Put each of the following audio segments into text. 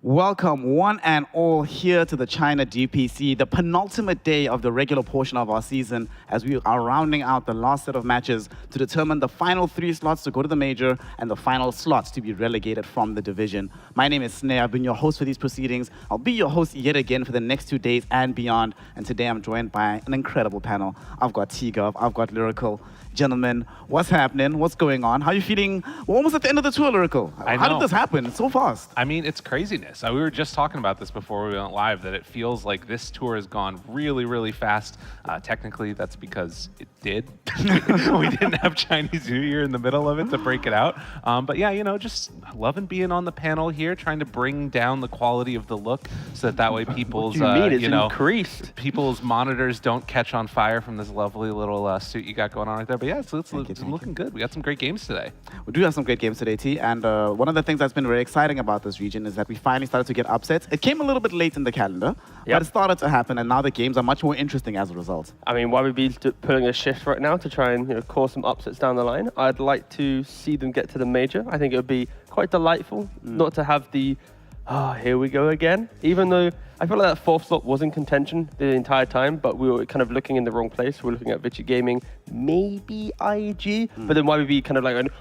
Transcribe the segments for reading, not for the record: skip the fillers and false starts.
Welcome, one and all, here to the China DPC, the penultimate day of the regular portion of our season, as we are rounding out the last set of matches to determine the final 3 slots to go to the major and the final slots to be relegated from the division. My name is Sneh. I've been your host for these proceedings. I'll be your host yet again for the next 2 days and beyond. And today I'm joined by an incredible panel. I've got T-Gov, I've got Lyrical. Gentlemen, what's happening? What's going on? How are you feeling? We're almost at the end of the tour, Lyrical. How did this happen so fast? I mean, it's craziness. We were just talking about this before we went live, that it feels like this tour has gone really, really fast. Technically, that's because it did. We didn't have Chinese New Year in the middle of it to break it out. But yeah, you know, just loving being on the panel here, trying to bring down the quality of the look so that way people's, increased. People's monitors don't catch on fire from this lovely little suit you got going on right there. But yeah, it's looking good. We got some great games today. We do have some great games today, T. And one of the things that's been very exciting about this region is that we finally started to get upsets. It came a little bit late in the calendar, but it started to happen, and now the games are much more interesting as a result. I mean, YBB's pulling a shift right now to try and cause some upsets down the line. I'd like to see them get to the major. I think it would be quite delightful not to have the, here we go again. Even though I feel like that 4th slot was in contention the entire time, but we were kind of looking in the wrong place. We were looking at Vici Gaming, maybe IEG, but then YBB kind of like went,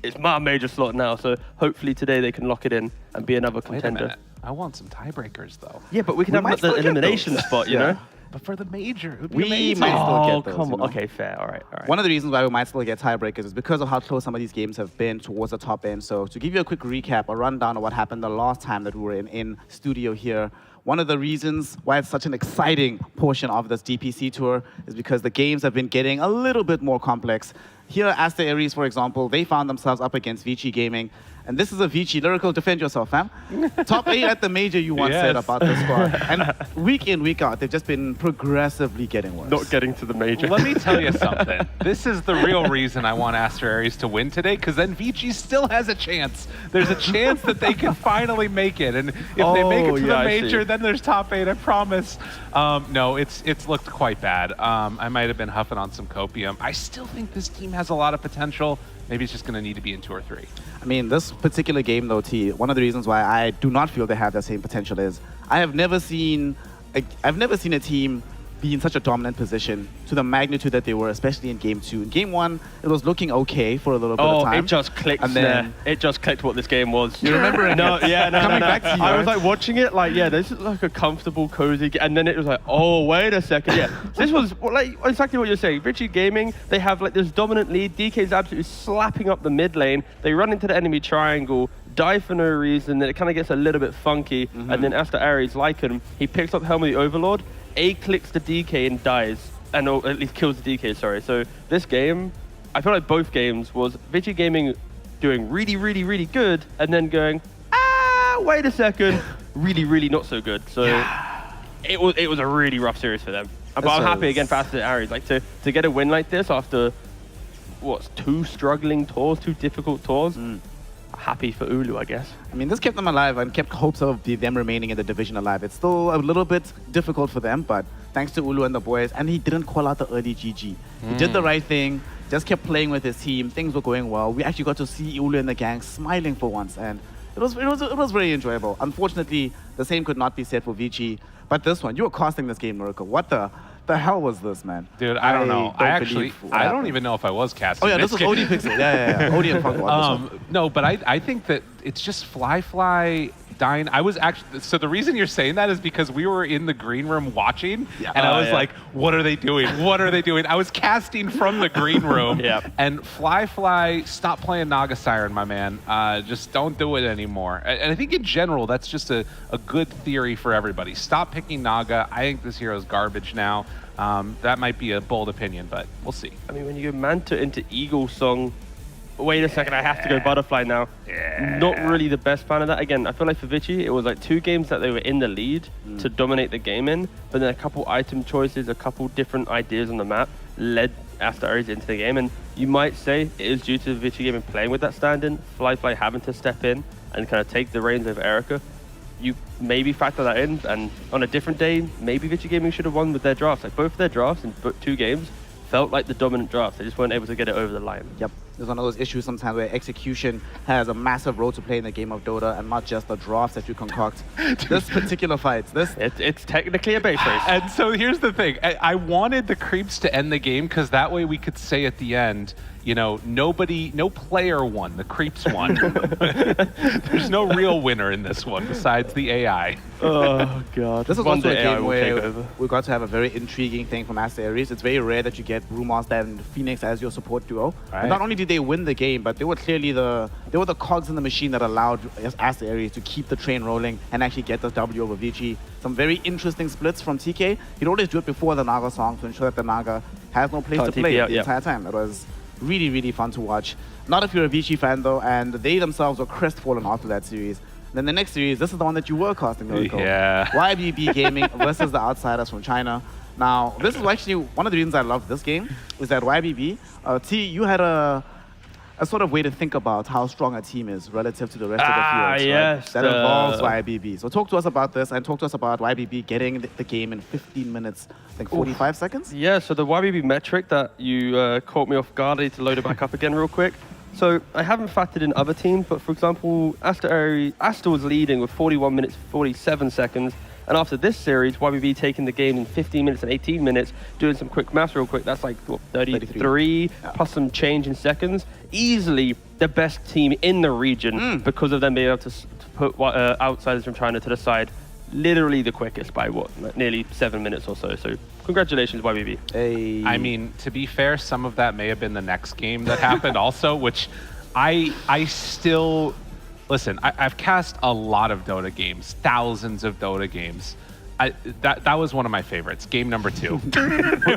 it's my major slot now. So hopefully today they can lock it in and be another contender. Wait a minute. I want some tiebreakers though. Yeah, but we can have the elimination spot, you know? But for the major, it would be We amazing. might still get those. Come on. You know? Okay, fair. All right. One of the reasons why we might still get tiebreakers is because of how close some of these games have been towards the top end. So to give you a quick recap, a rundown of what happened the last time that we were in studio here, one of the reasons why it's such an exciting portion of this DPC tour is because the games have been getting a little bit more complex. Here, Aster Aries, for example, they found themselves up against Vici Gaming. And this is a Vici. Lyrical, defend yourself, fam. Top 8 at the major, you once said about this squad. And week in, week out, they've just been progressively getting worse. Not getting to the major. Let me tell you something. This is the real reason I want Aster Aries to win today, because then Vici still has a chance. There's a chance that they can finally make it. And if they make it to the major, then there's top 8, I promise. No, it's looked quite bad. I might have been huffing on some copium. I still think this team has a lot of potential. Maybe it's just going to need to be in 2 or 3. I mean, this particular game, though, T, one of the reasons why I do not feel they have the same potential is I've never seen a team be in such a dominant position to the magnitude that they were, especially in Game 2. In Game 1, it was looking okay for a little bit of time. It just clicked. And then it just clicked what this game was. You remember it? No. Coming back to you, I was like watching it, like, yeah, this is like a comfortable, cozy game. And then it was like, oh, wait a second. Yeah, this was like exactly what you're saying. Vici Gaming, they have like this dominant lead. DK's absolutely slapping up the mid lane. They run into the enemy triangle, die for no reason, then it kind of gets a little bit funky. And then Aster Aries, like him, he picks up Helm of the Overlord, A clicks the DK and dies, and or at least kills the DK, sorry. So this game, I feel like both games was Vici Gaming doing really, really, really good, and then going, wait a second, really, really not so good. So it was a really rough series for them. But I'm happy again for Aster Aries, like to get a win like this after, 2 struggling tours, 2 difficult tours. Happy for Ulu, I guess. I mean, this kept them alive and kept hopes of them remaining in the division alive. It's still a little bit difficult for them, but thanks to Ulu and the boys, and he didn't call out the early GG. He did the right thing, just kept playing with his team. Things were going well. We actually got to see Ulu and the gang smiling for once, and it was very enjoyable. Unfortunately, the same could not be said for Vici, but this one, you were casting this game, Miracle. What the hell was this, man? Dude, I don't know. I don't even know if I was casting. Oh yeah, this was OD Pixel. Yeah. OD and Funko. No, but I think that it's just Fly dying. I was actually, so the reason you're saying that is because we were in the green room watching, and I was like, what are they doing? What are they doing? I was casting from the green room, and Fly, stop playing Naga Siren, my man. Just don't do it anymore. And I think in general, that's just a good theory for everybody. Stop picking Naga. I think this hero's garbage now. That might be a bold opinion, but we'll see. I mean, when you go Manta into Eagle Song, wait a second, I have to go Butterfly now. Not really the best fan of that. Again, I feel like for Vici, it was like 2 games that they were in the lead to dominate the game in, but then a couple item choices, a couple different ideas on the map led Aster Aries into the game. And you might say it is due to Vici Gaming playing with that stand-in, Fly having to step in and kind of take the reins over Erica. You maybe factor that in, and on a different day, maybe Vici Gaming should have won with their drafts. Like both of their drafts in 2 games felt like the dominant drafts. They just weren't able to get it over the line. Yep. There's one of those issues sometimes where execution has a massive role to play in the game of Dota and not just the drafts that you concoct. This particular fight, It's technically a base race. And so here's the thing. I wanted the creeps to end the game because that way we could say at the end, you know, no player won. The creeps won. There's no real winner in this one besides the AI. Oh, God. This is One also a day AI game will take where over. we got to have a very intriguing thing from Aster Aries. It's very rare that you get Brewmaster and Phoenix as your support duo. Right. And not only did they win the game, but they were clearly the cogs in the machine that allowed Aster Aries to keep the train rolling and actually get the W over Vici. Some very interesting splits from TK. He'd always do it before the Naga song to ensure that the Naga has no place Can't to play TP out, the entire time. It was really, really fun to watch. Not if you're a Vici fan though, and they themselves were crestfallen after that series. Then the next series, this is the one that you were casting, Lyrical. Yeah. YBB Gaming versus the Outsiders from China. Now, this is actually one of the reasons I love this game, is that YBB, T, you had a sort of way to think about how strong a team is relative to the rest of the field. Yes, That involves YBB. So talk to us about this and talk to us about YBB getting the game in 15 minutes, I think 45 seconds? Yeah, so the YBB metric that you caught me off guard, I need to load it back up again real quick. So I haven't factored in other teams, but for example, Aster was leading with 41 minutes, 47 seconds. And after this series, YBB taking the game in 15 minutes and 18 minutes, doing some quick maths real quick, that's like what, 33 plus some change in seconds. Easily the best team in the region because of them being able to put Outsiders from China to the side. Literally the quickest by what, like nearly 7 minutes or so. So congratulations, YBB. Hey. I mean, to be fair, some of that may have been the next game that happened also, which I still... Listen, I've cast a lot of Dota games, thousands of Dota games. That was one of my favorites, game number 2.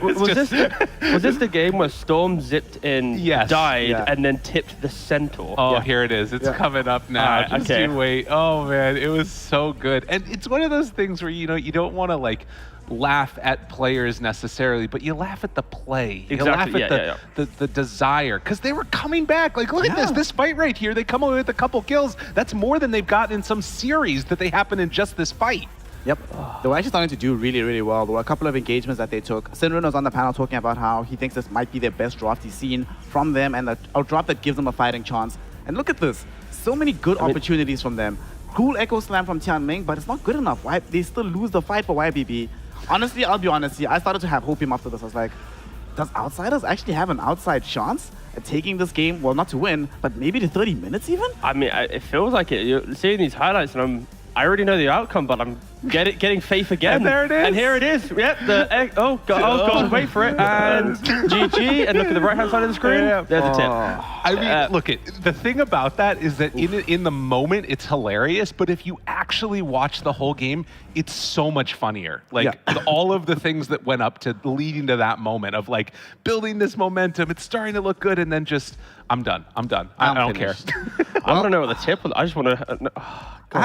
Was this the game where Storm zipped in, Yes. died, Yeah. and then tipped the Centaur? Oh, here it is. It's coming up now. Just okay. you wait. Oh, man, it was so good. And it's one of those things where, you know, you don't want to, like, laugh at players necessarily, but you laugh at the play. You laugh at the desire, because they were coming back. Like, look at this fight right here. They come away with a couple kills. That's more than they've gotten in some series that they happen in just this fight. Yep. They were actually starting to do really, really well. There were a couple of engagements that they took. Sinrin was on the panel talking about how he thinks this might be their best draft he's seen from them and a draft that gives them a fighting chance. And look at this. So many good opportunities from them. Cool Echo Slam from Tianming, but it's not good enough. Why? They still lose the fight for YBB. Honestly, I'll be honest here. I started to have hope him after this. I was like, does Outsiders actually have an outside chance at taking this game? Well, not to win, but maybe to 30 minutes even? I mean, it feels like it. You're seeing these highlights, and I already know the outcome, but I'm getting faith again. And there it is. And here it is. Yep. Oh God, wait for it. And GG. And look at the right-hand side of the screen. Yeah. There's the tip. I mean, look, the thing about that is that in the moment, it's hilarious, but if you actually watch the whole game, it's so much funnier. Like, all of the things that went up to leading to that moment of, like, building this momentum, it's starting to look good, and then just, I'm done. I don't care. I don't know what the tip was. I just want to... I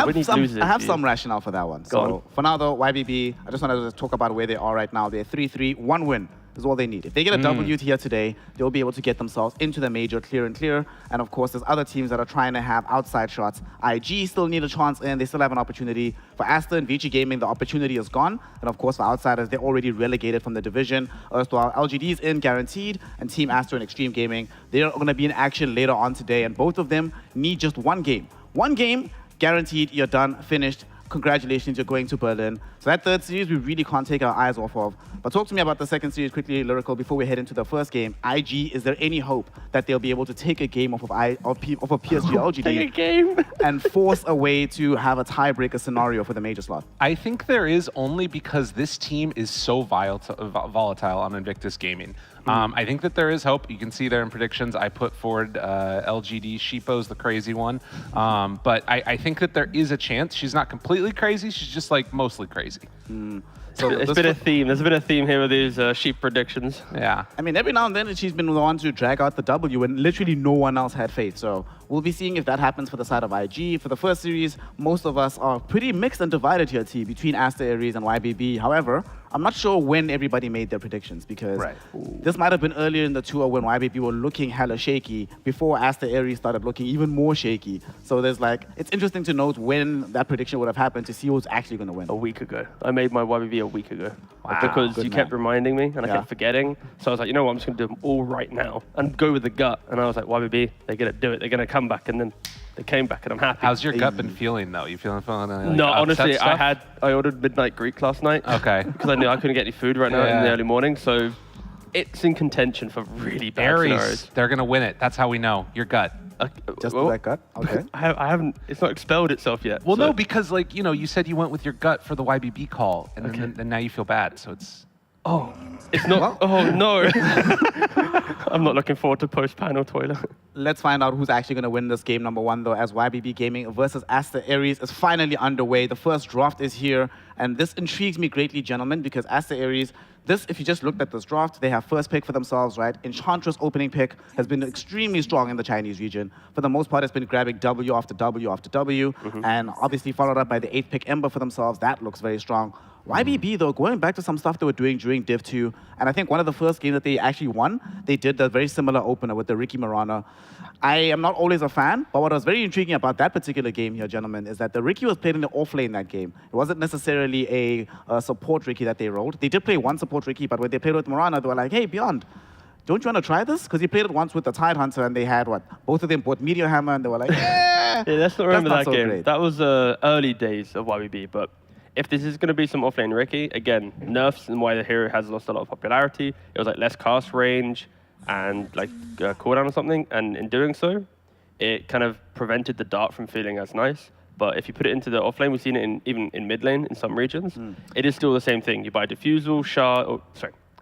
have some rationale for that one. So for now, though, YBB, I just wanted to talk about where they are right now. They're 3-3, 1 win is all they need. If they get a W here today, they'll be able to get themselves into the major clear and clear. And of course, there's other teams that are trying to have outside shots. IG still need a chance in. They still have an opportunity. For Aster and Vici Gaming, the opportunity is gone. And of course, for Outsiders, they're already relegated from the division. Erstwhile, LGD's in guaranteed. And Team Aster and Extreme Gaming, they're going to be in action later on today. And both of them need just one game. One game, guaranteed, you're done, finished. Congratulations, you're going to Berlin. So that third series, we really can't take our eyes off of. But talk to me about the second series quickly, Lyrical, before we head into the first game. IG, is there any hope that they'll be able to take a game off of a PSG LGD Take a game. and force a way to have a tiebreaker scenario for the major slot? I think there is, only because this team is so volatile on Invictus Gaming. I think that there is hope. You can see there in predictions, I put forward LGD. Sheepo's the crazy one. But I think that there is a chance. She's not completely crazy. She's just like mostly crazy. So it's been a theme. There's been a theme here with these sheep predictions. Yeah. I mean, every now and then she's been the one to drag out the W and literally no one else had faith. So we'll be seeing if that happens for the side of IG. For the first series, most of us are pretty mixed and divided here, T, between Aster Aries and YBB. However, I'm not sure when everybody made their predictions because Right. this might have been earlier in the tour when YBB were looking hella shaky before Aster Aries started looking even more shaky. So there's like, it's interesting to note when that prediction would have happened to see who's actually going to win. A week ago. I made my YBB a week ago. Wow. Because Good you man. kept reminding me and I Yeah. kept forgetting. So I was like, you know what, I'm just going to do them all right now and go with the gut. And I was like, YBB, they're going to do it. They're going to come back. And then they came back and I'm happy. How's your gut been feeling though? You feeling like, No, upset honestly, stuff? I ordered midnight Greek last night. Okay. Because I knew I couldn't get any food right now in Yeah. the early morning. So it's in contention for really bad Aries, scenarios. they're gonna win it. That's how we know. Your gut. Just well, that gut? Okay. I haven't, it's not expelled itself yet. Well, so- no, because like you said you went with your gut for the YBB call, and then now you feel bad. So it's Oh, it's not, oh no. I'm not looking forward to post-panel toilet. Let's find out who's actually going to win this game number one, though, as YBB Gaming versus Aster Aries is finally underway. The first draft is here, and this intrigues me greatly, gentlemen, because Aster Aries, this, if you just looked at this draft, they have first pick for themselves, right? Enchantress opening pick has been extremely strong in the Chinese region. For the most part, it's been grabbing W after W after W, and obviously followed up by the 8th pick Ember for themselves. That looks very strong. YBB, though, going back to some stuff they were doing during Div 2, and I think one of the first games that they actually won, they did the very similar opener with the Ricky Marana. I am not always a fan, but what was very intriguing about that particular game here, gentlemen, is that the Ricky was played in the off lane that game. It wasn't necessarily a support Ricky that they rolled. They did play one support Ricky, but when they played with Marana, they were like, hey, Beyond, don't you want to try this? Because he played it once with the Tide Hunter, and they had, both of them bought Meteor Hammer, and they were like, yeah! Yeah, let's not remember That's that not so game. great. That was early days of YBB, but if this is going to be some offlane Ricky, again, nerfs and why the hero has lost a lot of popularity. It was like less cast range and like cooldown or something, and in doing so, it kind of prevented the dart from feeling as nice. But if you put it into the offlane, we've seen it even in mid lane in some regions, it is still the same thing. You buy Diffusal, Shard,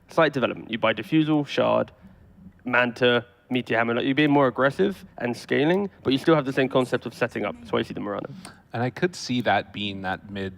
slight development. You buy Diffusal, Shard, Manta, Meteor Hammer. Like, you're being more aggressive and scaling, but you still have the same concept of setting up. That's why you see the Marana. And I could see that being that mid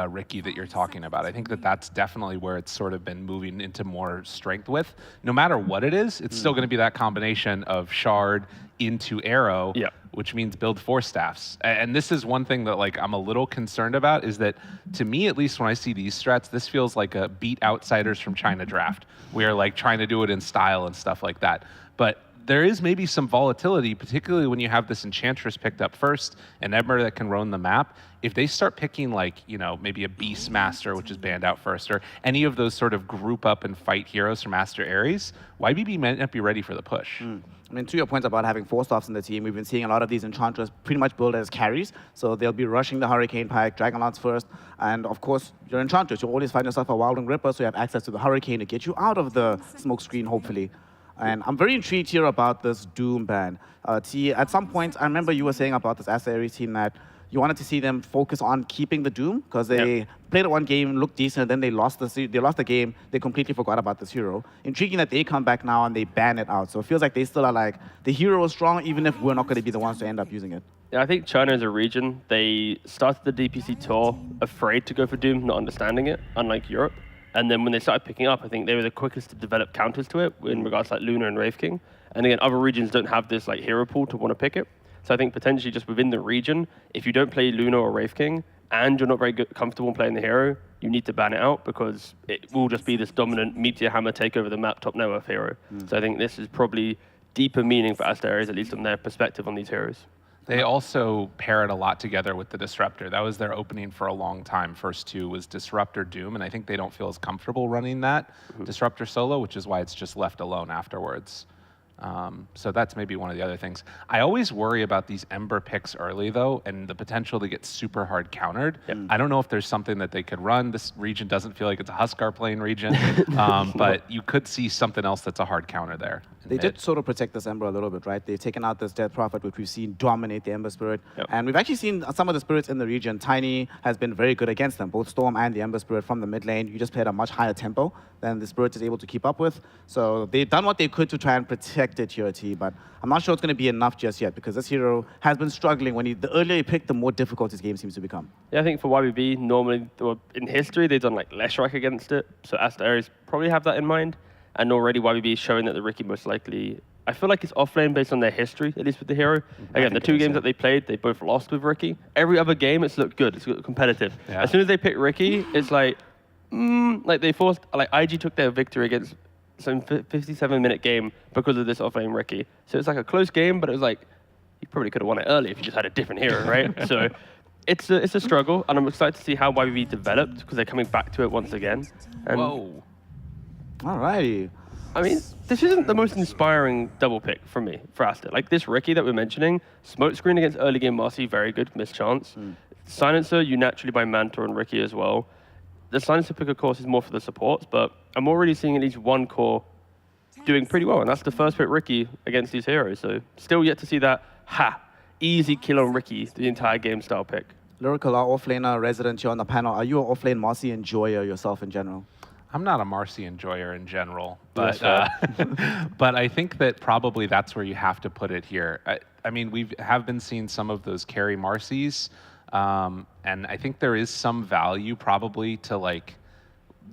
Ricky that you're talking about. I think that that's definitely where it's sort of been moving into more strength with. No matter what it is, it's still going to be that combination of Shard into Arrow, Yeah. which means build 4 staffs. And this is one thing that like I'm a little concerned about is that to me, at least when I see these strats, this feels like a beat outsiders from China draft. We are like trying to do it in style and stuff like that. But there is maybe some volatility, particularly when you have this Enchantress picked up first, an Ember that can roam the map. If they start picking like, maybe a Beastmaster, which is banned out first, or any of those sort of group up and fight heroes from Aster Aries, YBB might not be ready for the push. I mean, to your point about having 4 staffs in the team, we've been seeing a lot of these Enchantress pretty much build as carries. So they'll be rushing the Hurricane Pike, Dragonlance first, and of course, you're Enchantress. You always find yourself a Wilding Ripper, so you have access to the Hurricane to get you out of the smoke screen, hopefully. And I'm very intrigued here about this Doom ban. T, at some point, I remember you were saying about this Aster Aries team that you wanted to see them focus on keeping the Doom because they played one game, looked decent, and then they lost the game. They completely forgot about this hero. Intriguing that they come back now and they ban it out. So it feels like they still are like, the hero is strong even if we're not going to be the ones to end up using it. Yeah, I think China as a region, they started the DPC tour afraid to go for Doom, not understanding it, unlike Europe. And then when they started picking up, I think they were the quickest to develop counters to it in regards to like Luna and Wraith King. And again, other regions don't have this like hero pool to want to pick it. So I think potentially just within the region, if you don't play Luna or Wraith King and you're not very comfortable playing the hero, you need to ban it out because it will just be this dominant Meteor Hammer take over the map top no hero. So I think this is probably deeper meaning for Aster Aries, at least from their perspective on these heroes. They also pair it a lot together with the Disruptor. That was their opening for a long time. First 2 was Disruptor Doom, and I think they don't feel as comfortable running that Disruptor solo, which is why it's just left alone afterwards. So that's maybe one of the other things. I always worry about these Ember picks early, though, and the potential to get super hard countered. I don't know if there's something that they could run. This region doesn't feel like it's a Huskar playing region, but you could see something else that's a hard counter there. They did sort of protect this Ember a little bit, right? They've taken out this Death Prophet, which we've seen dominate the Ember Spirit. And we've actually seen some of the spirits in the region. Tiny has been very good against them, both Storm and the Ember Spirit from the mid lane. You just played a much higher tempo than the Spirit is able to keep up with. So they've done what they could to try and protect it here, T, but I'm not sure it's going to be enough just yet because this hero has been struggling. The earlier you pick, the more difficult his game seems to become. Yeah, I think for YBB, normally, in history, they've done like less Shrek against it. So Aster Aries probably have that in mind. And already YBB is showing that the Ricky most likely, I feel like it's offlane based on their history, at least with the hero. Again, the 2 games that they played, they both lost with Ricky. Every other game, it's looked good. It's looked competitive. As soon as they pick Ricky, it's like, Like they forced, like IG took their victory against some 57-minute game because of this offlane Ricky. So it's like a close game, but it was like, you probably could have won it early if you just had a different hero, right? So it's a struggle, and I'm excited to see how YBB developed because they're coming back to it once again. And Whoa. Alrighty. I mean, this isn't the most inspiring double pick for me, for Aster. Like this Ricky that we're mentioning, smokescreen against early game Marcy, very good, missed chance. Silencer, you naturally buy Mantor and Ricky as well. The Silencer pick, of course, is more for the supports, but I'm already seeing at least one core doing pretty well, and that's the first pick Ricky against these heroes. So still yet to see that, easy kill on Ricky, the entire game style pick. Lyrical, our offlaner resident here on the panel. Are you an offlane Marcy enjoyer yourself in general? I'm not a Marcy enjoyer in general, but Yes, but I think that probably that's where you have to put it here. I mean, we have been seeing some of those carry Marcys, and I think there is some value probably to like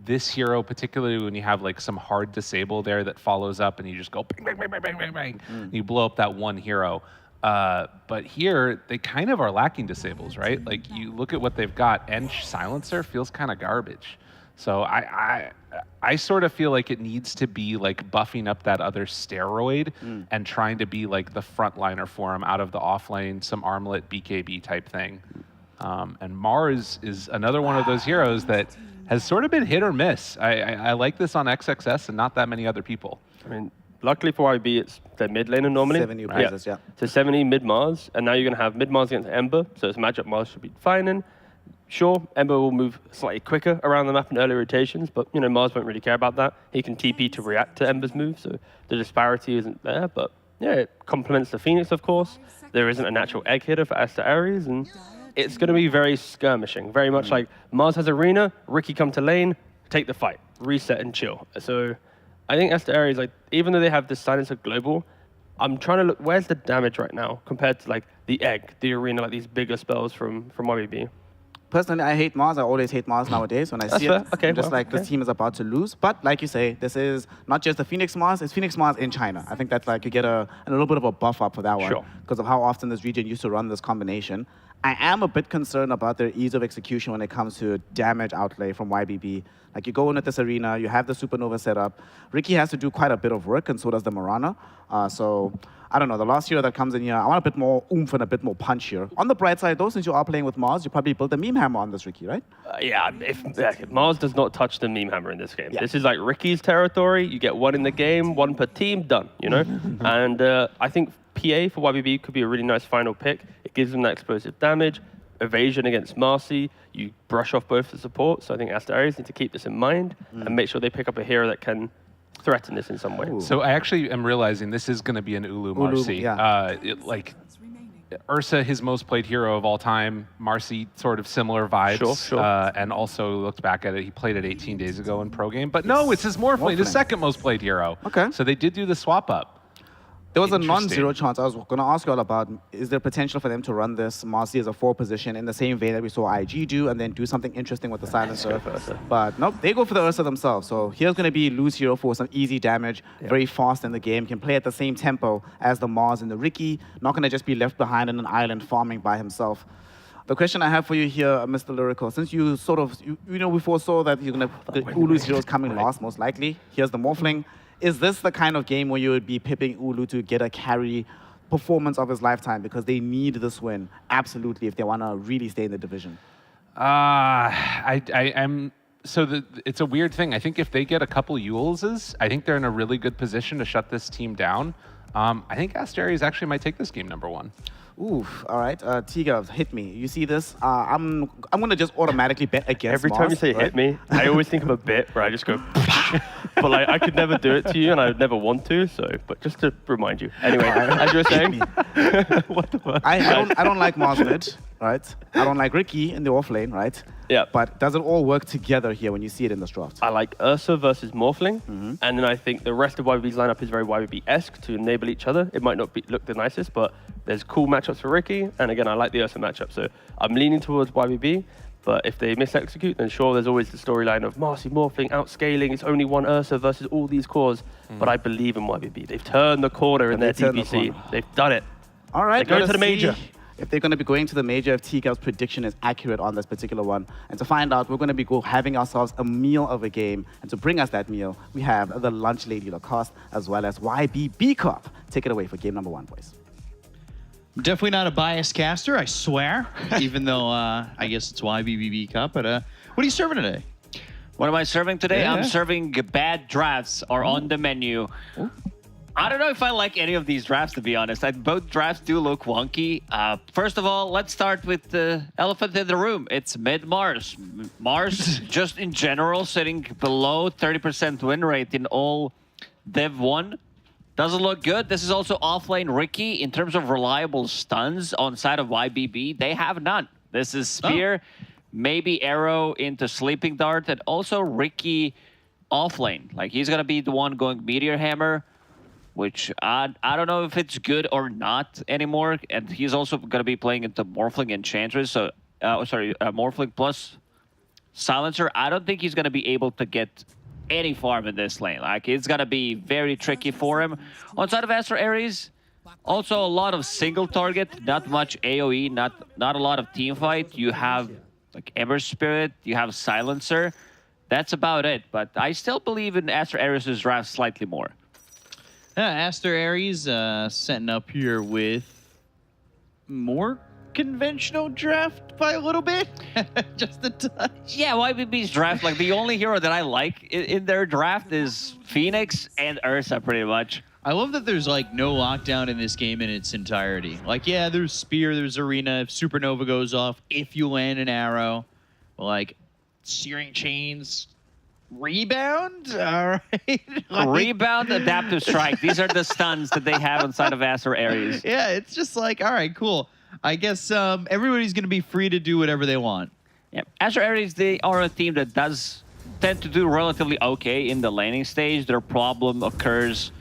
this hero, particularly when you have like some hard disable there that follows up and you just go bang, bang, bang, bang, bang, bang, bang, and you blow up that one hero. But here, they kind of are lacking disables, right? Like you look at what they've got, Ench Silencer feels kind of garbage. So I sort of feel like it needs to be like buffing up that other steroid and trying to be like the frontliner for him out of the offlane, some armlet BKB type thing. And Mars is another one of those heroes that has sort of been hit or miss. I like this on XXS and not that many other people. I mean, luckily for IB, it's their mid laner normally. 7 new prizes, yeah. So 70 mid Mars, and now you're going to have mid Mars against Ember. So it's a matchup Mars should be fine in. Sure, Ember will move slightly quicker around the map in early rotations, but you know Mars won't really care about that. He can TP to react to Ember's move, so the disparity isn't there. But yeah, it complements the Phoenix, of course. There isn't a natural egg hitter for Aster Ares, and it's going to be very skirmishing, very much like Mars has arena, Ricky come to lane, take the fight, reset and chill. So I think Aster Ares, like even though they have this Silencer global, I'm trying to look where's the damage right now compared to like the egg, the arena, like these bigger spells from YBB. Personally, I hate Mars. I always hate Mars nowadays when I see fair. it. Okay, I'm just well, like this team is about to lose. But like you say, this is not just the Phoenix Mars, it's Phoenix Mars in China. I think that's like you get a little bit of a buff up for that one. Sure. Because of how often this region used to run this combination. I am a bit concerned about their ease of execution when it comes to damage outlay from YBB. Like you go in at this arena, you have the Supernova set up. Ricky has to do quite a bit of work, and so does the Marana. So I don't know, the last hero that comes in here, I want a bit more oomph and a bit more punch here. On the bright side, though, since you are playing with Mars, you probably built a meme hammer on this Ricky, right? Yeah, if Mars does not touch the meme hammer in this game. Yeah. This is like Ricky's territory. You get one in the game, one per team, done, you know? And I think PA for YBB could be a really nice final pick. It gives them that explosive damage, evasion against Marcy. You brush off both the supports. So I think Aster Ares need to keep this in mind and make sure they pick up a hero that can threaten this in some way. Ooh. So I actually am realizing this is going to be an Ulu Marcy. yeah. Like Ursa, his most played hero of all time. Marcy, sort of similar vibes. Sure. And also looked back at it. He played it 18 days ago in pro game. But no, it's his Morphling, his second most played hero. Okay. So they did do the swap up. There was a Interesting. non-zero chance. I was going to ask you all about, is there potential for them to run this Marcy as a 4 position in the same vein that we saw IG do and then do something interesting with the Silencer? But nope, they go for the Ursa themselves. So here's going to be loose hero for some easy damage, very fast in the game, can play at the same tempo as the Mars and the Ricky, not going to just be left behind in an island farming by himself. The question I have for you here, Mr. Lyrical, since you sort of, you know, we foresaw that you're going to, the Ulu's heroes coming last, most likely. Here's the Morphling. Is this the kind of game where you would be pipping Ulu to get a carry performance of his lifetime because they need this win, absolutely, if they want to really stay in the division? I'm so it's a weird thing. I think if they get a couple Yuleses, I think they're in a really good position to shut this team down. I think Aster Ares actually might take this game #1. Oof, all right. Tiga, hit me. You see this? I'm going to just automatically bet against Every Mars, time you say right? hit me, I always think of a bit where I just go, but like I could never do it to you, and I would never want to. So, but just to remind you. Anyway, as you were saying, what the fuck? I don't like Mars mid, right? I don't like Ricky in the offlane, right? Yeah. But does it all work together here when you see it in this draft? I like Ursa versus Morphling, and then I think the rest of YBB's lineup is very YBB-esque to enable each other. It might not look the nicest, but there's cool matchups for Ricky, and again, I like the Ursa matchup, so I'm leaning towards YBB, but if they mis-execute, then sure, there's always the storyline of Marcy Morphling outscaling, it's only one Ursa versus all these cores, but I believe in YBB. They've turned the corner in their turned the DPC. corner. They've done it. All right, They're going let to the us major. see if they're going to be going to the major, if TCAL's prediction is accurate on this particular one. And to find out, we're going to be having ourselves a meal of a game. And to bring us that meal, we have the Lunch Lady Lacoste as well as YBB Cup. Take it away for game number 1, boys. Definitely not a biased caster, I swear. Even though I guess it's YBBB Cup. But what are you serving today? What am I serving today? Yeah. I'm serving bad drafts are on the menu. Ooh. I don't know if I like any of these drafts, to be honest. Both drafts do look wonky. First of all, let's start with the elephant in the room. It's mid-Mars. Mars, just in general, sitting below 30% win rate in all Div 1. Doesn't look good. This is also offlane Ricky. In terms of reliable stuns on side of YBB, they have none. This is Spear, maybe Arrow into Sleeping Dart, and also Ricky offlane. Like, he's going to be the one going Meteor Hammer, which I don't know if it's good or not anymore. And he's also going to be playing into Morphling Enchantress. So, Morphling plus Silencer. I don't think he's going to be able to get any farm in this lane. Like, it's going to be very tricky for him. On side of Astro Ares, also a lot of single target, not much AoE, not a lot of team fight. You have like Ember Spirit, you have Silencer. That's about it. But I still believe in Astro Ares' draft slightly more. Aster Ares setting up here with more conventional draft by a little bit. Just a touch. Yeah, YBB's draft, like the only hero that I like in their draft is Phoenix and Ursa, pretty much. I love that there's like no lockdown in this game in its entirety. Like, yeah, there's Spear, there's Arena. If Supernova goes off, if you land an arrow, like Searing Chains, Rebound, all right. Like, Rebound, Adaptive Strike. These are the stuns that they have inside of Astro Ares. yeah, it's just like, all right, cool. I guess everybody's going to be free to do whatever they want. Yeah, Astro Ares, they are a team that does tend to do relatively okay in the laning stage. Their problem occurs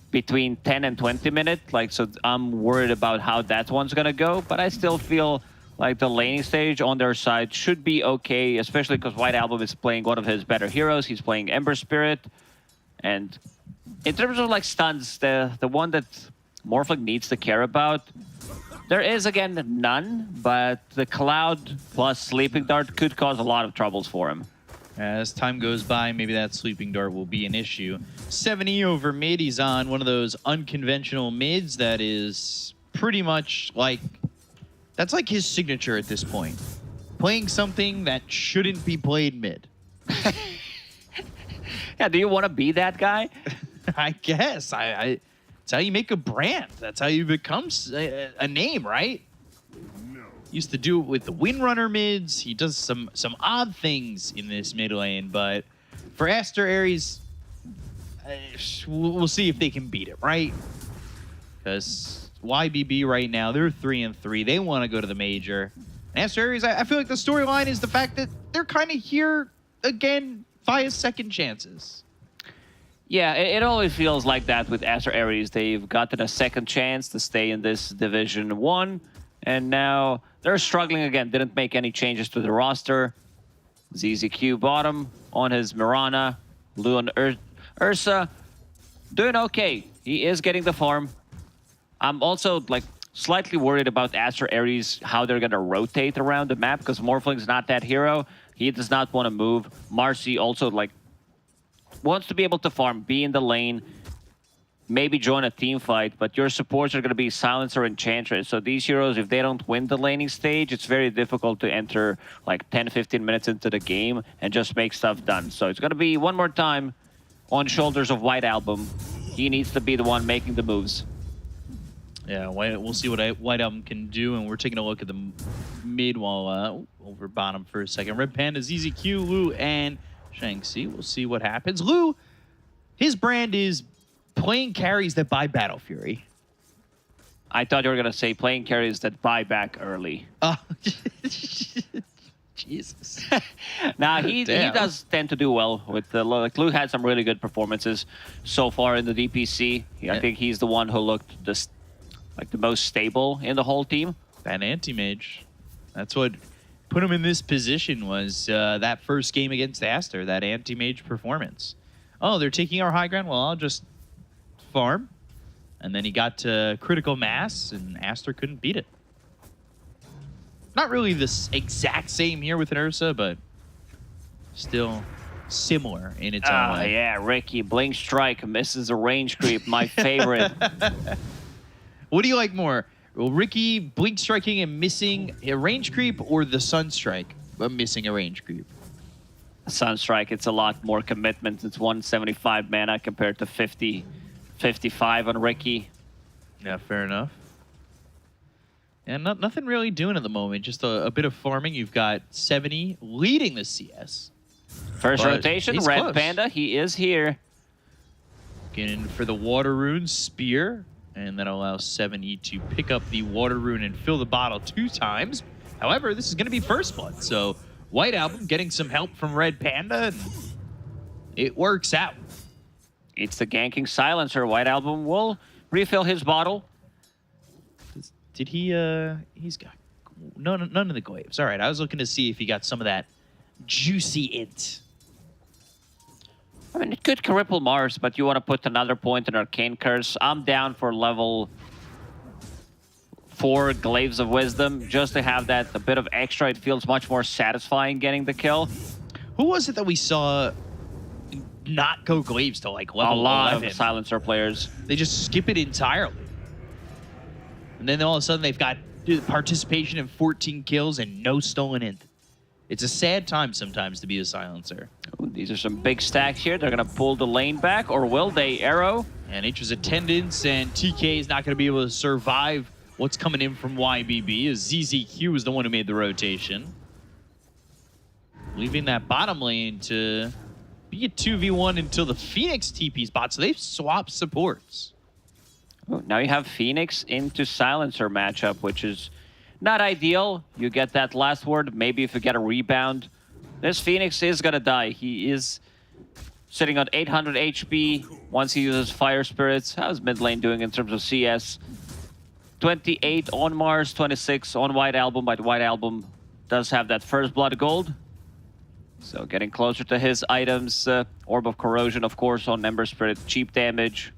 between 10 and 20 minutes. Like, so I'm worried about how that one's going to go, but I still feel like the laning stage on their side should be okay, especially because White Album is playing one of his better heroes. He's playing Ember Spirit. And in terms of like stuns, the one that Morphling needs to care about, there is, again, none, but the Cloud plus Sleeping Dart could cause a lot of troubles for him. As time goes by, maybe that Sleeping Dart will be an issue. 7E over mid. He's on one of those unconventional mids that is pretty much like... That's like his signature at this point. Playing something that shouldn't be played mid. Yeah, do you want to be that guy? I guess. It's how you make a brand. That's how you become a name, right? Used to do it with the Windrunner mids. He does some odd things in this mid lane, but for Aster Ares, we'll see if they can beat it, right? Because YBB right now, they're 3-3. They want to go to the major. Aster Ares, I feel like the storyline is the fact that they're kind of here again via second chances. Yeah, it always feels like that with Astro Ares. They've gotten a second chance to stay in this Division 1, and now they're struggling again. Didn't make any changes to the roster. ZZQ bottom on his Mirana. Lu and Ursa doing okay. He is getting the farm. I'm also like slightly worried about Astro Ares, how they're going to rotate around the map, because Morphling's not that hero. He does not want to move. Marcy also like wants to be able to farm, be in the lane, maybe join a team fight, but your supports are going to be Silencer and Enchantress. So these heroes, if they don't win the laning stage, it's very difficult to enter like 10-15 minutes into the game and just make stuff done. So it's going to be one more time on shoulders of White Album. He needs to be the one making the moves. Yeah, we'll see what White Album can do, and we're taking a look at the mid while over bottom for a second. Red Panda, ZZQ, Lu, and Shang-Chi. We'll see what happens. Lu, his brand is playing carries that buy Battle Fury. I thought you were going to say playing carries that buy back early. Oh, Jesus. Now, he does tend to do well with the... Like, Lu had some really good performances so far in the DPC. I think he's the one who looked the most stable in the whole team. That anti-mage. That's what put him in this position was that first game against Aster, that anti-mage performance. Oh, they're taking our high ground? Well, I'll just farm. And then he got to critical mass, and Aster couldn't beat it. Not really the exact same here with an Ursa, but still similar in its own way. Yeah, Ricky, Blink Strike misses a range creep, my favorite. What do you like more? Well, Ricky blink striking and missing a range creep, or the Sunstrike but missing a range creep? Sunstrike, it's a lot more commitment. It's 175 mana compared to 50, 55 on Ricky. Yeah, fair enough. And nothing really doing at the moment. Just a bit of farming. You've got 70 leading the CS. First But rotation, he's Red close. Panda, he is here. Getting for the Water Rune Spear. And that allows 70 to pick up the Water Rune and fill the bottle 2 times. However, this is going to be First Blood. So White Album getting some help from Red Panda. And it works out. It's the ganking silencer. White Album will refill his bottle. Did he, he's got none of the glaives. All right, I was looking to see if he got some of that juicy int. I mean, it could cripple Mars, but you want to put another point in Arcane Curse. I'm down for level 4 Glaives of Wisdom, just to have that a bit of extra. It feels much more satisfying getting the kill. Who was it that we saw not go glaives to like A level lot 11? of silencer players. They just skip it entirely. And then all of a sudden they've got participation in 14 kills and no stolen int. It's a sad time sometimes to be a silencer. Ooh, these are some big stacks here. They're going to pull the lane back, or will they? Arrow. And Intra's attendance, and TK is not going to be able to survive what's coming in from YBB, as ZZQ is the one who made the rotation. Leaving that bottom lane to be a 2v1 until the Phoenix TP spot, so they've swapped supports. Ooh, now you have Phoenix into silencer matchup, which is not ideal. You get that last word. Maybe if you get a rebound. This Phoenix is going to die. He is sitting on 800 HP once he uses Fire Spirits. How's mid lane doing in terms of CS? 28 on Mars, 26 on White Album, but White Album does have that First Blood Gold. So getting closer to his items. Orb of Corrosion, of course, on Ember Spirit. Cheap damage.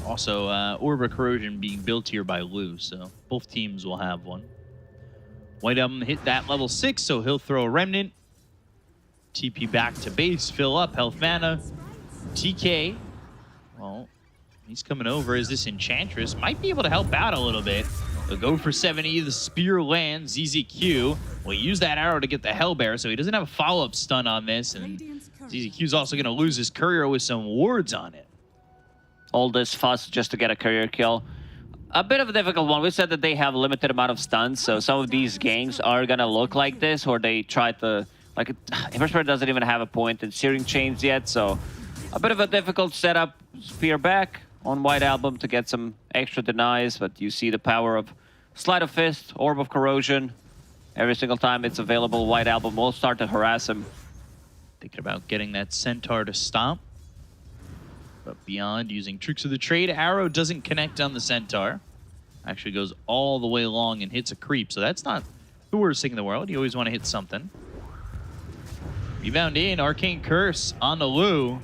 Also, Orb of Corrosion being built here by Lou, so both teams will have one. White Album hit that level 6, so he'll throw a Remnant. TP back to base, fill up, health mana. TK, well, he's coming over as this Enchantress. Might be able to help out a little bit. They'll go for 70, the spear lands, ZZQ will use that arrow to get the Hellbear, so he doesn't have a follow-up stun on this, and ZZQ's also going to lose his courier with some wards on it. All this fuss just to get a career kill. A bit of a difficult one. We said that they have a limited amount of stuns, so some of these ganks are gonna look like this, or they try to, like, Ember Spirit doesn't even have a point in Searing Chains yet, so a bit of a difficult setup. Spear back on White Album to get some extra denies, but you see the power of Sleight of Fist, Orb of Corrosion. Every single time it's available, White Album will start to harass him. Thinking about getting that Centaur to stomp. But beyond, using Tricks of the Trade, arrow doesn't connect on the Centaur. Actually goes all the way along and hits a creep, so that's not the worst thing in the world. You always want to hit something. Rebound in, Arcane Curse on the Lou.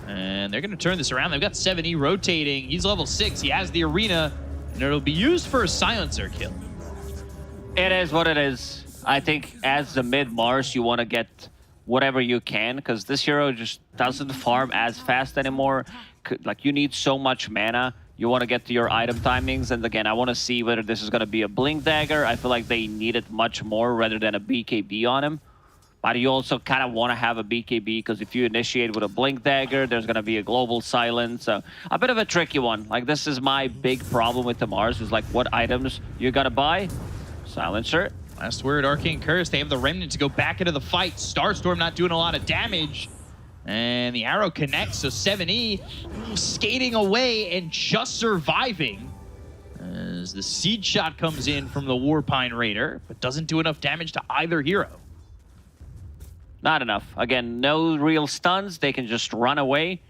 And they're going to turn this around. They've got 70 rotating. He's level 6. He has the arena, and it'll be used for a silencer kill. It is what it is. I think as the mid-Mars, you want to get whatever you can, because this hero just doesn't farm as fast anymore. Like, you need so much mana. You want to get to your item timings, and again, I want to see whether this is going to be a Blink Dagger. I feel like they need it much more rather than a BKB on him. But you also kind of want to have a BKB, because if you initiate with a Blink Dagger, there's going to be a global silence. So a bit of a tricky one. Like, this is my big problem with the Mars, is like, what items you're going to buy? Silencer. Last word, Arcane Curse. They have the Remnant to go back into the fight. Starstorm not doing a lot of damage. And the arrow connects, so 7E skating away and just surviving. As the Seed Shot comes in from the Warpine Raider, but doesn't do enough damage to either hero. Not enough. Again, no real stuns. They can just run away.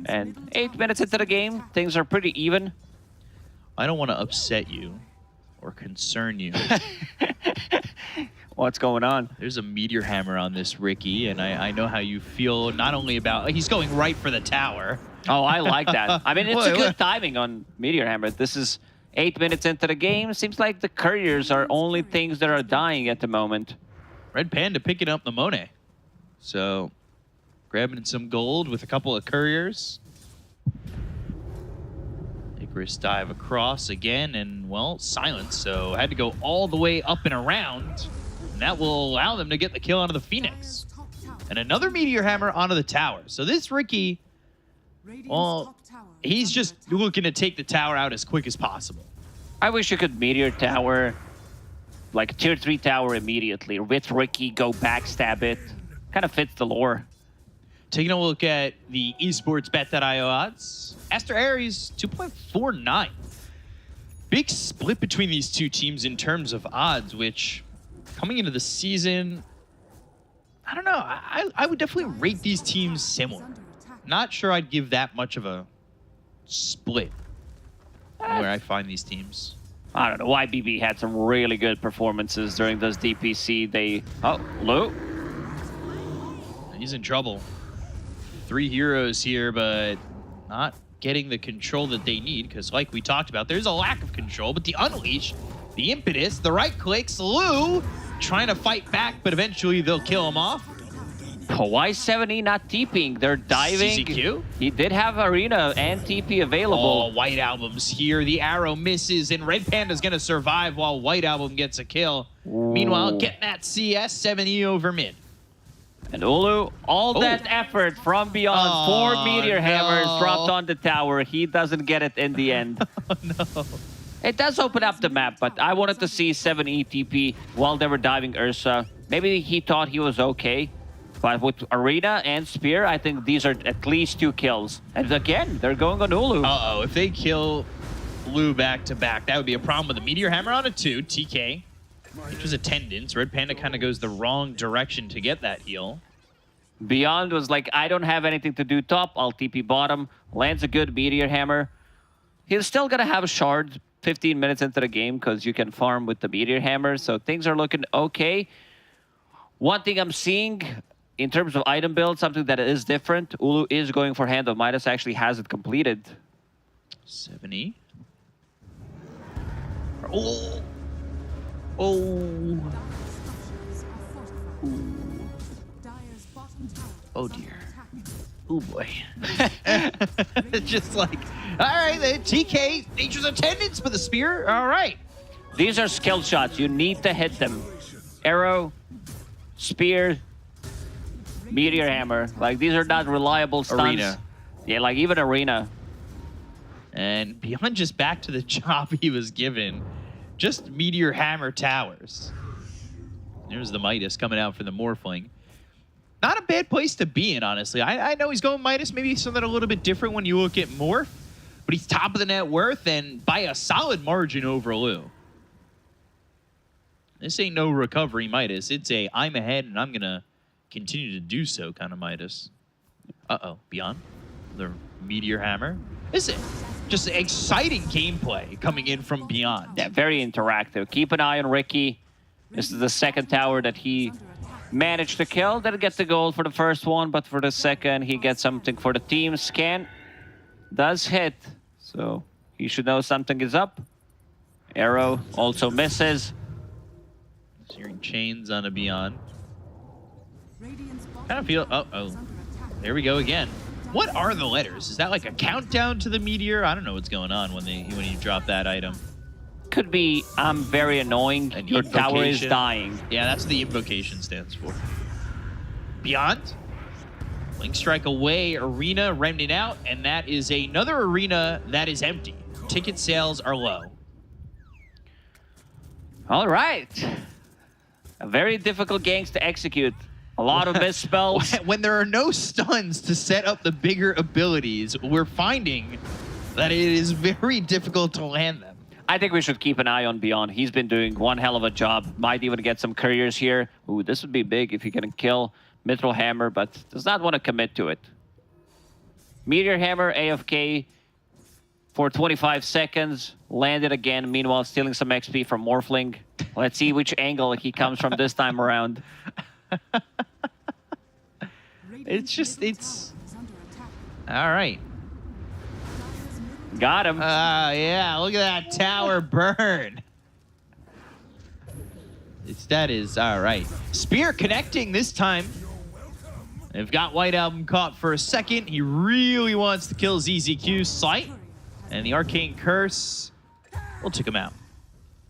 And 8 minutes into the game, things are pretty even. I don't want to upset you or concern you. What's going on? There's a Meteor Hammer on this Ricky, and I know how you feel not only about... He's going right for the tower. Oh, I like that. I mean, it's a good timing on Meteor Hammer. This is 8 minutes into the game, seems like the couriers are only things that are dying at the moment. Red Panda picking up the Monet. So, grabbing some gold with a couple of couriers. Icarus dive across again, and, well, silence. So, had to go all the way up and around. And that will allow them to get the kill onto the Phoenix. And another Meteor Hammer onto the tower. So, this Ricky, well, he's just looking to take the tower out as quick as possible. I wish you could Meteor Tower, like Tier 3 tower immediately. With Ricky, go backstab it. Kind of fits the lore. Taking a look at the esports bet.io odds. Aster Aries, 2.49. Big split between these two teams in terms of odds, which coming into the season, I don't know. I would definitely rate these teams similar. Not sure I'd give that much of a split where I find these teams. I don't know. YBB had some really good performances during those DPC. Oh, Lou. He's in trouble. 3 heroes here, but not getting the control that they need, because like we talked about, there's a lack of control, but the Unleash, the impetus, the right clicks, Lou trying to fight back, but eventually they'll kill him off. Why 70 not TPing? They're diving. CCQ? He did have Arena and TP available. Oh, White Album's here. The arrow misses, and Red Panda's going to survive while White Album gets a kill. Ooh. Meanwhile, getting that CS, 7E over mid. And Ulu, all that effort from beyond, 4 Meteor Hammers dropped on the tower. He doesn't get it in the end. Oh, no. It does open up the map, but I wanted to see 7 ETP while they were diving Ursa. Maybe he thought he was okay. But with Arena and Spear, I think these are at least 2 kills. And again, they're going on Ulu. Uh-oh, if they kill Lou back-to-back, that would be a problem with the Meteor Hammer on a 2, TK. Which was attendance. Red Panda kind of goes the wrong direction to get that heal. Beyond was like, I don't have anything to do top. I'll TP bottom. Lands a good Meteor Hammer. He's still going to have a shard 15 minutes into the game because you can farm with the Meteor Hammer. So things are looking okay. One thing I'm seeing in terms of item build, something that is different. Ulu is going for Hand of Midas, actually has it completed. 7E. Oh! Oh! Oh dear. Oh boy. Just like, all right, the TK, Nature's Attendance with the spear. All right. These are skill shots. You need to hit them. Arrow, spear, Meteor Hammer. Like, these are not reliable stunts. Arena. Yeah, like even Arena. And beyond just back to the job he was given, just Meteor Hammer towers. There's the Midas coming out for the Morphling. Not a bad place to be in, honestly. I know he's going Midas, maybe something a little bit different when you look at Morph, but he's top of the net worth and by a solid margin over Lou. This ain't no recovery Midas. It's a I'm ahead and I'm going to continue to do so kind of Midas. Uh-oh, Beyond. The Meteor Hammer. This is just exciting gameplay coming in from Beyond. Yeah, very interactive. Keep an eye on Ricky. This is the second tower that he managed to kill. Didn't get the gold for the first one, but for the second, he gets something for the team. Scan does hit, so he should know something is up. Arrow also misses. Searing chains on a Beyond. Kind of feel... Uh-oh. There we go again. What are the letters? Is that like a countdown to the meteor? I don't know what's going on when you drop that item. Could be, I'm very annoying. An Your tower is invocation. dying. Yeah, that's what the invocation stands for. Beyond. Link Strike away, Arena remnant out, and that is another Arena that is empty. Ticket sales are low. All right. A very difficult ganks to execute. A lot of misspells. When there are no stuns to set up the bigger abilities, we're finding that it is very difficult to land them. I think we should keep an eye on Beyond. He's been doing one hell of a job. Might even get some couriers here. Ooh, this would be big if he can kill Mithril Hammer, but does not want to commit to it. Meteor Hammer, AFK for 25 seconds. Landed again, meanwhile stealing some XP from Morphling. Let's see which angle he comes from this time around. It's all right. Got him. Yeah, look at that tower burn. That is all right. Spear connecting this time. They've got White Album caught for a second. He really wants to kill ZZQ Sight. And the Arcane Curse will take him out.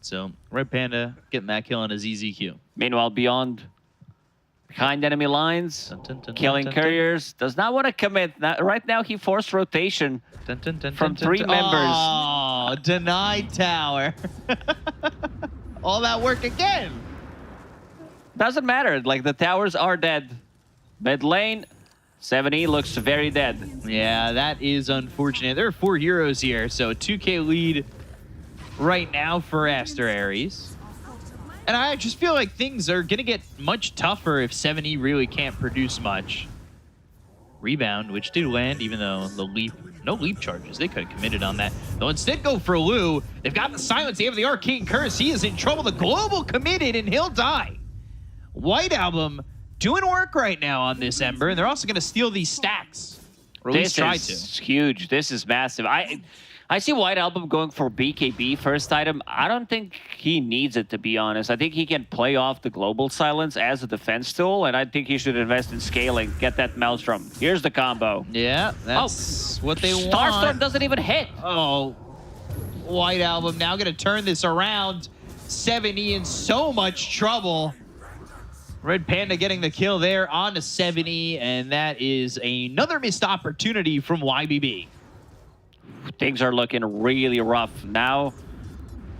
So Red Panda getting that kill on a ZZQ. Meanwhile, Beyond, behind enemy lines, Dun, dun, dun, killing dun, dun, couriers, does not want to commit. Right now, he forced rotation dun, dun, dun, from dun, dun, 3 dun. members. Oh, denied tower. All that work again. Doesn't matter. Like, the towers are dead. Mid lane, 7E looks very dead. Yeah, that is unfortunate. There are 4 heroes here, so 2K lead right now for Aster Ares. And I just feel like things are going to get much tougher if 7E really can't produce much. Rebound, which did land, even though the leap, no leap charges. They could have committed on that. They'll instead go for Lu. They've got the silence. They have the Arcane Curse. He is in trouble. The Global committed, and he'll die. White Album doing work right now on this Ember, and they're also going to steal these stacks. Or at least try to. This is huge. This is massive. I see White Album going for BKB first item. I don't think he needs it, to be honest. I think he can play off the global silence as a defense tool, and I think he should invest in scaling, get that Maelstrom. Here's the combo. Yeah, that's what they want. Starstorm doesn't even hit. Oh, White Album now going to turn this around. 7E in so much trouble. Red Panda getting the kill there on to 7E, and that is another missed opportunity from YBB. Things are looking really rough now.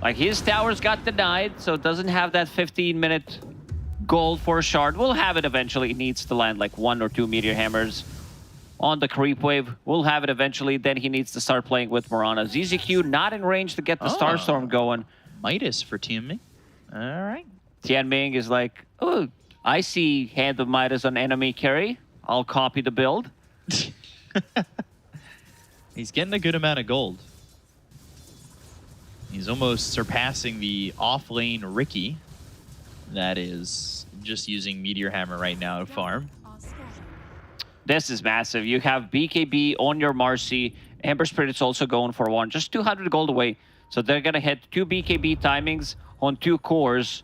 Like, his towers got denied, so it doesn't have that 15-minute gold for a shard. We'll have it eventually. It needs to land like 1 or 2 meteor hammers on the creep wave. We'll have it eventually. Then he needs to start playing with Morana. ZZQ not in range to get the Starstorm going. Midas for Tianming. All right. Tianming is like, oh, I see Hand of Midas on enemy carry. I'll copy the build. He's getting a good amount of gold. He's almost surpassing the off-lane Ricky. That is just using Meteor Hammer right now to farm. This is massive. You have BKB on your Marcy. Ember Spirit's also going for 1. Just 200 gold away. So they're going to hit 2 BKB timings on 2 cores.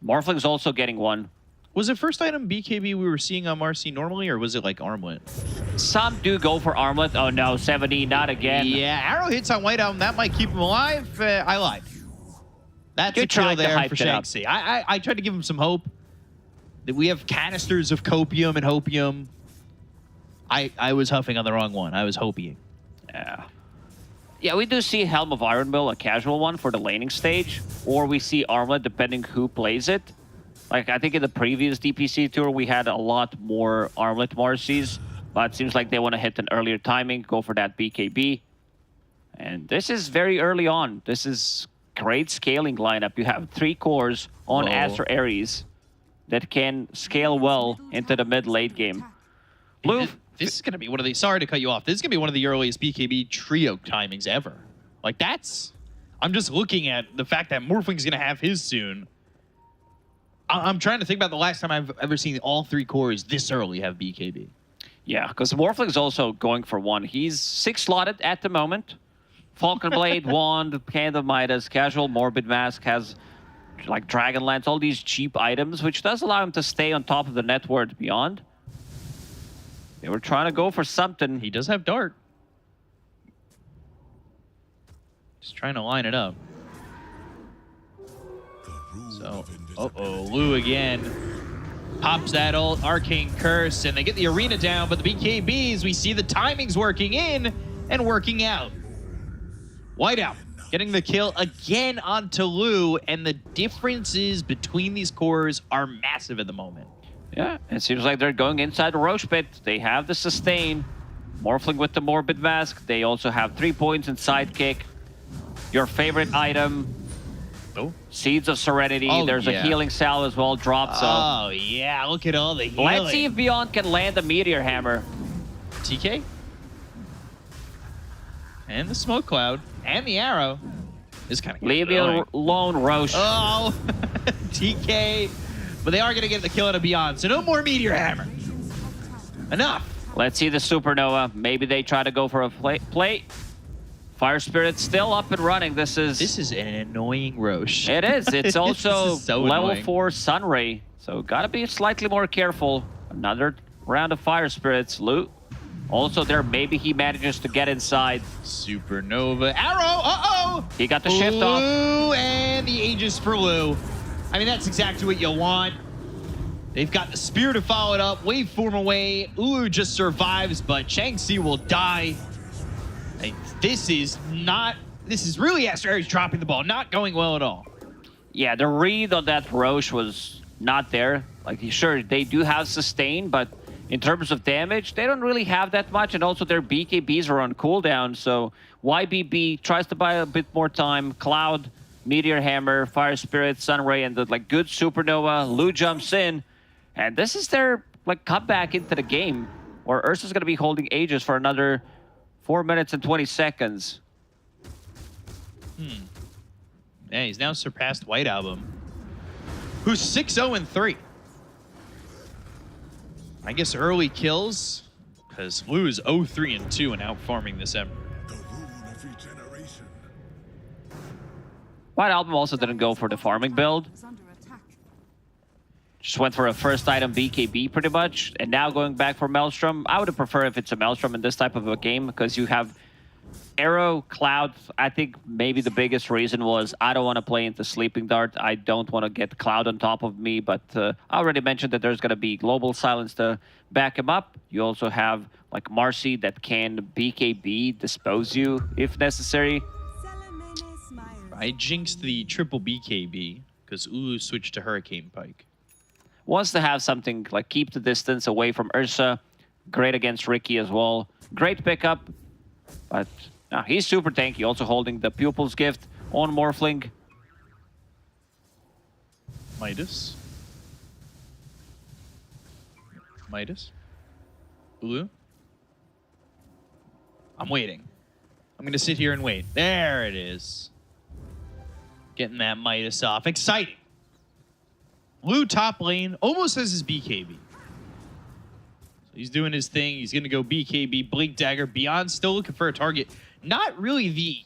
Morphling's also getting 1. Was it first item BKB we were seeing on Marcy normally, or was it like Armlet? Some do go for Armlet. Oh no, 70, not again. Yeah, arrow hits on White Album. That might keep him alive. I lied. That's You a kill tried to there hype for it up. Shanxi. I tried to give him some hope. That we have canisters of copium and hopium. I was huffing on the wrong one. I was hoping. Yeah. Yeah, we do see Helm of Iron Mill, a casual one for the laning stage, or we see Armlet depending who plays it. Like, I think in the previous DPC tour, we had a lot more Armlet Marcies, but it seems like they want to hit an earlier timing, go for that BKB. And this is very early on. This is great scaling lineup. You have 3 cores on Aster Ares that can scale well into the mid-late game. Blue, This is going to be one of the... Sorry to cut you off. This is going to be one of the earliest BKB trio timings ever. Like, that's... I'm just looking at the fact that Morphling's going to have his soon. I'm trying to think about the last time I've ever seen all 3 cores this early have BKB. yeah, because Morphling's also going for 1. He's 6-slotted at the moment. Falcon Blade, Wand, Hand of Midas, Casual, Morbid Mask, has like Dragonlance, all these cheap items, which does allow him to stay on top of the net worth beyond. They were trying to go for something. He does have Dart. Just trying to line it up. So, Lu again. Pops that old Arcane Curse, and they get the arena down, but the BKBs, we see the timings working in and working out. Whiteout getting the kill again onto Lu, and the differences between these cores are massive at the moment. Yeah, it seems like they're going inside the Roche Pit. They have the sustain. Morphling with the Morbid Mask. They also have 3 points in Sidekick. Your favorite item. Oh. Seeds of Serenity. Oh, There's a healing salve as well. Drop so. Oh, yeah. Look at all the healing. Let's see if Beyond can land a Meteor Hammer. TK. And the Smoke Cloud. And the arrow. This kind of Leave me alone, Roche. Oh, TK. But they are going to get the kill out of Beyond. So no more Meteor Hammer. Enough. Let's see the Supernova. Maybe they try to go for a play. Fire Spirit still up and running. This is an annoying Roche. It is. It's also is so level annoying. 4 Sunray. So gotta be slightly more careful. Another round of Fire Spirits. Loot. Also there, maybe he manages to get inside. Supernova arrow. Uh-oh. He got the shift off. Lu and the Aegis for Lu. I mean, that's exactly what you want. They've got the Spear to follow it up. Wave form away. Ulu just survives, but Changxi will die. And this is really Aster Aries dropping the ball. Not going well at all. Yeah, the read on that Roche was not there. Like, sure, they do have sustain, but in terms of damage, they don't really have that much. And also their BKBs are on cooldown. So YBB tries to buy a bit more time. Cloud, Meteor Hammer, Fire Spirit, Sunray, and the good Supernova. Lu jumps in. And this is their comeback into the game, where Ursa's going to be holding Aegis for another 4 minutes and 20 seconds. Yeah, he's now surpassed White Album, who's 6-0-3. I guess early kills, because Lu is 0-3-2 and out farming this Ember. White Album also didn't go for the farming build. Just went for a first item BKB pretty much, and now going back for Maelstrom. I would prefer if it's a Maelstrom in this type of a game, because you have Arrow, Cloud. I think maybe the biggest reason was I don't want to play into Sleeping Dart. I don't want to get Cloud on top of me, but I already mentioned that there's going to be Global Silence to back him up. You also have Marcy that can BKB, dispose you if necessary. I jinxed the triple BKB because Ulu switched to Hurricane Pike. Wants to have something keep the distance away from Ursa. Great against Ricky as well. Great pickup. But he's super tanky. Also holding the Pupil's Gift on Morphling. Midas. Ulu. I'm waiting. I'm going to sit here and wait. There it is. Getting that Midas off. Exciting. Lu top lane almost has his BKB. So he's doing his thing. He's going to go BKB, Blink Dagger. Beyond still looking for a target. Not really the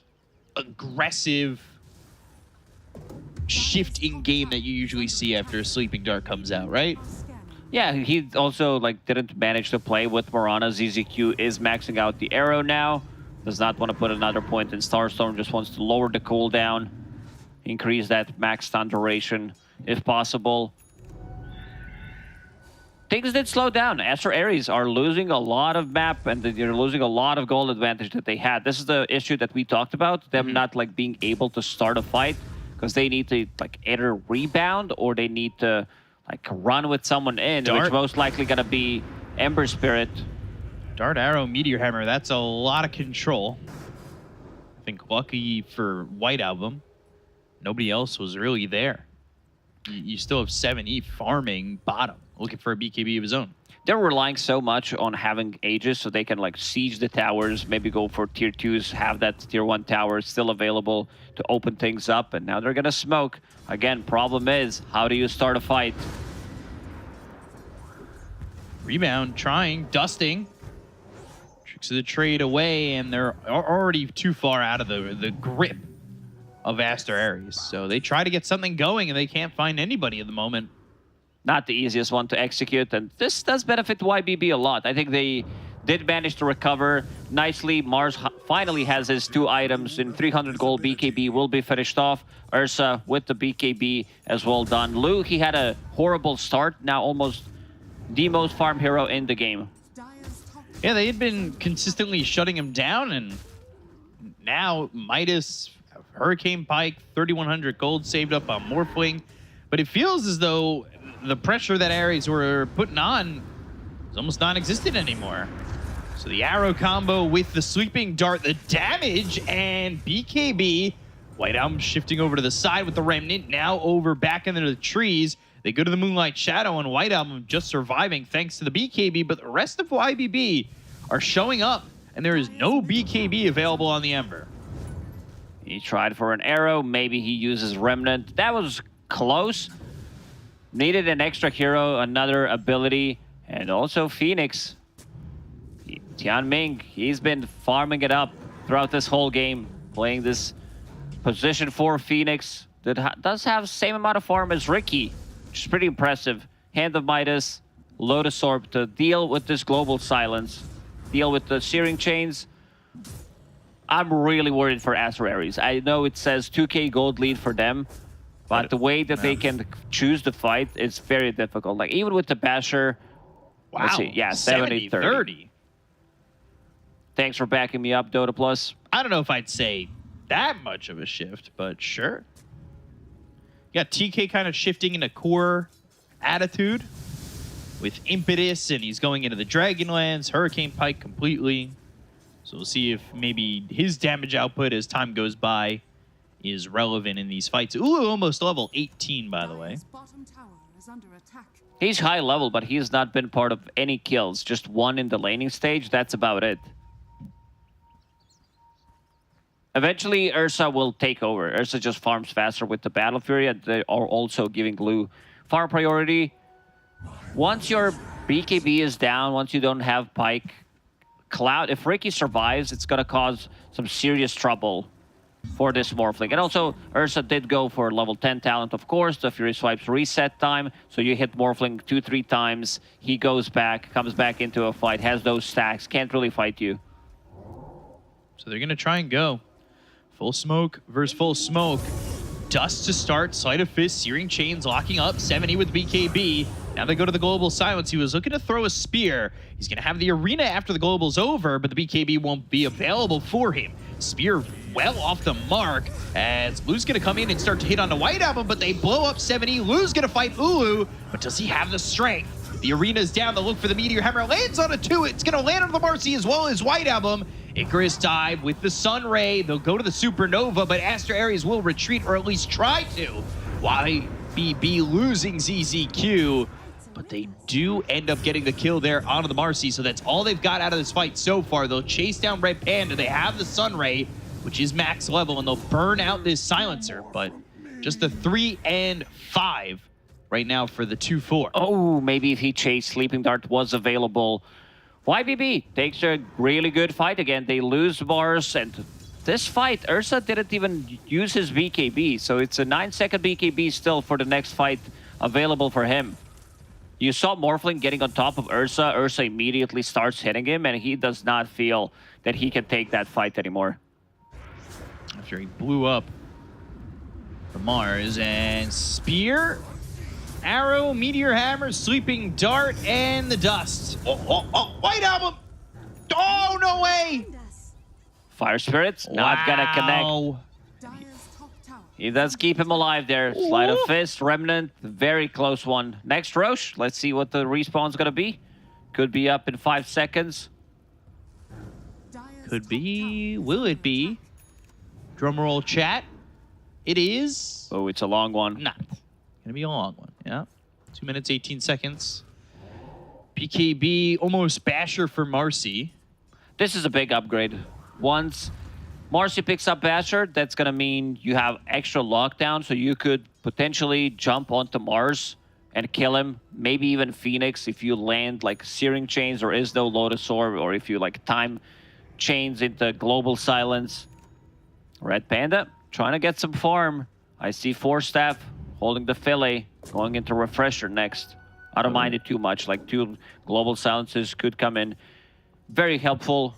aggressive shift in game that you usually see after a Sleeping Dart comes out, right? Yeah, he also didn't manage to play with Morana. ZZQ is maxing out the arrow now. Does not want to put another point in Starstorm. Just wants to lower the cooldown. Increase that max stun duration if possible. Things did slow down. Aster Aries are losing a lot of map, and they're losing a lot of gold advantage that they had. This is the issue that we talked about, them not being able to start a fight, because they need to either rebound or they need to run with someone in, which most likely gonna be Ember Spirit. Dart Arrow, Meteor Hammer, that's a lot of control. I think lucky for White Album, nobody else was really there. You still have 7E farming bottom, looking for a BKB of his own. They're relying so much on having Aegis so they can siege the towers, maybe go for tier 2s, have that tier 1 tower still available to open things up, and now they're gonna smoke. Again, problem is, how do you start a fight? Rebound, trying, dusting. Tricks of the trade away, and they're already too far out of the grip of Aster Aries. So they try to get something going, and they can't find anybody at the moment. Not the easiest one to execute, and this does benefit YBB a lot. I think they did manage to recover nicely. Mars finally has his 2 items in 300 gold. BKB will be finished off. Ursa with the BKB as well done. Lu, he had a horrible start, now almost the most farm hero in the game. Yeah, they had been consistently shutting him down, and now Midas, Hurricane Pike, 3,100 gold saved up on Morphling. But it feels as though the pressure that Aries were putting on is almost non-existent anymore. So the arrow combo with the Sleeping Dart, the damage, and BKB. White Album shifting over to the side with the Remnant, now over back into the trees. They go to the Moonlight Shadow, and White Album just surviving thanks to the BKB, but the rest of YBB are showing up, and there is no BKB available on the Ember. He tried for an arrow, maybe he uses Remnant. That was close. Needed an extra hero, another ability, and also Phoenix. Tianming, he's been farming it up. throughout this whole game, playing this position 4 Phoenix that does have the same amount of farm as Ricky, which is pretty impressive. Hand of Midas, Lotus Orb to deal with this global silence, deal with the Searing Chains. I'm really worried for Aster Ares. I know it says 2k gold lead for them, but the way that they can choose the fight is very difficult. Like even with the Basher, Wow. let's see, yeah, 70-30. Thanks for backing me up, Dota Plus. I don't know if I'd say that much of a shift, but sure. You got TK kind of shifting into core attitude with Impetus, and he's going into the Dragonlance, Hurricane Pike completely. So we'll see if maybe his damage output as time goes by is relevant in these fights. Ooh, almost level 18, by the way. He's high level, but he's not been part of any kills. Just one in the laning stage. That's about it. Eventually, Ursa will take over. Ursa just farms faster with the Battle Fury, and they are also giving Blue farm priority. Once your BKB is down, once you don't have Pike, Cloud, if Ricky survives, it's going to cause some serious trouble for this Morphling. And also, Ursa did go for level 10 talent, of course. The Fury Swipes reset time, so you hit Morphling 2-3 times. He goes back, comes back into a fight, has those stacks, can't really fight you. So they're going to try and go. Full smoke versus full smoke. Dust to start, Sleight of Fist, Searing Chains locking up, 70 with BKB. Now they go to the Global Silence. He was looking to throw a spear. He's going to have the arena after the Global's over, but the BKB won't be available for him. Spear well off the mark, as Lu's going to come in and start to hit on the White Album, but they blow up 70. Lu's going to fight Ulu, but does he have the strength? The arena's down, the look for the Meteor Hammer lands on a 2. It's going to land on the Marcy as well as White Album. Icarus dive with the Sun Ray. They'll go to the Supernova, but Aster Ares will retreat, or at least try to. YBB losing ZZQ, but they do end up getting the kill there onto the Marcy, so that's all they've got out of this fight so far. They'll chase down Red Panda. They have the Sun Ray, which is max level, and they'll burn out this Silencer, but just the 3 and 5 right now for the 2-4. Oh, maybe if he chased, Sleeping Dart was available. YBB takes a really good fight again. They lose bars, and this fight, Ursa didn't even use his BKB, so it's a 9-second BKB still for the next fight available for him. You saw Morphling getting on top of Ursa. Ursa immediately starts hitting him, and he does not feel that he can take that fight anymore. After he blew up the Mars, and Spear, Arrow, Meteor Hammer, Sleeping Dart, and the Dust. Oh, White Album! Oh, no way! Fire Spirit's not gonna connect. He does keep him alive there. Sleight of Fist, Remnant, very close one. Next Roche, let's see what the respawn's gonna be. Could be up in 5 seconds. Could be, will it be? Drumroll chat. It is. Oh, it's a long one. Not. Gonna be a long one, yeah. 2 minutes, 18 seconds. PKB, almost Basher for Marcy. This is a big upgrade. Once Marcy picks up Basher, that's gonna mean you have extra lockdown, so you could potentially jump onto Mars and kill him. Maybe even Phoenix if you land like Searing Chains or Isdo Lotus Orb, or if you like time chains into Global Silence. Red Panda trying to get some farm. I see 4 staff holding the fillet, going into Refresher next. I don't mind it too much. Like 2 Global Silences could come in. Very helpful.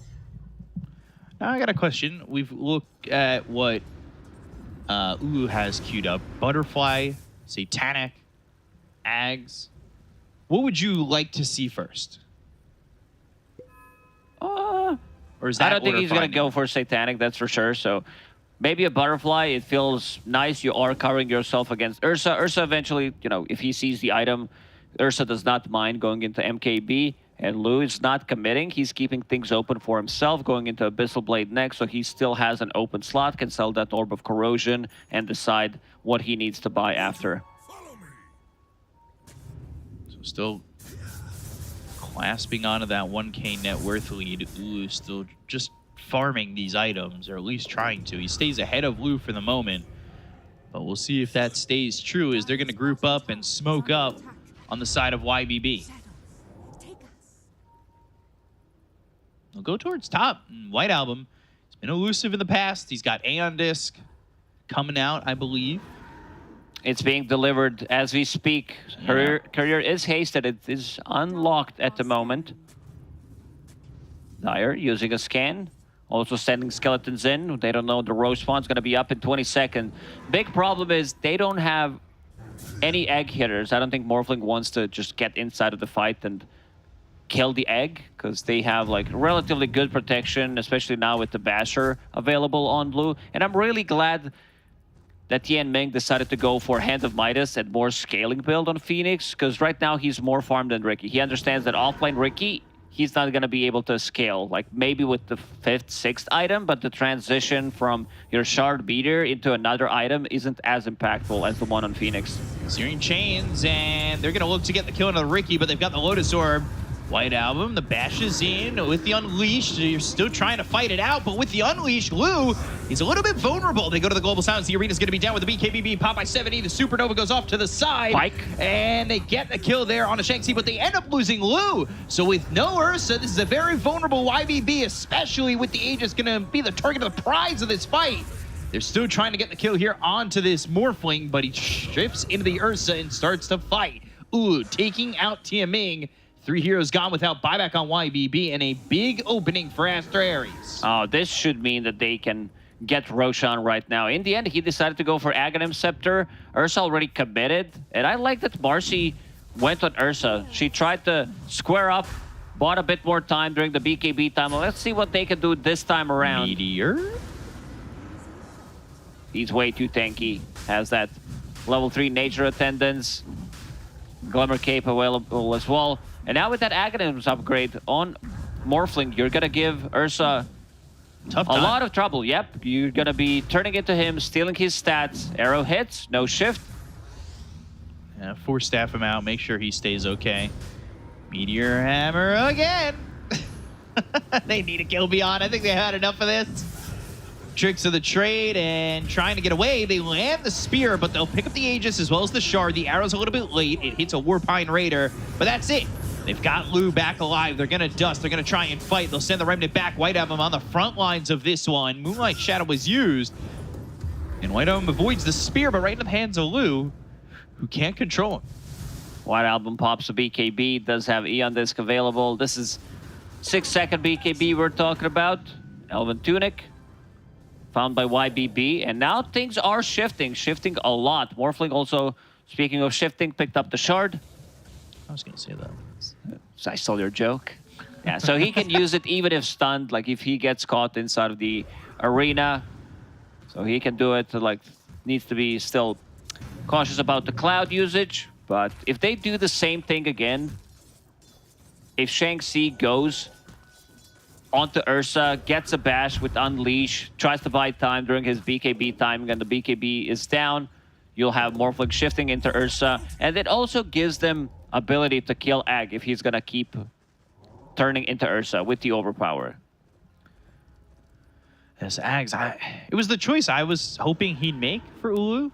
Now I got a question. We've looked at what Ulu has queued up. Butterfly, Satanic, Ags. What would you like to see first? Or is that I don't think order he's going to finding? go for Satanic, that's for sure. So maybe a Butterfly. It feels nice. You are covering yourself against Ursa. Ursa eventually, you know, if he sees the item, Ursa does not mind going into MKB. And Lu is not committing. He's keeping things open for himself, going into Abyssal Blade next, so he still has an open slot, can sell that Orb of Corrosion, and decide what he needs to buy after. So still clasping onto that 1K net worth lead. Ulu still just farming these items, or at least trying to. He stays ahead of Lu for the moment, but we'll see if that stays true, as they're going to group up and smoke up on the side of YBB. They'll go towards top. White Album is Been elusive in the past. He's got Aeon Disc coming out, I believe. It's being delivered as we speak. Courier is hasted. It is unlocked at the moment. Dire using a scan. Also sending skeletons in. They don't know the row spawn's going to be up in 20 seconds. Big problem is they don't have any egg hitters. I don't think Morphling wants to just get inside of the fight and kill the egg, because they have like relatively good protection, especially now with the Basher available on blue. And I'm really glad that Tian Ming decided to go for Hand of Midas and more scaling build on Phoenix, because right now he's more farmed than Ricky. He understands that offline Ricky, he's not going to be able to scale, like maybe with the 5th, 6th item, but the transition from your shard beater into another item isn't as impactful as the one on Phoenix. Searing Chains, and they're going to look to get the kill into the Ricky, but they've got the Lotus Orb. White Album, the bash is in with the Unleash. You're still trying to fight it out, but with the Unleash, Lou, he's a little bit vulnerable. They go to the Global Silence. The arena's going to be down with the BKB being popped by 70. The Supernova goes off to the side. Pike. And they get a kill there on a Shanxi, but they end up losing Lou. So with no Ursa, this is a very vulnerable YBB, especially with the Aegis going to be the target of the prize of this fight. They're still trying to get the kill here onto this Morphling, but he shifts into the Ursa and starts to fight. Ooh, taking out Tiaming. 3 heroes gone without buyback on YBB, and a big opening for Astra Ares. Oh, this should mean that they can get Roshan right now. In the end, he decided to go for Aghanim Scepter. Ursa already committed, and I like that Marcy went on Ursa. She tried to square up, bought a bit more time during the BKB time. Let's see what they can do this time around. Meteor? He's way too tanky. Has that level 3 nature attendance. Glimmer Cape available as well. And now with that Aghanim's upgrade on Morphling, you're going to give Ursa a lot of trouble. Yep, you're going to be turning into him, stealing his stats. Arrow hits, no shift. Yeah, force staff him out, make sure he stays okay. Meteor Hammer again. They need a kill beyond. I think they had enough of this. Tricks of the trade and trying to get away. They land the spear, but they'll pick up the Aegis as well as the shard. The arrow's a little bit late. It hits a Warpine Raider, but that's it. They've got Lou back alive. They're going to dust. They're going to try and fight. They'll send the Remnant back. White Album on the front lines of this one. Moonlight Shadow was used. And White Album avoids the spear, but right in the hands of Lou, who can't control him. White Album pops a BKB, does have Aeon Disc available. This is 6-second BKB we're talking about. Elven Tunic, found by YBB. And now things are shifting a lot. Morphling also, speaking of shifting, picked up the shard. I was going to say that. So I stole your joke. Yeah, so he can use it even if stunned, like if he gets caught inside of the arena. So he can do it, like, needs to be still cautious about the cloud usage. But if they do the same thing again, if Shanxi goes onto Ursa, gets a bash with Unleash, tries to buy time during his BKB timing, and the BKB is down, you'll have Morphling shifting into Ursa. And it also gives them ability to kill Ag if he's gonna keep turning into Ursa with the overpower. Yes, Ags, it was the choice I was hoping he'd make for Ulu.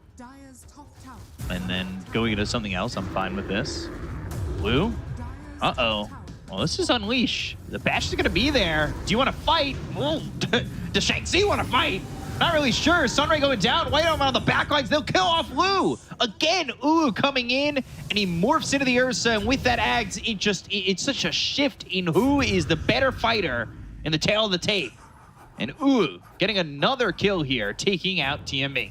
And then going into something else, I'm fine with this. Lou? Uh-oh. Well, this is Unleash. The bash is gonna be there. Do you want to fight? Well, does Shanxi want to fight? Not really sure. Sunray going down. White Arm on the back lines. They'll kill off Lou. Again, Ulu coming in, and he morphs into the Ursa. And with that Ags, it's such a shift in who is the better fighter in the tail of the tape. And Ulu getting another kill here, taking out TMB.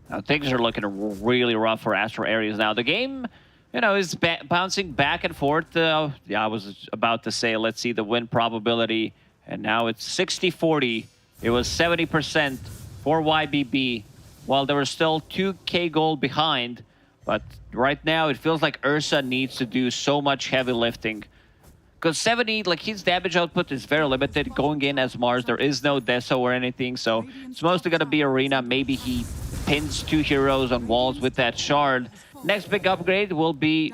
Now, things are looking really rough for Astra Ares now. The game, you know, is bouncing back and forth. Yeah, I was about to say, let's see the win probability. And now it's 60-40. It was 70% for YBB, while there were still 2K gold behind. But right now, it feels like Ursa needs to do so much heavy lifting. Because 70, like, his damage output is very limited going in as Mars. There is no Deso or anything, so it's mostly going to be Arena. Maybe he pins 2 heroes on walls with that shard. Next big upgrade will be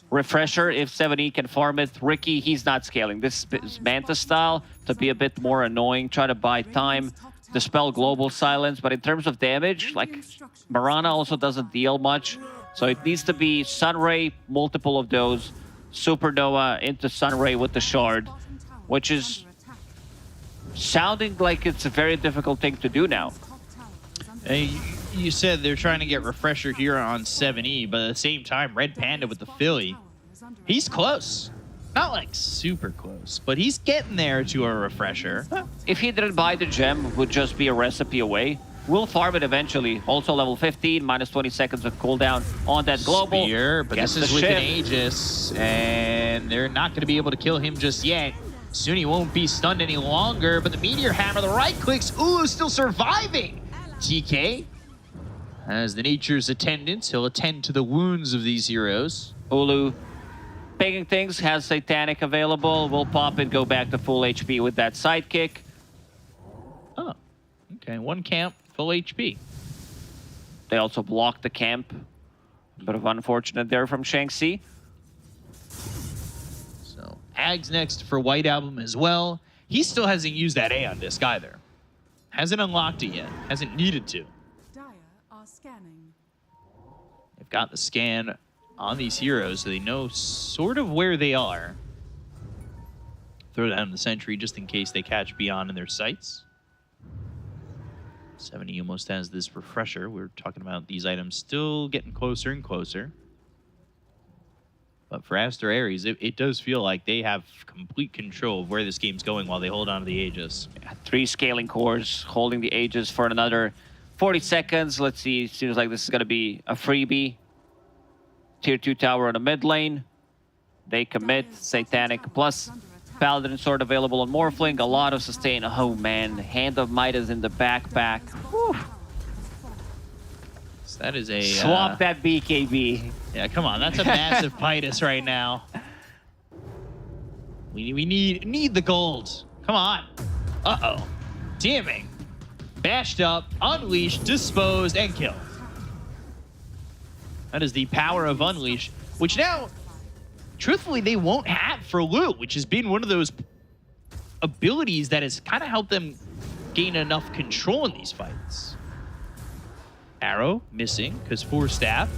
Refresher if 70 can farm it. Ricky, he's not scaling. This is Manta style to be a bit more annoying. Try to buy time, dispel global silence. But in terms of damage, like, Marana also doesn't deal much. So it needs to be Sunray, multiple of those. Supernova into Sunray with the shard, which is sounding like it's a very difficult thing to do now. You said they're trying to get Refresher here on 7E, but at the same time, Red Panda with the Philly, he's close. Not like super close, but he's getting there to a Refresher. If he didn't buy the gem, it would just be a recipe away. We'll farm it eventually. Also level 15, minus 20 seconds of cooldown on that global. Spear, but Gets this is the with an shift. Aegis, and they're not going to be able to kill him just yet. Soon he won't be stunned any longer, but the Meteor Hammer, the right clicks, ooh, still surviving. TK has the Nature's attendants. He'll attend to the wounds of these heroes. Ulu picking things, has Satanic available. We'll pop it, go back to full HP with that sidekick. Oh, okay, one camp, full HP. They also blocked the camp. A bit of unfortunate there from Shanxi. So Ag's next for White Album as well. He still hasn't used that Aeon disc either. Hasn't unlocked it yet. Hasn't needed to. Dire are scanning. They've got the scan on these heroes, so they know sort of where they are. Throw down the sentry just in case they catch Beyond in their sights. 70 almost has this Refresher. We're talking about these items still getting closer and closer. But for Aster Ares, it does feel like they have complete control of where this game's going while they hold on to the Aegis. 3 scaling cores, holding the Aegis for another 40 seconds. Let's see, seems like this is going to be a freebie. Tier 2 tower in the mid lane. They commit. Satanic plus Paladin Sword available on Morphling. A lot of sustain. Oh man, Hand of Midas in the backpack. Whew. So that is a... Swap that BKB. Yeah, come on. That's a massive Pitus right now. We need the gold. Come on. Uh-oh. Damning. Bashed up, unleashed, disposed, and killed. That is the power of Unleash, which now, truthfully, they won't have for loot, which has been one of those abilities that has kind of helped them gain enough control in these fights. Arrow missing, because 4 staff.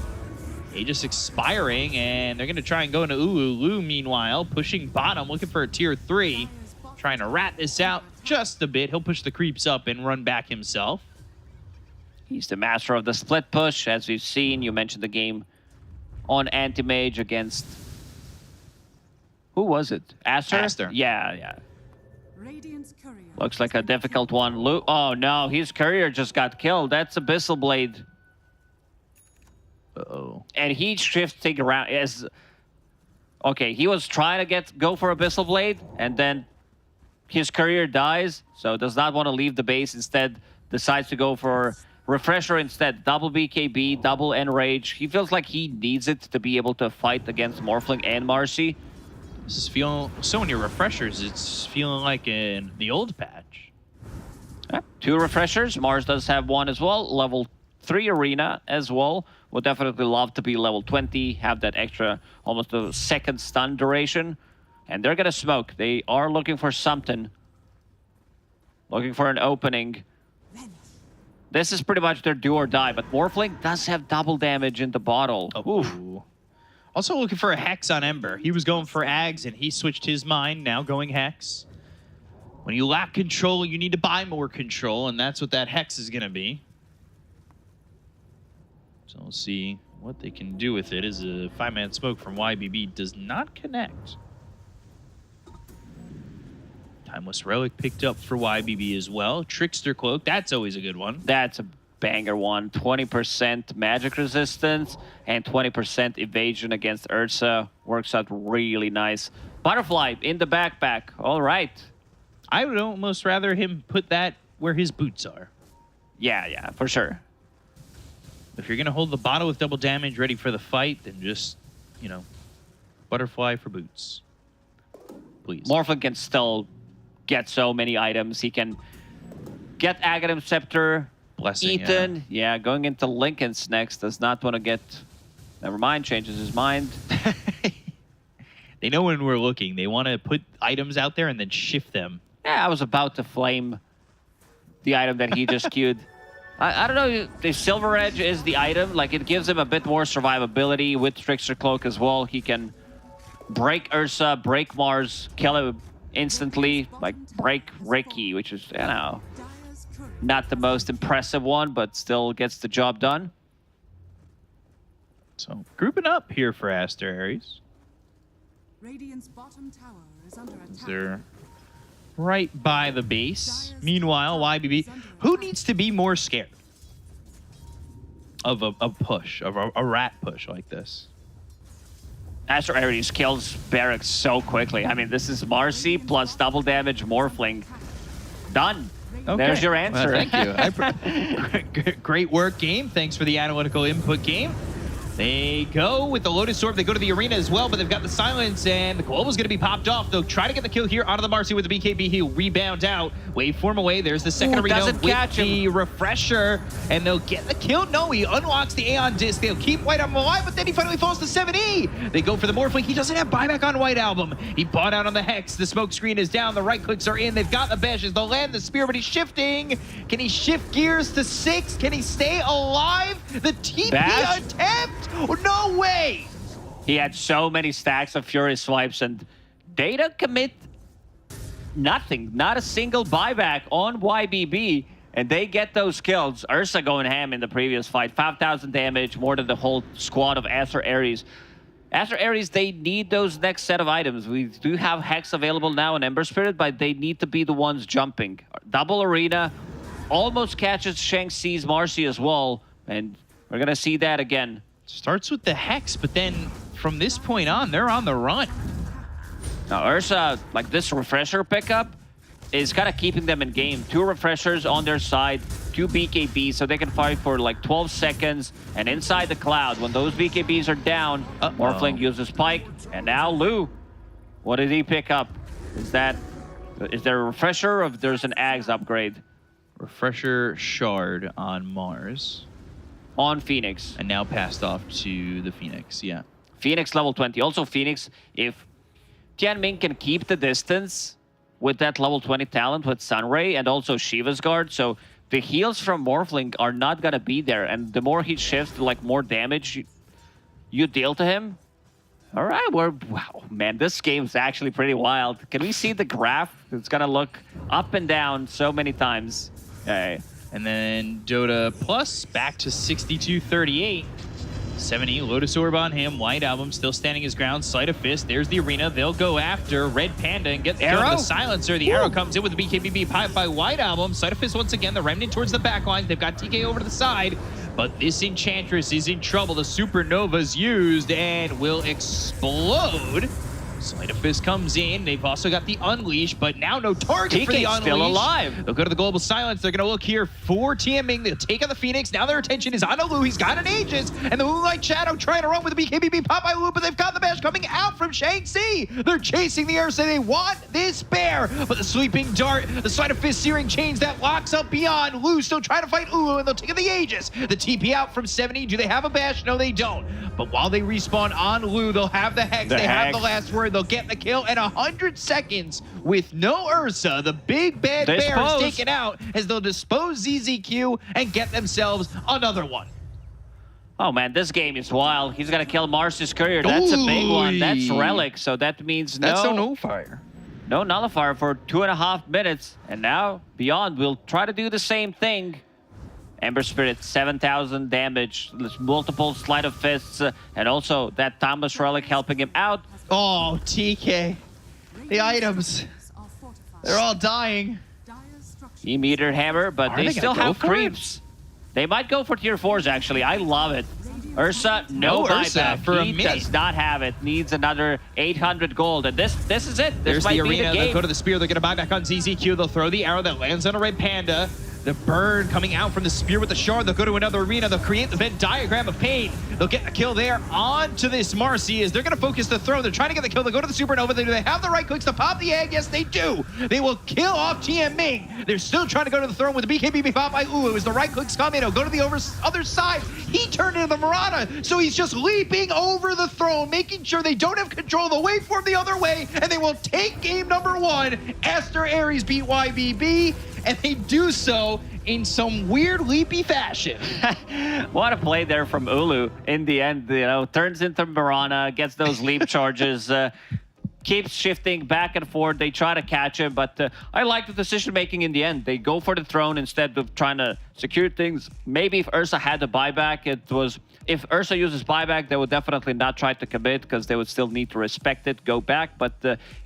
Aegis expiring, and they're going to try and go into Ulu. Meanwhile, pushing bottom, looking for a tier 3. Trying to rat this out just a bit. He'll push the creeps up and run back himself. He's the master of the split push, as we've seen. You mentioned the game on Anti-Mage against... Who was it? Aster? Aster. Yeah. Radiant's courier. Looks like a difficult one. Oh no, his courier just got killed. That's Abyssal Blade. Uh-oh. And he shifting around as... Okay, he was trying to go for Abyssal Blade, and then his courier dies, so does not want to leave the base. Instead, decides to go for Refresher instead. Double BKB, double Enrage. He feels like he needs it to be able to fight against Morphling and Marcy. This is feeling... So many refreshers, it's feeling like in the old patch. 2 refreshers. Mars does have 1 as well. Level 3 arena as well. Would definitely love to be level 20, have that extra almost a second stun duration. And they're going to smoke. They are looking for something. Looking for an opening. This is pretty much their do or die, but Morphling does have double damage in the bottle. Ooh. Also looking for a Hex on Ember. He was going for Ags, and he switched his mind, now going Hex. When you lack control, you need to buy more control, and that's what that Hex is going to be. So we'll see what they can do with it. As a 5-man smoke from YBB does not connect. Timeless Relic picked up for YBB as well. Trickster Cloak, that's always a good one. That's a banger one. 20% magic resistance and 20% evasion against Ursa. Works out really nice. Butterfly in the backpack. All right. I would almost rather him put that where his boots are. Yeah, for sure. If you're going to hold the bottle with double damage ready for the fight, then just, you know, Butterfly for boots. Please. Morphling can still get so many items. He can get Aghanim Scepter, Blessing, Ethan. Yeah, going into Lincoln's next. Does not want to get... Never mind, changes his mind. They know when we're looking. They want to put items out there and then shift them. Yeah, I was about to flame the item that he just queued. I don't know, the Silver Edge is the item. Like, it gives him a bit more survivability with Trickster Cloak as well. He can break Ursa, break Mars, kill instantly like break Ricky, which is, you know, Dire's courier not the most impressive one, but still gets the job done. So grouping up here for Aster Ares. Radiant's bottom tower is under attack. They're right by the base. Meanwhile, YBB, who needs to be more scared of a push, of a rat push like this? Aster Ares kills Barracks so quickly. I mean, this is Marcy plus double damage Morphling. Done. There's your answer. Well, thank you. Great work, game. Thanks for the analytical input, game. They go with the Lotus Orb. They go to the arena as well, but they've got the silence, and the Global's going to be popped off. They'll try to get the kill here onto the Marcy with the BKB. He'll rebound out. Waveform away. There's the second arena doesn't with catch the refresher, and they'll get the kill. No, he unlocks the Aeon Disc. They'll keep White Album alive, but then he finally falls to 7E. They go for the Morphling. He doesn't have buyback on White Album. He bought out on the Hex. The smoke screen is down. The right clicks are in. They've got the Bashes. They'll land the Spear, but he's shifting. Can he shift gears to 6? Can he stay alive? The TP Bash? attempt? Oh, no way! He had so many stacks of Fury swipes, and they don't commit nothing, not a single buyback on YBB, and they get those kills. Ursa going ham in the previous fight, 5,000 damage, more than the whole squad of Aster Ares. Aster Ares, they need those next set of items. We do have Hex available now and Ember Spirit, but they need to be the ones jumping. Double Arena almost catches Shang-Chi's Marcy as well, and we're gonna see that again. Starts with the Hex, but then from this point on, they're on the run. Now Ursa, like this refresher pickup, is kind of keeping them in game. 2 refreshers on their side, 2 BKBs, so they can fight for like 12 seconds. And inside the cloud, when those BKBs are down, Morphling uses Pike. And now Lu, what did he pick up? Is there a refresher or if there's an Ags upgrade? Refresher Shard on Mars. On Phoenix. And now passed off to the Phoenix, yeah. Phoenix level 20. Also Phoenix, if Tianming can keep the distance with that level 20 talent with Sunray and also Shiva's Guard, so the heals from Morphling are not gonna be there, and the more he shifts, like more damage you deal to him. All right, wow, man, this game's actually pretty wild. Can we see the graph? It's gonna look up and down so many times. Okay. And then Dota Plus back to 62-38. 70, Lotus Orb on him. White Album still standing his ground. Sleight of Fist. There's the arena. They'll go after Red Panda and get the kill with the silencer. The arrow comes in with the BKBB pipe by White Album. Sleight of Fist once again. The Remnant towards the back line. They've got TK over to the side. But this Enchantress is in trouble. The Supernova's used and will explode. Sleight of Fist comes in. They've also got the Unleash, but now no target for the Unleash. Still alive. They'll go to the Global Silence. They're going to look here for TMing. They'll take on the Phoenix. Now their attention is on Lu. He's got an Aegis, and the Moonlight Shadow trying to run with the BKBB pop by Lu, but they've got the Bash coming out from Shang-Chi. They're chasing the Ursa. They want this bear, but the Sweeping Dart, the Sleight of Fist Searing Chains that locks up beyond. Lu still trying to fight Ulu, and they'll take the Aegis. The TP out from 70. Do they have a Bash? No, they don't. But while they respawn on Lu, they'll have the Hex. They have the last word. They'll get the kill. And 100 seconds with no Ursa. The big bad bear is taken out as they'll dispose ZZQ and get themselves another one. Oh man, this game is wild. He's gonna kill Marcy's Courier. That's a big one. That's Relic. So that means That's no nullifier. No nullifier for 2.5 minutes. And now Beyond will try to do the same thing. Ember Spirit, 7,000 damage. There's multiple Sleight of Fists, and also that Thomas Relic helping him out. Oh, TK. The items. are fortified. They're all dying. Dire's structure He metered hammer, but Are they they still gonna go have for creeps. They might go for tier 4s, actually. I love it. Ursa, no Ursa buyback. for a He minute. does not have it. Needs another 800 gold. And this is it. This There's might the be arena. the They'll game. go to the Spear. They're going to buy back on ZZQ. They'll throw the arrow that lands on a Red Panda. The burn coming out from the Spear with the Shard. They'll go to another arena. They'll create the Venn diagram of pain. They'll get the kill there onto this Marcy as they're going to focus the throw. They're trying to get the kill. They'll go to the Supernova. Do they have the right clicks to pop the egg? Yes, they do. They will kill off TMing. They're still trying to go to the throne with the BKB pop by Ulu. As the right clicks come in, he'll go to the other side. He turned into the Marana, so he's just leaping over the throne, making sure they don't have control. They'll waveform the other way, and they will take game number 1. Aster Ares beat YBB, and they do so in some weird leapy fashion. What a play there from Ulu. In the end, you know, turns into Mirana, gets those leap charges. keeps shifting back and forth. They try to catch him, but I like the decision making in the end. They go for the throne instead of trying to secure things. Maybe if Ursa had the buyback, if Ursa uses buyback, they would definitely not try to commit because they would still need to respect it, go back. But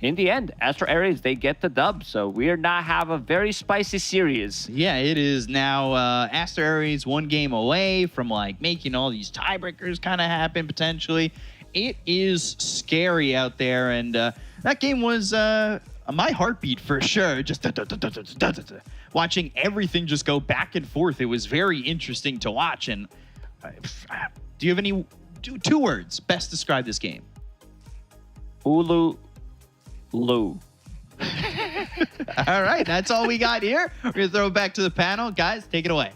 in the end, Astra Ares, they get the dub. So we are now have a very spicy series. Yeah, it is now Astra Ares 1 game away from like making all these tiebreakers kind of happen potentially. It is scary out there, and that game was my heartbeat for sure. Just watching everything just go back and forth. It was very interesting to watch. And do you have any two words best describe this game? Ulu Lu. All right, that's all we got here. We're gonna throw it back to the panel, guys. Take it away.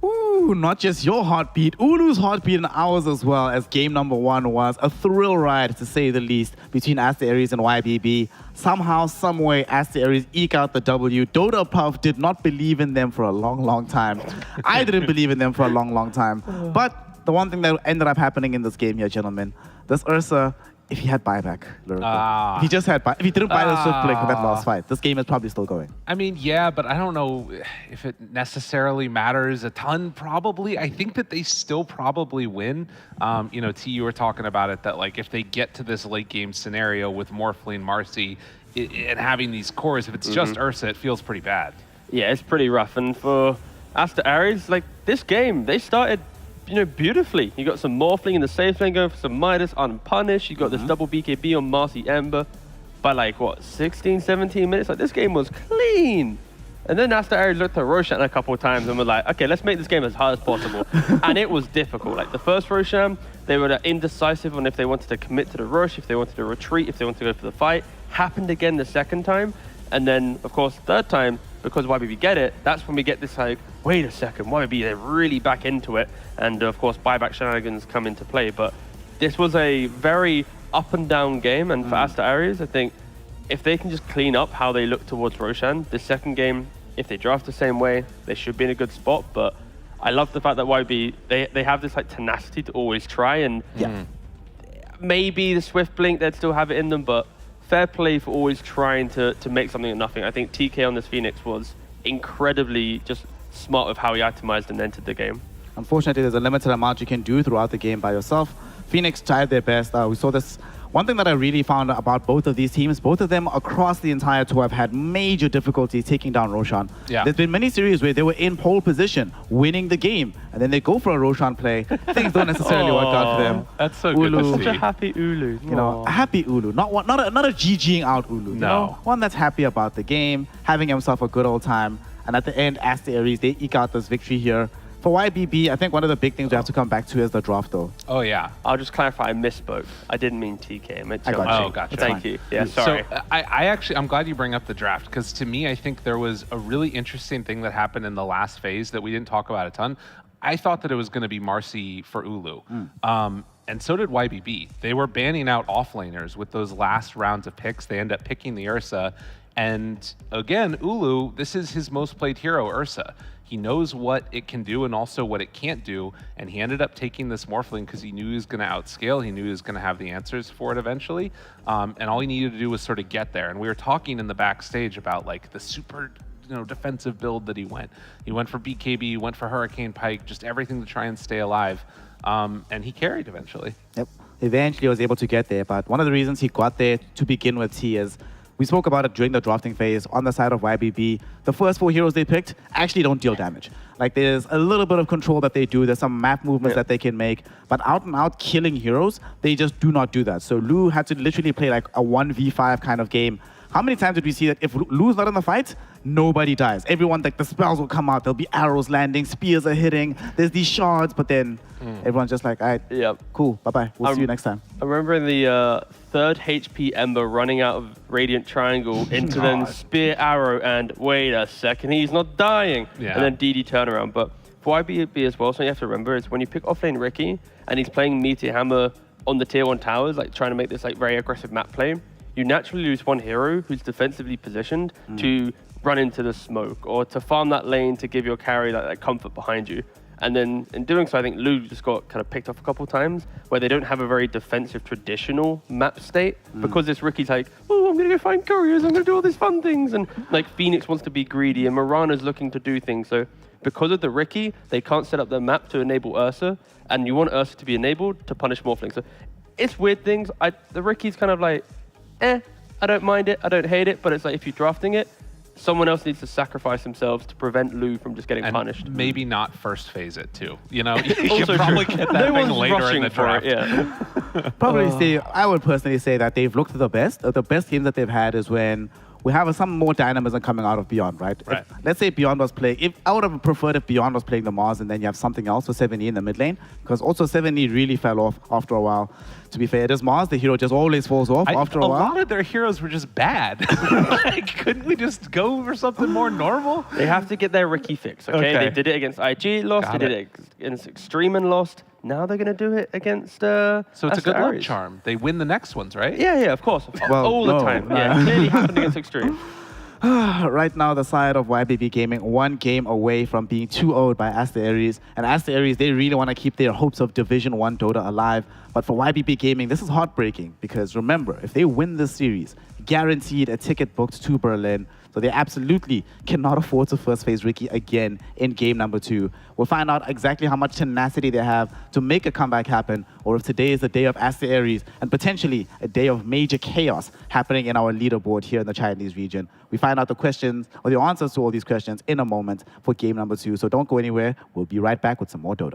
Ooh, not just your heartbeat, Ulu's heartbeat and ours as well, as game number 1 was a thrill ride, to say the least, between Astra Ares and YBB. Somehow, someway, Astra Ares eke out the W. Dota Puff did not believe in them for a long, long time. I didn't believe in them for a long, long time. But the one thing that ended up happening in this game here, gentlemen, this Ursa, if he had buyback, Lyrical, if he just had if he didn't buy the Swift Blink for that last fight, this game is probably still going. I mean, yeah, but I don't know if it necessarily matters a ton. Probably, I think that they still probably win. You know, T, you were talking about it, that like if they get to this late game scenario with Morphling, Marcy, and having these cores, if it's just Ursa, it feels pretty bad. Yeah, it's pretty rough. And for Astra Ares, like this game, they started, you know, beautifully. You got some Morphling in the safe lane going for some Midas unpunished. You got this double BKB on Marcy Ember by like, what, 16, 17 minutes? Like, this game was clean. And then Astra Ares looked at Roshan a couple of times and were like, okay, let's make this game as hard as possible. And it was difficult. Like, the first Roshan, they were indecisive on if they wanted to commit to the rush, if they wanted to retreat, if they wanted to go for the fight. Happened again the second time. And then, of course, third time, because YBB get it, that's when we get this like, wait a second, YBB, they're really back into it. And of course, buyback shenanigans come into play. But this was a very up and down game. And for Astra Ares, I think if they can just clean up how they look towards Roshan, the second game, if they draft the same way, they should be in a good spot. But I love the fact that YB, they have this like tenacity to always try. And maybe the Swift Blink, they'd still have it in them, but fair play for always trying to make something of nothing. I think TK on this Phoenix was incredibly just smart with how he itemized and entered the game. Unfortunately, there's a limited amount you can do throughout the game by yourself. Phoenix tried their best. We saw this. One thing that I really found about both of these teams, both of them across the entire tour have had major difficulty taking down Roshan. Yeah. There's been many series where they were in pole position, winning the game, and then they go for a Roshan play. Things don't necessarily work out for them. That's so good to Such see. a happy Ulu. You know, a happy Ulu, not a GGing out Ulu. You know? One that's happy about the game, having himself a good old time, and at the end, Astra Ares, they eke out this victory here. For YBB, I think one of the big things we have to come back to is the draft, though. Oh, yeah. I'll just clarify, I misspoke. I didn't mean TK. I meant I got Chelsea. you. Oh, gotcha. Thank you. Yeah, sorry. So I'm glad you bring up the draft, because to me, I think there was a really interesting thing that happened in the last phase that we didn't talk about a ton. I thought that it was going to be Marcy for Ulu. And so did YBB. They were banning out offlaners with those last rounds of picks. They end up picking the Ursa. And again, Ulu, this is his most played hero, Ursa. He knows what it can do and also what it can't do. And he ended up taking this Morphling because he knew he was going to outscale. He knew he was going to have the answers for it eventually. And all he needed to do was sort of get there. And we were talking in the backstage about like the super defensive build that he went. He went for BKB, he went for Hurricane Pike, just everything to try and stay alive. And he carried eventually. Yep. Eventually was able to get there, but one of the reasons he got there to begin with, T, is we spoke about it during the drafting phase on the side of YBB. The first 4 heroes they picked actually don't deal damage. Like, there's a little bit of control that they do. There's some map movements that they can make. But out and out killing heroes, they just do not do that. So Lu had to literally play like a 1v5 kind of game. How many times did we see that if Lu's not in the fight, nobody dies? Everyone, like, the spells will come out. There'll be arrows landing, spears are hitting. There's these shards, but then everyone's just like, all right, cool, bye-bye. We'll see you next time. I remember in the third HP Ember running out of Radiant Triangle into then Spear Arrow and wait a second, he's not dying. Yeah. And then DD turnaround. But for YBB as well, something you have to remember is when you pick offlane Ricky and he's playing Meteor Hammer on the tier 1 towers, like trying to make this like very aggressive map play, you naturally lose one hero who's defensively positioned to run into the smoke or to farm that lane to give your carry that comfort behind you. And then in doing so, I think Lu just got kind of picked off a couple times where they don't have a very defensive traditional map state because this Ricky's like, oh, I'm going to go find couriers, I'm going to do all these fun things. And like Phoenix wants to be greedy and Mirana's looking to do things. So because of the Ricky, they can't set up their map to enable Ursa. And you want Ursa to be enabled to punish Morphling. So it's weird things. The Ricky's kind of like, I don't mind it, I don't hate it. But it's like if you're drafting it, someone else needs to sacrifice themselves to prevent Lu from just getting punished. Maybe not first phase it too. You know, you Also can probably true. get that No thing one's later in rushing the for draft. it, yeah. Probably say, I would personally say that they've looked the best. The best game that they've had is when we have some more dynamism coming out of Beyond, right? Right. Let's say Beyond was playing, I would have preferred if Beyond was playing the Mars and then you have something else for 7E in the mid lane, because also 7E really fell off after a while. To be fair, it is Mars, the hero just always falls off after a A while. lot of their heroes were just bad. Like, couldn't we just go for something more normal? They have to get their Ricky fix, okay? Okay. They did it against IG, lost. Got they did it against Extreme and lost. Now they're going to do it against So it's a Aster good luck Ares. charm. They win the next ones, right? Yeah, of course. Well, all the no. time. Yeah, it clearly happened against Extreme. Right now, the side of YBB Gaming, one game away from being 2-0'd by Aster Ares. And Aster Ares, they really want to keep their hopes of Division 1 Dota alive. But for YBB Gaming, this is heartbreaking because remember, if they win this series, guaranteed a ticket booked to Berlin. So they absolutely cannot afford to first phase Ricky again in game number 2. We'll find out exactly how much tenacity they have to make a comeback happen, or if today is the day of Aster Ares and potentially a day of major chaos happening in our leaderboard here in the Chinese region. We find out the questions or the answers to all these questions in a moment for game number 2. So don't go anywhere. We'll be right back with some more Dota.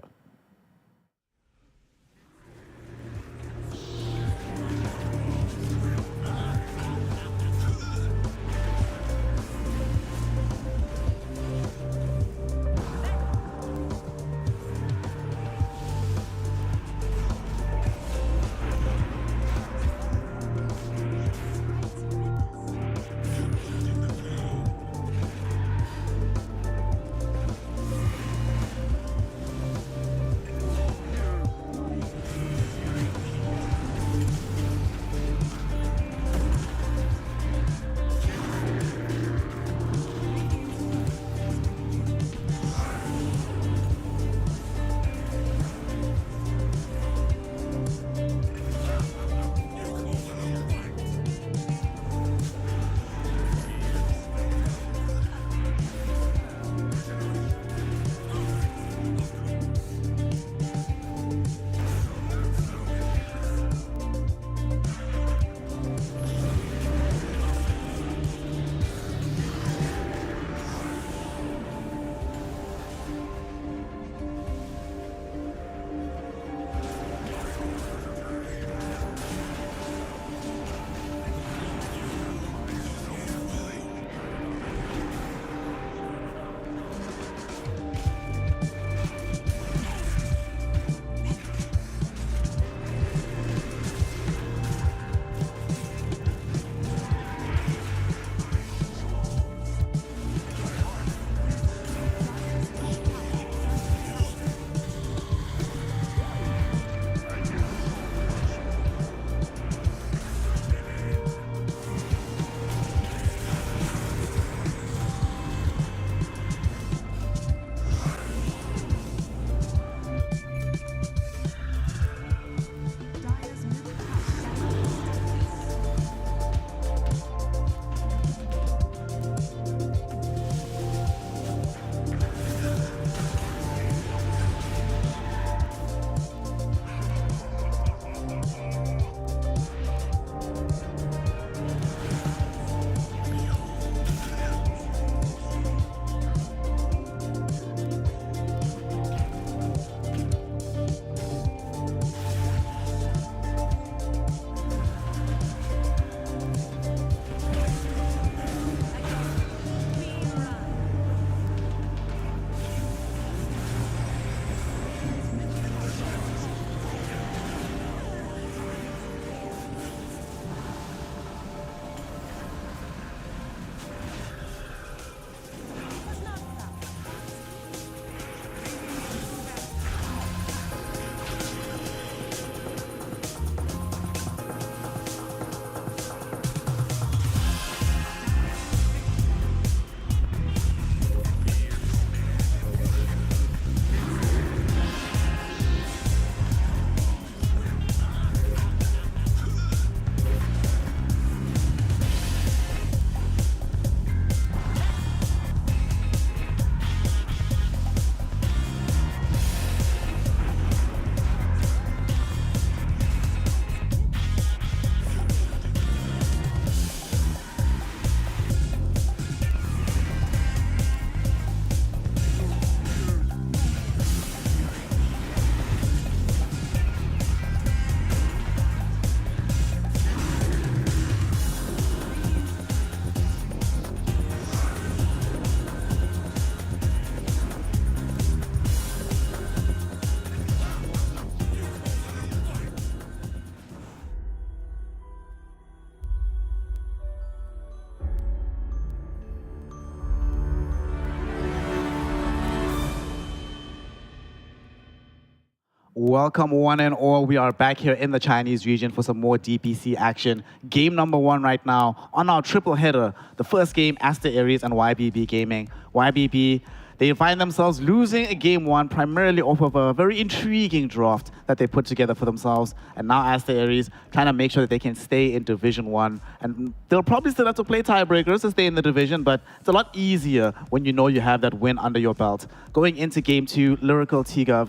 Welcome one and all. We are back here in the Chinese region for some more DPC action. Game number 1 right now on our triple header. The first game, Aster Aries and YBB Gaming. YBB, they find themselves losing a game 1 primarily off of a very intriguing draft that they put together for themselves. And now Aster Aries trying to make sure that they can stay in Division 1. And they'll probably still have to play tiebreakers to stay in the division, but it's a lot easier when you know you have that win under your belt. Going into game 2, Lyrical T-Gov.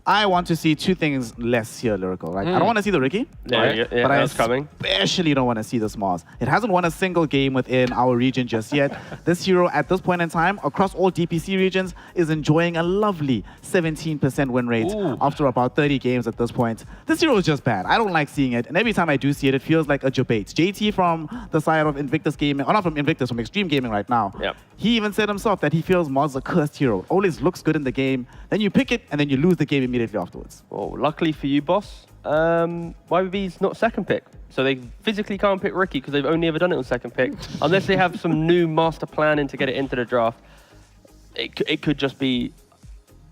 I want to see 2 things less here, Lyrical, right? I don't want to see the Ricky, Yeah, but I that's coming. especially don't want to see the Smalls. It hasn't won a single game within our region just yet. This hero, at this point in time, across all DPC regions, is enjoying a lovely 17% win rate after about 30 games at this point. This hero is just bad. I don't like seeing it, and every time I do see it, it feels like a debate. JT from the side of Invictus Gaming, or not from Invictus, from Extreme Gaming right now. Yep. He even said himself that he feels Mod's a cursed hero. Always looks good in the game, then you pick it, and then you lose the game immediately afterwards. Well, luckily for you, boss, YBB's not second pick. So they physically can't pick Ricky because they've only ever done it on second pick. Unless they have some new master plan in to get it into the draft. It could just be,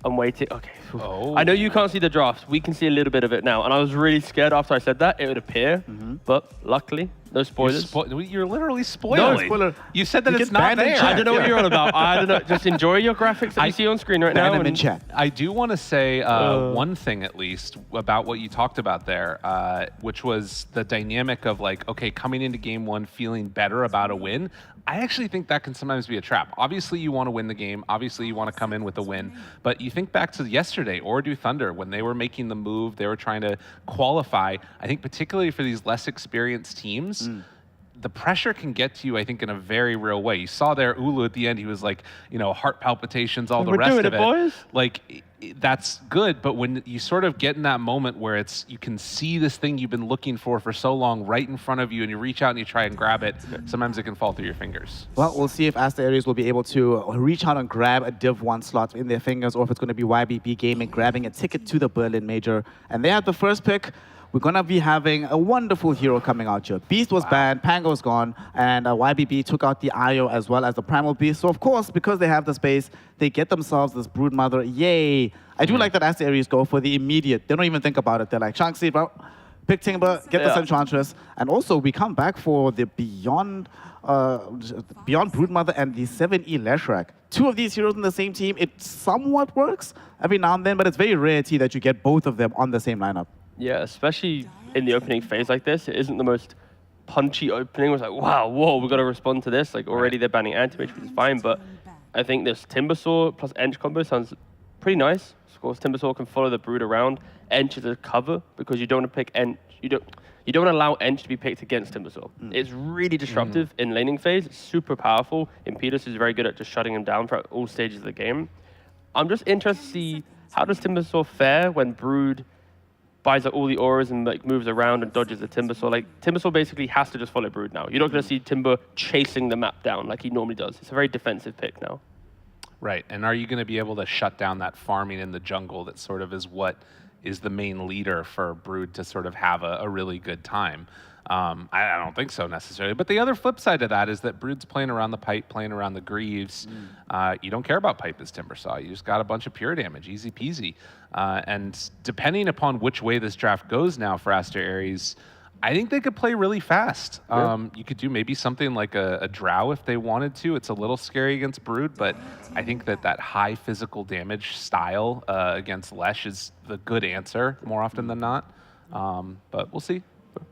I'm waiting. Okay. Oh. I know you can't see the draft. We can see a little bit of it now. And I was really scared after I said that it would appear. But luckily, no spoilers. You're literally spoiling. No spoiler. You said that You it's get not banned in there. chat. I don't know what you're on about. I don't know. Just enjoy your graphics that you see on screen right now. Ban him in and- chat. I do want to say one thing at least about what you talked about there, which was the dynamic of like, okay, coming into game 1 feeling better about a win. I actually think that can sometimes be a trap. Obviously, you want to win the game. Obviously, you want to come in with a win. But you think back to yesterday, Ordu Thunder, when they were making the move, they were trying to qualify. I think particularly for these less experienced teams, the pressure can get to you, I think, in a very real way. You saw there, Ulu at the end, he was like, you know, heart palpitations, all the We're rest doing of it, it. boys. Like, that's good, but when you sort of get in that moment where it's, you can see this thing you've been looking for so long right in front of you, and you reach out and you try and grab it, sometimes it can fall through your fingers. Well, we'll see if Aster Aries will be able to reach out and grab a Div 1 slot in their fingers, or if it's going to be YBB Gaming grabbing a ticket to the Berlin Major. And they have the first pick. We're going to be having a wonderful hero coming out here. Beast was banned, Pango's gone, and YBB took out the Io as well as the Primal Beast. So, of course, because they have the space, they get themselves this Broodmother. Yay! I do like that Aster Aries go for the immediate. They don't even think about it. They're like, Shanxi, bro, pick Timber, get the Enchantress. And also, we come back for the Beyond Broodmother and the 7E Leshrac. 2 of these heroes in the same team, it somewhat works every now and then, but it's very rare that you get both of them on the same lineup. Yeah, especially in the opening phase like this, it isn't the most punchy opening. It's like, wow, whoa, we've got to respond to this. Like, already they're banning Anti-Mage, which is fine, but I think this Timbersaw plus Ench combo sounds pretty nice. Of course, Timbersaw can follow the Brood around. Ench is a cover because you don't want to pick Ench. You don't want to allow Ench to be picked against Timbersaw. It's really disruptive in laning phase. It's super powerful. Impedus is very good at just shutting him down throughout all stages of the game. I'm just interested to see how does Timbersaw fare when Brood buys up all the auras and like moves around and dodges the Timbersaw. Like, Timbersaw basically has to just follow Brood now. You're not going to see Timber chasing the map down like he normally does. It's a very defensive pick now. Right, and are you going to be able to shut down that farming in the jungle that sort of is what is the main leader for Brood to sort of have a really good time? I don't think so necessarily. But the other flip side of that is that Brood's playing around the pipe, playing around the Greaves. You don't care about pipe as Timbersaw. You just got a bunch of pure damage, easy peasy. And depending upon which way this draft goes now for Aster Aries, I think they could play really fast. You could do maybe something like a Drow if they wanted to. It's a little scary against Brood, but I think that high physical damage style against Lesh is the good answer more often than not. But we'll see.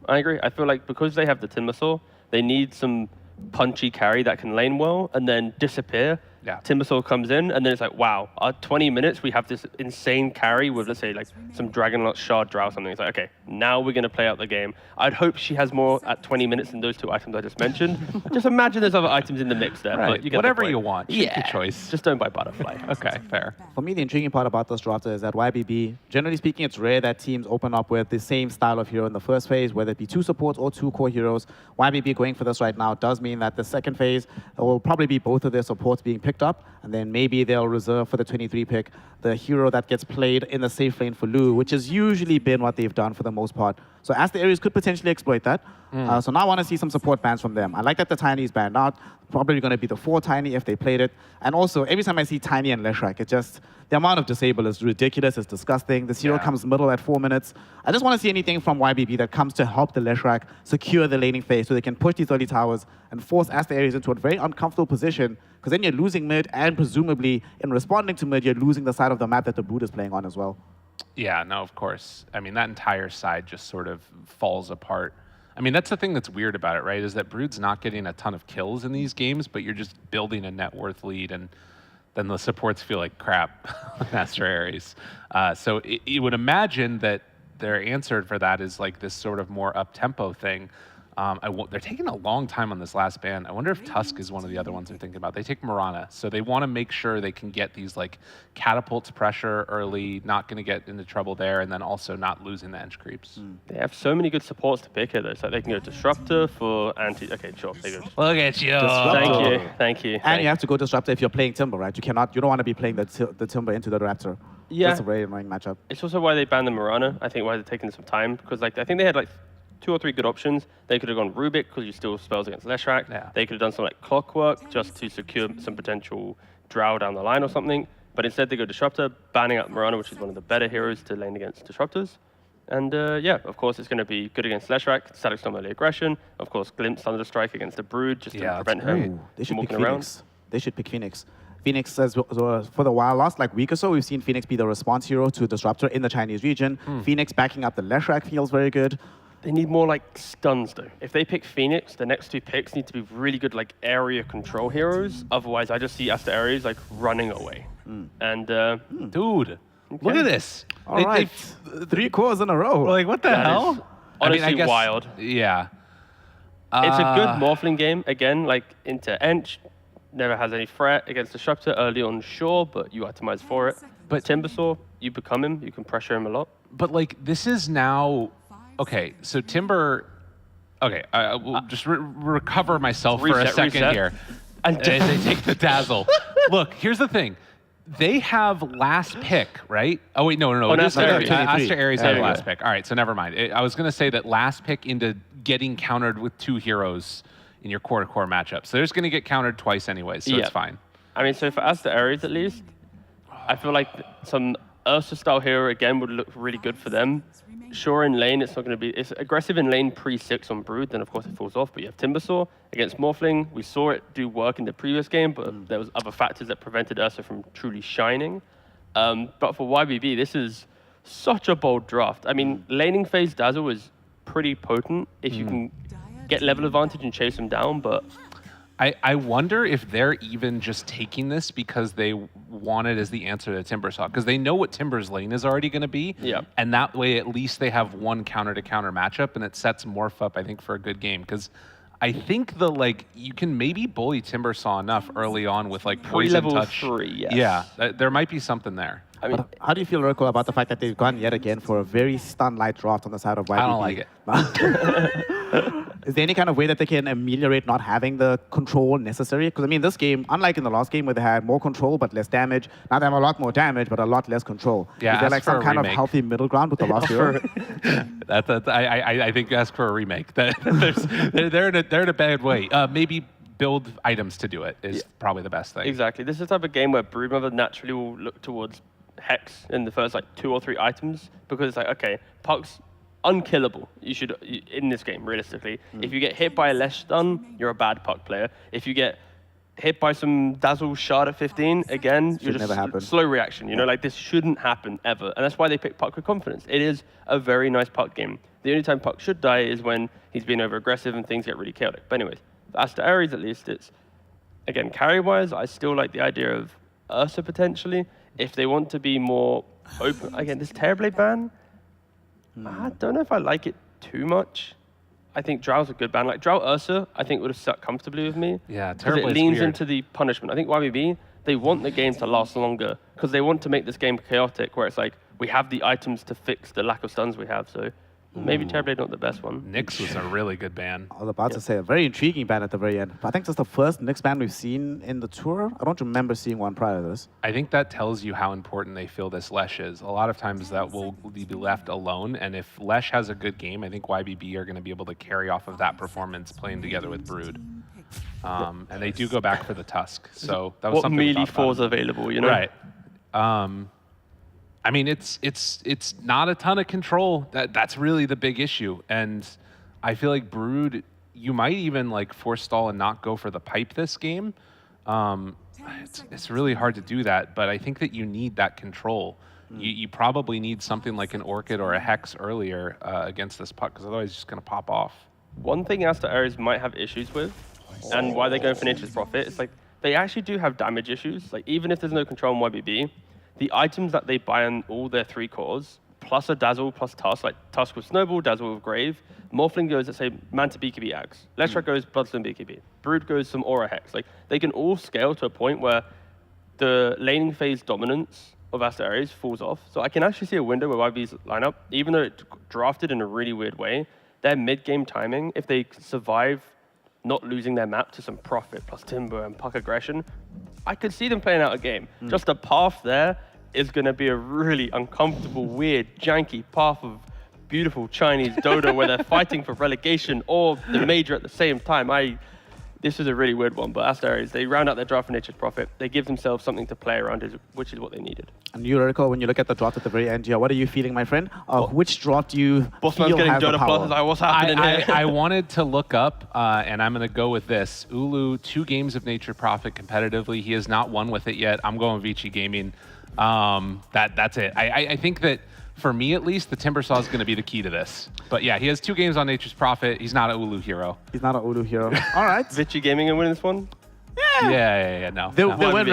I agree. I feel like because they have the Timbersaw, they need some punchy carry that can lane well and then disappear. Yeah. Timbersaw comes in, and then it's like, wow, 20 minutes, we have this insane carry with, let's say, like some Dragonlance Shard Drow or something. It's like, okay, now we're going to play out the game. I'd hope she has more at 20 minutes than those 2 items I just mentioned. Just imagine there's other items in the mix there. Right. But you get the Whatever point. you want. Take your choice. Just don't buy Butterfly. Okay, fair. For me, the intriguing part about this draft is that YBB, generally speaking, it's rare that teams open up with the same style of hero in the first phase, whether it be 2 supports or 2 core heroes. YBB going for this right now does mean that the second phase will probably be both of their supports being picked picked up, and then maybe they'll reserve for the 23 pick the hero that gets played in the safe lane for Lu, which has usually been what they've done for the most part. So as the Ares could potentially exploit that. So now I want to see some support bans from them. I like that the Tiny is banned out. Probably going to be the 4 Tiny if they played it. And also, every time I see Tiny and Leshrac, it just, the amount of disable is ridiculous, it's disgusting. This hero comes middle at 4 minutes. I just want to see anything from YBB that comes to help the Leshrac secure the laning phase so they can push these early towers and force Asta Ares into a very uncomfortable position, because then you're losing mid, and presumably in responding to mid, you're losing the side of the map that the Brood is playing on as well. Yeah, no, of course. I mean, that entire side just sort of falls apart. I mean, that's the thing that's weird about it, right? Is that Brood's not getting a ton of kills in these games, but you're just building a net worth lead, and then the supports feel like crap with Master Ares. So you would imagine that their answer for that is like this sort of more up-tempo thing. They're taking a long time on this last ban. I wonder if Tusk is one of the other ones they're thinking about. They take Mirana, so they want to make sure they can get these like catapults pressure early, not going to get into trouble there, and then also not losing the edge creeps. They have so many good supports to pick here, though. So they can go Disruptor for anti. Okay, sure. They go. Look at you. Thank you. And you have to go Disruptor if you're playing Timber, right? You don't want to be playing the Timber into the Raptor. Yeah. That's a very annoying matchup. It's also why they banned the Mirana. I think why they're taking some time, because like I think they had like 2 or 3 good options. They could have gone Rubik because you still spells against Leshrac. Yeah. They could have done some like Clockwork just to secure some potential Drow down the line or something. But instead they go Disruptor, banning out Mirana, which is one of the better heroes to lane against Disruptors. And yeah, of course it's going to be good against Leshrac, static storm early aggression. Of course, Glimpse Thunderstrike against the Brood just to prevent him They should from pick walking around. Phoenix. They should pick Phoenix. Phoenix says for the last like week or so, we've seen Phoenix be the response hero to Disruptor in the Chinese region. Phoenix backing up the Leshrac feels very good. They need more like stuns though. If they pick Phoenix, the next 2 picks need to be really good like area control heroes. Otherwise, I just see Asta Ares like running away. And Dude, look at this. All right, 3 cores in a row. Like, what the that hell? is honestly wild. Yeah. It's a good Morphling game. Again, like into Ench, never has any threat against Disruptor early on, sure, but you itemize for it. But Timbersaw, you become him, you can pressure him a lot. But like, this is now, okay, so Timber, okay, we'll just recover myself for a second here. And They take the dazzle. Look, here's the thing. They have last pick, right? Oh, wait, no. Oh, Asta Ares. Ares There had you last go. pick. All right, so never mind. I was going to say that last pick into getting countered with 2 heroes in your core-to-core matchup. So they're just going to get countered twice anyway, so it's fine. I mean, so for Asta Ares at least, I feel like some Ursa-style hero again would look really good for them. Sure, in lane, it's not going to be... It's aggressive in lane pre-6 on Brood, then of course it falls off. But you have Timbersaw against Morphling. We saw it do work in the previous game, but there was other factors that prevented Ursa from truly shining. But for YBB, this is such a bold draft. I mean, laning phase Dazzle is pretty potent if you can get level advantage and chase him down, but... I wonder if they're even just taking this because they want it as the answer to Timbersaw, because they know what Timber's lane is already going to be, and that way at least they have one counter-to-counter matchup, and it sets Morph up, I think, for a good game, because I think you can maybe bully Timbersaw enough early on with like poison Level touch. 3, yes. Yeah, there might be something there. I mean, How do you feel, Rico, about the fact that they've gone yet again for a very stun-light draft on the side of YBB? I don't like it. Is there any kind of way that they can ameliorate not having the control necessary? Because, I mean, this game, unlike in the last game where they had more control but less damage, now they have a lot more damage but a lot less control. Yeah, is there like ask for some a kind of remake. healthy middle ground with the last hero? I think ask for a remake. They're in a bad way. Maybe build items to do it is probably the best thing. exactly. This is the type of game where Broodmother naturally will look towards Hex in the first like 2 or 3 items, because it's like, okay, Puck's unkillable. In this game, realistically. If you get hit by a Lesh stun, you're a bad Puck player. If you get hit by some Dazzle shard at 15, again, you're never happen. just slow reaction. You know, like this shouldn't happen ever. And that's why they pick Puck with confidence. It is a very nice Puck game. The only time Puck should die is when he's being over aggressive and things get really chaotic. But anyways, for Asta Ares at least, it's, again, carry-wise, I still like the idea of Ursa potentially. If they want to be more open, again, this Terrorblade ban, I don't know if I like it too much. I think Drow's a good ban. Like Drow Ursa, I think would have stuck comfortably with me. Yeah, because it Terrorblade's leans weird. into the punishment. I think YBB, they want the game to last longer because they want to make this game chaotic, where it's like we have the items to fix the lack of stuns we have. So Maybe Terrorblade not the best one. Nyx was a really good ban. I was about to say a very intriguing ban at the very end. But I think that's the first Nyx ban we've seen in the tour. I don't remember seeing one prior to this. I think that tells you how important they feel this Lesh is. A lot of times that will be left alone, and if Lesh has a good game, I think YBB are going to be able to carry off of that performance playing together with Brood. And they do go back for the Tusk, so that was What something we melee thought about. fours available, you know? Right. I mean, it's not a ton of control. That's really the big issue, and I feel like Brood, you might even like force stall and not go for the pipe this game. It's really hard to do that, but I think that you need that control. You probably need something like an Orchid or a Hex earlier against this puck, because otherwise it's just going to pop off. One thing Aster Ares might have issues with, and why they're going for Nature's Prophet, is like they actually do have damage issues. Like even if there's no control on YBB, the items that they buy on all their 3 cores, plus a Dazzle, plus Tusk, like Tusk with Snowball, Dazzle with Grave, Morphling goes, let's say, Manta BKB Axe, Lestra goes Bloodstone BKB, Brood goes some Aura Hex. Like they can all scale to a point where the laning phase dominance of Aster Ares falls off. So I can actually see a window where YB's lineup, even though it's drafted in a really weird way, their mid-game timing, if they survive not losing their map to some Prophet plus Timber and Puck Aggression, I could see them playing out a game. Just the path there is going to be a really uncomfortable, weird, janky path of beautiful Chinese Dota where they're fighting for relegation or the major at the same time. This is a really weird one, but Aster Ares, they round out their draft for Nature's Prophet. They give themselves something to play around, which is what they needed. And you, Rico, when you look at the draft at the very end here, what are you feeling, my friend? Which draft do you Bossman's feel getting has the Dota power? Plus. Like, what's happening here? I wanted to look up, and I'm going to go with this. Ulu, 2 games of Nature Prophet competitively. He has not won with it yet. I'm going Vici Gaming. That's it. I think that, for me at least, the Timbersaw is going to be the key to this. But yeah, he has 2 games on Nature's Prophet. He's not an Ulu hero. He's not an Ulu hero. All right. Vici Gaming and winning this one? Yeah, no. They no. win.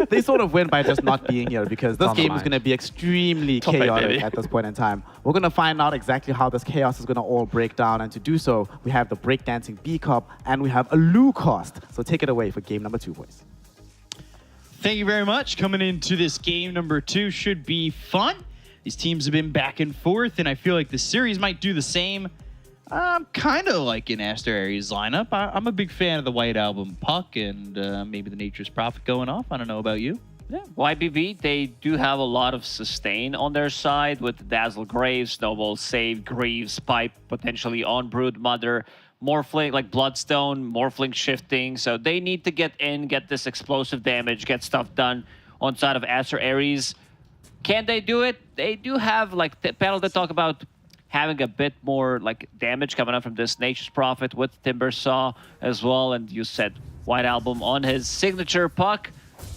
They sort of win by just not being here because this on the game is mind. going to be extremely Top eight, chaotic baby. at this point in time. We're going to find out exactly how this chaos is going to all break down, and to do so, we have the breakdancing B Cup and we have a Lu cost. So take it away for game number 2, boys. Thank you very much. Coming into this game number 2 should be fun. These teams have been back and forth, and I feel like the series might do the same. I'm kind of liking Aster Ares' lineup. I'm a big fan of the White Album Puck and maybe the Nature's Prophet going off. I don't know about you. Yeah, YBB, they do have a lot of sustain on their side with Dazzle Graves, Snowball Save, Greaves, Pipe, potentially on Brood Mother, Morphling, like Bloodstone, Morphling shifting. So they need to get in, get this explosive damage, get stuff done on side of Aster Ares. Can they do it? They do have, like, the panel that talk about having a bit more, like, damage coming up from this Nature's Prophet with Timbersaw as well. And you said White Album on his signature puck.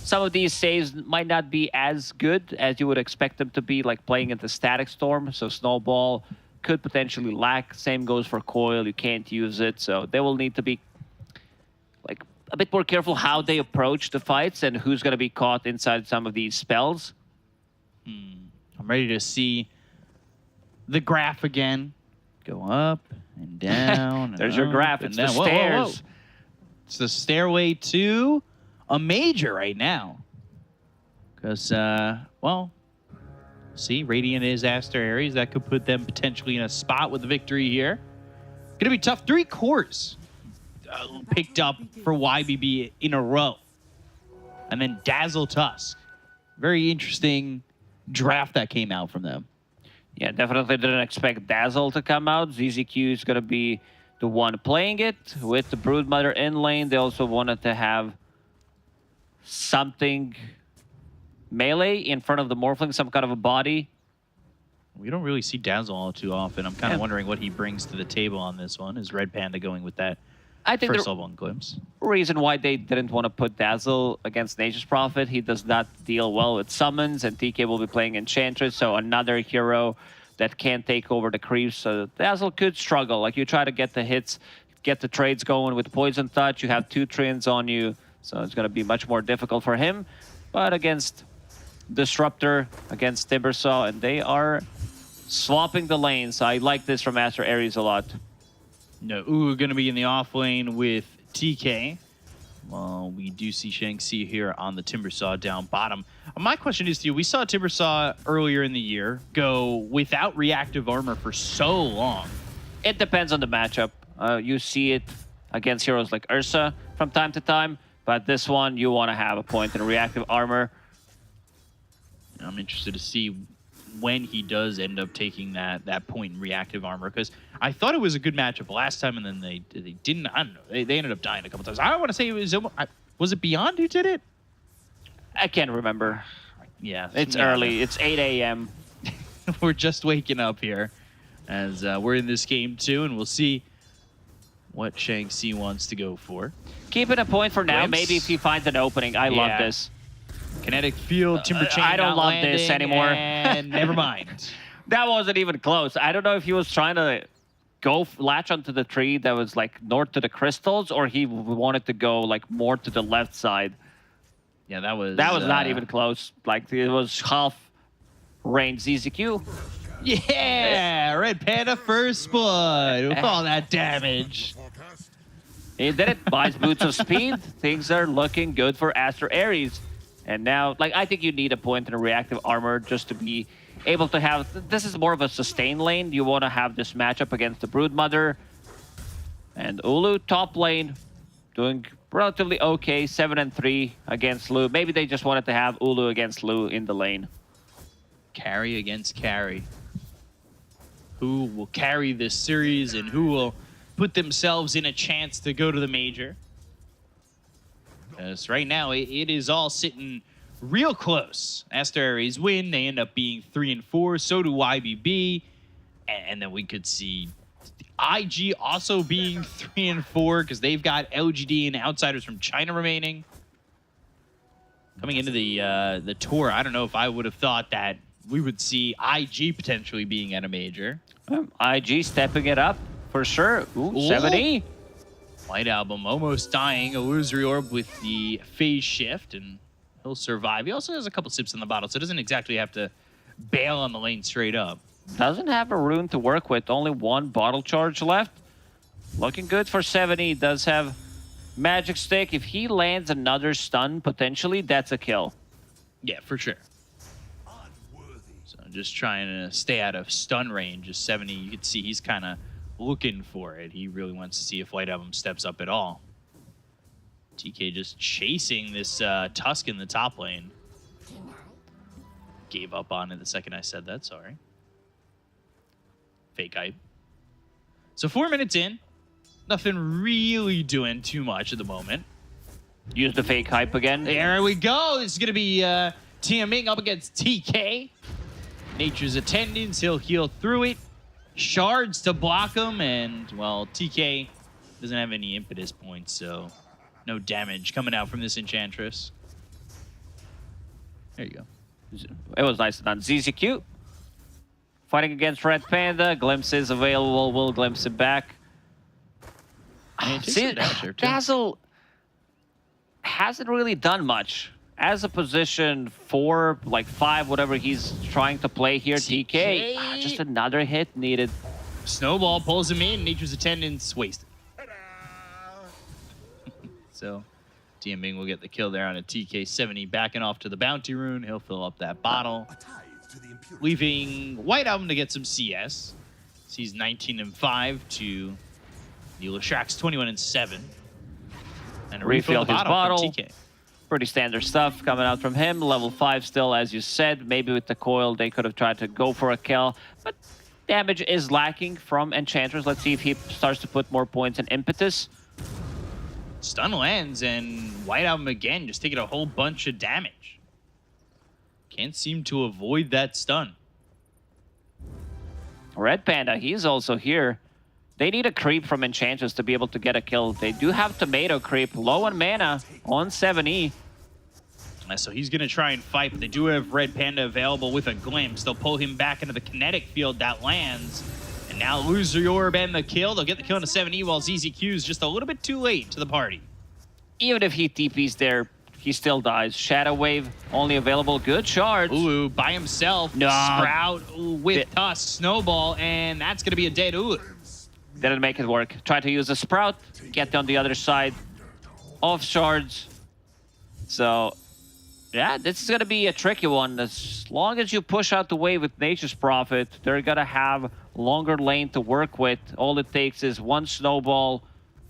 Some of these saves might not be as good as you would expect them to be, like playing into Static Storm. So Snowball could potentially lack. Same goes for Coil. You can't use it. So they will need to be, like, a bit more careful how they approach the fights and who's going to be caught inside some of these spells. I'm ready to see the graph again. Go up and down. And There's your up graph. and It's down. the Whoa, whoa, whoa. stairs. It's the stairway to a major right now. Because, well, see, Radiant is Aster Ares. That could put them potentially in a spot with the victory here. Gonna be tough. 3 cores picked up for YBB in a row. And then Dazzle Tusk. Very interesting draft that came out from them. Yeah, definitely didn't expect Dazzle to come out. ZZQ is going to be the one playing it with the Broodmother in lane. They also wanted to have something melee in front of the Morphling, some kind of a body. We don't really see Dazzle all too often. I'm kind of wondering what he brings to the table on this one. Is Red Panda going with that I think first the level on glimpse? reason why they didn't want to put Dazzle against Nature's Prophet, he does not deal well with summons, and TK will be playing Enchantress, so another hero that can't take over the creeps. So Dazzle could struggle. Like, you try to get the hits, get the trades going with Poison Touch, you have 2 Trins on you, so it's going to be much more difficult for him. But against Disruptor, against Timbersaw, and they are swapping the lanes. I like this from Aster Ares a lot. No, going to be in the off lane with TK. Well, we do see Shang-Chi here on the Timbersaw down bottom. My question is to you, we saw Timbersaw earlier in the year go without reactive armor for so long. It depends on the matchup. You see it against heroes like Ursa from time to time, but this one, you want to have a point in reactive armor. I'm interested to see when he does end up taking that point in reactive armor, because I thought it was a good matchup last time, and then they didn't. I don't know. They ended up dying a couple times. I don't want to say it was it Beyond who did it? I can't remember. Yeah, It's early. It's 8 a.m. We're just waking up here as we're in this game too, and we'll see what Shang-Chi wants to go for. Keep it a point for now. Glimpse. Maybe if he finds an opening. I love this. Kinetic field, timber chain. I don't not love this landing, anymore. And never mind. That wasn't even close. I don't know if he was trying to go latch onto the tree that was like north to the crystals, or he wanted to go like more to the left side. Yeah, that was not even close. Like it was half range ZZQ. Yeah, Red Panda first blood with all that damage. He did it. Buys boots of speed. Things are looking good for Aster Ares. And now, like, I think you need a point in a reactive armor just to be able to have... This is more of a sustain lane. You want to have this matchup against the Broodmother. And Ulu, top lane, doing relatively okay. 7-3 against Lu. Maybe they just wanted to have Ulu against Lu in the lane. Carry against carry. Who will carry this series and who will put themselves in a chance to go to the major? Because right now, it is all sitting real close. Aster Ares win. They end up being 3-4. So do YBB. And then we could see IG also being 3-4 because they've got LGD and outsiders from China remaining. Coming into the tour, I don't know if I would have thought that we would see IG potentially being at a major. IG stepping it up for sure. Ooh, 70. White Album almost dying. Illusory Orb with the phase shift, and he'll survive. He also has a couple sips in the bottle, so doesn't exactly have to bail on the lane straight up. Doesn't have a rune to work with. Only one bottle charge left. Looking good for 70. Does have magic stick. If he lands another stun, potentially, that's a kill. Yeah, for sure. So just trying to stay out of stun range. Just 70, you can see he's kind of looking for it. He really wants to see if White Album steps up at all. TK just chasing this Tusk in the top lane. Gave up on it the second I said that, sorry. Fake hype. So 4 minutes in. Nothing really doing too much at the moment. Use the fake hype again. There we go. This is going to be TMing up against TK. Nature's Attendants. He'll heal through it. Shards to block him, and, well, TK doesn't have any impetus points, so no damage coming out from this Enchantress. There you go. It was nice done. ZZQ fighting against Red Panda. Glimpses available. We'll glimpse it back. See, Dazzle hasn't really done much. As a position 4, like 5, whatever he's trying to play here, TK, just another hit needed. Snowball pulls him in. Nature's Attendants wasted. So DMing will get the kill there on a TK 70, backing off to the bounty rune. He'll fill up that bottle, leaving White Album to get some CS. He's 19-5 to the Leshrax 21-7. And a refill Refilled his bottle bottle. from TK. Pretty standard stuff coming out from him. Level 5 still, as you said. Maybe with the coil, they could have tried to go for a kill. But damage is lacking from Enchantress. Let's see if he starts to put more points in impetus. Stun lands, and White Album again just taking a whole bunch of damage. Can't seem to avoid that stun. Red Panda, he's also here. They need a creep from Enchantress to be able to get a kill. They do have Tomato Creep, low on mana, on 7E. So he's going to try and fight, but they do have Red Panda available with a glimpse. They'll pull him back into the kinetic field that lands. And now Illusory Orb and the kill. They'll get the kill into 7E while ZZQ is just a little bit too late to the party. Even if he TPs there, he still dies. Shadow Wave only available. Good shards. Ulu by himself. No. Sprout with Tusk, Snowball, and that's going to be a dead Ulu. Didn't make it work. Try to use a Sprout. Get on the other side. of shards. So, yeah, this is going to be a tricky one. As long as you push out the wave with Nature's Prophet, they're going to have longer lane to work with. All it takes is one snowball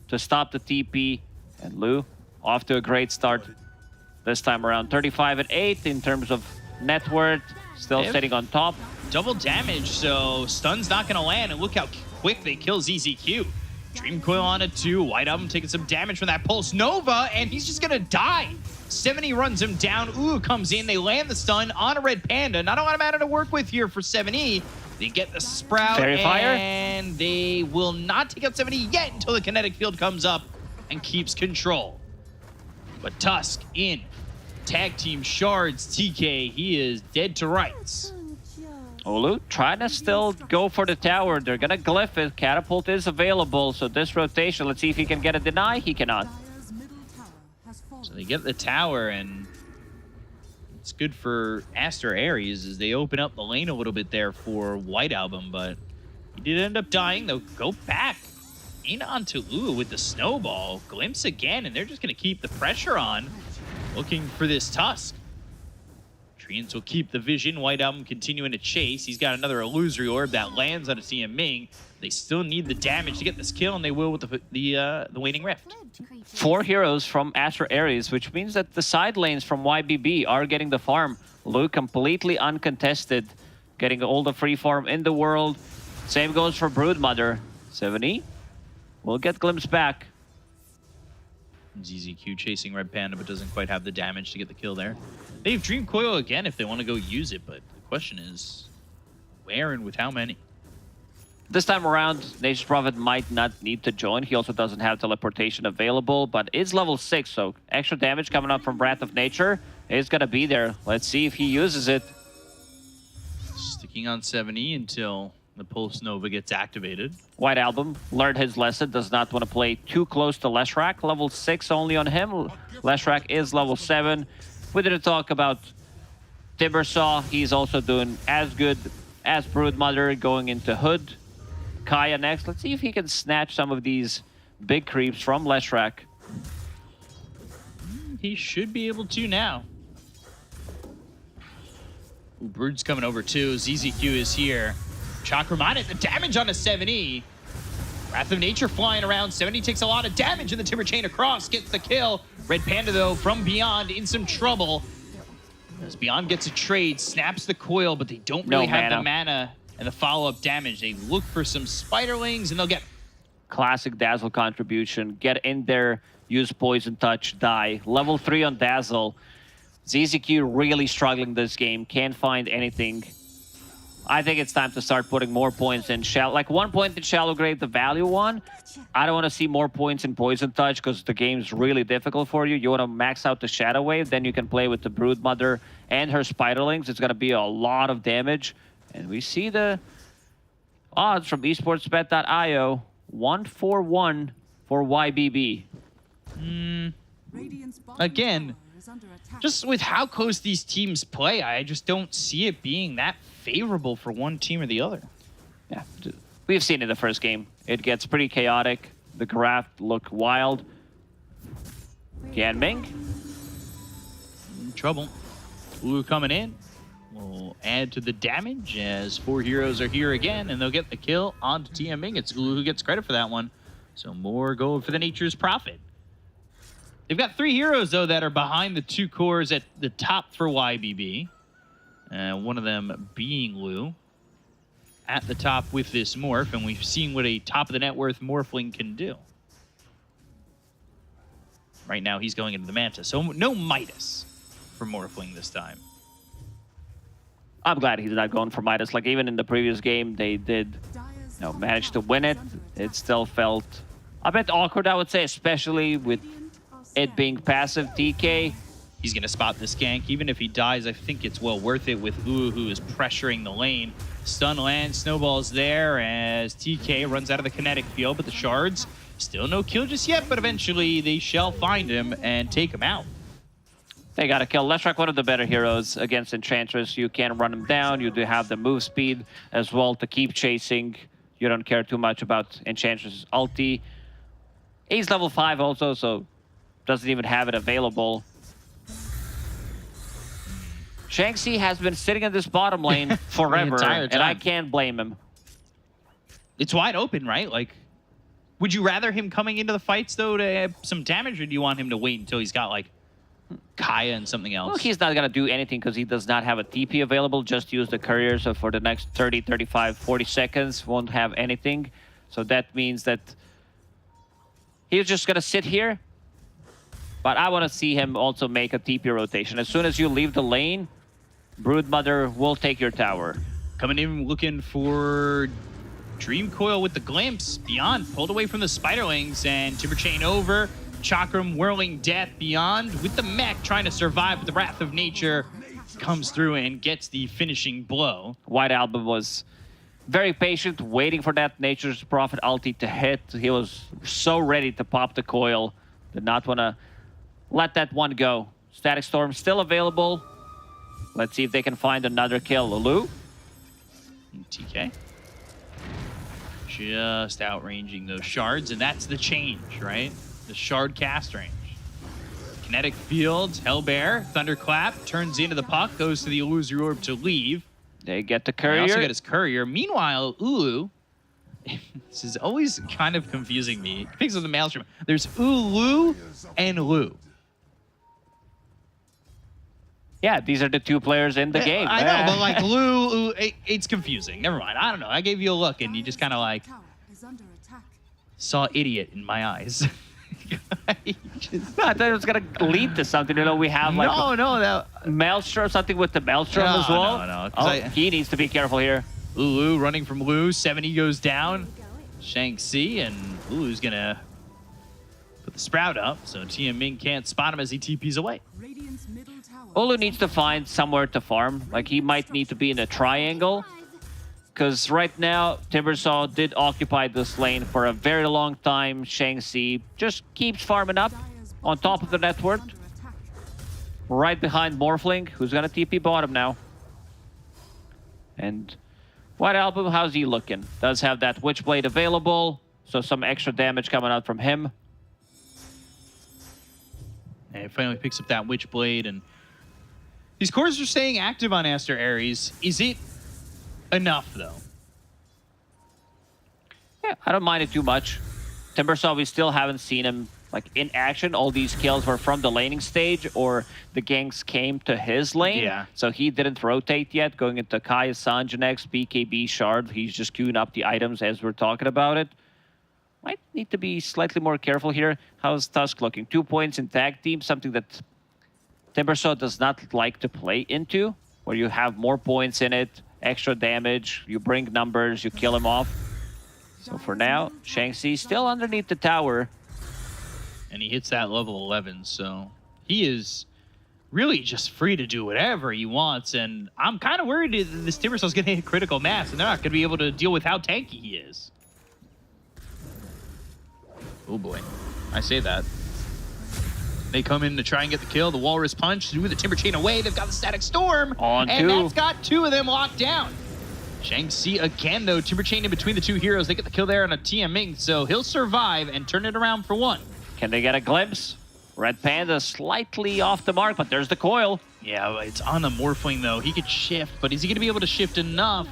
to stop the TP. And Lu, off to a great start this time around. 35 and 8 in terms of net worth, still sitting on top. Double damage, so stun's not going to land. And look how quick they kill ZZQ. Dream Coil on it too. White Album taking some damage from that Pulse Nova, and he's just going to die. 70 runs him down. Ooh comes in. They land the stun on a Red Panda. Not a lot of mana to work with here for 70. They get the Sprout, and they will not take out 70 yet until the kinetic field comes up and keeps control. But Tusk in. Tag team Shards, TK, he is dead to rights. Olu trying to still go for the tower. They're going to glyph it. Catapult is available, so this rotation, let's see if he can get a deny. He cannot. So they get the tower, and it's good for Aster Ares as they open up the lane a little bit there for White Album, but he did end up dying. They'll go back in onto Ulu with the snowball. Glimpse again, and they're just going to keep the pressure on, looking for this Tusk. Treants will keep the vision. White Album continuing to chase. He's got another illusory orb that lands on a CM Ming. They still need the damage to get this kill, and they will with the Waning Rift. 4 heroes from Aster Ares, which means that the side lanes from YBB are getting the farm. Lu completely uncontested, getting all the free farm in the world. Same goes for Broodmother. 70 will get glimpse back. ZZQ chasing Red Panda, but doesn't quite have the damage to get the kill there. They have Dream Coil again if they want to go use it, but the question is where and with how many? This time around, Nature's Prophet might not need to join. He also doesn't have teleportation available, but is level 6, so extra damage coming up from Wrath of Nature is going to be there. Let's see if he uses it. Sticking on 70 until the Pulse Nova gets activated. White Album learned his lesson, does not want to play too close to Leshrac. Level 6 only on him. Leshrac is level 7. We didn't talk about Timbersaw. He's also doing as good as Broodmother going into Hood. Kaya next. Let's see if he can snatch some of these big creeps from Leshrac. He should be able to now. Ooh, Brood's coming over too. ZZQ is here. Chakramana, the damage on a 70. Wrath of Nature flying around. 70 takes a lot of damage in the Timber Chain across. Gets the kill. Red Panda, though, from Beyond in some trouble. As Beyond gets a trade, snaps the coil, but they don't really have the mana and the follow-up damage. They look for some Spiderlings, and they'll get... Classic Dazzle contribution. Get in there, use Poison Touch, die. Level 3 on Dazzle. ZZQ really struggling this game. Can't find anything. I think it's time to start putting more points in Shallow. Like 1 point in Shallow Grave, the value one. I don't want to see more points in Poison Touch because the game's really difficult for you. You want to max out the Shadow Wave, then you can play with the Broodmother and her Spiderlings. It's going to be a lot of damage. And we see the odds from esportsbet.io. 1-4-1 for YBB. Again, just with how close these teams play, I just don't see it being that favorable for one team or the other. Yeah, we've seen it in the first game. It gets pretty chaotic. The graph look wild. Yanming. Trouble. Ulu coming in. Will add to the damage as 4 heroes are here again, and they'll get the kill onto TMing. It's Ulu who gets credit for that one. So more gold for the Nature's Prophet. They've got 3 heroes, though, that are behind the 2 cores at the top for YBB. One of them being Lu at the top with this morph, and we've seen what a top-of-the-net-worth morphling can do. Right now, he's going into the Manta, so no Midas for morphling this time. I'm glad he's not going for Midas. Like, even in the previous game, they did manage to win it. It still felt a bit awkward, I would say, especially with it being passive TK. He's going to spot this gank. Even if he dies, I think it's well worth it with Ulu, who is pressuring the lane. Stun land, snowballs there as TK runs out of the kinetic field, but the shards, still no kill just yet, but eventually they shall find him and take him out. They got to kill Leshrac, one of the better heroes against Enchantress. You can run him down. You do have the move speed as well to keep chasing. You don't care too much about Enchantress's ulti. He's level 5 also, so doesn't even have it available. Shanxi has been sitting in this bottom lane forever, entire and I time. can't blame him. It's wide open, right? Like, would you rather him coming into the fights, though, to have some damage, or do you want him to wait until he's got, like, Kaya and something else? Well, he's not going to do anything because he does not have a TP available. Just use the courier. So for the next 30, 35, 40 seconds, won't have anything. So that means that he's just going to sit here. But I want to see him also make a TP rotation. As soon as you leave the lane, Broodmother will take your tower. Coming in looking for Dream Coil with the glimpse. Beyond pulled away from the Spiderlings, and Timber Chain over. Chakram whirling death. Beyond with the mech trying to survive, but the Wrath of Nature comes through and gets the finishing blow. White Album was very patient, waiting for that Nature's Prophet ulti to hit. He was so ready to pop the coil. Did not want to let that one go. Static Storm still available. Let's see if they can find another kill. Lulu. TK. Just outranging those shards, and that's the change, right? The shard cast range. Kinetic Fields, Hellbear, Thunderclap, turns into the puck, goes to the Illusory Orb to leave. They get the He courier. also got his courier. Meanwhile, Ulu, this is always kind of confusing me. He picks up the Maelstrom. There's Ulu and Lu. Yeah, these are the two players in the game. I know, but like Lu, it's confusing. Never mind. I don't know. I gave you a look, and you just kind of like Tower is under attack. saw idiot in my eyes. No, I thought it was going to lead to something. You know, we have like no, that Maelstrom, something with the Maelstrom as well. No, 'cause Oh, he needs to be careful here. Ulu running from Lu. 70 goes down. Shanxi, and Ulu's gonna put the Sprout up, so Tia Ming can't spot him as he TPs away. Radiant's middle tower. Olu needs to find somewhere to farm. Like, he might need to be in a triangle. Because right now, Timbersaw did occupy this lane for a very long time. Shanxi just keeps farming up Dire's on top of the bottom tower network. is under attack. Right behind Morphling, who's going to TP bottom now. And White Album, how's he looking? Does have that Witchblade available, so some extra damage coming out from him. And he finally picks up that Witchblade, and these cores are staying active on Aster Ares. Is it enough, though? Yeah, I don't mind it too much. Timbersaw, we still haven't seen him like in action. All these kills were from the laning stage, or the ganks came to his lane. Yeah. So he didn't rotate yet, going into Kaya Sanjay next, BKB Shard. He's just queuing up the items as we're talking about it. Might need to be slightly more careful here. How's Tusk looking? 2 points in tag team, something that Timbersaw does not like to play into, where you have more points in it, extra damage, you bring numbers, you kill him off. So for now, Shanxi still underneath the tower. And he hits that level 11, so he is really just free to do whatever he wants. And I'm kind of worried that this Timbersaw's going to hit critical mass, and they're not going to be able to deal with how tanky he is. Oh boy, I say that. They come in to try and get the kill. The Walrus Punch, with the Timber Chain away. They've got the Static Storm. On and two. that's got two of them locked down. Shanxi again, though. Timber Chain in between the two heroes. They get the kill there on a TMing, so he'll survive and turn it around for one. Can they get a glimpse? Red Panda slightly off the mark, but there's the coil. Yeah, it's on the Morphling, though. He could shift, but is he going to be able to shift enough?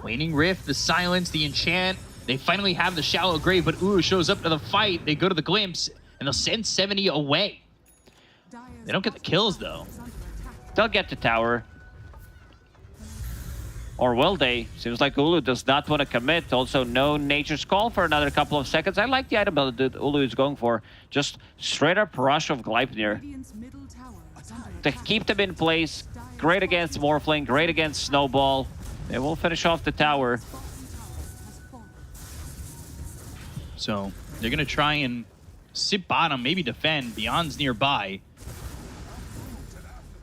Waning Rift, the Silence, the Enchant. They finally have the Shallow Grave, but Uru shows up to the fight. They go to the Glimpse, and they'll send 70 away. Dire's They don't get the kills, though. is under attack. They'll get the tower. Or will they? Seems like Ulu does not want to commit. Also, no Nature's Call for another couple of seconds. I like the item that Ulu is going for. Just straight up rush of Gleipnir Radiant's middle tower is under to attack. keep them in place. Great against Morphling, great against Snowball. They will finish off the tower. Bottom tower has fallen. So they're going to try and sit bottom, maybe defend. Beyond's nearby.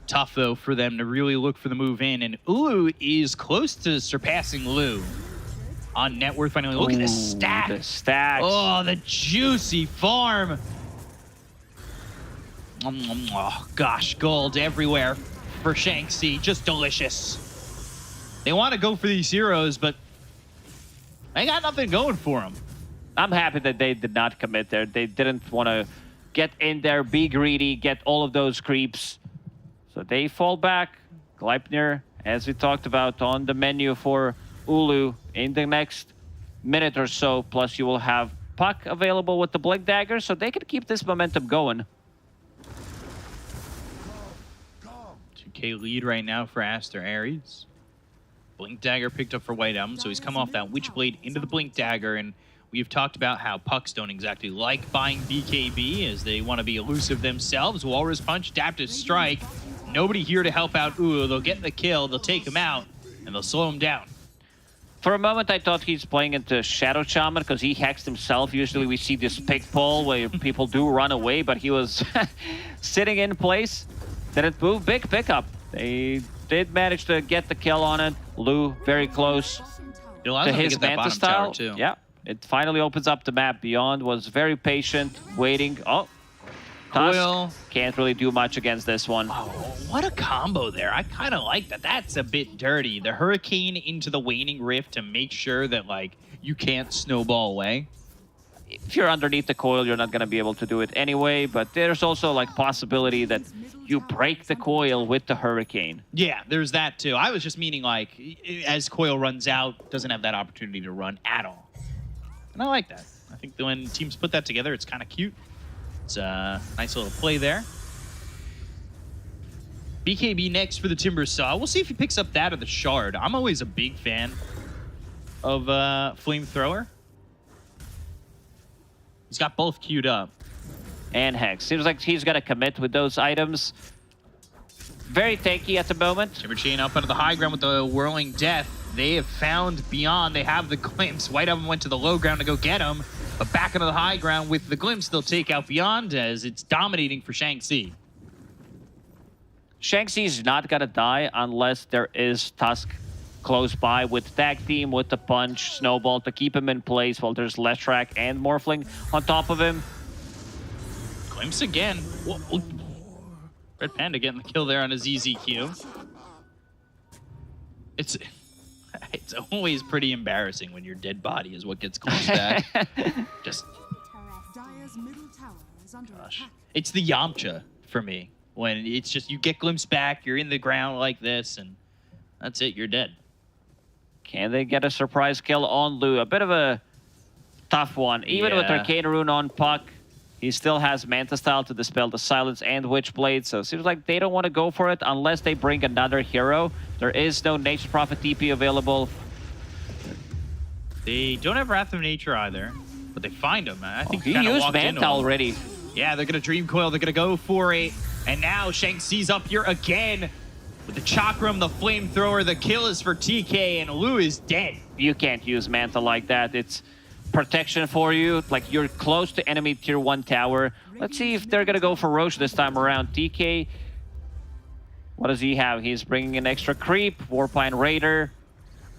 Tough, though, for them to really look for the move in. And Ulu is close to surpassing Lu on net worth finally. Look at the stack. The stacks. Oh, the juicy farm. Oh, gosh, gold everywhere for Shanxi. Just delicious. They want to go for these heroes, but they got nothing going for them. I'm happy that they did not commit there. They didn't want to get in there, be greedy, get all of those creeps. So they fall back. Gleipnir, as we talked about, on the menu for Ulu in the next minute or so. Plus, you will have Puck available with the Blink Dagger, so they can keep this momentum going. 2K lead right now for Aster Ares. Blink Dagger picked up for White Album, so he's come off that Witchblade into the Blink Dagger, and we've talked about how Pucks don't exactly like buying BKB as they want to be elusive themselves. Walrus Punch, Adaptive Strike. Nobody here to help out Ulu. They'll get the kill, they'll take him out, and they'll slow him down. For a moment, I thought he's playing into Shadow Shaman because he hexed himself. Usually we see this pick pull where people do run away, but he was sitting in place. Didn't move. Big pickup. They did manage to get the kill on it. Lou very close It allows to him to his get that Manta bottom style. tower, too. Yeah, it finally opens up the map. Beyond was very patient, waiting. Oh, Coil. Tusk can't really do much against this one. Oh, what a combo there. I kind of like that. That's a bit dirty. The Hurricane into the Waning Rift to make sure that, like, you can't snowball away. If you're underneath the coil, you're not going to be able to do it anyway, but there's also like possibility that you break the coil with the Hurricane. Yeah, there's that too. I was just meaning, like, as Coil runs out, doesn't have that opportunity to run at all. And I like that. I think that when teams put that together, it's kind of cute. It's a nice little play there. BKB next for the Timber Saw. We'll see if he picks up that or the Shard. I'm always a big fan of Flamethrower. He's got both queued up. And Hex. Seems like he's going to commit with those items. Very tanky at the moment. Timber Chain up onto the high ground with the Whirling Death. They have found Beyond. They have the Glimpse. White Oven went to the low ground to go get him. But back into the high ground with the Glimpse, they'll take out Beyond as it's dominating for Shang-Chi. Shang-Chi's not going to die unless there is Tusk close by with Tag Team, with the Punch, Snowball to keep him in place while there's Leshrac and Morphling on top of him. Glimpse again. Whoa. Red Panda getting the kill there on his ZZQ. It's always pretty embarrassing when your dead body is what gets glimpsed at. Just, Dire's middle tower is under attack. it's the Yamcha for me. When it's just, you get glimpsed back, you're in the ground like this, and that's it, you're dead. Can they get a surprise kill on Lu? A bit of a tough one. Even with Yeah. Arcane Rune on Puck, he still has Manta Style to dispel the Silence and Witchblade, so it seems like they don't want to go for it unless they bring another hero. There is no Nature's Prophet TP available. They don't have Wrath of Nature either, but they find him. I think He kinda used walked into Manta him. already. Yeah, they're going to Dream Coil. They're going to go for it. And now Shang-Chi's up here again with the Chakram, the Flamethrower. The kill is for TK, and Lu is dead. You can't use Manta like that. It's protection for you. Like, you're close to enemy tier 1 tower. Let's see if they're going to go for Roche this time around. TK, what does he have? He's bringing an extra creep, Warpine Raider.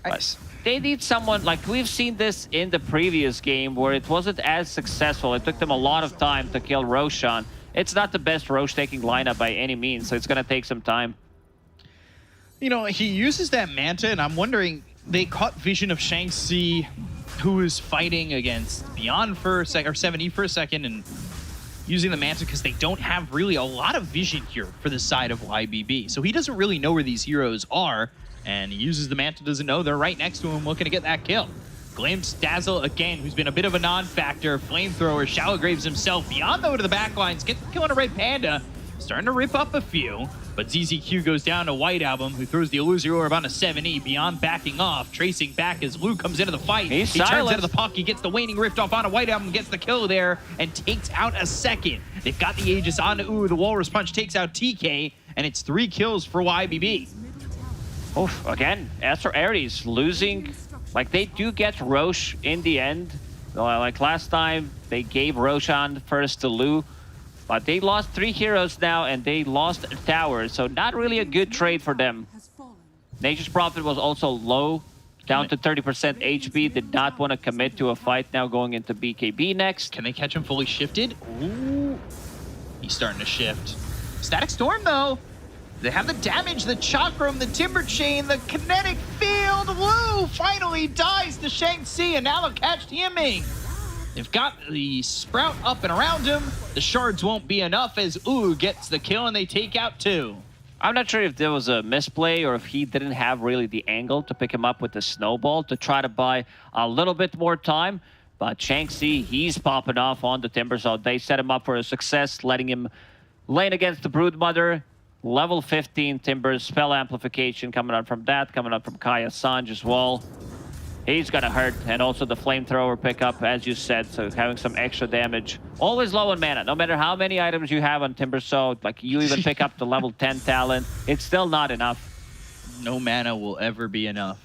Nice. They need someone, like we've seen this in the previous game where it wasn't as successful. It took them a lot of time to kill Roshan. It's not the best Roche-taking lineup by any means, so it's going to take some time. You know, he uses that Manta, and I'm wondering, they caught vision of Shang-Chi, who is fighting against Beyond for a second, or 7E for a second, and using the Manta because they don't have really a lot of vision here for the side of YBB. So he doesn't really know where these heroes are, and he uses the Manta, doesn't know. They're right next to him looking to get that kill. Glimpse, Dazzle again, who's been a bit of a non-factor. Flamethrower, Shallow Graves himself. Beyond though to the back lines, gets the kill on a Red Panda. Starting to rip up a few, but ZZQ goes down to White Album, who throws the Illusory Orb on a 7E. Beyond backing off, tracing back as Luke comes into the fight. He's he turns silent. into the puck, he gets the Waning Rift off on a White Album, gets the kill there, and takes out a second. They've got the Aegis on the Walrus Punch takes out TK, and it's 3 kills for YBB. Oof, again, Aster Ares losing. Like, they do get Roche in the end. Like last time, they gave Roshan first to Lu. But they lost 3 heroes now, and they lost a tower. So not really a good trade for them. Has fallen. Nature's Prophet was also low, down to 30% HP. Did not want to commit to a fight now going into BKB next. Can they catch him fully shifted? Ooh. He's starting to shift. Static Storm, though. They have the damage, the Chakram, the Timber Chain, the Kinetic Field. Wu finally dies to Shang-Chi, and now they'll catch Yiming. They've got the Sprout up and around him. The shards won't be enough as Ulu gets the kill and they take out 2. I'm not sure if there was a misplay or if he didn't have really the angle to pick him up with the snowball to try to buy a little bit more time. But Shanxi, he's popping off on the Timber Saw. They set him up for a success, letting him lane against the Broodmother. Level 15 Timber, spell amplification coming out from that, coming out from Kaya Sanj as well. He's gonna hurt, and also the flamethrower pickup, as you said, so having some extra damage. Always low on mana, no matter how many items you have on Timber Saw, like you even pick up the level 10 talent, it's still not enough. No mana will ever be enough.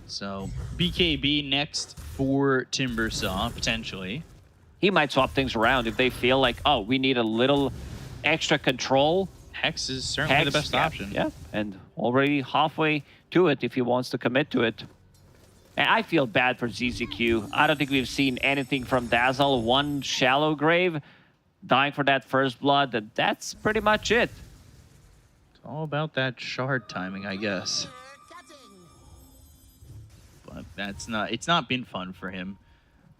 So BKB next for Timbersaw, potentially. He might swap things around if they feel like, oh, we need a little extra control. Hex is certainly the best option. Yeah, and already halfway to it if he wants to commit to it. And I feel bad for ZZQ. I don't think we've seen anything from Dazzle. One shallow grave, dying for that first blood, and that's pretty much it. It's all about that shard timing, I guess. But it's not been fun for him.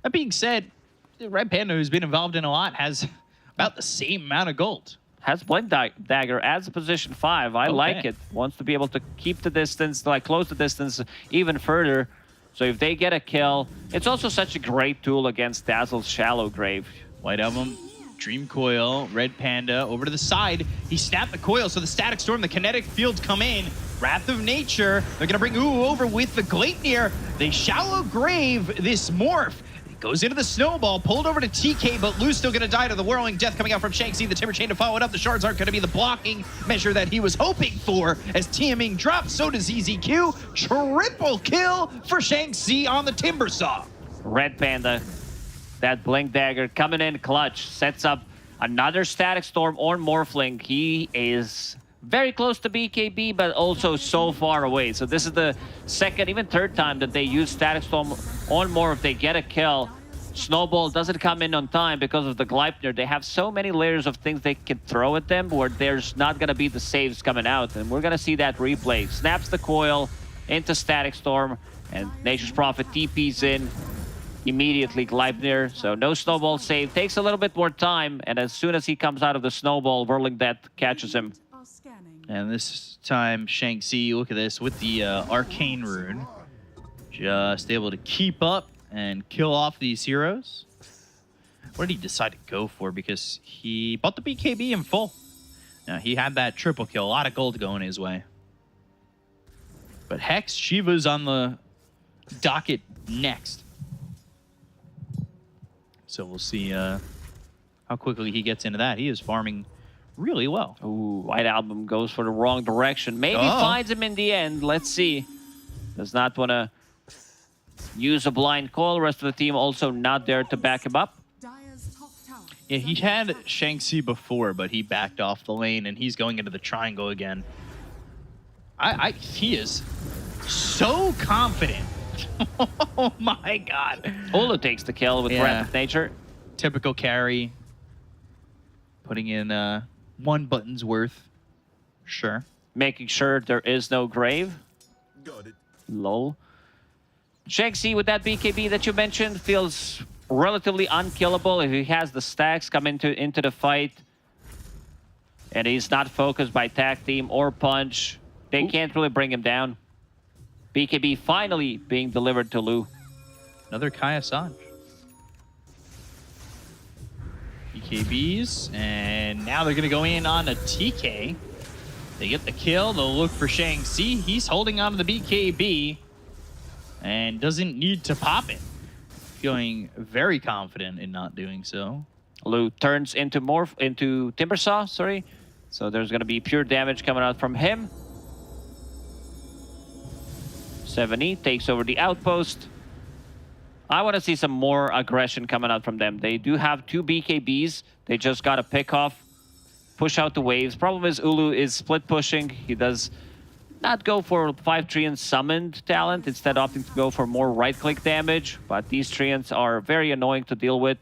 That being said, the Red Panda, who's been involved in a lot, has about the same amount of gold. Has Blink Dagger as a position 5. I like it. Wants to be able to keep the distance, like close the distance even further. So if they get a kill, it's also such a great tool against Dazzle's shallow grave. White Album, Dream Coil, Red Panda, over to the side. He snapped the coil, so the Static Storm, the kinetic fields come in. Wrath of Nature, they're gonna bring Ooh over with the Gleipnir. They shallow grave this morph. Goes into the snowball, pulled over to TK, but Lou's still gonna die to the whirling death coming out from Shanxi. The Timber Chain to follow it up. The shards aren't gonna be the blocking measure that he was hoping for. As TMing drops, so does ZZQ. Triple kill for Shanxi on the Timber Saw. Red Panda, that Blink Dagger coming in clutch, sets up another Static Storm on Morphling. He is very close to BKB, but also so far away. So this is the second, even third time that they use Static Storm on Morph. They get a kill. Snowball doesn't come in on time because of the Gleipnir. They have so many layers of things they can throw at them where there's not going to be the saves coming out. And we're going to see that replay. Snaps the coil into Static Storm, and Nature's Prophet TP's in. Immediately Gleipnir, so no snowball save. Takes a little bit more time, and as soon as he comes out of the snowball, Whirling Death catches him. Are scanning. And this time, Shanxi, look at this, with the Arcane Rune. Just able to keep up and kill off these heroes. What did he decide to go for? Because he bought the BKB in full. Now, he had that triple kill, a lot of gold going his way. But Hex, Shiva's on the docket next. So we'll see how quickly he gets into that. He is farming really well. Ooh, White Album goes for the wrong direction. Maybe finds him in the end. Let's see. Does not want to use a blind call. The rest of the team also not there to back him up. Dire's top tower. Yeah, he had Shanxi before, but he backed off the lane, and he's going into the triangle again. He is so confident. Oh my god. Olu takes the kill with Wrath of Nature. Typical carry. Putting in 1 button's worth. Sure. Making sure there is no grave. Got it. Lol. Shanxi with that BKB that you mentioned feels relatively unkillable if he has the stacks come into the fight. And he's not focused by tag team or punch. They can't really bring him down. BKB finally being delivered to Lu. Another Kaya Sanj. BKBs, and now they're going to go in on a TK. They get the kill. They'll look for Shanxi. He's holding on to the BKB and doesn't need to pop it. Feeling very confident in not doing so. Lu turns into Timbersaw, sorry. So there's going to be pure damage coming out from him. 70 takes over the outpost. I want to see some more aggression coming out from them. They do have 2 BKBs. They just got to pick off, push out the waves. Problem is Ulu is split pushing. He does not go for 5 Treant summoned talent, instead opting to go for more right-click damage. But these Treants are very annoying to deal with.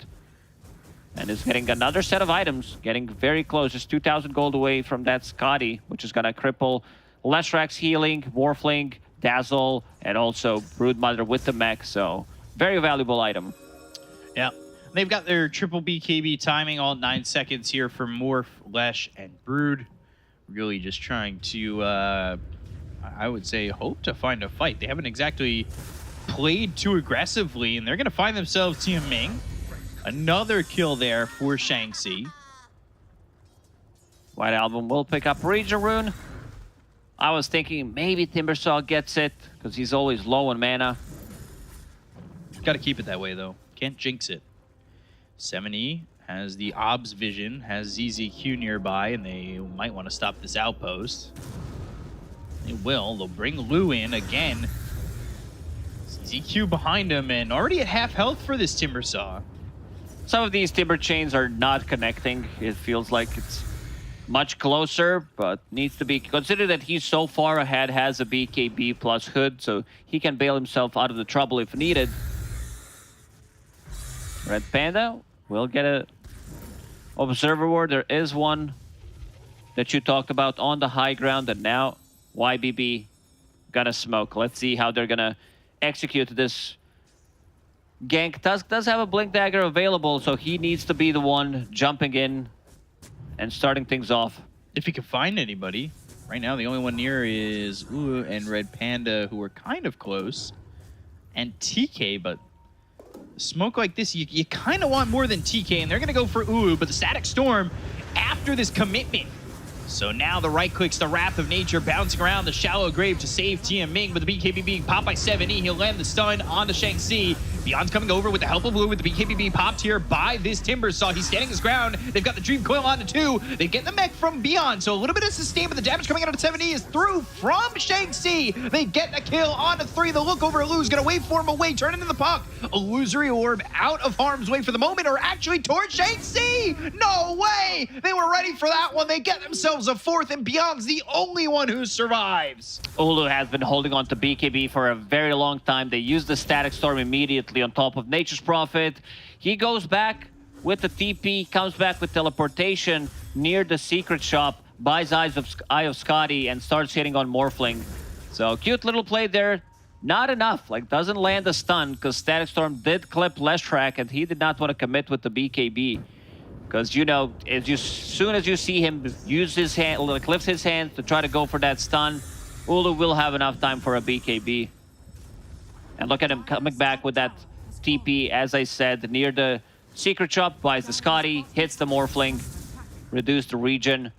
And is getting another set of items, getting very close, just 2,000 gold away from that Scotty, which is going to cripple Leshrax's healing, Morphling, Dazzle, and also Broodmother with the mech. So Very valuable item. Yeah. They've got their triple BKB timing, all 9 seconds here for Morph, Lesh, and Brood. Really just trying to, I would say, hope to find a fight. They haven't exactly played too aggressively, and they're going to find themselves Tia Ming. Another kill there for Shang-Chi. White Album will pick up Region Rune. I was thinking maybe Timbersaw gets it, because he's always low on mana. Got to keep it that way, though. Can't jinx it. 7E has the Obs vision, has ZZQ nearby, and they might want to stop this outpost. They will. They'll bring Lu in again. ZZQ behind him, and already at half health for this Timbersaw. Some of these Timber chains are not connecting. It feels like it's much closer, but needs to be considered that he's so far ahead, has a BKB plus hood, so he can bail himself out of the trouble if needed. Red Panda will get a observer ward. There is one that you talked about on the high ground, and now YBB gonna smoke. Let's see how they're gonna execute this gank. Tusk does have a Blink Dagger available, so he needs to be the one jumping in and starting things off. If he can find anybody. Right now, the only one near is Ulu and Red Panda, who are kind of close. And TK, but smoke like this, you kind of want more than TK, and they're going to go for Ulu, but the Static Storm after this commitment. So now the right clicks, the Wrath of Nature bouncing around the shallow grave to save Tia Ming, but the BKB being popped by 7E. He'll land the stun on the Shang-Chi. Beyond's coming over with the help of Blue with the BKB being popped here by this Timbersaw. He's standing his ground. They've got the Dream Coil on the 2. They get the mech from Beyond, so a little bit of sustain, but the damage coming out of 7E is through from Shang-Chi. They get a kill on the 3. The look over at Lu's gonna wait for him away, turn into the puck. Illusory Orb out of harm's way for the moment, or actually towards Shang-Chi. No way! They were ready for that one. They get themselves a 4th, and Beyond's the only one who survives. Ulu has been holding on to BKB for a very long time. They use the Static Storm immediately on top of Nature's Prophet. He goes back with the TP, comes back with teleportation near the secret shop, buys Eye of Scotty, and starts hitting on Morphling. So cute little play there. Not enough, like doesn't land a stun, because Static Storm did clip Leshrac, and he did not want to commit with the BKB. Because, you know, as soon as you see him use his hand, like lifts his hand to try to go for that stun, Ulu will have enough time for a BKB. And look at him coming back with that TP, as I said, near the secret shop, buys the Scotty, hits the Morphling, reduce the region.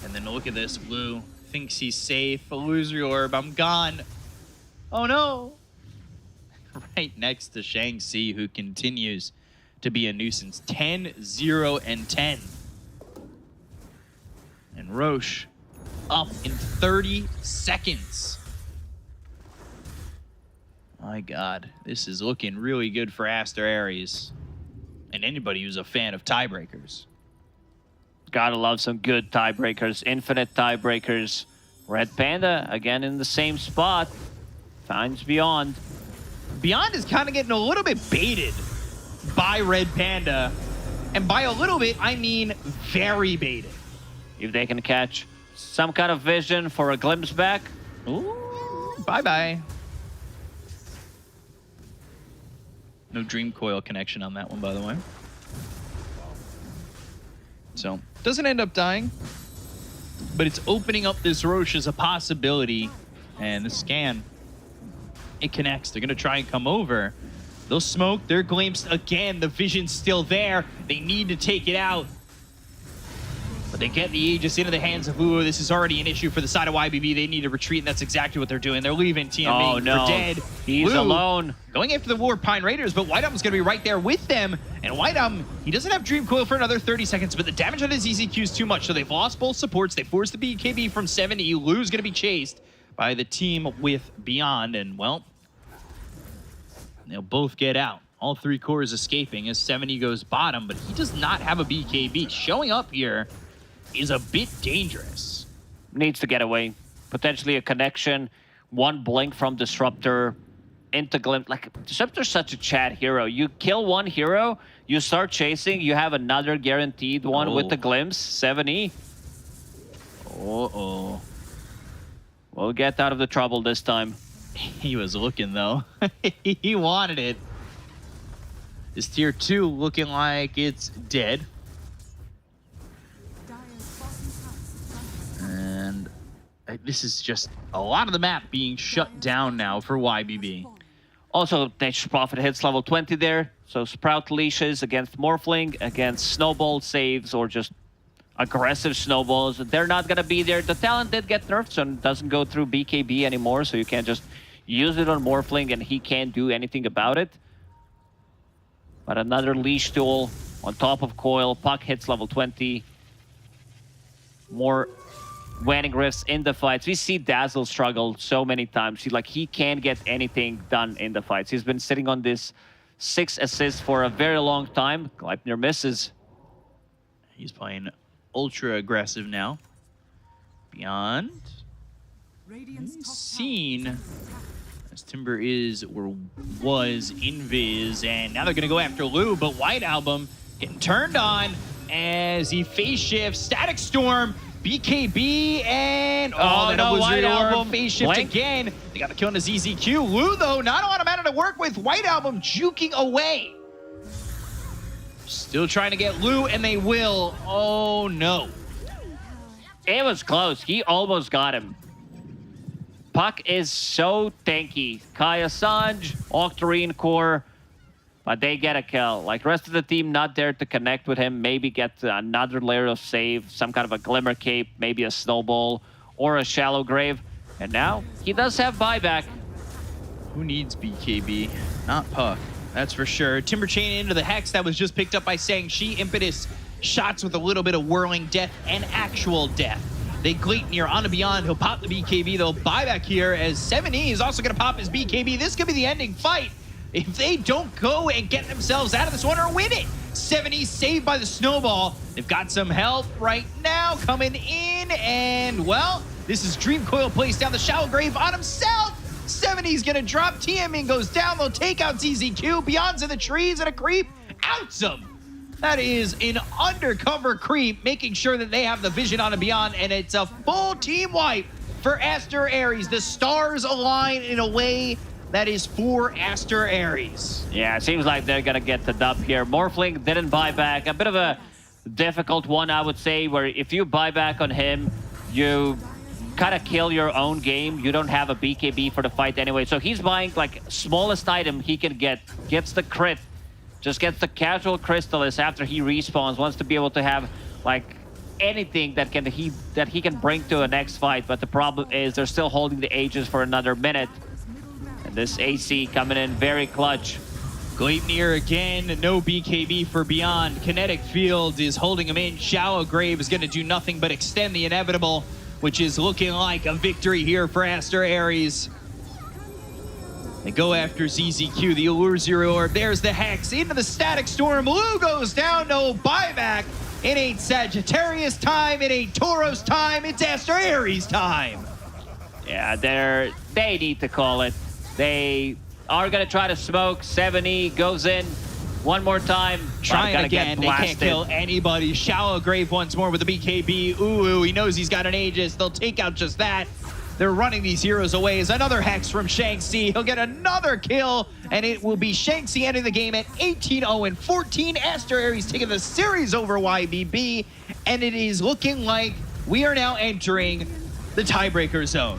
And then look at this, Blue thinks he's safe. Illusory Orb, I'm gone. Oh no! Right next to Shang-Chi, who continues to be a nuisance. 10, 0, and 10. And Roche up in 30 seconds. My God, this is looking really good for Aster Aries. And anybody who's a fan of tiebreakers. Gotta love some good tiebreakers, infinite tiebreakers. Red Panda, again in the same spot, finds Beyond. Beyond is kind of getting a little bit baited by Red Panda. And by a little bit, I mean very baited. If they can catch some kind of vision for a glimpse back. Ooh, bye-bye. No Dream Coil connection on that one, by the way. So, doesn't end up dying. But it's opening up this Roche as a possibility. And the scan, it connects. They're going to try and come over. They'll smoke. They're glimpsed again. The vision's still there. They need to take it out. But they get the Aegis into the hands of Ulu. This is already an issue for the side of YBB. They need to retreat, and that's exactly what they're doing. They're leaving TMA for dead. He's alone. Going after the War Pine Raiders, but Whiteum's going to be right there with them. And Whiteum, he doesn't have Dream Coil for another 30 seconds, but the damage on his EZQ is too much, so they've lost both supports. They forced the BKB from 70. Lu's going to be chased by the team with Beyond, and, well, they'll both get out. All 3 cores escaping as 70 goes bottom, but he does not have a BKB. Showing up here is a bit dangerous. Needs to get away. Potentially a connection. One blink from Disruptor into Glimpse. Like, Disruptor's such a chat hero. You kill one hero, you start chasing, you have another guaranteed one with the Glimpse. 7E. Uh-oh. We'll get out of the trouble this time. He was looking, though. He wanted it. This tier 2 looking like it's dead. Dire's bottom tower. And this is just a lot of the map being shut down now for YBB. Also, Nature's Prophet hits level 20 there. So Sprout leashes against Morphling, against Snowball saves, or just aggressive Snowballs. They're not going to be there. The talent did get nerfed, so it doesn't go through BKB anymore. So you can't just use it on Morphling and he can't do anything about it. But another leash tool on top of Coil. Puck hits level 20. More Wanning Rifts in the fights. We see Dazzle struggle so many times. He can't get anything done in the fights. He's been sitting on this 6 assists for a very long time. Gleipnir misses. He's playing ultra aggressive now. Beyond. Radiant's top tower Seen. is under attack. As Timber is or was invis, and now they're gonna go after Lou, but White Album getting turned on as he phase shifts. Static Storm, BKB, and Oh, no, White Album phase shift blank. again. They got the kill on the ZZQ. Lou, though, not a lot of mana to work with. White Album juking away. Still trying to get Lou, and they will. Oh, no. It was close. He almost got him. Puck is so tanky. Kaya Sanj, Octarine Core, but they get a kill. Like, rest of the team not there to connect with him. Maybe get another layer of save, some kind of a Glimmer Cape, maybe a Snowball, or a Shallow Grave. And now, he does have buyback. Who needs BKB? Not Puck, that's for sure. Timber Chain into the Hex that was just picked up by Shang-Chi. Impetus shots with a little bit of whirling death and actual death. They Gleipnir on to Beyond. He'll pop the BKB. They'll buy back here as 7E is also going to pop his BKB. This could be the ending fight if they don't go and get themselves out of this one or win it. 7E saved by the Snowball. They've got some help right now coming in. And, well, this is Dream Coil placed down the Shallow Grave on himself. 7E's going to drop. TMing goes down. They'll take out ZZQ. Beyond's in the trees and a creep. Outs him. That is an undercover creep, making sure that they have the vision on and Beyond, and it's a full team wipe for Aster Aries. The stars align in a way that is for Aster Aries. Yeah, it seems like they're going to get the dub here. Morphling didn't buy back. A bit of a difficult one, I would say, where if you buy back on him, you kind of kill your own game. You don't have a BKB for the fight anyway. So he's buying, like, smallest item he can get. Gets the crit. Just gets the casual Crystallis after he respawns. Wants to be able to have, like, anything that he can bring to a next fight. But the problem is they're still holding the Aegis for another minute. And this AC coming in very clutch. Gleipnir again, no BKB for Beyond. Kinetic Field is holding him in. Shallow Grave is going to do nothing but extend the inevitable, which is looking like a victory here for Aster Aries. They go after ZZQ, the Allure Zero Orb. There's the Hex into the Static Storm. Lou goes down, no buyback. It ain't Sagittarius time, it ain't Tauros time, it's Aster Aries time. Yeah, they need to call it. They are going to try to smoke. 7E goes in one more time. Trying Gonna again, get they can't blasted. kill anybody. Shallow Grave once more with the BKB. Ooh, he knows he's got an Aegis. They'll take out just that. They're running these heroes away as another Hex from Shang-Chi. He'll get another kill, and it will be Shang-Chi ending the game at 18-0-14. Aster Aries taking the series over YBB, and it is looking like we are now entering the tiebreaker zone.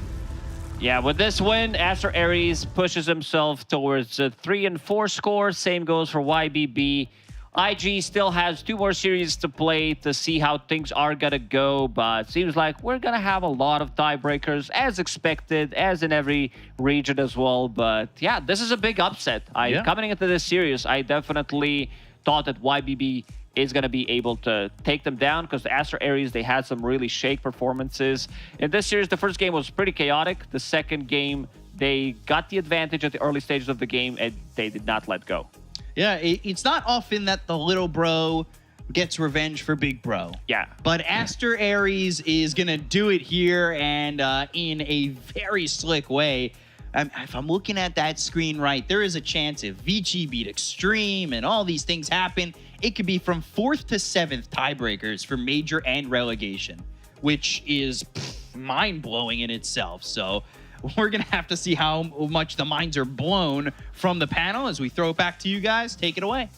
Yeah, with this win, Aster Aries pushes himself towards a 3-4 score. Same goes for YBB. IG still has 2 more series to play to see how things are gonna go, but seems like we're gonna have a lot of tiebreakers as expected, as in every region as well. But yeah, this is a big upset. Coming into this series, I definitely thought that YBB is gonna be able to take them down because the Aster Aries, they had some really shake performances. In this series, the first game was pretty chaotic. The second game, they got the advantage at the early stages of the game and they did not let go. Yeah, it's not often that the little bro gets revenge for big bro. Yeah. But Aster Aries is going to do it here and in a very slick way. If I'm looking at that screen right, there is a chance if Vici beat Extreme and all these things happen, it could be from 4th to 7th tiebreakers for major and relegation, which is mind-blowing in itself. So we're going to have to see how much the minds are blown from the panel as we throw it back to you guys. Take it away.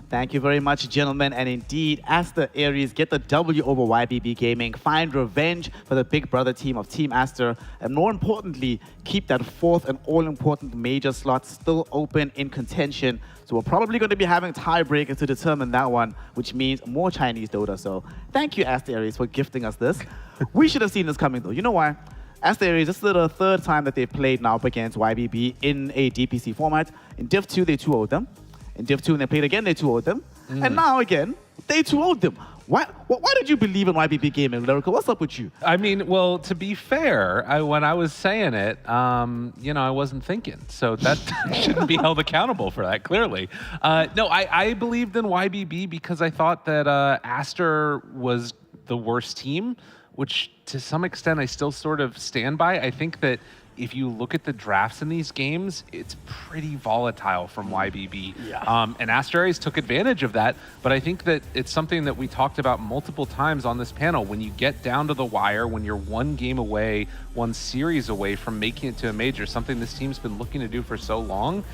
Thank you very much, gentlemen. And indeed, Aster Aries get the W over YBB Gaming, find revenge for the big brother team of Team Aster, and more importantly, keep that fourth and all-important major slot still open in contention. So we're probably going to be having tiebreakers to determine that one, which means more Chinese Dota. So thank you, Aster Aries, for gifting us this. We should have seen this coming, though. You know why? Aster Aries, this is the third time that they've played now up against YBB in a DPC format. In Div 2, they 2-0'd them. In Div 2, when they played again, they 2-0'd them. And now again, they 2-0'd them. Why did you believe in YBB Gaming, Lyrical? What's up with you? I mean, well, to be fair, when I was saying it, I wasn't thinking. So that shouldn't be held accountable for that, clearly. No, I believed in YBB because I thought that Aster was the worst team, which to some extent I still sort of stand by. I think that if you look at the drafts in these games, it's pretty volatile from YBB. Yeah. And Aster Aries took advantage of that, but I think that it's something that we talked about multiple times on this panel. When you get down to the wire, when you're one game away, one series away from making it to a major, something this team's been looking to do for so long,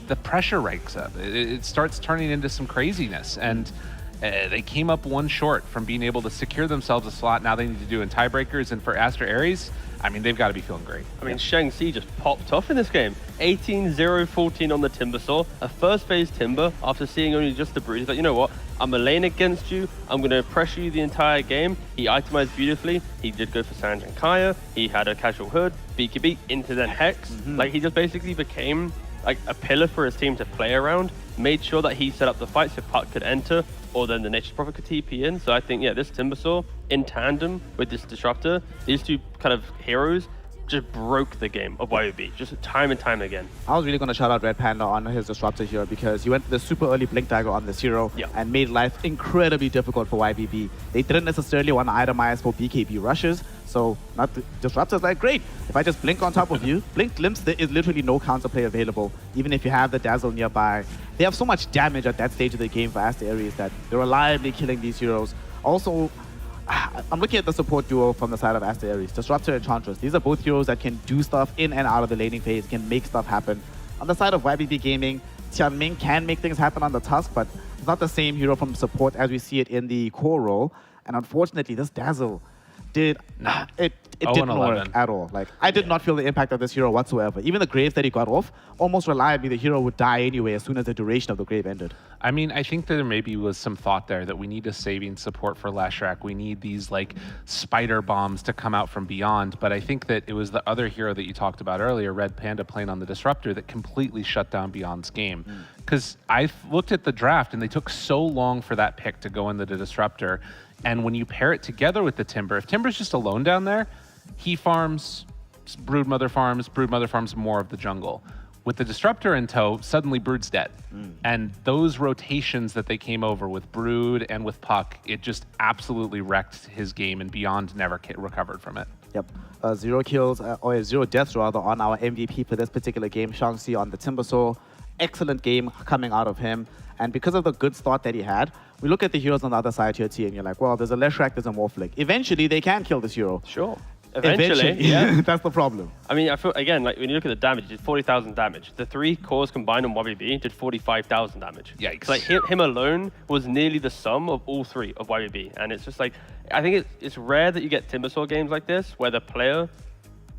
the pressure ranks up. It starts turning into some craziness. And they came up one short from being able to secure themselves a slot. Now they need to do in tiebreakers. And for Aster Aries, I mean, they've got to be feeling great. I mean, Shang-Chi just popped off in this game. 18-0-14 on the Timbersaw, a first phase Timber after seeing only just the Brood. He's like, you know what? I'm a lane against you. I'm going to pressure you the entire game. He itemized beautifully. He did go for Sanj and Kaya. He had a casual hood, BKB into the Hex. Like, he just basically became like a pillar for his team to play around, made sure that he set up the fight so Puck could enter, or then the Nature's Prophet could TP in. So I think, yeah, this Timbersaw in tandem with this Disruptor, these two kind of heroes just broke the game of YOB, just time and time again. I was really going to shout out Red Panda on his Disruptor here because he went for the super early Blink Dagger on this hero and made life incredibly difficult for YBB. They didn't necessarily want to itemize for BKB rushes, so Disruptor's like, great, if I just blink on top of you, blink glimpse, there is literally no counterplay available, even if you have the Dazzle nearby. They have so much damage at that stage of the game for Aster Aries that they're reliably killing these heroes. Also, I'm looking at the support duo from the side of Aster Aries, Disruptor and Enchantress. These are both heroes that can do stuff in and out of the laning phase, can make stuff happen. On the side of YBB Gaming, Tianming can make things happen on the Tusk, but it's not the same hero from support as we see it in the core role. And unfortunately, this Dazzle it didn't work at all. Like, I did not feel the impact of this hero whatsoever. Even the Graves that he got off, almost reliably, the hero would die anyway as soon as the duration of the Grave ended. I mean, I think that there maybe was some thought there that we need a saving support for Leshrac. We need these, like, spider bombs to come out from beyond. But I think that it was the other hero that you talked about earlier, Red Panda, playing on the Disruptor, that completely shut down Beyond's game. Because I looked at the draft, and they took so long for that pick to go into the Disruptor. And when you pair it together with the Timber, if Timber's just alone down there, he farms, Broodmother farms more of the jungle. With the Disruptor in tow, suddenly Brood's dead. And those rotations that they came over with Brood and with Puck, it just absolutely wrecked his game, and Beyond never recovered from it. Yep. 0 kills, or 0 deaths rather, on our MVP for this particular game, Shang-Chi on the Timbersaw. Excellent game coming out of him. And because of the good start that he had, we look at the heroes on the other side here, T, and you're like, well, there's a Leshrac, there's a Morphling. Eventually, they can kill this hero. Sure. Eventually, yeah. That's the problem. I mean, I feel, again, like when you look at the damage, it did 40,000 damage. The 3 cores combined on YBB did 45,000 damage. Yikes. Like him alone was nearly the sum of all 3 of YBB. And it's just like, I think it's rare that you get Timbersaw games like this where the player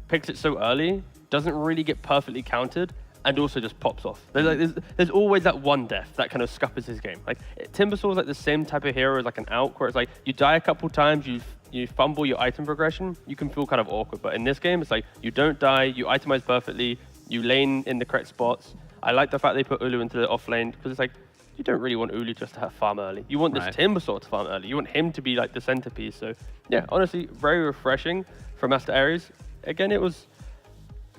picks it so early, doesn't really get perfectly countered, and also just pops off. There's always that one death that kind of scuppers his game. Like Timbersaw is like the same type of hero as like an Alk, where it's like you die a couple times, you fumble your item progression, you can feel kind of awkward. But in this game, it's like you don't die, you itemize perfectly, you lane in the correct spots. I like the fact they put Ulu into the off lane because it's like you don't really want Ulu just to have farm early. You want this Timbersaw to farm early. You want him to be like the centerpiece. So yeah, honestly, very refreshing from Aster Aries. Again, it was,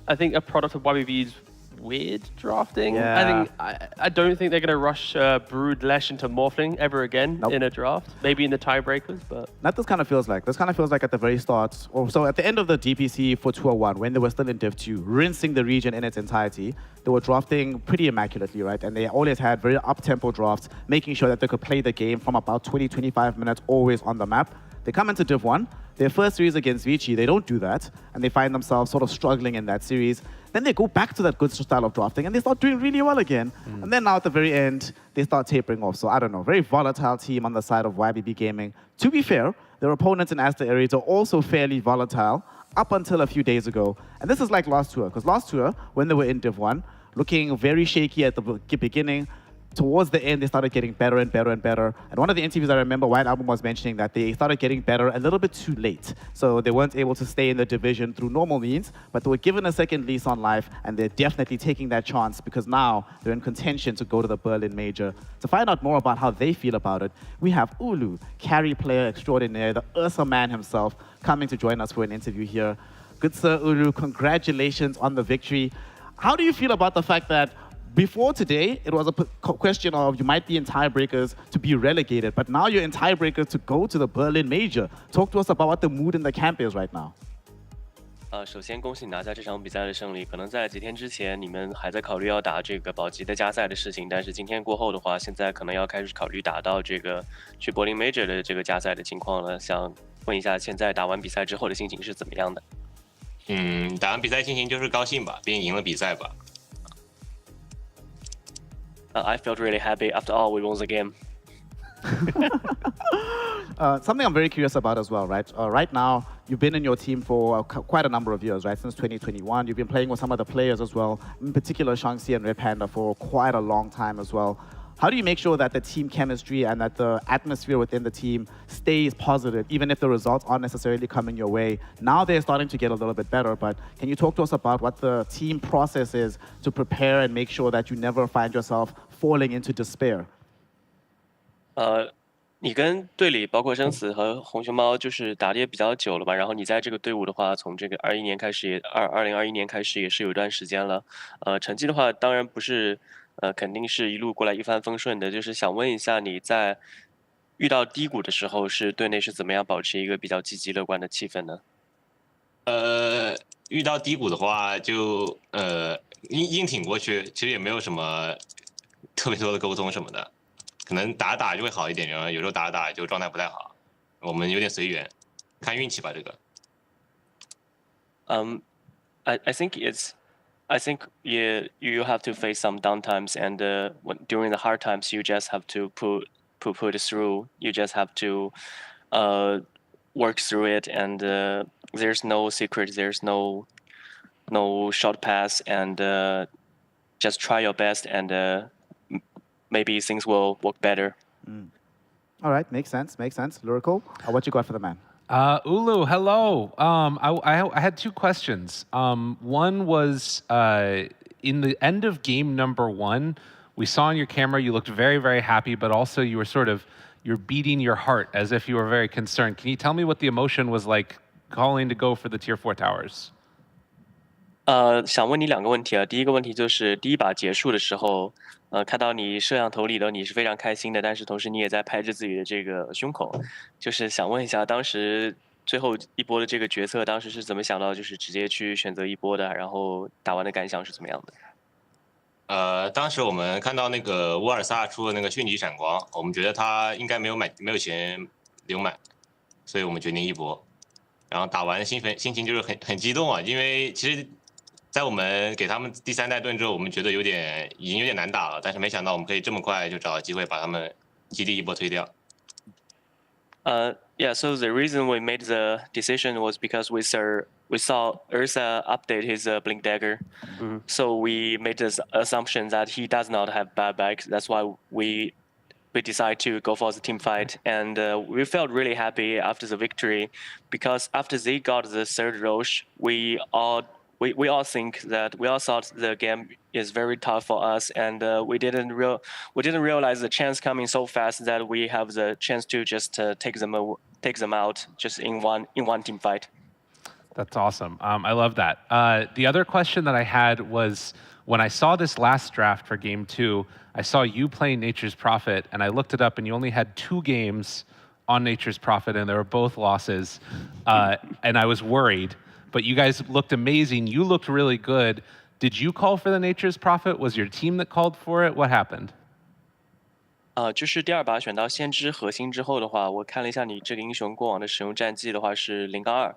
I think, a product of YBV's weird drafting. Yeah. I don't think they're going to rush Brood Lesh into Morphling ever again in a draft. Maybe in the tiebreakers, but... That this kind of feels like. This kind of feels like at the very start, or so at the end of the DPC for 201, when they were still in Div 2, rinsing the region in its entirety, they were drafting pretty immaculately, right? And they always had very up-tempo drafts, making sure that they could play the game from about 20-25 minutes always on the map. They come into Div 1, their first series against Vici, they don't do that, and they find themselves sort of struggling in that series. Then they go back to that good style of drafting, and they start doing really well again. And then now at the very end, they start tapering off. So I don't know, very volatile team on the side of YBB Gaming. To be fair, their opponents in Asta Aries are also fairly volatile up until a few days ago. And this is like last tour, because last tour, when they were in Div 1, looking very shaky at the beginning, towards the end, they started getting better and better and better. And one of the interviews I remember, White Album was mentioning that they started getting better a little bit too late. So they weren't able to stay in the division through normal means, but they were given a second lease on life, and they're definitely taking that chance because now they're in contention to go to the Berlin Major. To find out more about how they feel about it, we have Ulu, carry player extraordinaire, the Ursa man himself, coming to join us for an interview here. Good sir Ulu, congratulations on the victory. How do you feel about the fact that before today, it was a question of you might be in tiebreakers to be relegated, but now you're in tiebreakers to go to the Berlin Major. Talk to us about what the mood in the camp is right now. 首先恭喜你拿下这场比赛的胜利。可能在几天之前，你们还在考虑要打这个保级的加赛的事情，但是今天过后的话，现在可能要开始考虑打到这个去柏林 Major 的这个加赛的情况了。想问一下，现在打完比赛之后的心情是怎么样的？打完比赛心情就是高兴吧，毕竟赢了比赛吧。I felt really happy. After all, we won the game. Something I'm very curious about as well, right? Right now, you've been in your team for quite a number of years, right? Since 2021, you've been playing with some of the players as well, in particular Shangxi and Red Panda for quite a long time as well. How do you make sure that the team chemistry and that the atmosphere within the team stays positive, even if the results aren't necessarily coming your way? Now they're starting to get a little bit better, but can you talk to us about what the team process is to prepare and make sure that you never find yourself falling into despair? 你跟队里包括生死和红熊猫就是打的也比较久了吧？然后你在这个队伍的话，从这个2021年开始也是有一段时间了。成绩的话，当然不是肯定是一路过来一帆风顺的。就是想问一下，你在遇到低谷的时候，是队内是怎么样保持一个比较积极乐观的气氛呢？遇到低谷的话就硬挺过去，其实也没有什么特别多的沟通什么的。可能打着打着就会好一点，然后有时候打着打着就状态不太好，我们有点随缘，看运气吧这个。I think you have to face some downtimes, and during the hard times, you just have to put it through. You just have to work through it, and there's no secret. There's no short pass, and just try your best, and maybe things will work better. All right, makes sense. Lyrical, what you got for the man? Ulu, hello. I had two questions. One was in the end of game number 1, we saw on your camera you looked very, very happy, but also you were you're beating your heart as if you were very concerned. Can you tell me what the emotion was like calling to go for the Tier 4 towers? 想问你2个问题啊。第一个问题就是第一把结束的时候，看到你摄像头里的你是非常开心的，但是同时你也在拍着自己的这个胸口，就是想问一下，当时最后一波的这个决策，当时是怎么想到就是直接去选择一波的，然后打完的感想是怎么样的？当时我们看到那个乌尔萨出的那个迅疾闪光，我们觉得他应该没有钱留满，所以我们决定一波。然后打完心情就是很激动啊，因为其实。在我们给他们第3代盾之后，我们觉得已经有点难打了，但是没想到我们可以这么快就找到机会把他们基地一波推掉。Yeah, so the reason we made the decision was because we saw Ursa update his Blink Dagger. So we made the assumption that he does not have bad back. That's why we decided to go for the team fight. And we felt really happy after the victory because after they got the 3rd Roche, we all thought the game is very tough for us, and we didn't realize the chance coming so fast that we have the chance to just take them out just in one team fight. That's awesome. I love that. The other question that I had was when I saw this last draft for game 2, I saw you playing Nature's Prophet, and I looked it up, and you only had 2 games on Nature's Prophet, and they were both losses, and I was worried. But you guys looked amazing. You looked really good. Did you call for the Nature's Prophet? Was your team that called for it? What happened? 就是第二把选到先知核心之后的话，我看了一下你这个英雄过往的使用战绩的话是0-2，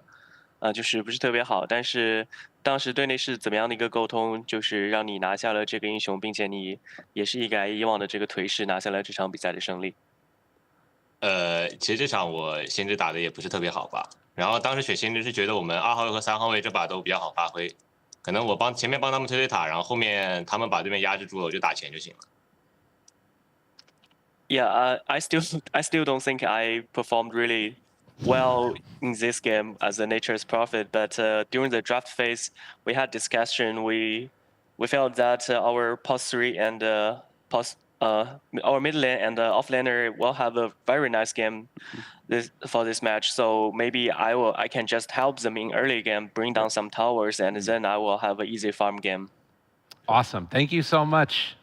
就是不是特别好。但是当时队内是怎么样的一个沟通，就是让你拿下了这个英雄，并且你也是一改以往的这个颓势拿下了这场比赛的胜利。其实这场我先知打的也不是特别好吧。然后当时选先知是觉得我们2号位和3号位这把都比较好发挥，可能我前面帮他们推塔，然后后面他们把对面压制住了，我就打前就行了。Yeah, I still don't think I performed really well in this game as a nature's prophet. But during the draft phase, we had discussion. We felt that our post 3 and our mid lane and off laner will have a very nice game for this match. So maybe I can just help them in early game, bring down some towers, and then I will have an easy farm game. Awesome. Thank you so much.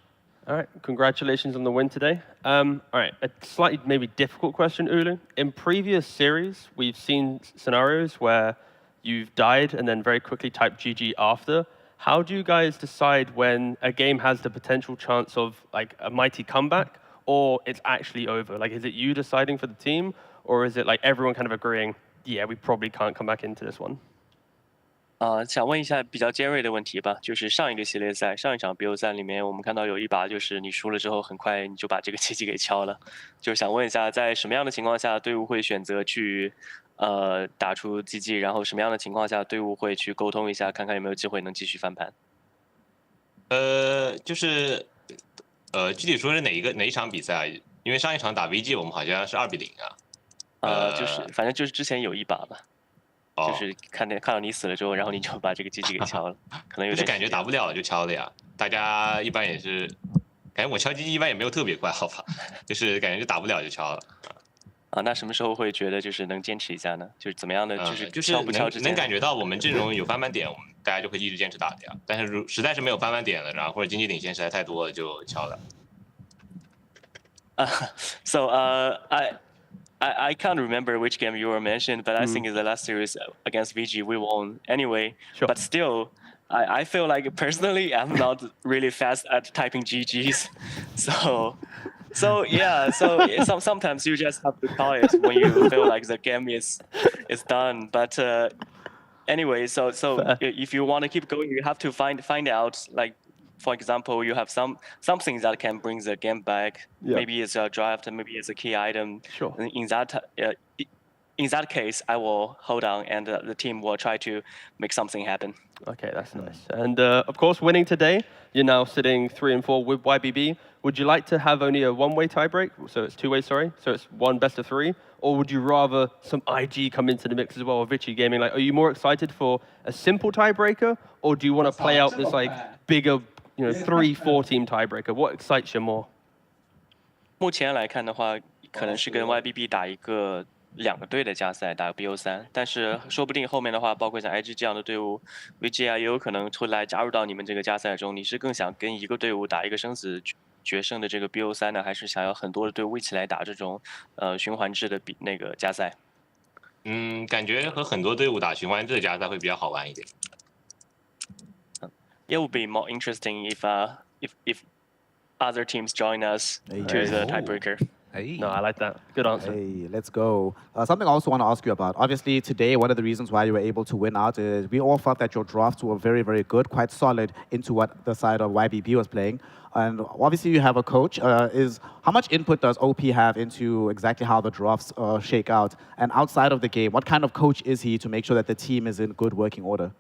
All right, congratulations on the win today. All right, a slightly maybe difficult question, Ulu. In previous series, we've seen scenarios where you've died and then very quickly typed GG after. How do you guys decide when a game has the potential chance of like a mighty comeback or it's actually over? Like, is it you deciding for the team or is it like everyone kind of agreeing, yeah, we probably can't come back into this one? 想问一下比较尖锐的问题吧，就是上一个系列赛，上一场 BO 赛里面，我们看到有一把就是你输了之后，很快你就把这个契机给敲了，就想问一下，在什么样的情况下队伍会选择去打出 GG， 然后什么样的情况下队伍会去沟通一下，看看有没有机会能继续翻盘？就是具体说是哪一场比赛啊？因为上一场打 VG 我们好像是2-0啊。就是反正就是之前有一把吧。就是看到你死了之后，然后你就把这个机器给敲了，可能有点。就是感觉打不了就敲的呀。大家一般也是，感觉我敲机器一般也没有特别快，好吧？就是感觉就打不了就敲了。那什么时候会觉得就是能坚持一下呢？就是怎么样的，就是敲不敲之间能感觉到我们阵容有翻盘点，我们大家就会一直坚持打的呀。但是实在是没有翻盘点了，然后或者经济领先实在太多了，就敲了。So I can't remember which game you were mentioned, but I think in the last series against VG we won anyway. Sure. But still, I feel like personally I'm not really fast at typing GGs, so yeah. So sometimes you just have to call it when you feel like the game is done. But anyway, so if you want to keep going, you have to find out like. For example, you have something that can bring the game back. Yeah. Maybe it's a draft, maybe it's a key item. Sure. In that case, I will hold on, and the team will try to make something happen. Okay, that's nice. And of course, winning today, you're now sitting 3 and 4 with YBB. Would you like to have only a one-way tiebreak? So it's two-way, sorry. So it's one best of 3, or would you rather some IG come into the mix as well, or Vichy Gaming? Like, are you more excited for a simple tiebreaker, or do you want to play out this like bigger? 3-4 team tiebreaker. What excites you more? 目前来看的话，可能是跟 YBB 打一个2个队的加赛，打个 BO3。但是说不定后面的话，包括像 IG 这样的队伍 ，VG 也有可能会来加入到你们这个加赛中。你是更想跟一个队伍打一个生死决胜的这个 BO3呢，还是想要很多的队伍一起来打这种循环制的那个加赛？感觉和很多队伍打循环制的加赛会比较好玩一点。It would be more interesting if other teams join us to the tiebreaker. Hey. No, I like that. Good answer. Hey, let's go. Something I also want to ask you about. Obviously, today, one of the reasons why you were able to win out is we all felt that your drafts were very, very good, quite solid into what the side of YBB was playing. And obviously, you have a coach. How much input does OP have into exactly how the drafts shake out? And outside of the game, what kind of coach is he to make sure that the team is in good working order?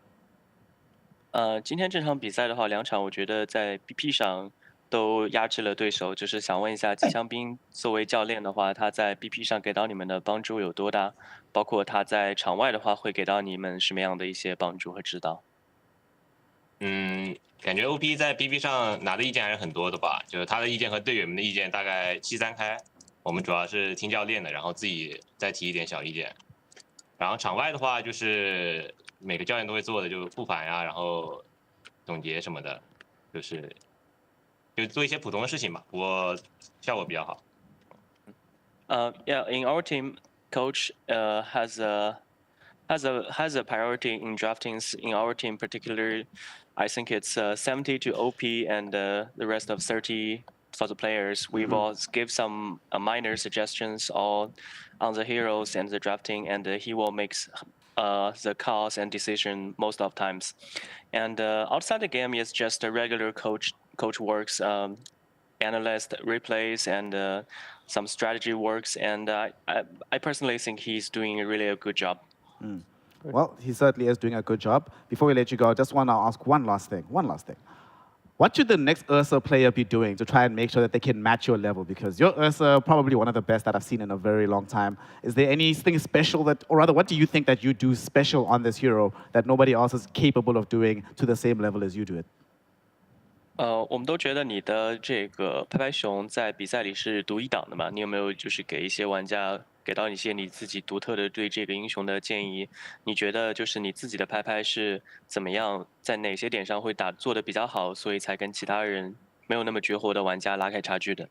今天这场比赛的话，2场我觉得在 BP 上都压制了对手。就是想问一下，吉祥兵作为教练的话，他在 BP 上给到你们的帮助有多大？包括他在场外的话，会给到你们什么样的一些帮助和指导？感觉 OP 在 BP 上拿的意见还是很多的吧，就是他的意见和队员们的意见大概7-3开。我们主要是听教练的，然后自己再提一点小意见。然后场外的话，就是每个教练都会做的，就复盘呀，然后总结什么的，就做一些普通的事情吧，效果比较好。Yeah, in our team, coach has a priority in draftings. In our team, particularly, I think it's 70 to OP and the rest of 30 for the players. We've all give some minor suggestions on the heroes and the drafting, and he will make the calls and decision most of times. And outside the game, it's just a regular coach works, analyst replays, and some strategy works. And I personally think he's doing really a good job. Well, he certainly is doing a good job. Before we let you go, I just want to ask one last thing. What should the next Ursa player be doing to try and make sure that they can match your level? Because your Ursa probably one of the best that I've seen in a very long time. Is there anything special that, or rather, what do you think that you do special on this hero that nobody else is capable of doing to the same level as you do it? 我们都觉得你的这个拍拍熊在比赛里是独一档的嘛？你有没有就是给一些玩家给到一些你自己独特的对这个英雄的建议？你觉得就是你自己的拍拍是怎么样，在哪些点上会做得比较好，所以才跟其他人没有那么绝活的玩家拉开差距的？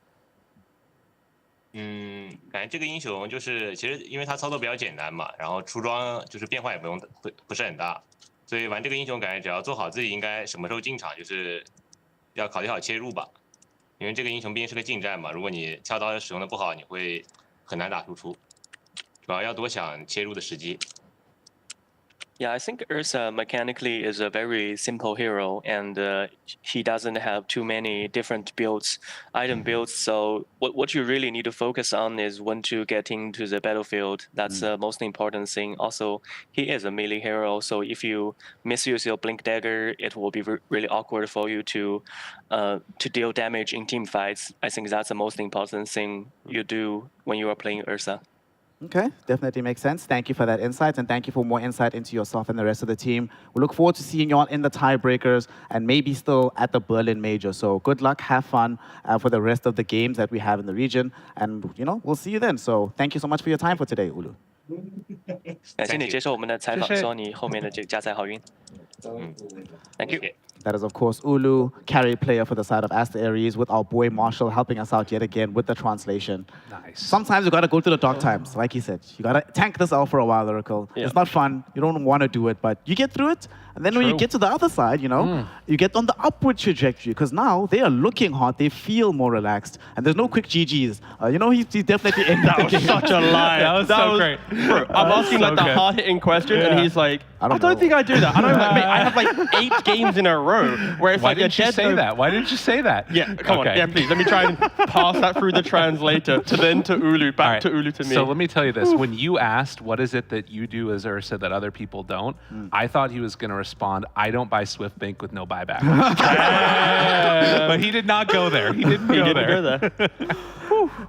感觉这个英雄就是其实因为他操作比较简单嘛，然后出装就是变化也不是很大，所以玩这个英雄感觉只要做好自己应该什么时候进场就是。要考虑好切入吧，因为这个英雄毕竟是个近战嘛，如果你跳刀使用的不好，你会很难打输出，主要要多想切入的时机。Yeah, I think Ursa mechanically is a very simple hero, and he doesn't have too many different item builds. So what you really need to focus on is when to get into the battlefield. That's the most important thing. Also, he is a melee hero, so if you misuse your Blink Dagger, it will be really awkward for you to deal damage in team fights. I think that's the most important thing you do when you are playing Ursa. Okay, definitely makes sense. Thank you for that insight, and thank you for more insight into yourself and the rest of the team. We look forward to seeing you all in the tiebreakers and maybe still at the Berlin Major. So good luck, have fun for the rest of the games that we have in the region, and we'll see you then. So thank you so much for your time for today, Ulu. 感谢你接受我们的采访，希望你后面的这个加赛好运。Thank you. That is, of course, Ulu, carry player for the side of Asta Aries, with our boy Marshall helping us out yet again with the translation. Nice. Sometimes you got to go through the dark times, like he said. You got to tank this out for a while, Oracle. Yeah. It's not fun. You don't want to do it, but you get through it. And then when you get to the other side, you get on the upward trajectory, because now they are looking hot. They feel more relaxed. And there's no quick GGs. He's definitely in That was such a lie. That was so great. Bro, I'm asking so the good. hard-hitting question, and he's like, I don't know. think I do that. And I'm like, mate, I have like 8 games in a row where it's Why like didn't you say that? Why didn't you say that? Yeah, come on. Okay. Yeah, please. Let me try and pass that through the translator to Ulu, back to Ulu to me. So let me tell you this. When you asked, what is it that you do as Ursa that other people don't, I thought he was going to respond, I don't buy Swift Bank with no buyback. But he did not go there. He didn't go there.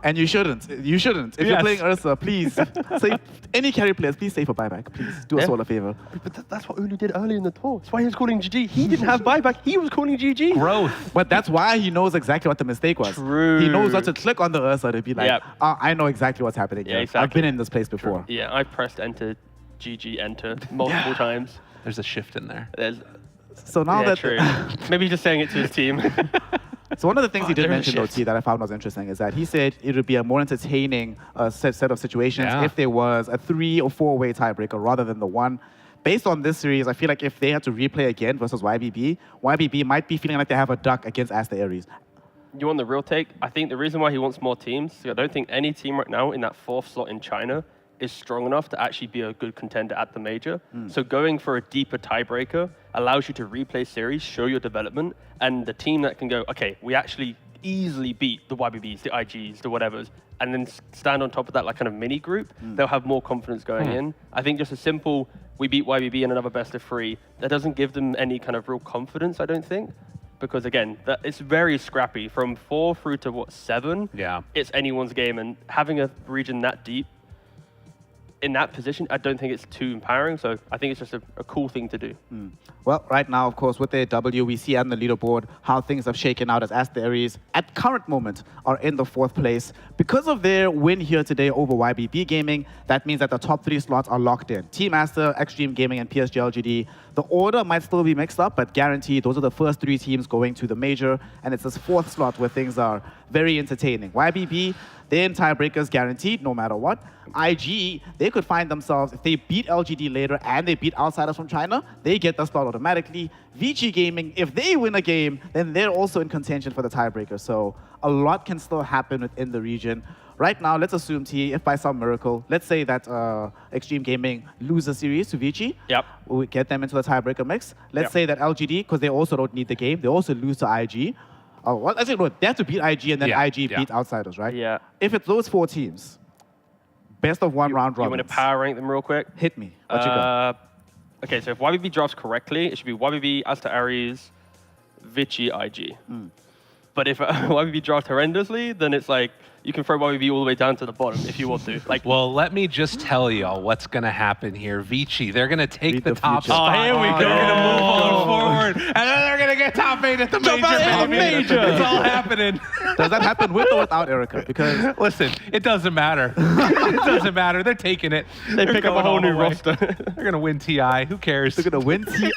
And you shouldn't. You shouldn't. If you're playing Ursa, please save any carry players. Please save a buyback. Please do us all a favor. But that's what Ulu did early in the tour. That's why he was calling GG. He didn't have buyback. He was calling GG. Growth. But that's why he knows exactly what the mistake was. True. He knows not to click on the Ursa to be like, I know exactly what's happening here. exactly. I've been in this place before. Yeah, I pressed enter, GG, enter multiple times. There's a shift in there. So now that true. Maybe he's just saying it to his team. So one of the things he did there are mention, though, shifts. T, that I found was interesting is that he said it would be a more entertaining set of situations if there was a 3- or 4-way tiebreaker rather than the one. Based on this series, I feel like if they had to replay again versus YBB might be feeling like they have a duck against Asta Aries. You want the real take? I think the reason why he wants more teams, I don't think any team right now in that 4th slot in China is strong enough to actually be a good contender at the major. So going for a deeper tiebreaker allows you to replay series, show your development, and the team that can go, okay, we actually easily beat the YBBs, the IGs, the whatevers, and then stand on top of that like kind of mini group, they'll have more confidence going in. I think just a simple, we beat YBB in another best of 3, that doesn't give them any kind of real confidence, I don't think. Because again, it's very scrappy. From 4 through to 7, it's anyone's game, and having a region that deep, in that position, I don't think it's too empowering. So I think it's just a cool thing to do. Well, right now, of course, with their W, we see on the leaderboard how things have shaken out as Asta Aries, at current moment, are in the 4th place. Because of their win here today over YBB Gaming, that means that the top 3 slots are locked in. Team Asta, Extreme Gaming, and PSG LGD. The order might still be mixed up, but guaranteed, those are the first 3 teams going to the major. And it's this 4th slot where things are very entertaining. YBB, they're in tiebreakers guaranteed no matter what. IG, they could find themselves, if they beat LGD later and they beat Outsiders from China, they get the slot automatically. VG Gaming, if they win a game, then they're also in contention for the tiebreaker. So a lot can still happen within the region. Right now, let's assume, T, if by some miracle, let's say that Extreme Gaming lose a series to VG. Yep. We get them into the tiebreaker mix. Let's say that LGD, because they also don't need the game, they also lose to IG. Oh, well, I think no, they have to beat IG and then IG beat Outsiders, right? Yeah. If it's those 4 teams, best of one round robins. You want to power rank them real quick? Hit me. What you got? Okay, so if YBB drafts correctly, it should be YBB, Asta Aries, Vici, IG. But if YBB drafts horrendously, then it's like, you can throw YBB all the way down to the bottom if you want to. Like, well, let me just tell y'all what's going to happen here. Vici, they're going to take Beat the the top future. spot. Oh, here we go. They're going to move on forward, and then they're going to get top 8 at the major. at the baby. major. It's all happening. Does that happen with or without Erica? Because Listen, it doesn't matter. It doesn't matter. They're taking it. they pick up a whole new roster. They're going to win TI. Who cares? they're going to win TI.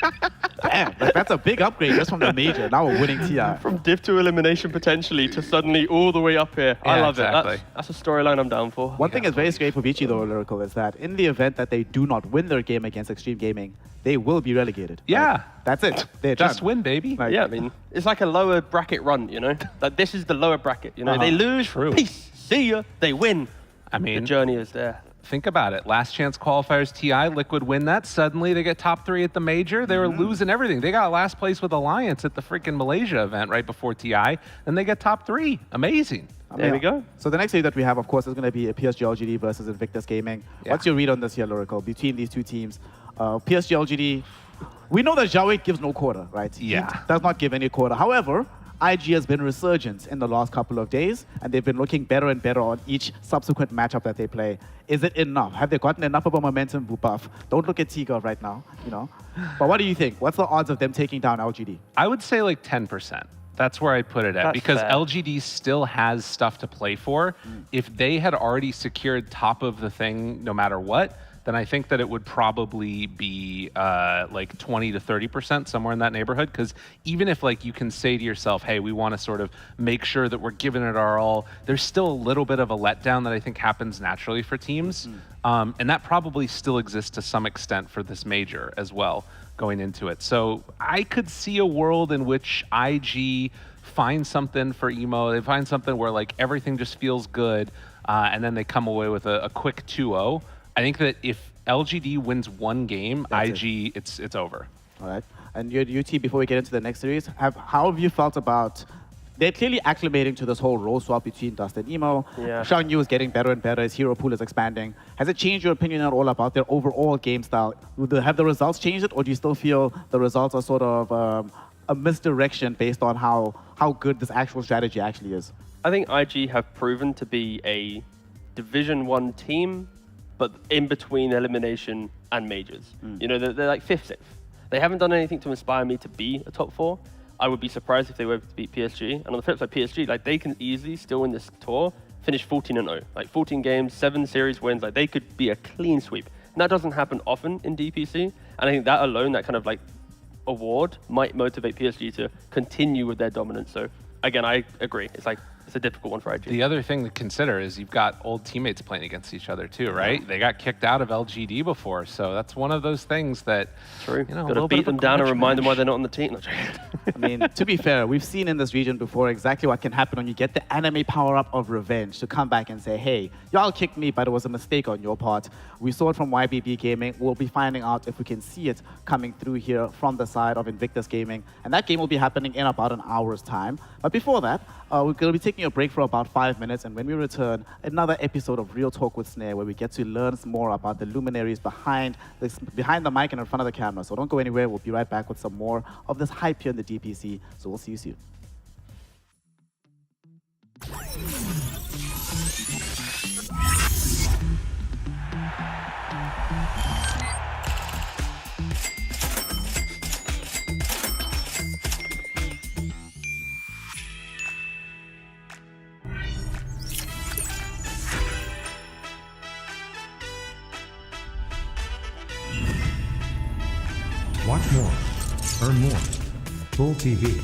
Damn, like, that's a big upgrade just from the major. Now we're winning TI. From div to elimination potentially to suddenly all the way up here. I Yeah, love exactly. it. That's a storyline I'm down for. One thing is very scary for Vici, though, Lyrical, is that in the event that they do not win their game against Extreme Gaming, they will be relegated. Yeah. Like, that's it. They're Just done. win, baby. Like, Yeah, I mean, it's like a lower bracket run, you know? Like, this is the lower bracket, you know? They lose, True. peace, see ya, they win. I The mean, journey is there. think about it. Last chance qualifiers, TI, Liquid win that. Suddenly they get top 3 at the major. They were losing everything. They got last place with Alliance at the freaking Malaysia event right before TI. Then they get top 3. Amazing. There we go. So the next series that we have, of course, is going to be a PSG LGD versus Invictus Gaming. Yeah. What's your read on this here, Lyrical, between these two teams? PSG LGD, we know that Zhao gives no quarter, right? Yeah. He does not give any quarter. However, IG has been resurgent in the last couple of days, and they've been looking better and better on each subsequent matchup that they play. Is it enough? Have they gotten enough of a momentum buff? Don't look at Tiga right now, you know. But what do you think? What's the odds of them taking down LGD? I would say like 10%. That's where I'd put it at, That's because fair. LGD still has stuff to play for. If they had already secured top of the thing no matter what, then I think that it would probably be like 20 to 30%, somewhere in that neighborhood. Because even if like you can say to yourself, hey, we want to sort of make sure that we're giving it our all, there's still a little bit of a letdown that I think happens naturally for teams. And that probably still exists to some extent for this major as well, going into it. So I could see a world in which IG finds something for Emo. They find something where like everything just feels good, and then they come away with a quick 2-0. I think that if LGD wins one game, IG, it's over. All right. And you T, before we get into the next series, how have you felt about... They're clearly acclimating to this whole role swap between Dust and Emo. Yeah. Xiang Yu is getting better and better. His hero pool is expanding. Has it changed your opinion at all about their overall game style? Have the results changed it, or do you still feel the results are sort of a misdirection based on how good this actual strategy actually is? I think IG have proven to be a Division 1 team, but in between elimination and majors. You know, they're like 5th, 6th. They haven't done anything to inspire me to be a top 4. I would be surprised if they were able to beat PSG. And on the flip side, PSG, like they can easily still win this tour, finish 14-0. Like 14 games, 7 series wins. Like they could be a clean sweep. And that doesn't happen often in DPC. And I think that alone, that kind of like award might motivate PSG to continue with their dominance. So again, I agree. It's like, it's a difficult one for IG. The other thing to consider is you've got old teammates playing against each other too, right? They got kicked out of LGD before, so that's one of those things that, True. you know, a Got to little bit beat of a them down and grudge remind them match. why they're not on the team. I mean, to be fair, we've seen in this region before exactly what can happen when you get the anime power-up of revenge to come back and say, hey, y'all kicked me, but it was a mistake on your part. We saw it from YBB Gaming. We'll be finding out if we can see it coming through here from the side of Invictus Gaming. And that game will be happening in about an hour's time. But before that, we're going to be taking a break for about 5 minutes. And when we return, another episode of Real Talk with Snare, where we get to learn more about the luminaries behind the mic and in front of the camera. So don't go anywhere. We'll be right back with some more of this hype here in the DPC. So we'll see you soon. Watch more. Earn more. Full TV.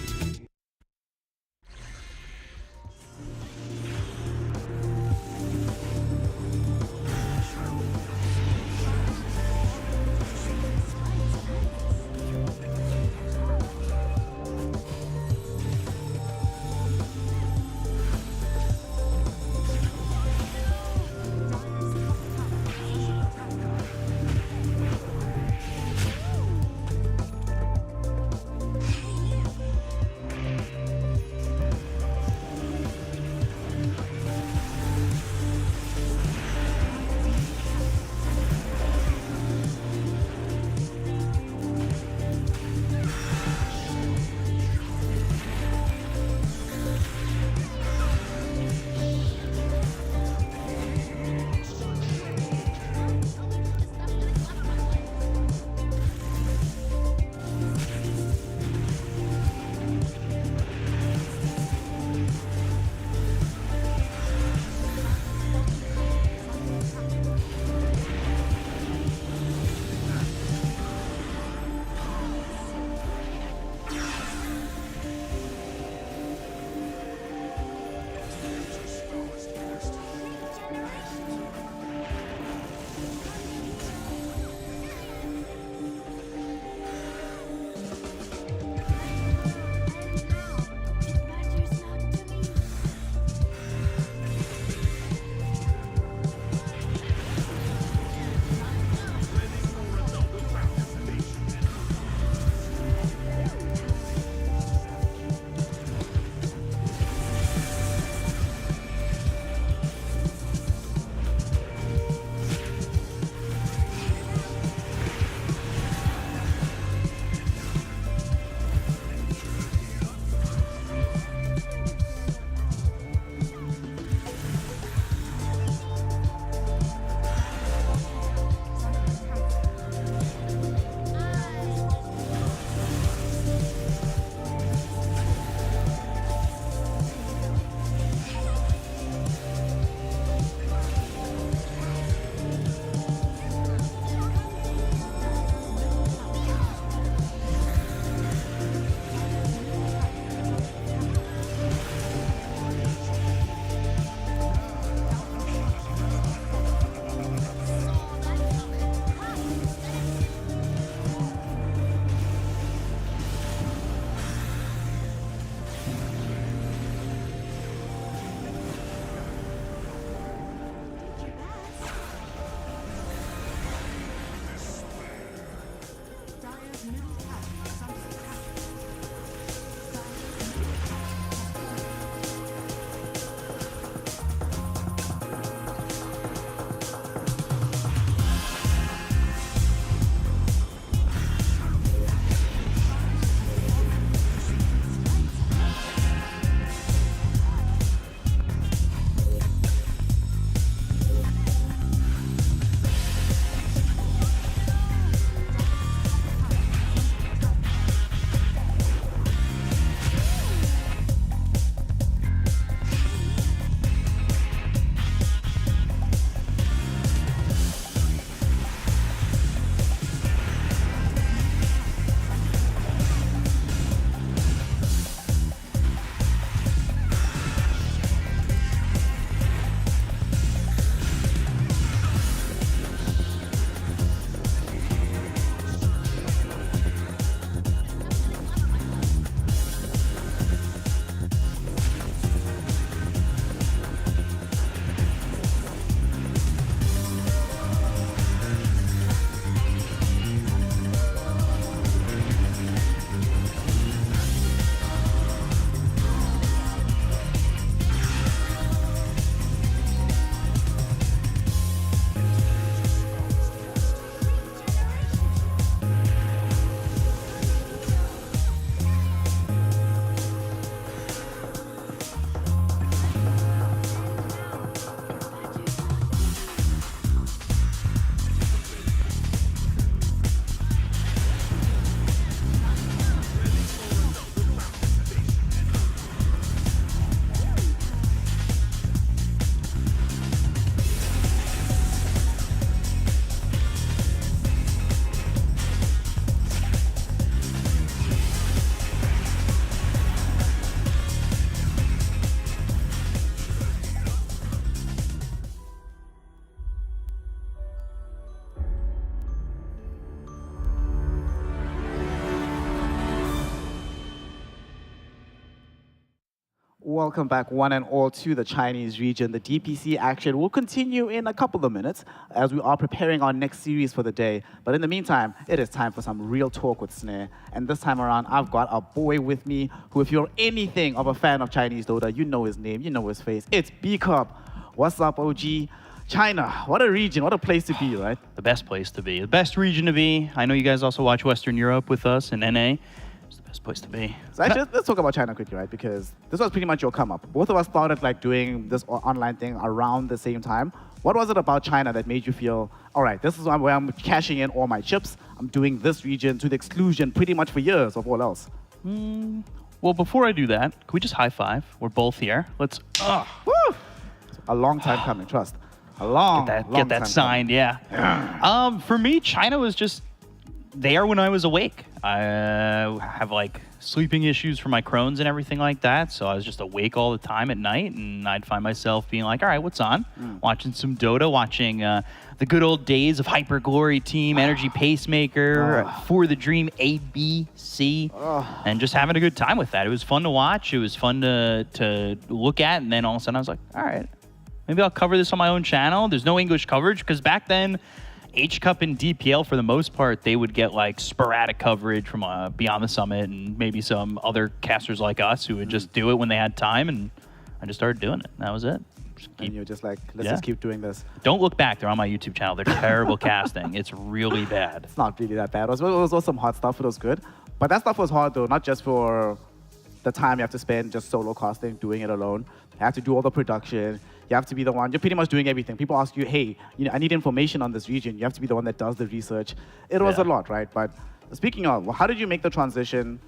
Welcome back, one and all, to the Chinese region. The DPC action will continue in a couple of minutes as we are preparing our next series for the day. But in the meantime, it is time for some real talk with Snare. And this time around, I've got a boy with me who, if you're anything of a fan of Chinese Dota, you know his name, you know his face. It's B-Cup. What's up, OG? China, what a region, what a place to be, right? The best place to be, the best region to be. I know you guys also watch Western Europe with us in NA. It's the best place to be. So actually, let's talk about China quickly, right? Because this was pretty much your come up. Both of us started like doing this online thing around the same time. What was it about China that made you feel, all right, this is where I'm cashing in all my chips. I'm doing this region to the exclusion pretty much for years of all else. Well, before I do that, can we just high five? We're both here. Let's Woo! A long time coming, trust. A long, get long that time signed, yeah. For me, China was just there when I was awake. I have like sleeping issues for my Crohn's and everything like that, so I was just awake all the time at night, and I'd find myself being like, all right, what's on? Watching some Dota, watching the good old days of Hyper Glory Team, Energy Pacemaker, For the Dream, ABC, and just having a good time with that. It was fun to watch. It was fun to look at, and then all of a sudden I was like, all right, maybe I'll cover this on my own channel. There's no English coverage, because back then, H-Cup and DPL, for the most part, they would get like sporadic coverage from Beyond the Summit and maybe some other casters like us who would just do it when they had time, and I just started doing it. That was it. And you're just like, let's just keep doing this. Don't look back. They're on my YouTube channel. They're terrible casting. It's really bad. It's not really that bad. It was some hard stuff. It was good. But that stuff was hard, though, not just for the time you have to spend just solo casting, doing it alone. You have to do all the production. You have to be the one. You're pretty much doing everything. People ask you, hey, I need information on this region. You have to be the one that does the research. It was a lot, right? But speaking of, how did you make the transition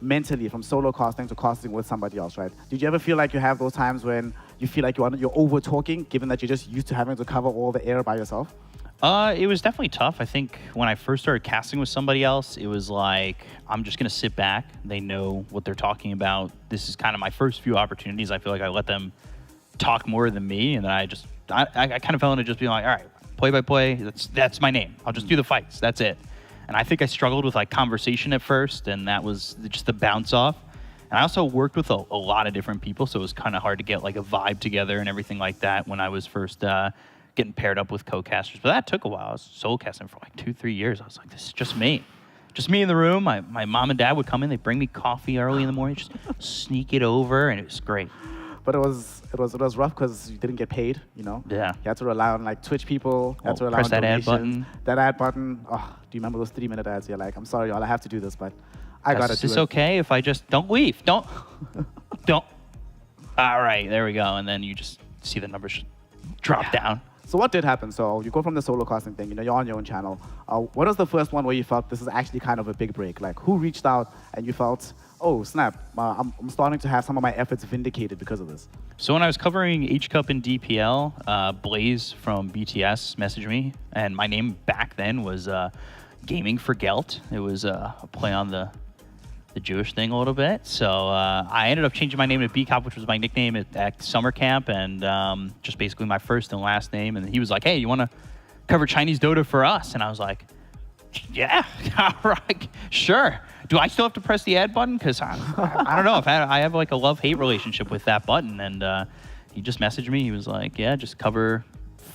mentally from solo casting to casting with somebody else, right? Did you ever feel like you have those times when you feel like you're over-talking, given that you're just used to having to cover all the air by yourself? It was definitely tough. I think when I first started casting with somebody else, it was like, I'm just going to sit back. They know what they're talking about. This is kind of my first few opportunities. I feel like I let them talk more than me, and then I kind of fell into just being like, all right, play by play, that's my name. I'll just do the fights. That's it. And I think I struggled with like conversation at first, and that was just the bounce off. And I also worked with a lot of different people, so it was kind of hard to get like a vibe together and everything like that when I was first getting paired up with co-casters. But that took a while. I was solo casting for like 2-3 years. I was like, this is just me. Just me in the room. My mom and dad would come in. They'd bring me coffee early in the morning, just sneak it over, and it was great. But it was rough because you didn't get paid, Yeah. You had to rely on like Twitch people. You had to rely press on that ad donations. button. That ad button. Oh, do you remember those 3-minute ads? You're like, I'm sorry, y'all, I have to do this, but I gotta do it. Is this okay if I just don't leave? Don't. All right, there we go. And then you just see the numbers just drop down. So what did happen? So you go from the solo casting thing, you're on your own channel. What was the first one where you felt this is actually kind of a big break? Like, who reached out and you felt, oh, snap, I'm starting to have some of my efforts vindicated because of this? So when I was covering H-Cup and DPL, Blaze from BTS messaged me, and my name back then was Gaming for Gelt. It was a play on the Jewish thing a little bit. So I ended up changing my name to B-Cop, which was my nickname at summer camp, and just basically my first and last name. And he was like, hey, you want to cover Chinese Dota for us? And I was like, yeah, all right, sure. Do I still have to press the ad button? Because I don't know if I have like a love-hate relationship with that button. And he just messaged me. He was like, yeah, just cover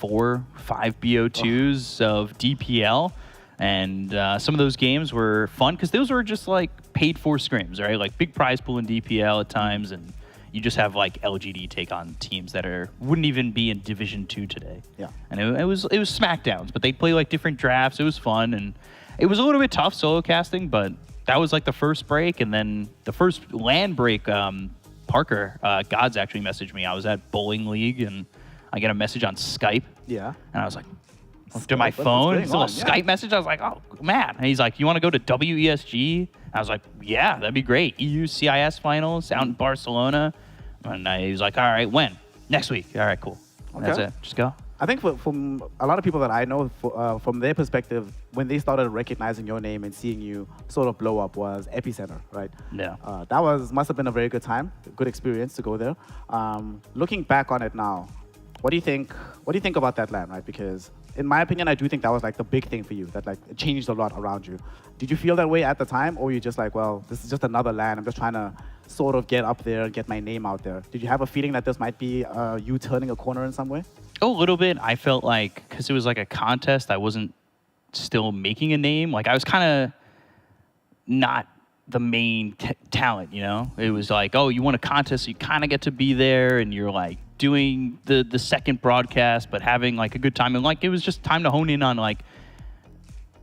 4-5 BO2s of DPL. And some of those games were fun because those were just like paid for scrims, right? Like big prize pool in DPL at times, and you just have like LGD take on teams that wouldn't even be in Division 2 today. Yeah. And it was Smackdowns, but they'd play like different drafts. It was fun, and it was a little bit tough solo casting, but that was like the first break. And then the first LAN break, Parker Gods actually messaged me. I was at Bowling League, and I get a message on Skype. Yeah. And I was like, to my phone, it's a little Skype message. I was like, oh, man. And he's like, you want to go to WESG? I was like, yeah, that'd be great. EU CIS finals out in Barcelona. And he was like, all right, when? Next week. All right, cool. Okay. That's it. Just go. I think from a lot of people that I know, from their perspective, when they started recognizing your name and seeing you sort of blow up was Epicenter, right? Yeah. That must have been a very good time, a good experience to go there. Looking back on it now, what do you think about that LAN, right? Because in my opinion, I do think that was like the big thing for you, that like it changed a lot around you. Did you feel that way at the time, or were you just like, well, this is just another LAN, I'm just trying to sort of get up there and get my name out there? Did you have a feeling that this might be you turning a corner in some way? A little bit. I felt like, because it was like a contest, I wasn't still making a name. Like, I was kind of not the main talent, you know? It was like, oh, you won a contest, so you kind of get to be there, and you're like doing the second broadcast, but having like a good time. And like, it was just time to hone in on like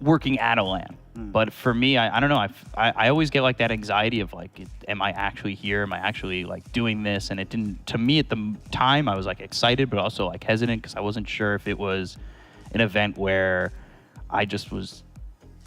working at a LAN. But for me, I don't know. I always get like that anxiety of like, am I actually here? Am I actually like doing this? And it didn't, to me at the time, I was like excited, but also like hesitant because I wasn't sure if it was an event where I just was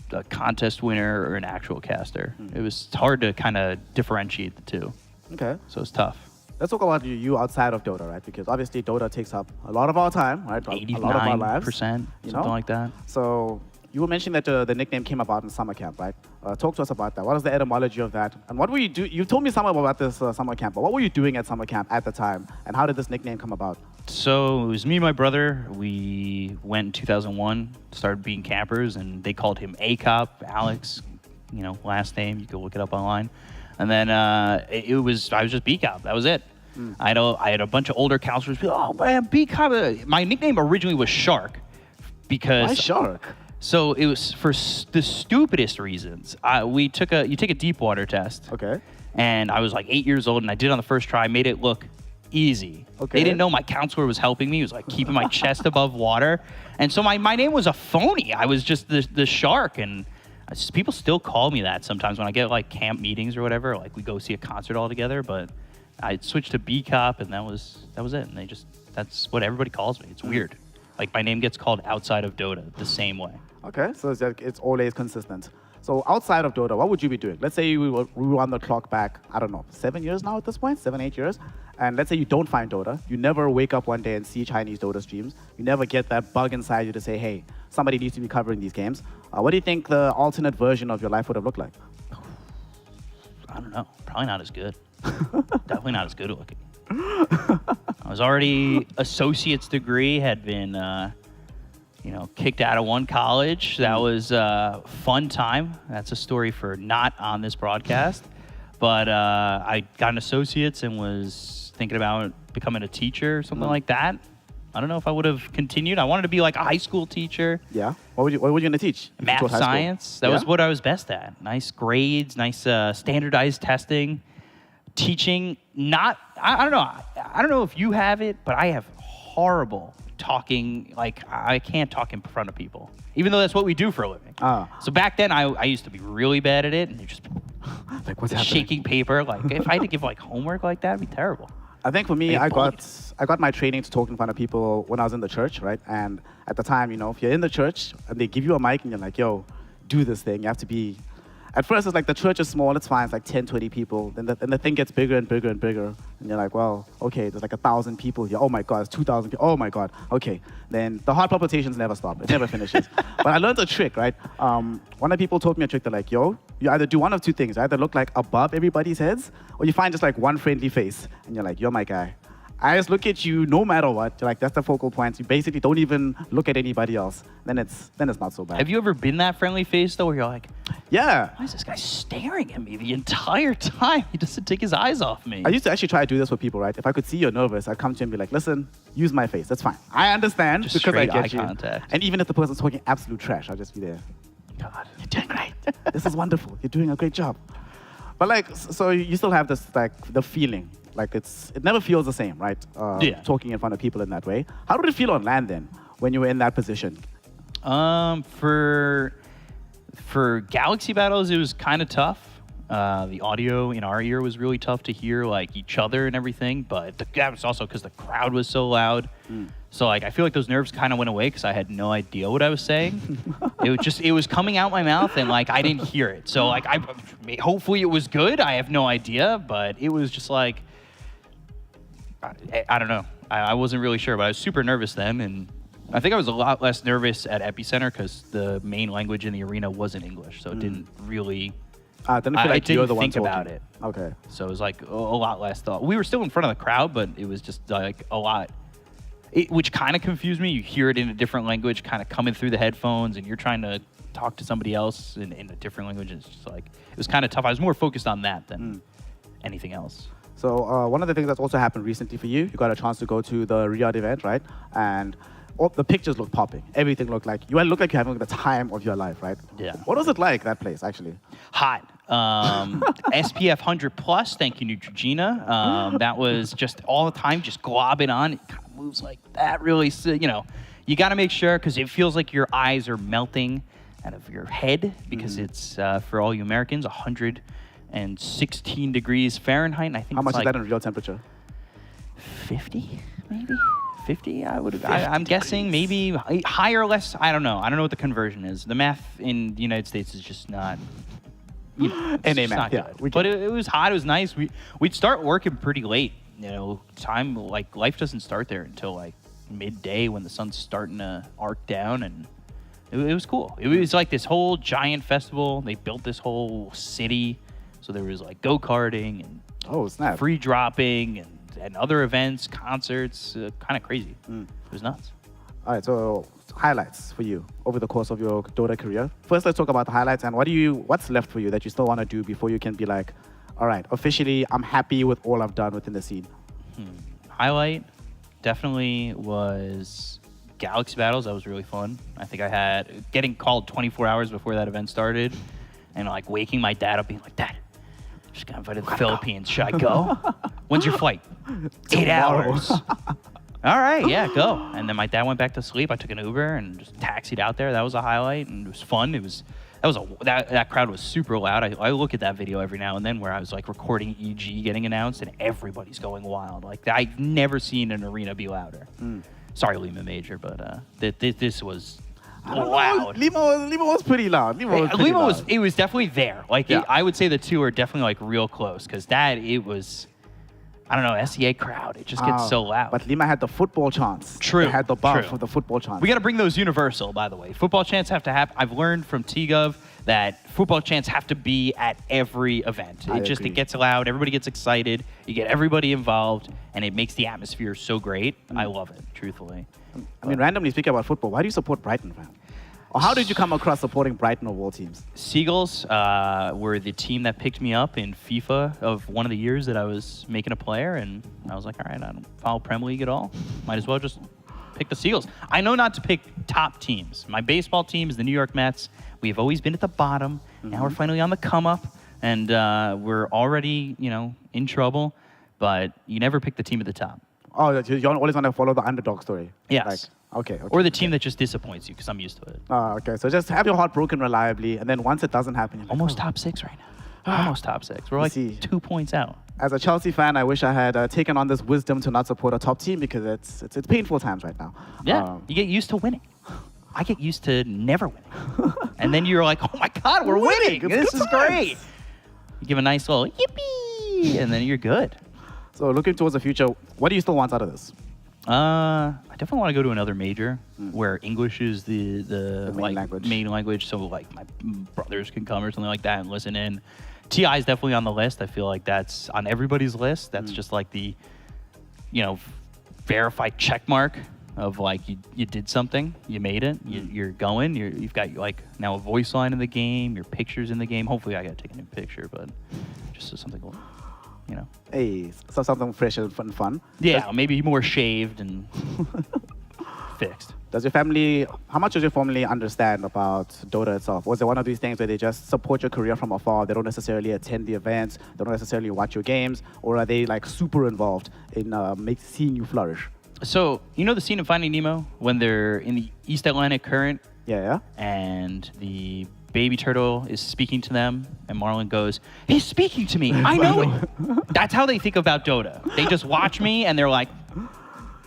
a contest winner or an actual caster. It was hard to kind of differentiate the two. Okay. So it's tough. Let's talk about you outside of Dota, right? Because obviously Dota takes up a lot of our time, right? A lot of our lives. 89%, something like that. So you were mentioning that the nickname came about in summer camp, right? Talk to us about that. What is the etymology of that? And what were you doing? You told me something about this summer camp, but what were you doing at summer camp at the time? And how did this nickname come about? So it was me and my brother. We went in 2001, started being campers, and they called him A-Cop, Alex, you know, last name. You can look it up online. And then I was just B-Cop. That was it. I had a bunch of older counselors be like, oh man, B-Cop. My nickname originally was Shark because... Why Shark? So it was for the stupidest reasons. You take a deep water test. Okay. And I was like 8 years old, and I did it on the first try. I made it look easy. Okay. They didn't know my counselor was helping me. He was like keeping my chest above water. And so my name was a phony. I was just the Shark. And people still call me that sometimes when I get like camp meetings or whatever. Like we go see a concert all together. But I switched to B-Cop, and that was it. And that's what everybody calls me. It's weird. Like my name gets called outside of Dota the same way. Okay, so it's always consistent. So outside of Dota, what would you be doing? Let's say we run the clock back, I don't know, 7 years now at this point, 7, 8 years. And let's say you don't find Dota. You never wake up one day and see Chinese Dota streams. You never get that bug inside you to say, hey, somebody needs to be covering these games. What do you think the alternate version of your life would have looked like? I don't know. Probably not as good. Definitely not as good looking. I was already associate's degree, had been kicked out of one college. That was a fun time. That's a story for not on this broadcast. But I got an associate's and was thinking about becoming a teacher or something like that. I don't know if I would have continued. I wanted to be like a high school teacher. Yeah. What were you going to teach? Math, science. That was what I was best at. Nice grades, nice standardized testing. Teaching, I don't know. I don't know if you have it, but I have horrible talking. Like, I can't talk in front of people, even though that's what we do for a living. So back then, I used to be really bad at it, and just like what's happening? Shaking paper. Like, if I had to give like homework like that, it'd be terrible. I think for me, I got my training to talk in front of people when I was in the church, right? And at the time, if you're in the church and they give you a mic and you're like, yo, do this thing, you have to be... At first, it's like the church is small, it's fine, it's like 10, 20 people. Then the thing gets bigger and bigger and bigger. And you're like, well, okay, there's like 1,000 people here. Oh my God, it's 2,000 people. Oh my God, okay. Then the heart palpitations never stop. It never finishes. But I learned a trick, right? One of the people told me a trick. They're like, yo, you either do one of two things. You either look like above everybody's heads, or you find just like one friendly face. And you're like, you're my guy. I just look at you no matter what. Like, that's the focal point. You basically don't even look at anybody else. Then it's not so bad. Have you ever been that friendly face though, where you're like, yeah, why is this guy staring at me the entire time? He doesn't take his eyes off me. I used to actually try to do this with people, right? If I could see you're nervous, I'd come to you and be like, listen, use my face. That's fine. I understand Just because I straight get eye you. contact. And even if the person's talking absolute trash, I'll just be there. God, you're doing great. This is wonderful. You're doing a great job. But like, so you still have this, like, the feeling. Like, it never feels the same, right? Yeah. Talking in front of people in that way. How did it feel on LAN then, when you were in that position? For Galaxy battles, it was kind of tough. The audio in our ear was really tough to hear, like each other and everything. But that was also because the crowd was so loud. So like, I feel like those nerves kind of went away because I had no idea what I was saying. it was coming out my mouth and like I didn't hear it. So like, hopefully it was good. I have no idea, but it was just like, I don't know. I wasn't really sure, but I was super nervous then, and I think I was a lot less nervous at Epicenter because the main language in the arena wasn't English, so it didn't really. Didn't feel like you're the one think talking about it. Okay. So it was like a lot less thought. We were still in front of the crowd, but it was just like a lot. which kind of confused me. You hear it in a different language, kind of coming through the headphones, and you're trying to talk to somebody else in a different language. It's just like it was kind of tough. I was more focused on that than anything else. So one of the things that's also happened recently for you got a chance to go to the Riyadh event, right? And all the pictures look popping. Everything looked like you're having the time of your life, right? Yeah. What was it like, that place, actually? Hot. SPF 100 plus. Thank you, Neutrogena. That was just all the time, just glob it on. It kind of moves like that. Really, you got to make sure because it feels like your eyes are melting out of your head because it's for all you Americans 116 degrees Fahrenheit. And I think How much it's is that in real temperature? 50, maybe. 50, I'm guessing, maybe higher or less. I don't know. I don't know what the conversion is. The math in the United States is just not. It's just not good. But it was hot. It was nice. We'd start working pretty late. Time like life doesn't start there until like midday when the sun's starting to arc down, and it was cool. It was like this whole giant festival. They built this whole city, so there was like go-karting and free dropping and other events, concerts, kind of crazy. It was nuts. All right, so highlights for you over the course of your Dota career. First, let's talk about the highlights and what's left for you that you still want to do before you can be like, all right, officially, I'm happy with all I've done within the scene. Highlight definitely was Galaxy Battles. That was really fun. I think I had getting called 24 hours before that event started and like waking my dad up being like, Dad, just got invited to the Philippines. Should I go? When's your flight? 8 hours. All right, yeah, go. And then my dad went back to sleep. I took an Uber and just taxied out there. That was a highlight, and it was fun. That crowd was super loud. I look at that video every now and then where I was like recording EG getting announced, and everybody's going wild. Like I've never seen an arena be louder. Sorry, Lima Major, but this was loud. Lima was pretty loud. It was definitely there. Like I would say the two are definitely like real close because it was. I don't know, SEA crowd. It just gets so loud. But Lima had the football chants. True. They had the buff of the football chants. We got to bring those universal, by the way. Football chants have to happen. I've learned from TGov that football chants have to be at every event. It gets loud. Everybody gets excited. You get everybody involved, and it makes the atmosphere so great. I love it, truthfully. I mean, randomly speaking about football, why do you support Brighton, man? Or how did you come across supporting Brighton of all teams? Seagulls were the team that picked me up in FIFA of one of the years that I was making a player, and I was like, all right, I don't follow Prem League at all. Might as well just pick the Seagulls. I know not to pick top teams. My baseball team is the New York Mets. We've always been at the bottom. Now we're finally on the come up, and we're already, in trouble. But you never pick the team at the top. Oh, you always want to follow the underdog story. Yes. Okay. Or the team that just disappoints you, because I'm used to it. Okay. So just have your heart broken reliably, and then once it doesn't happen, you're like, almost top 6 right now. Almost top 6. We're like 2 points out. As a Chelsea fan, I wish I had taken on this wisdom to not support a top team because it's painful times right now. Yeah. You get used to winning. I get used to never winning. And then you're like, oh my God, we're winning. This is great. You give a nice little yippee, and then you're good. So looking towards the future, what do you still want out of this? I definitely want to go to another major where English is the main language. So like my brothers can come or something like that and listen in. TI is definitely on the list. I feel like that's on everybody's list. That's just like the, verified check mark of like you did something, you made it, you're going, you've got like now a voice line in the game, your picture's in the game. Hopefully I got to take a new picture, but just so something cool. Hey, so something fresh and fun. Yeah, maybe more shaved and fixed. How much does your family understand about Dota itself? Was it one of these things where they just support your career from afar? They don't necessarily attend the events, they don't necessarily watch your games, or are they like super involved in seeing you flourish? So, the scene in Finding Nemo when they're in the East Atlantic Current? Yeah. And the baby turtle is speaking to them, and Marlon goes, he's speaking to me, I know it. That's how they think about Dota. They just watch me, and they're like,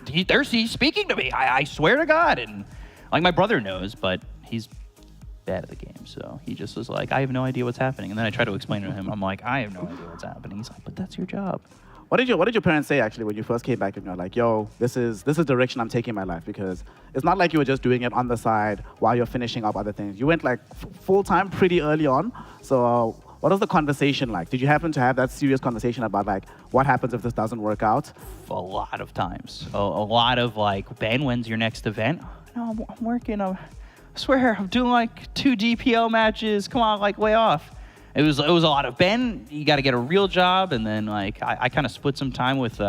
he's speaking to me, I swear to God. And like my brother knows, but he's bad at the game, so he just was like, I have no idea what's happening. And then I try to explain to him, I'm like, I have no idea what's happening. He's like, but that's your job. What did your parents say actually when you first came back and you're like, yo, this is the direction I'm taking my life? Because it's not like you were just doing it on the side while you're finishing up other things. You went like full time pretty early on. So What was the conversation like? Did you happen to have that serious conversation about like what happens if this doesn't work out? A lot of times. A lot of like, Ben, when's your next event? No, I'm working. I swear, I'm doing like 2 DPL matches. Come on, like lay off. It was a lot of, Ben, you got to get a real job. And then like I kind of split some time with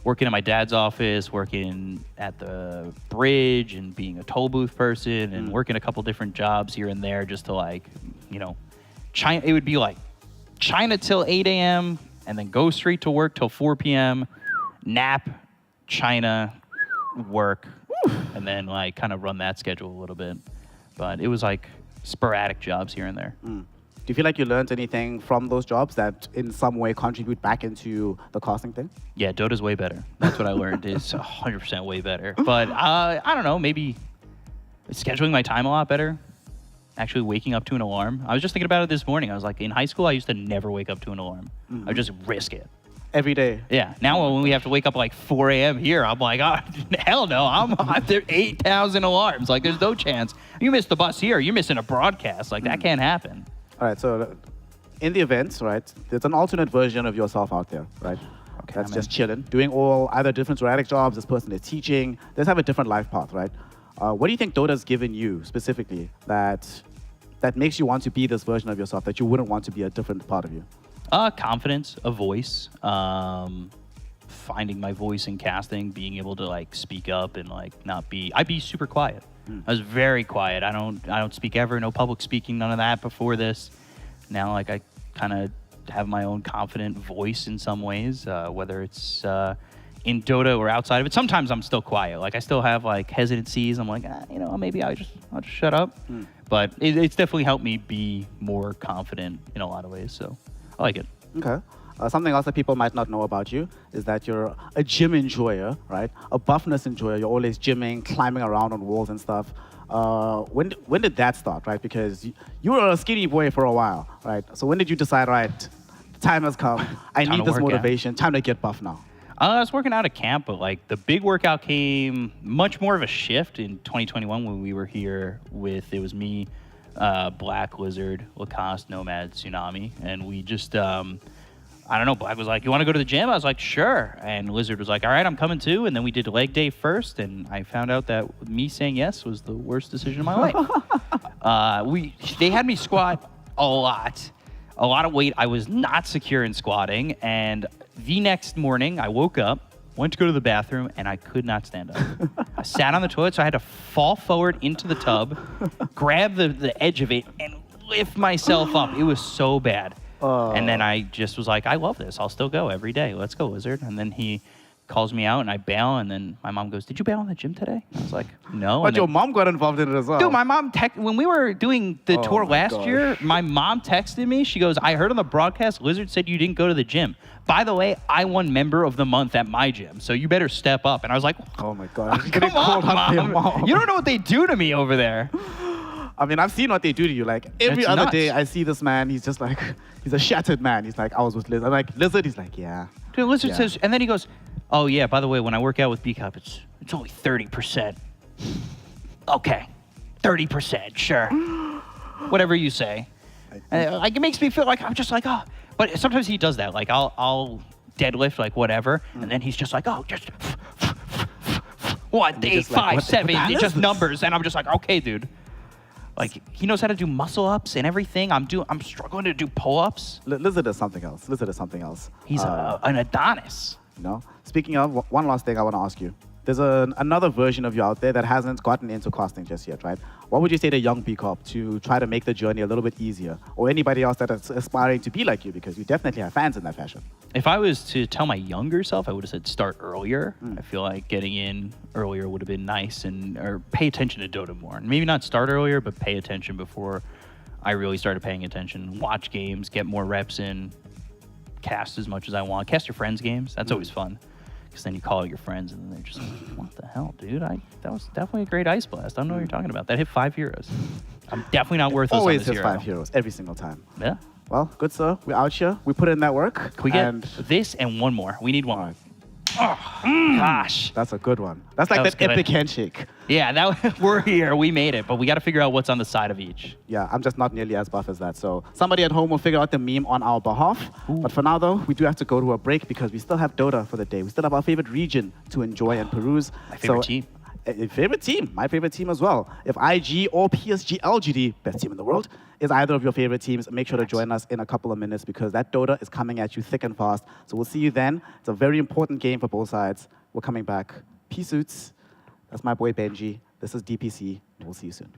working at my dad's office, working at the bridge and being a toll booth person and working a couple different jobs here and there just to like, you know, China. It would be like China till 8 a.m. and then go straight to work till 4 p.m., nap, China, work, and then like kind of run that schedule a little bit. But it was like sporadic jobs here and there. Do you feel like you learned anything from those jobs that in some way contribute back into the casting thing? Yeah, Dota's way better. That's what I learned. It's 100% way better. But I don't know, maybe scheduling my time a lot better. Actually waking up to an alarm. I was just thinking about it this morning. I was like, in high school, I used to never wake up to an alarm. I would just risk it. Every day. Yeah. Now when we have to wake up at like 4 a.m. here, I'm like, oh, hell no. I'm there 8,000 alarms. Like, there's no chance. You missed the bus here. You're missing a broadcast. Like, that can't happen. All right, so in the events, right, there's an alternate version of yourself out there, right? Okay, That's just chilling, doing all either different sporadic jobs. This person is teaching. They have a different life path, right? What do you think Dota's given you specifically that makes you want to be this version of yourself that you wouldn't want to be a different part of you? Confidence, a voice, finding my voice in casting, being able to like speak up and like I'd be super quiet. I was very quiet. I don't speak ever, no public speaking, none of that before this. Now like I kind of have my own confident voice in some ways, whether it's in Dota or outside of it. Sometimes I'm still quiet. Like I still have like hesitancies. I'm like, maybe I'll just shut up. But it's definitely helped me be more confident in a lot of ways. So I like it. Okay. Something else that people might not know about you is that you're a gym enjoyer, right? A buffness enjoyer. You're always gymming, climbing around on walls and stuff. When did that start, right? Because you were a skinny boy for a while, right? So when did you decide, right, time has come. I need this motivation. Time to get buff now. I was working out at camp, but like the big workout came much more of a shift in 2021 when we were here with, it was me, Black, Lizard, Lacoste, Nomad, Tsunami, and we just, I don't know, Black was like, you want to go to the gym? I was like, sure. And Lizard was like, all right, I'm coming too. And then we did leg day first, and I found out that me saying yes was the worst decision of my life. They had me squat a lot of weight. I was not secure in squatting, and the next morning I woke up, went to go to the bathroom, and I could not stand up. I sat on the toilet, so I had to fall forward into the tub, grab the edge of it, and lift myself up. It was so bad. And then I just was like, I love this. I'll still go every day. Let's go, Lizard. And then he calls me out, and I bail, and then my mom goes, did you bail in the gym today? I was like, no. But your mom got involved in it as well. Dude, my mom, when we were doing the tour last year, my mom texted me. She goes, I heard on the broadcast, Lizard said you didn't go to the gym. By the way, I won member of the month at my gym, so you better step up. And I was like, oh my God. Come on, Mom. You don't know what they do to me over there. I mean, I've seen what they do to you. Like, every other day, I see this man. He's just like, he's a shattered man. He's like, I was with Lizard. I'm like, Lizard? He's like, yeah. Dude, Lizard says, and then he goes, oh, yeah, by the way, when I work out with B-Cup, it's only 30%. Okay, 30%, sure. Whatever you say. Like, it makes me feel like I'm just like, oh. But sometimes he does that. Like, I'll deadlift, like, whatever, and then he's just like, oh, just 1, 8, 5, 7, it's just numbers. And I'm just like, okay, dude. Like, he knows how to do muscle ups and everything. I'm struggling to do pull-ups. Lizard is something else. Lizard is something else. He's an Adonis. You know? Speaking of, one last thing I want to ask you. There's another version of you out there that hasn't gotten into casting just yet, right? What would you say to young B-Cop to try to make the journey a little bit easier? Or anybody else that is aspiring to be like you, because you definitely have fans in that fashion. If I was to tell my younger self, I would have said start earlier. I feel like getting in earlier would have been nice, or pay attention to Dota more. And maybe not start earlier, but pay attention before I really started paying attention. Watch games, get more reps in, cast as much as I want. Cast your friends' games. That's always fun. Because then you call out your friends, and they're just like, what the hell, dude? That was definitely a great Ice Blast. I don't know what you're talking about. That hit 5 heroes. I'm definitely not worth Always this on hits this 5 heroes, every single time. Yeah. Well, good, sir. We're out here. We put in that work. Can we get this and one more? We need one. All right. Gosh. That's a good one. That's like was that good. epic handshake. Yeah, we're here. We made it, but we got to figure out what's on the side of each. Yeah, I'm just not nearly as buff as that. So somebody at home will figure out the meme on our behalf. But for now, though, we do have to go to a break because we still have Dota for the day. We still have our favorite region to enjoy and peruse. My favorite team. Favorite team. My favorite team as well. If IG or PSG LGD, best team in the world, is either of your favorite teams, make sure to join us in a couple of minutes because that Dota is coming at you thick and fast. So we'll see you then. It's a very important game for both sides. We're coming back. Peace suits. That's my boy Benji. This is DPC. We'll see you soon.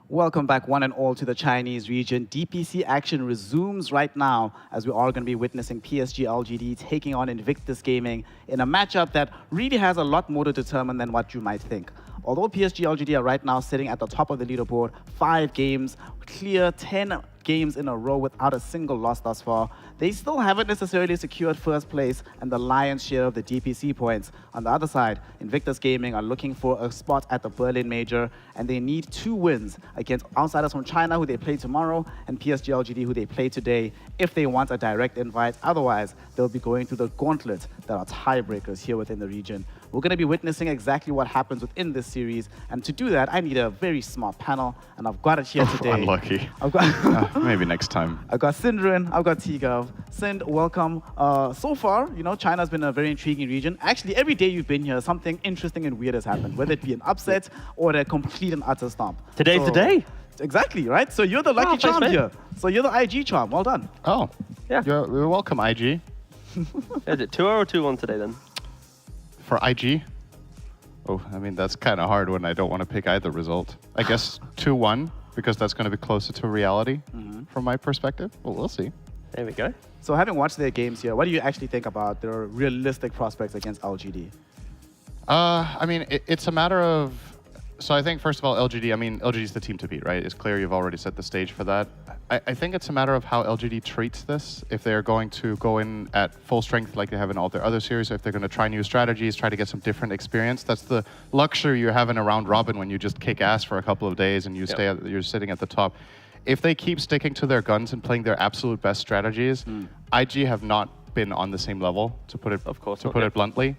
Welcome back, one and all, to the Chinese region. DPC action resumes right now as we are going to be witnessing PSG LGD taking on Invictus Gaming in a matchup that really has a lot more to determine than what you might think. Although PSG LGD are right now sitting at the top of the leaderboard, 5 games clear, 10 games in a row without a single loss thus far, they still haven't necessarily secured first place and the lion's share of the DPC points. On the other side, Invictus Gaming are looking for a spot at the Berlin Major, and they need 2 wins against outsiders from China, who they play tomorrow, and PSG LGD, who they play today, if they want a direct invite. Otherwise, they'll be going through the gauntlet that are tiebreakers here within the region. We're going to be witnessing exactly what happens within this series, and to do that, I need a very smart panel, and I've got it here today. Unlucky. I've got Maybe next time. I've got Syndrin, I've got T-Gov. Sind, welcome. So far, you know, China's been a very intriguing region. Actually, every day you've been here, something interesting and weird has happened, whether it be an upset or a complete and utter stomp. Today's the day. Exactly, right? So you're the lucky charm here. So you're the IG charm. Well done. Oh, Yeah. You're welcome, IG. Is it 2-0 or 2-1 today then? For IG? Oh, I mean, that's kind of hard when I don't want to pick either result. I guess 2-1, because that's going to be closer to reality from my perspective. Well, we'll see. There we go. So having watched their games here, what do you actually think about their realistic prospects against LGD? I mean, it's a matter of... So I think, first of all, LGD, I mean, LGD is the team to beat, right? It's clear you've already set the stage for that. I think it's a matter of how LGD treats this. If they're going to go in at full strength like they have in all their other series, or if they're going to try new strategies, try to get some different experience. That's the luxury you're having a round robin when you just kick ass for a couple of days and you you're sitting at the top. If they keep sticking to their guns and playing their absolute best strategies, IG have not been on the same level, to put it, it bluntly.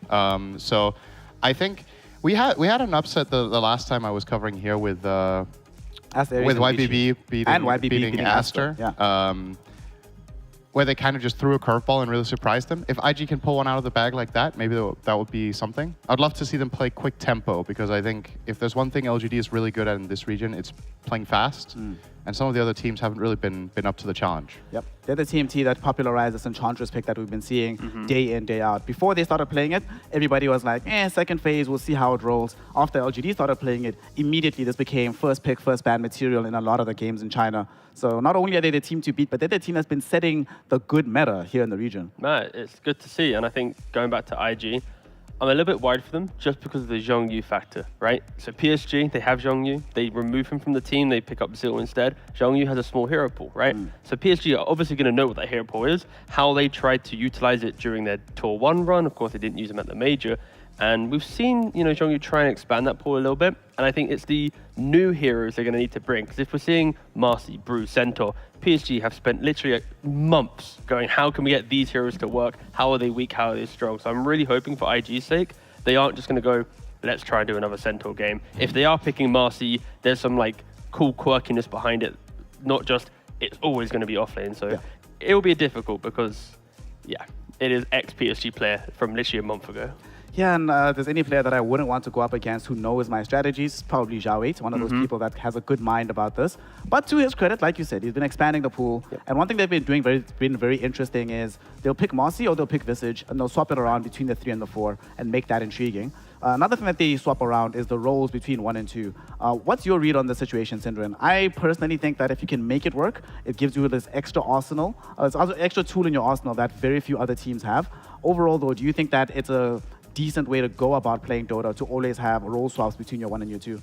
So I think we had an upset the last time I was covering here with YBB beating Aster. Yeah. Where they kind of just threw a curveball and really surprised them. If IG can pull one out of the bag like that, maybe that would be something. I'd love to see them play quick tempo, because I think if there's one thing LGD is really good at in this region, it's playing fast. And some of the other teams haven't really been up to the challenge. Yep, they're the TMT that popularized this Enchantress pick that we've been seeing day in, day out. Before they started playing it, everybody was like, second phase, we'll see how it rolls. After LGD started playing it, immediately this became first pick, first ban material in a lot of the games in China. So not only are they the team to beat, but they're the team that's been setting the good meta here in the region. Man, it's good to see. And I think going back to IG, I'm a little bit worried for them just because of the Zhongyu factor, right? So PSG, they have Zhongyu. They remove him from the team. They pick up Zil instead. Zhongyu has a small hero pool, right? So PSG are obviously going to know what that hero pool is, how they tried to utilize it during their Tour 1 run. Of course, they didn't use him at the major. And we've seen, Zhongyu try and expand that pool a little bit. And I think it's the new heroes they're going to need to bring. Because if we're seeing Marcy, Bruce, Centaur, PSG have spent literally months going, how can we get these heroes to work? How are they weak? How are they strong? So I'm really hoping for IG's sake, they aren't just going to go, let's try and do another Centaur game. If they are picking Marcy, there's some cool quirkiness behind it. Not just, it's always going to be offlane. So it will be difficult because, it is ex-PSG player from literally a month ago. Yeah, and if there's any player that I wouldn't want to go up against who knows my strategies, probably Zhao 8, one of those people that has a good mind about this. But to his credit, like you said, he's been expanding the pool. And one thing they've been doing very interesting is they'll pick Marcy or they'll pick Visage, and they'll swap it around between the 3 and the 4 and make that intriguing. Another thing that they swap around is the roles between 1 and 2. What's your read on the situation, Syndrin? I personally think that if you can make it work, it gives you this extra arsenal, this extra tool in your arsenal that very few other teams have. Overall, though, do you think that it's a decent way to go about playing Dota, to always have role swaps between your 1 and your 2?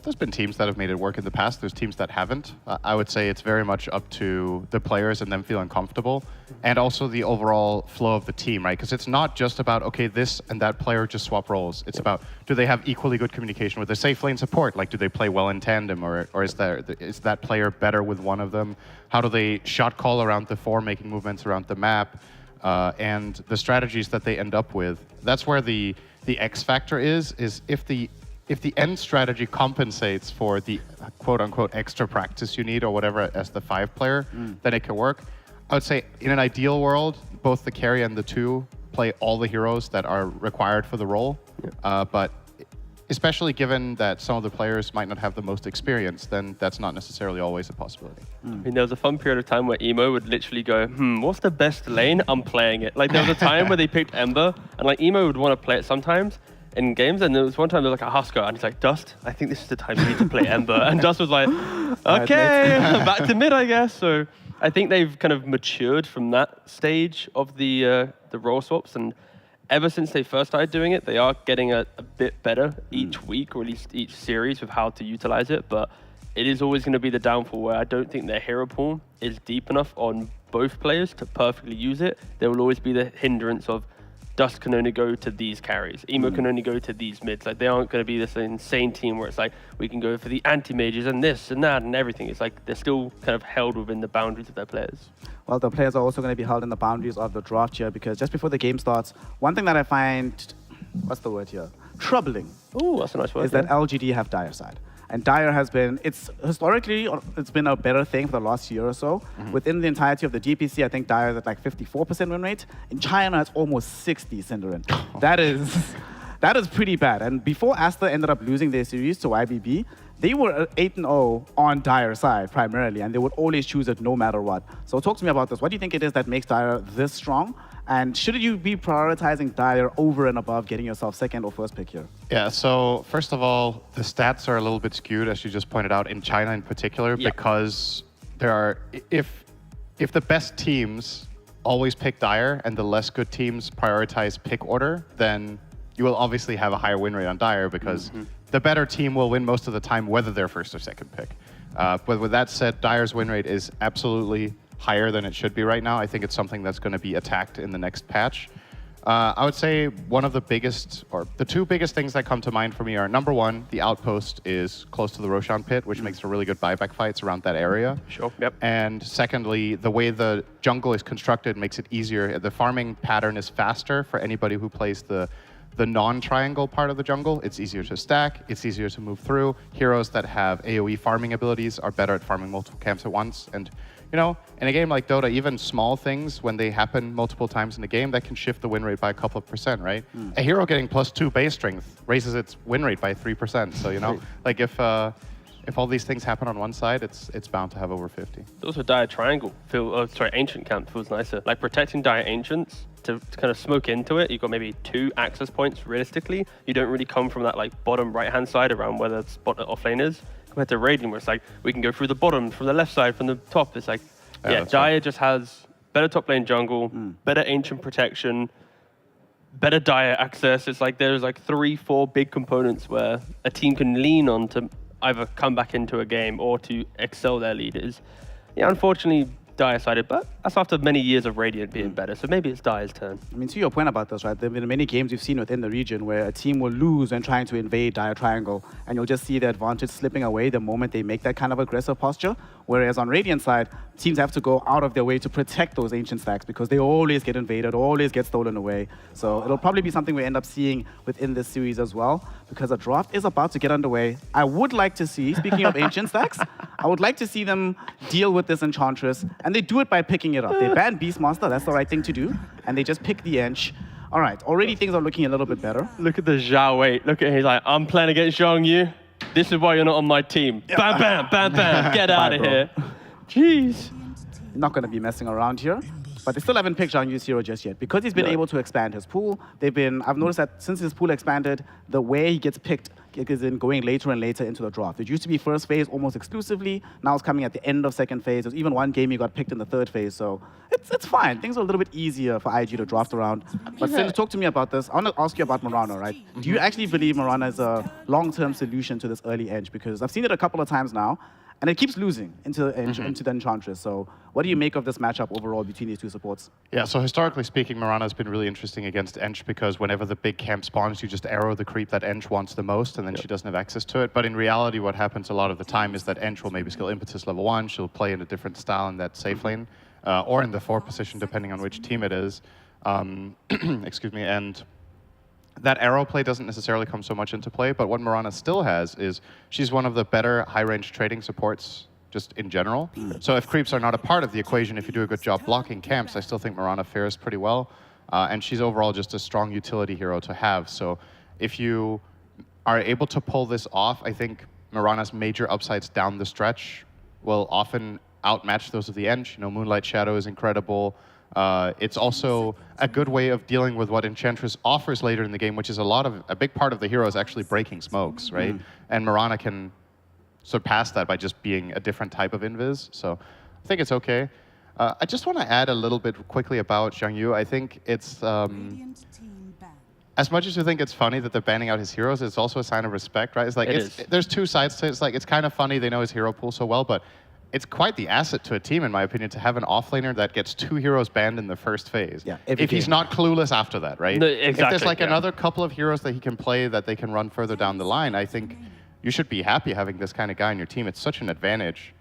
There's been teams that have made it work in the past. There's teams that haven't. I would say it's very much up to the players and them feeling comfortable, and also the overall flow of the team, right? Because it's not just about, okay, this and that player just swap roles. It's about, do they have equally good communication with the safe lane support? Like, do they play well in tandem, or is that player better with one of them? How do they shot call around the 4, making movements around the map? And the strategies that they end up with. That's where the X factor is if the end strategy compensates for the quote-unquote extra practice you need or whatever as the 5 player, then it can work. I would say in an ideal world, both the carry and the 2 play all the heroes that are required for the role. But especially given that some of the players might not have the most experience, then that's not necessarily always a possibility. I mean, there was a fun period of time where Emo would literally go, what's the best lane? I'm playing it. Like, there was a time where they picked Ember, and Emo would want to play it sometimes, in games. And there was one time there was like a Husker, and he's like, Dust, I think this is the time you need to play Ember. And Dust was like, okay, back to mid, I guess. So I think they've kind of matured from that stage of the role swaps. And ever since they first started doing it, they are getting a bit better each week, or at least each series, with how to utilize it. But it is always going to be the downfall where I don't think their hero pool is deep enough on both players to perfectly use it. There will always be the hindrance of Dust can only go to these carries, Emo can only go to these mids. Like, they aren't going to be this insane team where it's like, we can go for the anti-mages and this and that and everything. It's like they're still kind of held within the boundaries of their players. Well, the players are also going to be held in the boundaries of the draft here, because just before the game starts, one thing that I find, what's the word here? Troubling. Oh, that's a nice word. Is that LGD have Dire side. And Dire has been, it's been a better thing for the last year or so. Within the entirety of the DPC, I think Dire is at like 54% win rate. In China, it's almost 60, Cinderin. That is pretty bad. And before Aster ended up losing their series to YBB, they were 8-0 on Dire side primarily, and they would always choose it no matter what. So talk to me about this. What do you think it is that makes Dire this strong? And should you be prioritizing Dire over and above getting yourself second or first pick here? Yeah, so first of all, the stats are a little bit skewed, as you just pointed out, in China in particular, because there are, if the best teams always pick Dire and the less good teams prioritize pick order, then you will obviously have a higher win rate on Dire, because the better team will win most of the time, whether they're first or second pick. But with that said, Dire's win rate is absolutely higher than it should be right now. I think it's something that's going to be attacked in the next patch. I would say one of the biggest, or the two biggest things that come to mind for me are, number one, the outpost is close to the Roshan pit, which makes for really good buyback fights around that area. Sure, yep. And secondly, the way the jungle is constructed makes it easier. The farming pattern is faster for anybody who plays the non-triangle part of the jungle. It's easier to stack, it's easier to move through. Heroes that have AoE farming abilities are better at farming multiple camps at once. And you know, in a game like Dota, even small things, when they happen multiple times in the game, that can shift the win rate by a couple of percent, right? A hero getting +2 base strength raises its win rate by 3%. So, you know, like if all these things happen on one side, it's bound to have over 50. Also, Dire Triangle, Ancient Camp feels nicer. Like, protecting Dire Ancients, to kind of smoke into it, you've got maybe 2 access points realistically. You don't really come from that like bottom right-hand side around where the spot offlane is. Compared to Radiant, where it's like, we can go through the bottom, from the left side, from the top. It's like, yeah, Dire just has better top lane jungle, better ancient protection, better Dire access. It's like there's like 3-4 big components where a team can lean on to either come back into a game or to excel their leaders. Yeah, unfortunately, Dire-sided, but that's after many years of Radiant being better, so maybe it's Dire's turn. I mean, to your point about this, right, there have been many games we've seen within the region where a team will lose when trying to invade Dire Triangle, and you'll just see the advantage slipping away the moment they make that kind of aggressive posture, whereas on Radiant side, teams have to go out of their way to protect those ancient stacks because they always get invaded, always get stolen away. So it'll probably be something we end up seeing within this series as well, because the draft is about to get underway. I would like to see, speaking of ancient stacks, I would like to see them deal with this Enchantress, and they do it by picking it up. They ban Beastmaster, that's the right thing to do, and they just pick the Ench. All right, already things are looking a little bit better. Look at the Zhao Wei. Look at him, he's like, I'm playing against Zhang Yu. This is why you're not on my team. Bam, bam, bam, bam, get out of here. Jeez. Not going to be messing around here. But they still haven't picked Zhang Yu's hero just yet. Because he's been able to expand his pool, I've noticed that since his pool expanded, the way he gets picked is in going later and later into the draft. It used to be first phase almost exclusively. Now it's coming at the end of second phase. There's even one game he got picked in the third phase. So it's fine. Things are a little bit easier for IG to draft around. But Sin, talk to me about this. I want to ask you about Mirana, right? Do you actually believe Mirana is a long-term solution to this early edge? Because I've seen it a couple of times now, and it keeps losing into the Enchantress. So what do you make of this matchup overall between these two supports? Yeah, so historically speaking, Mirana has been really interesting against Ench because whenever the big camp spawns, you just arrow the creep that Ench wants the most, and then she doesn't have access to it. But in reality, what happens a lot of the time is that Ench will maybe skill Impetus level 1, she'll play in a different style in that safe lane, or in the 4 position, depending on which team it is. Excuse me, and that arrow play doesn't necessarily come so much into play, but what Mirana still has is she's one of the better high-range trading supports just in general. So if creeps are not a part of the equation, if you do a good job blocking camps, I still think Mirana fares pretty well. And she's overall just a strong utility hero to have. So if you are able to pull this off, I think Mirana's major upsides down the stretch will often outmatch those of the Ench. You know, Moonlight Shadow is incredible. It's also a good way of dealing with what Enchantress offers later in the game, which is a big part of the hero is actually breaking smokes, right? And Mirana can surpass that by just being a different type of invis. So I think it's okay. I just want to add a little bit quickly about Zhang Yu. I think it's Radiant team ban. as much as you think it's funny that they're banning out his heroes, it's also a sign of respect, right? It's like there's two sides to it. It's like it's kind of funny they know his hero pool so well, but it's quite the asset to a team, in my opinion, to have an offlaner that gets 2 heroes banned in the first phase. Yeah, if he's not clueless after that, right? No, If exactly, there's like yeah. another couple of heroes that he can play that they can run further down the line, I think you should be happy having this kind of guy in your team. It's such an advantage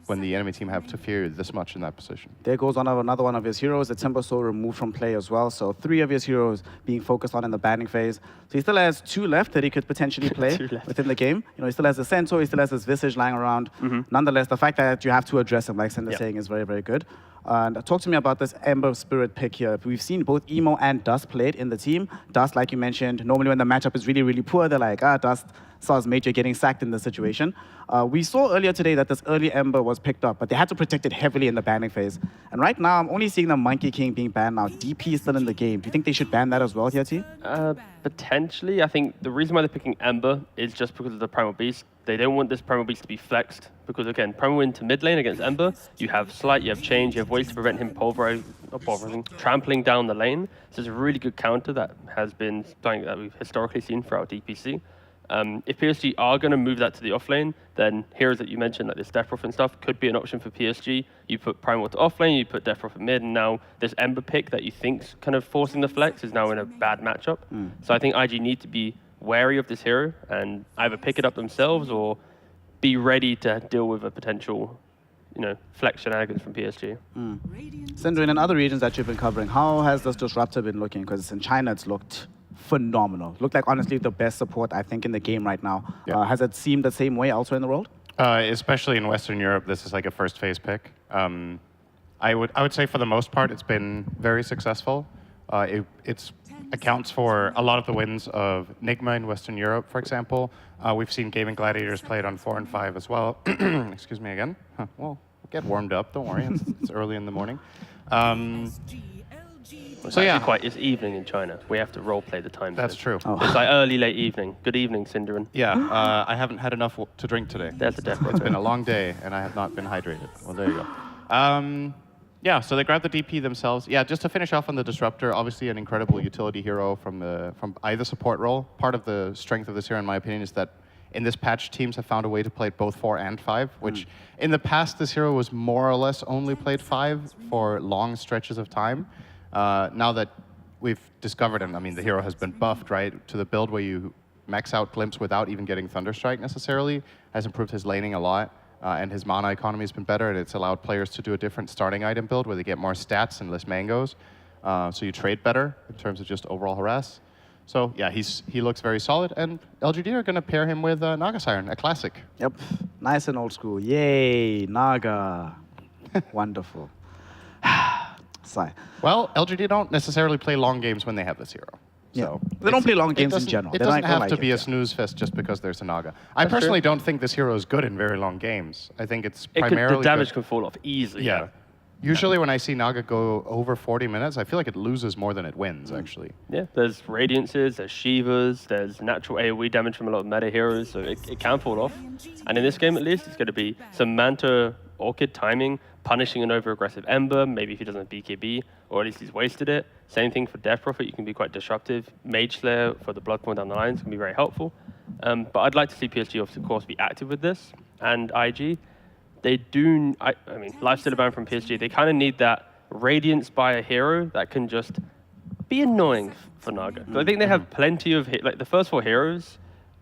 when the enemy team have to fear this much in that position. There goes another one of his heroes, the Timber Soul, removed from play as well. So 3 of his heroes being focused on in the banning phase. So he still has 2 left that he could potentially play 2 left. within the game. You know, he still has the Centaur, he still has his Visage lying around. Nonetheless, the fact that you have to address him, like Cinder's saying, is very, very good. And talk to me about this Ember Spirit pick here. We've seen both Emo and Dust played in the team. Dust, like you mentioned, normally when the matchup is really, really poor, they're like, Dust saws Major getting sacked in this situation. We saw earlier today that this early Ember was picked up, but they had to protect it heavily in the banning phase. And right now, I'm only seeing the Monkey King being banned now. DP is still in the game. Do you think they should ban that as well here, T? Potentially. I think the reason why they're picking Ember is just because of the Primal Beast. They don't want this Primal Beast to be flexed because, again, Primal into mid lane against Ember, you have Slight, you have Change, you have ways to prevent him trampling down the lane. So it's a really good counter that has been something that we've historically seen throughout DPC. If PSG are going to move that to the offlane, then heroes that you mentioned, like this Death Prophet and stuff, could be an option for PSG. You put Primal to offlane, you put Death Prophet mid, and now this Ember pick that you think's kind of forcing the flex is now in a bad matchup. So I think IG need to be wary of this hero and either pick it up themselves or be ready to deal with a potential, flex shenanigans from PSG. Cinder, in other regions that you've been covering, how has this Disruptor been looking? Because in China, it's looked phenomenal. Looked like, honestly, the best support, I think, in the game right now. Yeah. Has it seemed the same way elsewhere in the world? Especially in Western Europe, this is like a first phase pick. I would say for the most part, it's been very successful. It accounts for a lot of the wins of Nigma in Western Europe, for example. We've seen Gaming Gladiators play it on 4 and 5 as well. Excuse me again. Well, get warmed up, don't worry. It's early in the morning. So yeah, it's evening in China. We have to role play the time. That's true. It's like early, late evening. Good evening, Cinderin. Yeah, I haven't had enough to drink today. There's the Death It's been a long day, and I have not been hydrated. Well, there you go. Yeah, so they grabbed the DP themselves. Yeah, just to finish off on the Disruptor, obviously an incredible utility hero from either support role. Part of the strength of this hero, in my opinion, is that in this patch, teams have found a way to play it both 4 and 5, which in the past, this hero was more or less only played 5 for long stretches of time. Now that we've discovered him, I mean, the hero has been buffed, right, to the build where you max out Glimpse without even getting Thunderstrike necessarily, has improved his laning a lot. And his mana economy has been better, and it's allowed players to do a different starting item build where they get more stats and less mangoes. So you trade better in terms of just overall harass. So yeah, he looks very solid, and LGD are going to pair him with Naga Siren, a classic. Yep, nice and old school. Yay, Naga. Wonderful. Sigh. Well, LGD don't necessarily play long games when they have this hero. So they don't play long games in general. It doesn't have to be a snooze fest just because there's a Naga. I personally don't think this hero is good in very long games. I think it's primarily the damage can fall off easily. Yeah. Usually when I see Naga go over 40 minutes, I feel like it loses more than it wins, actually. Yeah, there's Radiances, there's Shivas, there's natural AoE damage from a lot of meta heroes, so it can fall off. And in this game, at least, it's going to be some Manta Orchid timing, punishing an over-aggressive Ember, maybe if he doesn't have BKB, or at least he's wasted it. Same thing for Death Prophet, you can be quite disruptive. Mage Slayer for the Bloodborne down the lines can be very helpful. But I'd like to see PSG, of course, be active with this. And IG, they do, I mean, life's still a ban from PSG. They kind of need that Radiance by a hero that can just be annoying for Naga. So I think they have plenty of, like the first 4 heroes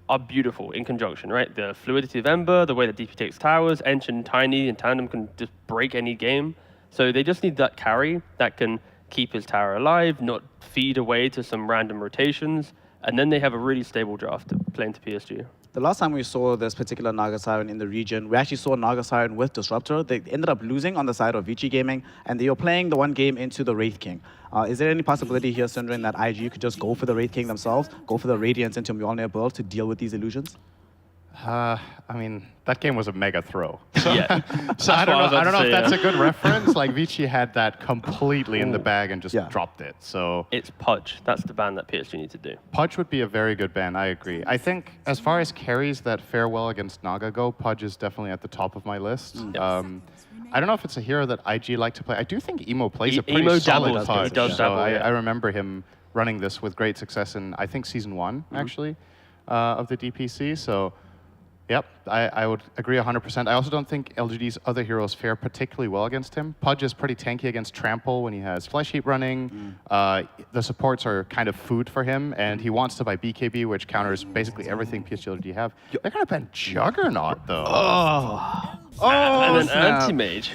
are beautiful in conjunction, right? The fluidity of Ember, the way that DP takes towers, Ench and Tiny in tandem can just break any game. So they just need that carry that can keep his tower alive, not feed away to some random rotations, and then they have a really stable draft to play into PSG. The last time we saw this particular Naga Siren in the region, we actually saw Naga Siren with Disruptor. They ended up losing on the side of Vici Gaming, and they were playing the one game into the Wraith King. Is there any possibility here, Sindrin, that IG could just go for the Wraith King themselves, go for the Radiance into Mjolnir build to deal with these illusions? I mean, that game was a mega throw. So, Yeah. so I don't what I was know. I about don't know to if say, that's yeah. a good reference. Like Vici had that completely in the bag and just dropped it. So It's Pudge. That's the ban that PSG need to do. Pudge would be a very good ban. I agree. I think as far as carries that fare well against Naga go, Pudge is definitely at the top of my list. I don't know if it's a hero that IG like to play. I do think Emo plays a pretty Emo solid dabbles, Pudge. he does so dabble, I remember him running this with great success in, I think, Season 1, actually, of the DPC. So, yep, I would agree 100%. I also don't think LGD's other heroes fare particularly well against him. Pudge is pretty tanky against Trample when he has Flesh Heap running. The supports are kind of food for him, and he wants to buy BKB, which counters basically everything PSG LGD have. They're going to ban Juggernaut, though. And then snap. Anti-Mage.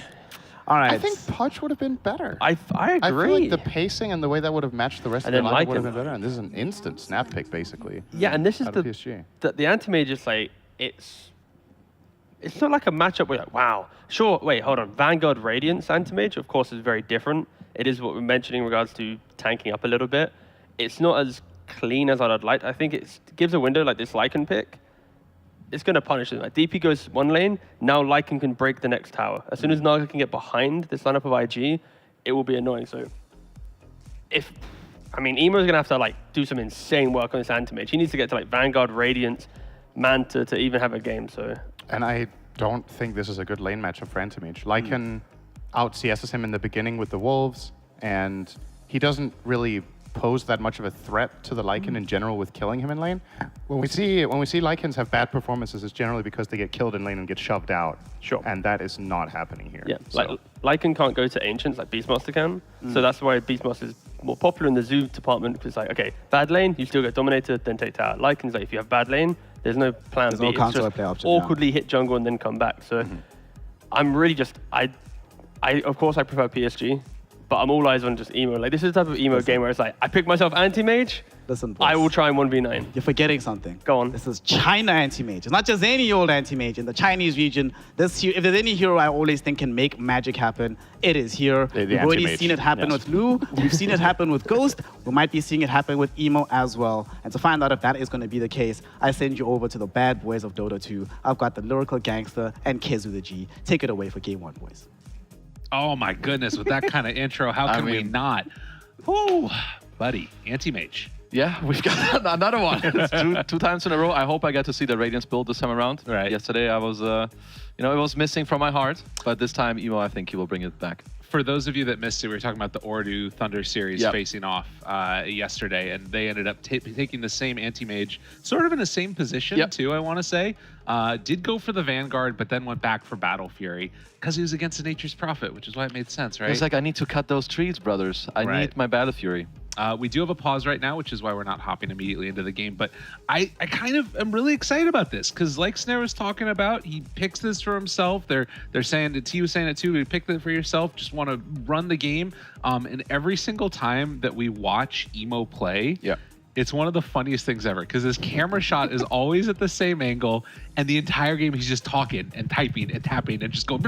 All right. I think Pudge would have been better. I agree. I feel like the pacing and the way that would have matched the rest And of the then lineup would have Lycan. been better. And this is an instant snap pick, basically. Yeah, and this is out of PSG. the Anti-Mage is like, it's not like a matchup where you're like, wow. Sure, wait, hold on. Vanguard Radiance Anti-Mage, of course, is very different. It is what we're mentioning in regards to tanking up a little bit. It's not as clean as I'd like. I think it gives a window like this Lycan pick. It's going to punish them. Like DP goes one lane, now Lycan can break the next tower. As soon as Naga can get behind this lineup of IG, it will be annoying. So Emo's going to have to like do some insane work on this Anti-Mage. He needs to get to like Vanguard, Radiance, Manta to even have a game. So. And I don't think this is a good lane matchup for Anti-Mage. Lycan out-CSs him in the beginning with the Wolves, and he doesn't really pose that much of a threat to the Lycan in general with killing him in lane. When we see Lycans have bad performances, it's generally because they get killed in lane and get shoved out. Sure. And that is not happening here. Yeah, So- like Lycan can't go to Ancients like Beastmaster can. So that's why Beastmaster is more popular in the Zoo department, because it's like, okay, bad lane, you still get dominated, then take tower. Lycan's like, if you have bad lane, there's no plan There's B. no It's counter just play option, awkwardly hit jungle and then come back. So I'm really just, I of course I prefer PSG, but I'm all eyes on just Emo. Like this is the type of Emo game where it's like, I pick myself Anti-Mage, Listen, boys. I will try and 1v9. You're forgetting something. Go on. This is China anti-mage. It's not just any old anti-mage. In the Chinese region, if there's any hero I always think can make magic happen, it is here. The We've already anti-mage, seen it happen yes. with Lu. We've seen it happen with Ghost. We might be seeing it happen with Emo as well. And to find out if that is going to be the case, I send you over to the bad boys of Dota 2. I've got the Lyrical Gangster and Kezu the G. Take it away for game one, boys. Oh my goodness, with that kind of intro, how can we mean- not? Woo, buddy, anti-mage. Yeah, we've got another one. It's two times in a row. I hope I get to see the Radiance build this time around. Right. Yesterday I was, it was missing from my heart, but this time Emo, I think he will bring it back. For those of you that missed it, we were talking about the Ordu Thunder series Yep. facing off yesterday, and they ended up taking the same anti-mage, sort of in the same position Yep. too, I want to say. Did go for the Vanguard, but then went back for Battle Fury, because he was against the Nature's Prophet, which is why it made sense, right? It's like, I need to cut those trees, brothers. I Right. need my Battle Fury. We do have a pause right now, which is why we're not hopping immediately into the game. But I kind of am really excited about this because, like Snare was talking about, he picks this for himself. They're saying it. He was saying it too. You picked it for yourself. Just want to run the game. And every single time that we watch Emo play, Yeah. it's one of the funniest things ever because his camera shot is always at the same angle, and the entire game he's just talking and typing and tapping and just going.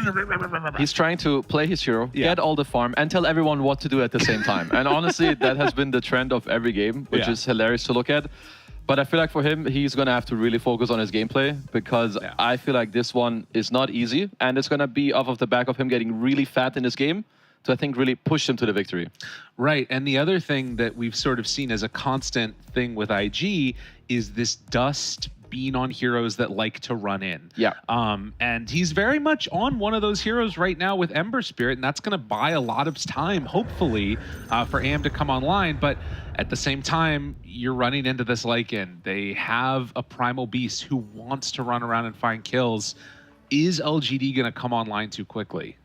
He's trying to play his hero, Yeah. get all the farm, and tell everyone what to do at the same time. And honestly, that has been the trend of every game, which Yeah. is hilarious to look at. But I feel like for him, he's going to have to really focus on his gameplay because Yeah. I feel like this one is not easy. And it's going to be off of the back of him getting really fat in this game to, I think, really push him to the victory. Right, and the other thing that we've sort of seen as a constant thing with IG is this dust being on heroes that like to run in. Yeah. And he's very much on one of those heroes right now with Ember Spirit, and that's going to buy a lot of time, hopefully, for AM to come online. But at the same time, you're running into this Lycan. They have a Primal Beast who wants to run around and find kills. Is LGD going to come online too quickly?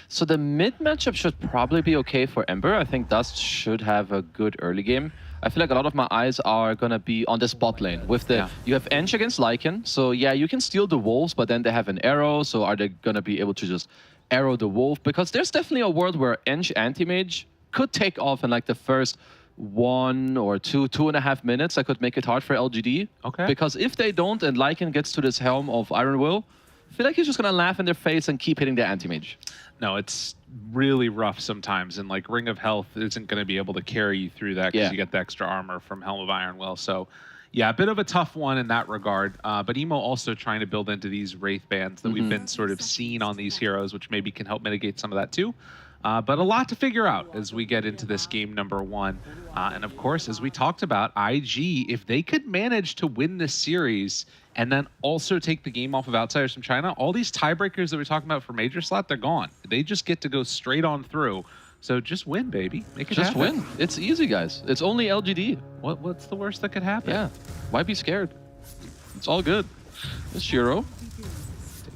So the mid matchup should probably be okay for Ember. I think Dust should have a good early game. I feel like a lot of my eyes are going to be on the spot lane. With the You have Ench against Lycan. So yeah, you can steal the wolves, but then they have an arrow. So are they going to be able to just arrow the wolf? Because there's definitely a world where Ench anti-mage could take off in like the first 1 or 2.5 minutes. That could make it hard for LGD. Okay. Because if they don't and Lycan gets to this helm of Iron Will, I feel like he's just going to laugh in their face and keep hitting the anti-mage. No, it's really rough sometimes, and like Ring of Health isn't going to be able to carry you through that because you get the extra armor from Helm of Iron Will. So, Yeah, a bit of a tough one in that regard. But Emo also trying to build into these Wraith bands that we've been sort of seeing on these heroes, which maybe can help mitigate some of that too. But a lot to figure out as we get into this game number 1. And of course, as we talked about, IG, if they could manage to win this series and then also take the game off of Outsiders from China, all these tiebreakers that we're talking about for Major Slot, they're gone. They just get to go straight on through. So just win, baby. Make it happen. Just win. It's easy, guys. It's only LGD. What's the worst that could happen? Yeah. Why be scared? It's all good. It's Shiro.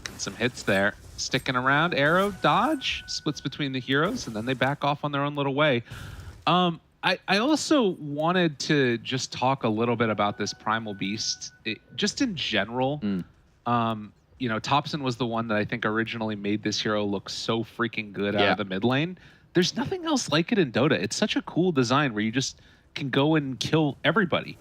Taking some hits there. Sticking around. Arrow, dodge, splits between the heroes, and then they back off on their own little way. I also wanted to just talk a little bit about this Primal Beast, just in general. You know, Topson was the one that I think originally made this hero look so freaking good out of the mid lane. There's nothing else like it in Dota. It's such a cool design where you just can go and kill everybody.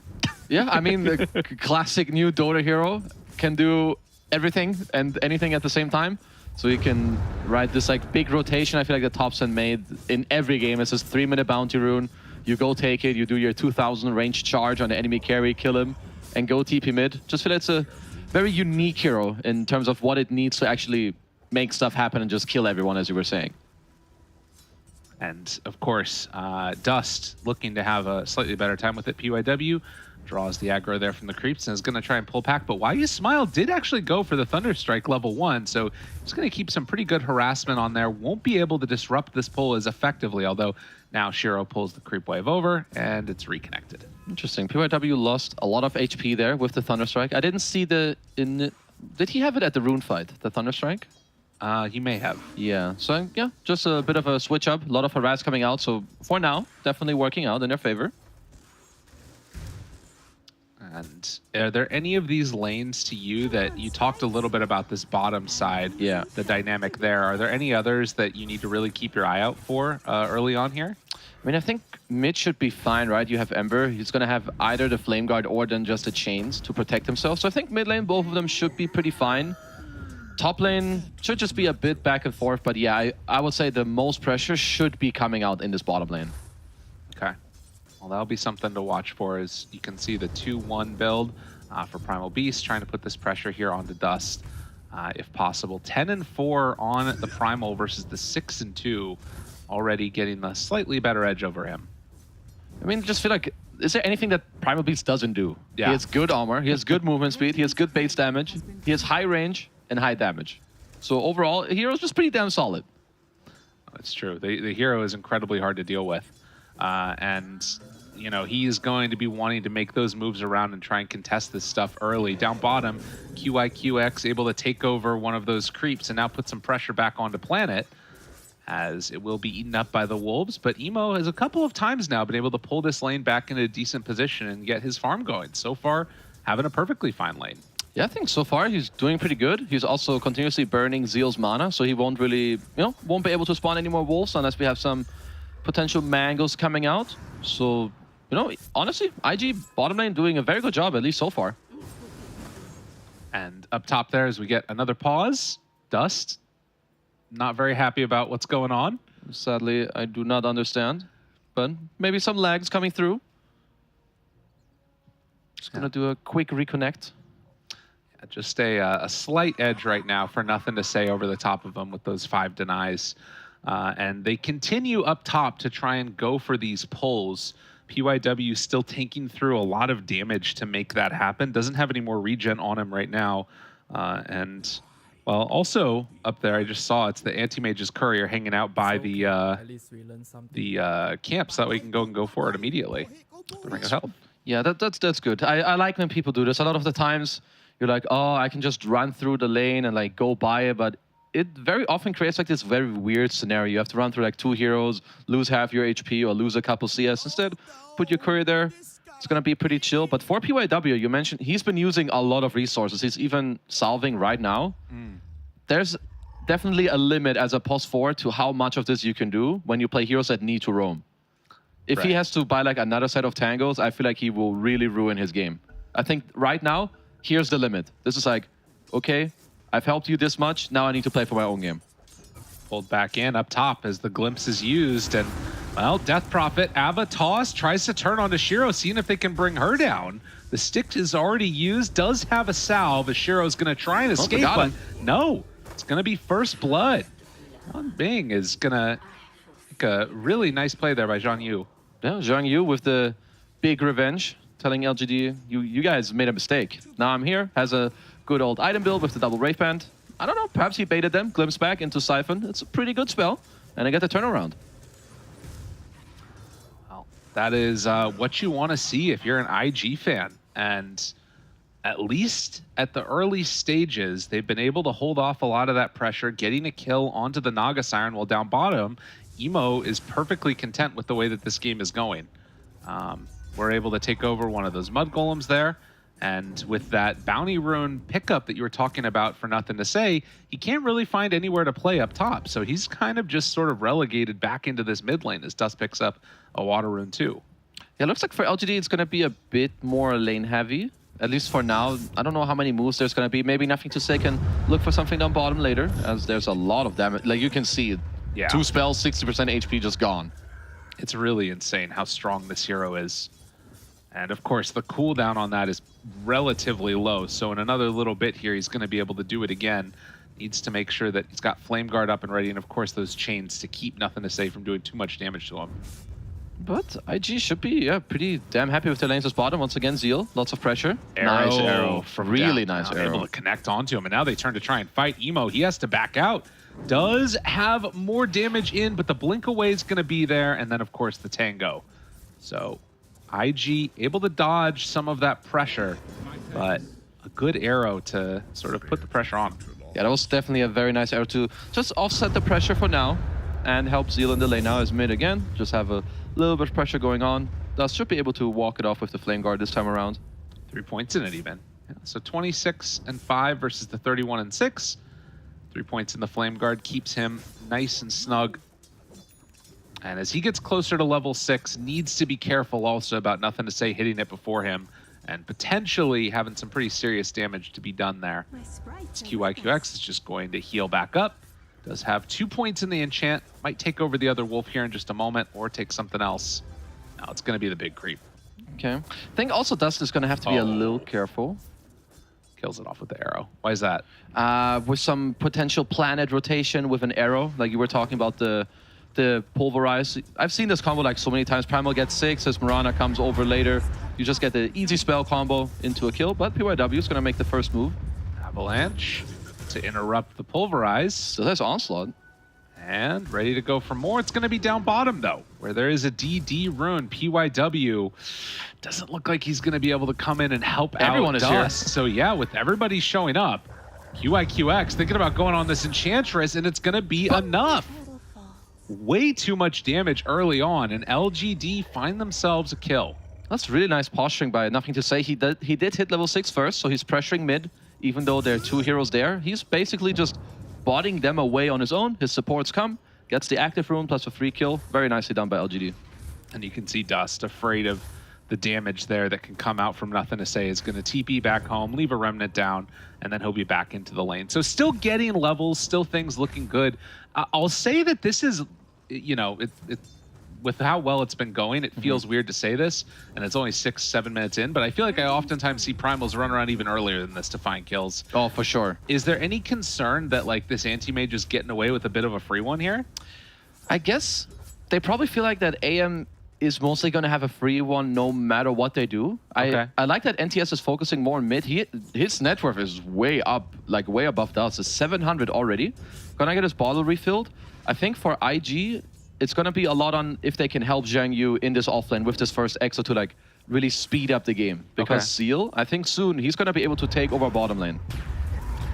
Yeah, I mean, the classic new Dota hero can do everything and anything at the same time. So you can ride this like big rotation I feel like the Topson made in every game. It's this 3-minute bounty rune. You go take it, you do your 2000 range charge on the enemy carry, kill him, and go TP mid. Just feel it's a very unique hero in terms of what it needs to actually make stuff happen and just kill everyone, as you were saying. And of course, Dust looking to have a slightly better time with it. PYW draws the aggro there from the creeps and is going to try and pull back. But Why You Smile did actually go for the Thunderstrike level 1, so he's going to keep some pretty good harassment on there. Won't be able to disrupt this pull as effectively, although now Shiro pulls the creep wave over and it's reconnected. Interesting. PYW lost a lot of HP there with the Thunderstrike. I didn't see did he have it at the rune fight, the Thunderstrike? He may have. Yeah, so yeah, just a bit of a switch up. A lot of harass coming out, so for now, definitely working out in their favor. And are there any of these lanes to you that you talked a little bit about this bottom side? Yeah. The dynamic there. Are there any others that you need to really keep your eye out for early on here? I mean, I think mid should be fine, right? You have Ember. He's going to have either the Flame Guard or then just the chains to protect himself. So I think mid lane, both of them should be pretty fine. Top lane should just be a bit back and forth. But yeah, I would say the most pressure should be coming out in this bottom lane. Okay. Well, that'll be something to watch for. As you can see, the 2-1 build for Primal Beast, trying to put this pressure here onto Dust, if possible. 10-4 on the Primal versus the 6-2, already getting the slightly better edge over him. I mean, just feel like, is there anything that Primal Beast doesn't do? Yeah. He has good armor, he has good movement speed, he has good base damage, he has high range and high damage. So overall, the hero's just pretty damn solid. That's true. The hero is incredibly hard to deal with. And, you know, he is going to be wanting to make those moves around and try and contest this stuff early. Down bottom, QIQX able to take over one of those creeps and now put some pressure back onto Planet, as it will be eaten up by the Wolves. But Emo has a couple of times now been able to pull this lane back into a decent position and get his farm going. So far, having a perfectly fine lane. Yeah, I think so far he's doing pretty good. He's also continuously burning Zeal's mana, so he won't really, won't be able to spawn any more wolves unless we have some potential mangoes coming out. So, honestly, IG bottom lane doing a very good job, at least so far. And up top there, as we get another pause, Dust, not very happy about what's going on. Sadly, I do not understand, but maybe some lags coming through. Just gonna do a quick reconnect. Just a slight edge right now for nothing to say over the top of them with those 5 denies. And they continue up top to try and go for these pulls. PYW still tanking through a lot of damage to make that happen. Doesn't have any more regen on him right now. And, well, also up there, I just saw it's the Anti-Mage's Courier hanging out by the camp, so that way we can go for it immediately. The Ring of Health. Yeah, that's good. I like when people do this. A lot of the times, you're like, oh, I can just run through the lane and like go by it, but it very often creates like this very weird scenario. You have to run through like 2 heroes, lose half your HP or lose a couple CS. Instead, put your courier there. It's gonna be pretty chill. But for PYW, you mentioned he's been using a lot of resources. He's even salving right now. There's definitely a limit as a +4 to how much of this you can do when you play heroes that need to roam. If he has to buy like another set of tangos, I feel like he will really ruin his game. I think right now, here's the limit. This is like, okay, I've helped you this much, now I need to play for my own game. Pulled back in up top as the glimpse is used, and, well, Death Prophet, Abba toss, tries to turn onto Shiro, seeing if they can bring her down. The stick is already used, does have a salve. Ashiro's going to try and escape, but no. It's going to be first blood. Ron Bing is going to make a really nice play there by Zhang Yu. Yeah, Zhang Yu with the big revenge, telling LGD, you guys made a mistake. Now I'm here, has a good old item build with the double Wraith Band. I don't know, perhaps he baited them, glimpse back into Siphon. It's a pretty good spell, and I get the turnaround. Well, that is what you want to see if you're an IG fan. And at least at the early stages, they've been able to hold off a lot of that pressure, getting a kill onto the Naga Siren while down bottom. Emo is perfectly content with the way that this game is going. We're able to take over one of those Mud Golems there. And with that Bounty Rune pickup that you were talking about for Nothing to Say, he can't really find anywhere to play up top. So he's kind of just sort of relegated back into this mid lane as Dust picks up a Water Rune too. Yeah, it looks like for LGD it's going to be a bit more lane heavy, at least for now. I don't know how many moves there's going to be. Maybe Nothing to Say can look for something down bottom later, as there's a lot of damage. Like you can see, 2 spells, 60% HP just gone. It's really insane how strong this hero is. And of course, the cooldown on that is relatively low. So in another little bit here, he's going to be able to do it again. Needs to make sure that he's got Flame Guard up and ready. And of course, those chains to keep Nothing to Say from doing too much damage to him. But IG should be pretty damn happy with their lanes as bottom. Once again, Zeal, lots of pressure. Arrow nice arrow. from really down. nice Now arrow. able to connect onto him. And now they turn to try and fight Emo. He has to back out. Does have more damage in, but the blink away is going to be there. And then, of course, the Tango. So IG able to dodge some of that pressure, but a good arrow to sort of put the pressure on him. Yeah, that was definitely a very nice arrow to just offset the pressure for now and help Zeal in the lane. Now is mid again, just have a little bit of pressure going on. Dust should be able to walk it off with the Flame Guard this time around. 3 points in it even. Yeah, so 26-5 versus the 31-6. 3 points in the Flame Guard keeps him nice and snug. And as he gets closer to level 6, needs to be careful also about Nothing to Say hitting it before him and potentially having some pretty serious damage to be done there. QIQX is just going to heal back up. Does have 2 points in the enchant. Might take over the other wolf here in just a moment or take something else. Now it's going to be the big creep. Okay. I think also Dust is going to have to be a little careful. Kills it off with the arrow. Why is that? With some potential planet rotation with an arrow, like you were talking about the Pulverize. I've seen this combo like so many times. Primal gets 6 as Mirana comes over later. You just get the easy spell combo into a kill, but PYW is going to make the first move. Avalanche to interrupt the Pulverize. So that's Onslaught. And ready to go for more. It's going to be down bottom, though, where there is a DD rune. PYW doesn't look like he's going to be able to come in and help Everyone out is Dust. here. So yeah, with everybody showing up, QIQX thinking about going on this Enchantress, and it's going to be enough. Way too much damage early on, and LGD find themselves a kill. That's really nice posturing by Nothing to Say. He did hit level 6 first, so he's pressuring mid, even though there are 2 heroes there. He's basically just botting them away on his own. His supports come, gets the active rune plus a free kill. Very nicely done by LGD. And you can see Dust afraid of the damage there that can come out from Nothing to Say. Is going to TP back home, leave a remnant down, and then he'll be back into the lane. So still getting levels, still things looking good. I'll say that this is, you know, with how well it's been going, it feels weird to say this, and it's only 6-7 minutes in, but I feel like I oftentimes see Primals run around even earlier than this to find kills. Oh, for sure. Is there any concern that like this anti-mage is getting away with a bit of a free one here? I guess they probably feel like that AM is mostly going to have a free one no matter what they do. Okay. I like that NTS is focusing more on mid. His net worth is way up, like way above Dust. It's 700 already. Gonna get his bottle refilled. I think for IG, it's gonna be a lot on if they can help Zhang Yu in this offlane with this first exo to like really speed up the game. Because Zeal, I think soon he's gonna be able to take over bottom lane.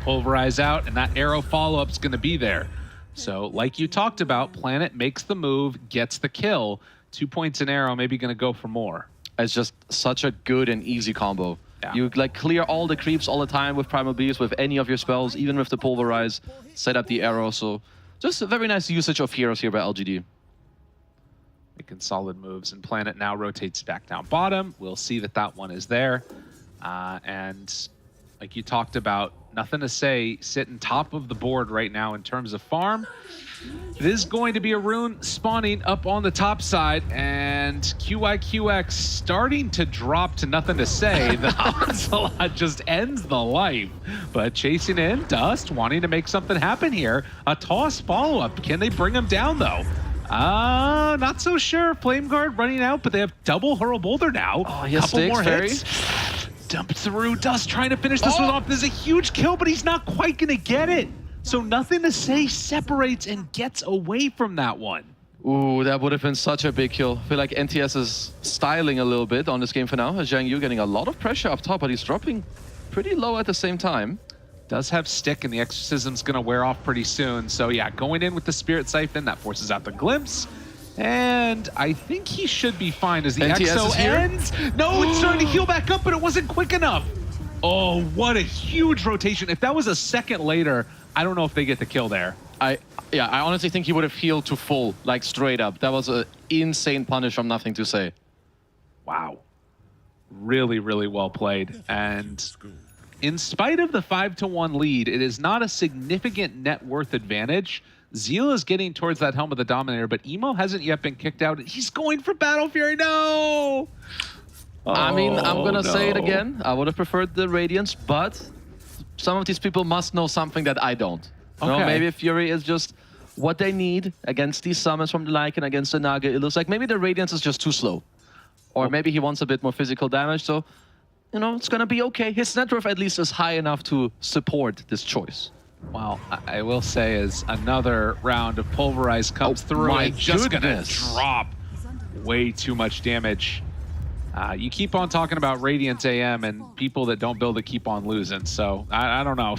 Pulverize out, and that arrow follow-up is gonna be there. So like you talked about, Planet makes the move, gets the kill. 2 points in arrow, maybe gonna go for more. It's just such a good and easy combo. Yeah. You like clear all the creeps all the time with Primal Beast, with any of your spells, even with the Pulverize, set up the arrow. So just a very nice usage of heroes here by LGD. Making solid moves, and Planet now rotates back down bottom. We'll see that that one is there. And like you talked about, Nothing to say, sitting top of the board right now in terms of farm. It is going to be a rune spawning up on the top side, and QIQX starting to drop to nothing to say. The Onslaught just ends the life. But chasing in, Dust wanting to make something happen here. A toss follow-up. Can they bring him down, though? Not so sure. Flame Guard running out, but they have double Hurl Boulder now. Oh, he has couple more sticks, hits. Dump through. Dust trying to finish this one off. This is a huge kill, but he's not quite going to get it. So nothing to say separates and gets away from that one. Ooh, that would have been such a big kill. I feel like NTS is styling a little bit on this game for now. Zhang Yu getting a lot of pressure up top, but he's dropping pretty low at the same time. Does have stick, and the exorcism's going to wear off pretty soon. So yeah, going in with the Spirit Siphon, that forces out the glimpse. And I think he should be fine as the NTS EXO is here. ends. No, it's starting to heal back up, but it wasn't quick enough. Oh, what a huge rotation. If that was a second later, I don't know if they get the kill there. I honestly think he would have healed to full, like straight up. That was an insane punish from Nothing to Say. Wow. Really, really well played. And in spite of the 5-1 lead, it is not a significant net worth advantage. Zeal is getting towards that Helm of the Dominator, but Emo hasn't yet been kicked out. He's going for Battle Fury. No! I mean, I'm going to say it again. I would have preferred the Radiance, but some of these people must know something that I don't. You know, maybe Fury is just what they need against these summons from the Lycan, against the Naga. It looks like maybe the Radiance is just too slow. Or maybe he wants a bit more physical damage, so, you know, it's going to be okay. His net worth at least is high enough to support this choice. Well, I will say as another round of Pulverize comes through, and just gonna drop way too much damage. You keep on talking about Radiant AM, and people that don't build it keep on losing, so I don't know.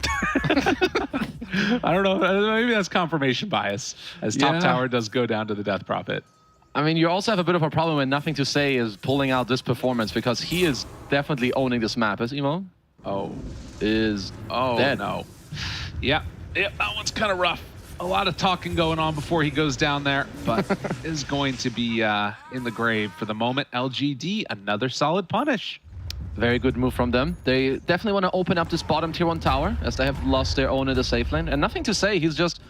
I don't know, maybe that's confirmation bias, as Top Tower does go down to the Death Prophet. I mean, you also have a bit of a problem when Nothing to Say is pulling out this performance, because he is definitely owning this map, as Emo is dead. No. Yeah, that one's kind of rough. A lot of talking going on before he goes down there, but is going to be in the grave for the moment. LGD, another solid punish. Very good move from them. They definitely want to open up this bottom tier 1 tower, as they have lost their own in the safe lane. And Nothing to Say, he's just,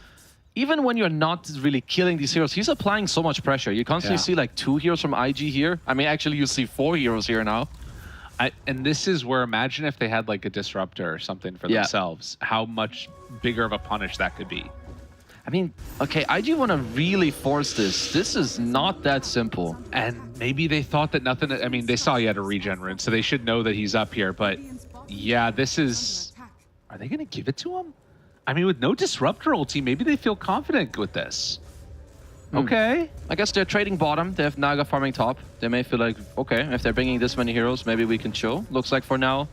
even when you're not really killing these heroes, he's applying so much pressure. You constantly see like 2 heroes from IG here. I mean, actually you see 4 heroes here now. And this is where, imagine if they had like a disruptor or something for themselves, how much bigger of a punish that could be. I mean, okay, IG want to really force this. This is not that simple. And maybe they thought that nothing, I mean, they saw he had a regen rune, so they should know that he's up here. But yeah, this is, are they going to give it to him? I mean, with no disruptor ulti, maybe they feel confident with this. Okay. I guess they're trading bottom. They have Naga farming top. They may feel like, okay, if they're bringing this many heroes, maybe we can chill. Looks like for now,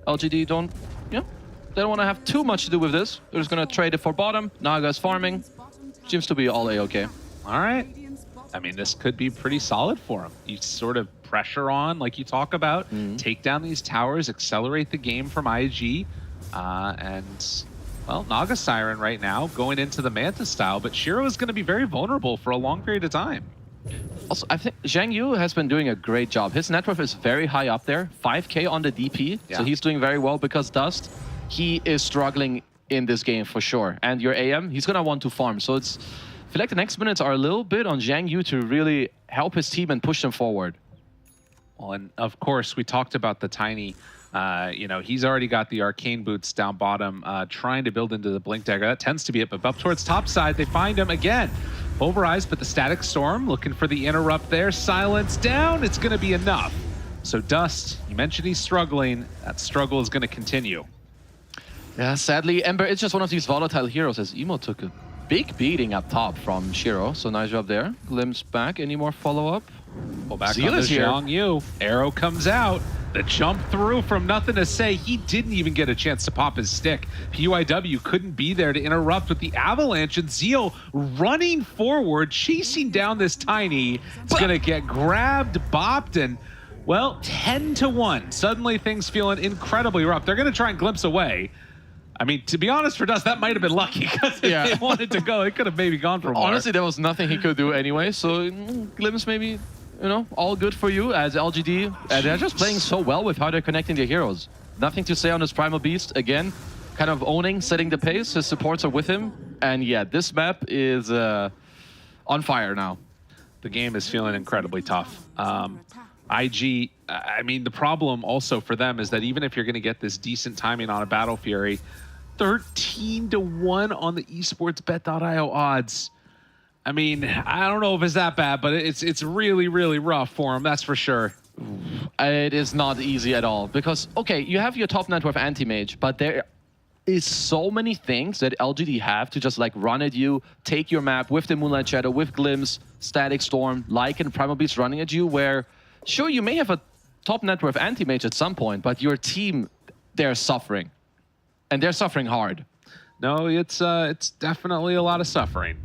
LGD don't, they don't want to have too much to do with this. They're just going to trade it for bottom. Naga's farming. Seems to be all A-okay. All right. I mean, this could be pretty solid for him. You sort of pressure on, like you talk about, take down these towers, accelerate the game from IG, and... well, Naga Siren right now going into the Manta style, but Shiro is going to be very vulnerable for a long period of time. Also, I think Zhang Yu has been doing a great job. His net worth is very high up there, 5k on the DP, so he's doing very well because Dust, he is struggling in this game for sure. And your AM, he's going to want to farm, so it's, I feel like the next minutes are a little bit on Zhang Yu to really help his team and push them forward. Well, and of course, we talked about the Tiny. He's already got the arcane boots down bottom, trying to build into the blink dagger. That tends to be it, but up towards top side, they find him again. Pulverized, but the static storm looking for the interrupt there. Silence down, it's going to be enough. So Dust, you mentioned he's struggling. That struggle is going to continue. Yeah, sadly, Ember is just one of these volatile heroes, as Emo took a big beating up top from Shiro. So nice job there. Glimpse back. Any more follow-up? Pull back on the Zhang Yu. Arrow comes out. The jump through from Nothing to Say. He didn't even get a chance to pop his stick. PYW couldn't be there to interrupt with the avalanche, and Zeal running forward, chasing down this Tiny. It's going to get grabbed, bopped, and, well, 10-1. Suddenly things feeling incredibly rough. They're going to try and glimpse away. I mean, to be honest, for Dust, that might have been lucky, because if they wanted to go, it could have maybe gone for more. Honestly, there was nothing he could do anyway, so glimpse maybe... all good for you as LGD. They're just playing so well with how they're connecting their heroes. Nothing to Say on this Primal Beast. Again, kind of owning, setting the pace. His supports are with him. And yeah, this map is on fire now. The game is feeling incredibly tough. IG, I mean, the problem also for them is that even if you're going to get this decent timing on a Battle Fury, 13-1 on the esportsbet.io odds. I mean, I don't know if it's that bad, but it's really, really rough for them, that's for sure. It is not easy at all because, okay, you have your top net worth anti-mage, but there is so many things that LGD have to just like run at you, take your map with the Moonlight Shadow, with Glimpse, Static Storm, Lycan, Primal Beast running at you, where sure, you may have a top net worth anti-mage at some point, but your team, they're suffering. And they're suffering hard. No, it's definitely a lot of suffering.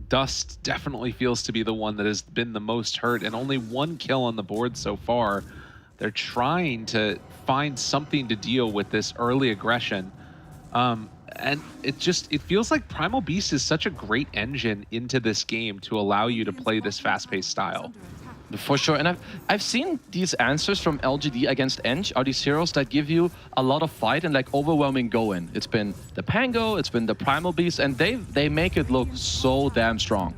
Dust definitely feels to be the one that has been the most hurt, and only 1 kill on the board so far. They're trying to find something to deal with this early aggression. And it feels like Primal Beast is such a great engine into this game to allow you to play this fast-paced style. For sure, and I've seen these answers from LGD against Eng are these heroes that give you a lot of fight and like overwhelming go-in. It's been the Pango, it's been the Primal Beast, and they make it look so damn strong.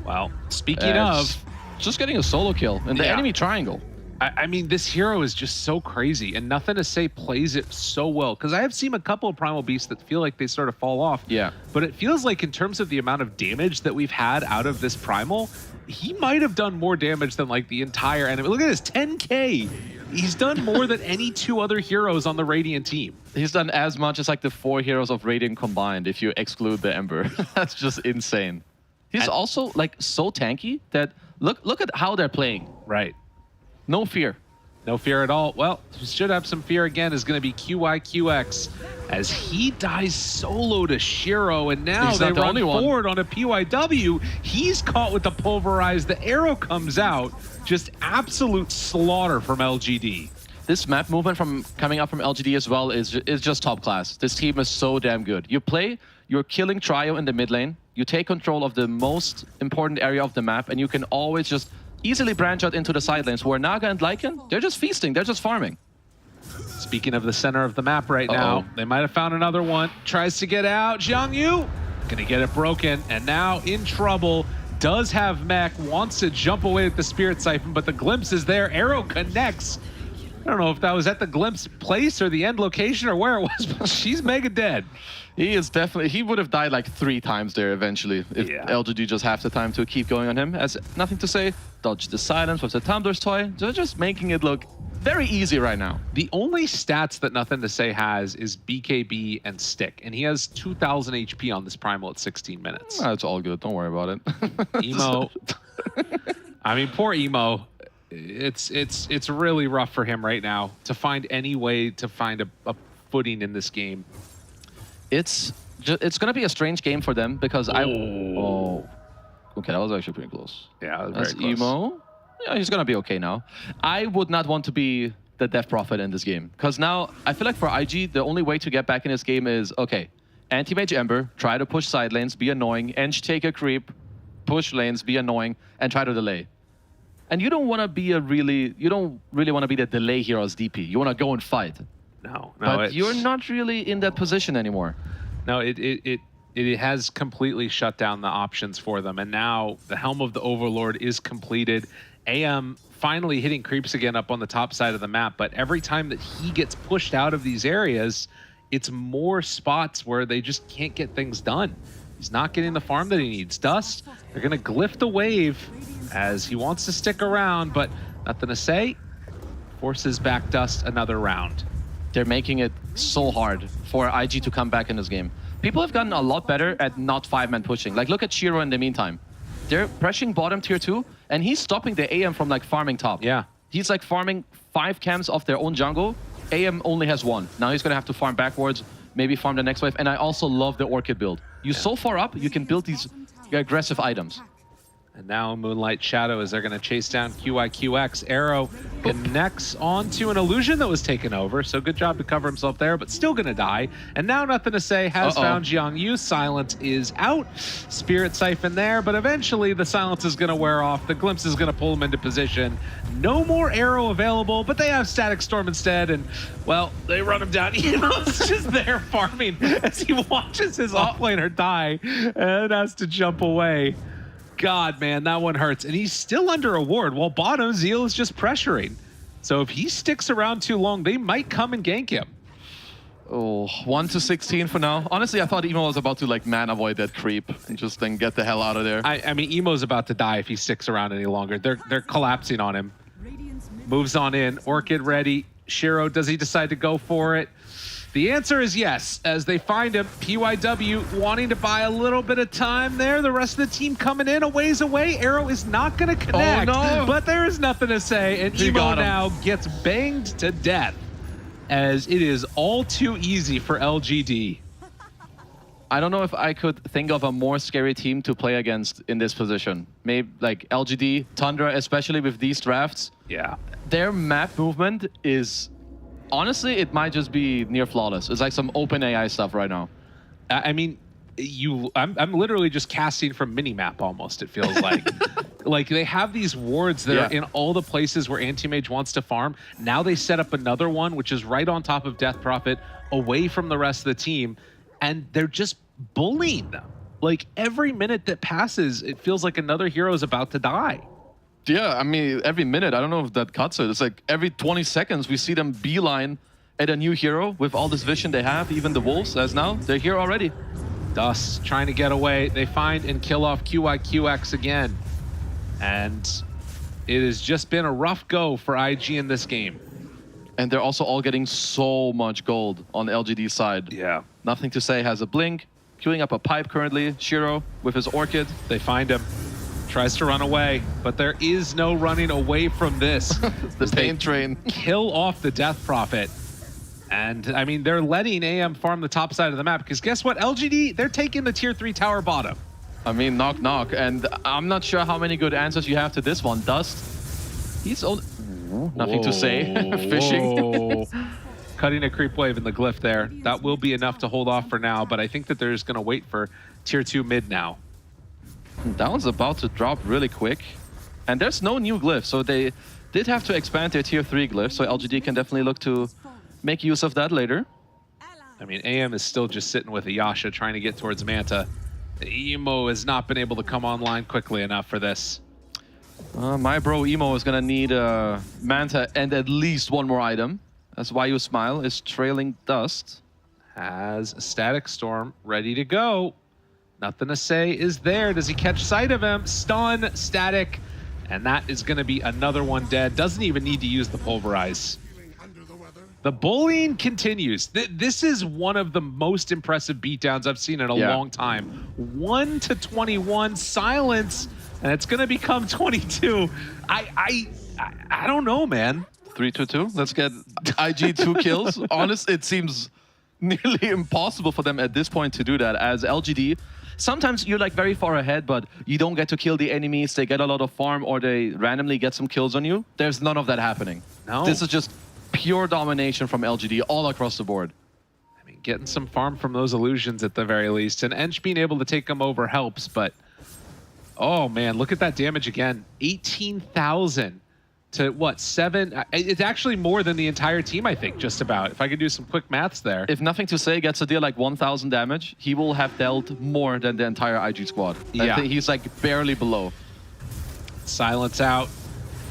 Well, speaking of... Just getting a solo kill in the enemy triangle. I mean, this hero is just so crazy, and Nothing to Say plays it so well. Because I have seen a couple of Primal Beasts that feel like they sort of fall off. Yeah. But it feels like in terms of the amount of damage that we've had out of this Primal, he might have done more damage than like the entire enemy. Look at this, 10K. He's done more than any 2 other heroes on the Radiant team. He's done as much as like the 4 heroes of Radiant combined, if you exclude the Ember. That's just insane. He's also like so tanky that look at how they're playing. Right. No fear. No fear at all. Well, should have some fear again is going to be QYQX as he dies solo to Shiro, and now they run forward on a PYW. He's caught with the Pulverize. The arrow comes out. Just absolute slaughter from LGD. This map movement coming up from LGD as well is just top class. This team is so damn good. You play your killing trio in the mid lane. You take control of the most important area of the map, and you can always just easily branch out into the side lanes where Naga and Lycan, they're just feasting, they're just farming. Speaking of the center of the map right now, they might have found another one. Tries to get out, Zhang Yu, gonna get it broken, and now in trouble. Does have mech, wants to jump away with the Spirit Siphon, but the Glimpse is there, arrow connects. I don't know if that was at the Glimpse place or the end location or where it was, but she's mega dead. He is definitely, he would have died like 3 times there eventually if LGD just have the time to keep going on him. As Nothing to Say, dodge the silence with the Tumbler's Toy. They're just making it look very easy right now. The only stats that Nothing to Say has is BKB and Stick, and he has 2,000 HP on this Primal at 16 minutes. That's all good, don't worry about it. Emo. I mean, poor Emo. It's really rough for him right now to find any way to find a footing in this game. It's gonna be a strange game for them because okay, that was actually pretty close. Yeah, that was That's very close. Emo. Yeah, he's gonna be okay now. I would not want to be the Death Prophet in this game because now I feel like for IG the only way to get back in this game is okay, anti-mage Ember, try to push side lanes, be annoying, Eng take a creep, push lanes, be annoying, and try to delay. And you don't want to be you don't really want to be the delay hero as DP. You want to go and fight. No, but you're not really in that position anymore. No, it has completely shut down the options for them. And now the Helm of the Overlord is completed. AM finally hitting creeps again up on the top side of the map. But every time that he gets pushed out of these areas, it's more spots where they just can't get things done. He's not getting the farm that he needs. Dust, they're going to glyph the wave as he wants to stick around, but Nothing to Say forces back Dust another round. They're making it so hard for IG to come back in this game. People have gotten a lot better at not 5-man pushing. Like, look at Shiro in the meantime. They're pressing bottom tier 2, and he's stopping the AM from, like, farming top. Yeah. He's, like, farming 5 camps off their own jungle. AM only has 1. Now he's going to have to farm backwards, maybe farm the next wave. And I also love the Orchid build. You so far up, you can build these aggressive items. And now Moonlight Shadow as they're going to chase down QIQX. Arrow connects onto an illusion that was taken over, so good job to cover himself there, but still going to die. And now Nothing to Say has found Jiang Yu. Silence is out. Spirit Siphon there, but eventually the silence is going to wear off. The Glimpse is going to pull him into position. No more Arrow available, but they have Static Storm instead, and, well, they run him down. Emo's just there farming as he watches his offlaner die and has to jump away. God, man, that one hurts. And he's still under a ward while bottom Zeal is just pressuring. So if he sticks around too long, they might come and gank him. Oh, 1-16 for now. Honestly, I thought Emo was about to like man avoid that creep and just then get the hell out of there. I mean, Emo's about to die if he sticks around any longer. They're collapsing on him. Moves on in. Orchid ready. Shiro, does he decide to go for it? The answer is yes, as they find him. PYW wanting to buy a little bit of time there. The rest of the team coming in a ways away. Arrow is not going to connect, but there is Nothing to Say, and Emo now gets banged to death, as it is all too easy for LGD. I don't know if I could think of a more scary team to play against in this position. Maybe like LGD, Tundra, especially with these drafts. Yeah. Their map movement is... Honestly, it might just be near flawless. It's like some open AI stuff right now. I mean, I'm literally just casting from minimap almost, it feels like. Like, they have these wards that are in all the places where Anti-Mage wants to farm. Now they set up another one, which is right on top of Death Prophet, away from the rest of the team. And they're just bullying them. Like, every minute that passes, it feels like another hero is about to die. Yeah, I mean, every minute, I don't know if that cuts it. It's like every 20 seconds, we see them beeline at a new hero with all this vision they have, even the Wolves, as now, they're here already. Dust trying to get away. They find and kill off QIQX again. And it has just been a rough go for IG in this game. And they're also all getting so much gold on the LGD side. Yeah. Nothing to Say has a blink, queuing up a pipe currently. Shiro with his Orchid. They find him. Tries to run away, but there is no running away from this. The pain train. Kill off the Death Prophet. And, I mean, they're letting AM farm the top side of the map, because guess what? LGD, they're taking the tier 3 tower bottom. I mean, knock, knock. And I'm not sure how many good answers you have to this one. Dust, he's only... Nothing to say. Fishing. Cutting a creep wave in the glyph there. That will be enough to hold off for now, but I think that they're just going to wait for tier 2 mid now. That one's about to drop really quick. And there's no new glyph, so they did have to expand their tier 3 glyph, so LGD can definitely look to make use of that later. I mean, AM is still just sitting with a Yasha trying to get towards Manta. Emo has not been able to come online quickly enough for this. My bro Emo is gonna need Manta and at least one more item. That's why you smile is trailing Dust. Has a Static Storm ready to go. Nothing to Say is there. Does he catch sight of him? Stun, Static, and that is going to be another one dead. Doesn't even need to use the Pulverize. The bullying continues. This is one of the most impressive beatdowns I've seen in a long time. 1-21 silence, and it's going to become 22. I don't know, man. 3-2-2. Let's get IG 2 kills. Honestly, it seems nearly impossible for them at this point to do that as LGD. Sometimes you're like very far ahead, but you don't get to kill the enemies. They get a lot of farm or they randomly get some kills on you. There's none of that happening. No. This is just pure domination from LGD all across the board. I mean, getting some farm from those illusions at the very least. And Ench being able to take them over helps, but oh man, look at that damage again. 18,000 to what, 7? It's actually more than the entire team, I think, just about. If I could do some quick maths there. If Nothing to Say gets a deal like 1,000 damage, he will have dealt more than the entire IG squad. I think he's like barely below. Silence out.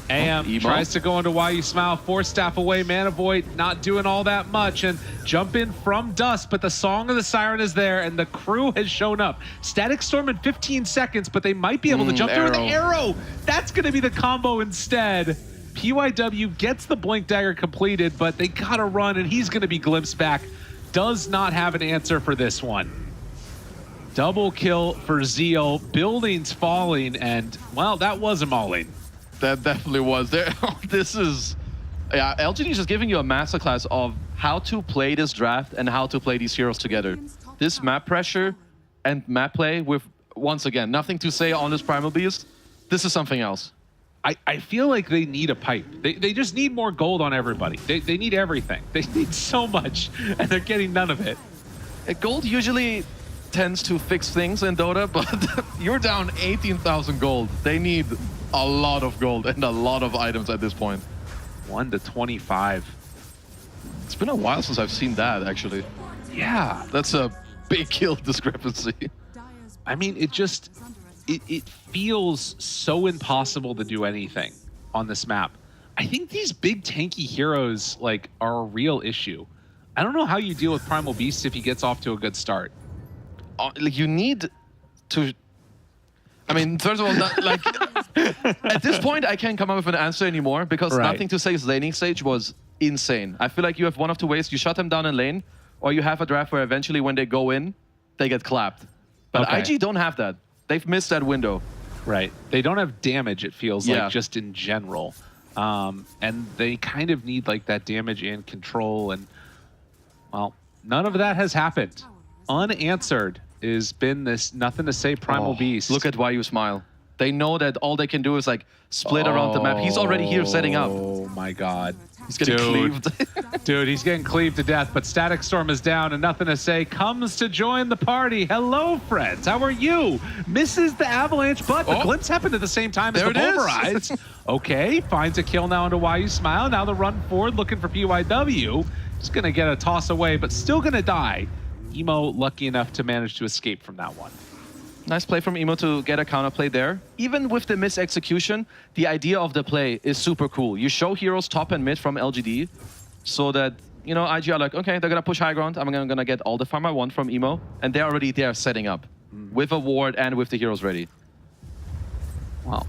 AM tries to go into Why You Smile, 4 staff away, Mana Void not doing all that much, and jump in from Dust, but the Song of the Siren is there, and the crew has shown up. Static Storm in 15 seconds, but they might be able to jump through with the arrow. That's going to be the combo instead. PYW gets the Blink Dagger completed, but they gotta run, and he's going to be glimpsed back. Does not have an answer for this one. Double kill for Zeal. Buildings falling, and, well, that was a mauling. That definitely was. There. This is... Yeah, LGD is just giving you a masterclass of how to play this draft and how to play these heroes together. This map pressure and map play with, once again, Nothing to Say on this Primal Beast. This is something else. I feel like they need a pipe. They just need more gold on everybody. They need everything. They need so much, and they're getting none of it. Gold usually tends to fix things in Dota, but you're down 18,000 gold. They need a lot of gold and a lot of items at this point. 1 to 25. It's been a while since I've seen that, actually. Yeah. That's a big kill discrepancy. I mean, it feels so impossible to do anything on this map. I think these big tanky heroes like are a real issue. I don't know how you deal with Primal Beast if he gets off to a good start. Like you need to. I mean, first of all, like at this point, I can't come up with an answer anymore because nothing to say. Laning stage was insane. I feel like you have one of two ways: you shut them down in lane, or you have a draft where eventually, when they go in, they get clapped. But IG don't have that. They've missed that window. Right. They don't have damage, it feels like, just in general. And they kind of need like that damage and control. And, well, none of that has happened. Unanswered has been this nothing to say Primal Beast. Look at why you smile. They know that all they can do is like split around the map. He's already here setting up. Oh my God. He's getting cleaved. Dude, he's getting cleaved to death, but Static Storm is down and nothing to say comes to join the party. Hello, friends. How are you? Misses the avalanche, but the glimpse happened at the same time as the pulverize. Okay, finds a kill now into Why You Smile. Now the run forward looking for PYW. Just going to get a toss away, but still going to die. Emo lucky enough to manage to escape from that one. Nice play from Emo to get a counterplay there. Even with the mis-execution, the idea of the play is super cool. You show heroes top and mid from LGD so that, you know, IG are like, okay, they're going to push high ground. I'm going to get all the farm I want from Emo. And they're already there setting up with a ward and with the heroes ready. Well,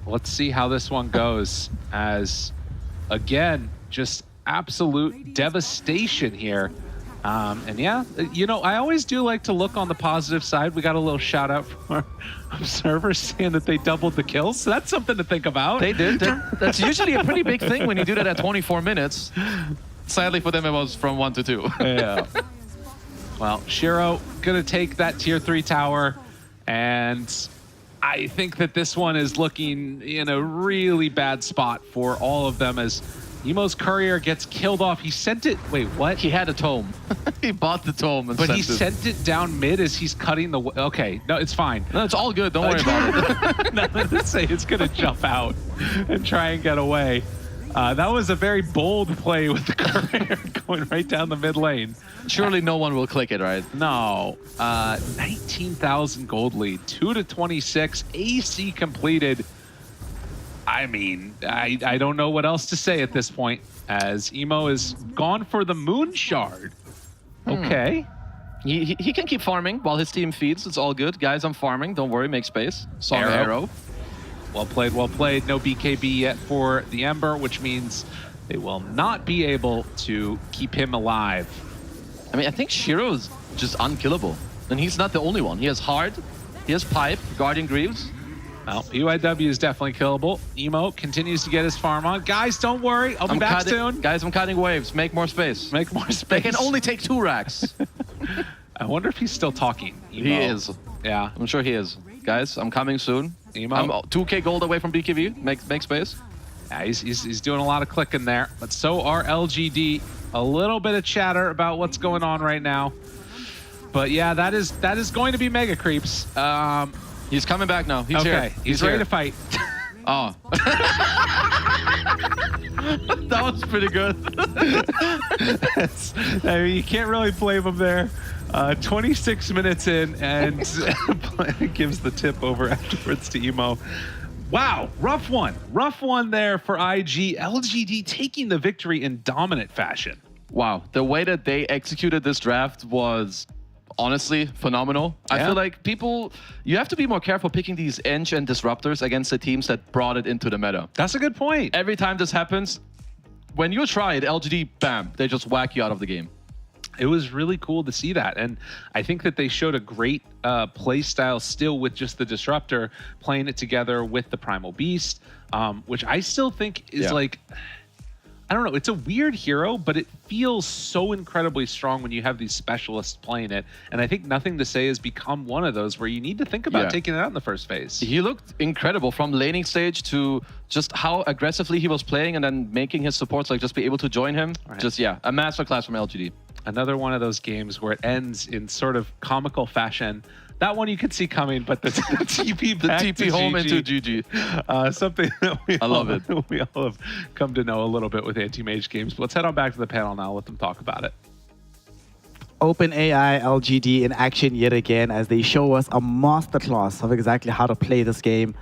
let's see how this one goes as, again, just absolute devastation here. And yeah, you know, I always do like to look on the positive side. We got a little shout out from our observers saying that they doubled the kills. So that's something to think about. They did. That's usually a pretty big thing when you do that at 24 minutes. Sadly for them, it was from 1 to 2. Yeah. Well, Shiro gonna take that tier 3 tower, and I think that this one is looking in a really bad spot for all of them as Emo's courier gets killed off. He sent it. Wait, what? He had a tome. He bought the tome, but he sent it down mid as he's cutting the. Okay, no, it's fine. No, it's all good. Don't worry about it. No, let's say it's gonna jump out and try and get away. That was a very bold play with the courier going right down the mid lane. Surely no one will click it, right? No. 19,000 gold lead, 2 to 26, AC completed. I mean, I don't know what else to say at this point, as Emo is gone for the Moon Shard. Okay. He can keep farming while his team feeds. It's all good. Guys, I'm farming. Don't worry, make space. Song arrow. Well played, well played. No BKB yet for the Ember, which means they will not be able to keep him alive. I mean, I think Shiro's just unkillable. And he's not the only one. He has Hard, he has Pipe, Guardian Greaves. Well, PYW is definitely killable. Emo continues to get his farm on. Guys, don't worry. I'll be back soon. Guys, I'm cutting waves. Make more space. Make more space. They can only take 2 racks. I wonder if he's still talking. Emo. He is. Yeah. I'm sure he is. Guys, I'm coming soon. Emo. I'm 2k gold away from BKB. Make space. Yeah, he's doing a lot of clicking there, but so are LGD. A little bit of chatter about what's going on right now. But yeah, that is going to be mega creeps. He's coming back now. He's here. He's ready to fight. Oh. That was pretty good. I mean, you can't really blame him there. 26 minutes in, and gives the tip over afterwards to Emo. Wow, rough one. Rough one there for IG. LGD taking the victory in dominant fashion. Wow, the way that they executed this draft was honestly phenomenal. I feel like you have to be more careful picking these Eng and Disruptors against the teams that brought it into the meta. That's a good point. Every time this happens, when you try it, LGD, bam, they just whack you out of the game. It was really cool to see that. And I think that they showed a great play style still with just the Disruptor, playing it together with the Primal Beast, which I still think is like I don't know, it's a weird hero, but it feels so incredibly strong when you have these specialists playing it. And I think Nothing to Say has become one of those where you need to think about taking it out in the first phase. He looked incredible from laning stage to just how aggressively he was playing and then making his supports like just be able to join him. Right. Just, a masterclass from LGD. Another one of those games where it ends in sort of comical fashion. That one you could see coming, but the TP back TP to home GG, into GG. Something that I love it. we all have come to know a little bit with anti-mage games. But let's head on back to the panel now. Let them talk about it. OpenAI LGD in action yet again as they show us a masterclass of exactly how to play this game.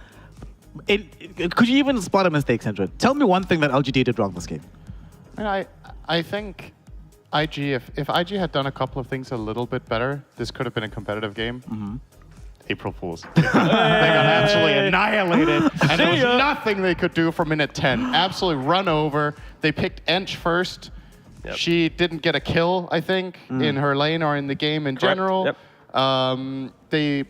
Could you even spot a mistake, Sandra? Tell me one thing that LGD did wrong this game. I think IG, if IG had done a couple of things a little bit better, this could have been a competitive game. April Fools. They got absolutely annihilated, and there was nothing they could do for minute 10. Absolutely run over. They picked Ench first. Yep. She didn't get a kill, I think, in her lane or in the game in general. Yep. They,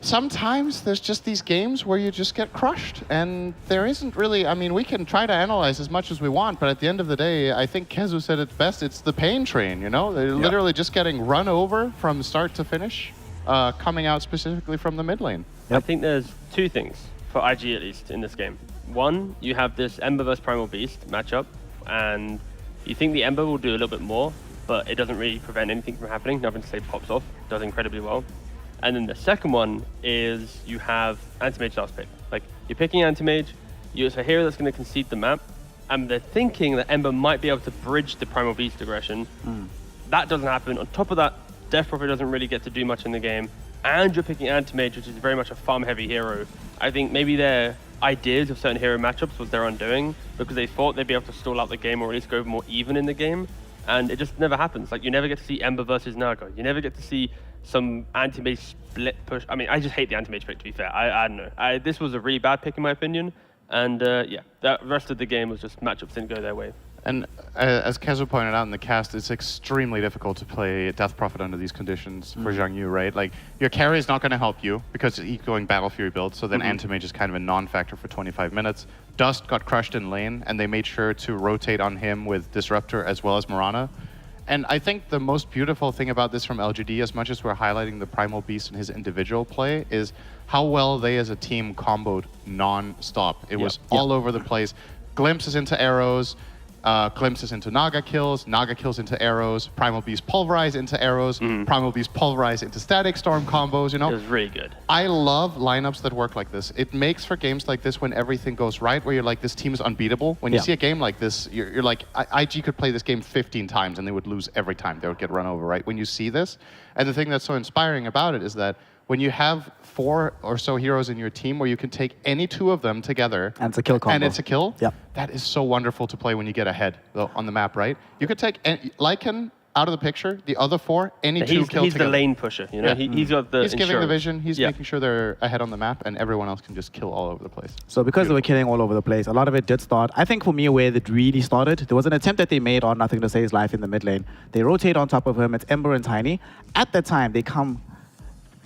sometimes there's just these games where you just get crushed, and there isn't really, we can try to analyze as much as we want, but at the end of the day, I think Kezu said it best, it's the pain train, They're literally just getting run over from start to finish, coming out specifically from the mid lane. I think there's two things, for IG at least, in this game. One, you have this Ember vs Primal Beast matchup, and you think the Ember will do a little bit more, but it doesn't really prevent anything from happening. Nothing to Say pops off, does incredibly well. And then the second one is you have Anti-Mage last pick. Like, you're picking Anti-Mage, it's a hero that's going to concede the map, and they're thinking that Ember might be able to bridge the Primal Beast aggression. That doesn't happen. On top of that, Death Prophet doesn't really get to do much in the game, and you're picking Anti-Mage, which is very much a farm-heavy hero. I think maybe their ideas of certain hero matchups was their undoing, because they thought they'd be able to stall out the game or at least go more even in the game, and it just never happens. Like, you never get to see Ember versus Naga. You never get to see some anti-mage split push. I just hate the anti-mage pick, to be fair. I don't know. This was a really bad pick in my opinion. And the rest of the game was just matchups didn't go their way. And as Kezu pointed out in the cast, it's extremely difficult to play Death Prophet under these conditions for Zhang Yu, right? Like, your carry is not going to help you because he's going Battle Fury build, so then Anti-Mage is kind of a non-factor for 25 minutes. Dust got crushed in lane, and they made sure to rotate on him with Disruptor as well as Mirana. And I think the most beautiful thing about this from LGD, as much as we're highlighting the Primal Beast and his individual play, is how well they as a team comboed non-stop. It was all over the place. Glimpses into arrows, glimpses into Naga kills into arrows, Primal Beast pulverize into arrows, Primal Beast pulverize into Static Storm combos, It was really good. I love lineups that work like this. It makes for games like this when everything goes right, where you're like, this team is unbeatable. When you see a game like this, you're like, IG could play this game 15 times and they would lose every time. They would get run over, right? When you see this. And the thing that's so inspiring about it is that when you have 4 or so heroes in your team where you can take any 2 of them together and it's a kill combo. And it's a kill, that is so wonderful to play when you get ahead on the map, right? You could take Lycan out of the picture, the other 4, any 2 kill together. He's the lane pusher, He's got the He's giving the vision, he's making sure they're ahead on the map, and everyone else can just kill all over the place. So because they were killing all over the place, a lot of it did start. I think for me, where it really started, there was an attempt that they made on Nothing to Say His Life in the mid lane. They rotate on top of him, it's Ember and Tiny. At that time, they come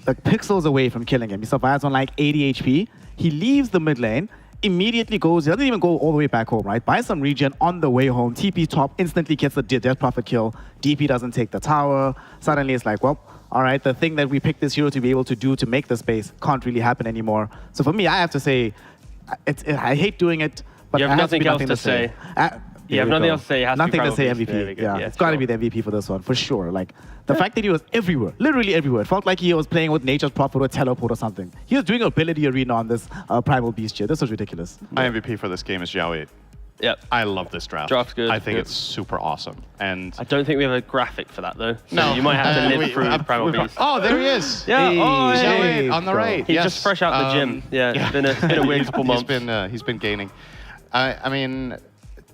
like pixels away from killing him. He survives on like 80 HP. He leaves the mid lane, immediately goes, he doesn't even go all the way back home, right? Buys some regen on the way home, TP top, instantly gets the Death Prophet kill. DP doesn't take the tower. Suddenly it's like, well, all right, the thing that we picked this hero to be able to do to make the space can't really happen anymore. So for me, I have to say, I hate doing it, but you have nothing else to say. You have nothing else to say. It has nothing to to say MVP. Yeah, it's got to be the MVP for this one, for sure. Like, the fact that he was everywhere, literally everywhere. It felt like he was playing with Nature's Prophet or Teleport or something. He was doing Ability Arena on this Primal Beast here. This was ridiculous. My MVP for this game is Xiao 8. Yep. I love this draft. Draft's good. I think it's super awesome. And I don't think we have a graphic for that, though. So no. You might have to live through Primal Beast. Oh, there he is. Yeah. Xiao 8 on the right. He's just fresh out the gym. Yeah, it's been a weird couple months. He's been gaining. I mean,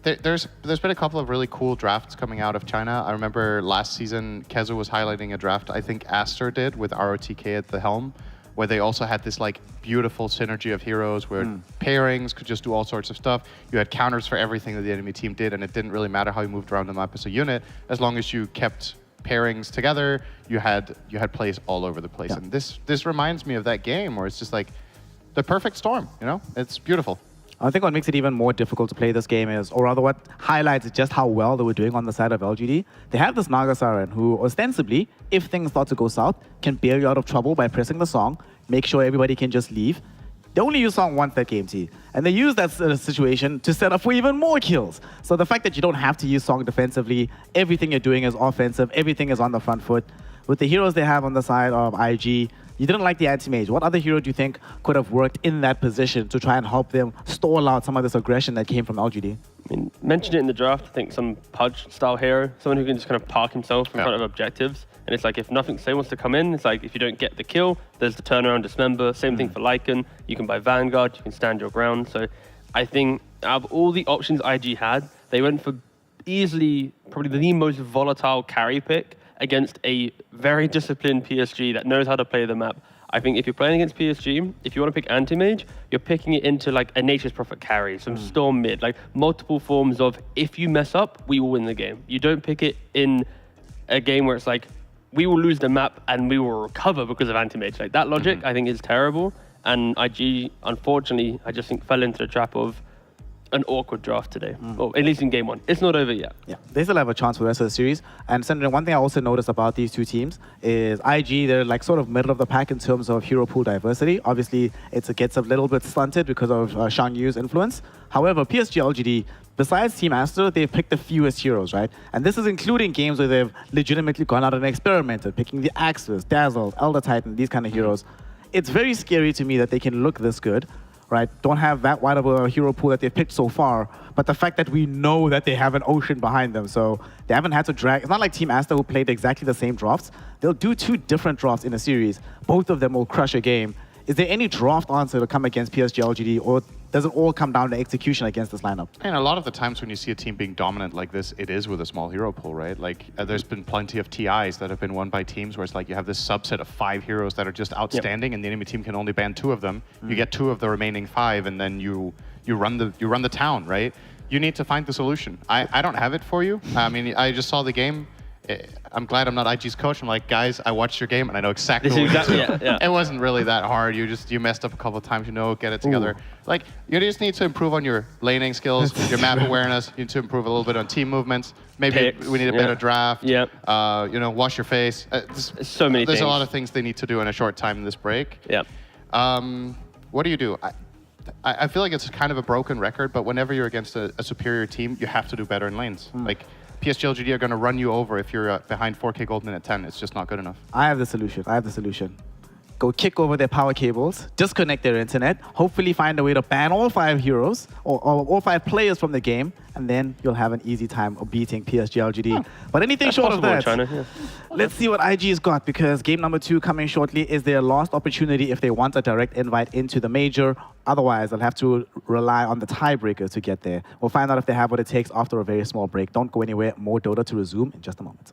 there's been a couple of really cool drafts coming out of China. I remember last season, Kezu was highlighting a draft I think Aster did with ROTK at the helm, where they also had this like beautiful synergy of heroes where pairings could just do all sorts of stuff. You had counters for everything that the enemy team did, and it didn't really matter how you moved around the map as a unit, as long as you kept pairings together. You had plays all over the place, and this reminds me of that game where it's just like the perfect storm. It's beautiful. I think what makes it even more difficult to play this game is, or rather what highlights just how well they were doing on the side of LGD. They have this Naga Siren who ostensibly, if things start to go south, can bail you out of trouble by pressing the song, make sure everybody can just leave. They only use song once that game, T. And they use that situation to set up for even more kills. So the fact that you don't have to use song defensively, everything you're doing is offensive, everything is on the front foot. With the heroes they have on the side of IG, you didn't like the anti-mage. What other hero do you think could have worked in that position to try and help them stall out some of this aggression that came from LGD? I mean, mentioned it in the draft, I think some Pudge-style hero, someone who can just kind of park himself in front of objectives. And it's like, if nothing say wants to come in, it's like, if you don't get the kill, there's the turnaround dismember. Same thing for Lycan. You can buy Vanguard, you can stand your ground. So I think out of all the options IG had, they went for easily probably the most volatile carry pick against a very disciplined PSG that knows how to play the map. I think if you're playing against PSG, if you want to pick anti-mage, you're picking it into like a Nature's Prophet carry, some Storm mid, like multiple forms of, if you mess up, we will win the game. You don't pick it in a game where it's like, we will lose the map and we will recover because of anti-mage. Like that logic, I think is terrible. And IG, unfortunately, I just think fell into the trap of an awkward draft today, or at least in game one. It's not over yet. Yeah, they still have a chance for the rest of the series. And Sandra, one thing I also noticed about these two teams is IG, they're like sort of middle of the pack in terms of hero pool diversity. Obviously, it gets a little bit stunted because of Shang Yu's influence. However, PSG LGD, besides Team Aster, they've picked the fewest heroes, right? And this is including games where they've legitimately gone out and experimented, picking the Axis, Dazzle, Elder Titan, these kind of heroes. It's very scary to me that they can look this good, right? Don't have that wide of a hero pool that they've picked so far, but the fact that we know that they have an ocean behind them, so they haven't had to drag. It's not like Team Aster who played exactly the same drafts. They'll do two different drafts in a series. Both of them will crush a game. Is there any draft answer to come against PSG LGD, or does it all come down to execution against this lineup? And a lot of the times when you see a team being dominant like this, it is with a small hero pool, right? Like there's been plenty of TIs that have been won by teams where it's like you have this subset of 5 heroes that are just outstanding, and the enemy team can only ban 2 of them. You get 2 of the remaining 5, and then you run the town, right? You need to find the solution. I don't have it for you. I mean, I just saw the game. I'm glad I'm not IG's coach. I'm like, guys, I watched your game and I know exactly what you do. It wasn't really that hard. You messed up a couple of times, get it together. Like, you just need to improve on your laning skills, your map awareness. You need to improve a little bit on team movements. Maybe we need a better draft. Wash your face. So many There's things. a lot of things they need to do in a short time in this break. What do you do? I feel like it's kind of a broken record, but whenever you're against a superior team, you have to do better in lanes. Like, PSG LGD are going to run you over if you're behind 4K gold minute 10. It's just not good enough. I have the solution. Go kick over their power cables, disconnect their internet, hopefully find a way to ban all 5 heroes or all 5 players from the game, and then you'll have an easy time of beating PSG LGD. But anything short of that, let's see what IG's got, because game number 2 coming shortly is their last opportunity if they want a direct invite into the major. Otherwise, they'll have to rely on the tiebreaker to get there. We'll find out if they have what it takes after a very small break. Don't go anywhere. More Dota to resume in just a moment.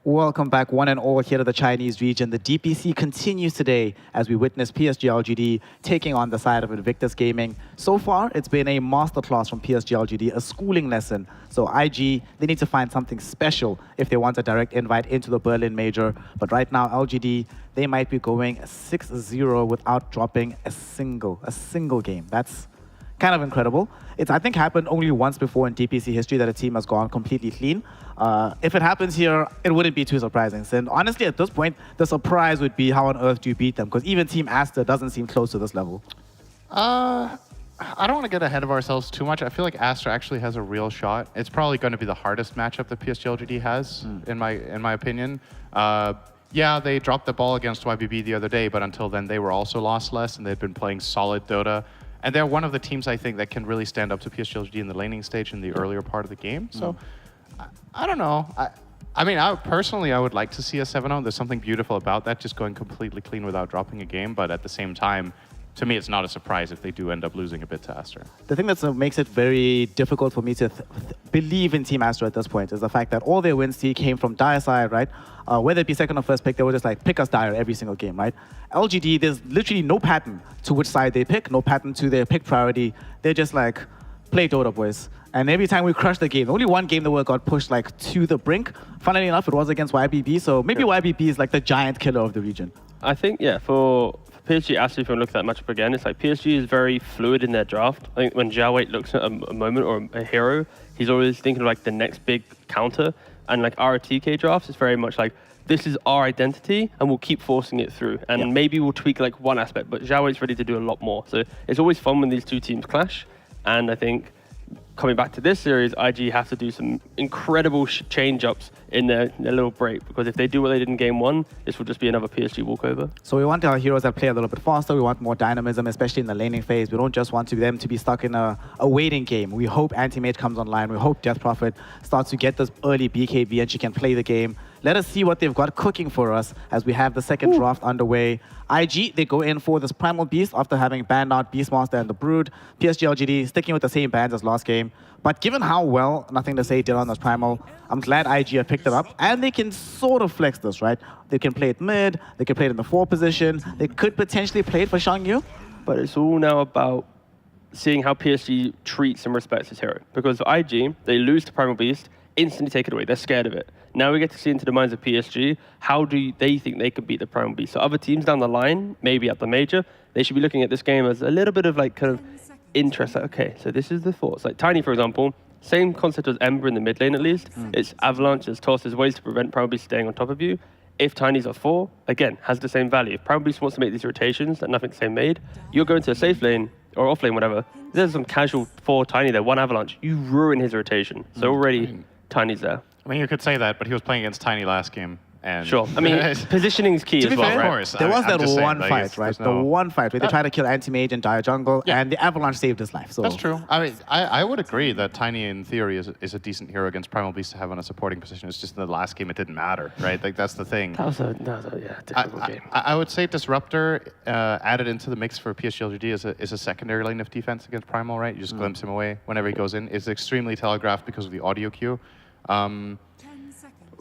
Welcome back, one and all, here to the Chinese region. The DPC continues today as we witness PSG LGD taking on the side of Invictus Gaming. So far, it's been a masterclass from PSG LGD, a schooling lesson. So IG, they need to find something special if they want a direct invite into the Berlin Major. But right now, LGD, they might be going 6-0 without dropping a single game. That's kind of incredible. It's, I think, happened only once before in DPC history that a team has gone completely clean. If it happens here, it wouldn't be too surprising. And honestly, at this point, the surprise would be how on earth do you beat them? Because even Team Aster doesn't seem close to this level. I don't want to get ahead of ourselves too much. I feel like Astra actually has a real shot. It's probably going to be the hardest matchup that PSG LGD has, in my opinion. Yeah, they dropped the ball against YBB the other day, but until then, they were also lossless, and they've been playing solid Dota. And they're one of the teams, I think, that can really stand up to PSG LGD in the laning stage in the earlier part of the game. So, I don't know. I mean, personally, I would like to see a 7-0. There's something beautiful about that, just going completely clean without dropping a game. But at the same time, to me, it's not a surprise if they do end up losing a bit to Astra. The thing that makes it very difficult for me to believe in Team Astra at this point is the fact that all their wins came from Dire side, right? Whether it be second or first pick, they were just like, pick us Dire every single game, right? LGD, there's literally no pattern to which side they pick, no pattern to their pick priority. They're just like, play Dota, boys. And every time we crush the game, only one game that got pushed like to the brink. Funnily enough, it was against YBB, so maybe YBB is like the giant killer of the region. I think, yeah, for PSG, actually, if you look at that matchup again, it's like PSG is very fluid in their draft. I think when Zhao Wei looks at a moment or a hero, he's always thinking of like the next big counter. And like our TK drafts is very much like, this is our identity, and we'll keep forcing it through. And maybe we'll tweak like one aspect, but Zhao Wei's ready to do a lot more. So it's always fun when these two teams clash. And I think coming back to this series, IG have to do some incredible change-ups in their little break, because if they do what they did in game one, this will just be another PSG walkover. So we want our heroes that play a little bit faster. We want more dynamism, especially in the laning phase. We don't just want them to be stuck in a waiting game. We hope Anti-Mage comes online. We hope Death Prophet starts to get this early BKB and she can play the game. Let us see what they've got cooking for us as we have the second draft underway. IG, they go in for this Primal Beast after having banned out Beastmaster and the Brood. PSG LGD sticking with the same bans as last game. But given how well Nothing to Say did on this Primal, I'm glad IG have picked it up. And they can sort of flex this, right? They can play it mid, they can play it in the 4 position, they could potentially play it for Shangyu. But it's all now about seeing how PSG treats and respects his hero. Because for IG, they lose to Primal Beast, instantly take it away. They're scared of it. Now we get to see into the minds of PSG, how do they think they can beat the Primal Beast? So other teams down the line, maybe at the major, they should be looking at this game as a little bit of like kind of interest. Like, okay, so this is the thoughts. Like Tiny, for example, same concept as Ember in the mid lane at least. It's avalanches, tosses, ways to prevent Primal Beast staying on top of you. If Tiny's a 4, again, has the same value. If Primal Beast wants to make these rotations that Nothing to Say made, you're going to a safe lane or off lane, whatever. There's some casual 4 Tiny there, 1 avalanche. You ruin his rotation. So already Tiny's there. I mean, you could say that, but he was playing against Tiny last game. And sure. I mean, positioning is key as well, right? Of course. There was that one fight, right? The one fight where they tried to kill Anti-Mage and Dire Jungle, and the Avalanche saved his life. So that's true. I mean, I would agree that Tiny, in theory, is a decent hero against Primal Beast to have on a supporting position. It's just in the last game, it didn't matter, right? Like, that's the thing. That was a difficult game. I would say Disruptor added into the mix for PSG LGD is a secondary line of defense against Primal, right? You just glimpse him away whenever he goes in. It's extremely telegraphed because of the audio cue.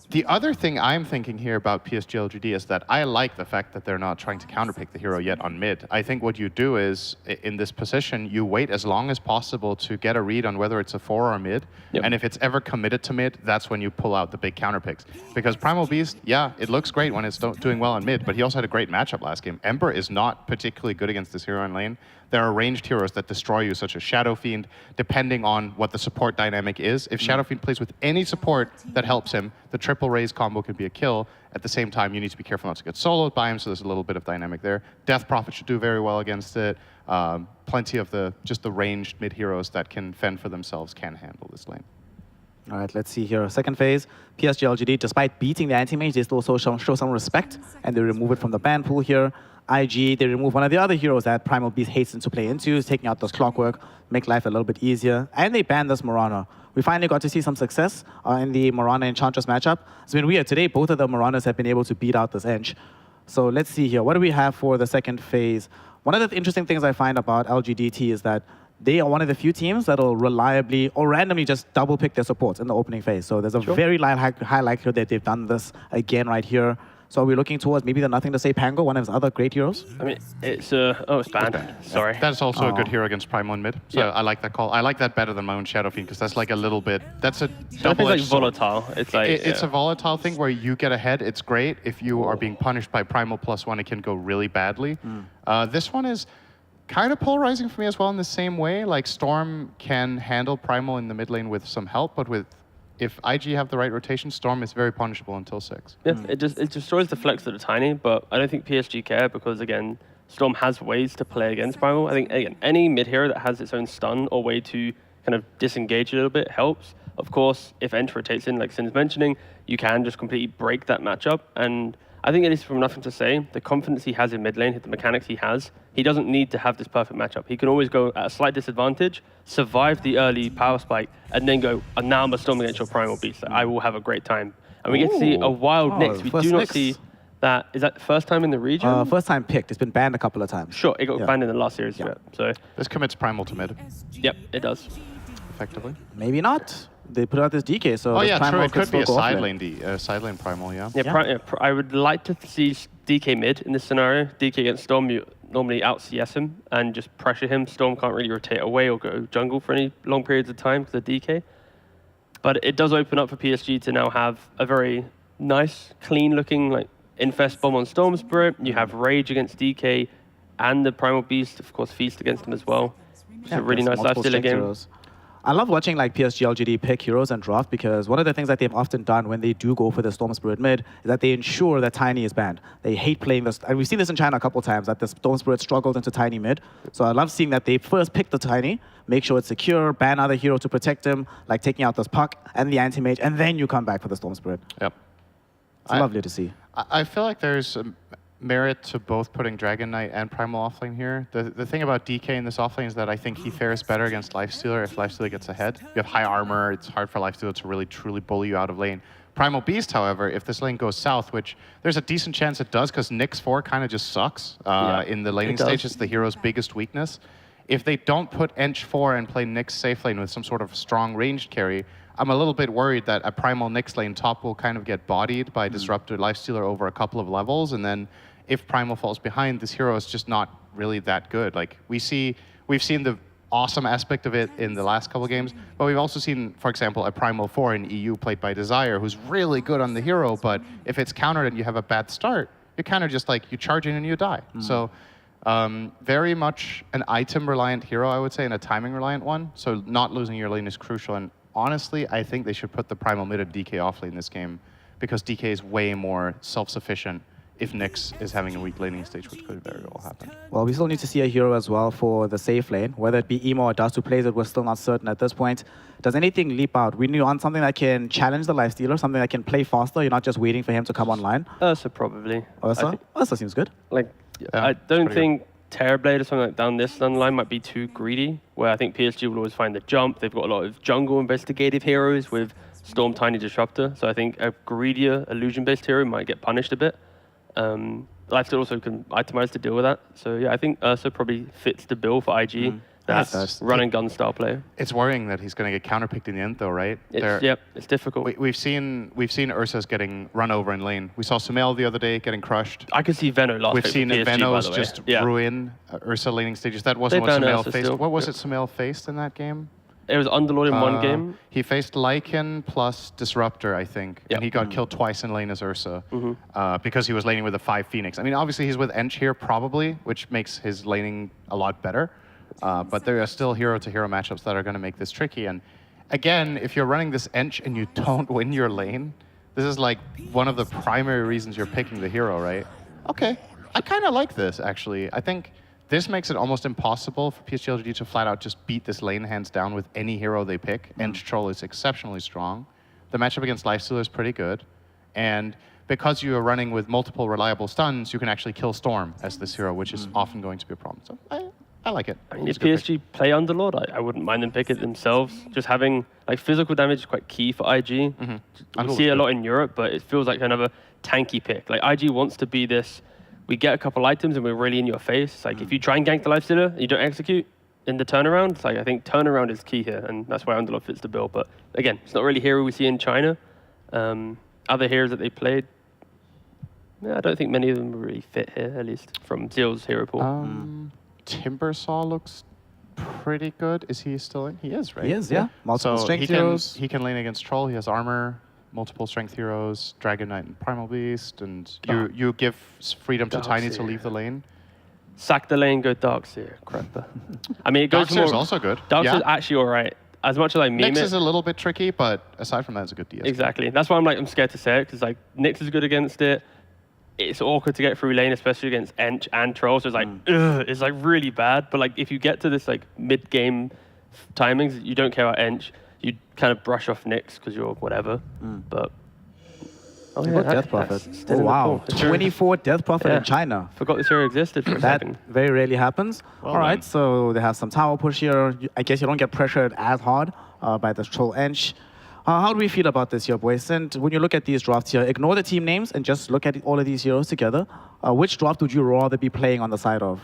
The other thing I'm thinking here about PSG LGD is that I like the fact that they're not trying to counterpick the hero yet on mid. I think what you do is, in this position, you wait as long as possible to get a read on whether it's a 4 or mid. Yep. And if it's ever committed to mid, that's when you pull out the big counterpicks. Because Primal Beast, yeah, it looks great when it's doing well on mid, but he also had a great matchup last game. Ember is not particularly good against this hero in lane. There are ranged heroes that destroy you, such as Shadow Fiend, depending on what the support dynamic is. If Shadow Fiend plays with any support that helps him, the triple raise combo can be a kill. At the same time, you need to be careful not to get soloed by him, so there's a little bit of dynamic there. Death Prophet should do very well against it. Plenty of the ranged mid heroes that can fend for themselves can handle this lane. All right, let's see here. Second phase, PSG LGD, despite beating the Anti-Mage, they still show some respect, and they remove it from the ban pool here. IG, they remove one of the other heroes that Primal Beast hastens to play into, taking out those Clockwork, make life a little bit easier. And they ban this Mirana. We finally got to see some success in the Mirana Enchantress matchup. It's been weird. Today, both of the Miranas have been able to beat out this Ench. So let's see here. What do we have for the second phase? One of the interesting things I find about LGDT is that they are one of the few teams that'll reliably or randomly just double pick their supports in the opening phase. So there's a very high likelihood that they've done this again right here. So we're looking towards maybe the Nothing to Say Pango, one of his other great heroes. I mean, it's it's banned. Sorry. That's also a good hero against Primal in mid. So I like that call. I like that better than my own Shadow Fiend because that's like a little bit. That's a double-edged sword. Like volatile. It's like it's a volatile thing where you get ahead. It's great. If you are being punished by Primal +1, it can go really badly. This one is kind of polarizing for me as well in the same way. Like Storm can handle Primal in the mid lane with some help, but if IG have the right rotation, Storm is very punishable until 6. Yeah, it destroys the flex of the Tiny, but I don't think PSG care because, again, Storm has ways to play against Primal. I think, again, any mid hero that has its own stun or way to kind of disengage a little bit helps. Of course, if Ench rotates in, like Sin's mentioning, you can just completely break that matchup. And I think it is from Nothing to Say, the confidence he has in mid lane, the mechanics he has, he doesn't need to have this perfect matchup. He can always go at a slight disadvantage, survive the early power spike, and then go, now I'm a Storm against your Primal Beast. I will have a great time. And we get to see a wild Nyx. We do not see that. Is that the first time in the region? First time picked. It's been banned a couple of times. Sure, it got banned in the last series. Yeah. So this commits Primal to mid. Yep, it does. Effectively. Maybe not. They put out this DK, so oh yeah, Primal true. It could be a side lane. lane Primal, yeah. I would like to see DK mid in this scenario. DK against Storm, you normally out CS him and just pressure him. Storm can't really rotate away or go jungle for any long periods of time because of DK. But it does open up for PSG to now have a very nice, clean-looking like Infest bomb on Storm Spirit. You have Rage against DK and the Primal Beast, of course, Feast against him as well. It's a really nice lifestealer game. Heroes. I love watching like PSG LGD pick heroes and draft because one of the things that they've often done when they do go for the Storm Spirit mid is that they ensure that Tiny is banned. They hate playing this, and we've seen this in China a couple times, that the Storm Spirit struggled into Tiny mid. So I love seeing that they first pick the Tiny, make sure it's secure, ban other hero to protect him, like taking out this Puck and the Anti-Mage, and then you come back for the Storm Spirit. Yep. It's lovely to see. I feel like there's merit to both putting Dragon Knight and Primal offlane here. The thing about DK in this offlane is that I think he fares better against Lifestealer if Lifestealer gets ahead. You have high armor, it's hard for Lifestealer to really truly bully you out of lane. Primal Beast, however, if this lane goes south, which there's a decent chance it does because Nyx 4 kind of just sucks in the laning stage. It's the hero's biggest weakness. If they don't put Ench 4 and play Nyx safe lane with some sort of strong ranged carry, I'm a little bit worried that a Primal Nyx lane top will kind of get bodied by Disruptor Lifestealer over a couple of levels, and then if Primal falls behind, this hero is just not really that good. Like we've seen the awesome aspect of it in the last couple of games, but we've also seen, for example, a Primal 4 in EU played by Desire, who's really good on the hero, but if it's countered and you have a bad start, you're kind of just like, you charge in and you die. So very much an item-reliant hero, I would say, and a timing-reliant one. So not losing your lane is crucial, and honestly, I think they should put the Primal mid and DK off lane this game, because DK is way more self-sufficient if Nyx is having a weak laning stage, which could very well happen. Well, we still need to see a hero as well for the safe lane. Whether it be Emo or Dust who plays it, we're still not certain at this point. Does anything leap out? We need on something that can challenge the Lifestealer, something that can play faster. You're not just waiting for him to come online. Ursa probably. Ursa? Ursa seems good. Like, I don't think Terrorblade or something like down this line might be too greedy, where I think PSG will always find the jump. They've got a lot of jungle investigative heroes with Storm Tiny Disruptor, so I think a greedier illusion-based hero might get punished a bit. Lifesteal also can itemize to deal with that. So yeah, I think Ursa probably fits the bill for IG. That's run and gun style player. It's worrying that he's going to get counterpicked in the end, though, right? It's difficult. We've seen Ursa's getting run over in lane. We saw Sumail the other day getting crushed. I could see Veno last. We've seen Venos just ruin Ursa laning stages. That wasn't what Sumail faced. What was it Sumail faced in that game? It was Underlord in one game. He faced Lycan plus Disruptor, I think, and he got killed twice in lane as Ursa because he was laning with a 5 Phoenix. I mean, obviously he's with Ench here probably, which makes his laning a lot better. But there are still hero-to-hero matchups that are going to make this tricky. And again, if you're running this Ench and you don't win your lane, this is like one of the primary reasons you're picking the hero, right? Okay, I kind of like this, actually. I think this makes it almost impossible for PSG LGD to flat out just beat this lane hands down with any hero they pick. Ench Troll is exceptionally strong. The matchup against Lifestealer is pretty good. And because you are running with multiple reliable stuns, you can actually kill Storm as this hero, which is often going to be a problem. So I like it. I mean, if PSG play Underlord, I wouldn't mind them pick it themselves. Just having like physical damage is quite key for IG. We see it a lot in Europe, but it feels like another tanky pick. Like IG wants to be this. We get a couple items and we're really in your face. Like if you try and gank the Lifestealer and you don't execute, in the turnaround. It's like, I think turnaround is key here, and that's why Underlord fits the bill. But again, it's not really hero we see in China. Other heroes that they played, yeah, I don't think many of them really fit here, at least from Zeal's hero pool. Timbersaw looks pretty good. Is he still in? He is, right? He is, yeah. Multiple So strength he can, heroes. he can lane against Troll. He has armor, multiple strength heroes, Dragon Knight and Primal Beast, and you give freedom to Tiny to leave the lane. Sack the lane, go Darkseer, crapper. I mean, it goes Darkseer is more. also good. Darkseer's actually all right. As much as I meme Nyx it. is a little bit tricky, but aside from that, it's a good DS. Exactly. That's why I'm scared to say it, because like Nyx is good against it. It's awkward to get through lane, especially against Ench and Troll. So it's like, it's like really bad. But like if you get to this like mid-game timings, you don't care about Ench. You kind of brush off Nyx because you're whatever. But Oh, yeah, Death Prophet. Oh, wow. 24 Death Prophet in China. Forgot this hero existed for a that second. very rarely happens. Well All right, so they have some tower push here. I guess you don't get pressured as hard by the Troll Ench. How do we feel about this here, boys? And when you look at these drafts here, ignore the team names and just look at all of these heroes together. Which draft would you rather be playing on the side of?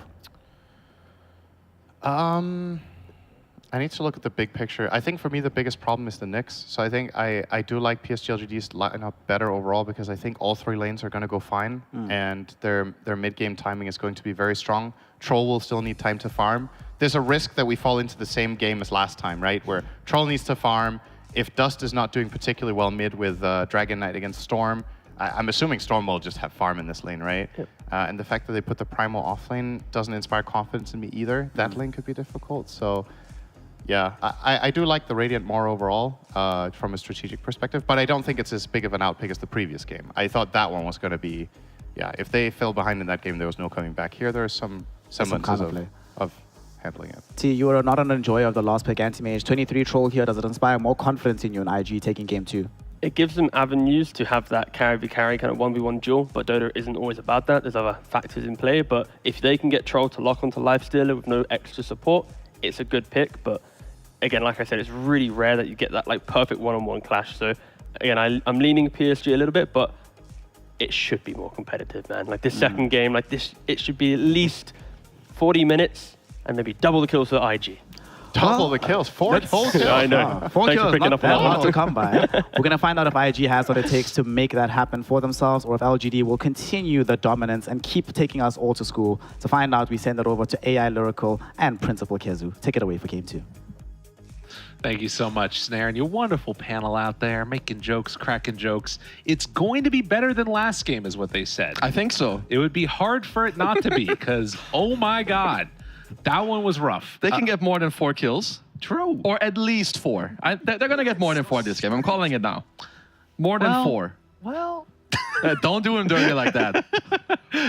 I need to look at the big picture. I think for me the biggest problem is the Nyx. So I think I do like PSG LGD's lineup better overall because I think all three lanes are going to go fine and their mid-game timing is going to be very strong. Troll will still need time to farm. There's a risk that we fall into the same game as last time, right? Where Troll needs to farm. If Dust is not doing particularly well mid with Dragon Knight against Storm, I'm assuming Storm will just have farm in this lane, right? Yep. And the fact that they put the Primal off lane doesn't inspire confidence in me either. That lane could be difficult. So yeah, I do like the Radiant more overall from a strategic perspective, but I don't think it's as big of an outpick as the previous game. I thought that one was going to be, yeah, if they fell behind in that game, there was no coming back. Here, there are some semblances of handling it. T, you are not an enjoyer of the last pick anti-mage. 23 Troll here. Does it inspire more confidence in you in IG taking game 2? It gives them avenues to have that carry v carry kind of 1v1 duel, but Dota isn't always about that. There's other factors in play, but if they can get Troll to lock onto Lifestealer with no extra support, it's a good pick. But again, like I said, it's really rare that you get that like perfect one-on-one clash. So again, I'm leaning PSG a little bit, but it should be more competitive, man. Like this second game, like this, it should be at least 40 minutes and maybe double the kills for IG. Double the kills, 4 kills. I know. 4 Thanks for kills, picking not up on that that hard one. to come by. We're going to find out if IG has what it takes to make that happen for themselves, or if LGD will continue the dominance and keep taking us all to school. To find out, we send it over to AI Lyrical and Principal Kezu. Take it away for game 2. Thank you so much, Snare, and your wonderful panel out there, making jokes, cracking jokes. It's going to be better than last game, is what they said. I think so. It would be hard for it not to be, because, oh my God, that one was rough. They can get more than 4 kills. True. Or at least 4. They're going to get more than 4 this game. I'm calling it now. More than 4. Well, Don't do him dirty like that.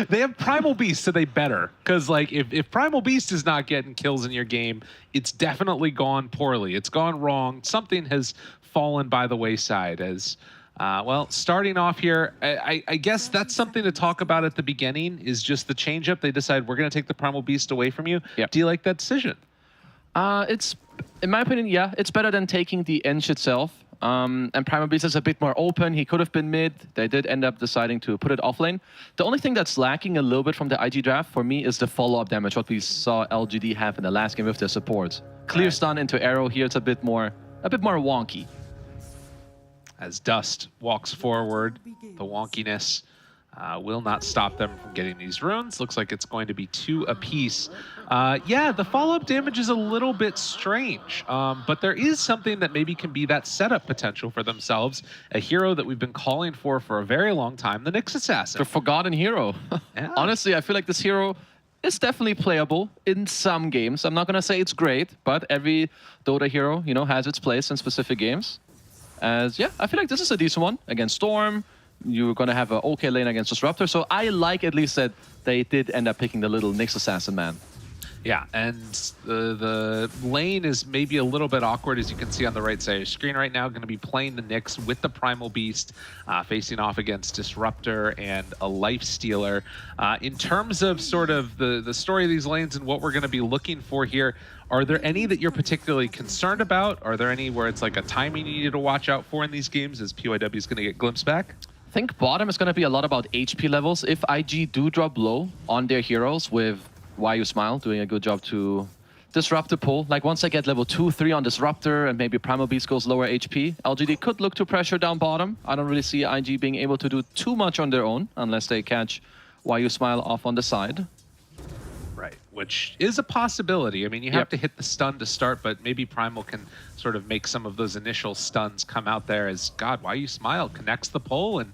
they have Primal Beast, so they better. Because like if Primal Beast is not getting kills in your game, it's definitely gone poorly. It's gone wrong. Something has fallen by the wayside as... well, starting off here, I guess that's something to talk about at the beginning, is just the change-up. They decide we're going to take the Primal Beast away from you. Yep. Do you like that decision? It's, in my opinion, yeah, it's better than taking the Ench itself. And Primal Beast is a bit more open. He could have been mid. They did end up deciding to put it off lane. The only thing that's lacking a little bit from the IG draft for me is the follow-up damage, what we saw LGD have in the last game with their supports. Clear stun into arrow here, it's a bit more wonky. As Dust walks forward, the wonkiness will not stop them from getting these runes. Looks like it's going to be 2 apiece. Yeah, the follow-up damage is a little bit strange, but there is something that maybe can be that setup potential for themselves. A hero that we've been calling for a very long time, the Nyx Assassin. The forgotten hero. Yeah. Honestly, I feel like this hero is definitely playable in some games. I'm not going to say it's great, but every Dota hero, you know, has its place in specific games. As yeah, I feel like this is a decent one against Storm. You're gonna have an okay lane against Disruptor, so I like at least that they did end up picking the little Nyx Assassin man. Yeah, and the lane is maybe a little bit awkward, as you can see on the right side of your screen right now. Going to be playing the Nyx with the Primal Beast, facing off against Disruptor and a Life Stealer. In terms of sort of the story of these lanes and what we're going to be looking for here, are there any that you're particularly concerned about? Are there any where it's like a timing you need to watch out for in these games as PYW is going to get glimpsed back? I think bottom is going to be a lot about HP levels. If IG do drop low on their heroes with Why You Smile doing a good job to Disruptor pull. Like once I get level 2, 3 on Disruptor and maybe Primal Beast goes lower HP, LGD could look to pressure down bottom. I don't really see IG being able to do too much on their own unless they catch Why You Smile off on the side. Right, which is a possibility. I mean, you have to hit the stun to start, but maybe Primal can sort of make some of those initial stuns come out there as, God, Why You Smile connects the pull, and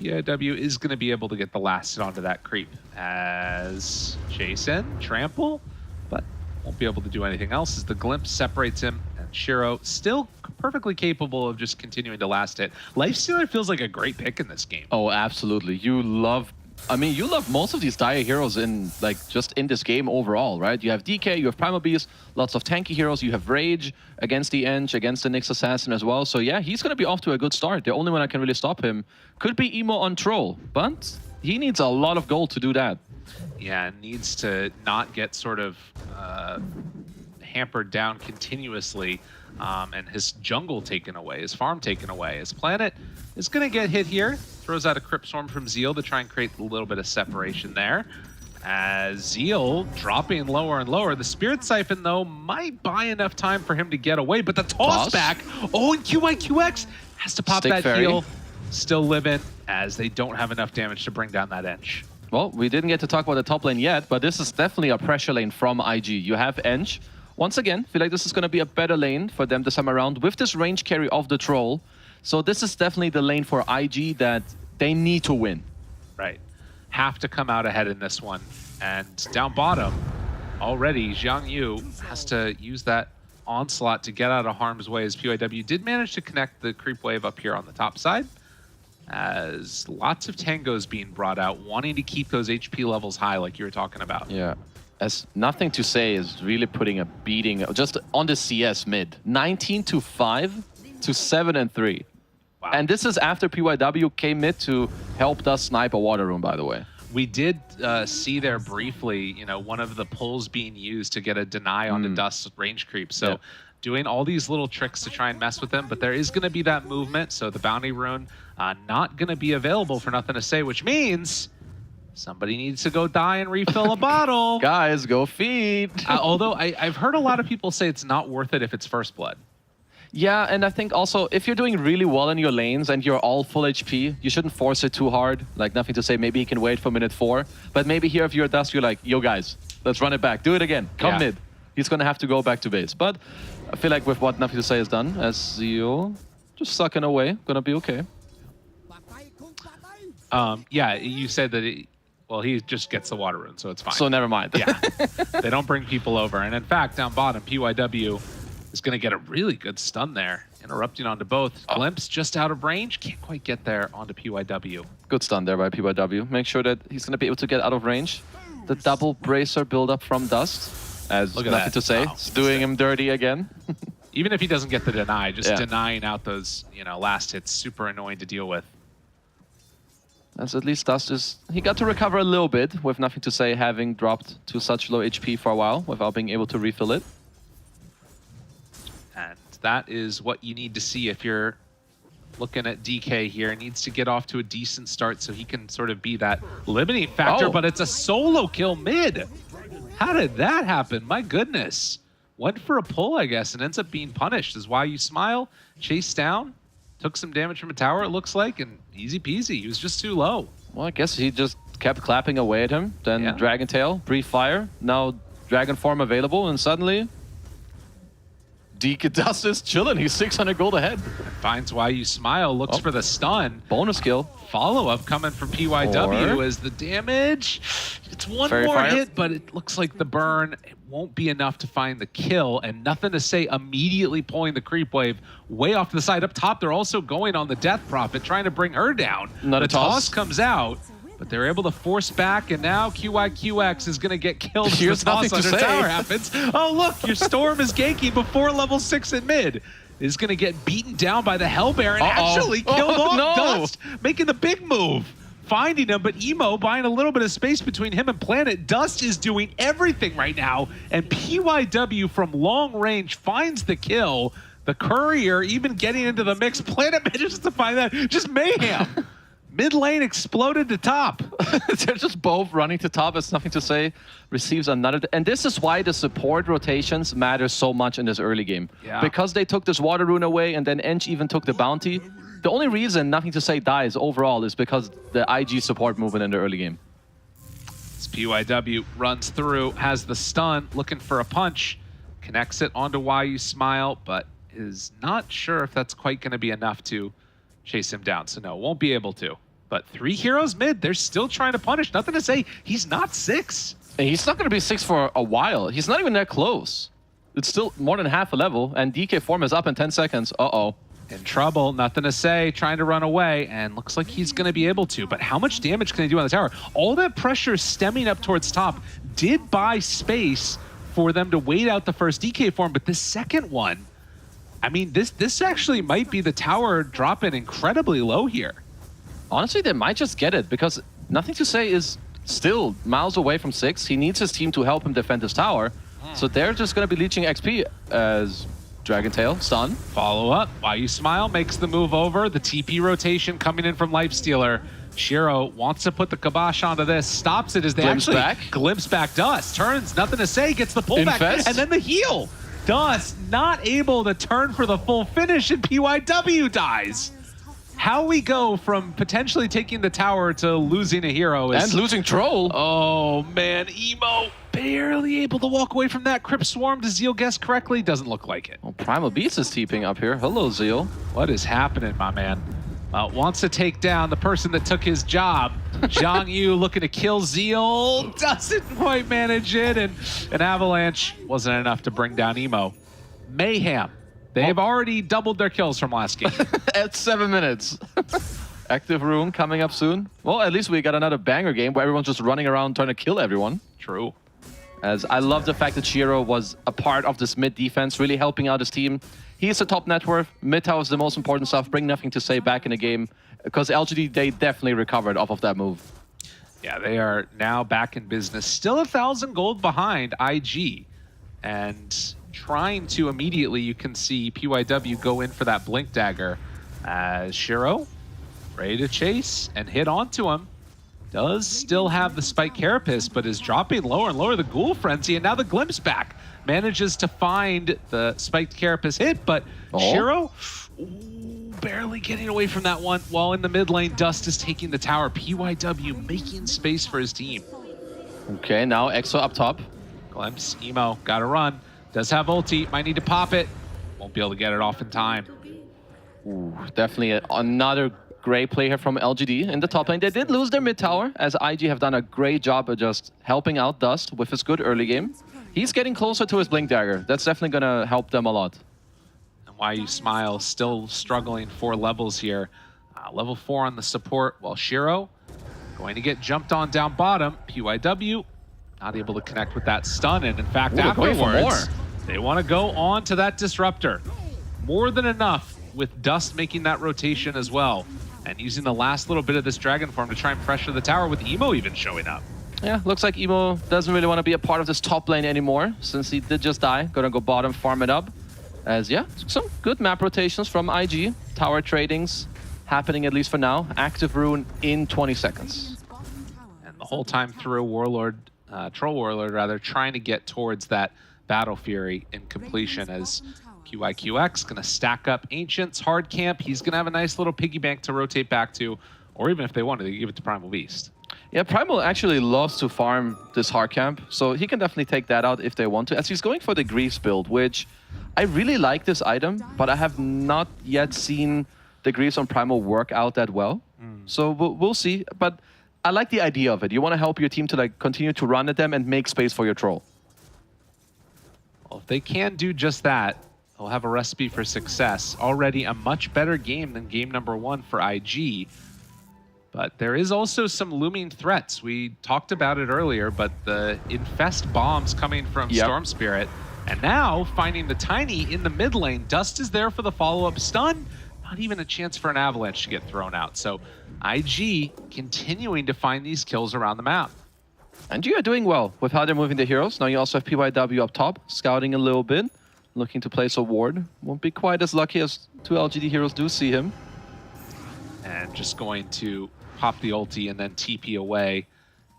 PIW is going to be able to get the last hit onto that creep as Jason, trample, but won't be able to do anything else as the glimpse separates him, and Shiro still perfectly capable of just continuing to last hit. Lifestealer feels like a great pick in this game. Oh, absolutely. You love most of these dire heroes in just in this game overall, right? You have DK, you have Primal Beast, lots of tanky heroes, you have Rage against the Eng, against the Nyx Assassin as well. So yeah, he's going to be off to a good start. The only one that can really stop him could be Emo on Troll, but he needs a lot of gold to do that. Yeah, needs to not get sort of hampered down continuously and his jungle taken away, his farm taken away. His Planet is going to get hit here. Throws out a Crypt Storm from Zeal to try and create a little bit of separation there. As Zeal dropping lower and lower. The Spirit Siphon, though, might buy enough time for him to get away, but the toss back. Oh, and QYQX has to pop that heal. Still living as they don't have enough damage to bring down that Eng. Well, we didn't get to talk about the top lane yet, but this is definitely a pressure lane from IG. You have Eng. Once again, feel like this is going to be a better lane for them this time around with this range carry of the Troll. So this is definitely the lane for IG that they need to win. Right. Have to come out ahead in this one. And down bottom, already, Zhang Yu has to use that onslaught to get out of harm's way as PYW did manage to connect the creep wave up here on the top side. As lots of tangos being brought out, wanting to keep those HP levels high like you were talking about. Yeah. As Nothing to Say is really putting a beating just on the CS mid. 19-5 to 7-3. Wow. And this is after PYW came mid to help us snipe a water room, by the way. We did see there briefly, you know, one of the pulls being used to get a deny onto Dust's range creep. So doing all these little tricks to try and mess with them, but there is going to be that movement. So the bounty rune not going to be available for Nothing to Say, which means somebody needs to go die and refill a bottle. Guys, go feed. Although I've heard a lot of people say it's not worth it if it's first blood. Yeah, and I think also if you're doing really well in your lanes and you're all full HP, you shouldn't force it too hard. Like Nothing to Say, maybe he can wait for minute 4. But maybe here if you're Dust, you're like, yo guys, let's run it back. Do it again. Come mid. He's going to have to go back to base. But I feel like with what Nothing to Say has done, as Zio just sucking away, going to be okay. Yeah, you said that well, he just gets the water rune, so it's fine. So never mind. Yeah, they don't bring people over. And in fact, down bottom, PYW is going to get a really good stun there, interrupting onto both. Glimpse just out of range, can't quite get there onto PYW. Good stun there by PYW. Make sure that he's going to be able to get out of range. The double bracer build up from Dust, as Nothing to Say, it's doing him dirty again. Even if he doesn't get the deny, just denying out those last hits, super annoying to deal with. As at least Dust he got to recover a little bit with Nothing to Say having dropped to such low HP for a while without being able to refill it. And that is what you need to see if you're looking at DK here. Needs to get off to a decent start so he can sort of be that limiting factor, but it's a solo kill mid. How did that happen? My goodness. Went for a pull, I guess, and ends up being punished. Is Why You Smile, chased down, took some damage from a tower, it looks like, and easy peasy. He was just too low. Well, I guess he just kept clapping away at him. Then Dragon Tail, Brief Fire, now Dragon Form available, and suddenly DK Dust is chilling. He's 600 gold ahead. Finds Why You Smile, looks for the stun. Bonus kill. Follow-up coming from PYW as the damage. It's one more hit, but it looks like the burn won't be enough to find the kill, and Nothing to Say immediately pulling the creep wave way off to the side. Up top, they're also going on the Death Prophet, trying to bring her down. The toss comes out, but they're able to force back, and now QYQX is going to get killed as the toss under tower happens. Oh, look, your Storm is ganking before level 6 at mid. Is going to get beaten down by the Hellbear and actually killed off Dust, making the big move. Finding him, but Emo buying a little bit of space between him and Planet. Dust is doing everything right now, and PYW from long range finds the kill. The Courier even getting into the mix. Planet manages to find that. Just mayhem. Mid lane exploded to top. They're just both running to top. It's nothing to say. Receives another. And this is why the support rotations matter so much in this early game. Yeah. Because they took this water rune away and then Ench even took the bounty. The only reason nothing to say dies overall is because the IG support movement in the early game. As PYW runs through, has the stun, looking for a punch, connects it onto Why You Smile, but is not sure if that's quite going to be enough to chase him down. So no, won't be able to. But 3 heroes mid, they're still trying to punish. Nothing to say. He's not 6. And he's not going to be 6 for a while. He's not even that close. It's still more than half a level, and DK form is up in 10 seconds. Uh-oh. In trouble, nothing to say, trying to run away, and looks like he's going to be able to. But how much damage can he do on the tower? All that pressure stemming up towards top did buy space for them to wait out the first DK form, but the second one, I mean, this actually might be the tower dropping incredibly low here. Honestly, they might just get it, because nothing to say is still miles away from 6. He needs his team to help him defend his tower. So they're just going to be leeching XP as Dragon Tail, stun. Follow up. Why You Smile makes the move over. The TP rotation coming in from Lifestealer. Shiro wants to put the kibosh onto this, stops it as they Glimpse actually back. glimpse back Dust. Turns, nothing to say, gets the pullback, Infest. and then the heal. Dust not able to turn for the full finish, and PYW dies. How we go from potentially taking the tower to losing a hero is... And losing Troll. Oh, man. Emo barely able to walk away from that. Crypt Swarm, does Zeal guess correctly? Doesn't look like it. Well, Primal Beast is TPing up here. Hello, Zeal. What is happening, my man? Wants to take down the person that took his job. Zhang Yu looking to kill Zeal. Doesn't quite manage it. And an avalanche wasn't enough to bring down Emo. Mayhem. They've already doubled their kills from last game. At 7 minutes. Active Rune coming up soon. Well, at least we got another banger game where everyone's just running around trying to kill everyone. True. As I love the fact that Shiro was a part of this mid defense, really helping out his team. He's the top net worth. Mid tower is the most important stuff. Bring nothing to say back in the game. Because LGD, they definitely recovered off of that move. Yeah, they are now back in business. Still 1,000 gold behind IG. And trying to immediately, you can see PYW go in for that Blink Dagger. As Shiro, ready to chase and hit onto him. Does still have the Spike Carapace, but is dropping lower and lower. The Ghoul Frenzy, and now the Glimpse back. Manages to find the Spiked Carapace hit, but Shiro, barely getting away from that one. While in the mid lane, Dust is taking the tower. PYW making space for his team. Okay, now Exo up top. Glimpse, Emo, gotta run. Does have ulti, might need to pop it. Won't be able to get it off in time. Ooh, definitely another great play here from LGD in the top lane. They did lose their mid tower, as IG have done a great job of just helping out Dust with his good early game. He's getting closer to his Blink Dagger. That's definitely going to help them a lot. And Why You Smile still struggling 4 levels here. Level 4 on the support, while Shiro going to get jumped on down bottom. PYW not able to connect with that stun, and in fact, afterwards, they want to go on to that Disruptor. More than enough with Dust making that rotation as well, and using the last little bit of this Dragon form to try and pressure the tower, with Emo even showing up. Yeah, looks like Emo doesn't really want to be a part of this top lane anymore, since he did just die. Gonna go bottom, farm it up. As, yeah, some good map rotations from IG. Tower tradings happening, at least for now. Active Rune in 20 seconds. And the whole time through, Troll Warlord rather, trying to get towards that Battle Fury in completion, as QIQX gonna stack up Ancients, hard camp. He's gonna have a nice little piggy bank to rotate back to, or even if they wanted, they could give it to Primal Beast. Yeah, Primal actually loves to farm this hard camp, so he can definitely take that out if they want to, as he's going for the Greaves build, which I really like this item, but I have not yet seen the Greaves on Primal work out that well. So we'll see, but I like the idea of it. You want to help your team to like continue to run at them and make space for your troll. Well, if they can do just that, they'll have a recipe for success. Already a much better game than game number 1 for IG. But there is also some looming threats. We talked about it earlier, but the Infest bombs coming from Storm Spirit. And now, finding the Tiny in the mid lane. Dust is there for the follow-up stun. Not even a chance for an Avalanche to get thrown out. So IG continuing to find these kills around the map. And you are doing well with how they're moving the heroes. Now you also have PYW up top, scouting a little bit, looking to place a ward. Won't be quite as lucky as 2 LGD heroes do see him. And just going to pop the ulti, and then TP away.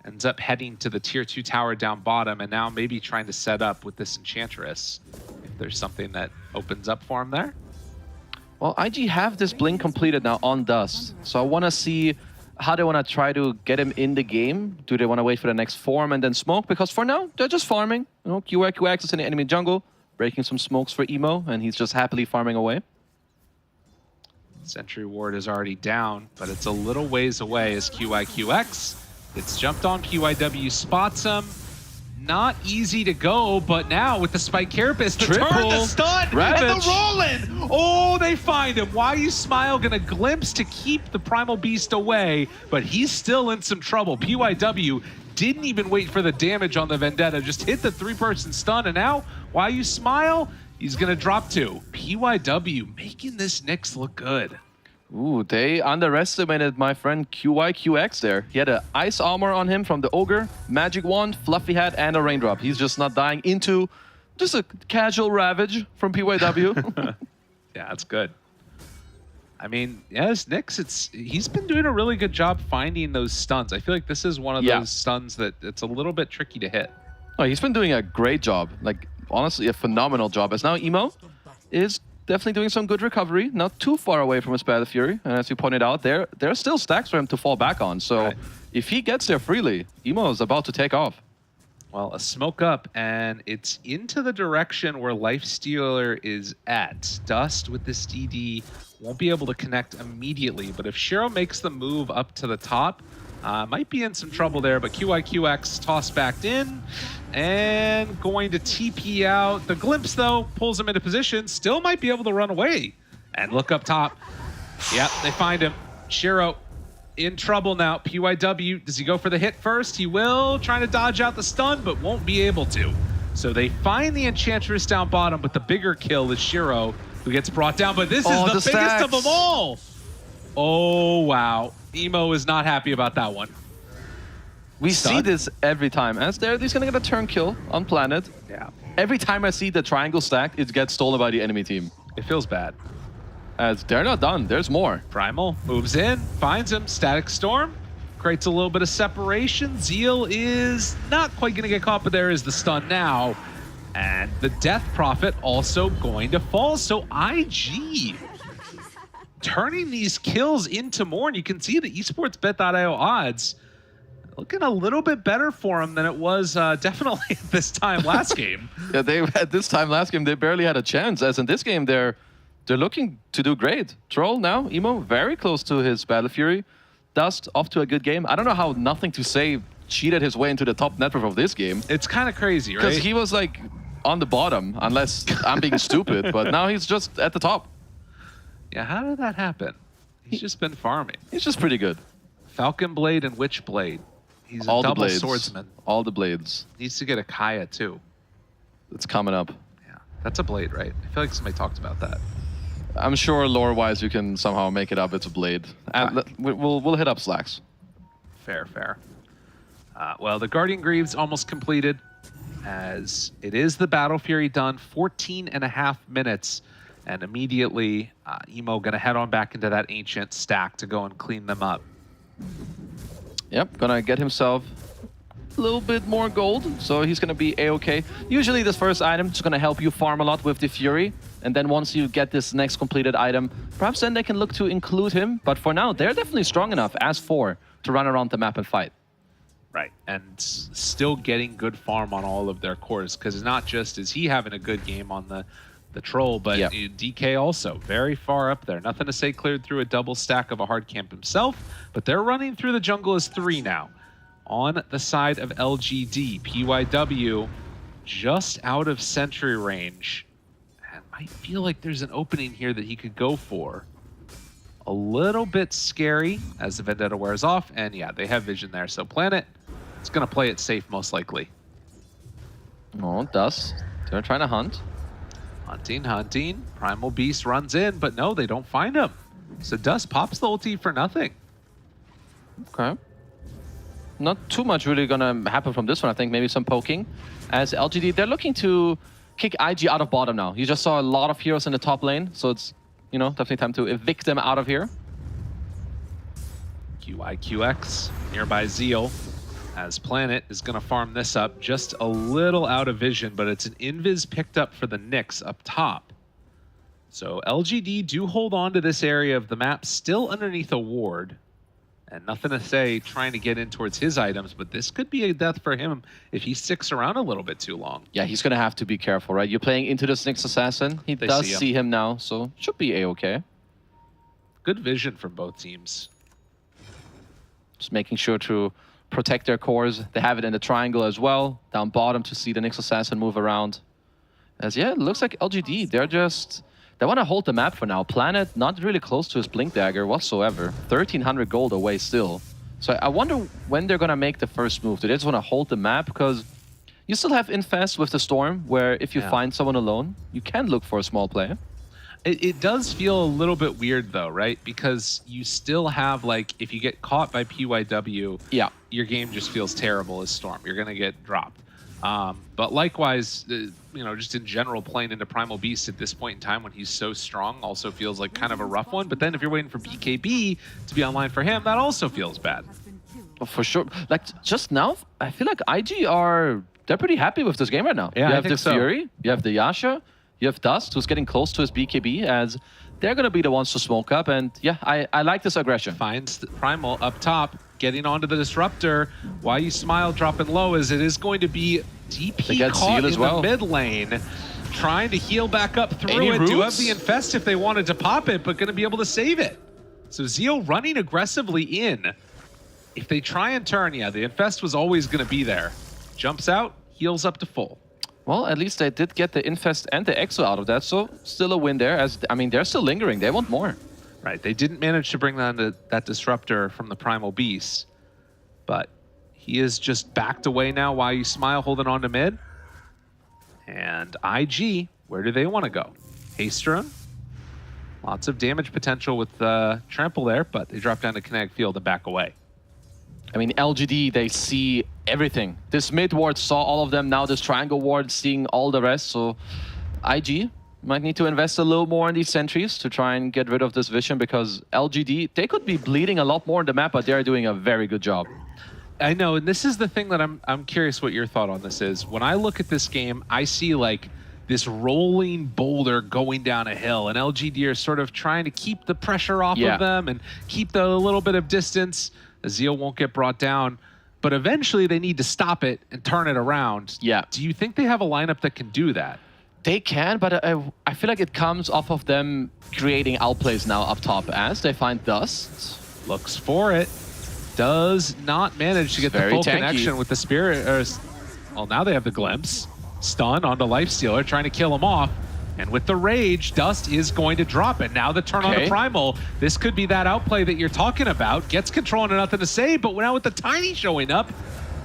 Ends up heading to the tier 2 tower down bottom, and now maybe trying to set up with this Enchantress. If there's something that opens up for him there. Well, IG have this blink completed now on Dust. So I want to see how they want to try to get him in the game. Do they want to wait for the next form and then smoke? Because for now, they're just farming. You know, QX is in the enemy jungle, breaking some smokes for Emo, and he's just happily farming away. Sentry Ward is already down, but it's a little ways away as QX gets jumped on. PYW spots him. Not easy to go, but now with the Spike Carapace, the turn, the stun, Ravage. and the roll-in. Oh, they find him. Why you Smile gonna glimpse to keep the Primal Beast away, but he's still in some trouble. PYW didn't even wait for the damage on the Vendetta, just hit the 3-person stun, and now Why you Smile, he's gonna drop 2. PYW making this Nyx look good. Ooh, they underestimated my friend QX there. He had an ice armor on him from the Ogre, magic wand, fluffy hat, and a raindrop. He's just not dying into just a casual Ravage from PYW. Yeah, that's good. I mean, yes, Nyx, he's been doing a really good job finding those stuns. I feel like this is one of those stuns that it's a little bit tricky to hit. Oh, he's been doing a great job. Like, honestly, a phenomenal job. As now Emo is definitely doing some good recovery, not too far away from his Battle Fury. And as you pointed out, there are still stacks for him to fall back on. So if he gets there freely, Emo is about to take off. Well, a smoke up, and it's into the direction where Lifestealer is at. Dust with this DD won't be able to connect immediately, but if Shiro makes the move up to the top, might be in some trouble there, but QX tossed back in and going to TP out. The glimpse, though, pulls him into position, still might be able to run away. And look up top. Yep, they find him. Shiro in trouble now. PYW, does he go for the hit first? He will, trying to dodge out the stun, but won't be able to. So they find the Enchantress down bottom, but the bigger kill is Shiro, who gets brought down. But this is the biggest stacks of them all. Oh, wow. Emo is not happy about that one. We see this every time. As he's gonna get a turn kill on Planet. Yeah. Every time I see the triangle stacked, it gets stolen by the enemy team. It feels bad. As they're not done, there's more. Primal moves in, finds him. Static Storm creates a little bit of separation. Zeal is not quite gonna get caught, but there is the stun now. And the Death Prophet also going to fall. So IG turning these kills into more. And you can see the esportsbet.io odds looking a little bit better for him than it was definitely at this time last game. Yeah, at this time last game, they barely had a chance. As in this game, they're looking to do great. Troll now, Emo, very close to his Battle Fury. Dust off to a good game. I don't know how Nothing to Say cheated his way into the top net worth of this game. It's kind of crazy, right? Because he was like on the bottom, unless I'm being stupid, but now he's just at the top. Yeah, how did that happen? He's just been farming. He's just pretty good. Falcon Blade and Witch Blade. He's a double swordsman. All the blades. Needs to get a Kaya too. It's coming up. Yeah, that's a blade, right? I feel like somebody talked about that. I'm sure lore-wise you can somehow make it up. It's a blade. And we'll hit up Slacks. Fair, fair. Well, the Guardian Greaves almost completed, as it is the Battle Fury done. 14.5 minutes, and immediately Emo gonna head on back into that ancient stack to go and clean them up. Yep, gonna get himself a little bit more gold, so he's gonna be a-okay. Usually this first item is gonna help you farm a lot with the Fury, and then once you get this next completed item, perhaps then they can look to include him, but for now, they're definitely strong enough as 4 to run around the map and fight. Right, and still getting good farm on all of their cores, because not just is he having a good game on the Troll, but DK also very far up there. Nothing to Say cleared through a double stack of a hard camp himself, but they're running through the jungle as 3 now. On the side of LGD, PYW just out of sentry range, and might feel like there's an opening here that he could go for. A little bit scary as the Vendetta wears off, and yeah, they have vision there, so Planet is going to play it safe most likely. Oh, Dust. They're trying to hunt. Hunting. Primal Beast runs in, but no, they don't find him. So Dust pops the ulti for nothing. Okay. Not too much really gonna happen from this one. I think maybe some poking. As LGD, they're looking to kick IG out of bottom now. You just saw a lot of heroes in the top lane, so it's, definitely time to evict them out of here. PYQX nearby Zeal, as Planet is going to farm this up just a little out of vision, but it's an invis picked up for the Nyx up top. So LGD do hold on to this area of the map, still underneath a ward. And nothing to say trying to get in towards his items, but this could be a death for him if he sticks around a little bit too long. Yeah, he's going to have to be careful, right? You're playing into this Nyx Assassin. He does see him now, so should be A-okay. Good vision from both teams. Just making sure to protect their cores. They have it in the triangle as well. Down bottom to see the Nyx Assassin move around. As yeah, it looks like LGD, they want to hold the map for now. Planet not really close to his Blink Dagger whatsoever. 1,300 gold away still. So I wonder when they're going to make the first move. Do they just want to hold the map? Because you still have Infest with the Storm, where if you find someone alone, you can look for a small play. It does feel a little bit weird though, right? Because you still have, like, if you get caught by PYW, your game just feels terrible as Storm. You're going to get dropped. But likewise, you know, just in general, playing into Primal Beast at this point in time when he's so strong also feels like kind of a rough one. But then if you're waiting for BKB to be online for him, that also feels bad. For sure. Like, just now, I feel like IG they're pretty happy with this game right now. Yeah, you I have think the Fury, you have the Yasha, you have Dust, who's getting close to his BKB, as they're going to be the ones to smoke up. And yeah, I like this aggression. Finds the Primal up top, getting onto the Disruptor. Why you smile dropping low is it is going to be DP caught in the mid lane, trying to heal back up through it. Do have the Infest if they wanted to pop it, but going to be able to save it. So Zeal running aggressively in. If they try and turn, yeah, the Infest was always going to be there. Jumps out, heals up to full. Well, at least they did get the Infest and the Exo out of that, so still a win there. As I mean, they're still lingering. They want more. Right, they didn't manage to bring down that Disruptor from the Primal Beast, but he is just backed away now while you smile, holding on to mid. And IG, where do they want to go? Haste Rune. Lots of damage potential with Trample there, but they drop down to Kinetic Field and back away. I mean, LGD, they see everything. This mid ward saw all of them. Now this triangle ward seeing all the rest. So IG might need to invest a little more in these sentries to try and get rid of this vision, because LGD, they could be bleeding a lot more in the map, but they're doing a very good job. I know, and this is the thing that I'm curious what your thought on this is. When I look at this game, I see like this rolling boulder going down a hill, and LGD are sort of trying to keep the pressure off of them and keep the little bit of distance. Zeal won't get brought down, but eventually they need to stop it and turn it around. Yeah. Do you think they have a lineup that can do that? They can, but I feel like it comes off of them creating outplays now up top as they find Dust. Looks for it. Does not manage to get the full connection with the Spirit. Well, now they have the Glimpse. Stun onto Lifestealer, trying to kill him off. And with the Rage, Dust is going to drop it. Now the turn on the Primal. This could be that outplay that you're talking about. Gets control and nothing to say, but now with the Tiny showing up,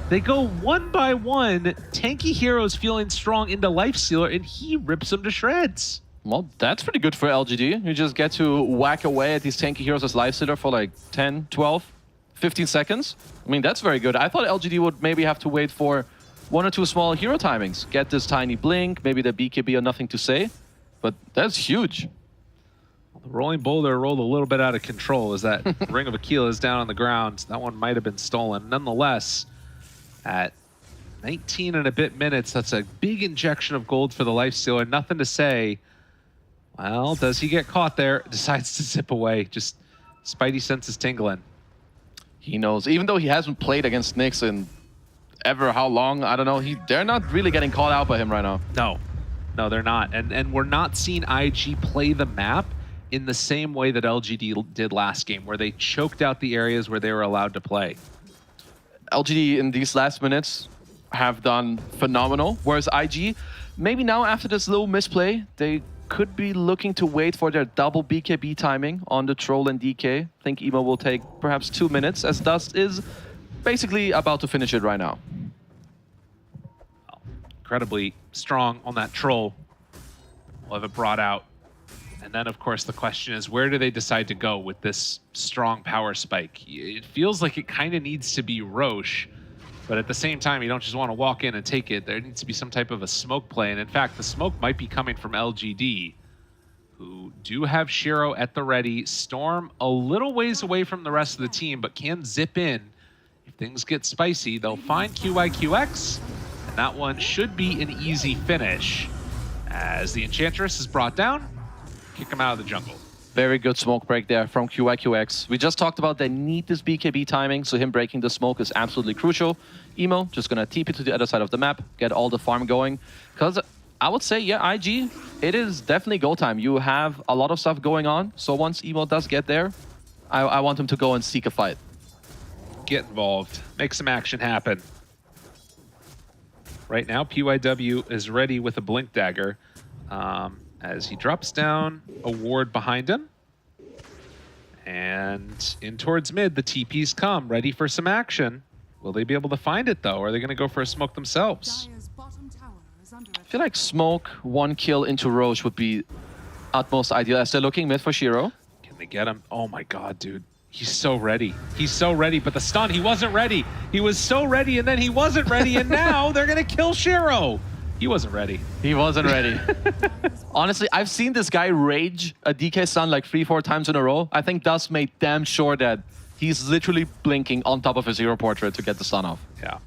they go one by one. Tanky Heroes feeling strong into Lifestealer, and he rips them to shreds. Well, that's pretty good for LGD. You just get to whack away at these Tanky Heroes as Lifestealer for like 10, 12, 15 seconds. I mean, that's very good. I thought LGD would maybe have to wait for 1 or 2 small hero timings. Get this tiny blink, maybe the BKB or nothing to say. But that's huge. The rolling boulder rolled a little bit out of control as that Ring of Achilles down on the ground. That one might have been stolen. Nonetheless, at 19 and a bit minutes, that's a big injection of gold for the Lifestealer. Nothing to say. Well, does he get caught there? Decides to zip away. Just Spidey senses tingling. He knows. Even though he hasn't played against Nyx in ever how long, I don't know. They're not really getting caught out by him right now. No, they're not. And we're not seeing IG play the map in the same way that LGD did last game, where they choked out the areas where they were allowed to play. LGD in these last minutes have done phenomenal, whereas IG, maybe now after this little misplay, they could be looking to wait for their double BKB timing on the Troll and DK. I think Emo will take perhaps 2 minutes, as Dust is basically about to finish it right now. Incredibly strong on that Troll. We'll have it brought out. And then, of course, the question is, where do they decide to go with this strong power spike? It feels like it kind of needs to be Roche, but at the same time, you don't just want to walk in and take it. There needs to be some type of a smoke play. And in fact, the smoke might be coming from LGD. who do have Shiro at the ready. Storm a little ways away from the rest of the team, but can zip in. If things get spicy, they'll find QIQX, and that one should be an easy finish. As the Enchantress is brought down, kick him out of the jungle. Very good smoke break there from QIQX. We just talked about they need this BKB timing, so him breaking the smoke is absolutely crucial. Emo just gonna TP to the other side of the map, get all the farm going. Because I would say, yeah, IG, it is definitely go time. You have a lot of stuff going on, so once Emo does get there, I want him to go and seek a fight. Get involved, make some action happen. Right now, PYW is ready with a Blink Dagger. As he drops down a ward behind him. And in towards mid, the TPs come, ready for some action. Will they be able to find it, though? Or are they going to go for a smoke themselves? I feel like smoke, one kill into Roche would be utmost ideal as they're looking mid for Shiro. Can they get him? Oh my god, dude. He's so ready. He's so ready, but the stun, he wasn't ready. He was so ready, and then he wasn't ready, and now they're going to kill Shiro. He wasn't ready. He wasn't ready. Honestly, I've seen this guy rage a DK stun like 3-4 times in a row. I think Dust made damn sure that he's literally blinking on top of his hero portrait to get the stun off. Yeah.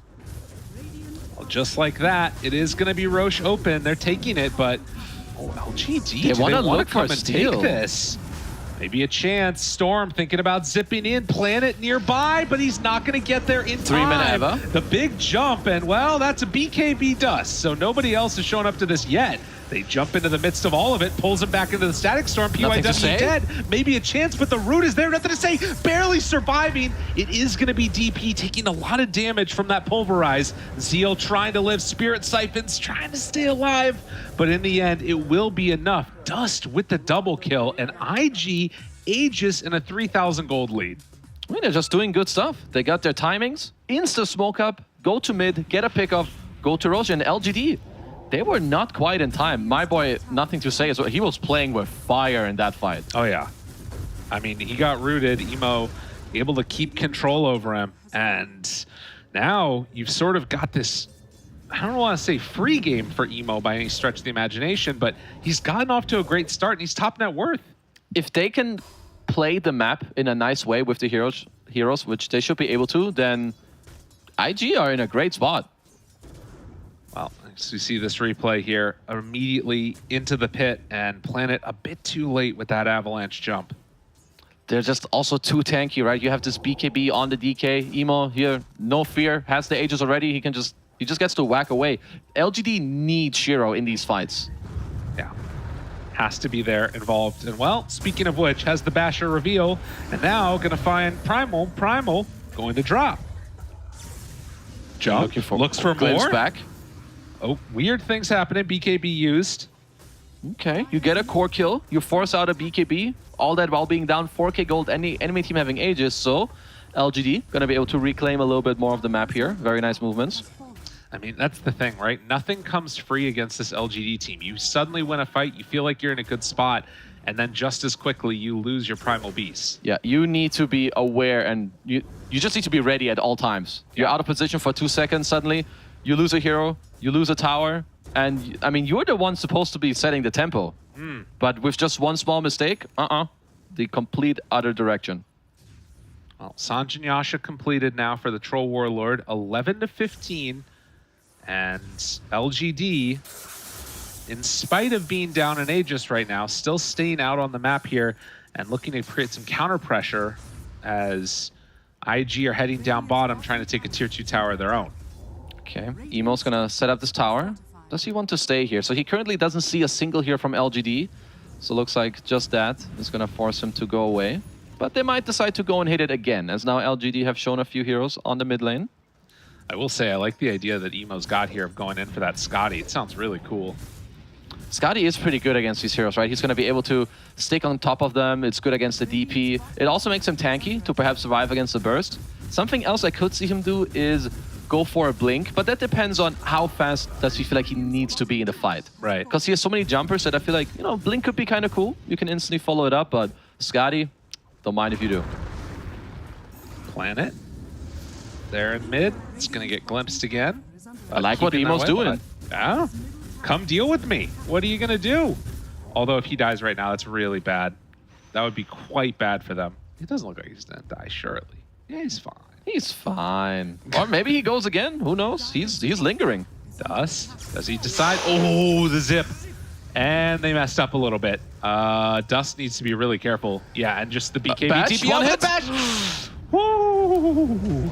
Well, just like that, it is going to be Roche open. They're taking it, but LGD, they want to look come for and steal. take this? Maybe a chance. Storm thinking about zipping in, Planet nearby, but he's not going to get there in time. 3-minute Eva. The big jump, and well, that's a BKB Dust, so nobody else has shown up to this yet. They jump into the midst of all of it, pulls him back into the Static Storm. PYW dead. Maybe a chance, but the root is there. Nothing to say. Barely surviving. It is going to be DP taking a lot of damage from that Pulverize. Zeal trying to live. Spirit Siphons trying to stay alive. But in the end, it will be enough. Dust with the double kill, and IG Aegis in a 3,000 gold lead. I mean, they're just doing good stuff. They got their timings. Insta smoke up, go to mid, get a pickoff, go to Roche and LGD. They were not quite in time. My boy, nothing to say as well. He was playing with fire in that fight. Oh, yeah. I mean, he got rooted. Emo able to keep control over him. And now you've sort of got this, I don't want to say free game for Emo by any stretch of the imagination, but he's gotten off to a great start and he's top net worth. If they can play the map in a nice way with the heroes, which they should be able to, then IG are in a great spot. Well, so you see this replay here, immediately into the pit, and Planet a bit too late with that avalanche jump. They're just also too tanky, right? You have this BKB on the DK. Emo here, no fear, has the Aegis already. He just gets to whack away. LGD needs Shiro in these fights. Yeah, has to be there involved. And well, speaking of which, has the Basher reveal, and now gonna find Primal going to drop. Jump, looks for more. Back. Oh, weird things happening. BKB used. Okay, you get a core kill. You force out a BKB. All that while being down 4k gold. Any enemy team having Aegis. So LGD gonna be able to reclaim a little bit more of the map here. Very nice movements. I mean, that's the thing, right? Nothing comes free against this LGD team. You suddenly win a fight, you feel like you're in a good spot, and then just as quickly you lose your Primal Beast. Yeah, you need to be aware, and you just need to be ready at all times. You're out of position for 2 seconds suddenly. You lose a hero, you lose a tower, and I mean, you're the one supposed to be setting the tempo. But with just one small mistake, the complete other direction. Well, Sanjin Yasha completed now for the Troll Warlord, 11-15, and LGD, in spite of being down in Aegis right now, still staying out on the map here and looking to create some counter pressure as IG are heading down bottom trying to take a tier 2 tower of their own. Okay, Emo's gonna set up this tower. Does he want to stay here? So he currently doesn't see a single here from LGD. So looks like just that is gonna force him to go away. But they might decide to go and hit it again, as now LGD have shown a few heroes on the mid lane. I will say I like the idea that Emo's got here of going in for that Scotty. It sounds really cool. Scotty is pretty good against these heroes, right? He's going to be able to stick on top of them. It's good against the DP. It also makes him tanky to perhaps survive against the burst. Something else I could see him do is go for a blink, but that depends on how fast does he feel like he needs to be in the fight. Right. Because he has so many jumpers that I feel like, you know, blink could be kind of cool. You can instantly follow it up, but Scotty, don't mind if you do. Planet. There in mid. It's going to get glimpsed again. I like what Emo's doing. Yeah. Come deal with me. What are you going to do? Although if he dies right now, that's really bad. That would be quite bad for them. It doesn't look like he's gonna die, surely. Yeah, he's fine. He's fine. Or maybe he goes again. Who knows? He's lingering. Does he decide? Oh, the zip. And they messed up a little bit. Dust needs to be really careful. Yeah, and just the BKB bash, TP one out hit. the bash. Woo!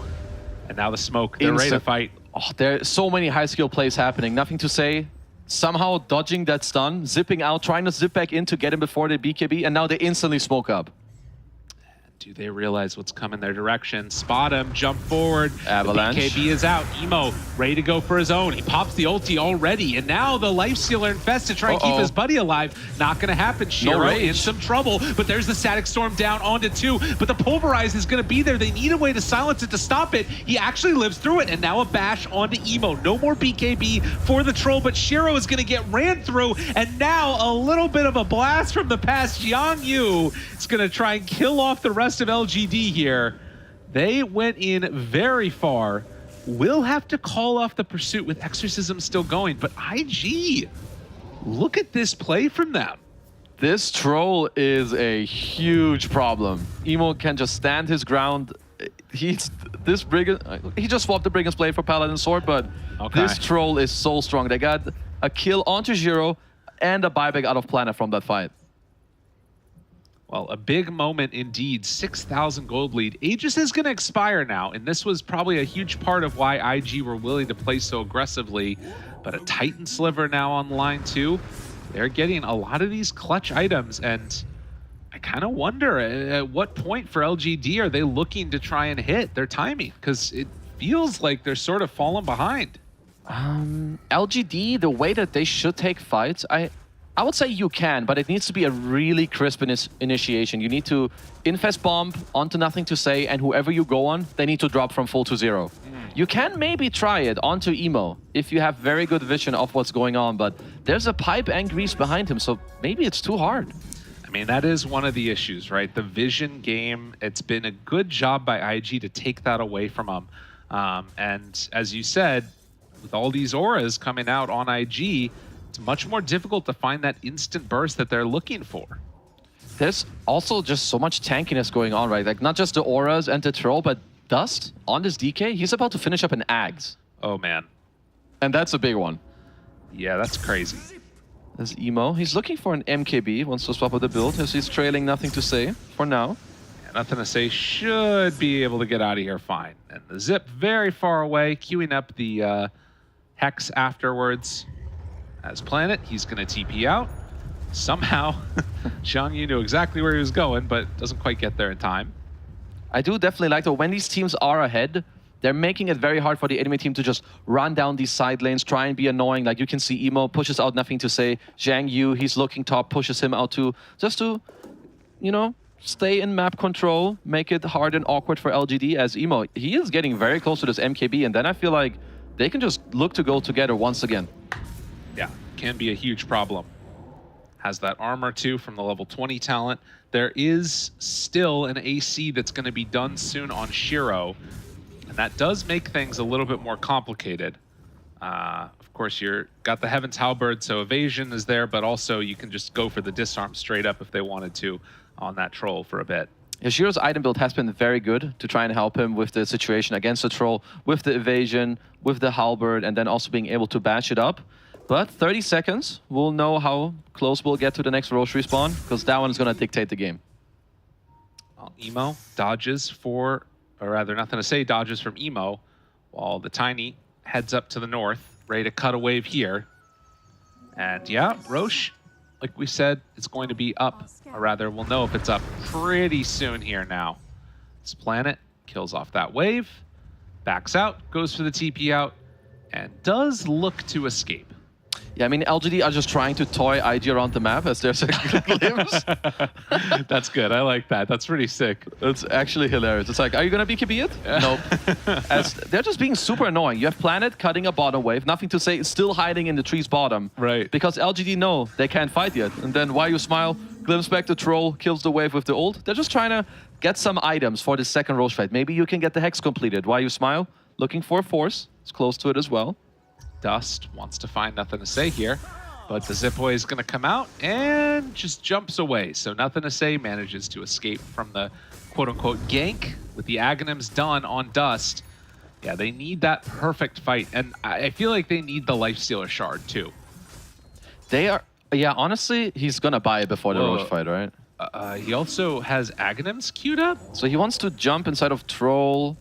And now the smoke. They're ready to fight. Oh, there are so many high skill plays happening. Nothing to say. Somehow dodging that stun, zipping out, trying to zip back in to get him before the BKB, and now they instantly smoke up. Do they realize what's coming their direction? Spot him, jump forward. Avalanche. The BKB is out. Emo ready to go for his own. He pops the ulti already, and now the life stealer infest to try and keep his buddy alive. Not gonna happen. Shiro in some trouble, but there's the static storm down onto 2. But the pulverize is gonna be there. They need a way to silence it to stop it. He actually lives through it, and now a bash onto Emo. No more BKB for the troll, but Shiro is gonna get ran through, and now a little bit of a blast from the past. Jiang Yu is gonna try and kill off the rest of LGD here. They went in very far. Will have to call off the pursuit with Exorcism still going, but IG, look at this play from them. This troll is a huge problem. Emo can just stand his ground. This brigand, he just swapped the Brigand's Blade for Paladin Sword, but this troll is so strong. They got a kill onto Zero and a buyback out of Planet from that fight. Well, a big moment indeed. 6,000 gold lead. Aegis is going to expire now, and this was probably a huge part of why IG were willing to play so aggressively. But a Titan Sliver now on line too. They're getting a lot of these clutch items, and I kind of wonder at what point for LGD are they looking to try and hit their timing? Because it feels like they're sort of falling behind. LGD, the way that they should take fights, I would say you can, but it needs to be a really crisp initiation. You need to infest bomb onto nothing to say, and whoever you go on, they need to drop from full to 0. You can maybe try it onto Emo if you have very good vision of what's going on, but there's a pipe and grease behind him, so maybe it's too hard. I mean, that is one of the issues, right? The vision game, it's been a good job by IG to take that away from them. And as you said, with all these auras coming out on IG, it's much more difficult to find that instant burst that they're looking for. There's also just so much tankiness going on, right? Like, not just the auras and the troll, but Dust on this DK, he's about to finish up an Ags. Oh, man. And that's a big one. Yeah, that's crazy. There's Emo. He's looking for an MKB, wants to swap with the build, as he's trailing nothing to say for now. Yeah, nothing to say, should be able to get out of here fine. And the Zip very far away, queuing up the Hex afterwards. As Planet, he's going to TP out. Somehow, Jiang Yu knew exactly where he was going, but doesn't quite get there in time. I do definitely like that when these teams are ahead, they're making it very hard for the enemy team to just run down these side lanes, try and be annoying. Like you can see Emo pushes out nothing to say. Jiang Yu, he's looking top, pushes him out too. Just to, you know, stay in map control, make it hard and awkward for LGD as Emo. He is getting very close to this MKB, and then I feel like they can just look to go together once again. Yeah, can be a huge problem. Has that armor too from the level 20 talent. There is still an AC that's going to be done soon on Shiro, and that does make things a little bit more complicated. Of course, you're got the Heaven's Halberd, so evasion is there, but also you can just go for the disarm straight up if they wanted to on that troll for a bit. Yeah, Shiro's item build has been very good to try and help him with the situation against the troll, with the evasion, with the halberd, and then also being able to bash it up. But 30 seconds, we'll know how close we'll get to the next Roche respawn, because that one is going to dictate the game. Well, Emo dodges for, or rather nothing to say, dodges from Emo, while the Tiny heads up to the north, ready to cut a wave here. And yeah, Roche, like we said, it's going to be up, or rather we'll know if it's up pretty soon here now. This Planet kills off that wave, backs out, goes for the TP out, and does look to escape. Yeah, I mean, LGD are just trying to toy IG around the map as there's a glimpse. That's good. I like that. That's pretty sick. It's actually hilarious. It's like, are you going to BKB it? Nope. As they're just being super annoying. You have Planet cutting a bottom wave, nothing to say, still hiding in the tree's bottom. Right. Because LGD know they can't fight yet. And then while you smile, glimpse back the troll, kills the wave with the ult. They're just trying to get some items for the second Roche fight. Maybe you can get the Hex completed. While you smile, looking for a Force. It's close to it as well. Dust wants to find nothing to say here. But the Zipway is going to come out and just jumps away. So nothing to say, manages to escape from the quote-unquote gank with the Aghanims done on Dust. Yeah, they need that perfect fight. And I feel like they need the Lifestealer Shard too. They are... Yeah, honestly, he's going to buy it before the Roche fight, right? He also has Aghanims queued up. So he wants to jump inside of Troll.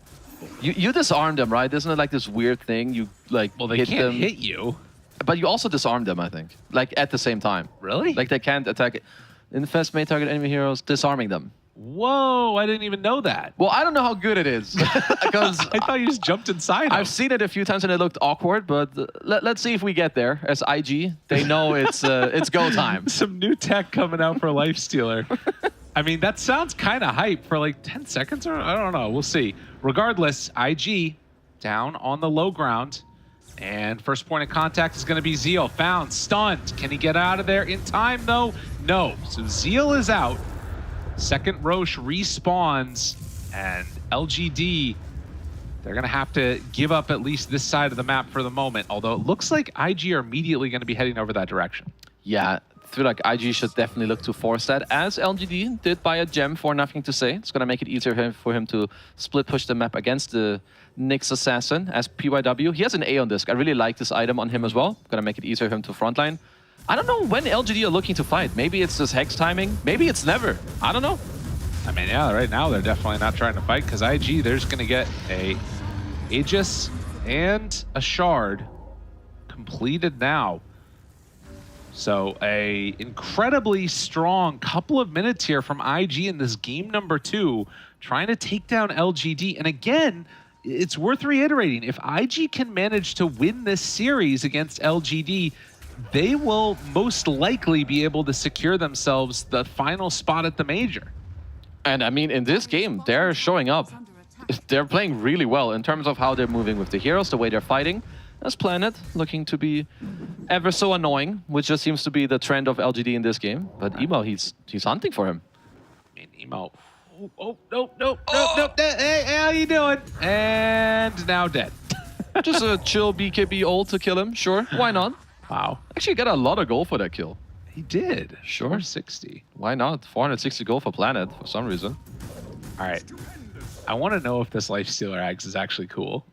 You disarm them, right? Isn't it like this weird thing? You like Well, they hit can't them, hit you. but you also disarm them, I think. Like at the same time. Really? Like they can't attack it. Infest may target enemy heroes, disarming them. Whoa, I didn't even know that. Well, I don't know how good it is. Because I thought you just jumped inside I've seen it a few times and it looked awkward, but let's see if we get there. As IG, they know it's go time. Some new tech coming out for Lifestealer. I mean, that sounds kind of hype for like 10 seconds, or I don't know. We'll see. Regardless, IG down on the low ground. And first point of contact is going to be Zeal. Found, stunned. Can he get out of there in time, though? No. So Zeal is out. Second Roche respawns. And LGD, they're going to have to give up at least this side of the map for the moment. Although it looks like IG are immediately going to be heading over that direction. Yeah, I feel like IG should definitely look to force that, as LGD did buy a gem for nothing to say. It's going to make it easier for him to split push the map against the Nyx Assassin as PYW. He has an Aeon Disc. I really like this item on him as well. Going to make it easier for him to frontline. I don't know when LGD are looking to fight. Maybe it's this Hex timing. Maybe it's never. I don't know. I mean, yeah, right now they're definitely not trying to fight because IG, they're just going to get a Aegis and a Shard completed now. So a incredibly strong couple of minutes here from IG in this game number 2, trying to take down LGD. And again, it's worth reiterating, if IG can manage to win this series against LGD, they will most likely be able to secure themselves the final spot at the major. And I mean, in this game, they're showing up. They're playing really well in terms of how they're moving with the heroes, the way they're fighting. As Planet, looking to be ever so annoying, which just seems to be the trend of LGD in this game. But Emo, he's hunting for him. I mean, Emo. Nope. Hey, how you doing? And now dead. Just a chill BKB ult to kill him, sure. Why not? Wow. Actually got a lot of gold for that kill. He did. Sure. 460. Why not? 460 gold for Planet for some reason. All right. I want to know if this Lifestealer Axe is actually cool.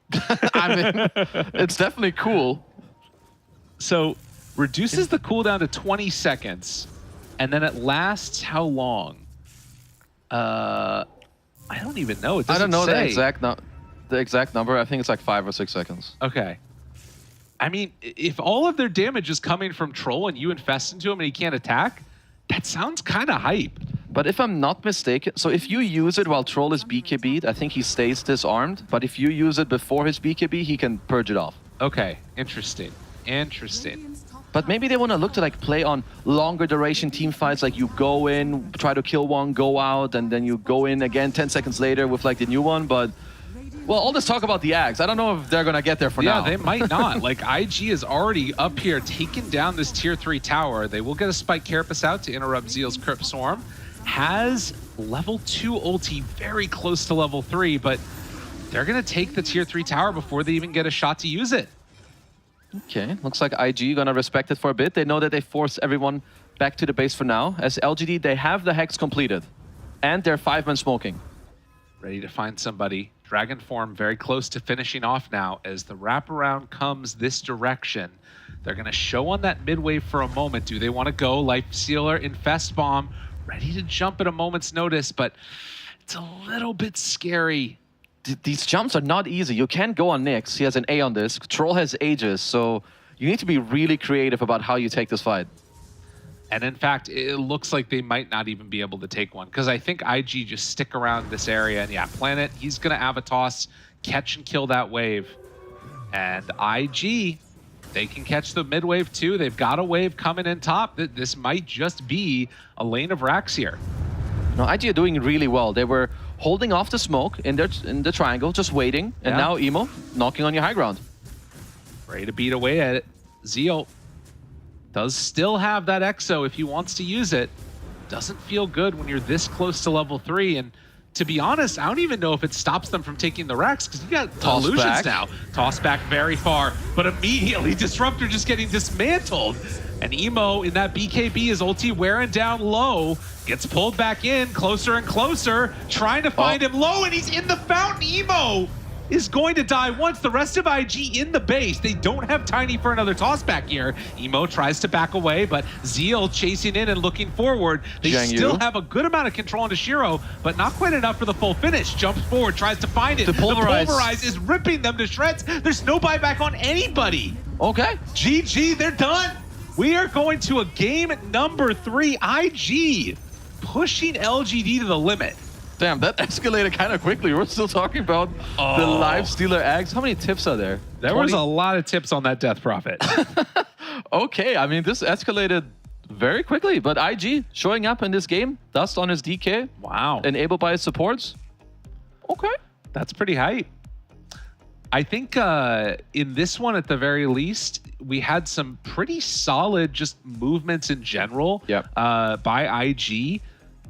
I mean, it's definitely cool. So reduces the cooldown to 20 seconds, and then it lasts how long? I don't even know. It doesn't I don't know say. the exact number. I think it's like 5 or 6 seconds. Okay. I mean, if all of their damage is coming from Troll and you infest into him and he can't attack, that sounds kind of hype. But if I'm not mistaken, so if you use it while Troll is BKB'd, I think he stays disarmed. But if you use it before his BKB, he can purge it off. Okay, interesting. But maybe they want to look to like play on longer duration team fights, like you go in, try to kill one, go out, and then you go in again 10 seconds later with like the new one. But, well, all this talk about the Axe, I don't know if they're going to get there for now. Yeah, they might not. Like, IG is already up here taking down this tier 3 tower. They will get a Spike Carapace out to interrupt Zeal's Crypt Swarm. Has level 2 ulti very close to level 3, but they're going to take the tier 3 tower before they even get a shot to use it. Okay, looks like IG gonna respect it for a bit. They know that they force everyone back to the base for now. As LGD, they have the Hex completed. And they're 5-man smoking. Ready to find somebody. Dragon form very close to finishing off now as the wraparound comes this direction. They're gonna show on that mid-wave for a moment. Do they want to go? Lifestealer, Infest Bomb, ready to jump at a moment's notice, but it's a little bit scary. These jumps are not easy. You can't go on Nyx. He has an Aeon Disc. Troll has Aegis, so you need to be really creative about how you take this fight. And in fact, it looks like they might not even be able to take one, because I think IG just stick around this area. And yeah, Planet, he's going to Avatos, catch and kill that wave. And IG, they can catch the mid wave too. They've got a wave coming in top. This might just be a lane of racks here. No, IG are doing really well. They were holding off the smoke in the triangle, just waiting. And now Emo knocking on your high ground. Ready to beat away at it. Zeal does still have that Exo if he wants to use it. Doesn't feel good when you're this close to level 3, and to be honest, I don't even know if it stops them from taking the Rex, because you got Toss illusions back. now. Toss back very far, but immediately Disruptor just getting dismantled. And Emo in that BKB is ulti wearing down low, gets pulled back in, closer and closer, trying to find him low, and he's in the fountain. Emo is going to die once. The rest of IG in the base. They don't have Tiny for another toss back here. Emo tries to back away, but Zeal chasing in and looking forward. They Jiang still Yu. have a good amount of control into Shiro, but not quite enough for the full finish. Jumps forward, tries to find it. The Pulverize. Pulverize is ripping them to shreds. There's no buyback on anybody. Okay. GG, they're done. We are going to a game number 3. IG pushing LGD to the limit. Damn, that escalated kind of quickly. We're still talking about the live stealer eggs. How many tips are there? There was a lot of tips on that Death Prophet. Okay, I mean, this escalated very quickly, but IG showing up in this game, Dust on his DK. Wow. Enabled by his supports. Okay. That's pretty hype. I think in this one, at the very least, we had some pretty solid just movements in general by IG.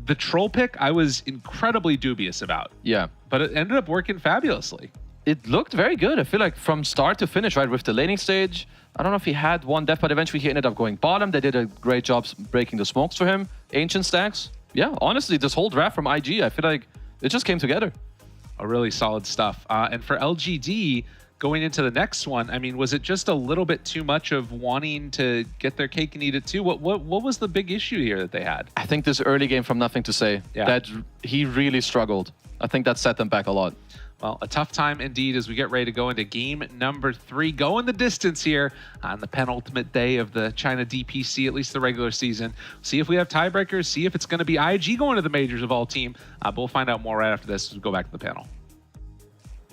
The troll pick, I was incredibly dubious about. Yeah. But it ended up working fabulously. It looked very good. I feel like from start to finish, right, with the laning stage, I don't know if he had one death, but eventually he ended up going bottom. They did a great job breaking the smokes for him. Ancient stacks. Yeah, honestly, this whole draft from IG, I feel like it just came together. A really solid stuff. And for LGD, going into the next one, I mean, was it just a little bit too much of wanting to get their cake and eat it too? What was the big issue here that they had? I think this early game from Nothing to Say, that he really struggled. I think that set them back a lot. Well, a tough time indeed as we get ready to go into game number 3. Going the distance here on the penultimate day of the China DPC, at least the regular season. See if we have tiebreakers, see if it's going to be IG going to the majors of all team. But we'll find out more right after this as we go back to the panel.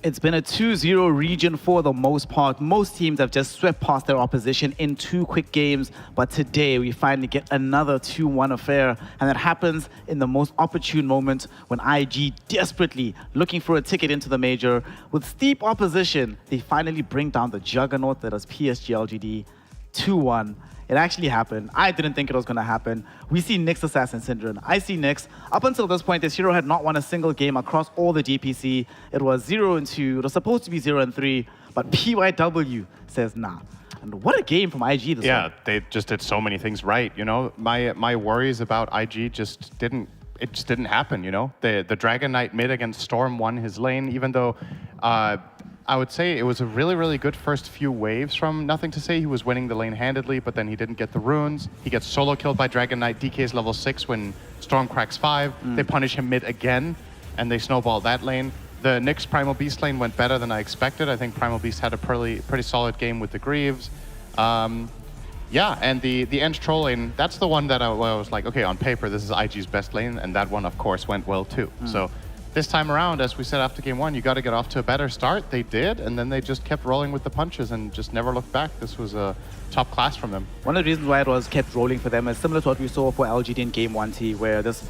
It's been a 2-0 region for the most part. Most teams have just swept past their opposition in 2 quick games, but today we finally get another 2-1 affair, and that happens in the most opportune moment when IG desperately looking for a ticket into the major. With steep opposition, they finally bring down the juggernaut that is PSG LGD 2-1. It actually happened. I didn't think it was going to happen. We see Nyx Assassin Syndrome. I see Nyx. Up until this point, this hero had not won a single game across all the DPC. It was 0-2. It was supposed to be 0-3, but PYW says nah. And what a game from IG this one. They just did so many things right, you know. My worries about IG just didn't happen, you know. The Dragon Knight mid against Storm won his lane, even though I would say it was a really, really good first few waves from Nothing to Say. He was winning the lane handedly, but then he didn't get the runes. He gets solo killed by Dragon Knight. DK's level 6 when Storm cracks 5. They punish him mid again, and they snowball that lane. The Nyx Primal Beast lane went better than I expected. I think Primal Beast had a pretty solid game with the Greaves. Yeah, and the End Troll lane, that's the one that I was like, okay, on paper, this is IG's best lane, and that one, of course, went well too. So this time around, as we said after game 1, you got to get off to a better start. They did, and then they just kept rolling with the punches and just never looked back. This was a top class from them. One of the reasons why it was kept rolling for them is similar to what we saw for LGD in game 1T, where this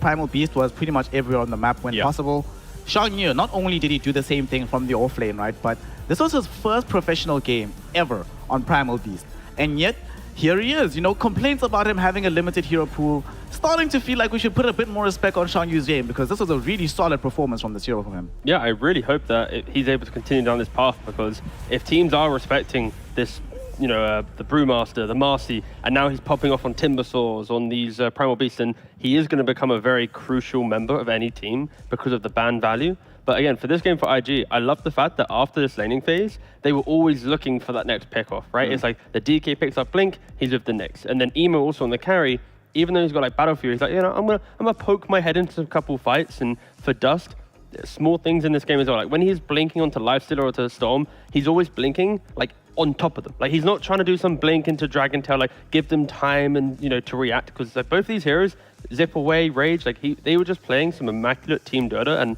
Primal Beast was pretty much everywhere on the map when possible. Xiang Yu, not only did he do the same thing from the off lane, right, but this was his first professional game ever on Primal Beast. And yet, here he is, you know, complaints about him having a limited hero pool, starting to feel like we should put a bit more respect on Xiang Yu's game, because this was a really solid performance from this hero from him. Yeah, I really hope that he's able to continue down this path, because if teams are respecting this, you know, the Brewmaster, the Marcy, and now he's popping off on Timbersaws, on these Primal Beasts, and he is going to become a very crucial member of any team because of the ban value. But again, for this game for IG, I love the fact that after this laning phase, they were always looking for that next pick off, right? It's like the DK picks up Blink, he's with the Nyx. And then Emo also on the carry, even though he's got like Battle Fury, he's like, you know, I'm gonna poke my head into a couple fights. And for Dust, small things in this game as well. Like when he's blinking onto Lifestealer or to Storm, he's always blinking like on top of them. Like he's not trying to do some blink into Dragon Tail, like give them time and, you know, to react. Because like both these heroes, Zip Away, Rage, like they were just playing some immaculate team Dota, and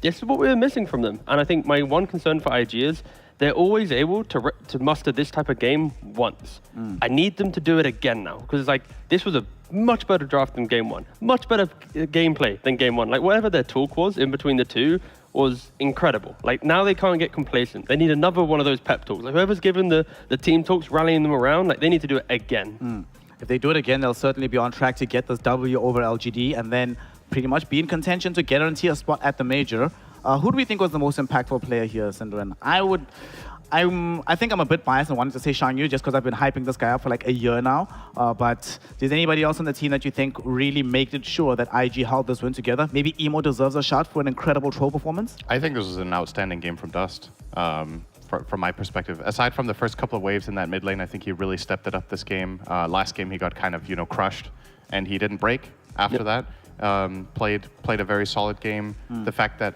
this is what we were missing from them. And I think my one concern for IG is they're always able to muster this type of game once. I need them to do it again now, because it's like this was a much better draft than game 1, much better gameplay than game 1. Like whatever their talk was in between the two was incredible. Like now they can't get complacent. They need another one of those pep talks. Like whoever's giving the team talks, rallying them around, like they need to do it again. If they do it again, they'll certainly be on track to get this W over LGD, and then pretty much be in contention to guarantee a spot at the major. Who do we think was the most impactful player here, Synderen? I think I'm a bit biased and wanted to say Shang Yu just because I've been hyping this guy up for like a year now. But is anybody else on the team that you think really made it sure that IG held this win together? Maybe Emo deserves a shot for an incredible troll performance? I think this was an outstanding game from Dust. From my perspective, aside from the first couple of waves in that mid lane, I think he really stepped it up this game. Last game he got kind of crushed, and he didn't break after that. Played a very solid game. The fact that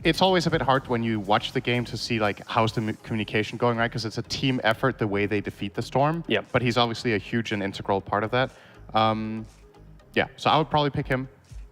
it's always a bit hard when you watch the game to see like how's the communication going, right? Because it's a team effort the way they defeat the Storm. Yeah. But he's obviously a huge and integral part of that. Yeah. So I would probably pick him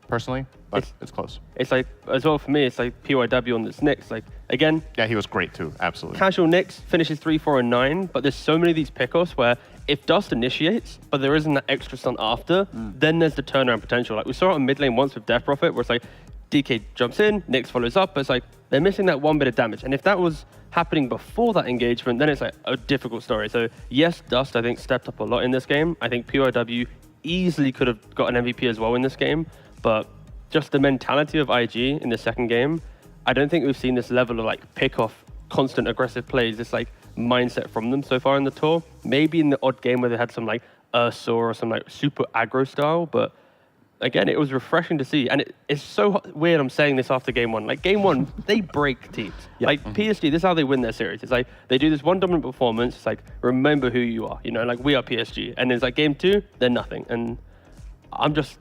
personally, but it's close. It's like, as well for me, it's like PYW on this Nyx. Like, again... Yeah, he was great too, absolutely. Casual Nyx finishes 3, 4, and 9, but there's so many of these pickoffs where if Dust initiates, but there isn't that extra stun after, then there's the turnaround potential. Like, we saw it on mid lane once with Death Prophet, where it's like, DK jumps in, Nyx follows up, but it's like, they're missing that one bit of damage. And if that was happening before that engagement, then it's like a difficult story. So yes, Dust, I think, stepped up a lot in this game. I think PYW easily could have got an MVP as well in this game, but just the mentality of IG in the second game, I don't think we've seen this level of like pick off, constant aggressive plays, this like mindset from them so far in the tour. Maybe in the odd game where they had some like Ursa or some like super aggro style, but again, it was refreshing to see. And it's so weird I'm saying this after game one. Like game one, they break teams. Like PSG, this is how they win their series. It's like they do this one dominant performance. It's like, remember who you are, like we are PSG. And it's like game two, they're nothing. And I'm just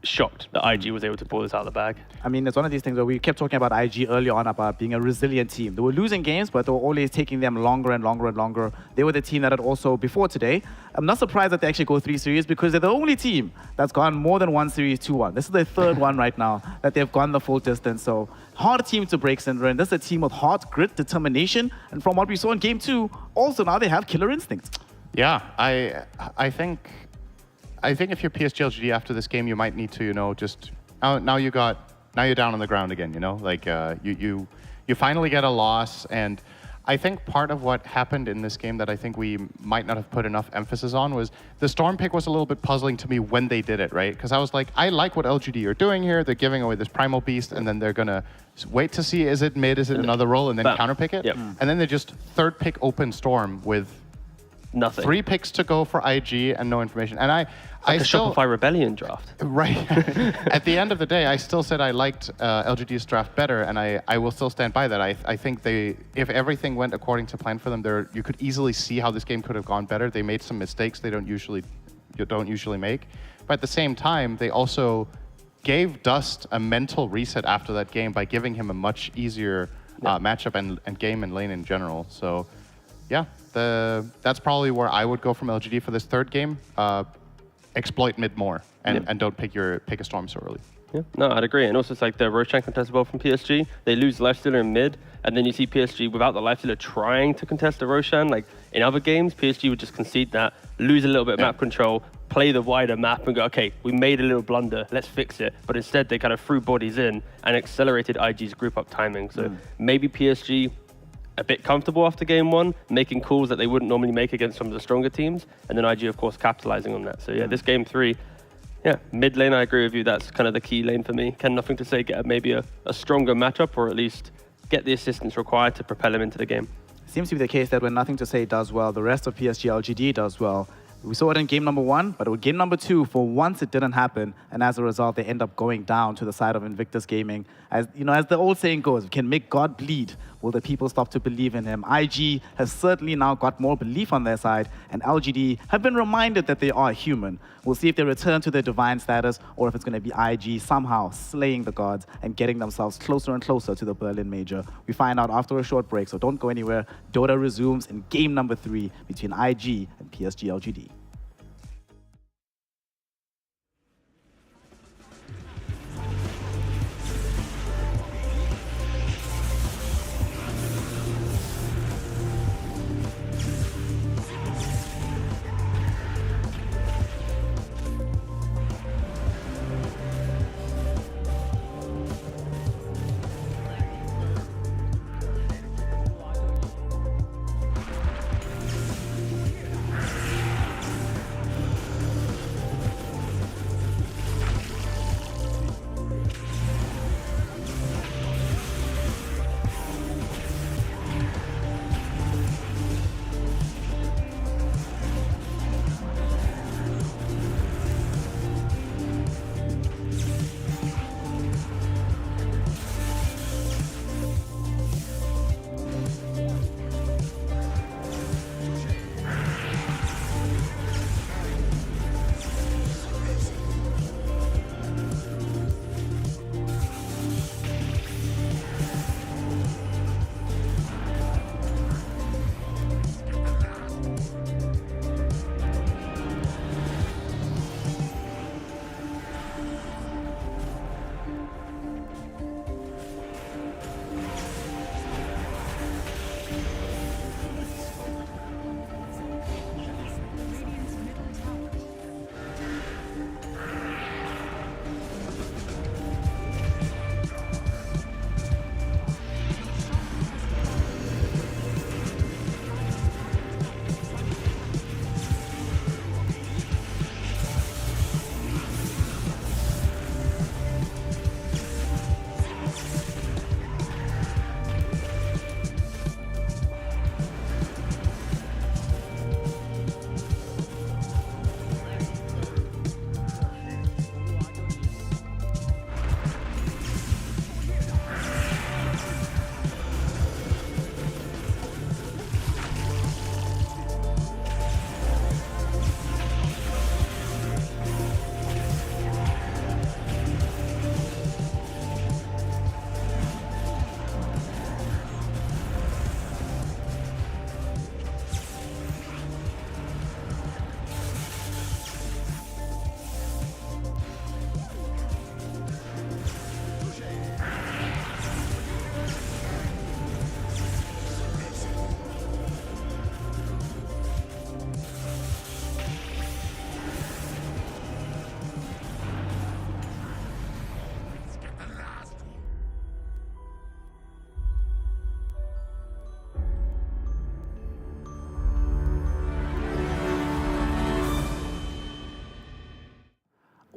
shocked that IG was able to pull this out of the bag. I mean, it's one of these things where we kept talking about IG early on about being a resilient team. They were losing games, but they were always taking them longer and longer and longer. They were the team that had also, before today, I'm not surprised that they actually go 3 series because they're the only team that's gone more than 1 series 2-1. This is their third one right now that they've gone the full distance. So hard team to break, Synderen. This is a team with heart, grit, determination. And from what we saw in game 2, also now they have killer instincts. Yeah, I think if you're PSG LGD after this game, you might need to, just now you're down on the ground again, like you finally get a loss. And I think part of what happened in this game that I think we might not have put enough emphasis on was the Storm pick was a little bit puzzling to me when they did it, right? Because I was like, I like what LGD are doing here. They're giving away this Primal Beast, and then they're gonna wait to see, is it mid, is it another role, and then counterpick it? Yep. And then they just third pick open Storm with nothing. 3 picks to go for IG and no information. And I still, Shopify Rebellion draft. Right. At the end of the day, I still said I liked LGD's draft better, and I will still stand by that. I think if everything went according to plan for them, you could easily see how this game could have gone better. They made some mistakes they don't usually make. But at the same time, they also gave Dust a mental reset after that game by giving him a much easier matchup and game and lane in general. So, yeah. That's probably where I would go from LGD for this third game. Exploit mid more and don't pick a Storm so early. Yeah, no, I'd agree. And also it's like the Roshan contest as well from PSG. They lose Lifestealer in mid, and then you see PSG without the Lifestealer trying to contest the Roshan. Like in other games, PSG would just concede that, lose a little bit of map control, play the wider map and go, okay, we made a little blunder, let's fix it. But instead they kind of threw bodies in and accelerated IG's group up timing. So maybe PSG a bit comfortable after game 1, making calls that they wouldn't normally make against some of the stronger teams, and then IG, of course, capitalizing on that. So yeah, this game 3, mid lane, I agree with you. That's kind of the key lane for me. Ken, nothing to say, get maybe a stronger matchup, or at least get the assistance required to propel him into the game. Seems to be the case that when Nothing to Say does well, the rest of PSG LGD does well. We saw it in game number 1, but in game number 2, for once it didn't happen, and as a result, they end up going down to the side of Invictus Gaming. As as the old saying goes, can make God bleed, will the people stop to believe in him? IG has certainly now got more belief on their side, and LGD have been reminded that they are human. We'll see if they return to their divine status, or if it's going to be IG somehow slaying the gods and getting themselves closer and closer to the Berlin Major. We find out after a short break, so don't go anywhere. Dota resumes in game number 3 between IG and PSG LGD.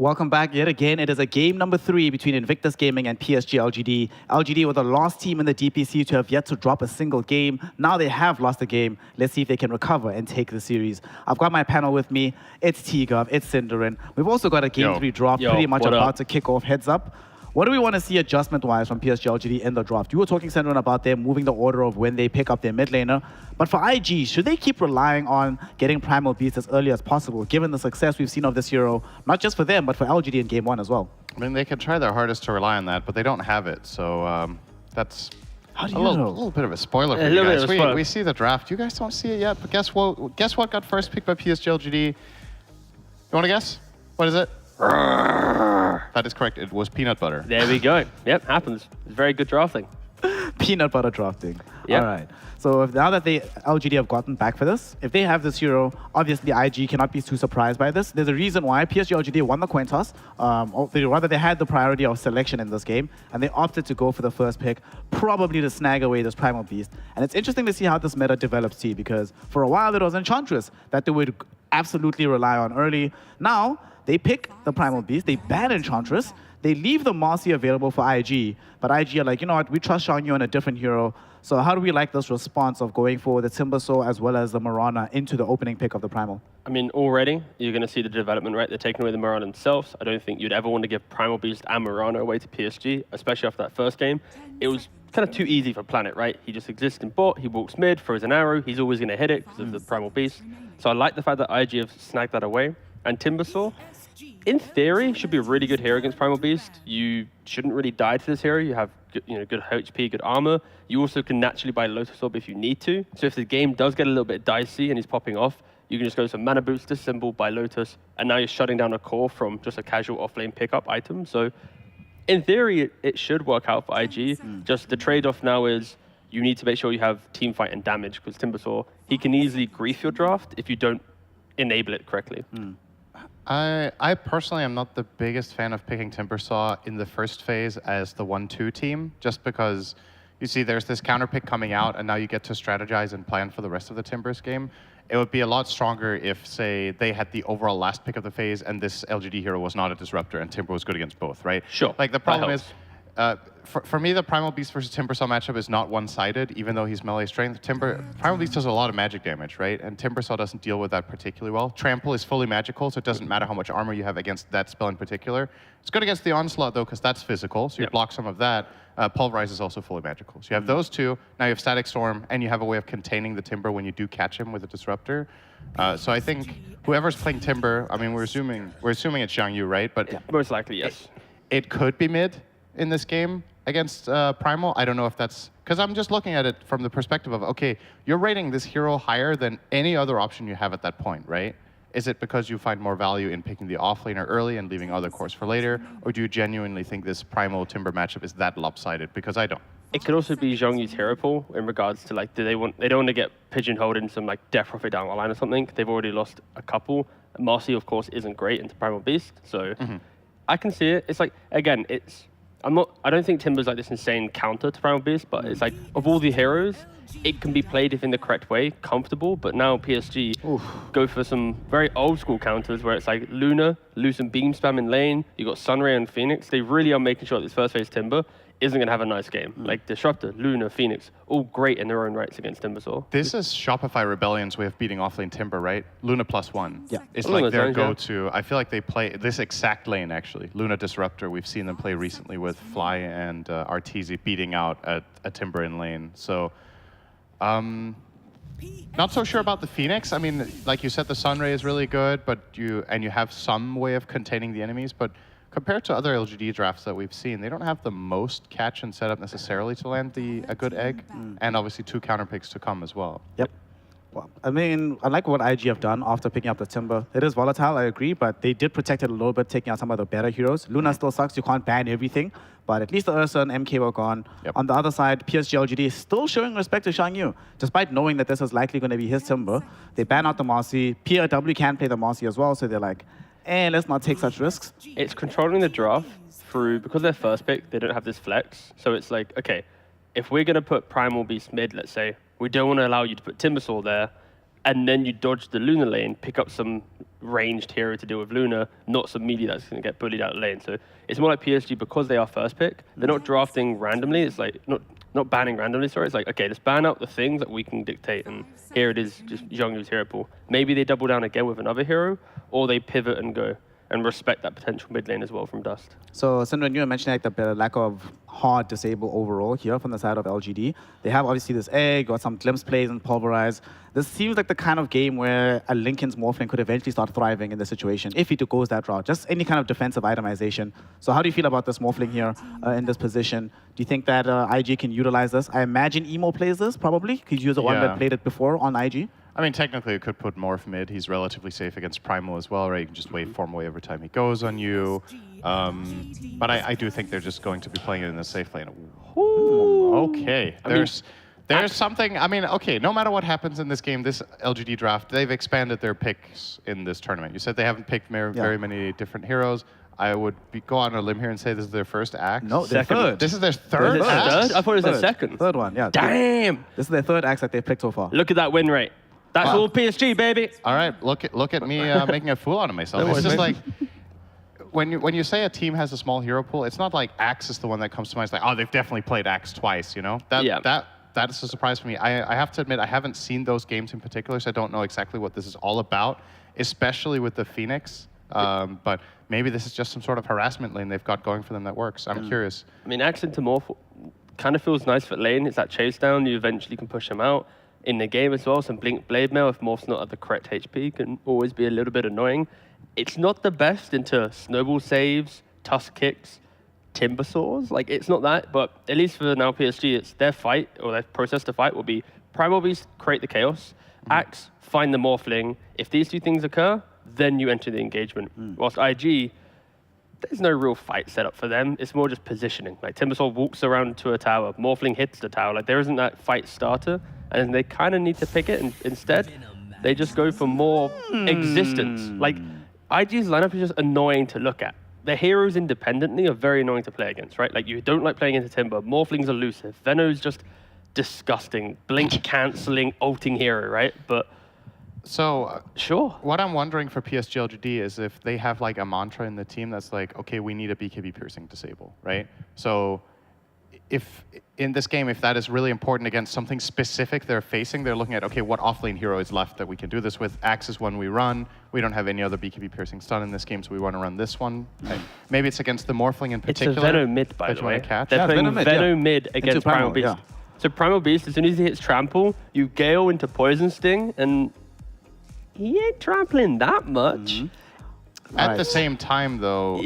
Welcome back yet again. It is a game number 3 between Invictus Gaming and PSG LGD. LGD were the last team in the DPC to have yet to drop a single game. Now they have lost a game. Let's see if they can recover and take the series. I've got my panel with me. It's T-Gov, it's Cinderin. We've also got a game 3 drop pretty much about to kick off. Heads up. What do we want to see adjustment-wise from PSG LGD in the draft? You were talking, Cinderin, about them moving the order of when they pick up their mid laner. But for IG, should they keep relying on getting Primal Beast as early as possible, given the success we've seen of this hero, not just for them, but for LGD in Game 1 as well? I mean, they can try their hardest to rely on that, but they don't have it. So that's a little bit of a spoiler for you guys. We see the draft. You guys don't see it yet, but guess what? Guess what got first picked by PSG LGD? You want to guess? What is it? That is correct. It was peanut butter. There we go. Yep, happens. It's very good drafting. Peanut butter drafting. Yep. All right. So now that LGD have gotten back for this, if they have this hero, obviously IG cannot be too surprised by this. There's a reason why PSG LGD won the coin toss. They had the priority of selection in this game, and they opted to go for the first pick, probably to snag away this Primal Beast. And it's interesting to see how this meta develops, too, because for a while it was Enchantress that they would absolutely rely on early. Now, they pick the Primal Beast, they ban Enchantress, they leave the Marcy available for IG, but IG are like, you know what, we trust Xiangyu on a different hero. So how do we like this response of going for the Timbersaw as well as the Mirana into the opening pick of the Primal? I mean, already, you're going to see the development, right? They're taking away the Mirana themselves. I don't think you'd ever want to give Primal Beast and Mirana away to PSG, especially after that first game. It was kind of too easy for Planet, right? He just exists in bot, he walks mid, throws an arrow, he's always going to hit it because of the Primal Beast. So I like the fact that IG have snagged that away. And Timbersaw, in theory, should be a really good hero against Primal Beast. You shouldn't really die to this hero. You have good HP, good armor. You also can naturally buy Lotus Orb if you need to. So if the game does get a little bit dicey and he's popping off, you can just go some mana boost, disassemble, buy Lotus, and now you're shutting down a core from just a casual offlane pickup item. So in theory, it should work out for IG. Just the trade-off now is you need to make sure you have team fight and damage, because Timbersaw, he can easily grief your draft if you don't enable it correctly. I personally am not the biggest fan of picking Timbersaw in the first phase as the 1-2 team, just because you see there's this counter pick coming out, and now you get to strategize and plan for the rest of the Timbers game. It would be a lot stronger if, say, they had the overall last pick of the phase and this LGD hero was not a disruptor and Timber was good against both, right? Sure. Like, the problem is, for me, the Primal Beast versus Timbersaw matchup is not one-sided, even though he's melee strength. Primal Beast does a lot of magic damage, right? And Timbersaw doesn't deal with that particularly well. Trample is fully magical, so it doesn't matter how much armor you have against that spell in particular. It's good against the Onslaught, though, because that's physical, so you block some of that. Pulverize is also fully magical. So you have those two, now you have Static Storm, and you have a way of containing the Timber when you do catch him with a Disruptor. So I think whoever's playing Timber, I mean, we're assuming it's Xiangyu, right? But most likely, yes. It could be mid in this game against Primal. I don't know if that's, because I'm just looking at it from the perspective of, okay, you're rating this hero higher than any other option you have at that point, right? Is it because you find more value in picking the offlaner early and leaving other cores for later? Or do you genuinely think this Primal Timber matchup is that lopsided? Because I don't. It could also be Zhongyu's hero pool in regards to, like, they don't want to get pigeonholed in some, like, Death Prophet down the line or something. They've already lost a couple. Marcy, of course, isn't great into Primal Beast, so I can see it. It's like, again, I don't think Timber's like this insane counter to Primal Beast, but it's like, of all the heroes, it can be played if in the correct way, comfortable, but now PSG go for some very old school counters where it's like Luna, Lucent Beam Spam in lane, you got Sunray and Phoenix. They really are making sure that this first phase Timber isn't going to have a nice game. Like Disruptor, Luna, Phoenix, all great in their own rights against Timbersaw. This is Shopify Rebellion's way of beating offlane Timber, right? Luna +1. Yeah. It's like their go-to. I feel like they play this exact lane, actually. Luna Disruptor, we've seen them play recently with Fly and Arteezy beating out a Timber in lane. So, not so sure about the Phoenix. I mean, like you said, the Sunray is really good, but you have some way of containing the enemies, but compared to other LGD drafts that we've seen, they don't have the most catch and setup necessarily to land a good egg, and obviously 2 counter picks to come as well. Yep. Well, I mean, I like what IG have done after picking up the Timber. It is volatile, I agree, but they did protect it a little bit, taking out some of the better heroes. Luna still sucks, you can't ban everything, but at least the Ursa and MK were gone. Yep. On the other side, PSG LGD is still showing respect to Xiangyu, despite knowing that this is likely going to be his Timber. They ban out the Marcy. PRW can play the Marcy as well, so they're like, let's not take such risks. It's controlling the draft through, because they're first pick, they don't have this flex. So it's like, okay, if we're going to put Primal Beast mid, let's say, we don't want to allow you to put Timbersaw there. and then you dodge the Luna lane, pick up some ranged hero to deal with Luna, not some melee that's going to get bullied out of lane. So it's more like PSG because they are first pick. They're not drafting randomly. It's like not banning randomly. Sorry, it's like okay, let's ban out the things that we can dictate, and here it is, just Zhongyu's hero pool. Maybe they double down again with another hero, or they pivot and go and respect that potential mid lane as well from Dust. So, Sindran, you were mentioning like the lack of hard disable overall here from the side of LGD. They have obviously this egg, got some glimpse plays and pulverize. This seems like the kind of game where a Linken's Morphling could eventually start thriving in this situation if he goes that route. Just any kind of defensive itemization. So how do you feel about this Morphling here in this position? Do you think that IG can utilize this? I imagine Emo plays this probably, because you're the one that played it before on IG. I mean, technically, it could put Morph mid. He's relatively safe against Primal as well, right? You can just wave form away every time he goes on you. But I do think they're just going to be playing it in the safe lane. Ooh, okay. There's something, I mean, okay, no matter what happens in this game, this LGD draft, they've expanded their picks in this tournament. You said they haven't picked very many different heroes. I would go on a limb here and say this is their first axe. No, their third. This is their third axe? I thought it was their second. Third one, yeah. Damn! This is their third axe that they've picked so far. Look at that win rate. That's all PSG, baby. All right, look at me making a fool out of myself. It's just like when you say a team has a small hero pool, it's not like Axe is the one that comes to mind. It's like, oh, they've definitely played Axe twice, you know? That is a surprise for me. I have to admit, I haven't seen those games in particular, so I don't know exactly what this is all about, especially with the Phoenix. But maybe this is just some sort of harassment lane they've got going for them that works. I'm curious. I mean, Axe into Morph kind of feels nice for lane. It's that chase down. You eventually can push him out. In the game as well, some Blink Blade Mail, if Morph's not at the correct HP, can always be a little bit annoying. It's not the best into Snowball saves, Tusk kicks, Timber Saws. Like, it's not that, but at least for now PSG, it's their fight, or their process to fight will be Primal Beast, create the chaos, Axe, find the Morphling. If these two things occur, then you enter the engagement. Whilst IG, there's no real fight set up for them. It's more just positioning. Like, Timbersaw walks around to a tower, Morphling hits the tower. Like, there isn't that fight starter, and they kind of need to pick it, and instead, they just go for more existence. Like, IG's lineup is just annoying to look at. Their heroes independently are very annoying to play against, right? Like, you don't like playing into Timber. Morphling's elusive. Veno's just disgusting. Blink canceling, ulting hero, right? But so sure. What I'm wondering for PSG LGD is if they have like a mantra in the team that's like, okay, we need a BKB piercing disable, right? So if in this game, if that is really important against something specific they're facing, they're looking at, okay, what offlane hero is left that we can do this with? Axe is one we run. We don't have any other BKB piercing stun in this game, so we want to run this one. Maybe it's against the Morphling in particular. It's a Veno mid, by the way. Catch. They're playing Veno mid against Primal Beast. Yeah. So Primal Beast, as soon as he hits Trample, you Gale into Poison Sting, and he ain't trampling that much. At the same time, though,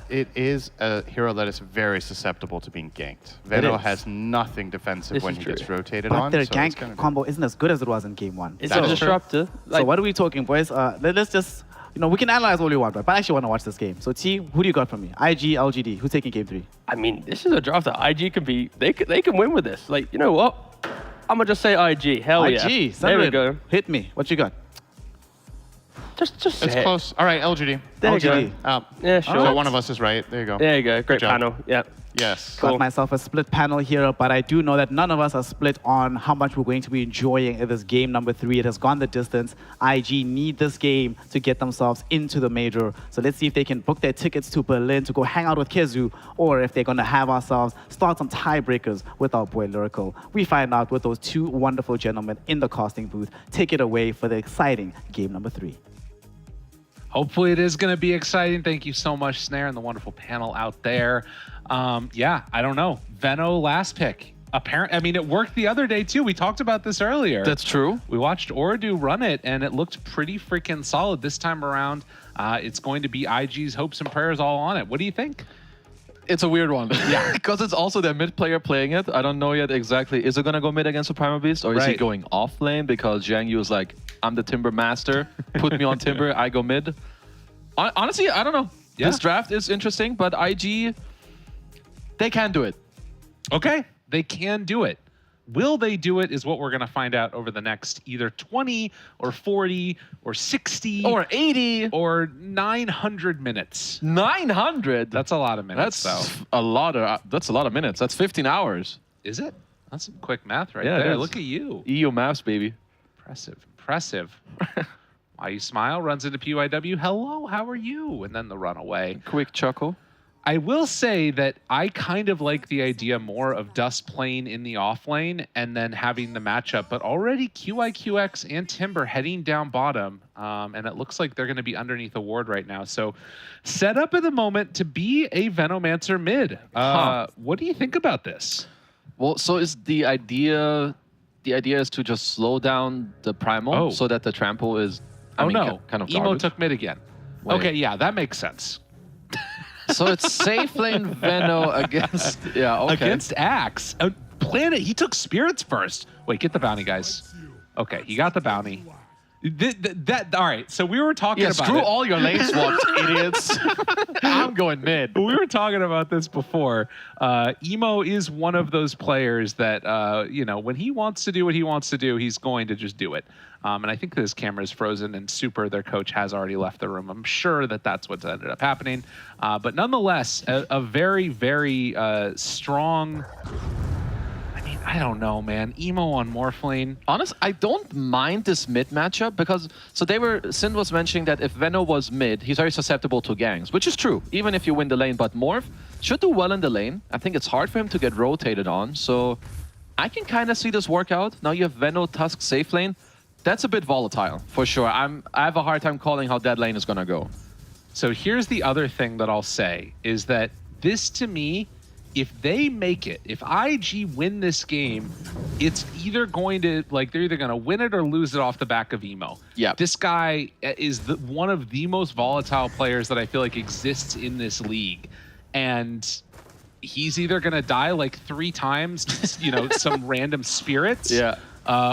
it is a hero that is very susceptible to being ganked. Veno has nothing defensive when he gets rotated on. But their gank combo isn't as good as it was in game one. It's a disruptor. So what are we talking, boys? Let's just, we can analyze all you want, but I actually want to watch this game. So T, who do you got for me? IG, LGD, who's taking game 3? I mean, this is a draft that IG can be, they can win with this. Like, you know what? I'm going to just say IG. Hell yeah. IG, there we go. Hit me. What you got? Just it's close. All right, LGD. There LGD. You go. Yeah, sure. So one of us is right. There you go. There you go. Great panel. Yeah. Yes. Got myself a split panel here, but I do know that none of us are split on how much we're going to be enjoying this game number 3. It has gone the distance. IG need this game to get themselves into the major. So let's see if they can book their tickets to Berlin to go hang out with Kezu, or if they're going to have ourselves start some tiebreakers with our boy Lyrical. We find out with those two wonderful gentlemen in the casting booth. Take it away for the exciting game number 3. Hopefully it is going to be exciting. Thank you so much, Snare, and the wonderful panel out there. Yeah, I don't know. Veno last pick. I mean, it worked the other day, too. We talked about this earlier. That's true. We watched Oridu run it, and it looked pretty freaking solid this time around. It's going to be IG's hopes and prayers all on it. What do you think? It's a weird one. Yeah. Because it's also their mid player playing it. I don't know yet exactly. Is it going to go mid against the Primal Beast, or is he going off lane because Zhang Yu is like, I'm the Timber master. Put me on Timber. I go mid. Honestly, I don't know. Yeah. This draft is interesting, but IG, they can do it. Okay, they can do it. Will they do it is what we're going to find out over the next either 20 or 40 or 60 or 80 or 900 minutes. 900? That's a lot of minutes. That's a lot of minutes. That's 15 hours. Is it? That's some quick math right there. Look at you. EO maths, baby. Impressive, impressive. Why you smile? Runs into PYW. Hello, how are you? And then the run away. Quick chuckle. I will say that I kind of like the idea more of Dust playing in the off lane and then having the matchup, but already QIQX and Timber heading down bottom, and it looks like they're going to be underneath a ward right now. So set up at the moment to be a Venomancer mid. What do you think about this? Well, so is the idea is to just slow down the primal so that the trample is kind of Emo garbage? took mid again. Wait. Okay, yeah, that makes sense. So it's safe lane Veno against Against Axe. Planet, he took spirits first. Wait, get the bounty, guys. Okay, he got the bounty. All right, so we were talking about screw it. all your lane swaps, idiots. I'm going mid. We were talking about this before. Emo is one of those players that, you know, when he wants to do what he wants to do, he's going to just do it. And I think that his camera is frozen, and Super, their coach, has already left the room. I'm sure that that's what's ended up happening. But nonetheless, a very, very strong... I mean, I don't know, man. Emo on Morphling. Honest, I don't mind this mid matchup because Sin was mentioning that if Veno was mid, he's very susceptible to ganks, which is true, even if you win the lane. But Morph should do well in the lane. I think it's hard for him to get rotated on, so I can kind of see this work out. Now you have Veno, Tusk, safe lane. That's a bit volatile, for sure. I have a hard time calling how that lane is going to go. So here's the other thing that I'll say, is that this, to me, if they make it, if IG win this game, it's either going to, like, they're either going to win it or lose it off the back of Emo. Yeah. This guy is one of the most volatile players that I feel like exists in this league. And he's either going to die like 3 times to, you know, some random spirits. Yeah.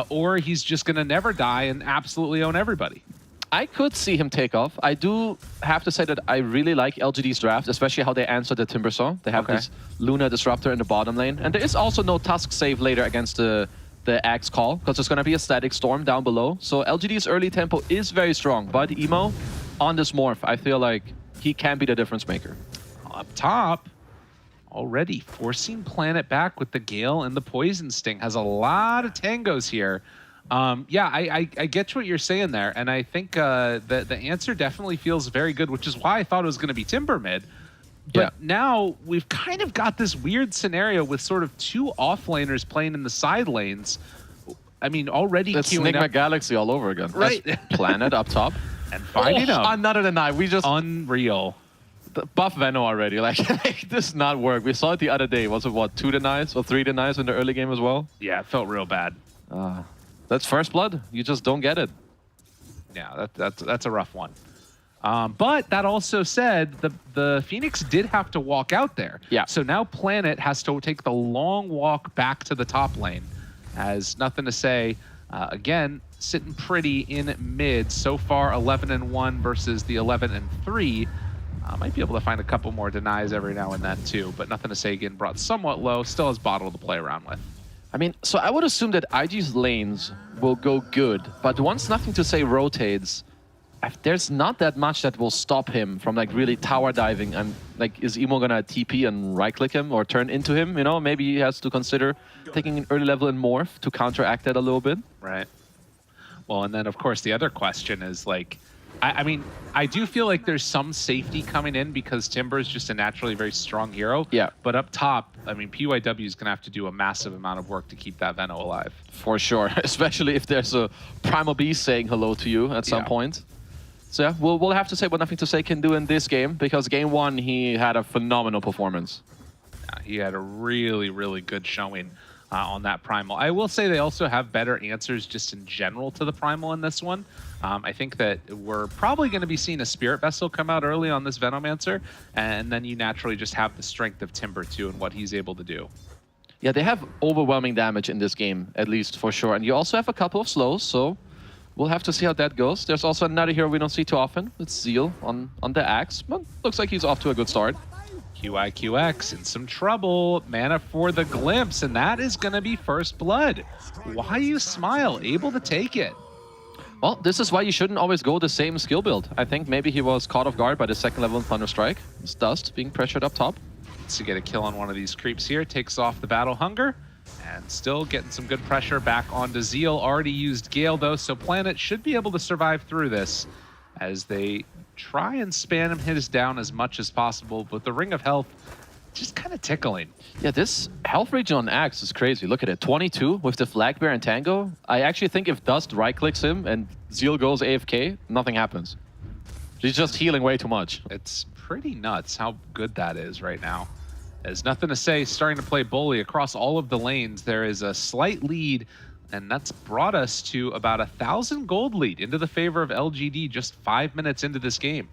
Or he's just going to never die and absolutely own everybody. I could see him take off. I do have to say that I really like LGD's draft, especially how they answer the Timbersaw. They have this Luna Disruptor in the bottom lane. And there is also no Tusk save later against the Axe call, because there's going to be a Static Storm down below. So LGD's early tempo is very strong. But Emo, on this Morph, I feel like he can be the difference maker. Up top, already forcing Planet back with the Gale and the Poison Sting. Has a lot of tangos here. Yeah, I get what you're saying there, and I think the answer definitely feels very good, which is why I thought it was going to be Timber mid. But now we've kind of got this weird scenario with sort of 2 offlaners playing in the side lanes. I mean, already That's queuing Enigma up. Galaxy all over again. Right. That's Planet up top. And finding him. Another deny. We just... Unreal. Buff Veno already. Like, this does not work. We saw it the other day. Was it, what, 2 denies or 3 denies in the early game as well? Yeah, it felt real bad. That's first blood. You just don't get it. Yeah, that's a rough one. But that also said, the Phoenix did have to walk out there. Yeah. So now Planet has to take the long walk back to the top lane. Has nothing to say. Again, sitting pretty in mid. So far, 11-1 versus the 11-3. Might be able to find a couple more denies every now and then too, but nothing to say. Again, brought somewhat low. Still has Bottle to play around with. I mean, so I would assume that IG's lanes will go good, but once Nothing to Say rotates, there's not that much that will stop him from like really tower diving. And like, is Emo gonna TP and right click him or turn into him? You know, maybe he has to consider taking an early level in Morph to counteract that a little bit. Right. Well, and then of course the other question is like, I mean, I do feel like there's some safety coming in because Timber is just a naturally very strong hero. Yeah. But up top, I mean, PYW is going to have to do a massive amount of work to keep that Veno alive. For sure, especially if there's a Primal Beast saying hello to you at some point. So yeah, we'll have to say what Nothing to Say can do in this game, because game 1 he had a phenomenal performance. Yeah, he had a really, really good showing on that Primal. I will say they also have better answers just in general to the Primal in this one. I think that we're probably going to be seeing a Spirit Vessel come out early on this Venomancer, and then you naturally just have the strength of Timber too and what he's able to do. Yeah, they have overwhelming damage in this game, at least for sure. And you also have a couple of slows, so we'll have to see how that goes. There's also another hero we don't see too often. It's Zeal on the Axe, but looks like he's off to a good start. QIQX in some trouble. Mana for the Glimpse, and that is going to be first blood. Why you smile? Able to take it. Well, this is why you shouldn't always go the same skill build. I think maybe he was caught off guard by the 2nd level in Thunder Strike. It's Dust being pressured up top. To get a kill on one of these creeps here. Takes off the Battle Hunger. And still getting some good pressure back onto Zeal. Already used Gale though, so Planet should be able to survive through this as they try and spam him his down as much as possible, but the Ring of Health just kind of tickling. Yeah, this health regen on Axe is crazy. Look at it, 22 with the Flag Bear and Tango. I actually think if Dust right-clicks him and Zeal goes AFK, nothing happens. He's just healing way too much. It's pretty nuts how good that is right now. There's nothing to say, starting to play bully across all of the lanes. There is a slight lead, and that's brought us to about 1,000 gold lead into the favor of LGD just 5 minutes into this game.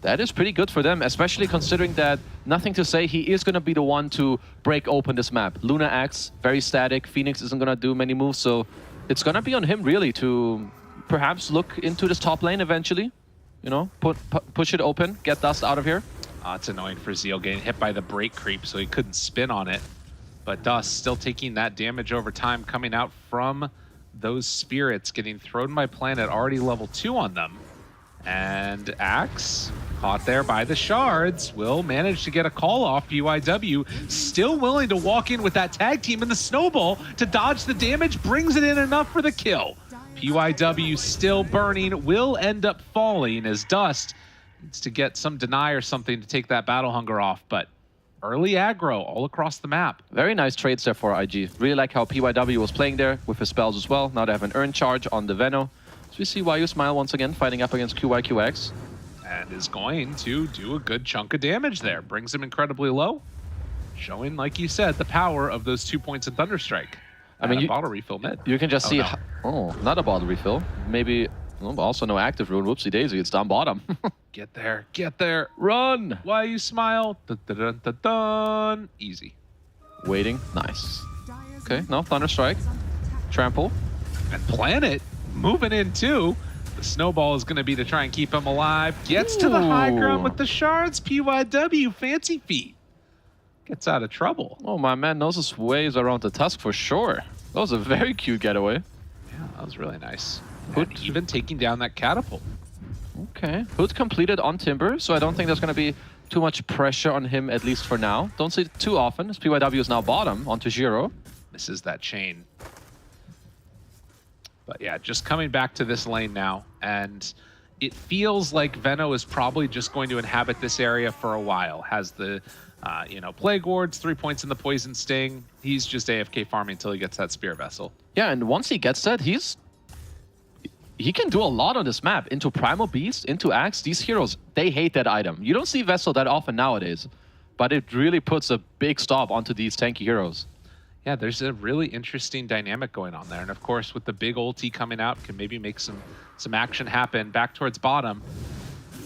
That is pretty good for them, especially considering that, nothing to say, he is going to be the one to break open this map. Luna Axe, very static. Phoenix isn't going to do many moves, so it's going to be on him really to perhaps look into this top lane eventually. You know, push it open, get Dust out of here. It's annoying for Zeal getting hit by the break creep, so he couldn't spin on it. But Dust still taking that damage over time, coming out from those spirits, getting thrown by Planet, already level 2 on them. And Axe, caught there by the shards, will manage to get a call off. PYW still willing to walk in with that tag team, and the snowball to dodge the damage brings it in enough for the kill. PYW still burning, will end up falling as Dust needs to get some deny or something to take that battle hunger off, but early aggro all across the map. Very nice trades there for IG. Really like how PYW was playing there with his spells as well. Now they have an earn charge on the Veno. So we see YU Smile once again fighting up against QYQX. And is going to do a good chunk of damage there. Brings him incredibly low. Showing, like you said, the power of those 2 points in Thunderstrike. I mean, a bottle refill mid. You can just see... No. Oh, not a bottle refill. Maybe... Oh, also no active rune. Whoopsie daisy, it's down bottom. Get there, get there. Run! Why you smile? Dun, dun, dun, dun, dun. Easy. Waiting. Nice. Okay, no, Thunderstrike. Trample. And Planet moving in too. The snowball is going to be to try and keep him alive. Gets to the high ground with the shards. PYW, fancy feet. Gets out of trouble. Oh, my man knows his ways around the tusk for sure. That was a very cute getaway. Yeah, that was really nice. Hood even taking down that catapult. Okay. Hood completed on Timber, so I don't think there's going to be too much pressure on him, at least for now. Don't see it too often, as PYW is now bottom onto Giro. Misses that chain. But yeah, just coming back to this lane now, and it feels like Veno is probably just going to inhabit this area for a while. Has the, Plague Wards, 3 points in the Poison Sting. He's just AFK farming until he gets that Spear Vessel. Yeah, and once he gets that, he can do a lot on this map. Into Primal Beast, into Axe, these heroes, they hate that item. You don't see Vessel that often nowadays, but it really puts a big stop onto these tanky heroes. Yeah, there's a really interesting dynamic going on there. And of course, with the big ulti coming out, can maybe make some action happen back towards bottom.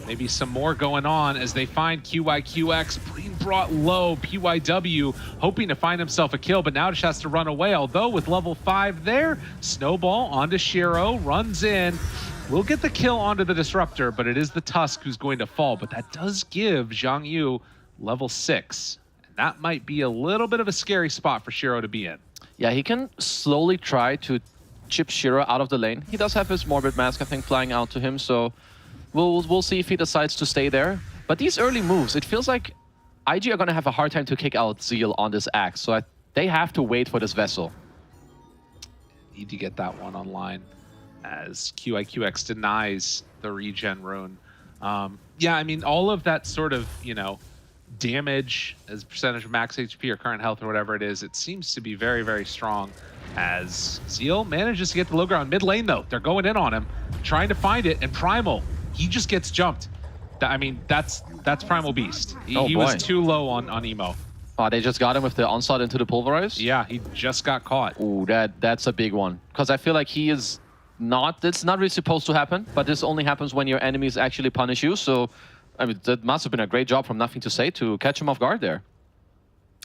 Maybe some more going on as they find QYQX being brought low. PYW hoping to find himself a kill, but now just has to run away. Although with level 5 there, Snowball onto Shiro, runs in. Will get the kill onto the Disruptor, but it is the Tusk who's going to fall. But that does give Zhang Yu level 6. That might be a little bit of a scary spot for Shiro to be in. Yeah, he can slowly try to chip Shiro out of the lane. He does have his Morbid Mask, I think, flying out to him, so we'll see if he decides to stay there. But these early moves, it feels like IG are going to have a hard time to kick out Zeal on this Axe, so they have to wait for this Vessel. Need to get that one online as QIQX denies the regen rune. Yeah, I mean, all of that sort of, damage as percentage of max HP or current health or whatever it is, it seems to be very, very strong as Zeal manages to get the low ground. Mid lane though, they're going in on him, trying to find it, and Primal, he just gets jumped. I mean, that's Primal Beast. He was too low on Emo. Oh, they just got him with the onslaught into the Pulverize? Yeah, he just got caught. Ooh, that's a big one. Because I feel like it's not really supposed to happen, but this only happens when your enemies actually punish you, so I mean, that must have been a great job from Nothing to Say to catch him off guard there.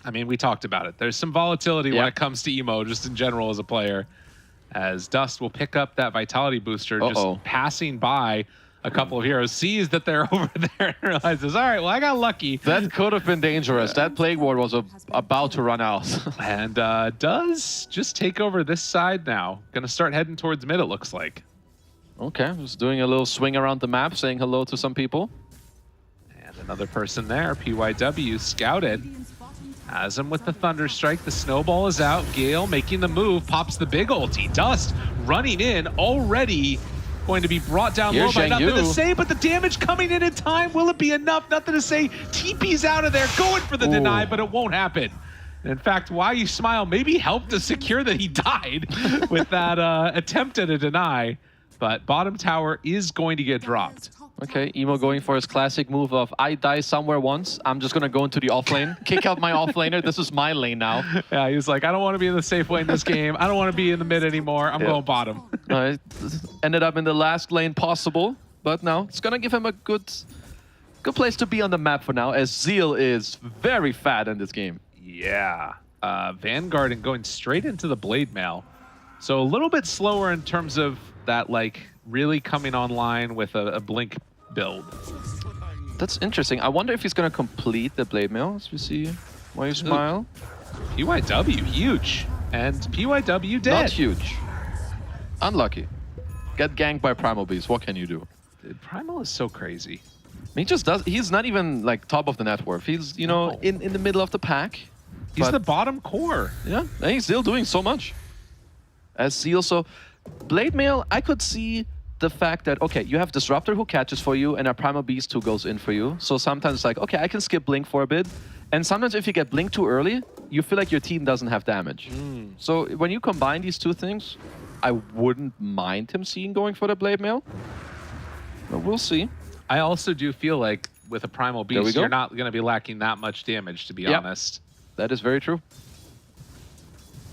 I mean, we talked about it. There's some volatility when it comes to Emo, just in general as a player. As Dust will pick up that Vitality Booster, just passing by a couple of heroes, sees that they're over there and realizes, all right, well, I got lucky. That could have been dangerous. That Plague Ward was about to run out. And does just take over this side now. Gonna start heading towards mid, it looks like. Okay, just doing a little swing around the map, saying hello to some people. Another person there, PYW, scouted Has him with the Thunder Strike. The snowball is out. Gale making the move, pops the big ulti. Dust running in, already going to be brought down low by Nothing to Say, but the damage coming in time. Will it be enough? Nothing to Say. TP's out of there, going for the deny, but it won't happen. In fact, Why You Smile maybe helped to secure that he died with that attempt at a deny, but bottom tower is going to get dropped. Okay, Emo going for his classic move of, I die somewhere once, I'm just going to go into the off lane, kick out my off laner, this is my lane now. Yeah, he's like, I don't want to be in the safe lane this game. I don't want to be in the mid anymore. I'm going bottom. Ended up in the last lane possible, but no, it's going to give him a good place to be on the map for now, as Zeal is very fat in this game. Yeah, Vanguard and going straight into the Blade Mail. So a little bit slower in terms of that, like, really coming online with a Blink build. That's interesting. I wonder if he's going to complete the Blade Mail, as we see. Why You Smile? PYW, huge. And PYW dead. Not huge. Unlucky. Get ganked by Primal Beast. What can you do? Primal is so crazy. He just does. He's not even like top of the net worth. He's, you know, in the middle of the pack. He's the bottom core. Yeah, and he's still doing so much. As Zeal, so Blade Mail, I could see the fact that, okay, you have Disruptor who catches for you and a Primal Beast who goes in for you. So sometimes it's like, okay, I can skip Blink for a bit. And sometimes if you get Blink too early, you feel like your team doesn't have damage. So when you combine these two things, I wouldn't mind him seeing going for the Blade Mail. But we'll see. I also do feel like with a Primal Beast, you're not going to be lacking that much damage, to be honest. That is very true.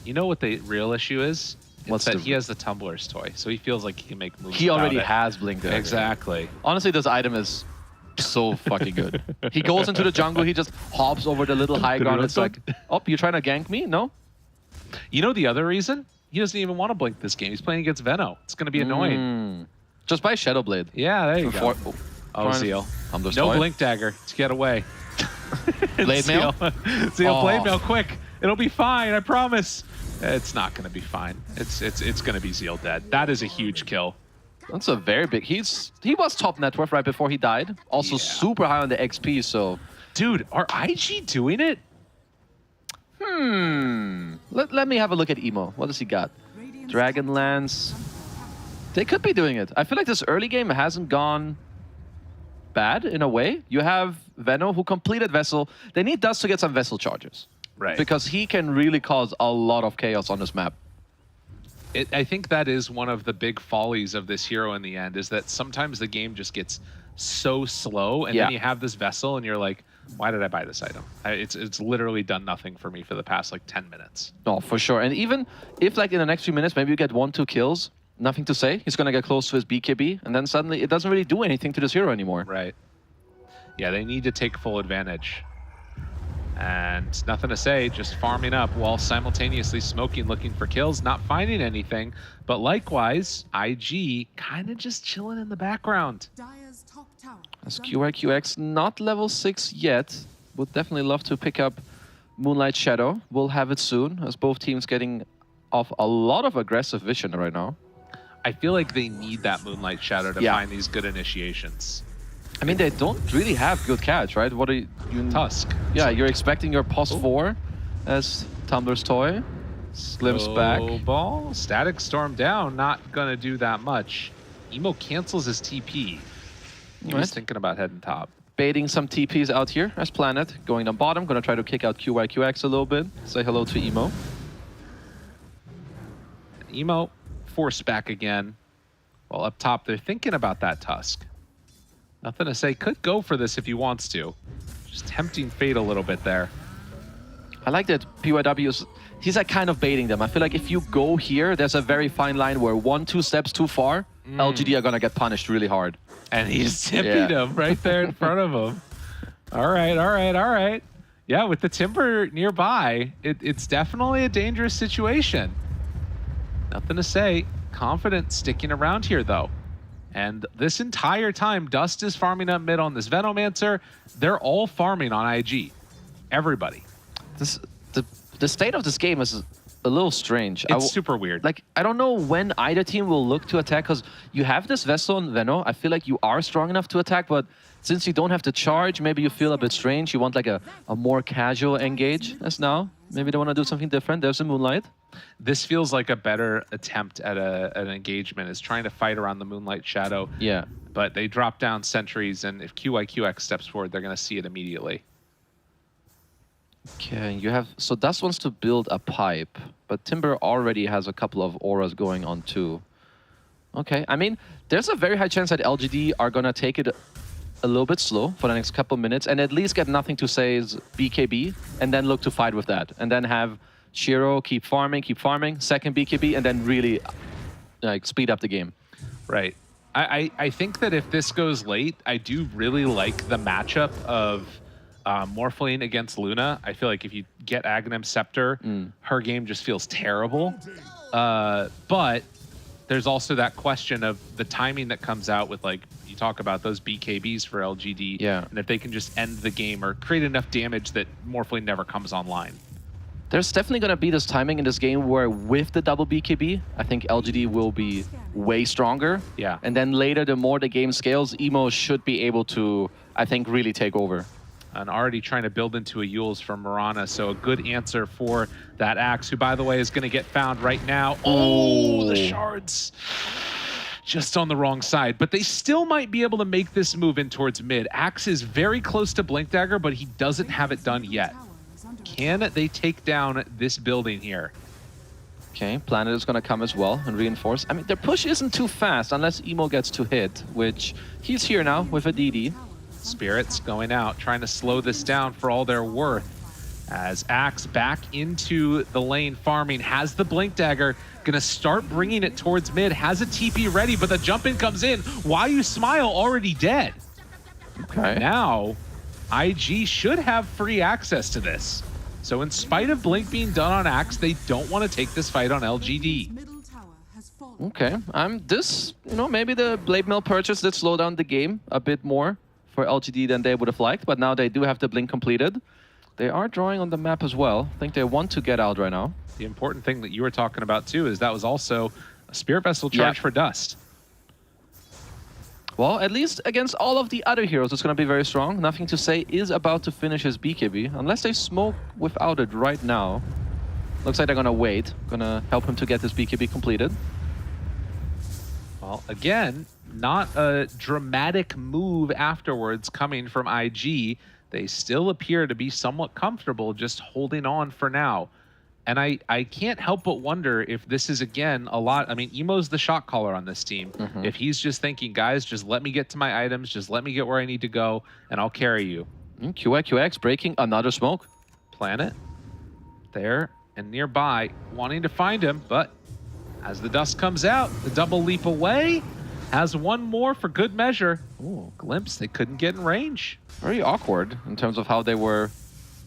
You know what the real issue is? What's that he has the Tumblr's toy, so he feels like he can make moves. He already has Blink there. Exactly. Honestly, this item is so fucking good. He goes into the jungle, he just hops over the little high ground. It's like, oh, you're trying to gank me? No? You know the other reason? He doesn't even want to Blink this game. He's playing against Veno. It's going to be annoying. Just buy Shadow Blade. Yeah, there you go. Oh, Zeal. No Blink Dagger to get away. Blade Mail? Zeal, Blade Mail, quick. It'll be fine, I promise. It's not going to be fine. It's going to be Zeal dead. That is a huge kill. That's a very big... He was top net worth right before he died. Also super high on the XP, so... Dude, are IG doing it? Let me have a look at Emo. What does he got? Dragonlance. They could be doing it. I feel like this early game hasn't gone bad in a way. You have Veno who completed Vessel. They need Dust to get some Vessel charges. Right. Because he can really cause a lot of chaos on this map. I think that is one of the big follies of this hero in the end, is that sometimes the game just gets so slow, and then you have this Vessel, and you're like, why did I buy this item? It's literally done nothing for me for the past, like, 10 minutes. Oh, for sure. And even if, like, in the next few minutes, maybe you get 1-2 kills, nothing to say. He's going to get close to his BKB, and then suddenly it doesn't really do anything to this hero anymore. Right. Yeah, they need to take full advantage. And Nothing to Say, just farming up while simultaneously smoking, looking for kills, not finding anything. But likewise, IG kind of just chilling in the background. Dire's top tower. As QIQX not level 6 yet. Would definitely love to pick up Moonlight Shadow. We'll have it soon, as both teams getting off a lot of aggressive vision right now. I feel like they need that Moonlight Shadow to find these good initiations. I mean, they don't really have good catch, right? What are you... Tusk. Yeah, you're expecting your pos 4 as Tumblr's toy. Slims back. Ball. Static Storm down. Not going to do that much. Emo cancels his TP. He was thinking about heading top. Baiting some TPs out here as Planet. Going on bottom. Going to try to kick out QIQX a little bit. Say hello to Emo. Emo forced back again. Well, up top, they're thinking about that Tusk. Nothing to Say. Could go for this if he wants to. Just tempting fate a little bit there. I like that PYW is... He's like kind of baiting them. I feel like if you go here, there's a very fine line where 1-2 steps too far, LGD are going to get punished really hard. And he's tipping him right there in front of him. All right, all right, all right. Yeah, with the Timber nearby, it's definitely a dangerous situation. Nothing to Say. Confident sticking around here, though. And this entire time, Dust is farming up mid on this Venomancer. They're all farming on IG. Everybody. The state of this game is a little strange. It's super weird. Like, I don't know when either team will look to attack, because you have this Vessel and Venno. I feel like you are strong enough to attack, but since you don't have to charge, maybe you feel a bit strange. You want like a more casual engage as now. Maybe they want to do something different. There's a Moonlight. This feels like a better attempt at an engagement, is trying to fight around the Moonlight Shadow. Yeah. But they drop down sentries, and if QIQX steps forward, they're going to see it immediately. Okay, you have... So Dust wants to build a pipe, but Timber already has a couple of auras going on too. Okay, I mean, there's a very high chance that LGD are going to take it a little bit slow for the next couple minutes and at least get nothing to say is BKB, and then look to fight with that. And then have Shiro keep farming, second BKB, and then really like speed up the game. Right. I think that if this goes late, I do really like the matchup of Morphling against Luna. I feel like if you get Aghanim Scepter, her game just feels terrible. But there's also that question of the timing that comes out with, like, you talk about those BKBs for LGD. Yeah. And if they can just end the game or create enough damage that Morphling never comes online. There's definitely going to be this timing in this game where with the double BKB, I think LGD will be way stronger. Yeah. And then later, the more the game scales, Emo should be able to, I think, really take over. And already trying to build into a Yules from Mirana, so a good answer for that Axe, who, by the way, is going to get found right now. Oh, the shards. Just on the wrong side, but they still might be able to make this move in towards mid. Axe is very close to Blink Dagger, but he doesn't have it done yet. Can they take down this building here? Okay, Planet is going to come as well and reinforce. I mean, their push isn't too fast unless Emo gets to hit, which he's here now with a DD. Spirits going out, trying to slow this down for all they're worth. As Axe back into the lane farming, has the Blink Dagger, gonna start bringing it towards mid, has a TP ready, but the jump in comes in. Why You Smile already dead. Okay. Now, IG should have free access to this. So in spite of Blink being done on Axe, they don't want to take this fight on LGD. Okay, this, you know, maybe the Blade Mill purchase did slow down the game a bit more for LGD than they would have liked, but now they do have the Blink completed. They are drawing on the map as well. I think they want to get out right now. The important thing that you were talking about too is that was also a Spirit Vessel charge for Dust. Well, at least against all of the other heroes, it's going to be very strong. Nothing to Say is about to finish his BKB, unless they smoke without it right now. Looks like they're going to wait. Going to help him to get this BKB completed. Well, again, not a dramatic move afterwards coming from IG. They still appear to be somewhat comfortable just holding on for now. And I can't help but wonder if this is, again, a lot. I mean, Emo's the shot caller on this team. If he's just thinking, guys, just let me get to my items, just let me get where I need to go, and I'll carry you. QX breaking another smoke. Planet there and nearby, wanting to find him, but as the dust comes out, the double leap away, has one more for good measure. Ooh, glimpse, they couldn't get in range. Very awkward in terms of how they were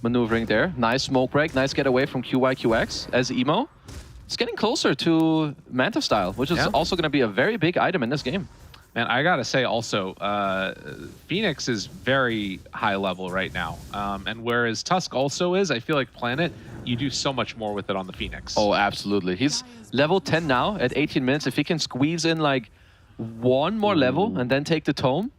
maneuvering there. Nice smoke break, nice get away from QYQX as Emo. It's getting closer to Manta Style, which is also going to be a very big item in this game. Man, I gotta say also, Phoenix is very high level right now. And whereas Tusk also is, I feel like Planet, you do so much more with it on the Phoenix. Oh, absolutely. He's level 10 now at 18 minutes. If he can squeeze in like one more level and then take the tome,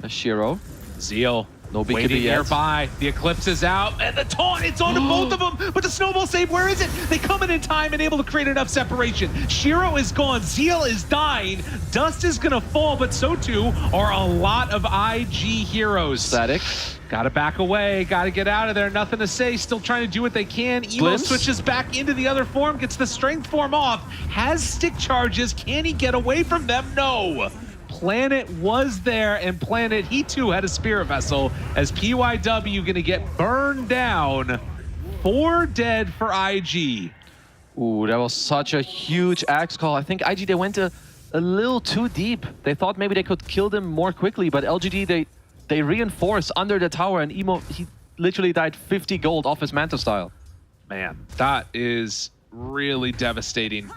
Shiro. Zeal. No BKB waiting yet. nearby. The Eclipse is out, and the taunt, it's onto both of them, but the snowball save, where is it? They come in time and able to create enough separation. Shiro is gone, Zeal is dying, Dust is gonna fall, but so too are a lot of IG heroes. Static. Gotta back away, gotta get out of there, nothing to say, still trying to do what they can. Emo switches back into the other form, gets the strength form off, has stick charges, can he get away from them? No. Planet was there, and Planet, he too had a Spirit Vessel, as PYW gonna get burned down. 4 dead for IG. Ooh, that was such a huge axe call. I think IG, they went a little too deep. They thought maybe they could kill them more quickly, but LGD, they reinforced under the tower, and Emo, he literally died 50 gold off his Manta Style. Man, that is really devastating.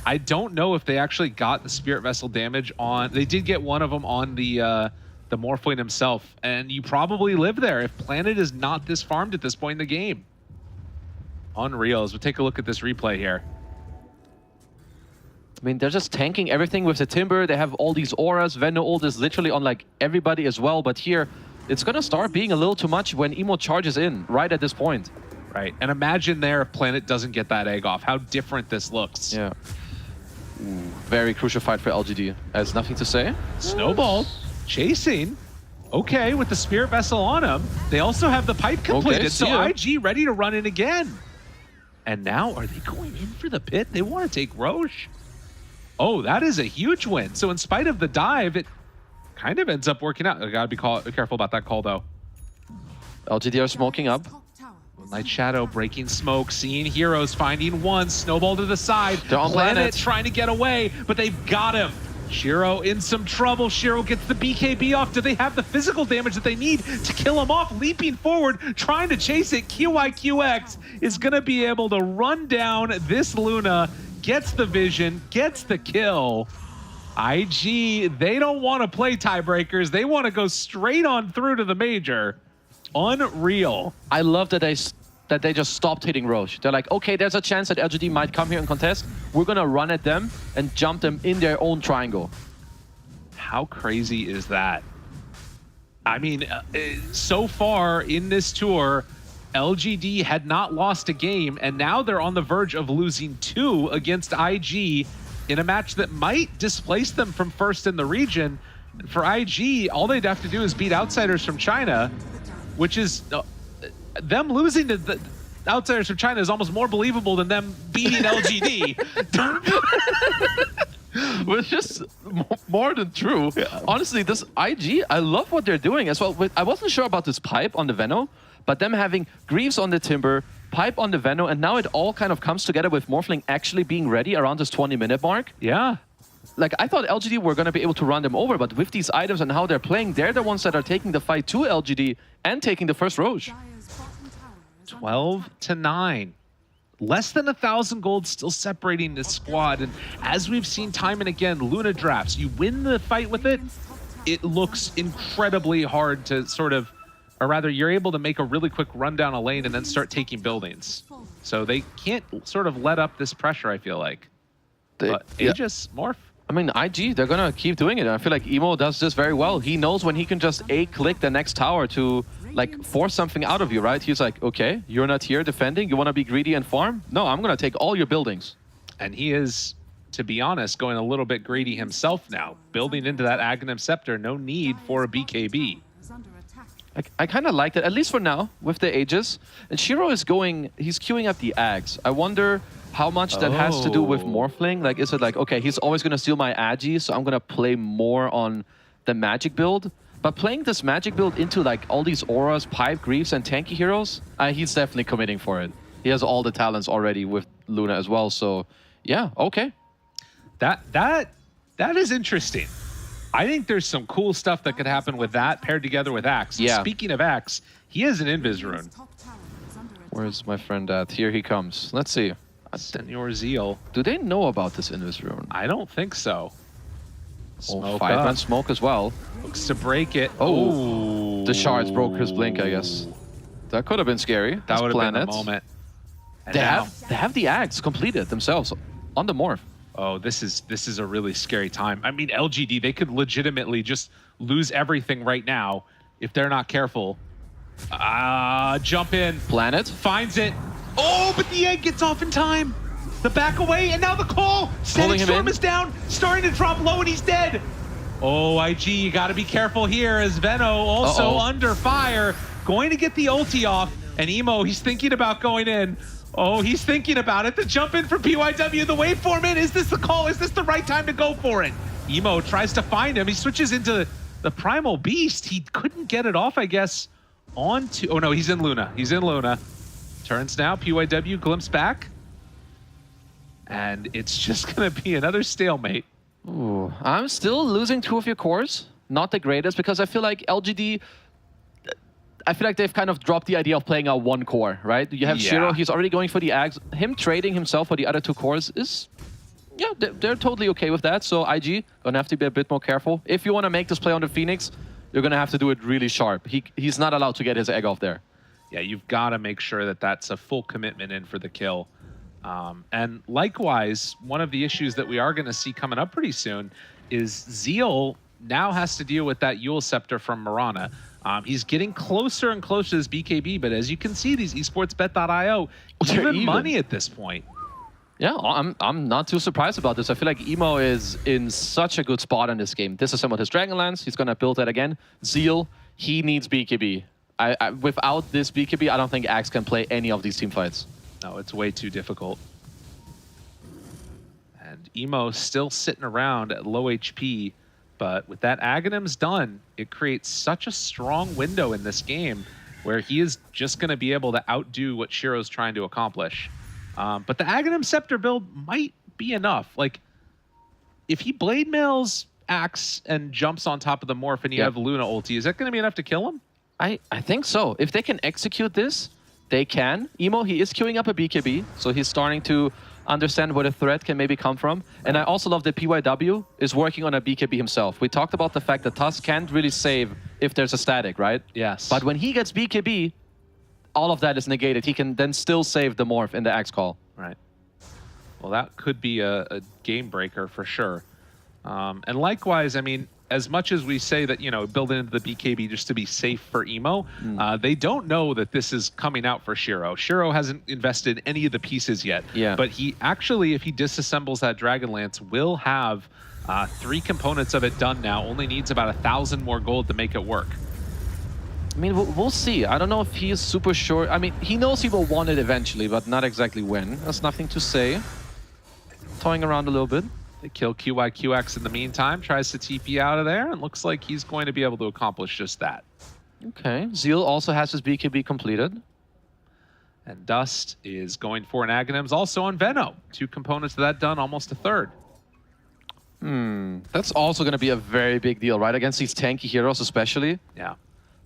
I don't know if they actually got the Spirit Vessel damage on. They did get one of them on the Morphling himself, and you probably live there if Planet is not this farmed at this point in the game. Unreal. As we take a look at this replay here. I mean, they're just tanking everything with the Timber. They have all these auras. Veno ult is literally on like everybody as well. But here, it's going to start being a little too much when Emo charges in right at this point. Right. And imagine there if Planet doesn't get that egg off. How different this looks. Yeah. Ooh, very crucial fight for LGD. Has nothing to say. Snowball chasing. Okay, with the Spirit Vessel on him. They also have the pipe completed. Okay, so IG ready to run in again. And now, are they going in for the pit? They want to take Roche. Oh, that is a huge win. So in spite of the dive, it kind of ends up working out. I gotta be careful about that call, though. LGD are smoking up. Night Shadow breaking smoke, seeing heroes, finding one, Snowball to the side. They're on Planet trying to get away, but they've got him. Shiro in some trouble. Shiro gets the BKB off. Do they have the physical damage that they need to kill him off? Leaping forward, trying to chase it. QIQX is going to be able to run down this Luna, gets the vision, gets the kill. IG, they don't want to play tiebreakers. They want to go straight on through to the major. Unreal. I love that they just stopped hitting Roche. They're like, okay, there's a chance that LGD might come here and contest. We're going to run at them and jump them in their own triangle. How crazy is that? I mean, so far in this tour, LGD had not lost a game, and now they're on the verge of losing 2 against IG in a match that might displace them from first in the region. For IG, all they'd have to do is beat Outsiders from China, which is... them losing to the Outsiders from China is almost more believable than them beating LGD. Which is more than true. Yeah. Honestly, this IG, I love what they're doing as well. I wasn't sure about this pipe on the Veno, but them having Greaves on the Timber, pipe on the Veno, and now it all kind of comes together with Morphling actually being ready around this 20-minute mark. Yeah. Like, I thought LGD were going to be able to run them over, but with these items and how they're playing, they're the ones that are taking the fight to LGD and taking the first Roche. 12-9. Less than 1,000 gold still separating this squad. And as we've seen time and again, Luna drafts, you win the fight with it, it looks incredibly hard to sort of, or rather you're able to make a really quick run down a lane and then start taking buildings. So they can't sort of let up this pressure, I feel like. But Aegis, Morph. I mean, IG, they're going to keep doing it. I feel like Emo does this very well. He knows when he can just A-click the next tower to like force something out of you, right? He's like, okay, you're not here defending. You want to be greedy and farm? No, I'm going to take all your buildings. And he is, to be honest, going a little bit greedy himself now. Building into that Aghanim Scepter, no need for a BKB. I kind of like that, at least for now, with the Aegis. And Shiro is going, he's queuing up the Ags. I wonder how much that has to do with Morphling. Like, is it like, okay, he's always going to steal my Agi, so I'm going to play more on the magic build? But playing this magic build into like all these auras, pipe, Greaves, and tanky heroes, he's definitely committing for it. He has all the talents already with Luna as well, so yeah, okay. That is interesting. I think there's some cool stuff that could happen with that paired together with Axe. Yeah. Speaking of Axe, he has an Invis rune. Where's my friend at? Here he comes. Let's see. Senor Zeal. Do they know about this Invis rune? I don't think so. Oh, 5-man smoke as well. Looks to break it. Oh, the shards broke his blink, I guess. That could have been scary. That would have been the moment. And they have the Ags completed themselves on the Morph. Oh, this is a really scary time. I mean, LGD, they could legitimately just lose everything right now if they're not careful. Jump in. Planet. Finds it. Oh, but the egg gets off in time. The back away, and now the call. Static Storm is down, starting to drop low, and he's dead. Oh, IG, you got to be careful here as Veno also under fire. Going to get the ulti off, and Emo, he's thinking about going in. Oh, he's thinking about it. The jump in for PYW, the waveform in. Is this the call? Is this the right time to go for it? Emo tries to find him. He switches into the Primal Beast. He couldn't get it off, I guess, onto... Oh, no, he's in Luna. He's in Luna. Turns now. PYW glimpse back. And it's just going to be another stalemate. Ooh, I'm still losing 2 of your cores. Not the greatest, because I feel like LGD... I feel like they've kind of dropped the idea of playing out 1 core, right? You have Shiro, he's already going for the Ags. Him trading himself for the other 2 cores is... Yeah, they're totally okay with that. So IG, gonna have to be a bit more careful. If you want to make this play on the Phoenix, you're gonna have to do it really sharp. He's not allowed to get his egg off there. Yeah, you've got to make sure that that's a full commitment in for the kill. And likewise, one of the issues that we are going to see coming up pretty soon is Zeal now has to deal with that Yule Scepter from Mirana. He's getting closer and closer to his BKB, but as you can see, these esportsbet.io, even money at this point. Yeah, I'm not too surprised about this. I feel like Emo is in such a good spot in this game. Disassembled his Dragonlance. He's going to build that again. Zeal, he needs BKB. Without this BKB, I don't think Axe can play any of these team fights. No, it's way too difficult. And Emo still sitting around at low HP, but with that Aghanims done, it creates such a strong window in this game where he is just going to be able to outdo what Shiro's trying to accomplish. But the Aghanim Scepter build might be enough. Like, if he Blade Mails Axe and jumps on top of the Morph and you have Luna ulti, is that going to be enough to kill him? I think so. If they can execute this, they can. Emo, he is queuing up a BKB, so he's starting to understand where the threat can maybe come from. And I also love that PYW is working on a BKB himself. We talked about the fact that Tusk can't really save if there's a static, right? Yes. But when he gets BKB, all of that is negated. He can then still save the Morph in the Axe call. Right. Well, that could be a game breaker for sure. And likewise, I mean, as much as we say that, you know, build into the BKB just to be safe for Emo, they don't know that this is coming out for Shiro. Shiro hasn't invested any of the pieces yet. Yeah. But he actually, if he disassembles that Dragonlance, will have 3 components of it done now. Only needs about 1,000 more gold to make it work. I mean, we'll see. I don't know if he is super sure. I mean, he knows he will want it eventually, but not exactly when. That's nothing to say. Toying around a little bit. They kill QYQX in the meantime, tries to TP out of there, and looks like he's going to be able to accomplish just that. Okay, Zeal also has his BKB completed. And Dust is going for an Aghanims also on Veno. 2 components of that done, almost a third. That's also going to be a very big deal, right? Against these tanky heroes especially. Yeah.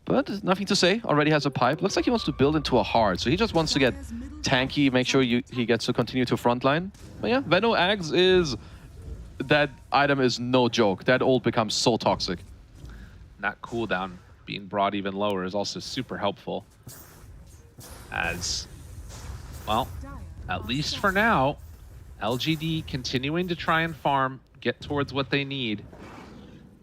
But nothing to say, already has a pipe. Looks like he wants to build into a hard, so he just wants to get tanky, make sure he gets to continue to frontline. But yeah, Veno Ags is... That item is no joke. That ult becomes so toxic. And that cooldown being brought even lower is also super helpful. As, well, at least for now, LGD continuing to try and farm, get towards what they need.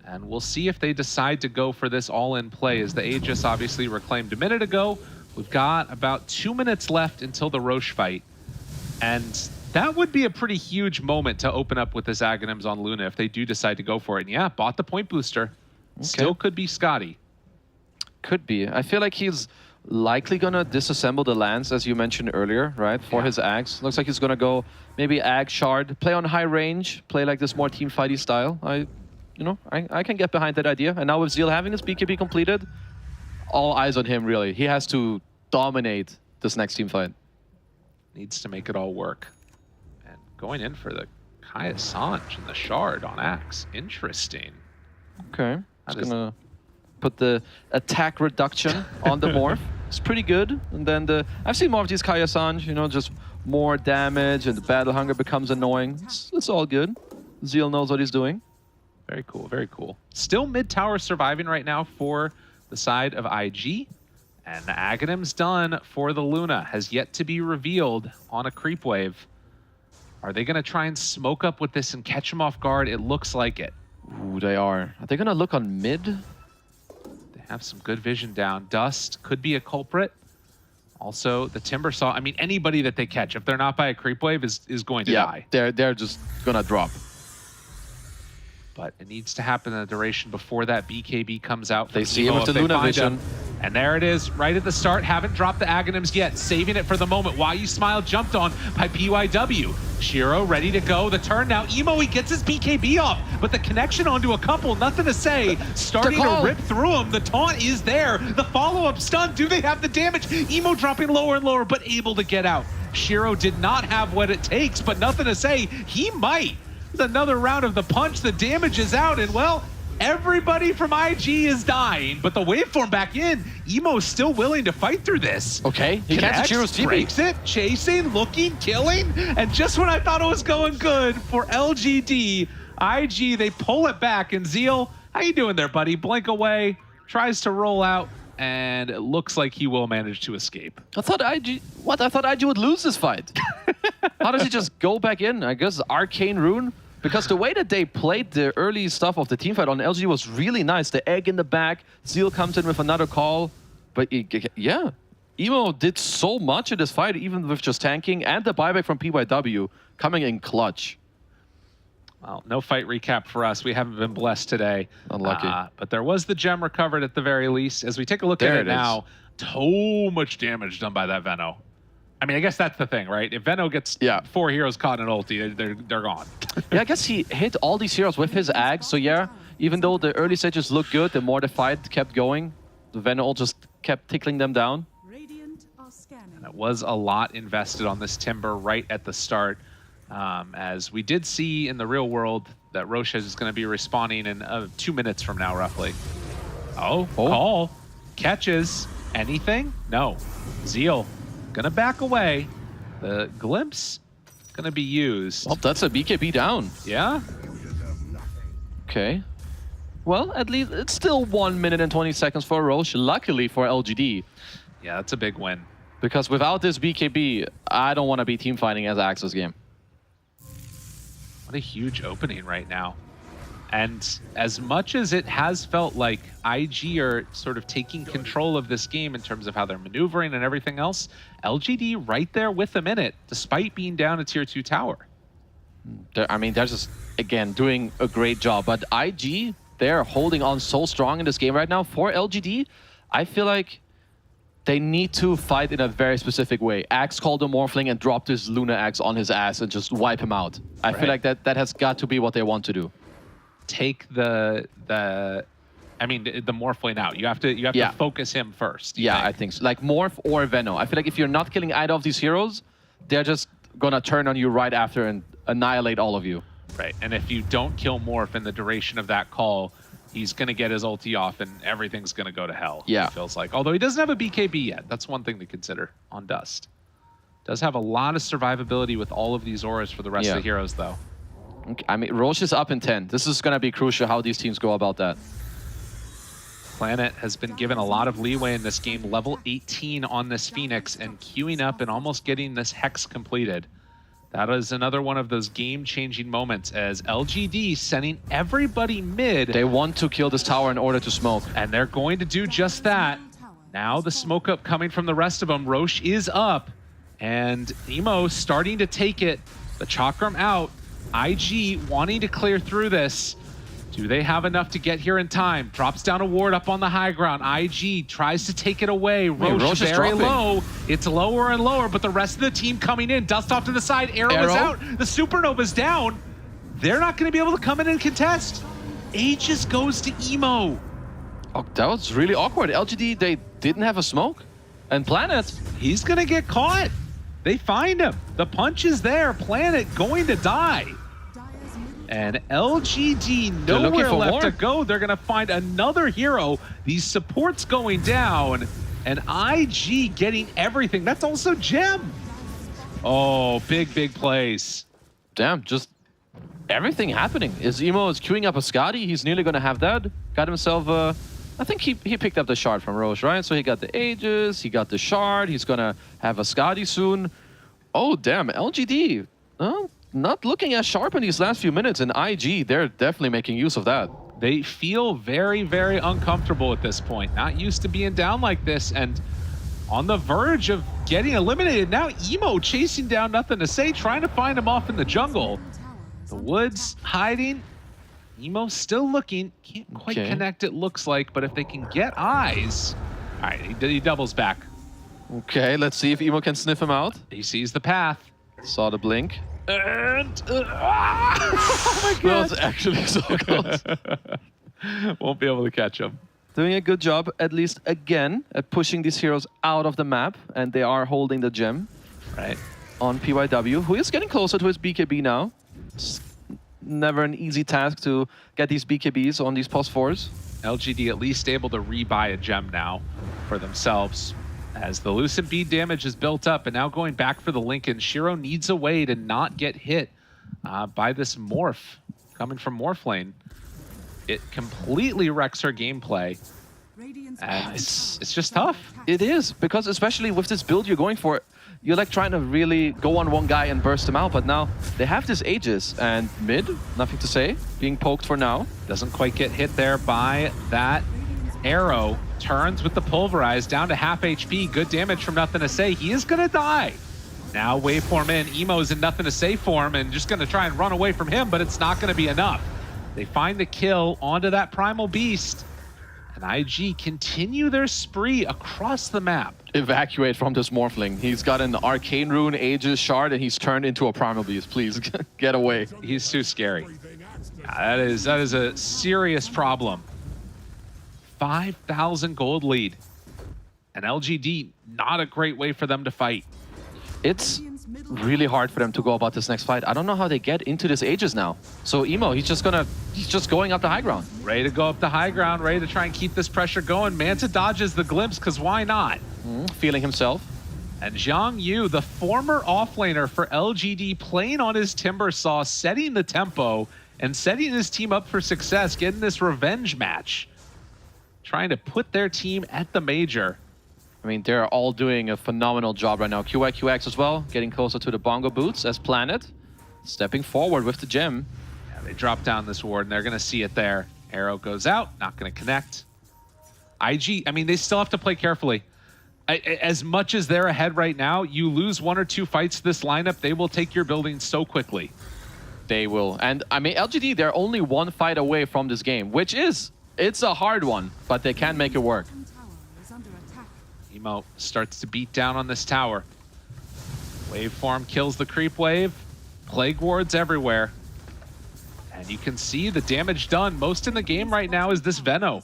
And we'll see if they decide to go for this all-in play, as the Aegis obviously reclaimed a minute ago. We've got about 2 minutes left until the Roche fight. And that would be a pretty huge moment to open up with this Aghanims on Luna if they do decide to go for it. And yeah, bought the point booster. Okay. Still could be Scotty. Could be. I feel like he's likely going to disassemble the lands, as you mentioned earlier, right? For his Axe. Looks like he's going to go maybe Ag Shard, play on high range, play like this more team fighty style. I can get behind that idea. And now with Zeal having his BKB completed, all eyes on him, really. He has to dominate this next team fight. Needs to make it all work. Going in for the Kai Assange and the Shard on Axe. Interesting. Okay. Just gonna put the attack reduction on the Morph. It's pretty good. And then I've seen more of these Kai Assange, you know, just more damage and the battle hunger becomes annoying. It's all good. Zeal knows what he's doing. Very cool, very cool. Still mid-tower surviving right now for the side of IG. And the Aghanim's done for the Luna. Has yet to be revealed on a creep wave. Are they going to try and smoke up with this and catch him off guard? It looks like it. Ooh, they are. Are they going to look on mid? They have some good vision down. Dust could be a culprit. Also, the Timbersaw. I mean, anybody that they catch, if they're not by a creep wave, is going to die. They're just going to drop. But it needs to happen in a duration before that BKB comes out. They see him with the Luna vision. And there it is, right at the start. Haven't dropped the Aghanims yet. Saving it for the moment. Why You Smile jumped on by PYW. Shiro ready to go. The turn now. Emo, he gets his BKB off, but the connection onto a couple, nothing to say. Starting to rip through him. The taunt is there. The follow-up stun. Do they have the damage? Emo dropping lower and lower, but able to get out. Shiro did not have what it takes, but nothing to say. He might. Another round of the punch. The damage is out, and well, everybody from IG is dying, but the waveform back in. Emo's still willing to fight through this. Okay, he catches Shiro's TP. Breaks it, chasing, looking, killing, and just when I thought it was going good for LGD, IG, they pull it back, and Zeal, how you doing there, buddy? Blink away, tries to roll out, and it looks like he will manage to escape. I thought IG... What? I thought IG would lose this fight. How does he just go back in? I guess Arcane Rune? Because the way that they played the early stuff of the team fight on LG was really nice. The egg in the back, Zeal comes in with another call. But yeah, Emo did so much in this fight, even with just tanking, and the buyback from PYW coming in clutch. Well, no fight recap for us. We haven't been blessed today. Unlucky. But there was the gem recovered at the very least. As we take a look at it now, so much damage done by that Veno. I mean, I guess that's the thing, right? If Veno gets 4 heroes caught in an ulti, they're gone. Yeah, I guess he hit all these heroes with his Ag. So yeah, even though the early stages looked good, the more the fight kept going, the Veno ult just kept tickling them down. Radiant are scanning. And it was a lot invested on this Timber right at the start. As we did see in the real world that Roche is going to be respawning in 2 minutes from now, roughly. Oh, call. Catches. Anything? No. Zeal. Gonna back away. The glimpse gonna be used. Oh, that's a BKB down. Yeah. Okay. Well, at least it's still 1 minute and 20 seconds for Roche, luckily for LGD. Yeah, that's a big win. Because without this BKB, I don't want to be team fighting as Axis game. What a huge opening right now. And as much as it has felt like IG are sort of taking control of this game in terms of how they're maneuvering and everything else, LGD right there with them in it, despite being down a tier 2 tower. I mean, they're just, again, doing a great job. But IG, they're holding on so strong in this game right now. For LGD, I feel like they need to fight in a very specific way. Axe called the Morphling and dropped his Luna Axe on his ass and just wipe him out. I feel like that has got to be what they want to do. Take the Morphling out. You have to focus him first. Yeah, I think so. Like Morph or Veno. I feel like if you're not killing either of these heroes, they're just gonna turn on you right after and annihilate all of you. Right, and if you don't kill Morph in the duration of that call, he's gonna get his ulti off and everything's gonna go to hell. Yeah. It feels like. Although he doesn't have a BKB yet. That's one thing to consider on Dust. Does have a lot of survivability with all of these auras for the rest of the heroes though. Okay. I mean, Roche is up in 10. This is going to be crucial how these teams go about that. Planet has been given a lot of leeway in this game. Level 18 on this Phoenix and queuing up and almost getting this Hex completed. That is another one of those game-changing moments as LGD sending everybody mid. They want to kill this tower in order to smoke. And they're going to do just that. Now the smoke up coming from the rest of them. Roche is up. And Emo starting to take it. The Chakram out. IG wanting to clear through this. Do they have enough to get here in time? Drops down a ward up on the high ground. IG tries to take it away. Roche very low. It's lower and lower, but the rest of the team coming in. Dust off to the side. Arrow is out. The Supernova's down. They're not going to be able to come in and contest. Aegis goes to Emo. Oh, that was really awkward. LGD, they didn't have a smoke. And Planet, he's going to get caught. They find him. The punch is there. Planet going to die. And LGD nowhere left to go. They're going to find another hero. These supports going down. And IG getting everything. That's also Gem. Oh, big, big plays. Damn, just everything happening. Emo is queuing up a Skadi. He's nearly going to have that. Got himself I think he picked up the shard from Roche, right? So he got the Aegis, he got the shard, he's gonna have a Skadi soon. Oh, damn, LGD. Not looking as sharp in these last few minutes, and IG, they're definitely making use of that. They feel very, very uncomfortable at this point. Not used to being down like this, and on the verge of getting eliminated. Now Emo chasing down Nothing to Say, trying to find him off in the jungle. The woods hiding. Emo still looking, can't quite connect it looks like, but if they can get eyes. All right, he doubles back. Okay, let's see if Emo can sniff him out. He sees the path. Saw the blink. And, oh my God. That was actually so close. Won't be able to catch him. Doing a good job, at least again, at pushing these heroes out of the map, and they are holding the gem. Right. On PYW, who is getting closer to his BKB now. Never an easy task to get these BKBs on these +4s. LGD at least able to rebuy a gem now for themselves as the Lucent Bead damage is built up, and now going back for the Lincoln. Shiro needs a way to not get hit by this Morph coming from Morphlane. It completely wrecks her gameplay. And it's just tough. It is, because especially with this build you're going for, you're like trying to really go on one guy and burst him out, but now they have this Aegis, and mid, nothing to say, being poked for now. Doesn't quite get hit there by that arrow. Turns with the pulverize, down to half HP. Good damage from Nothing to Say. He is gonna die. Now waveform in, Emo's in Nothing to Say form, and just gonna try and run away from him, but it's not gonna be enough. They find the kill onto that Primal Beast, and IG continue their spree across the map. Evacuate from this Morphling. He's got an Arcane Rune, Aegis Shard, and he's turned into a Primal Beast. Please, get away. He's too scary. Yeah, that is a serious problem. 5,000 gold lead. And LGD, not a great way for them to fight. It's really hard for them to go about this next fight. I don't know how they get into this Aegis now. So Emo, he's just going up the high ground. Ready to go up the high ground, ready to try and keep this pressure going. Manta dodges the glimpse, because why not? Feeling himself. And Zhang Yu, the former offlaner for LGD, playing on his Timbersaw, setting the tempo and setting his team up for success, getting this revenge match. Trying to put their team at the major. I mean, they're all doing a phenomenal job right now. QX as well, getting closer to the bongo boots as Planet. Stepping forward with the gem. Yeah, they drop down this ward and they're going to see it there. Arrow goes out, not going to connect. IG, I mean, they still have to play carefully. As much as they're ahead right now, you lose 1 or 2 fights to this lineup, they will take your building so quickly. They will. And I mean, LGD, they're only 1 fight away from this game, which is, it's a hard one, but they can make it work. Emo starts to beat down on this tower. Waveform kills the creep wave. Plague wards everywhere. And you can see the damage done. Most in the game right now is this Veno,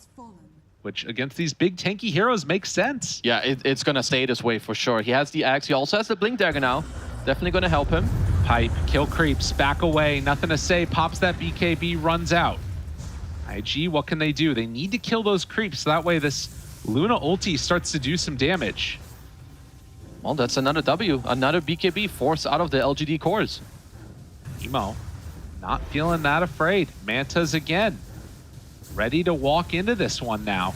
which against these big tanky heroes makes sense. Yeah, it's going to stay this way for sure. He has the axe. He also has the Blink Dagger now. Definitely going to help him. Pipe, kill creeps, back away. Nothing to say. Pops that BKB, runs out. IG, what can they do? They need to kill those creeps. So that way this Luna ulti starts to do some damage. Well, that's another W. Another BKB forced out of the LGD cores. Emo, not feeling that afraid. Mantas again. Ready to walk into this one now.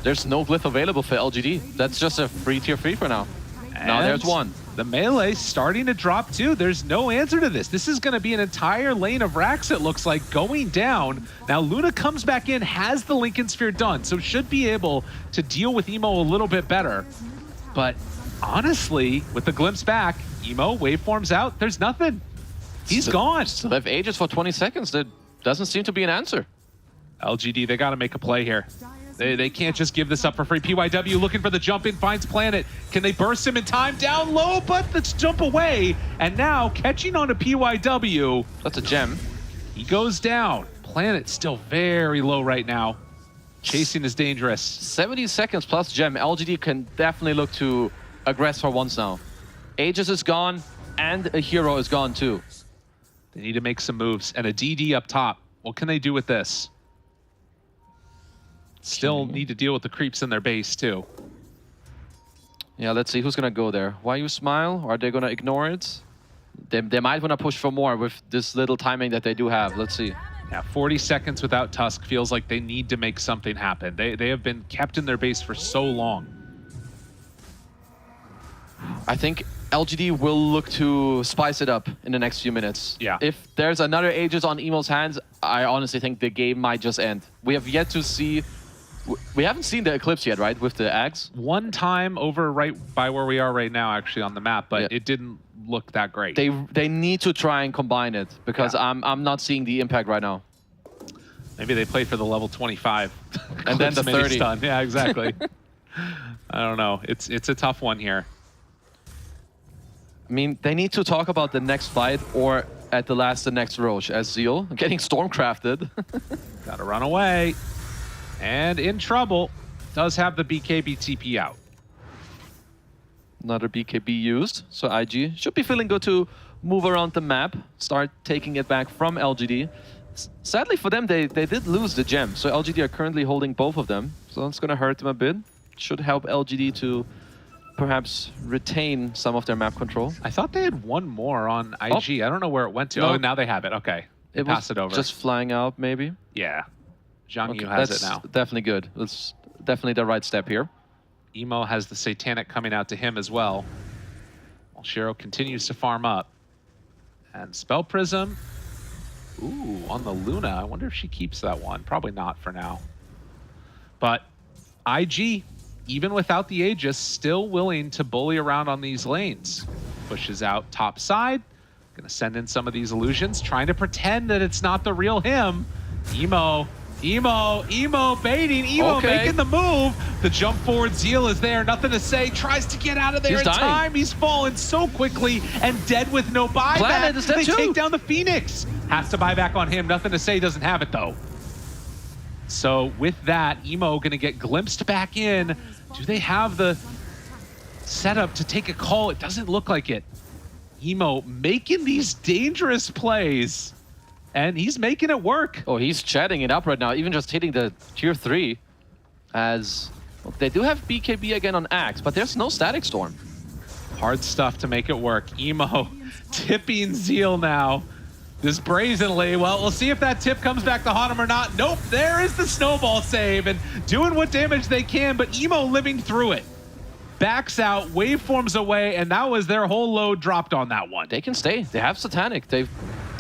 There's no glyph available for LGD. That's just a free tier 3 for now. And now there's one. The melee starting to drop too. There's no answer to this. This is going to be an entire lane of racks, it looks like, going down. Now Luna comes back in, has the Lincoln Sphere done, so should be able to deal with Emo a little bit better. But honestly, with the glimpse back, Emo, waveforms out, there's nothing. He's gone. Still have Aegis for 20 seconds. There doesn't seem to be an answer. LGD, they got to make a play here. They can't just give this up for free. PYW looking for the jump in, finds Planet. Can they burst him in time? Down low, but let's jump away. And now catching on to PYW. That's a gem. He goes down. Planet still very low right now. Chasing is dangerous. 70 seconds plus gem. LGD can definitely look to aggress for once now. Aegis is gone, and a hero is gone too. They need to make some moves. And a DD up top. What can they do with this? Still need to deal with the creeps in their base too. Yeah, let's see who's gonna go there. Why you smile? Are they gonna ignore it? They might wanna push for more with this little timing that they do have. Let's see. Yeah, 40 seconds without Tusk feels like they need to make something happen. They have been kept in their base for so long. I think LGD will look to spice it up in the next few minutes. Yeah. If there's another Aegis on Emo's hands, I honestly think the game might just end. We have yet to see... We haven't seen the Eclipse yet, right, with the Axe? One time over right by where we are right now, actually, on the map, but it didn't look that great. They need to try and combine it, because I'm not seeing the impact right now. Maybe they play for the level 25. And then the 30. Stun. Yeah, exactly. I don't know. It's a tough one here. I mean, they need to talk about the next fight, or at the last, the next Roche, as Zeal getting Stormcrafted. Gotta run away. And in trouble, does have the BKB TP out. Another BKB used, so IG should be feeling good to move around the map, start taking it back from LGD. Sadly for them, they did lose the gem, so LGD are currently holding both of them, so it's gonna hurt them a bit. Should help LGD to perhaps retain some of their map control. I thought they had one more on IG. I don't know where it went to. No. Oh, now they have it. Okay. It Pass it over. Just flying out, maybe. Yeah. Zhang Yu Okay, has that's it now. definitely good. Let's definitely the right step here. Emo has the Satanic coming out to him as well. While Shiro continues to farm up. And Spell Prism. Ooh, on the Luna. I wonder if she keeps that one. Probably not for now. But IG, even without the Aegis, still willing to bully around on these lanes. Pushes out top side. Gonna send in some of these illusions, trying to pretend that it's not the real him. Emo baiting, Emo making the move. The jump forward Zeal is there, nothing to say, tries to get out of there in time. He's fallen so quickly and dead with no buyback. They take down the Phoenix. Has to buy back on him, nothing to say, doesn't have it though. So with that, Emo gonna get glimpsed back in. Do they have the setup to take a call? It doesn't look like it. Emo making these dangerous plays. And he's making it work. Oh, he's chatting it up right now, even just hitting the tier 3. As well, they do have BKB again on Axe, but there's no Static Storm. Hard stuff to make it work. Emo tipping Zeal now. This brazenly. Well, we'll see if that tip comes back to haunt him or not. Nope, there is the snowball save and doing what damage they can, but Emo living through it. Backs out, waveforms away, and that was their whole load dropped on that one. They can stay. They have Satanic. They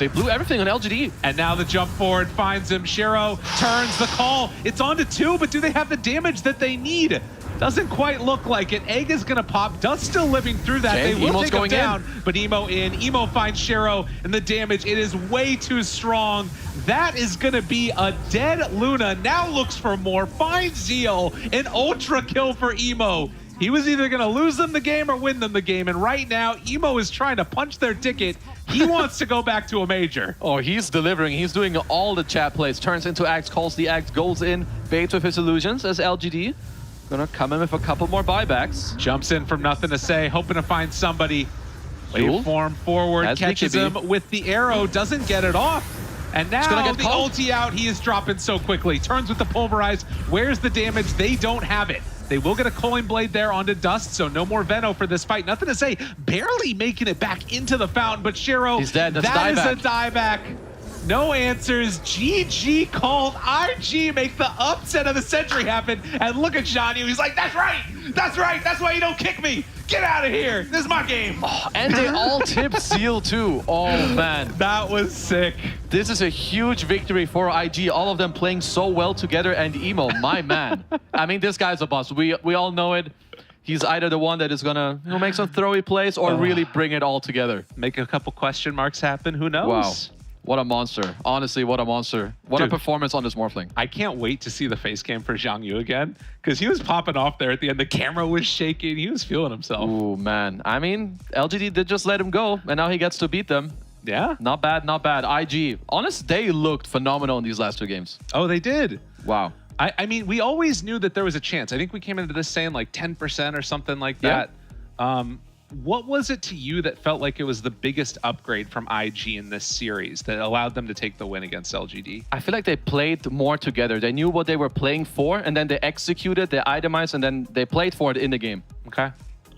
blew everything on LGD. And now the jump forward finds him. Shiro turns the call. It's on to 2, but do they have the damage that they need? Doesn't quite look like it. Egg is gonna pop. Dust still living through that. Okay, they will Emo's take him down, in. but Emo in. Emo finds Shiro, and the damage, it is way too strong. That is gonna be a dead Luna. Now looks for more. Finds Zeal. An ultra kill for Emo. He was either going to lose them the game or win them the game, and right now, Emo is trying to punch their ticket. He wants to go back to a major. Oh, he's delivering. He's doing all the chat plays. Turns into Axe, calls the Axe, goes in, baits with his illusions as LGD. Gonna come in with a couple more buybacks. Jumps in from nothing to say, hoping to find somebody. Waveform forward, catches him with the arrow, doesn't get it off. And now the ulti out, he is dropping so quickly. Turns with the pulverize. Where's the damage? They don't have it. They will get a Culling Blade there onto Dust, so no more Veno for this fight. Nothing to say. Barely making it back into the fountain, but Shiro, he's dead. That is a dieback. No answers. GG called. IG make the upset of the century happen. And look at Zhanyu. He's like, that's right. That's right. That's why you don't kick me. Get out of here. This is my game. Oh, and they all tip Zeal too. Oh, man. That was sick. This is a huge victory for IG. All of them playing so well together. And Emo, my man. I mean, this guy's a boss. We all know it. He's either the one that is going to make some throwy plays or really bring it all together. Make a couple question marks happen. Who knows? Wow. What a monster. Honestly, what a monster. What a performance on this Morphling. I can't wait to see the face cam for Zhanyu again, because he was popping off there at the end. The camera was shaking. He was feeling himself. Ooh, man. I mean, LGD did just let him go, and now he gets to beat them. Yeah. Not bad, not bad. IG. Honest, they looked phenomenal in these last 2 games. Oh, they did. Wow. I mean, we always knew that there was a chance. I think we came into this saying like 10% or something like that. What was it to you that felt like it was the biggest upgrade from IG in this series that allowed them to take the win against LGD? I feel like they played more together. They knew what they were playing for, and then they executed, they itemized, and then they played for it in the game. Okay.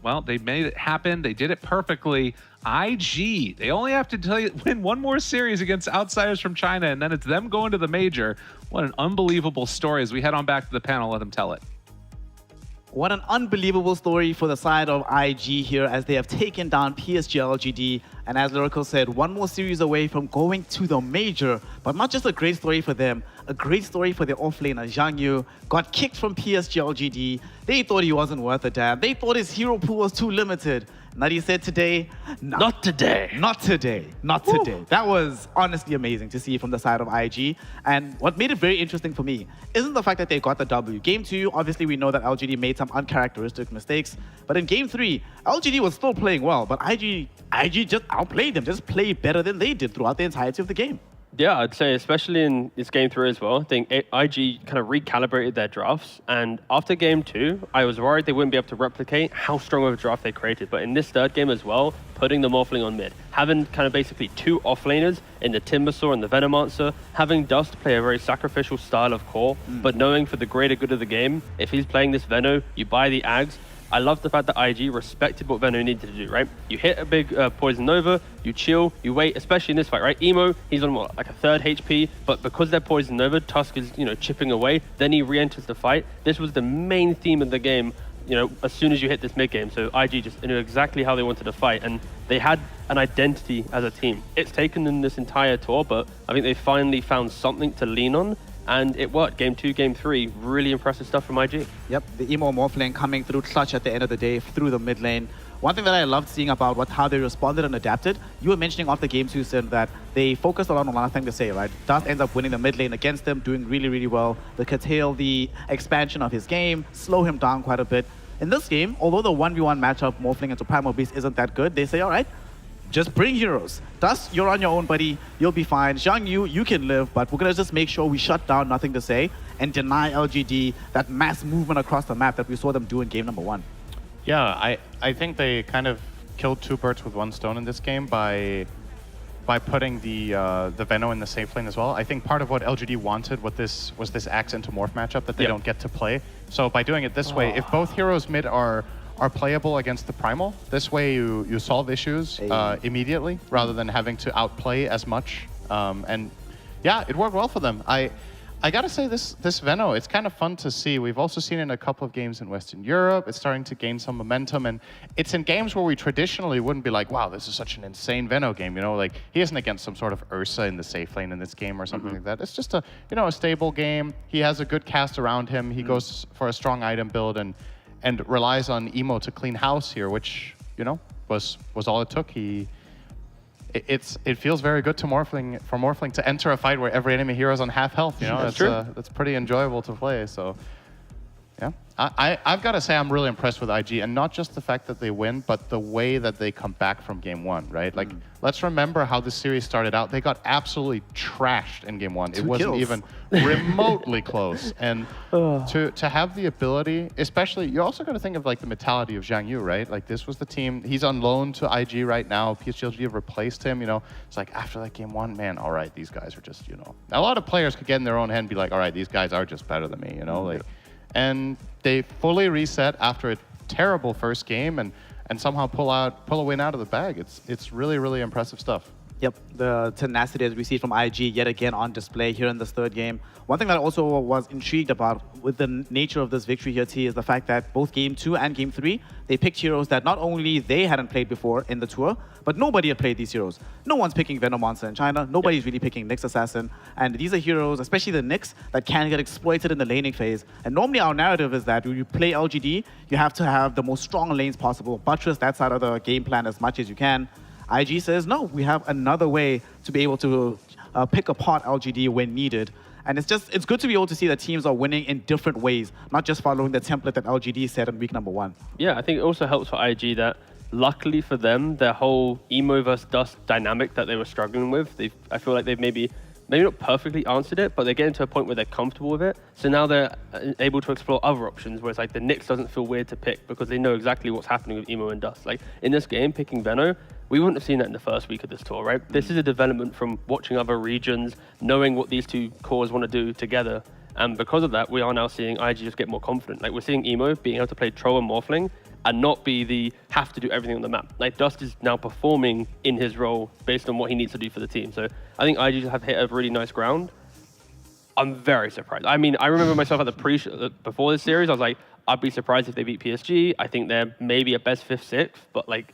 Well, they made it happen. They did it perfectly. IG, they only have to win one more series against outsiders from China, and then it's them going to the major. What an unbelievable story. As we head on back to the panel, let them tell it. What an unbelievable story for the side of IG here as they have taken down PSG LGD. And as Lyrical said, one more series away from going to the major. But not just a great story for them, a great story for their offlaner, Zhanyu. Got kicked from PSG LGD. They thought he wasn't worth a damn. They thought his hero pool was too limited. Nutty said today, not today. Not today. Not today. That was honestly amazing to see from the side of IG. And what made it very interesting for me isn't the fact that they got the W. Game 2, obviously we know that LGD made some uncharacteristic mistakes. But in Game 3, LGD was still playing well, but IG just outplayed them, just played better than they did throughout the entirety of the game. Yeah, I'd say especially in this Game 3 as well, I think IG kind of recalibrated their drafts. And after Game 2, I was worried they wouldn't be able to replicate how strong of a draft they created. But in this third game as well, putting the Morphling on mid, having kind of basically 2 offlaners in the Timbersaw and the Venomancer, having Dust play a very sacrificial style of core, but knowing for the greater good of the game, if he's playing this Veno, you buy the Ags, I love the fact that IG respected what Venom needed to do, right? You hit a big Poison Nova, you chill, you wait, especially in this fight, right? Emo, he's on what, like a 3rd HP, but because they're Poison Nova, Tusk is, chipping away, then he re-enters the fight. This was the main theme of the game, as soon as you hit this mid-game. So IG just knew exactly how they wanted to fight, and they had an identity as a team. It's taken them this entire tour, but I think they finally found something to lean on, and it worked. Game 2, Game 3, really impressive stuff from IG. Yep, the Emo Morphling coming through clutch at the end of the day through the mid lane. One thing that I loved seeing about how they responded and adapted, you were mentioning off the game, Susan, that they focused a lot on one thing to say, right? Dust ends up winning the mid lane against them, doing really, really well. They curtail the expansion of his game, slow him down quite a bit. In this game, although the 1v1 matchup Morphling into Primal Beast isn't that good, they say, all right, just bring heroes. Dust, you're on your own, buddy. You'll be fine. Zhang Yu, you can live, but we're going to just make sure we shut down Nothing to Say and deny LGD that mass movement across the map that we saw them do in game number 1. Yeah, I think they kind of killed 2 birds with 1 stone in this game by putting the Veno in the safe lane as well. I think part of what LGD wanted was this Axe into Morph matchup that they don't get to play. So by doing it this way, if both heroes mid are playable against the Primal, this way you solve issues immediately rather than having to outplay as much. And yeah, it worked well for them. I gotta say, this Veno, it's kind of fun to see. We've also seen it in a couple of games in Western Europe. It's starting to gain some momentum, and it's in games where we traditionally wouldn't be like, wow, this is such an insane Veno game. Like, he isn't against some sort of Ursa in the safe lane in this game or something like that. It's just a stable game. He has a good cast around him. He goes for a strong item build and relies on Emo to clean house here, which was all it took. It feels very good for Morphling to enter a fight where every enemy hero is on half health. That's pretty enjoyable to play. So yeah, I've got to say I'm really impressed with IG, and not just the fact that they win, but the way that they come back from game 1. Right? Like, let's remember how this series started out. They got absolutely trashed in game 1. It wasn't even remotely close. And to have the ability, especially, you also got to think of like the mentality of Zhang Yu, right? Like, this was the team. He's on loan to IG right now. PSG have replaced him. It's like after that game 1, man, all right, these guys are just, a lot of players could get in their own head and be like, all right, these guys are just better than me, like. And they fully reset after a terrible first game and somehow pull a win out of the bag. It's really, really impressive stuff. Yep, the tenacity as we see from IG yet again on display here in this 3rd game. One thing that I also was intrigued about with the nature of this victory here, T, is the fact that both game 2 and game 3, they picked heroes that not only they hadn't played before in the tour, but nobody had played these heroes. No one's picking Venom Monster in China. Nobody's really picking Nyx Assassin. And these are heroes, especially the Nyx, that can get exploited in the laning phase. And normally our narrative is that when you play LGD, you have to have the most strong lanes possible, buttress that side of the game plan as much as you can. IG says, no, we have another way to be able to pick apart LGD when needed. And it's good to be able to see that teams are winning in different ways, not just following the template that LGD set in week number 1. Yeah, I think it also helps for IG that, luckily for them, their whole Emo versus Dust dynamic that they were struggling with, I feel like they've maybe not perfectly answered it, but they're getting to a point where they're comfortable with it. So now they're able to explore other options, where it's like the Nyx doesn't feel weird to pick because they know exactly what's happening with Emo and Dust. Like, in this game, picking Veno, we wouldn't have seen that in the first week of this tour, right? This is a development from watching other regions, knowing what these two cores want to do together. And because of that, we are now seeing IG just get more confident. Like, we're seeing Emo being able to play Troll and Morphling and not be the have to do everything on the map. Like, Dust is now performing in his role based on what he needs to do for the team. So I think IG have hit a really nice ground. I'm very surprised. I mean, I remember myself at the before this series, I was like, I'd be surprised if they beat PSG. I think they're maybe at best 5th, 6th, but like,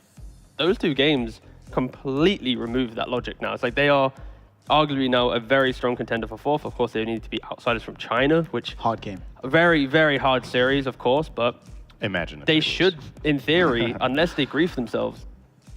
those 2 games completely remove that logic now. It's like they are arguably now a very strong contender for 4th. Of course, they need to be outsiders from China, which... Hard game. A very, very hard series, of course, but... Imagine they should, in theory, unless they grief themselves,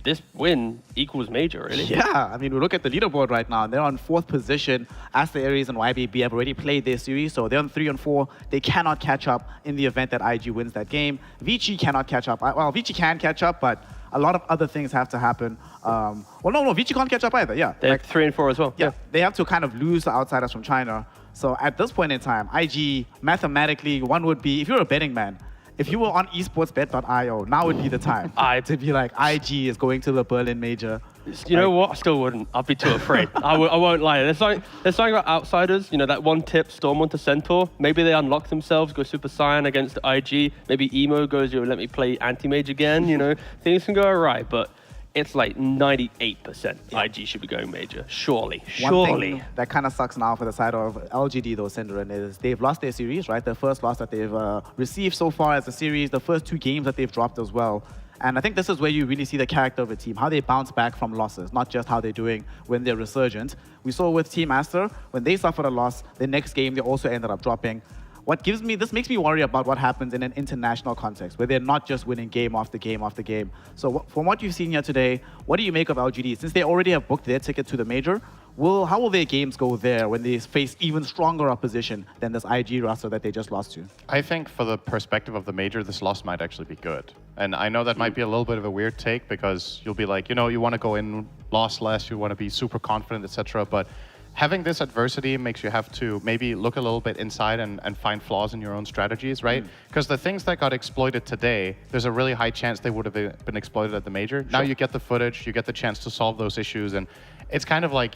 this win equals major, really. Yeah, I mean, we look at the leaderboard right now, and they're on 4th position. As the Aries and YBB have already played their series, so they're on 3 and 4. They cannot catch up in the event that IG wins that game. Vici cannot catch up. Well, Vici can catch up, but a lot of other things have to happen. Well, no, Vici can't catch up either, yeah. They're 3 and 4 as well. Yeah, they have to kind of lose the outsiders from China. So at this point in time, IG, mathematically, one would be, if you're a betting man, if you were on esportsbet.io, now would be the time to be like, IG is going to the Berlin Major. You know what? I still wouldn't. I'd be too afraid. I won't lie. There's something about outsiders. You know, that one tip, Storm onto Centaur. Maybe they unlock themselves, go Super Saiyan against IG. Maybe Emo goes, let me play Anti-Mage again. You know, things can go awry, but it's like 98% IG should be going major. Surely. One thing that kind of sucks now for the side of LGD, though, Synderen, is they've lost their series, right? The first loss that they've received so far as a series, the first 2 games that they've dropped as well. And I think this is where you really see the character of a team, how they bounce back from losses, not just how they're doing when they're resurgent. We saw with Team Aster, when they suffered a loss, the next game they also ended up dropping. This makes me worry about what happens in an international context, where they're not just winning game after game after game. So from what you've seen here today, what do you make of LGD? Since they already have booked their ticket to the major, how will their games go there when they face even stronger opposition than this IG roster that they just lost to? I think for the perspective of the major, this loss might actually be good. And I know that might be a little bit of a weird take because you'll be like, you want to go in loss less, you want to be super confident, etc. But having this adversity makes you have to maybe look a little bit inside and find flaws in your own strategies, right? Because the things that got exploited today, there's a really high chance they would have been exploited at the major. Sure. Now you get the footage, you get the chance to solve those issues, and it's kind of like,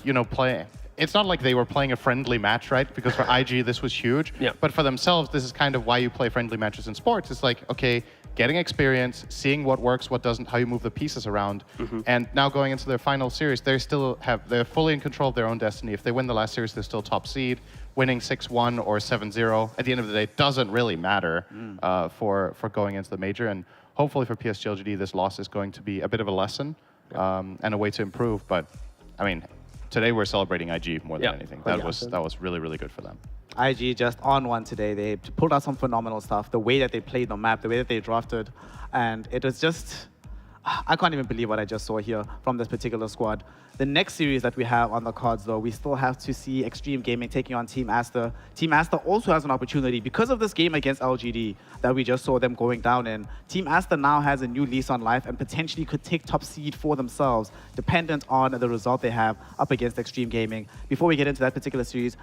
it's not like they were playing a friendly match, right? Because for IG, this was huge. Yeah. But for themselves, this is kind of why you play friendly matches in sports. It's like, okay, getting experience, seeing what works, what doesn't, how you move the pieces around. And now going into their final series, they're fully in control of their own destiny. If they win the last series, they're still top seed. Winning 6-1 or 7-0, at the end of the day, doesn't really matter for going into the major. And hopefully for PSG this loss is going to be a bit of a lesson and a way to improve. But I mean, today we're celebrating IG more than anything. That was really, really good for them. IG just on one today. They pulled out some phenomenal stuff. The way that they played the map, the way that they drafted, and it was just, I can't even believe what I just saw here from this particular squad. The next series that we have on the cards, though, we still have to see Extreme Gaming taking on Team Aster. Team Aster also has an opportunity because of this game against LGD that we just saw them going down in. Team Aster now has a new lease on life and potentially could take top seed for themselves, dependent on the result they have up against Extreme Gaming. Before we get into that particular series,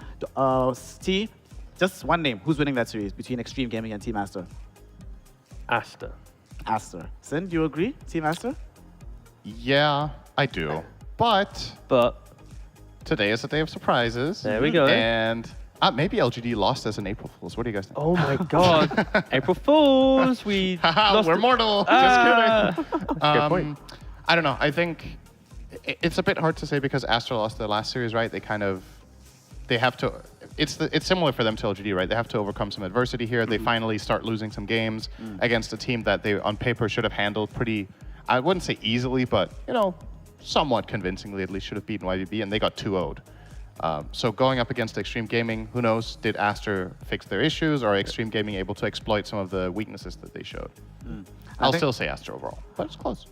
T, just one name. Who's winning that series between Extreme Gaming and Team Aster? Aster. Sin, do you agree? Team Aster? Yeah, I do. But today is a day of surprises. There we go. And maybe LGD lost as an April Fool's. What do you guys think? Oh my God. April Fools. We lost we're mortal. Just kidding. Good point. I don't know. I think it's a bit hard to say because Aster lost the last series, right? They have to. It's similar for them to LGD, right? They have to overcome some adversity here. They finally start losing some games against a team that they, on paper, should have handled pretty, I wouldn't say easily, but, somewhat convincingly at least should have beaten YBB, and they got 2-0'd. So going up against Extreme Gaming, who knows, did Aster fix their issues, or Extreme Gaming able to exploit some of the weaknesses that they showed? I'll still say Aster overall, but it's close.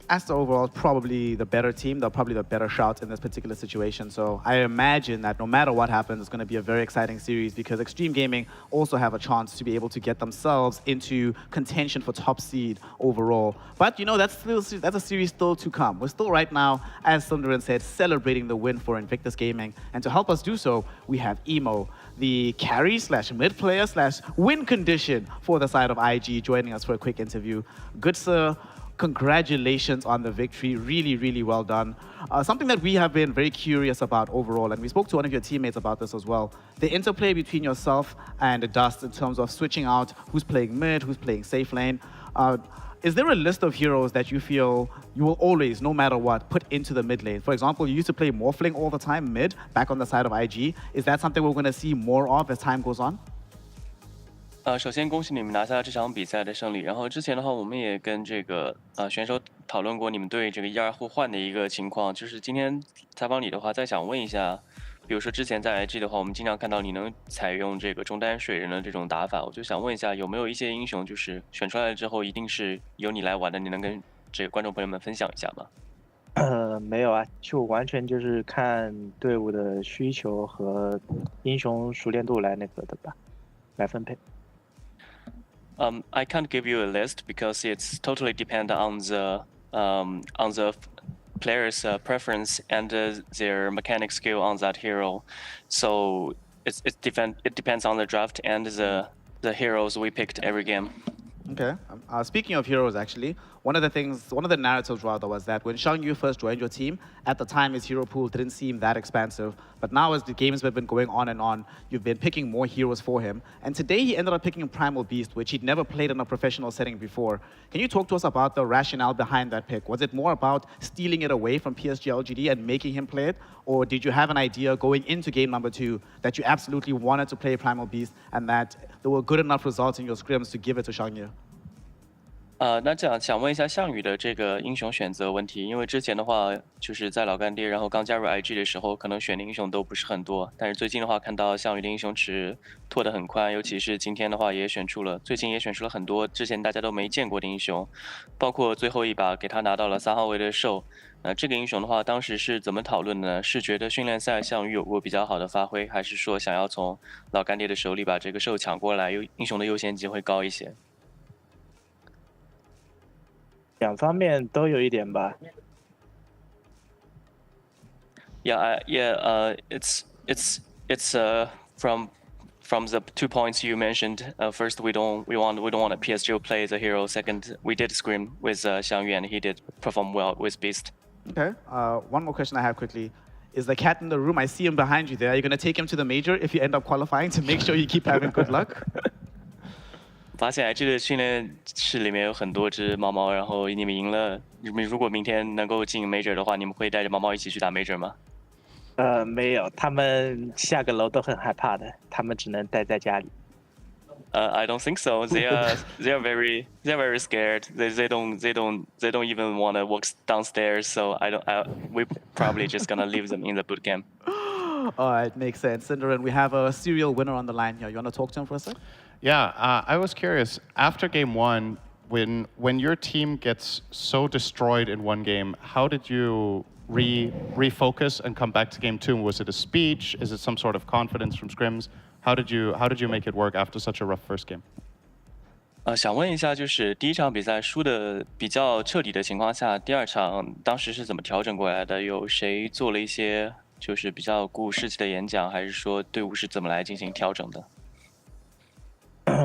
Aster overall is probably the better team. They're probably the better shout in this particular situation. So I imagine that no matter what happens, it's going to be a very exciting series because Extreme Gaming also have a chance to be able to get themselves into contention for top seed overall. But that's a series still to come. We're still right now, as Synderen said, celebrating the win for Invictus Gaming. And to help us do so, we have Emo, the carry / mid player / win condition for the side of IG, joining us for a quick interview. Good sir, congratulations on the victory. Really, really well done. Something that we have been very curious about overall, and we spoke to one of your teammates about this as well, the interplay between yourself and Dust in terms of switching out who's playing mid, who's playing safe lane. Is there a list of heroes that you feel you will always, no matter what, put into the mid lane? For example, you used to play Morphling all the time mid, back on the side of IG. Is that something we're going to see more of as time goes on? 首先恭喜你们拿下这场比赛的胜利。然后之前的话，我们也跟这个选手讨论过你们对这个1-2互换的一个情况。就是今天采访你的话，再想问一下，比如说之前在 IG 的话，我们经常看到你能采用这个中单水人的这种打法，我就想问一下，有没有一些英雄就是选出来了之后一定是由你来玩的？你能跟这个观众朋友们分享一下吗？没有啊，就完全就是看队伍的需求和英雄熟练度来那个的吧，来分配。I can't give you a list because it's totally depend on the player's preference and their mechanic skill on that hero. So it depends on the draft and the heroes we picked every game. Okay. Speaking of heroes, actually, one of the narratives rather was that when Shang Yu first joined your team, at the time his hero pool didn't seem that expansive. But now as the games have been going on and on, you've been picking more heroes for him. And today he ended up picking Primal Beast, which he'd never played in a professional setting before. Can you talk to us about the rationale behind that pick? Was it more about stealing it away from PSG LGD and making him play it? Or did you have an idea going into game number 2 that you absolutely wanted to play Primal Beast and that there were good enough results in your scrims to give it to Shang Yu? 那这样想问一下项羽的这个英雄选择问题，因为之前的话就是在老干爹，然后刚加入 IG 的时候，可能选的英雄都不是很多，但是最近的话看到项羽的英雄池拓得很宽，尤其是今天的话最近也选出了很多之前大家都没见过的英雄，包括最后一把给他拿到了3号位的兽。这个英雄的话，当时是怎么讨论的呢？是觉得训练赛项羽有过比较好的发挥，还是说想要从老干爹的手里把这个兽抢过来，英雄的优先级会高一些？两方面都有一点吧。It's from the 2 points you mentioned. First, we don't want a PSG play as a hero. Second, we did scrim with Xiang Yu and he did perform well with Beast. Okay. One more question I have quickly. Is the cat in the room? I see him behind you there. Are you going to take him to the major if you end up qualifying to make sure you keep having good luck? 发现这个训练室里面有很多只猫猫，然后你们赢了，如果明天能够进 major 的话，你们会带着猫猫一起去打 major 吗？没有，他们下个楼都很害怕的，他们只能待在家里。I don't think so. They are very scared. They don't even want to walk downstairs. So we probably just gonna leave them in the boot camp. All right, makes sense. Cinderin, we have a serial winner on the line here. You want to talk to him for a sec? Yeah, I was curious. After game 1, when your team gets so destroyed in one game, how did you refocus and come back to game 2? Was it a speech? Is it some sort of confidence from scrims? How did you make it work after such a rough first game? 想问一下，就是第一场比赛输的比较彻底的情况下，第二场当时是怎么调整过来的？有谁做了一些就是比较鼓舞士气的演讲，还是说队伍是怎么来进行调整的？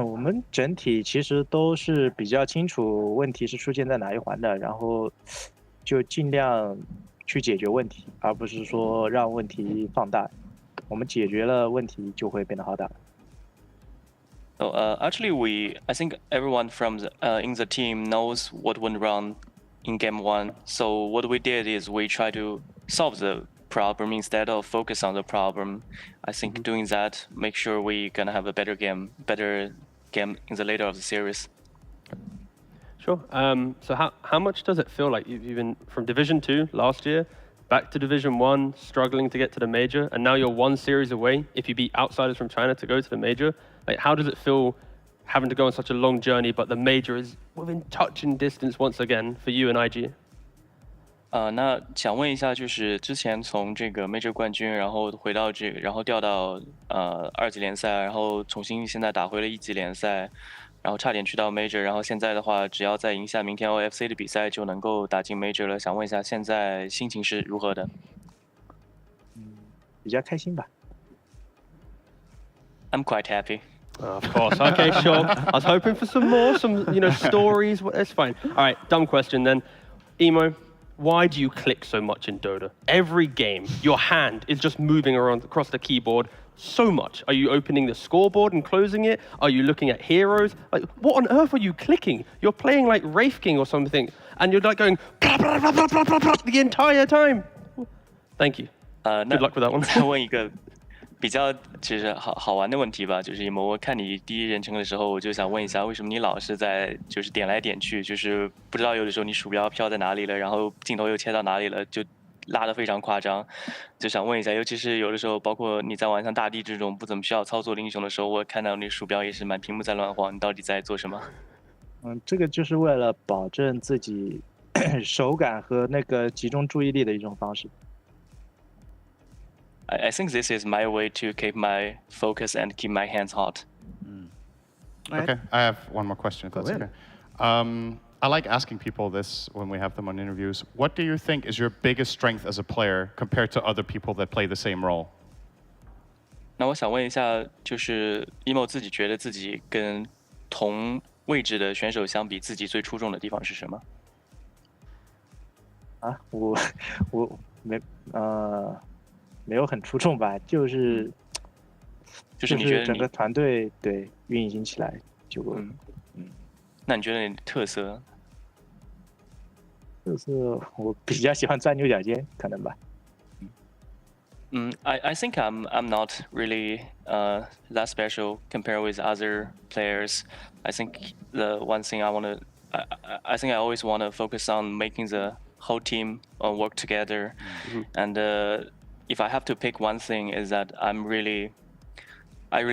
我们整体其实都是比较清楚问题是出现在哪一环的，然后就尽量去解决问题，而不是说让问题放大。我们解决了问题，就会变得好打。So actually, I think everyone from in the team knows what went wrong in game 1. So what we did is we try to solve the problem instead of focus on the problem. I think doing that make sure we gonna have a better game in the later of the series. Sure. So how much does it feel like you've been from Division 2 last year back to Division 1, struggling to get to the major, and now you're one series away if you beat outsiders from China to go to the major? Like, how does it feel having to go on such a long journey, but the major is within touching distance once again for you and IG? 那想问一下，就是之前从这个 Major 冠军，然后回到然后调到2级联赛，然后重新现在打回了1级联赛，然后差点去到 Major， 然后现在的话，只要再赢下明天 OFC 的比赛，就能够打进 Major 了。想问一下，现在心情是如何的？比较开心吧。I'm quite happy. Of course. Okay, sure. I was hoping for some more, stories. It's fine. All right, dumb question then. Emo, why do you click so much in Dota? Every game, your hand is just moving around across the keyboard so much. Are you opening the scoreboard and closing it? Are you looking at heroes? Like, what on earth are you clicking? You're playing like Wraith King or something, and you're like going blah, blah, blah, blah, blah, blah, blah, the entire time. Thank you. Good luck with that one. 再问一个比较就是好玩的问题吧，就是我看你第一人称的时候，我就想问一下，为什么你老是在就是点来点去，就是不知道有的时候你鼠标飘在哪里了，然后镜头又切到哪里了，就拉得非常夸张。就想问一下，尤其是有的时候，包括你在玩像大地这种不怎么需要操作的英雄的时候，我看到你鼠标也是满屏幕在乱晃，你到底在做什么？这个就是为了保证自己手感和那个集中注意力的一种方式。I think this is my way to keep my focus and keep my hands hot. Okay, I have one more question if that's okay. I like asking people this when we have them on interviews. What do you think is your biggest strength as a player compared to other people that play the same role? 那我想问一下，就是 emo 自己觉得自己跟同位置的选手相比，自己最出众的地方是什么？啊，我没有很出众吧，就是你觉得整个团队对运行起来就那你觉得你的特色？我比较喜欢钻牛角尖，可能吧。I think I'm not really that special compared with other players. I think the one thing I think I always want to focus on making the whole team work together. And if I have to pick one thing, is that I really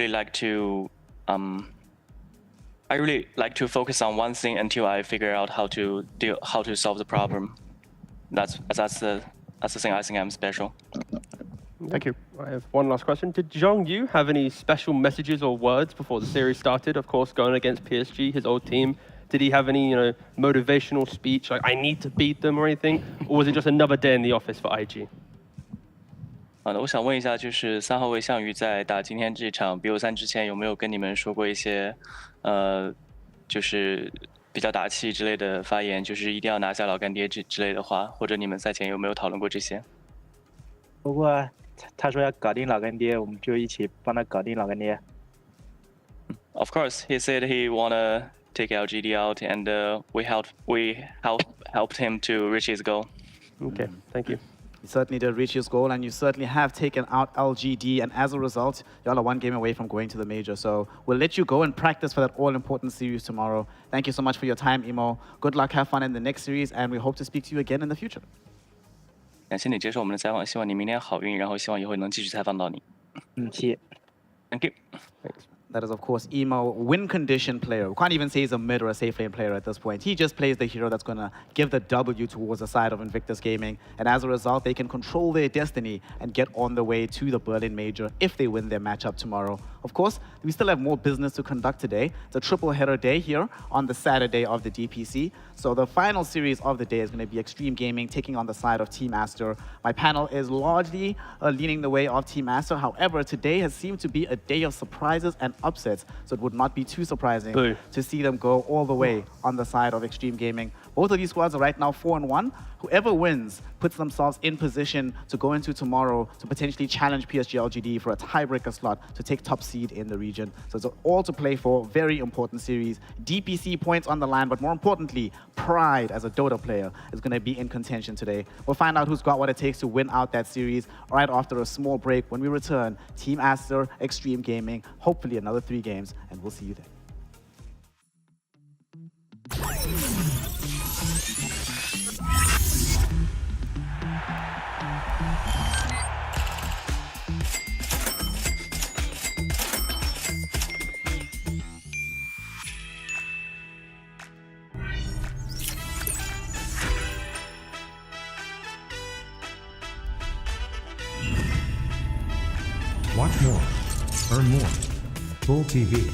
like to focus on one thing until I figure out how to solve the problem. That's the thing I think I'm special. Thank you. I have one last question. Did Zhong Yu have any special messages or words before the series started? Of course, going against PSG, his old team. Did he have any, motivational speech like "I need to beat them" or anything, or was it just another day in the office for IG? 我想问一下，就是3号位项羽在打今天这场比赛之前，有没有跟你们说过一些，就是比较打气之类的发言，就是一定要拿下老干爹之类的话，或者你们赛前有没有讨论过这些？不过他说要搞定老干爹，我们就一起帮他搞定老干爹。Of course, he said he wanna take LGD out, and we helped him to reach his goal. Okay, thank you. You certainly did reach his goal, and you certainly have taken out LGD, and as a result, y'all are one game away from going to the major. So we'll let you go and practice for that all-important series tomorrow. Thank you so much for your time, Emo. Good luck, have fun in the next series, and we hope to speak to you again in the future. 感谢你接受我们的采访，希望你明天好运，然后希望以后能继续采访到你。谢谢。Thank you. That is, of course, Emo, win condition player. We can't even say he's a mid or a safe lane player at this point. He just plays the hero that's going to give the W towards the side of Invictus Gaming. And as a result, they can control their destiny and get on the way to the Berlin Major if they win their matchup tomorrow. Of course, we still have more business to conduct today. It's a triple header day here on the Saturday of the DPC. So the final series of the day is going to be Extreme Gaming taking on the side of Team Aster. My panel is largely leaning the way of Team Aster. However, today has seemed to be a day of surprises and upsets, so it would not be too surprising to see them go all the way on the side of Extreme Gaming. Both of these squads are right now 4-1. Whoever wins puts themselves in position to go into tomorrow to potentially challenge PSG LGD for a tiebreaker slot to take top seed in the region. So it's all to play for, very important series. DPC points on the line, but more importantly, pride as a Dota player is going to be in contention today. We'll find out who's got what it takes to win out that series right after a small break. When we return, Team Aster, Extreme Gaming, hopefully another 3 games, and we'll see you then. Watch more. Earn more. Full TV.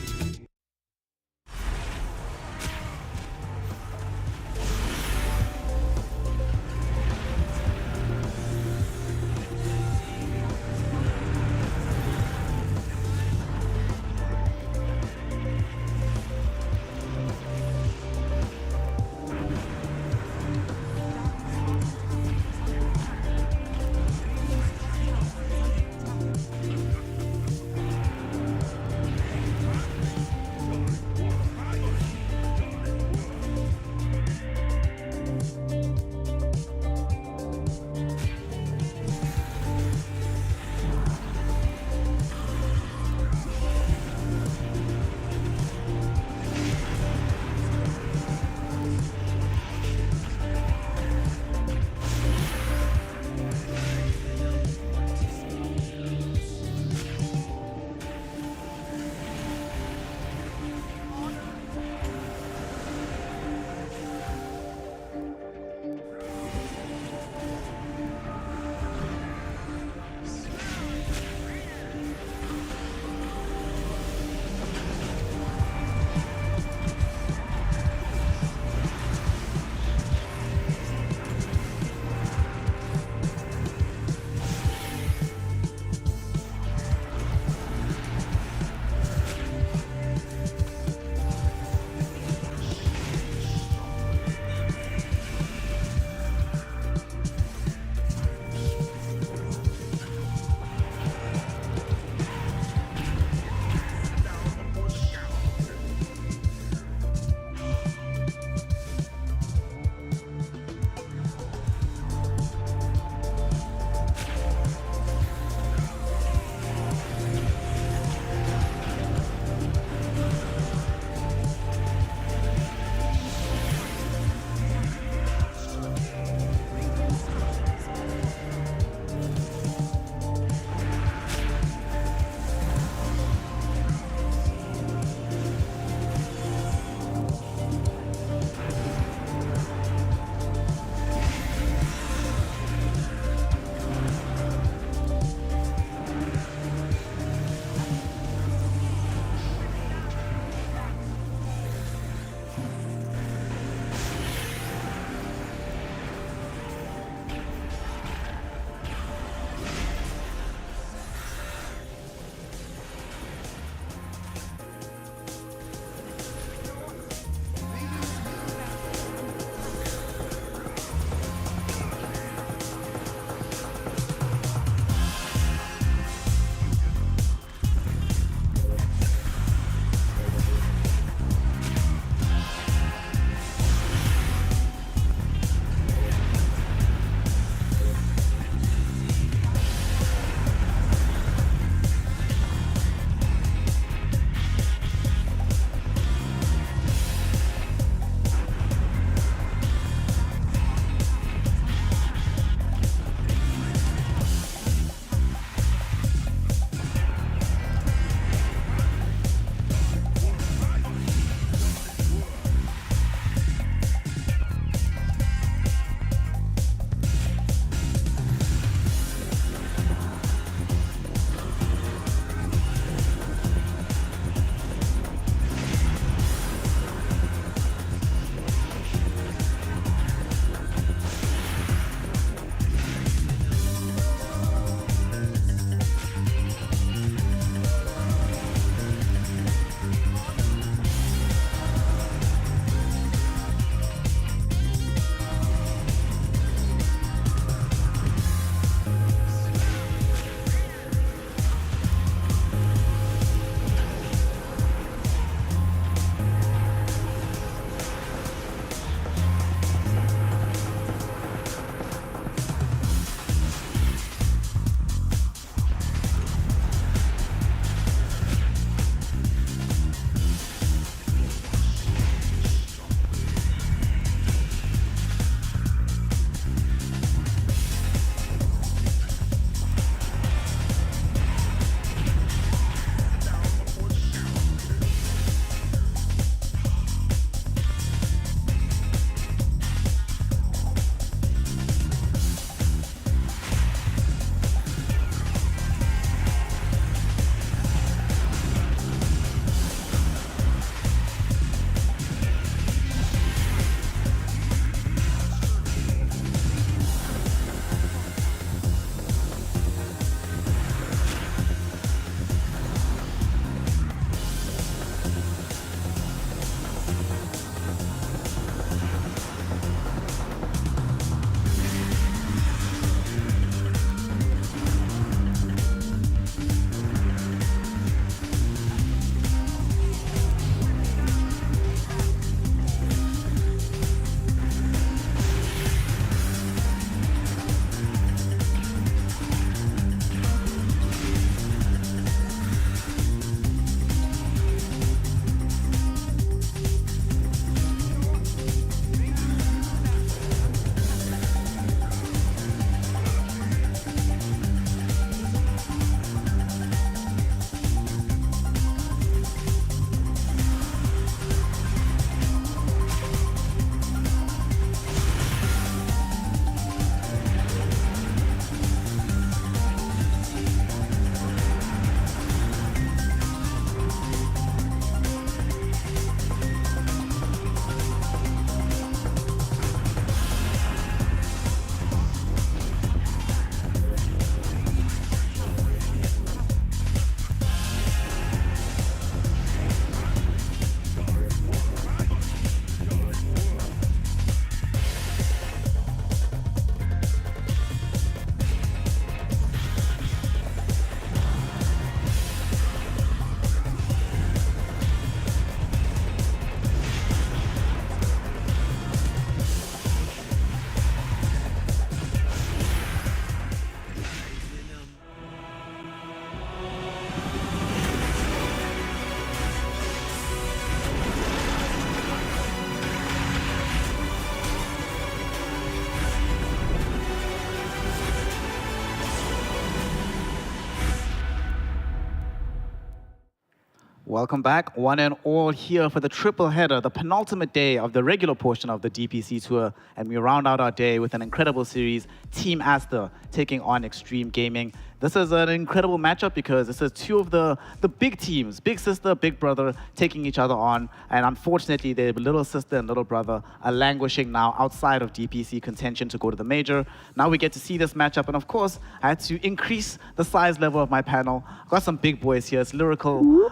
Welcome back, one and all, here for the triple header, the penultimate day of the regular portion of the DPC tour. And we round out our day with an incredible series, Team Aster taking on Extreme Gaming. This is an incredible matchup because this is two of the big teams, big sister, big brother, taking each other on. And unfortunately, their little sister and little brother are languishing now outside of DPC contention to go to the major. Now we get to see this matchup. And of course, I had to increase the size level of my panel. I've got some big boys here. It's Lyrical.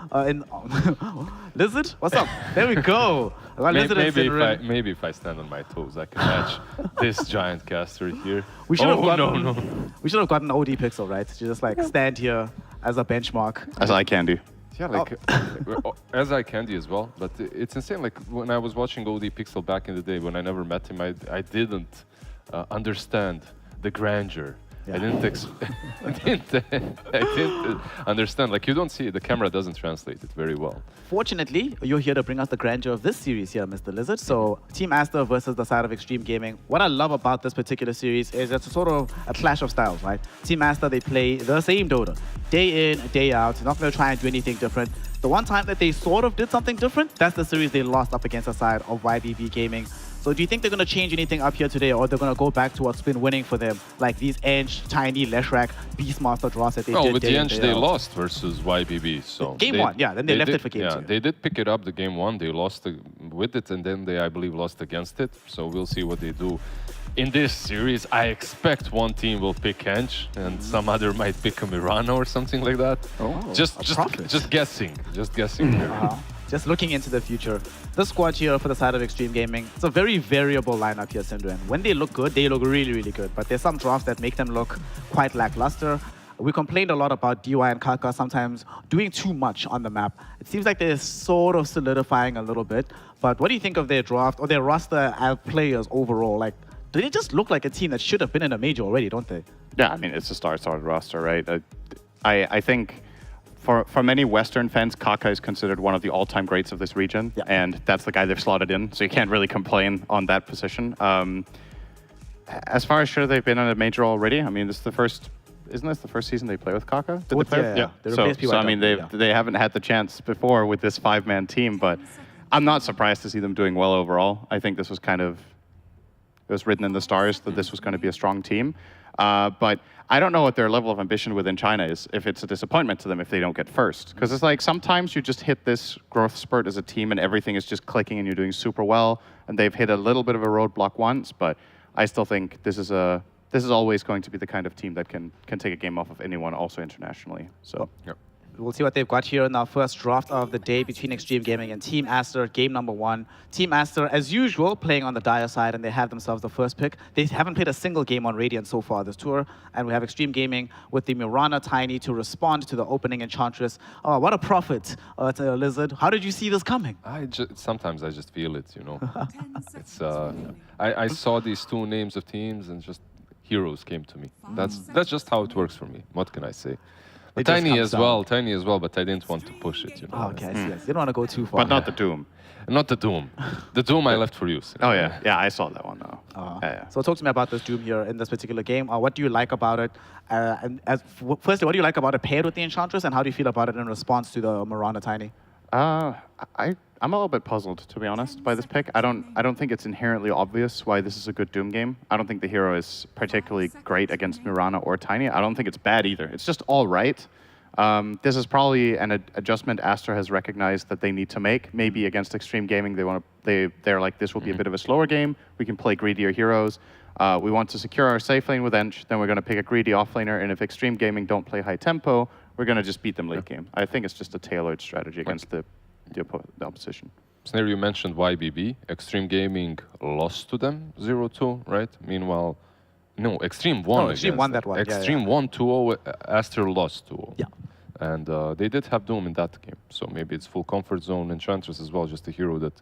Lizard? What's up? There we go. I got Lizard and Sinrin. Maybe if I stand on my toes, I can match this giant caster here. We should have We should have gotten OD Pixel, right? To just like stand here as a benchmark. As eye candy. Yeah, like as eye candy as well. But it's insane. Like when I was watching OD Pixel back in the day, when I never met him, I didn't understand the grandeur. Yeah. I didn't understand. Like you don't see it. The camera doesn't translate it very well. Fortunately, you're here to bring us the grandeur of this series here, Mr. Lizard. So Team Aster versus the side of Extreme Gaming. What I love about this particular series is it's sort of a clash of styles, right? Team Aster, they play the same Dota. Day in, day out. They're not going to try and do anything different. The one time that they sort of did something different, that's the series they lost up against the side of YBB Gaming. So do you think they're going to change anything up here today, or they're going to go back to what's been winning for them, like these Ench, Tiny, Leshrac, Beastmaster draws that they did? No, with the Ench they lost versus YBB. So game one, yeah, then they left it for game two. They did pick it up the game one, they lost with it, and then they, I believe, lost against it. So we'll see what they do. In this series, I expect one team will pick Ench, and some other might pick a Mirana or something like that. Oh, just guessing, here. Just looking into the future. The squad here for the side of Extreme Gaming, it's a very variable lineup here, Syndran. When they look good, they look really, really good. But there's some drafts that make them look quite lackluster. We complained a lot about DY and Kaka sometimes doing too much on the map. It seems like they're sort of solidifying a little bit. But what do you think of their draft or their roster as players overall? Like, do they just look like a team that should have been in a major already, don't they? Yeah, I mean, it's a star-starred roster, right? I think for many Western fans, Kaka is considered one of the all-time greats of this region, and that's the guy they've slotted in, so you can't really complain on that position. As far as sure they've been on a major already, I mean, this is the first, isn't this the first season they play with Kaka? Did they play? Yeah. So I mean, they haven't had the chance before with this five-man team, but I'm not surprised to see them doing well overall. I think this was kind of, it was written in the stars that this was going to be a strong team. But I don't know what their level of ambition within China is, if it's a disappointment to them if they don't get first. Because it's like sometimes you just hit this growth spurt as a team and everything is just clicking and you're doing super well. And they've hit a little bit of a roadblock once, but I still think this is always going to be the kind of team that can take a game off of anyone, also internationally. So. Yep. We'll see what they've got here in our first draft of the day between Extreme Gaming and Team Aster, game number one. Team Aster, as usual, playing on the dire side, and they have themselves the first pick. They haven't played a single game on Radiant so far this tour, and we have Extreme Gaming with the Mirana Tiny to respond to the opening Enchantress. Oh, what a profit, Lizard. How did you see this coming? Sometimes I just feel it, you know. It's I saw these two names of teams, and just heroes came to me. That's just how it works for me. What can I say? Tiny as well, but I didn't want to push it, you know. Oh, okay, yes. You don't want to go too far. But not the Doom. Not the Doom. The Doom I left for you. Oh, yeah. Yeah, I saw that one, though. So talk to me about this Doom here in this particular game. What do you like about it? Firstly, what do you like about it paired with the Enchantress, and how do you feel about it in response to the Mirana Tiny? I'm a little bit puzzled, to be honest, by this pick. I don't think it's inherently obvious why this is a good Doom game. I don't think the hero is particularly great against Mirana or Tiny. I don't think it's bad either. It's just all right. This is probably an adjustment Aster has recognized that they need to make. Maybe against Extreme Gaming, they're like, this will be a bit of a slower game. We can play greedier heroes. We want to secure our safe lane with Ench, then we're going to pick a greedy offlaner. And if Extreme Gaming don't play high tempo, we're going to just beat them late game. I think it's just a tailored strategy against the opposition. Snare, you mentioned YBB. Extreme Gaming lost to them 0-2, right? Meanwhile, no, Extreme won. Oh, Extreme won that one. Extreme won 2-0, Aster lost 2-0. Yeah. And they did have Doom in that game. So maybe it's full comfort zone. Enchantress as well, just a hero that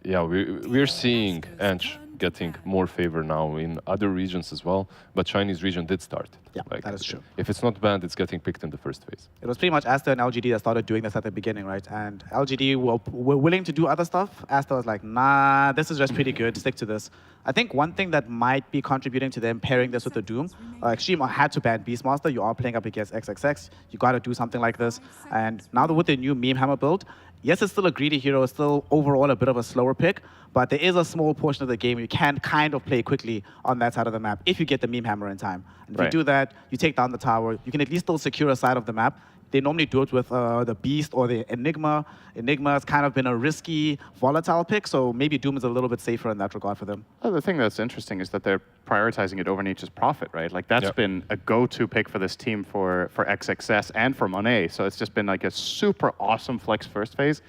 yeah, we're seeing Anch getting more favor now in other regions as well, but Chinese region did start it. Yeah, that is true. If it's not banned, it's getting picked in the first phase. It was pretty much Asta and LGD that started doing this at the beginning, right? And LGD were willing to do other stuff. Asta was like, nah, this is just pretty good, stick to this. I think one thing that might be contributing to them pairing this with the Doom, Extreme had to ban Beastmaster. You are playing up against XXX. You got to do something like this. And now that with the new Meme Hammer build, yes, it's still a greedy hero. It's still overall a bit of a slower pick, but there is a small portion of the game you can kind of play quickly on that side of the map if you get the Meme Hammer in time. And if you do that, you take down the tower, you can at least still secure a side of the map. They normally do it with the Beast or the Enigma. Enigma has kind of been a risky, volatile pick, so maybe Doom is a little bit safer in that regard for them. Well, the thing that's interesting is that they're prioritizing it over Nietzsche's profit, right? Like that's been a go-to pick for this team for XXS and for Monet. So it's just been like a super awesome flex first phase.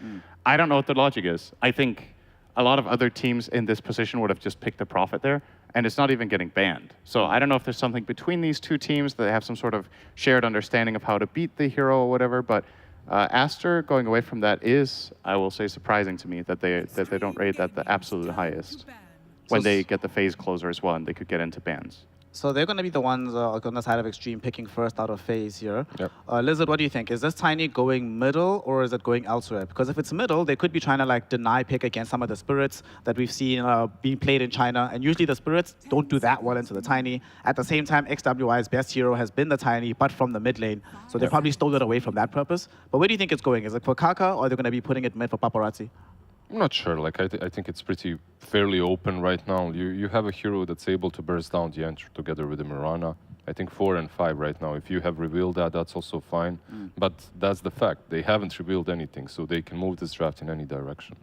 I don't know what the logic is. I think a lot of other teams in this position would have just picked the profit there, and it's not even getting banned. So I don't know if there's something between these two teams that they have some sort of shared understanding of how to beat the hero or whatever, but Aster going away from that is, I will say, surprising to me that they don't rate that the absolute highest when they get the phase closer as well, and they could get into bans. So they're going to be the ones on the side of Extreme picking first out of phase here. Yep. Lizard, what do you think? Is this Tiny going middle or is it going elsewhere? Because if it's middle, they could be trying to like deny pick against some of the spirits that we've seen being played in China. And usually the spirits don't do that well into the Tiny. At the same time, XWI's best hero has been the Tiny, but from the mid lane. So they probably stole it away from that purpose. But where do you think it's going? Is it for Kaka or are they going to be putting it mid for Paparazzi? I'm not sure. Like I think it's pretty fairly open right now. You have a hero that's able to burst down the Enter together with the Mirana. I think 4 and 5 right now. If you have revealed that, that's also fine. But that's the fact. They haven't revealed anything, so they can move this draft in any direction.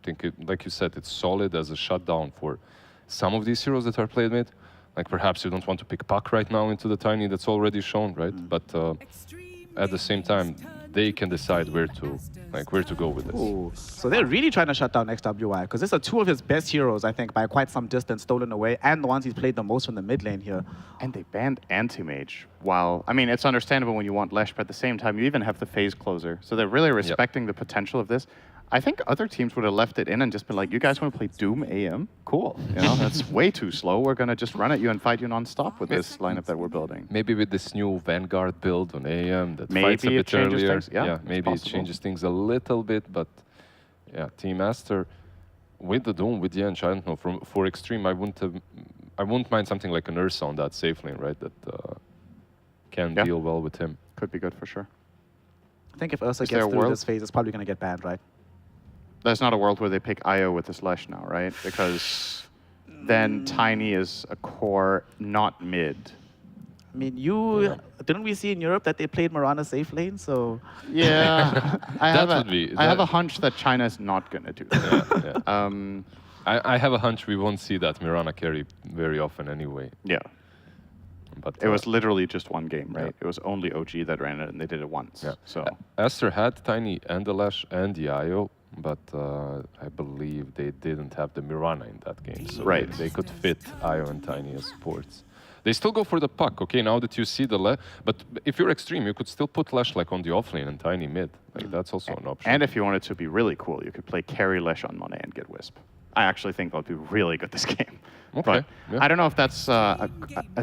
I think, like you said, it's solid as a shutdown for some of these heroes that are played mid. Like perhaps you don't want to pick Puck right now into the Tiny that's already shown, right? But at the same time, they can decide where to go with this. Ooh. So they're really trying to shut down XWI because these are two of his best heroes, I think, by quite some distance, stolen away, and the ones he's played the most from the mid lane here. And they banned Anti-Mage. While, I mean, it's understandable when you want Lesh, but at the same time, you even have the phase closer. So they're really respecting the potential of this. I think other teams would have left it in and just been like, you guys want to play Doom AM? Cool. You know, that's way too slow. We're going to just run at you and fight you non-stop with this lineup that we're building. Maybe with this new Vanguard build on AM that maybe fights a bit earlier. Things. Yeah, maybe it changes things a little bit, but yeah, Team Master with the Doom, with the Ench, I don't know. For Extreme, I wouldn't mind something like an Ursa on that safe lane, right? That can deal well with him. Could be good for sure. I think if Ursa gets through this phase, it's probably going to get banned, right? There's not a world where they pick IO with this Lesh now, right? Because then Tiny is a core, not mid. I mean, didn't we see in Europe that they played Mirana safe lane? So yeah, I have a hunch that China's not going to do that. I have a hunch we won't see that Mirana carry very often anyway. Yeah. But it was literally just one game, right? It was only OG that ran it, and they did it once. Yeah. So Aster had Tiny and the Lash and the IO, but I believe they didn't have the Mirana in that game. So they could fit IO and Tiny as supports. They still go for the Puck, okay, now that you see the Lash. But if you're Extreme, you could still put Lash like on the offlane and Tiny mid. Like that's also an option. And if you wanted to be really cool, you could play carry Lash on Monet and get Wisp. I actually think they'll do really good this game. Okay. But I don't know if that's a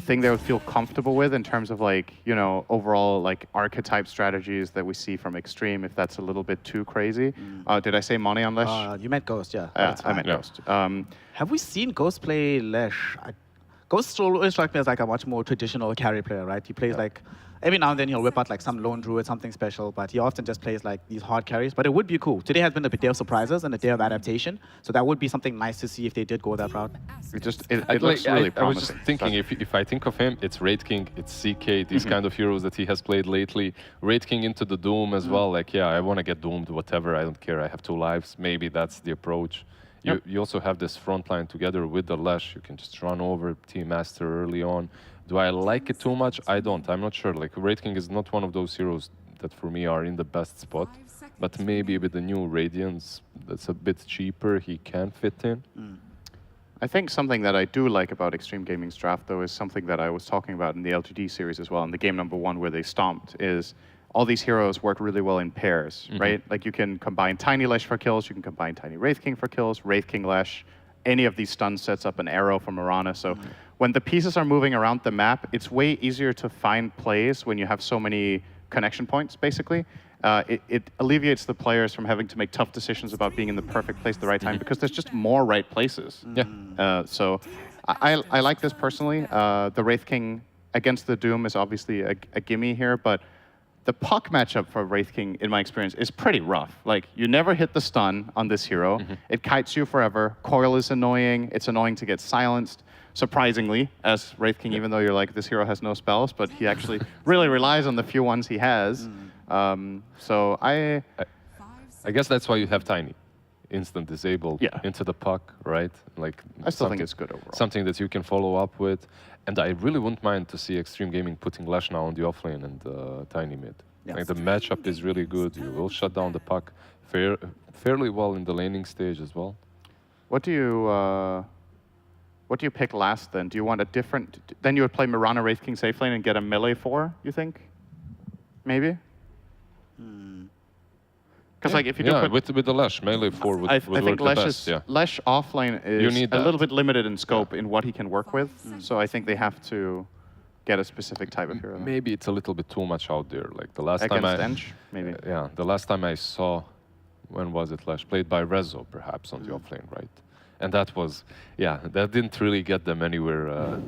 thing they would feel comfortable with in terms of like, you know, overall like archetype strategies that we see from Extreme, if that's a little bit too crazy. Did I say Monet on Lesh? You meant Ghost, yeah. I meant Ghost. Have we seen Ghost play Lesh? Ghost always struck me as like a much more traditional carry player, right? He plays like, every now and then he'll whip out like some lone druid, something special, but he often just plays like these hard carries. But it would be cool. Today has been a day of surprises and a day of adaptation, so that would be something nice to see if they did go that route. It looks really promising. I was just thinking, if I think of him, it's Raid King, it's CK, these kind of heroes that he has played lately. Raid King into the Doom as well. Like, yeah, I want to get doomed, whatever, I don't care. I have 2 lives. Maybe that's the approach. You also have this front line together with the Lash. You can just run over Team Master early on. Do I like it too much? I don't. I'm not sure. Like, Raid King is not one of those heroes that for me are in the best spot. But maybe with the new Radiance that's a bit cheaper, he can fit in. I think something that I do like about Extreme Gaming's draft, though, is something that I was talking about in the LGD series as well, in the game number 1 where they stomped, is all these heroes work really well in pairs, right? Like you can combine Tiny Lesh for kills, you can combine Tiny Wraith King for kills, Wraith King Lesh. Any of these stuns sets up an arrow from Mirana. So when the pieces are moving around the map, it's way easier to find plays when you have so many connection points, basically. It alleviates the players from having to make tough decisions about being in the perfect place at the right time because there's just more right places. So I like this personally. The Wraith King against the Doom is obviously a gimme here, but the puck matchup for Wraith King, in my experience, is pretty rough. Like, you never hit the stun on this hero. It kites you forever. Coil is annoying. It's annoying to get silenced. Surprisingly, as Wraith King, even though you're like, this hero has no spells, but he actually really relies on the few ones he has. So I guess that's why you have Tiny. Instant disabled into the puck, right? Like I still think it's good overall. Something that you can follow up with. And I really wouldn't mind to see Extreme Gaming putting Lash now on the offlane and Tiny mid. Like the matchup is really good. You will shut down the puck fairly well in the laning stage as well. What do you pick last then? Do you want a different? Then you would play Mirana Wraith King safe lane and get a melee 4, you think? Maybe? Because like if you do put with the Lash, melee 4 would I work think the Lash best. Lash offlane is a little bit limited in scope in what he can work with. So I think they have to get a specific type of hero. Maybe it's a little bit too much out there. Like the last Against time Ench, maybe. The last time I saw, when was it? Lash played by Rezo, perhaps on the offlane, right? And that was, that didn't really get them anywhere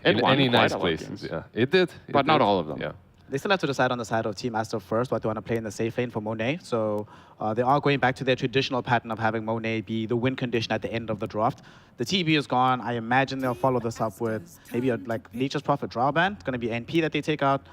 in any nice places. Yeah, it did. But not all of them. Yeah. They still have to decide on the side of Team Aster first what they want to play in the safe lane for Monet. So they are going back to their traditional pattern of having Monet be the win condition at the end of the draft. The TB is gone. I imagine they'll follow this up with maybe a Nature's Prophet Drawband. It's going to be NP that they take out.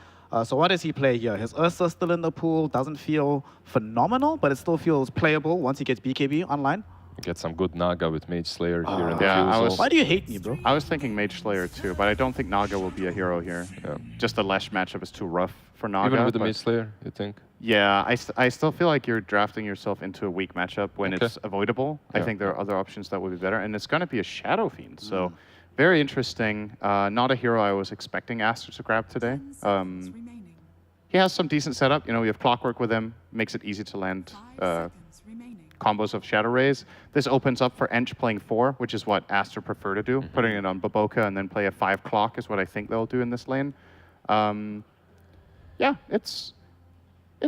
So what does he play here? His Ursa's still in the pool. Doesn't feel phenomenal, but it still feels playable once he gets BKB online. Get some good Naga with Mage Slayer here in the Fusel. Why do you hate me, bro? I was thinking Mage Slayer too, but I don't think Naga will be a hero here. Just the Lash matchup is too rough for Naga. Even with the Mage Slayer, you think? Yeah, I still feel like you're drafting yourself into a weak matchup when it's avoidable. I think there are other options that would be better, and it's going to be a Shadow Fiend. So very interesting. Not a hero I was expecting Aster to grab today. He has some decent setup. You know, we have Clockwork with him. Makes it easy to land combos of Shadow Rays. This opens up for Ench playing 4, which is what Aster prefer to do. Putting it on Baboka and then play a 5 clock is what I think they'll do in this lane. Yeah, it's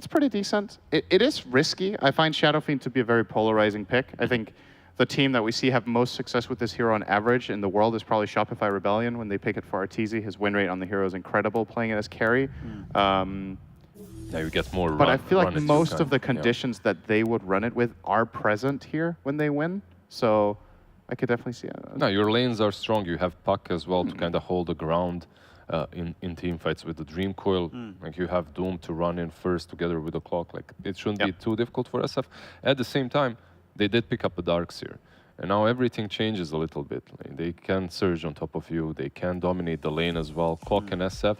pretty decent. It is risky. I find Shadow Fiend to be a very polarizing pick. I think the team that we see have most success with this hero on average in the world is probably Shopify Rebellion when they pick it for Arteezy. His win rate on the hero is incredible playing it as carry. Yeah, you get more But I feel like most of the conditions that they would run it with are present here when they win. So I could definitely see it. No, your lanes are strong. You have Puck as well to kind of hold the ground in team fights with the Dream Coil. Like you have Doom to run in first together with the Clock. Like it shouldn't be too difficult for SF. At the same time, they did pick up the Darks here. And now everything changes a little bit. Like they can surge on top of you. They can dominate the lane as well. Clock and SF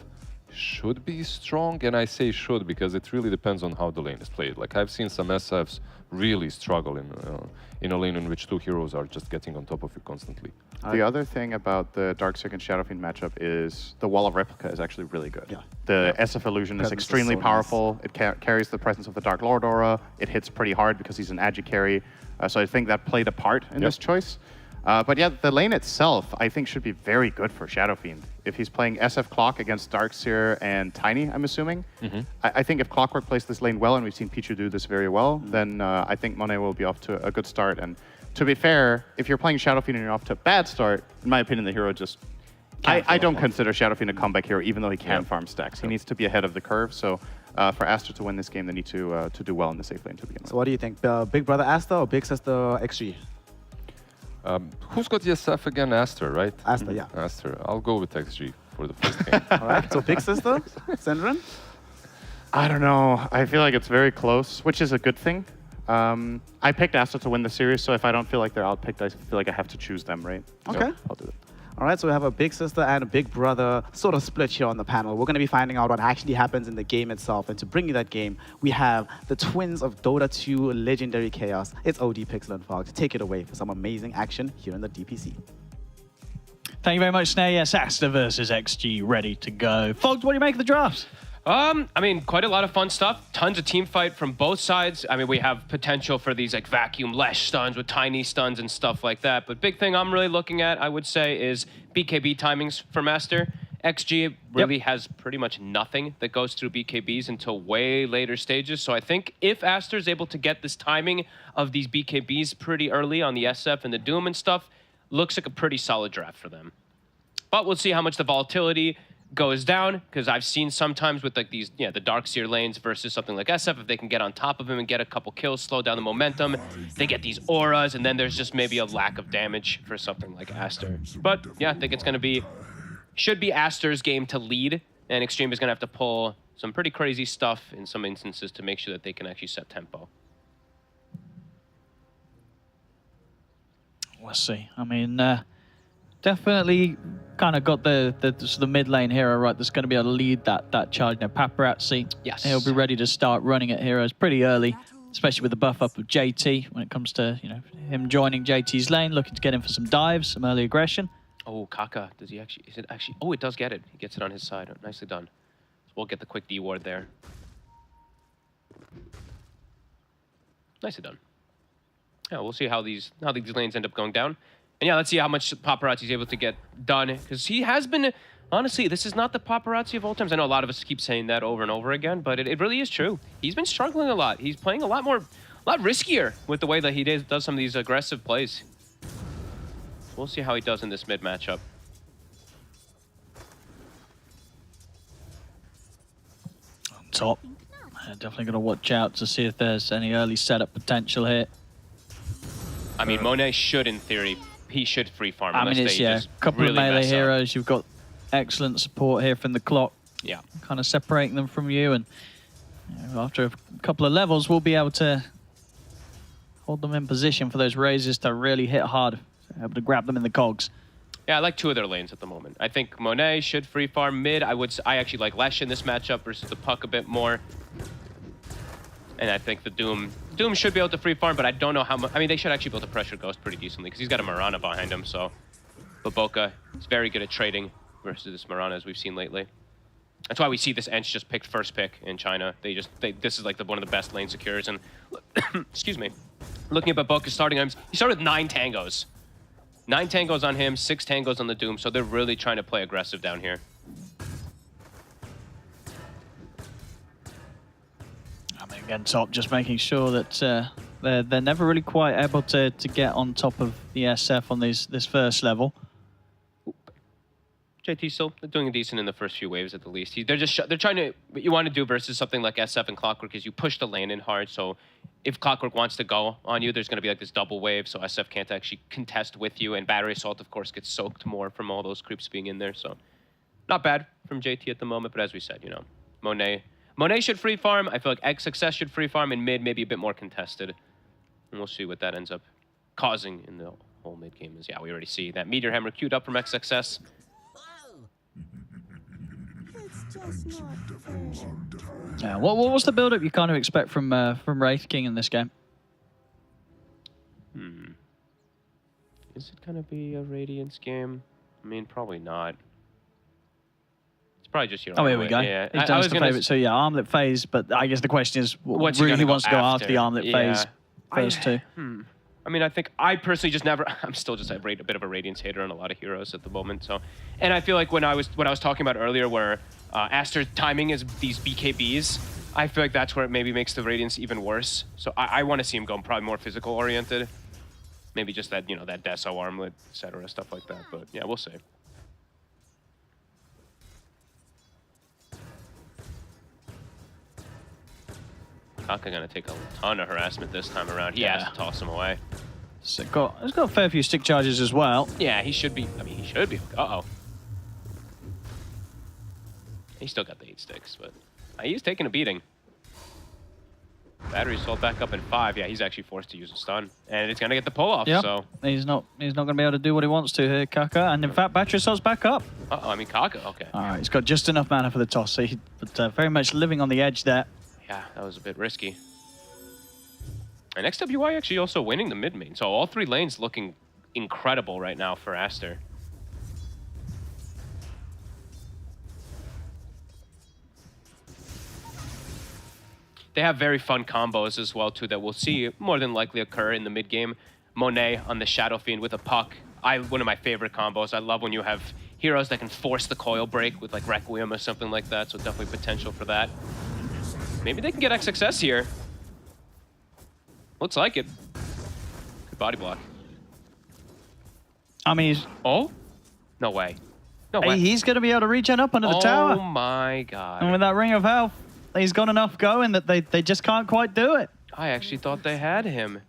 should be strong, and I say should because it really depends on how the lane is played. Like I've seen some SFs really struggle in a lane in which 2 heroes are just getting on top of you constantly. The other thing about the Darkseid and Shadow Fiend matchup is the Wall of Replica is actually really good. The SF Illusion is extremely powerful. It carries the presence of the Dark Lord aura. It hits pretty hard because he's an agi carry. So I think that played a part in this choice. But yeah, the lane itself, I think, should be very good for Shadow Fiend. If he's playing SF Clock against Darkseer and Tiny, I'm assuming. I think if Clockwork plays this lane well, and we've seen Pichu do this very well, then I think Monet will be off to a good start. And to be fair, if you're playing Shadow Fiend and you're off to a bad start, in my opinion, the hero just... I don't consider Shadow Fiend a comeback hero, even though he can farm stacks. He needs to be ahead of the curve. So for Aster to win this game, they need to do well in the safe lane to begin with. So what do you think? Big Brother Aster or Big Sister XG? Who's got the SF again? Aster, right? Aster, yeah. Aster. I'll go with XG for the first game. All right, so Big Sister, Syndran? I don't know. I feel like it's very close, which is a good thing. I picked Aster to win the series, so if I don't feel like they're outpicked, I feel like I have to choose them, right? Okay. So I'll do it. All right, so we have a Big Sister and a Big Brother sort of split here on the panel. We're going to be finding out what actually happens in the game itself. And to bring you that game, we have the twins of Dota 2 Legendary Chaos. It's OD, Pixel, and Fox. Take it away for some amazing action here in the DPC. Thank you very much, Snare. Yes, Aster versus XG ready to go. Fogs, what do you make of the draft? I mean, quite a lot of fun stuff. Tons of team fight from both sides. I mean, we have potential for these like vacuum Lesh stuns with tiny stuns and stuff like that. But big thing I'm really looking at, I would say, is BKB timings for Master. XG really has pretty much nothing that goes through BKBs until way later stages. So I think if Aster is able to get this timing of these BKBs pretty early on the SF and the Doom and stuff, looks like a pretty solid draft for them. But we'll see how much the volatility goes down, because I've seen sometimes with like these, the Darkseer lanes versus something like SF, if they can get on top of him and get a couple kills, slow down the momentum, they get these auras, and then there's just maybe a lack of damage for something like Aster. But yeah, I think it's going to be, should be Aster's game to lead, and Extreme is going to have to pull some pretty crazy stuff in some instances to make sure that they can actually set tempo. We'll see. I mean, definitely kind of got the mid lane hero right that's going to be able to lead that charge. Now, Paparazzi, yes, he'll be ready to start running at heroes pretty early, especially with the buff up of JT when it comes to him joining JT's lane, looking to get in for some dives, some early aggression. Oh, Kaka, does he actually? Is it actually? Oh, it does get it. He gets it on his side. Nicely done. So we'll get the quick D ward there. Nicely done. Yeah, we'll see how these lanes end up going down. And yeah, let's see how much Paparazzi is able to get done, because he has been, honestly, this is not the Paparazzi of old times. I know a lot of us keep saying that over and over again, but it really is true. He's been struggling a lot. He's playing a lot riskier with the way that he does some of these aggressive plays. We'll see how he does in this mid matchup. On top, definitely going to watch out to see if there's any early setup potential here. I mean, Monet should, in theory, he should free farm. I mean, it's a couple of melee heroes. You've got excellent support here from the clock. Yeah. Kind of separating them from you, and after a couple of levels, we'll be able to hold them in position for those raises to really hit hard, able to grab them in the cogs. Yeah, I like two of their lanes at the moment. I think Monet should free farm mid. I actually like Lesh in this matchup versus the Puck a bit more. And I think the Doom should be able to free farm, but I don't know how much. I mean, they should actually be able to pressure Ghost pretty decently, because he's got a Mirana behind him. So, but Boca is very good at trading versus this Mirana, as we've seen lately. That's why we see this Ench just picked first pick in China. This is like one of the best lane secures. And excuse me, looking at Boca's starting items, he started with 9 tangos. 9 tangos on him, 6 tangos on the Doom. So they're really trying to play aggressive down here. Again, top, just making sure that they're never really quite able to get on top of the SF on this first level. JT still doing decent in the first few waves at the least. They're trying to, what you want to do versus something like SF and Clockwork is you push the lane in hard. So if Clockwork wants to go on you, there's going to be like this double wave, so SF can't actually contest with you. And Battery Assault, of course, gets soaked more from all those creeps being in there. So not bad from JT at the moment, but as we said, Monet should free farm. I feel like X Success should free farm, and mid maybe a bit more contested. And we'll see what that ends up causing in the whole mid game. Yeah, we already see that Meteor Hammer queued up from X Success. Yeah, what was the build-up you kind of expect from Wraith King in this game? Is it gonna be a Radiance game? I mean, probably not. Probably just your here we go. Yeah. He's done his favorite. So yeah, Armlet phase, but I guess the question is, what really he wants to go after the Armlet phase first two. I mean, I think I personally just never. I'm still just a bit of a Radiance hater on a lot of heroes at the moment. So, and I feel like what I was talking about earlier, where Aster's timing is these BKBs, I feel like that's where it maybe makes the Radiance even worse. So I want to see him go probably more physical oriented, maybe just that that Deso Armlet, etc. stuff like that. But yeah, we'll see. Kaka gonna take a ton of harassment this time around. He has to toss him away. So he's got a fair few stick charges as well. Yeah, he should be. I mean, he should be. Uh-oh. He still got the 8 sticks, but he's taking a beating. Battery Assault back up in 5. Yeah, he's actually forced to use a stun, and it's gonna get the pull off. Yep. So he's not gonna be able to do what he wants to here, Kaka. And in fact, Battery Assault's back up. Uh-oh, I mean Kaka. Okay. All right, he's got just enough mana for the toss, but very much living on the edge there. Yeah, that was a bit risky. And XWI actually also winning the mid main. So all 3 lanes looking incredible right now for Aster. They have very fun combos as well too that we'll see more than likely occur in the mid game. Monet on the Shadow Fiend with a puck. One of my favorite combos. I love when you have heroes that can force the coil break with like Requiem or something like that. So definitely potential for that. Maybe they can get XXS here. Looks like it. Good body block. I mean, he's... Oh? No way. No way. He's going to be able to regen up under the tower. Oh my god. And with that Ring of Health, he's got enough going that they just can't quite do it. I actually thought they had him.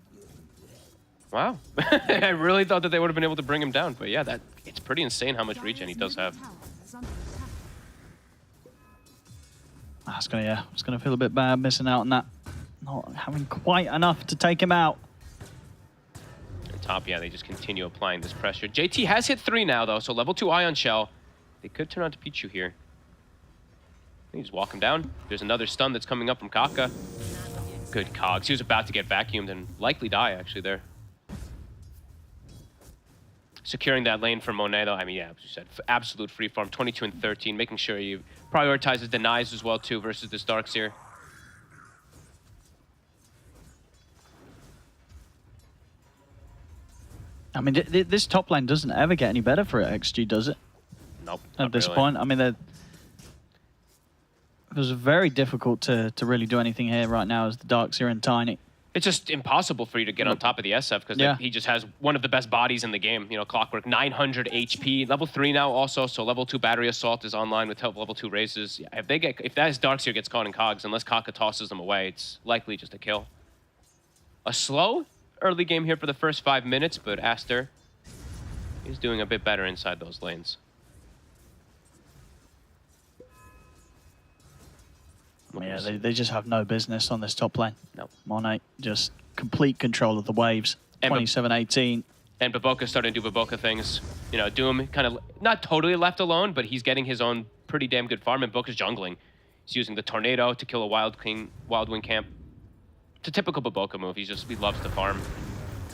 Wow. I really thought that they would have been able to bring him down. But yeah, it's pretty insane how much regen he does have. It's gonna feel a bit bad missing out on that. Not having quite enough to take him out. And top, yeah, they just continue applying this pressure. JT has hit 3 now, though, so level 2 Ion Shell. They could turn on to Pichu here. They just walk him down. There's another stun that's coming up from Kaka. Good cogs. He was about to get vacuumed and likely die, actually, there. Securing that lane for Monet, though, I mean, yeah, as you said, absolute free farm, 22 and 13, making sure he prioritizes denies as well, too, versus this Darkseer. I mean, this top lane doesn't ever get any better for it, XG, does it? Nope. At this really. point, I mean, it was very difficult to really do anything here right now as the Darkseer and Tiny. It's just impossible for you to get on top of the SF because he just has one of the best bodies in the game. You know, Clockwork, 900 HP, level 3 now also, so level 2 Battery Assault is online with help level 2 raises. Yeah, if that Darkseer gets caught in cogs, unless Kaka tosses them away, it's likely just a kill. A slow early game here for the first 5 minutes, but Aster is doing a bit better inside those lanes. Yeah, they just have no business on this top lane. No. Monet, just complete control of the waves. 27-18. And Baboka starting to do Baboka things. You know, Doom kind of not totally left alone, but he's getting his own pretty damn good farm, and Baboka's jungling. He's using the Tornado to kill a Wildwing camp. It's a typical Baboka move. He loves to farm.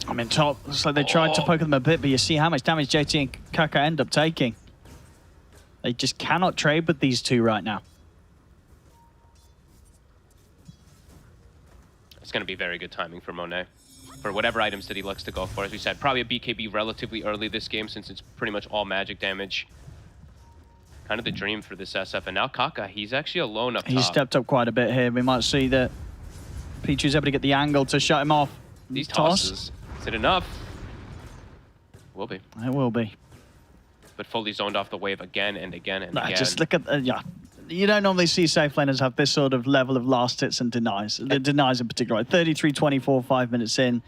I mean, top, so they tried to poke them a bit, but you see how much damage JT and Kaka end up taking. They just cannot trade with these two right now. It's going to be very good timing for Monet for whatever items that he looks to go for. As we said, probably a BKB relatively early this game since it's pretty much all magic damage. Kind of the dream for this SF. And now Kaka, he's actually alone up top. He's stepped up quite a bit here. We might see that Pichu's able to get the angle to shut him off. These tosses. Is it enough? Will be. It will be. But fully zoned off the wave again and again and again. Just look at, yeah. You don't normally see safe laners have this sort of level of last hits and denies. The denies in particular. 33-24, 5 minutes in.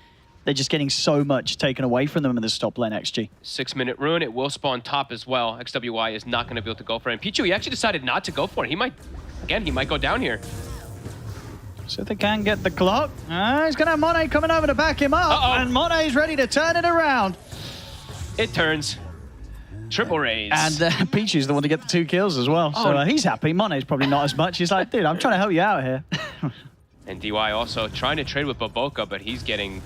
They're just getting so much taken away from them in this top lane, XG. 6-minute rune. It will spawn top as well. XWY is not going to be able to go for it. And Pichu, he actually decided not to go for it. He might go down here. So they can get the clock. He's going to have Monet coming over to back him up. And Monet's ready to turn it around. It turns. Triple raise. And Pichu's the one to get the 2 kills as well. So he's happy. Monet's probably not as much. He's like, dude, I'm trying to help you out here. And DY also trying to trade with Baboka, but he's getting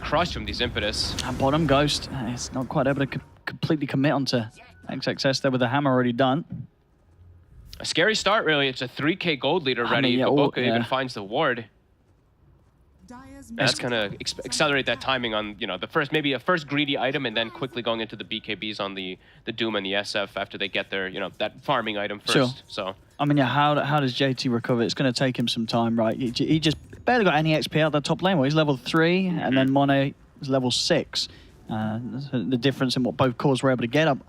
crushed from these impetus. And bottom Ghost, it's not quite able to completely commit onto XXS there with the hammer already done. A scary start, really. It's a 3K gold leader ready. Baboka even finds the ward. That's going to accelerate that timing on, you know, maybe a first greedy item and then quickly going into the BKBs on the Doom and the SF after they get their, you know, that farming item first. Sure. So, I mean, yeah, how does JT recover? It's going to take him some time, right? He just barely got any XP out that top lane. Well, he's level 3 and then Monet is level 6. The difference in what both cores were able to get up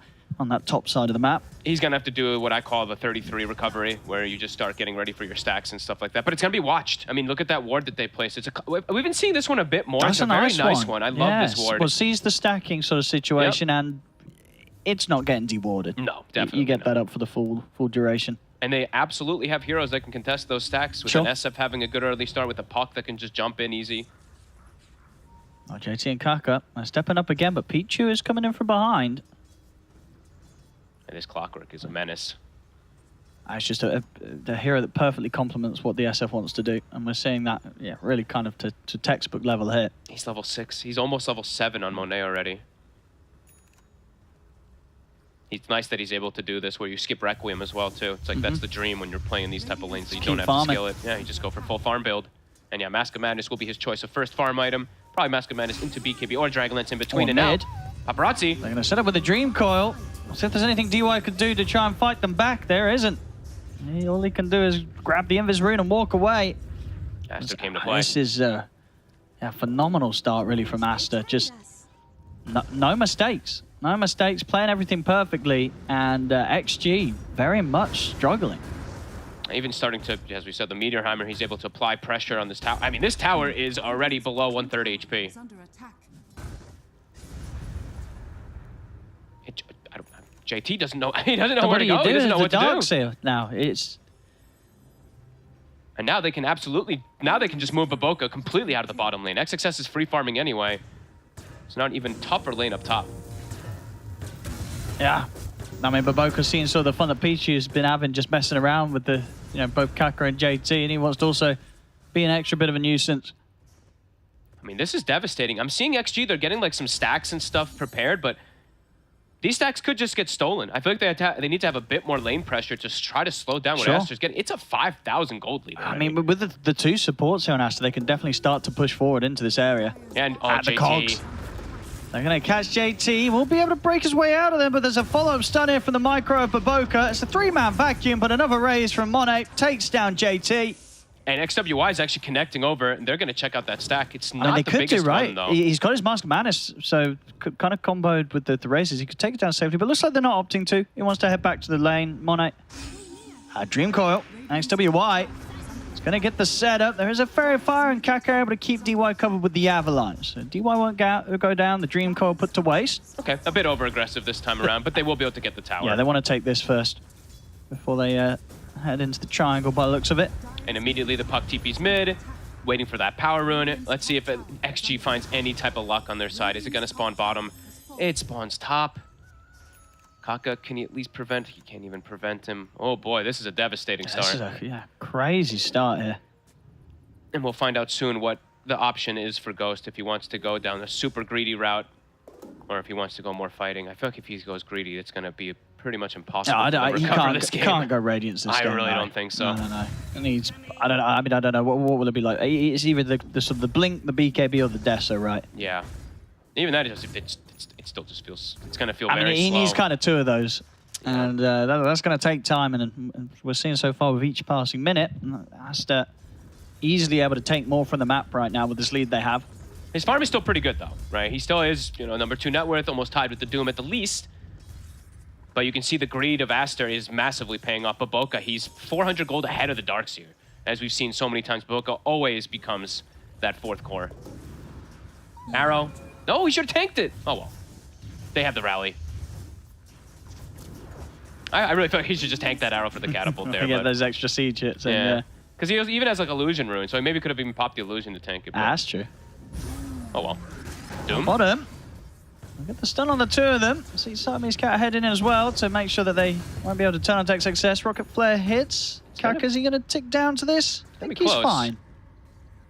on that top side of the map. He's going to have to do what I call the 33 recovery, where you just start getting ready for your stacks and stuff like that. But it's going to be watched. I mean, look at that ward that they placed. We've been seeing this one a bit more. That's it's a very nice one. I love this ward. Well, sees the stacking sort of situation and it's not getting dewarded. No, definitely You get that up for the full duration. And they absolutely have heroes that can contest those stacks, with an SF having a good early start with a Puck that can just jump in easy. Oh, JT and Kaka are stepping up again, but Pichu is coming in from behind. And this Clockwork is a menace. It's just a hero that perfectly complements what the SF wants to do. And we're seeing that, really kind of to textbook level here. He's level 6. He's almost level 7 on Monet already. It's nice that he's able to do this where you skip Requiem as well, too. It's like that's the dream when you're playing these type of lanes that you don't have to skill it. Yeah, you just go for full farm build. And yeah, Mask of Madness will be his choice of first farm item. Probably Mask of Madness into BKB or Dragonlance in between. And now, Paparazzi. They're going to set up with a Dream Coil. See if there's anything DY could do to try and fight them back. There isn't. All he can do is grab the Invis Rune and walk away. Aster came to play. This is a phenomenal start, really, from Aster. Just no mistakes. No mistakes, playing everything perfectly. And XG very much struggling. Even starting to, as we said, the Meteor Hammer, he's able to apply pressure on this tower. I mean, this tower is already below 130 HP. JT doesn't know. He doesn't know where to go. He doesn't know what to do. Now it's. And now they can absolutely. Now they can just move Baboka completely out of the bottom lane. XXS is free farming anyway. It's not even tougher lane up top. Yeah. I mean, Baboka's seeing sort of the fun that Pichu's been having just messing around with the, both Kaka and JT, and he wants to also be an extra bit of a nuisance. I mean, this is devastating. I'm seeing XG, they're getting like some stacks and stuff prepared, but these stacks could just get stolen. I feel like they need to have a bit more lane pressure to try to slow down what Aster's getting. It's a 5,000 gold lead. I mean, with the two supports here on Aster, they can definitely start to push forward into this area. And at JT. The cogs. They're going to catch JT. Won't be able to break his way out of them, but there's a follow-up stun here from the micro of Baboka. It's a three-man vacuum, but another raise from Monet takes down JT. And XWY is actually connecting over, and they're going to check out that stack. It's not they the could biggest do, right? one, though. He's got his Mask of Madness, so kind of comboed with the raises. He could take it down safely, but looks like they're not opting to. He wants to head back to the lane. Monet. Dream Coil. XWY. Going to get the setup. There is a Fairy Fire, and Kaka able to keep DY covered with the Avalanche. So DY won't go down. The Dream Coil put to waste. Okay, a bit over-aggressive this time around, but they will be able to get the tower. Yeah, they want to take this first before they head into the triangle by the looks of it. And immediately the puck TP's mid, waiting for that power rune. Let's see if XG finds any type of luck on their side. Is it going to spawn bottom? It spawns top. Kaka, can he at least prevent? He can't even prevent him. Oh boy, this is a devastating start. This is a crazy start here. And we'll find out soon what the option is for Ghost, if he wants to go down the super greedy route or if he wants to go more fighting. I feel like if he goes greedy, it's going to be pretty much impossible to recover this game. He can't go Radiance this game. I really don't think so. No. And I don't know. What will it be like? It's either the sort of the Blink, the BKB, or the Deso, right? Yeah. Even that, it still just feels, it's going to feel very slow. He needs kind of two of those. And that's going to take time. And we're seeing so far with each passing minute, Aster easily able to take more from the map right now with this lead they have. His farm is still pretty good, though, right? He still is, number 2 net worth, almost tied with the Doom at the least. But you can see the greed of Aster is massively paying off. Baboka, he's 400 gold ahead of the Darkseer. As we've seen so many times, Baboka always becomes that 4th core. Arrow. No, he should have tanked it. Oh, well. They have the rally. I really feel like he should just tank that arrow for the catapult there. Get those extra siege hits. Yeah. Because he even has like illusion rune, so he maybe could have even popped the illusion to tank it. That's true. Oh well. Doom. Bottom. We'll get the stun on the two of them. See Siamese Cat heading in as well to make sure that they won't be able to turn on tech success. Rocket Flare hits. Kaka, is he going to tick down to this? I think he's fine.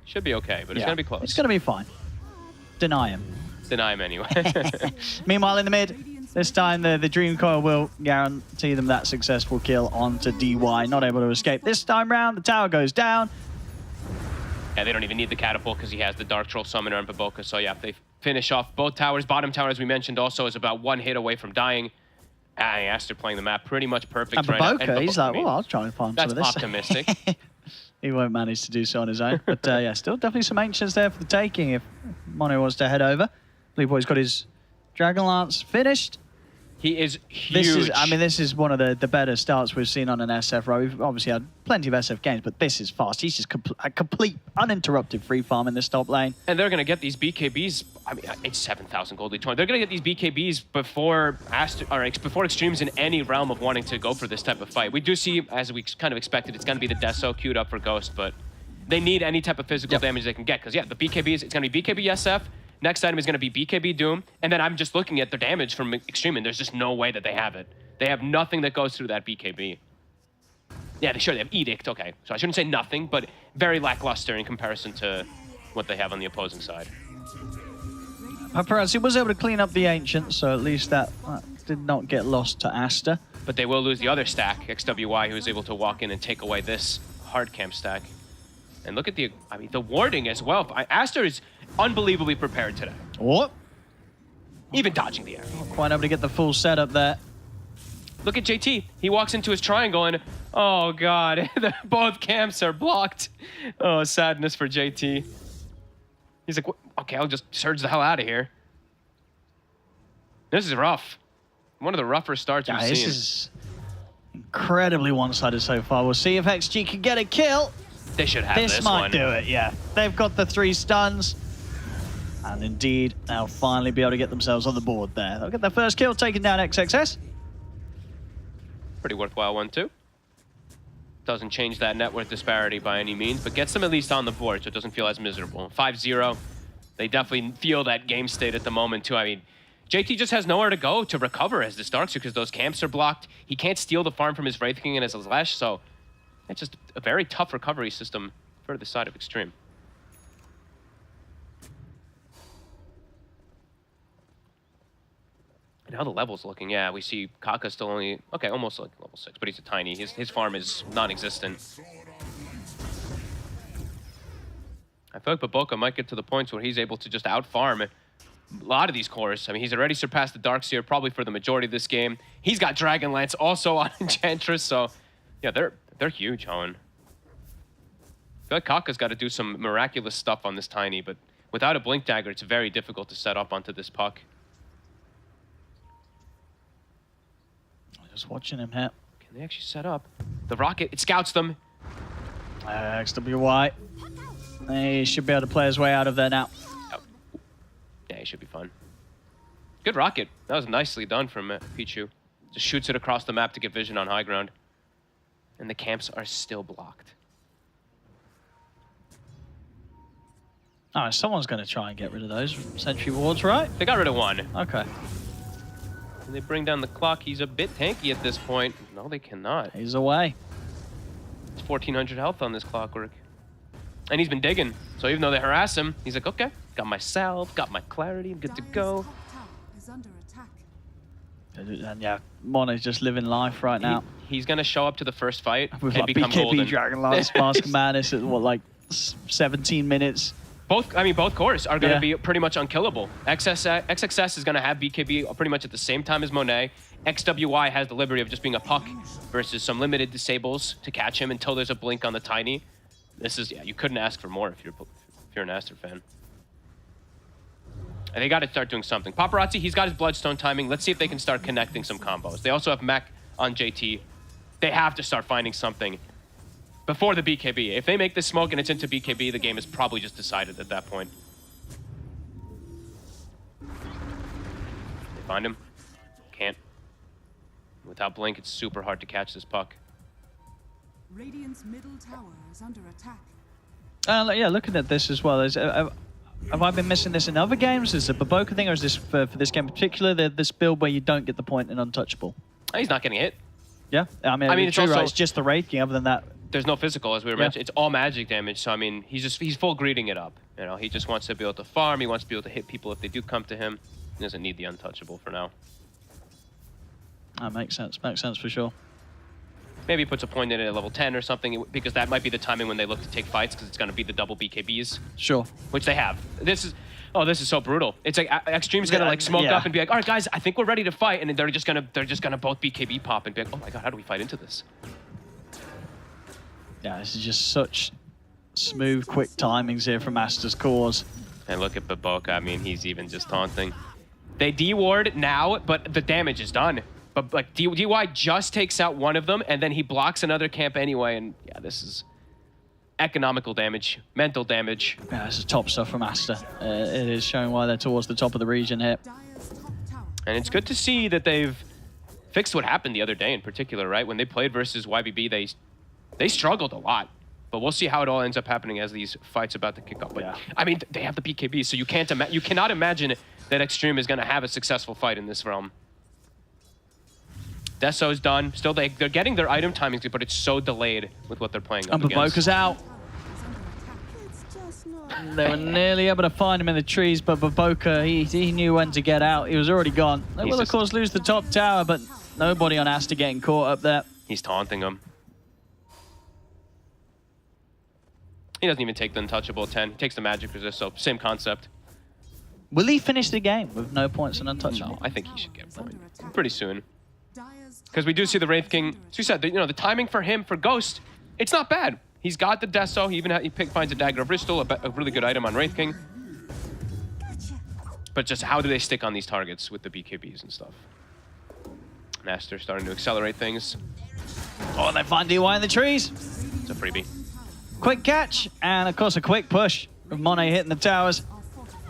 Should be okay, but it's going to be close. It's going to be fine. Deny him. Deny him anyway. Meanwhile, in the mid, this time the Dream Coil will guarantee them that successful kill onto DY. Not able to escape this time round. The tower goes down. Yeah, they don't even need the catapult because he has the Dark Troll Summoner and Baboka. So yeah, they finish off both towers. Bottom tower, as we mentioned, also is about 1 hit away from dying. Aster playing the map pretty much perfect and right Baboka, now. And he's like, well, I'll try and farm some of this. That's optimistic. He won't manage to do so on his own. But yeah, still definitely some Ancients there for the taking if Mono wants to head over. Blue Boy's got his Dragonlance finished. He is huge. This is one of the better starts we've seen on an SF, right? We've obviously had plenty of SF games, but this is fast. He's just a complete, uninterrupted free farm in this top lane. And they're going to get these BKBs. I mean, it's 7,000 gold each one. They're going to get these BKBs before Extremes in any realm of wanting to go for this type of fight. We do see, as we kind of expected, it's going to be the Deso queued up for Ghost, but they need any type of physical damage they can get. Because, yeah, the BKBs, it's going to be BKB SF. Next item is going to be BKB Doom, and then I'm just looking at the damage from Extreme, and there's just no way that they have it. They have nothing that goes through that BKB. Yeah, they have Edict, okay. So I shouldn't say nothing, but very lackluster in comparison to what they have on the opposing side. Paparazzi was able to clean up the Ancient, so at least that did not get lost to Asta. But they will lose the other stack, XWY, who was able to walk in and take away this hard camp stack. And look at the warding as well. Aster is unbelievably prepared today. What? Even dodging the arrow. Not quite able to get the full setup there. Look at JT. He walks into his triangle and, oh God, both camps are blocked. Oh, sadness for JT. He's like, okay, I'll just surge the hell out of here. This is rough. One of the rougher starts we've seen. This is incredibly one-sided so far. We'll see if XG can get a kill. They should have this might one. do it, yeah. They've got the 3 stuns. And indeed, they'll finally be able to get themselves on the board there. They'll get their first kill, taking down XXS. Pretty worthwhile one, too. Doesn't change that net worth disparity by any means, but gets them at least on the board so it doesn't feel as miserable. 5-0. They definitely feel that game state at the moment, too. I mean, JT just has nowhere to go to recover as this Darkseer because those camps are blocked. He can't steal the farm from his Wraith King and his Lesh, so it's just a very tough recovery system for the side of Extreme. And how the level's looking, yeah, we see Kaka still only, okay, almost like level 6, but he's a tiny. His farm is non-existent. I feel like Baboka might get to the points where he's able to just out-farm a lot of these cores. I mean, he's already surpassed the Darkseer probably for the majority of this game. He's got Dragonlance also on Enchantress, so yeah, they're huge, Owen. I feel like Kaka's got to do some miraculous stuff on this tiny, but without a Blink Dagger, it's very difficult to set up onto this puck. Just watching him here. Can they actually set up? The rocket, it scouts them. XWY. He should be able to play his way out of there now. Oh. Yeah, he should be fine. Good rocket. That was nicely done from Pichu. Just shoots it across the map to get vision on high ground. And the camps are still blocked. Oh, someone's going to try and get rid of those sentry wards, right? They got rid of one. Okay. And they bring down the clock. He's a bit tanky at this point. No, they cannot. He's away. It's 1,400 health on this Clockwork. And he's been digging. So even though they harass him, he's like, okay, got my salve, got my clarity, I'm good to go. And yeah, Mono's just living life right now. He's going to show up to the first fight With and like become BKB golden. Dragonlance, Mask of Madness at what, like 17 minutes? Both cores are going to be pretty much unkillable. XXS is going to have BKB pretty much at the same time as Monet. XWY has the liberty of just being a puck versus some limited disables to catch him until there's a blink on the tiny. This is, yeah, you couldn't ask for more if you're an Aster fan. And they got to start doing something. Paparazzi, he's got his Bloodstone timing. Let's see if they can start connecting some combos. They also have Mech on JT. They have to start finding something before the BKB. If they make this smoke and it's into BKB, the game is probably just decided at that point. They find him. Can't. Without Blink, it's super hard to catch this puck. Radiant's middle tower is under attack. Yeah, looking at this as well, have I been missing this in other games? Is it a Baboka thing, or is this for this game in particular, this build where you don't get the point in Untouchable? He's not getting hit. Yeah, I mean it's also, right. It's just the Wraith King. Other than that, there's no physical, as we were mentioning. It's all magic damage. So I mean, he's full greeting it up. You know, he just wants to be able to farm. He wants to be able to hit people if they do come to him. He doesn't need the Untouchable for now. That makes sense. Makes sense for sure. Maybe he puts a point in it at level 10 or something, because that might be the timing when they look to take fights, because it's going to be the double BKBs. Sure. Which they have. This is so brutal. It's like Extreme's gonna like smoke up and be like, all right, guys, I think we're ready to fight, and then they're just gonna both BKB pop and be like, oh my god, how do we fight into this? Yeah, this is just such smooth, quick timings here from Aster's cores. And look at Baboka. I mean, he's even just taunting. They D-ward now, but the damage is done. But like DY just takes out one of them, and then he blocks another camp anyway. And yeah, this is economical damage, mental damage. Yeah, this is top stuff from Aster. It is showing why they're towards the top of the region here. And it's good to see that they've fixed what happened the other day in particular, right? When they played versus YBB, they struggled a lot. But we'll see how it all ends up happening as these fights about to kick off. But I mean, they have the BKB, so you cannot imagine that Extreme is going to have a successful fight in this realm. Deso's done. Still, they're getting their item timings, but it's so delayed with what they're playing up against. Baboka's out. They were nearly able to find him in the trees, but Baboka, he knew when to get out. He was already gone. They will, of course, lose the top tower, but nobody on Asta getting caught up there. He's taunting him. He doesn't even take the untouchable 10. He takes the magic resist, so same concept. Will he finish the game with no points and untouchable? No, I think he should get point pretty soon. Because we do see the Wraith King. So you said, the timing for him, for Ghost, it's not bad. He's got the Deso. He even finds a Dagger of Ristal, a really good item on Wraith King. But just how do they stick on these targets with the BKBs and stuff? Master starting to accelerate things. Oh, and they find DY in the trees. It's a freebie. Quick catch, and of course a quick push with Monet hitting the towers.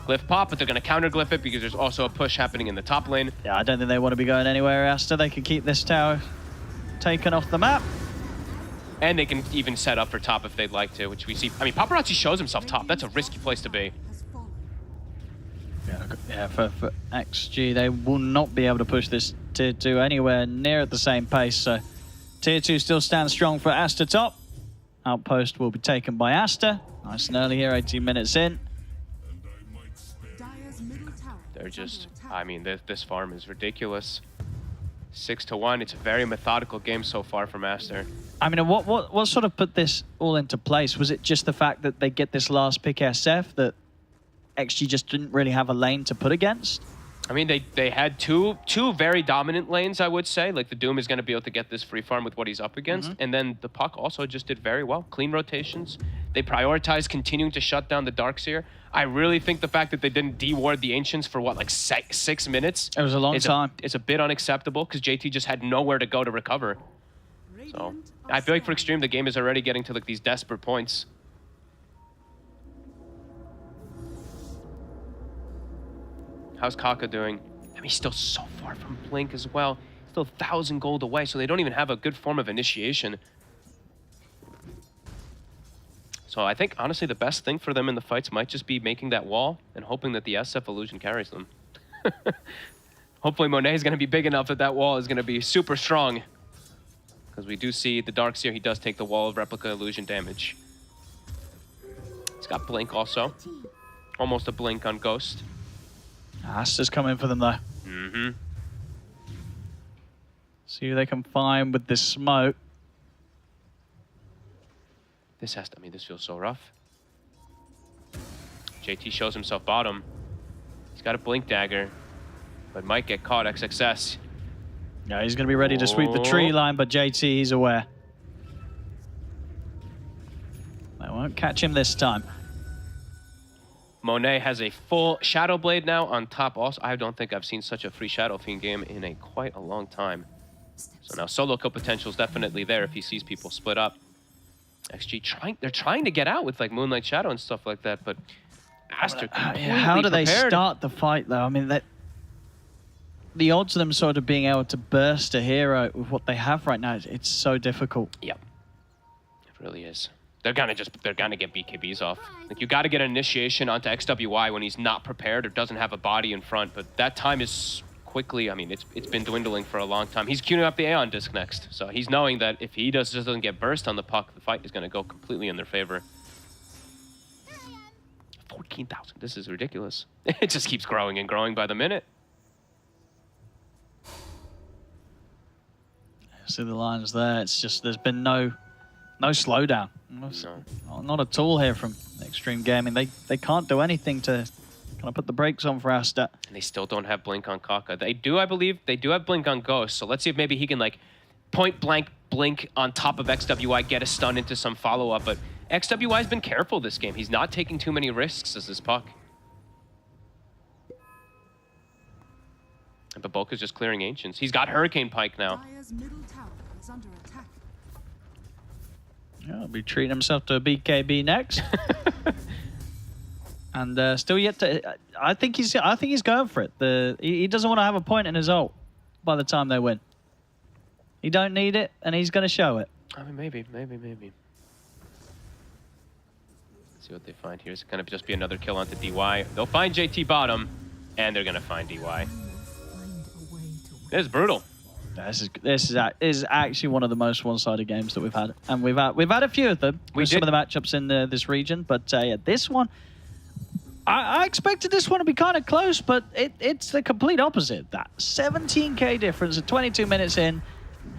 Glyph pop, but they're going to counter glyph it because there's also a push happening in the top lane. Yeah, I don't think they want to be going anywhere else, so they can keep this tower taken off the map. And they can even set up for top if they'd like to, which we see. I mean, Paparazzi shows himself top. That's a risky place to be. Yeah, for XG, they will not be able to push this Tier 2 anywhere near at the same pace, so Tier 2 still stands strong for Asta top. Outpost will be taken by Asta. Nice and early here, 18 minutes in. They're just, I mean, this farm is ridiculous. 6-1. It's a very methodical game so far from Aster. I mean, what sort of put this all into place? Was it just the fact that they get this last pick SF that XG just didn't really have a lane to put against? I mean, they had two very dominant lanes, I would say. Like, the Doom is going to be able to get this free farm with what he's up against. And then the Puck also just did very well. Clean rotations. They prioritized continuing to shut down the Darkseer. I really think the fact that they didn't deward the Ancients for, what, like 6 minutes? It was a long time. It's a bit unacceptable because JT just had nowhere to go to recover. So, I feel like for Extreme, the game is already getting to like these desperate points. How's Kaka doing? I mean, he's still so far from Blink as well. Still 1,000 gold away, so they don't even have a good form of initiation. So I think, honestly, the best thing for them in the fights might just be making that wall and hoping that the SF illusion carries them. Hopefully Monet is going to be big enough that that wall is going to be super strong. Because we do see the Darkseer, he does take the wall of replica illusion damage. He's got Blink also. Almost a Blink on Ghost. Asta's coming for them though. See who they can find with this smoke. This has to, I mean, this feels so rough. JT shows himself bottom. He's got a Blink dagger, but might get caught XXS. Yeah, he's going to be ready to sweep the tree line, but JT, he's aware. They won't catch him this time. Monet has a full Shadow Blade now on top also. I don't think I've seen such a free Shadow Fiend game in quite a long time. So now solo kill potential is definitely there if he sees people split up. XG they're trying to get out with like Moonlight Shadow and stuff like that, but Aster completely how do they prepared. start the fight though? I mean, the odds of them sort of being able to burst a hero with what they have right now, it's so difficult. Yep, it really is. They're gonna get BKBs off. Like, you got to get an initiation onto XWY when he's not prepared or doesn't have a body in front. But that time is quickly. I mean, it's been dwindling for a long time. He's queuing up the Aeon disc next, so he's knowing that if he just doesn't get burst on the Puck, the fight is gonna go completely in their favor. 14,000. This is ridiculous. It just keeps growing and growing by the minute. See the lines there. It's just there's been no slowdown. Not at all here from Extreme Gaming. They can't do anything to kind of put the brakes on for Asta. And they still don't have Blink on Kaka. They do, I believe, they do have Blink on Ghost. So let's see if maybe he can like point blank Blink on top of XWY, get a stun into some follow-up. But XWY's been careful this game. He's not taking too many risks as this Puck. And Baboka's just clearing Ancients. He's got Hurricane Pike now. Yeah, he'll be treating himself to a BKB next. And still yet to, I think he's going for it. He doesn't want to have a point in his ult by the time they win. He don't need it, and he's going to show it. I mean, maybe. Let's see what they find here. It's going to just be another kill onto DY. They'll find JT bottom, and they're going to find DY. This is brutal. This is actually one of the most one-sided games that we've had, and we've had a few of them with some of the matchups in this region. But yeah, this one, I expected this one to be kind of close, but it's the complete opposite. That 17k difference at 22 minutes in.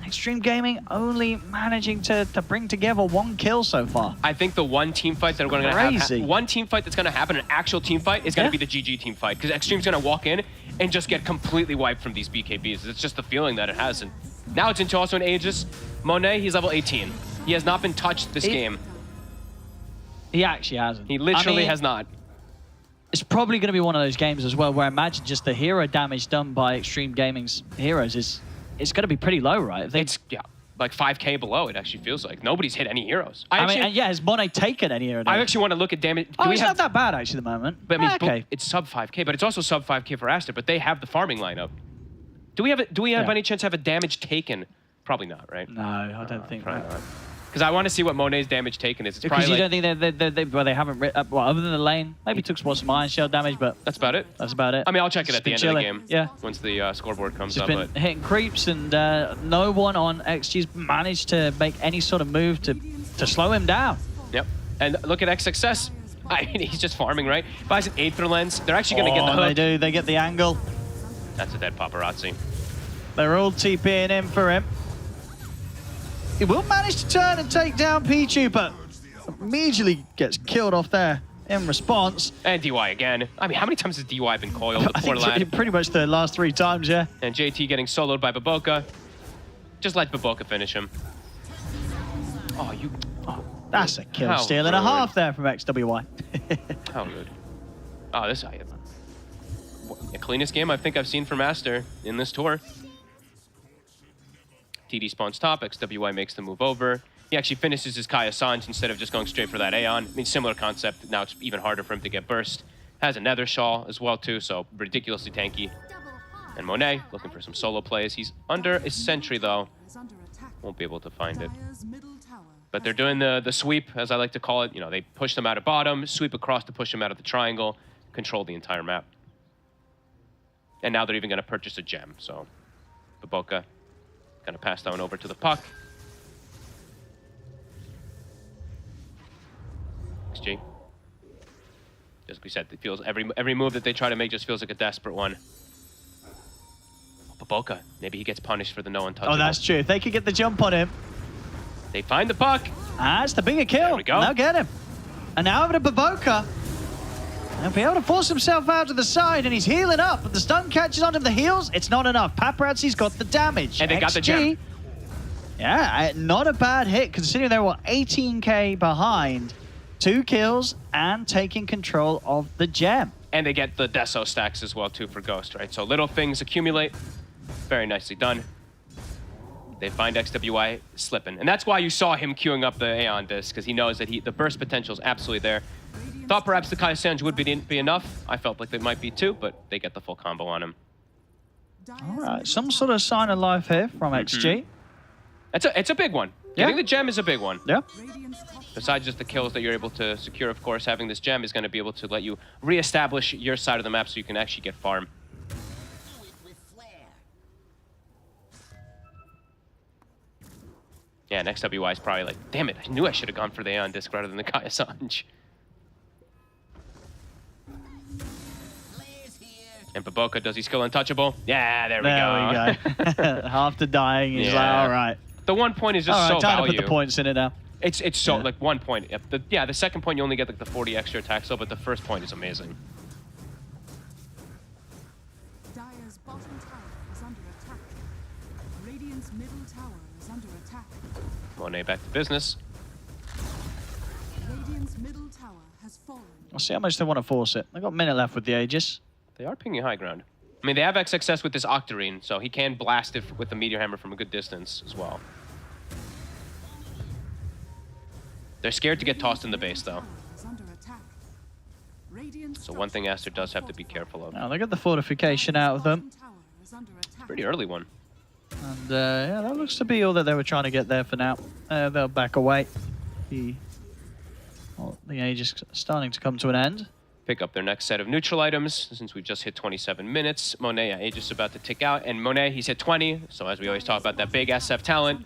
Extreme Gaming only managing to bring together 1 kill so far. I think the one team fight that we're going to have, one team fight that's going to happen, an actual team fight, is going to be the GG team fight. Because Extreme's going to walk in and just get completely wiped from these BKBs. It's just the feeling that it has. And now it's into also an Aegis. Monet, he's level 18. He has not been touched this game. He actually hasn't. He literally has not. It's probably going to be one of those games as well where I imagine just the hero damage done by Extreme Gaming's heroes is it's going to be pretty low, right? It's, yeah, like 5k below, it actually feels like. Nobody's hit any heroes. I mean, and yeah, has Monet taken any hero damage? I actually want to look at damage. It's not that bad, actually, at the moment. But I mean, okay. It's sub 5k, but it's also sub 5k for Aster, but they have the farming lineup. Do we have by any chance have a damage taken? Probably not, right? No, I don't think so. Because I want to see what Monet's damage taken is. It's Because you probably don't think they haven't, well, other than the lane, maybe took some Iron Shell damage, but that's about it. That's about it. I mean, I'll check it at the end of the game. Yeah. Once the scoreboard comes Just up. been But hitting creeps, and no one on XG's managed to make any sort of move to slow him down. Yep. And look at XXS. I mean, he's just farming, right? Buys an Aether Lens. They're actually going to get the hook. They do. They get the angle. That's a dead paparazzi. They're all TPing in for him. He will manage to turn and take down Pichu, but immediately gets killed off there in response. And DY again. I mean, how many times has DY been coiled? I Poor think lad. pretty much the last 3 times, yeah. And JT getting soloed by Baboka. Just let Baboka finish him. Oh, you... Oh, that's a kill how steal and a half there from XWY. How good. Oh, this... The cleanest game I think I've seen from Aster in this tour. TD spawns top, XWY makes the move over. He actually finishes his Kaya Sanj instead of just going straight for that Aeon. I mean, similar concept. Now it's even harder for him to get burst. Has a Nether Shawl as well, too, so ridiculously tanky. And Monet looking for some solo plays. He's under a sentry, though. Won't be able to find it. But they're doing the sweep, as I like to call it. You know, they push them out of bottom, sweep across to push them out of the triangle, control the entire map. And now they're even going to purchase a gem, so Baboka going to pass down over to the puck. XG. Just like we said, it feels every move that they try to make just feels like a desperate one. Baboka, maybe he gets punished for the no untouchable. Oh, that's true. If they could get the jump on him. They find the puck. That's the bigger kill. There we go. Now get him. And now over to Baboka. He'll be able to force himself out to the side, and he's healing up. But the stun catches onto the heels. It's not enough. Paparazzi's got the damage. And they got the gem. Yeah, not a bad hit, considering they were 18k behind. 2 kills and taking control of the gem. And they get the Deso stacks as well, too, for Ghost, right? So little things accumulate. Very nicely done. They find XWY slipping. And that's why you saw him queuing up the Aeon disc, because he knows that the burst potential is absolutely there. Thought perhaps the Kaya Sanj would be enough. I felt like they might be too, but they get the full combo on him. All right, some sort of sign of life here from XG. It's a big one. Yeah. Getting the gem is a big one. Yeah. Besides just the kills that you're able to secure, of course, having this gem is going to be able to let you reestablish your side of the map so you can actually get farm. Yeah, and XWY is probably like, damn it, I knew I should have gone for the Aeon disc rather than the Kaya Sanj. And Baboka, does he skill untouchable? Yeah, there we go. After dying, he's like, all right. The 1 point is just all right, so time value. to put the points in it now. It's so, like, 1 point. The second point, you only get like the 40 extra attack skill, but the first point is amazing. Dire's bottom tower is under attack. Radiant's middle tower is under attack. Monet back to business. Radiant's middle tower has fallen. We'll see how much they want to force it. They've got a minute left with the Aegis. They are pinging high ground. I mean, they have XXS with this Octarine, so he can blast it with the Meteor Hammer from a good distance as well. They're scared to get tossed in the base, though. So one thing Aster does have to be careful of. Now, they got the fortification out of them. It's a pretty early one. And yeah, that looks to be all that they were trying to get there for now. They'll back away. The Aegis is starting to come to an end. Pick up their next set of neutral items since we've just hit 27 minutes. Monet, yeah, Aegis is about to tick out. And Monet, he's hit 20. So as we always talk about that big SF talent,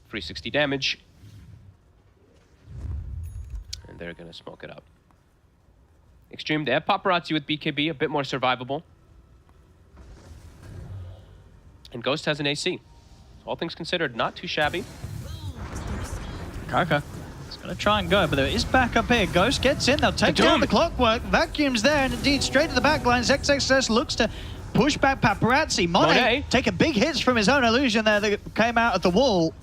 360 damage. And they're going to smoke it up. Extreme, they have Paparazzi with BKB, a bit more survivable. And Ghost has an AC. All things considered, not too shabby. Kaka. He's going to try and go, but there is back up here. Ghost gets in, they'll take down the clockwork. Vacuum's there, and indeed straight to the back lines. XXS looks to push back Paparazzi. Monet taking big hits from his own illusion there that came out at the wall.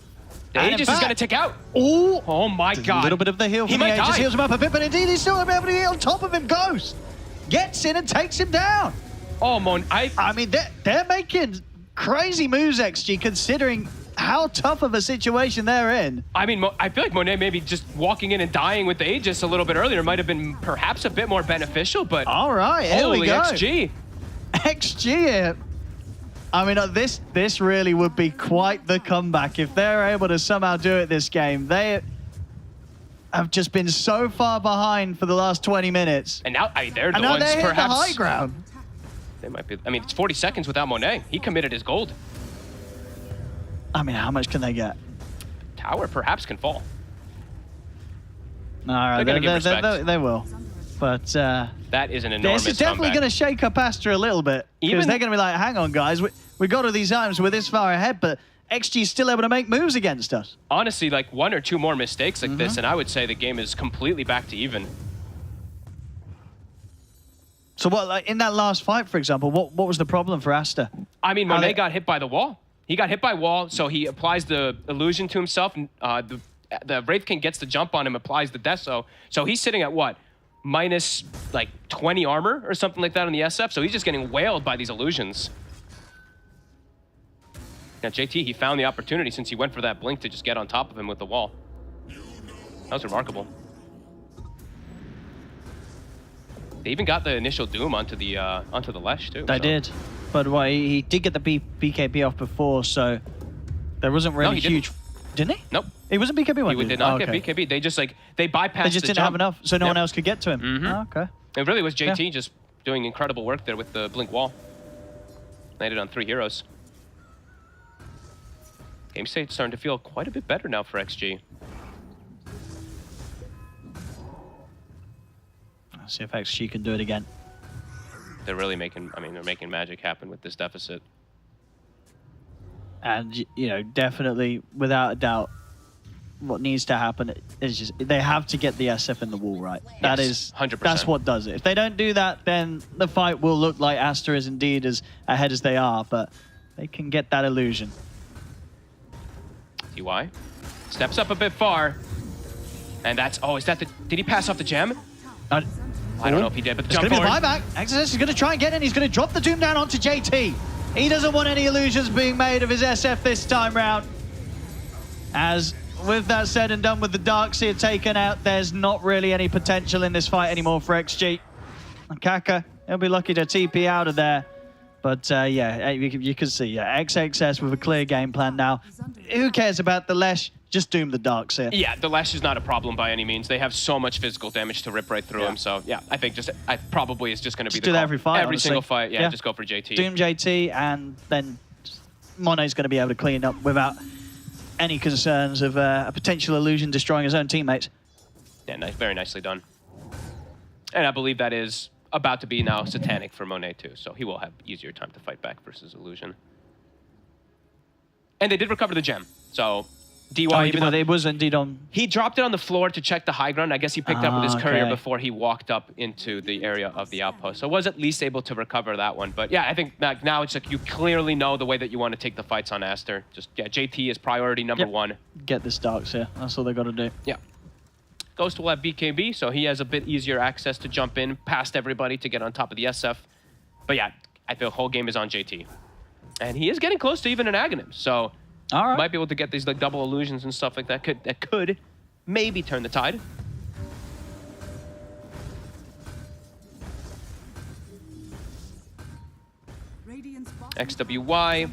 The Aegis is going to tick out. Oh my God. A little bit of the heal from the Aegis heals him up a bit, but indeed he's still going to be able to get on top of him. Ghost gets in and takes him down. Oh, I mean, they're making crazy moves, XG, considering how tough of a situation they're in. I mean, I feel like Monet maybe just walking in and dying with the Aegis a little bit earlier might have been perhaps a bit more beneficial, but all right, here we go. XG. XG here. I mean, this really would be quite the comeback if they're able to somehow do it this game. They have just been so far behind for the last 20 minutes. And now, they're the now ones they're perhaps. the high ground. They might be. I mean, it's 40 seconds without Monet. He committed his gold. I mean, how much can they get? Tower perhaps can fall. All right, They're gonna give respect. they will. But that is an enormous this is definitely going to shake up Astra a little bit. Because they're going to be like, hang on, guys, we got to these items, we're this far ahead, but XG's still able to make moves against us. Honestly, like 1 or 2 more mistakes like this, and I would say the game is completely back to even. So what, like in that last fight, for example, what was the problem for Asta? I mean, Monet got hit by the wall. He got hit by wall, so he applies the illusion to himself. The Wraith King gets the jump on him, applies the Deso. So he's sitting at what? Minus like 20 armor or something like that on the SF. So he's just getting wailed by these illusions. Now JT, he found the opportunity since he went for that blink to just get on top of him with the wall. That was remarkable. They even got the initial Doom onto the Lesh too. They did. But he did get the BKB off before, so there wasn't really huge. Didn't he? Nope. It wasn't BKB one. He did not get BKB. They just they bypassed. They just didn't have enough, so no one else could get to him. Oh, okay. It really was JT just doing incredible work there with the blink wall. Landed on 3 heroes. Game state's starting to feel quite a bit better now for XG. Let's see if XG can do it again. They're really making. I mean, they're making magic happen with this deficit. And, you know, definitely, without a doubt, what needs to happen is just they have to get the SF in the wall right. That is 100%. That's what does it. If they don't do that, then the fight will look like Astra is indeed as ahead as they are, but they can get that illusion. TY steps up a bit far, and that's is that the? Did he pass off the gem? I don't know if he did, but the jump forward. It's going to be a buyback. XSS is going to try and get in. He's going to drop the Doom down onto JT. He doesn't want any illusions being made of his SF this time round. As with that said and done, with the Darkseer taken out, there's not really any potential in this fight anymore for XG. Kaka, he'll be lucky to TP out of there. But yeah, you can see XXS with a clear game plan now. Who cares about the Lesh? Just doom the Darkseer. Yeah, the Lesh is not a problem by any means. They have so much physical damage to rip right through him. So yeah, I think probably is just going to be the do that every fight. Every honestly. single fight. Yeah, just go for JT. Doom JT, and then Monet's going to be able to clean up without any concerns of a potential illusion destroying his own teammates. Yeah, very nicely done. And I believe that is about to be now Satanic for Monet too, so he will have easier time to fight back versus Illusion. And they did recover the gem, so DY, even though it was indeed on... He dropped it on the floor to check the high ground. I guess he picked up with his courier before he walked up into the area of the outpost. So was at least able to recover that one. But yeah, I think now it's like you clearly know the way that you want to take the fights on Aster. Just, yeah, JT is priority number one. Get this Darkseer. That's all they got to do. Yeah. Ghost will have BKB, so he has a bit easier access to jump in past everybody to get on top of the SF. But yeah, I think the whole game is on JT. And he is getting close to even an Aghanim, so... All right. Might be able to get these like double illusions and stuff like that. That could maybe turn the tide. XWY.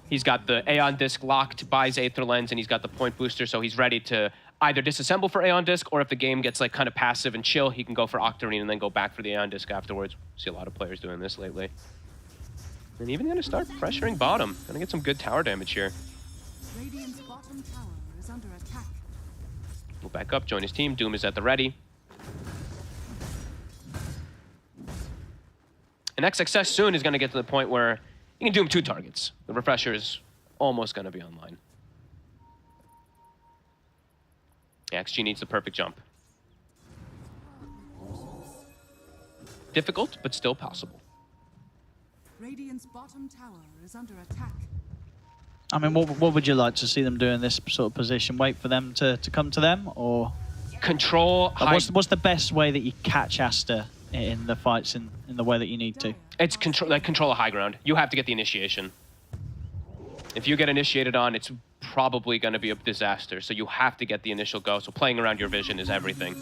He's got the Aeon Disc locked, buys Aether Lens, and he's got the point booster, so he's ready to either disassemble for Aeon Disc, or if the game gets like kind of passive and chill, he can go for Octarine and then go back for the Aeon Disc afterwards. See a lot of players doing this lately. And even gonna start pressuring bottom. Gonna get some good tower damage here. Radiant's bottom tower is under attack. We'll back up, join his team. Doom is at the ready. And XXS soon is going to get to the point where you can do him 2 targets. The refresher is almost going to be online. Yeah, XG needs the perfect jump. Difficult, but still possible. Radiant's bottom tower is under attack. I mean, what would you like to see them do in this sort of position? Wait for them to come to them, or control? What's the best way that you catch Aster in the fights in the way that you need to? It's control a high ground. You have to get the initiation. If you get initiated on, it's probably going to be a disaster. So you have to get the initial go. So playing around your vision is everything.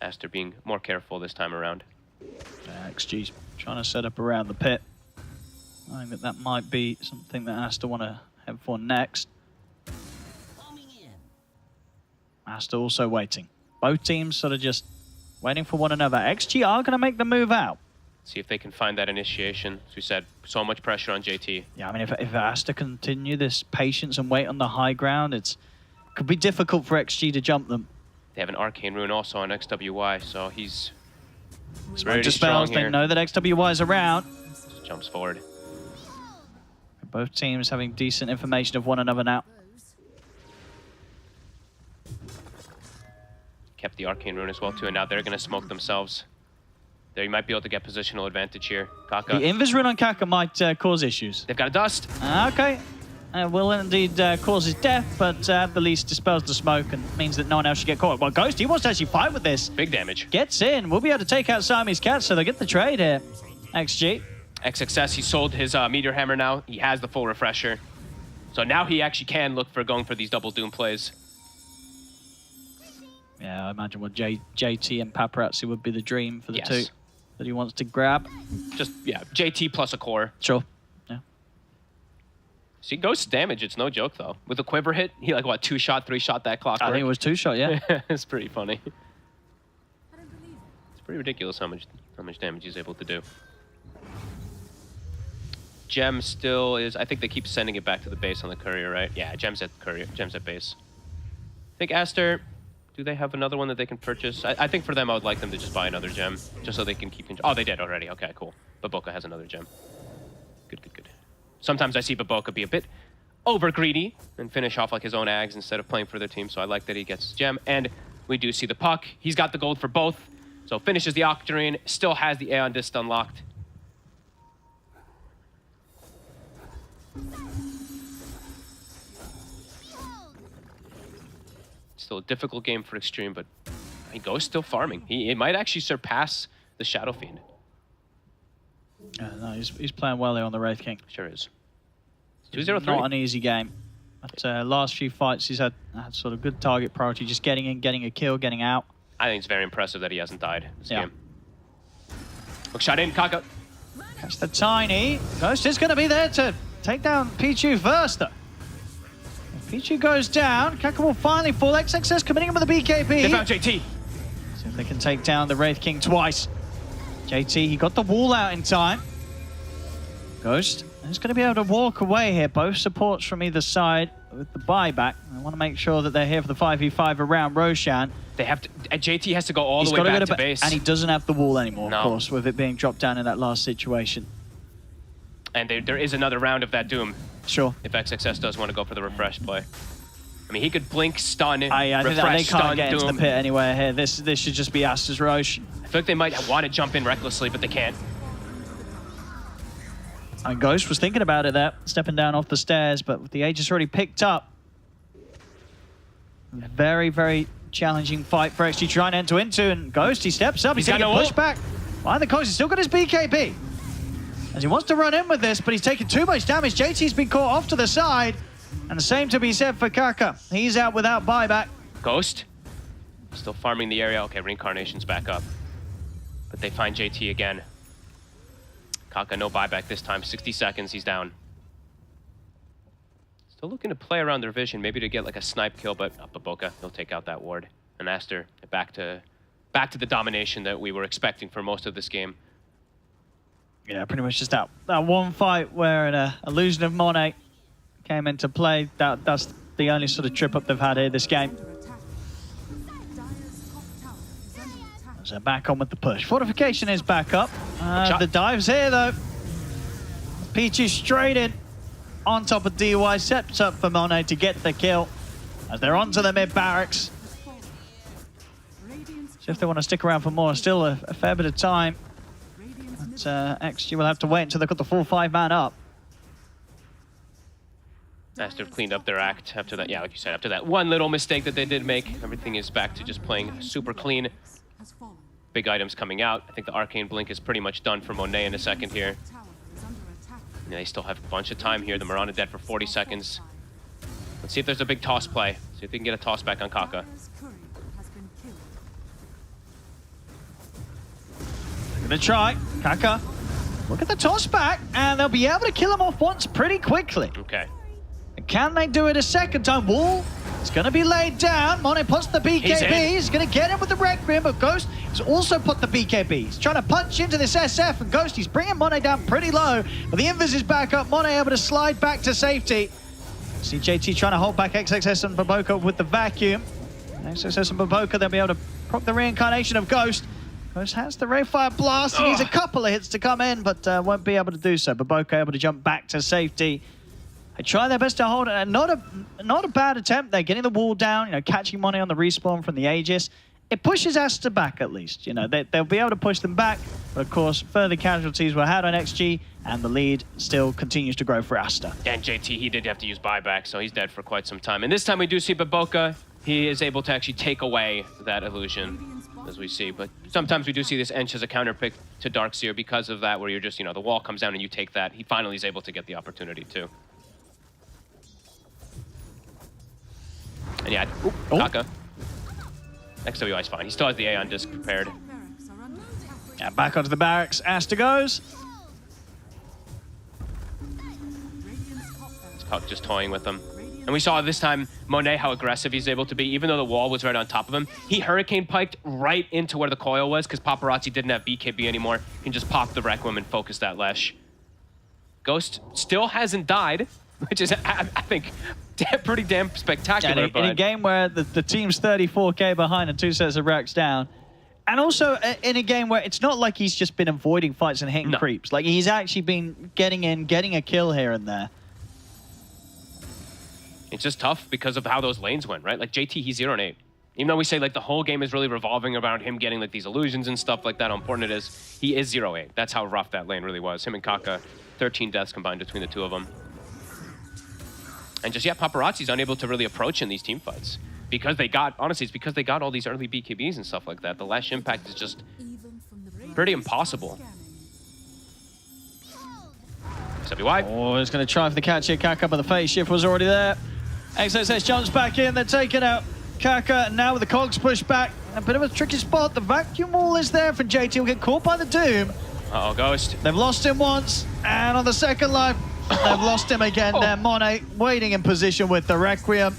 Aster being more careful this time around. XG's trying to set up around the pit. I think that might be something that Aster want to head for next. Aster also waiting. Both teams sort of just waiting for one another. XG are going to make the move out. See if they can find that initiation. As we said, so much pressure on JT. Yeah, I mean, if Aster continue this patience and wait on the high ground, could be difficult for XG to jump them. They have an Arcane Rune also on XWY, so he's ready to spells. They know that XWY is around. Just jumps forward. Both teams having decent information of one another now. Kept the Arcane Rune as well too, and now they're going to smoke themselves. There, you might be able to get positional advantage here. Kaka. The Invis Rune on Kaka might cause issues. They've got a dust. Okay. Will indeed cause his death, but at the least dispels the smoke and means that no one else should get caught. Well, Ghost, he wants to actually fight with this. Big damage. Gets in. We'll be able to take out Siamese Cat, so they get the trade here. XG. XXS, he sold his Meteor Hammer now. He has the full refresher. So now he actually can look for going for these double Doom plays. Yeah, I imagine what JT and Paparazzi would be the dream for the Yes. two that he wants to grab. Just, yeah, JT plus a core. Sure. See, Ghost's damage, it's no joke, though. With a quiver hit, he, like, what, 2-shot, 3-shot that clock? I think it was 2-shot, yeah. It's pretty funny. It's pretty ridiculous how much damage he's able to do. Gem still is... I think they keep sending it back to the base on the courier, right? Yeah, Gem's at courier. Gem's at base. I think Aster... Do they have another one that they can purchase? I think for them, I would like them to just buy another gem, just so they can keep... Oh, they did already. Okay, cool. Baboka has another gem. Good, good, good. Sometimes I see Baboka be a bit over greedy and finish off like his own ags instead of playing for their team, so I like that he gets his gem. And we do see the puck. He's got the gold for both, so finishes the Octarine, still has the Aeon Disc unlocked. Still a difficult game for Extreme, but he goes still farming. He might actually surpass the Shadow Fiend. No, he's playing well there on the Wraith King. Sure is. 2-0-3. Not an easy game. But last few fights, he's had sort of good target priority, just getting in, getting a kill, getting out. I think it's very impressive that he hasn't died this game. Look, shot in, Kaka. Catch the Tiny. Ghost is going to be there to take down Pichu first, though. If Pichu goes down, Kaka will finally fall. XXS committing him with a BKB. They found JT. See if they can take down the Wraith King twice. JT, he got the wall out in time. Ghost is going to be able to walk away here. Both supports from either side with the buyback. I want to make sure that they're here for the 5v5 around Roshan. They have to. JT has to go all the way back to base. And he doesn't have the wall anymore, No. of course, with it being dropped down in that last situation. And there is another round of that Doom. Sure. If XXS does want to go for the refresh play. I mean, he could blink, stun, I think refresh, that they stun, can't get Doom. into the pit anywhere here. This should just be Aster's Roche. I feel like they might want to jump in recklessly, but they can't. And Ghost was thinking about it there, stepping down off the stairs, but the Aegis already picked up. Very, very challenging fight for XG trying to enter into, and Ghost, he steps up, he's taking a pushback. Behind the coast, he's still got his BKB. As he wants to run in with this, but he's taking too much damage. JT's been caught off to the side, and the same to be said for Kaka. He's out without buyback. Ghost, still farming the area. Okay, Reincarnation's back up. But they find JT again. Kaka, no buyback this time. 60 seconds, he's down. Still looking to play around their vision, maybe to get like a snipe kill, but Baboka, he'll take out that ward. And Aster, back to the domination that we were expecting for most of this game. Yeah, pretty much just that one fight where an illusion of Monet came into play. That's the only sort of trip up they've had here this game. As they're back on with the push. Fortification is back up. The dive's here, though. Peachy straight in. On top of DY, sets up for Monet to get the kill. As they're onto the mid barracks. See if they want to stick around for more. Still a fair bit of time. But XG will have to wait until they've got the full 5-man up. Aster have cleaned up their act after that. Yeah, like you said, after that one little mistake that they did make, everything is back to just playing super clean. Big items coming out. I think the Arcane Blink is pretty much done for Monet in a second here. Yeah, they still have a bunch of time here. The Mirana dead for 40 seconds. Let's see if there's a big toss play. See if they can get a toss back on Kaka. Gonna try. Kaka. Look at the toss back, and they'll be able to kill him off once pretty quickly. Okay. And can they do it a second time? Wall is going to be laid down. Monet puts the BKB. He's going to get him with the Requiem, but Ghost has also put the BKB. He's trying to punch into this SF, and Ghost, he's bringing Monet down pretty low. But the Invis is back up. Monet able to slide back to safety. See JT trying to hold back XXS and Baboka with the vacuum. XXS and Baboka, they'll be able to proc the reincarnation of Ghost. Ghost has the Rayfire Blast. He needs a couple of hits to come in, but won't be able to do so. Baboka able to jump back to safety. They try their best to hold it, and not a bad attempt. They're getting the wall down, catching Monet on the respawn from the Aegis. It pushes Aster back at least. They'll be able to push them back, but of course, further casualties were had on XG, and the lead still continues to grow for Aster. And JT, he did have to use buyback, so he's dead for quite some time. And this time we do see Baboka. He is able to actually take away that illusion, as we see. But sometimes we do see this Ench as a counter pick to Darkseer because of that, where you're just, the wall comes down and you take that. He finally is able to get the opportunity too. And yeah, Kaka. XWI is fine. He still has the Aeon disc prepared. Yeah, back onto the barracks. Aster goes. It's just toying with them. And we saw this time, Monet, how aggressive he's able to be. Even though the wall was right on top of him, he Hurricane Piked right into where the coil was because Paparazzi didn't have BKB anymore. He can just pop the Requiem and focus that Lesh. Ghost still hasn't died, which is, I think, pretty damn spectacular. In a game where the team's 34k behind and 2 sets of racks down, and also in a game where it's not like he's just been avoiding fights and hitting creeps. Like, he's actually been getting in, getting a kill here and there. It's just tough because of how those lanes went, right? Like, JT, he's 0-8. Even though we say, like, the whole game is really revolving around him getting, like, these illusions and stuff like that, how important it is, he is 0-8. That's how rough that lane really was. Him and Kaka, 13 deaths combined between the two of them. And just, Paparazzi's unable to really approach in these team fights. Because they got, honestly, it's because they got all these early BKBs and stuff like that. The Lash impact is just pretty impossible. SWI. Oh, he's going to try for the catch here. Kaka, but the phase shift was already there. XXS jumps back in. They're taking out Kaka. Now with the cogs pushed back. A bit of a tricky spot. The vacuum wall is there for JT. He'll get caught by the Doom. Uh-oh, Ghost. They've lost him once. And on the second life, they've lost him again. There, Monet waiting in position with the Requiem.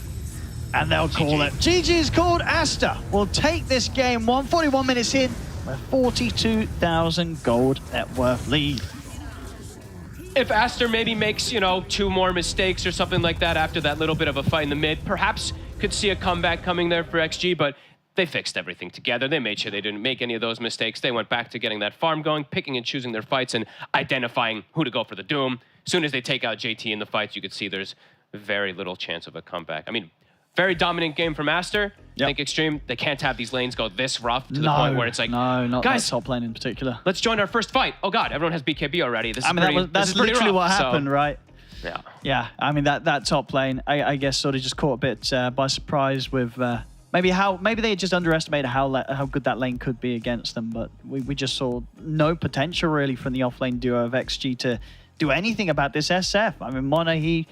And they'll call it. GG's called. Aster will take this game 141 minutes in with 42,000 gold net worth lead. If Aster maybe makes, 2 more mistakes or something like that after that little bit of a fight in the mid, perhaps could see a comeback coming there for XG, but they fixed everything together. They made sure they didn't make any of those mistakes. They went back to getting that farm going, picking and choosing their fights and identifying who to go for the Doom. As soon as they take out JT in the fights, you could see there's very little chance of a comeback. I mean, very dominant game from Aster. I think Extreme, they can't have these lanes go this rough to the point where it's like, no, not guys, that top lane in particular. Let's join our first fight. Oh God, everyone has BKB already. This that's literally what happened, right? Yeah. Yeah, I mean, that top lane, I guess, sort of just caught a bit by surprise with maybe they just underestimated how good that lane could be against them, but we just saw no potential really from the off-lane duo of XG to do anything about this SF. I mean, Monet, he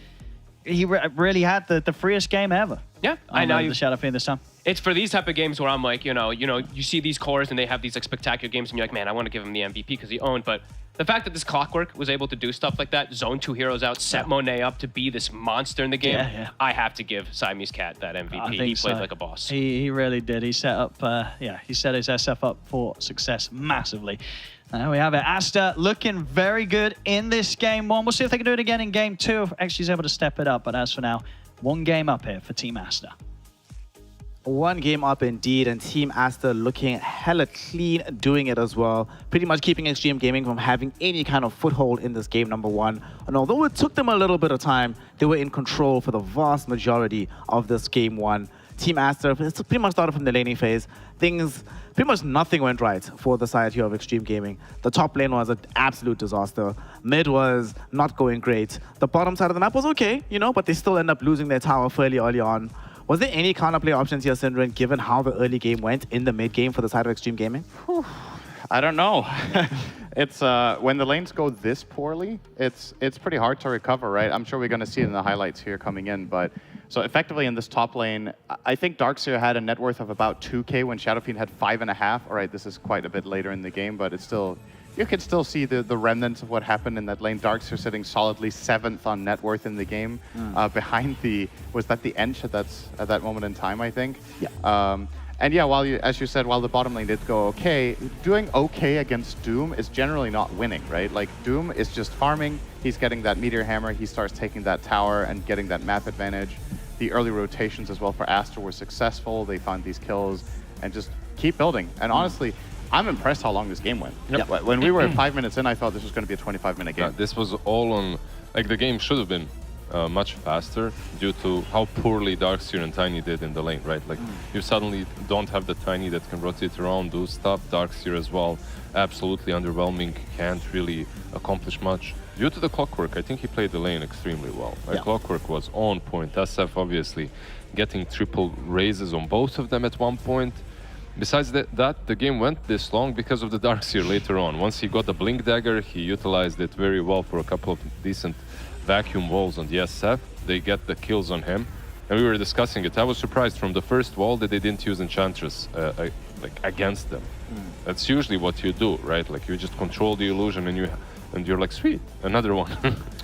really had the freest game ever. Yeah, I know. The Shadow Fiend this time. It's for these type of games where I'm like, you see these cores and they have these like spectacular games and you're like, man, I want to give him the MVP because he owned. But the fact that this Clockwork was able to do stuff like that, zone 2 heroes out, set Monet up to be this monster in the game, I have to give Siamese Cat that MVP. He played like a boss. He really did. He set up, he set his SF up for success massively. There we have it. Aster looking very good in this game 1. We'll see if they can do it again in game 2 if XG's able to step it up. But as for now, 1 game up here for Team Aster. One game up indeed, and Team Aster looking hella clean doing it as well. Pretty much keeping Extreme Gaming from having any kind of foothold in this game, number one. And although it took them a little bit of time, they were in control for the vast majority of this game one. Team Aster pretty much started from the laning phase. Pretty much nothing went right for the side here of Extreme Gaming. The top lane was an absolute disaster. Mid was not going great. The bottom side of the map was okay, you know, but they still end up losing their tower fairly early on. Was there any counterplay options here, Synderen, given how the early game went in the mid game for the side of Extreme Gaming? I don't know. It's when the lanes go this poorly, it's pretty hard to recover, right? I'm sure we're going to see it in the highlights here coming in, but so effectively in this top lane, I think Darkseer had a net worth of about 2K when Shadowfiend had 5.5. All right, this is quite a bit later in the game, but it's still, you can still see the remnants of what happened in that lane. Darkseer sitting solidly 7th on net worth in the game, behind was that the Ench at that moment in time, I think? Yeah. And yeah, as you said, while the bottom lane did go okay, doing okay against Doom is generally not winning, right? Like, Doom is just farming, he's getting that Meteor Hammer, he starts taking that tower and getting that map advantage. The early rotations as well for Aster were successful, they found these kills, and just keep building. And honestly, I'm impressed how long this game went. Yep. When we were 5 minutes in, I thought this was going to be a 25-minute game. Yeah, this was all on, like the game should have been much faster due to how poorly Darkseer and Tiny did in the lane, right? Like you suddenly don't have the Tiny that can rotate around, do stuff. Darkseer as well, absolutely underwhelming, can't really accomplish much. Due to the Clockwork, I think he played the lane extremely well. Like, Clockwork was on point. SF obviously getting triple raises on both of them at one point. Besides that, the game went this long because of the Darkseer later on. Once he got the Blink Dagger, he utilized it very well for a couple of decent vacuum walls on the SF. They get the kills on him. And we were discussing it. I was surprised from the first wall that they didn't use Enchantress like against them. That's usually what you do, right? Like you just control the illusion and you're like, sweet, another one.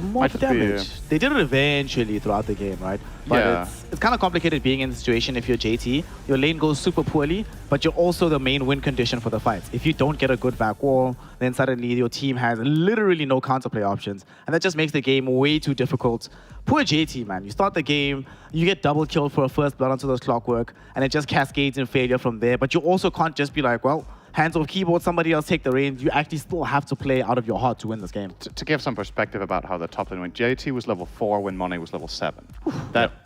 More damage. They did it eventually throughout the game, right? But it's kind of complicated being in the situation if you're JT. Your lane goes super poorly, but you're also the main win condition for the fights. If you don't get a good back wall, then suddenly your team has literally no counterplay options. And that just makes the game way too difficult. Poor JT, man. You start the game, you get double killed for a first blood onto those Clockwork, and it just cascades in failure from there. But you also can't just be like, well, hands off keyboard, somebody else take the reins. You actually still have to play out of your heart to win this game. To give some perspective about how the top lane went, JT was level 4 when Monet was level 7.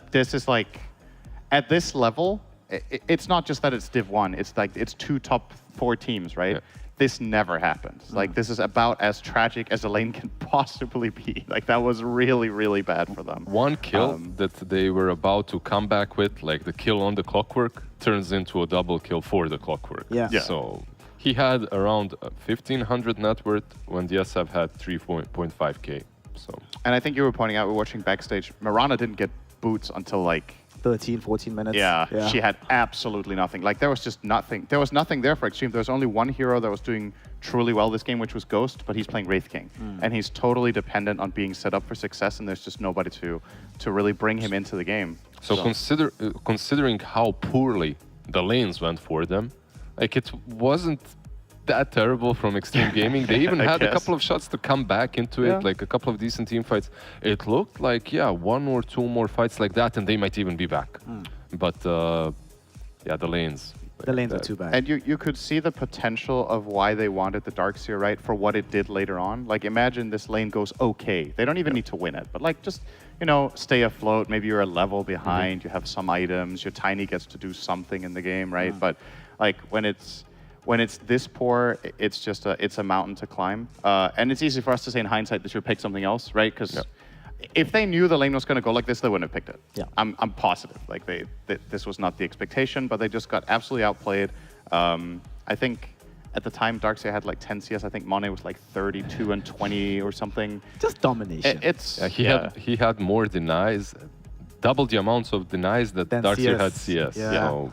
This is like, at this level, it's not just that it's Div 1, it's like, it's 2 top 4 teams, right? Yeah. This never happens. Like, this is about as tragic as a lane can possibly be. Like, that was really, really bad for them. One kill that they were about to come back with, like the kill on the Clockwork, turns into a double kill for the Clockwork. Yeah. So he had around 1,500 net worth when the SF had 3.5k. So. And I think you were pointing out, we're watching backstage, Mirana didn't get boots until like 13, 14 minutes. Yeah, she had absolutely nothing. Like, there was just nothing. There was nothing there for Extreme. There was only one hero that was doing truly well this game, which was Ghost, but he's playing Wraith King. And he's totally dependent on being set up for success, and there's just nobody to really bring him into the game. So considering how poorly the lanes went for them, like, it wasn't that terrible from Extreme Gaming. They even had a couple of shots to come back into it, like a couple of decent team fights. It looked like, 1 or 2 more fights like that, and they might even be back. But the lanes. The lanes are too bad. And you could see the potential of why they wanted the Darkseer, right, for what it did later on. Like, imagine this lane goes okay. They don't even need to win it, but like, just, you know, stay afloat. Maybe you're a level behind, you have some items, your Tiny gets to do something in the game, right? But like, when it's this poor, it's just it's a mountain to climb. And it's easy for us to say in hindsight they should pick something else, right? Because if they knew the lane was going to go like this, they wouldn't have picked it. Yeah. I'm positive. Like, this was not the expectation, but they just got absolutely outplayed. I think at the time Darkseer had like 10 CS. I think Monet was like 32 and 20 or something. Just domination. He had more denies, double the amounts of denies that Darkseer had CS. So,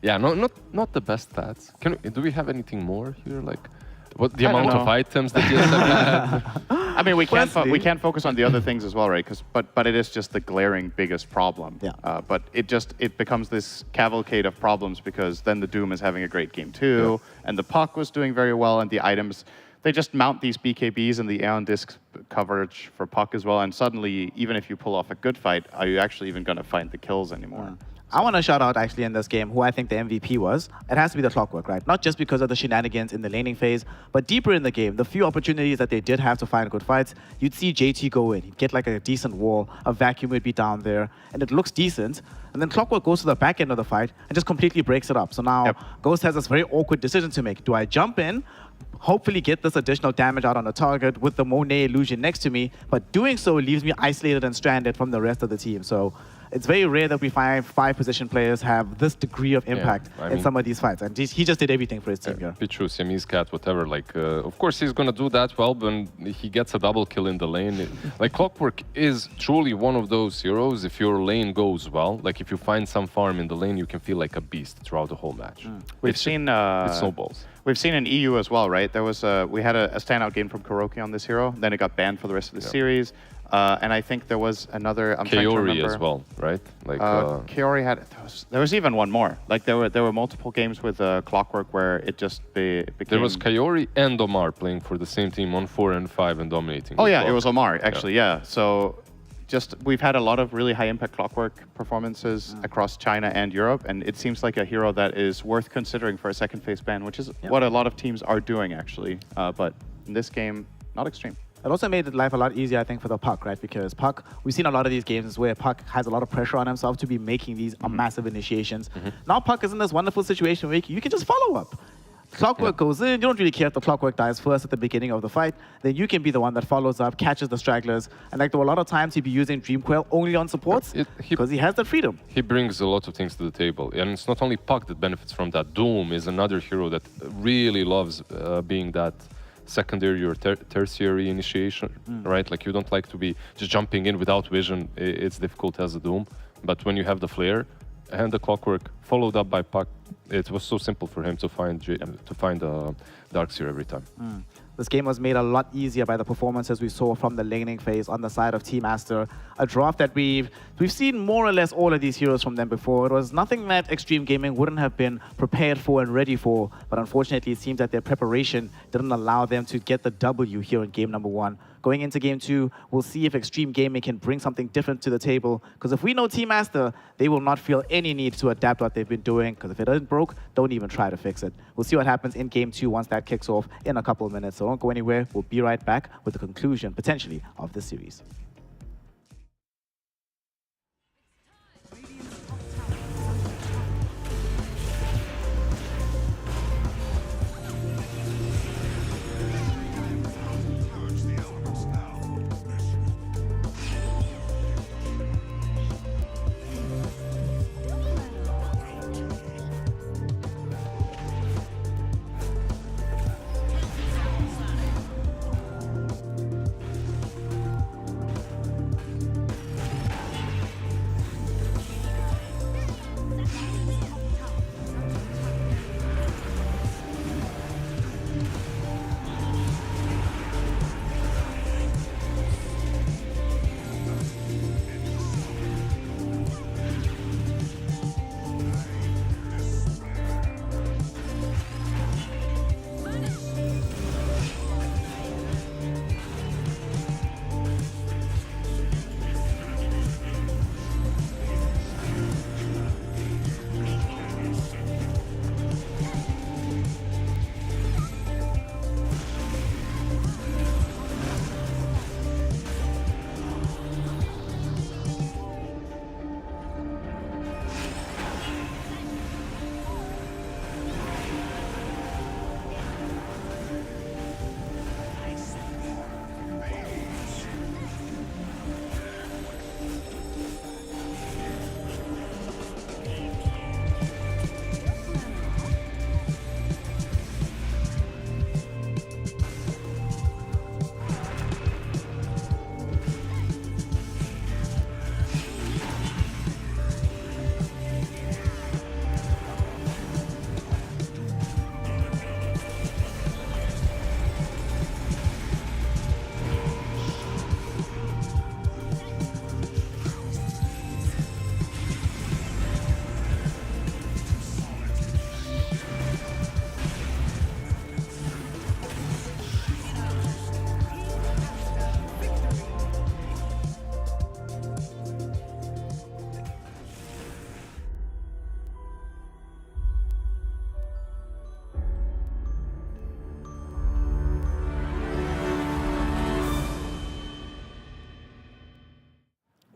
yeah, not the best stats. Do we have anything more here? Like, what the amount of items that you had? I mean, we can't focus on the other things as well, right? But it is just the glaring biggest problem. Yeah. But it becomes this cavalcade of problems because then the Doom is having a great game too, and the Puck was doing very well, and the items, they just mount these BKBs and the Aeon Disc coverage for Puck as well, and suddenly, even if you pull off a good fight, are you actually even going to find the kills anymore? I want to shout out actually in this game who I think the MVP was. It has to be the Clockwork, right? Not just because of the shenanigans in the laning phase, but deeper in the game, the few opportunities that they did have to find good fights, you'd see JT go in. He'd get like a decent wall, a vacuum would be down there, and it looks decent. And then Clockwork goes to the back end of the fight and just completely breaks it up. So now Ghost has this very awkward decision to make. Do I jump in, hopefully get this additional damage out on the target with the Monet illusion next to me, but doing so leaves me isolated and stranded from the rest of the team. So it's very rare that we find 5 position players have this degree of impact in some of these fights. And he just did everything for his team here. Pichu, Siamese Cat, whatever. Like, of course, he's going to do that well when he gets a double kill in the lane. Like, Clockwork is truly one of those heroes. If your lane goes well, like if you find some farm in the lane, you can feel like a beast throughout the whole match. We've seen it snowballs. We've seen in EU as well, right? There was we had a standout game from Kuroki on this hero. Then it got banned for the rest of the series. And I think there was another. I'm trying to remember. as well, right? Like Kaori had. There was even one more. Like there were multiple games with Clockwork where it just became. There was Kaori and Omar playing for the same team on 4 and 5 and dominating. Oh yeah, it was Omar actually. Yeah. So just we've had a lot of really high impact Clockwork performances across China and Europe, and it seems like a hero that is worth considering for a second phase ban, which is what a lot of teams are doing actually. But in this game, not extreme. It also made life a lot easier, I think, for the Puck, right? Because Puck, we've seen a lot of these games where Puck has a lot of pressure on himself to be making these massive initiations. Now Puck is in this wonderful situation where you can just follow up. Clockwork goes in, you don't really care if the Clockwork dies first at the beginning of the fight, then you can be the one that follows up, catches the stragglers, and like there were a lot of times he'd be using Dream Coil only on supports because he has that freedom. He brings a lot of things to the table, and it's not only Puck that benefits from that. Doom is another hero that really loves being that secondary or tertiary initiation, right? Like you don't like to be just jumping in without vision. It's difficult as a Doom, but when you have the flare and the Clockwork followed up by Puck, it was so simple for him to find Darkseer every time. This game was made a lot easier by the performances we saw from the laning phase on the side of Team Aster. A draft that we've seen more or less all of these heroes from them before. It was nothing that Extreme Gaming wouldn't have been prepared for and ready for, but unfortunately it seems that their preparation didn't allow them to get the W here in game number 1. Going into game 2, we'll see if Extreme Gaming can bring something different to the table. Because if we know Team Aster, they will not feel any need to adapt what they've been doing. Because if it isn't broke, don't even try to fix it. We'll see what happens in game 2 once that kicks off in a couple of minutes. So don't go anywhere. We'll be right back with the conclusion, potentially, of this series.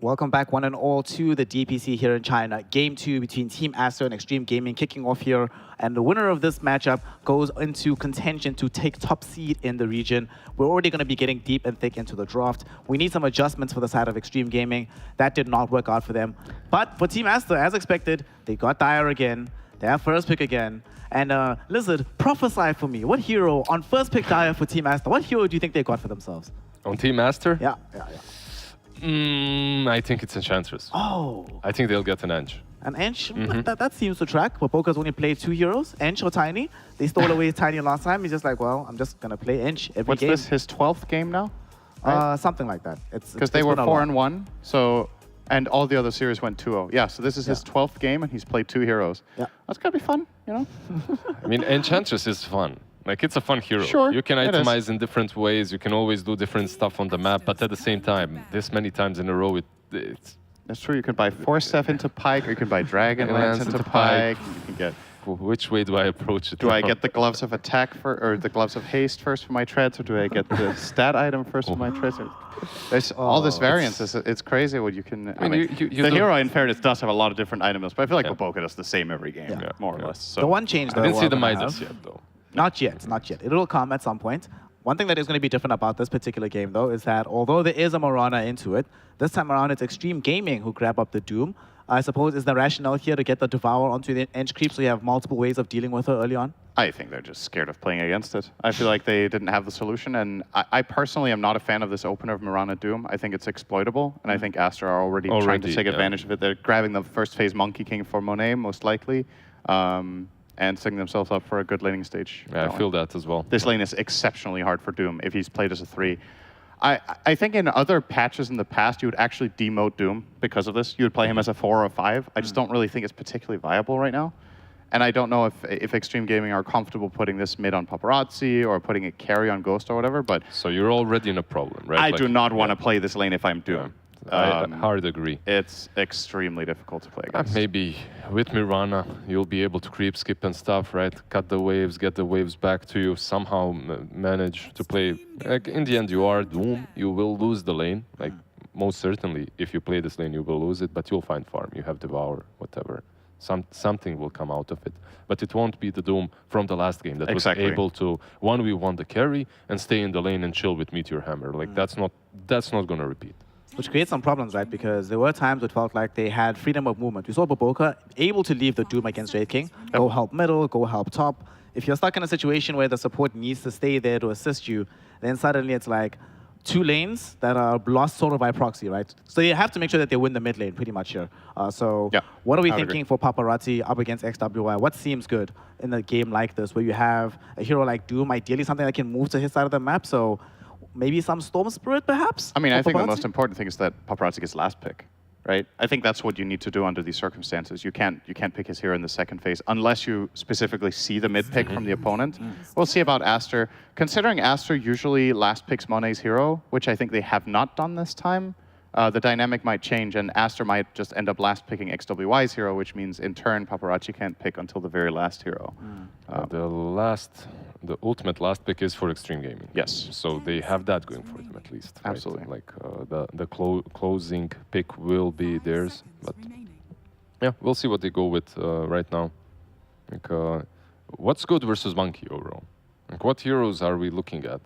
Welcome back, one and all, to the DPC here in China. Game 2 between Team Aster and Extreme Gaming kicking off here. And the winner of this matchup goes into contention to take top seed in the region. We're already going to be getting deep and thick into the draft. We need some adjustments for the side of Extreme Gaming. That did not work out for them. But for Team Aster, as expected, they got Dire again. They have first pick again. And Lizard, prophesy for me. What hero on first pick Dire for Team Aster? What hero do you think they got for themselves? On Team Master? Yeah. I think it's Enchantress. Oh. I think they'll get an Ench. An Ench? That seems to track. But Boca's only played 2 heroes, Ench or Tiny. They stole away Tiny last time. He's just like, well, I'm just going to play Ench every game. What's this, his 12th game now? Right? Something like that. Because they were 4-1, so, and all the other series went 2-0. Yeah, so this is his 12th game, and he's played 2 heroes. Yeah. That's going to be fun, you know? I mean, Enchantress is fun. Like, it's a fun hero. Sure, you can it itemize in different ways. You can always do different stuff on the map. But at the same time, this many times in a row, it's... That's true. You can buy Force Staff into Pike, or you can buy Dragon Lance into Pike. You can get... Which way do I approach it? Do I get the Gloves of Attack or the Gloves of Haste first for my treads, or do I get the stat item first for my treads? There's all this variance. It's crazy what you can... I mean, the hero, in fairness, does have a lot of different items, but I feel like Boca does the same every game, more or less. So. The one change, though... I didn't see the Midas yet, though. Not yet. It will come at some point. One thing that is going to be different about this particular game, though, is that although there is a Morana into it, this time around it's Extreme Gaming who grab up the Doom. I suppose is the rationale here to get the Devour onto the Ench creep so you have multiple ways of dealing with her early on? I think they're just scared of playing against it. I feel like they didn't have the solution, and I personally am not a fan of this opener of Mirana Doom. I think it's exploitable, and I think Aster are already trying to take advantage of it. They're grabbing the first phase Monkey King for Monet, most likely. And setting themselves up for a good laning stage. Yeah, I feel that as well. This lane is exceptionally hard for Doom if he's played as a 3. I think in other patches in the past, you would actually demote Doom because of this. You would play him as a 4 or a 5. I just don't really think it's particularly viable right now. And I don't know if Extreme Gaming are comfortable putting this mid on Paparazzi or putting a carry on Ghost or whatever, but... So you're already in a problem, right? I do not want to play this lane if I'm Doom. I hard agree. It's extremely difficult to play against. Maybe with Mirana, you'll be able to creep, skip, and stuff, right? Cut the waves, get the waves back to you, somehow manage to play. Like, in the end, you are Doom. You will lose the lane. Like, most certainly, if you play this lane, you will lose it, but you'll find farm. You have Devour, whatever. Something will come out of it. But it won't be the Doom from the last game that was able to 1v1 the carry and stay in the lane and chill with Meteor Hammer. Like, that's not going to repeat. Which creates some problems, right? Because there were times it felt like they had freedom of movement. We saw Boca able to leave the Doom against Wraith King, go help middle, go help top. If you're stuck in a situation where the support needs to stay there to assist you, then suddenly it's like 2 lanes that are lost sort of by proxy, right? So you have to make sure that they win the mid lane pretty much here. What are we thinking for Paparazzi up against XWI? What seems good in a game like this where you have a hero like Doom, ideally something that can move to his side of the map? So maybe some Storm Spirit, perhaps? I mean, I think the most important thing is that Paparazzi gets last pick, right? I think that's what you need to do under these circumstances. You can't pick his hero in the second phase unless you specifically see the mid pick from the opponent. We'll see about Aster. Considering Aster usually last picks Monet's hero, which I think they have not done this time, the dynamic might change, and Aster might just end up last picking XWY's hero, which means in turn Paparazzi can't pick until the very last hero. The ultimate last pick is for Extreme Gaming. Yes. So they have that going for them at least. Right? Absolutely. Like the closing pick will be theirs, but yeah, we'll see what they go with right now. Like, what's good versus Monkey overall? Like, what heroes are we looking at?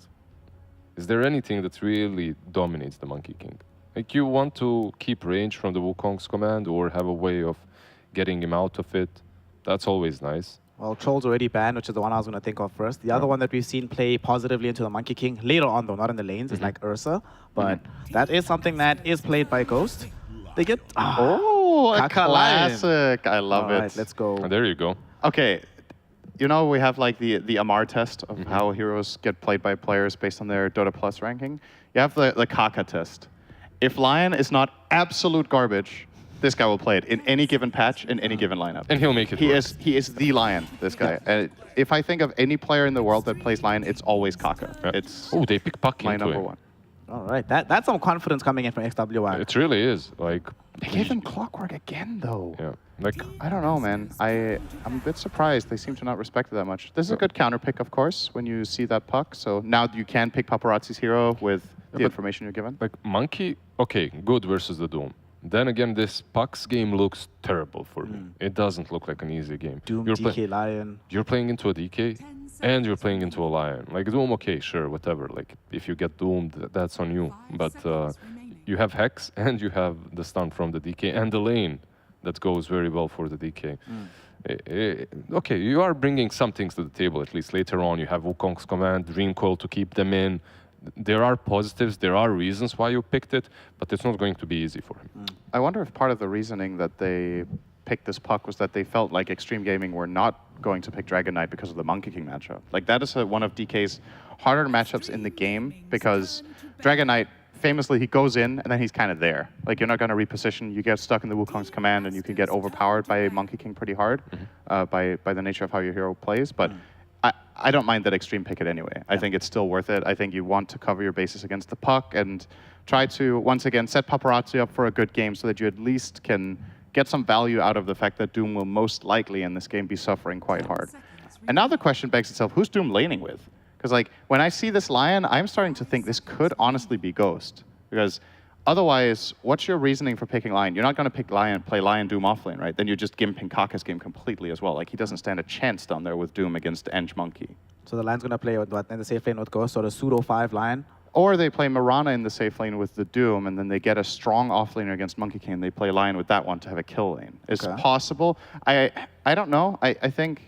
Is there anything that really dominates the Monkey King? Like, you want to keep range from the Wukong's command or have a way of getting him out of it? That's always nice. Well, Troll's already banned, which is the one I was going to think of first. The other one that we've seen play positively into the Monkey King, later on though, not in the lanes, is like Ursa. But that is something that is played by Ghost. They get... a classic! I love it. All right, let's go. Oh, there you go. Okay, you know, we have like the Amar test of how heroes get played by players based on their Dota Plus ranking. You have the Kaka test. If Lion is not absolute garbage, this guy will play it in any given patch, in any given lineup. And he'll make it work. He is the Lion, this guy. If I think of any player in the world that plays Lion, it's always Kaka. It's they pick Puck my into number him. one. All right, that's some confidence coming in from XWI. It really is. Like, they gave him Clockwork again, though. Yeah. Like, I don't know, man. I'm a bit surprised. They seem to not respect it that much. This is a good counter pick, of course, when you see that puck. So now you can pick Paparazzi's hero with the information you're given. Like, Monkey, okay, good versus the Doom. Then again, this Puck's game looks terrible for me. It doesn't look like an easy game. Doom, DK, Lion. You're playing into a DK, and you're playing into a Lion. Like Doom, okay, sure, whatever. Like if you get doomed, that's on you. But you have Hex, and you have the stun from the DK, and the lane that goes very well for the DK. Okay, you are bringing some things to the table, at least later on. You have Wukong's command, Dream Coil to keep them in. There are positives, there are reasons why you picked it, but it's not going to be easy for him. I wonder if part of the reasoning that they picked this Puck was that they felt like Extreme Gaming were not going to pick Dragon Knight because of the Monkey King matchup. Like that is one of DK's harder matchups in the game because Dragon Knight, famously, he goes in and then he's kind of there. Like you're not going to reposition. You get stuck in the Wukong's command and you can get overpowered by Monkey King pretty hard by the nature of how your hero plays. But I don't mind that Extreme pick it anyway. I think it's still worth it. I think you want to cover your bases against the Puck and try to, once again, set Paparazzi up for a good game so that you at least can get some value out of the fact that Doom will most likely in this game be suffering quite hard. And now the question begs itself, who's Doom laning with? Because like when I see this Lion, I'm starting to think this could honestly be Ghost. Because otherwise, what's your reasoning for picking Lion? You're not going to pick Lion, play Lion Doom offlane, right? Then you're just gimping Kaka's game completely as well. Like he doesn't stand a chance down there with Doom against Eng Monkey. So the Lion's going to play with what, in the safe lane with Ghost, so the pseudo 5 Lion? Or they play Mirana in the safe lane with the Doom, and then they get a strong offlaner against Monkey King, and they play Lion with that one to have a kill lane. It's possible. I don't know. I think...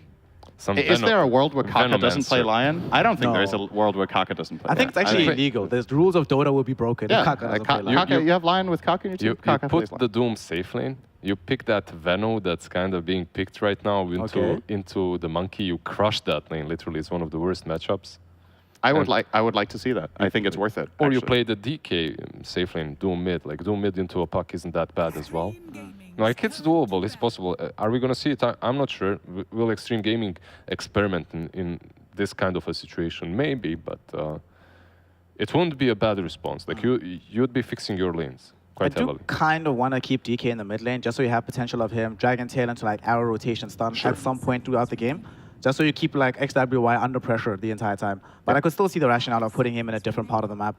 Is there a world where Kaka doesn't play Lion? I don't think there is a world where Kaka doesn't play Lion. I think it's actually illegal. The rules of Dota will be broken if Kaka doesn't play Lion. You have Lion with Kaka in your team? You put the Doom safe lane. You pick that Veno that's kind of being picked right now into the Monkey. You crush that lane. Literally, it's one of the worst matchups. I would like to see that. I think it's worth it. Or you play the DK safe lane, Doom mid. Like Doom mid into a Puck isn't that bad as well. Like it's doable, it's possible. Are we gonna see it? I'm not sure. Will Extreme Gaming experiment in this kind of a situation? Maybe, but it won't be a bad response. Like you'd be fixing your lanes quite heavily. I do kind of want to keep DK in the mid lane, just so you have potential of him Dragon Tail into like arrow rotation stun at some point throughout the game. Just so you keep like XWY under pressure the entire time. But I could still see the rationale of putting him in a different part of the map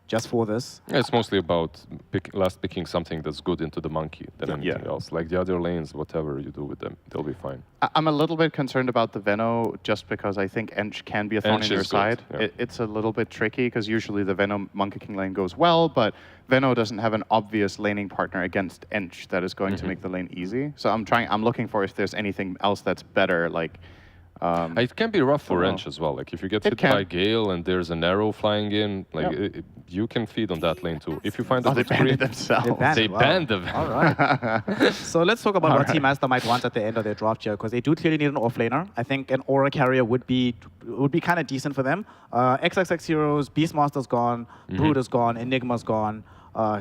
just for this. Yeah, it's mostly about picking something that's good into the Monkey than anything else. Like the other lanes, whatever you do with them, they'll be fine. I'm a little bit concerned about the Veno just because I think Eng can be a thorn in your side. Yeah. It's a little bit tricky because usually the Veno Monkey King lane goes well, but Veno doesn't have an obvious laning partner against Eng that is going to make the lane easy. So I'm looking for if there's anything else that's better, like it can be rough for Wrench as well. Like if you get hit by Gale and there's an arrow flying in, like you can feed on that lane too. If you find they banned it themselves. They banned them. All right. So let's talk about what Team Master might want at the end of their draft here, because they do clearly need an offlaner. I think an aura carrier would be kind of decent for them. XXX heroes, Beastmaster's gone, Brood is gone, Enigma's gone.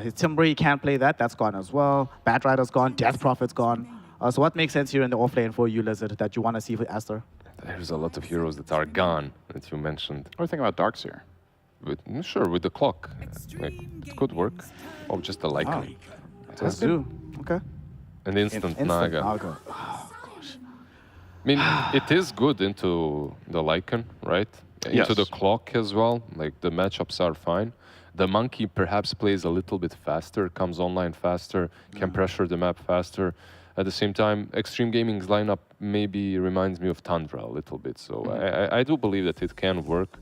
His Timber, he can't play that. That's gone as well. Batrider's gone. Death Prophet's gone. So what makes sense here in the offlane for you, Lizard, that you want to see for Aster? There's a lot of heroes that are gone that you mentioned. What do you think about Darkseer? Sure, with the clock. Like, it could work. Or just a Lycan. That's true. Okay. An instant Naga. Oh, gosh. I mean, it is good into the Lycan, right? Into the clock as well. Like, the matchups are fine. The Monkey perhaps plays a little bit faster, comes online faster, can pressure the map faster. At the same time, Extreme Gaming's lineup maybe reminds me of Tundra a little bit. So I do believe that it can work.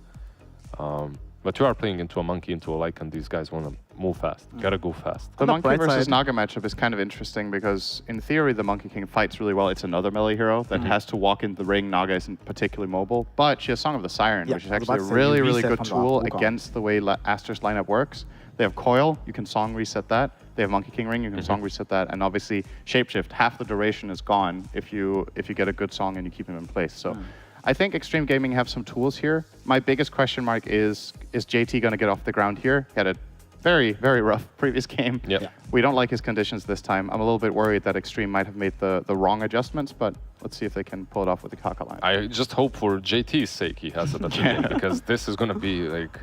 But you are playing into a Monkey, into a Lycan. These guys want to move fast. Gotta go fast. The Monkey versus Naga matchup is kind of interesting because in theory, the Monkey King fights really well. It's another melee hero that has to walk into the ring. Naga isn't particularly mobile. But she has Song of the Siren, which is actually a really, really good tool against the way Aster's lineup works. They have Coil. You can Song reset that. They have Monkey King Ring, you can Song reset that, and obviously Shapeshift, half the duration is gone if you get a good Song and you keep him in place. So I think Extreme Gaming have some tools here. My biggest question mark is JT going to get off the ground here? He had a very, very rough previous game. We don't like his conditions this time. I'm a little bit worried that Extreme might have made the wrong adjustments, but let's see if they can pull it off with the Kaka line. I just hope for JT's sake he has a better game, because this is going to be like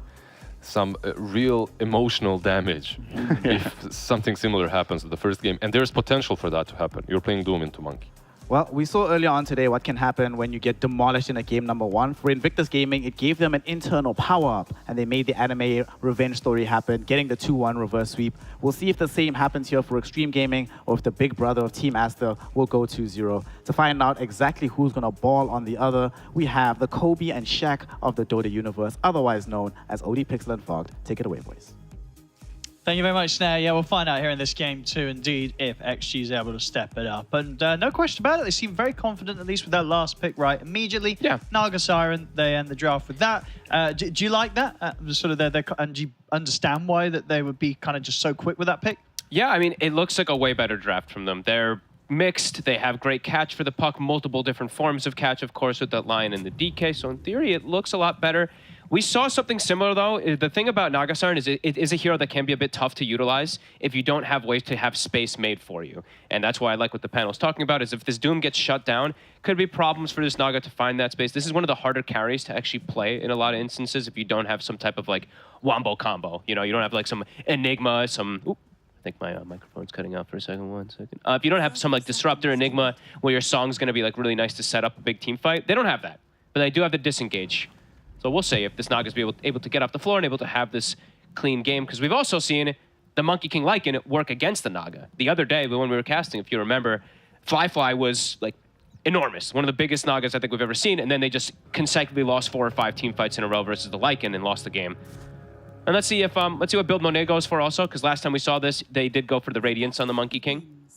some real emotional damage if something similar happens to the first game. And there's potential for that to happen. You're playing Doom into Monkey. Well, we saw earlier on today what can happen when you get demolished in a game number 1. For Invictus Gaming, it gave them an internal power-up, and they made the anime revenge story happen, getting the 2-1 reverse sweep. We'll see if the same happens here for Extreme Gaming, or if the big brother of Team Aster will go 2-0. To find out exactly who's going to ball on the other, we have the Kobe and Shaq of the Dota universe, otherwise known as OD Pixel and Fogged. Take it away, boys. Thank you very much, Snare. Yeah, we'll find out here in this game too, indeed, if XG is able to step it up. And no question about it, they seem very confident, at least with that last pick right immediately. Yeah. Naga Siren, they end the draft with that. Do you like that? Sort of and do you understand why that they would be kind of just so quick with that pick? Yeah, I mean, it looks like a way better draft from them. They're mixed. They have great catch for the puck, multiple different forms of catch, of course, with that Lion and the DK. So in theory, it looks a lot better. We saw something similar, though. The thing about Naga Siren is it is a hero that can be a bit tough to utilize if you don't have ways to have space made for you. And that's why I like what the panel's talking about, is if this Doom gets shut down, could be problems for this Naga to find that space. This is one of the harder carries to actually play in a lot of instances if you don't have some type of, like, wombo combo. You know, you don't have, like, some Enigma, some... Oop, I think my microphone's cutting out for a second. 1 second. If you don't have some, like, Disruptor Enigma where your song's going to be, like, really nice to set up a big team fight, they don't have that. But they do have the Disengage. So we'll see if this Naga's able to get off the floor and able to have this clean game, because we've also seen the Monkey King Lycan work against the Naga. The other day when we were casting, if you remember, Fly was like enormous, one of the biggest Nagas I think we've ever seen, and then they just consecutively lost 4 or 5 team fights in a row versus the Lycan and lost the game. And let's see what build Monet goes for also, because last time we saw this, they did go for the Radiance on the Monkey King.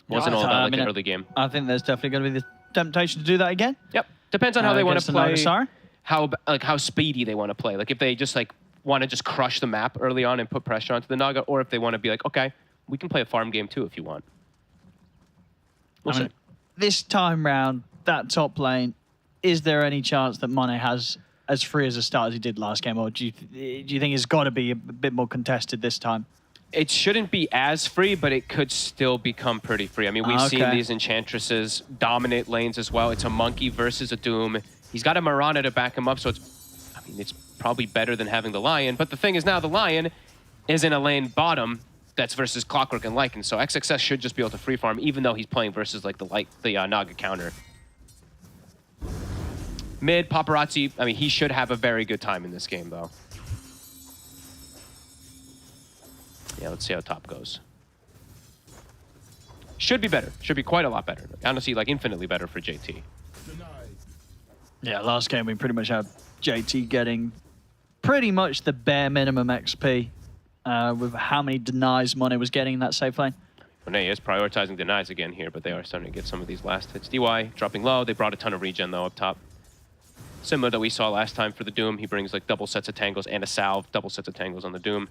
Wasn't all about like an early game. I think there's definitely going to be the temptation to do that again. Yep, depends on how they want to play. How speedy they want to play. Like if they just like want to just crush the map early on and put pressure onto the Naga, or if they want to be like, okay, we can play a farm game too if you want. We'll see. This time round, that top lane, is there any chance that Monet has as free as a start as he did last game, or do you think it's got to be a bit more contested this time? It shouldn't be as free, but it could still become pretty free. I mean, we've seen these Enchantresses dominate lanes as well. It's a Monkey versus a Doom. He's got a Mirana to back him up, so it's probably better than having the Lion. But the thing is now the Lion is in a lane bottom that's versus Clockwork and Lycan, so XXS should just be able to free farm, even though he's playing versus like the Naga counter. Mid, Paparazzi, I mean, he should have a very good time in this game, though. Yeah, let's see how top goes. Should be better. Should be quite a lot better. Honestly, like infinitely better for JT. Yeah, last game we pretty much had JT getting pretty much the bare minimum XP with how many denies Monet was getting in that safe lane. Monet is prioritizing denies again here, but they are starting to get some of these last hits. DY dropping low. They brought a ton of regen, though, up top. Similar that we saw last time for the Doom. He brings like double sets of tangles and a salve, double sets of tangles on the Doom.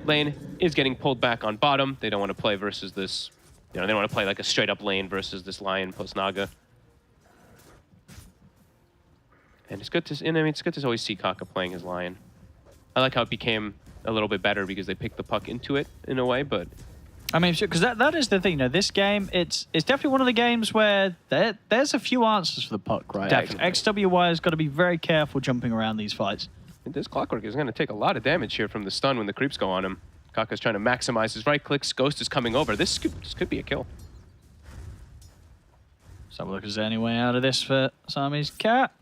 Lane is getting pulled back on bottom. They don't want to play versus this, they don't want to play like a straight up lane versus this Lion post Naga. And it's good to, it's good to always see Kaka playing his Lion. I like how it became a little bit better because they picked the puck into it in a way, but... I mean, because that is the thing, this game, it's definitely one of the games where there's a few answers for the puck, right? Definitely. XWY has got to be very careful jumping around these fights. And this Clockwork is going to take a lot of damage here from the stun when the creeps go on him. Kaka's trying to maximize his right clicks. Ghost is coming over. This could be a kill. Let's have a look. Is there any way out of this for Sami's cat?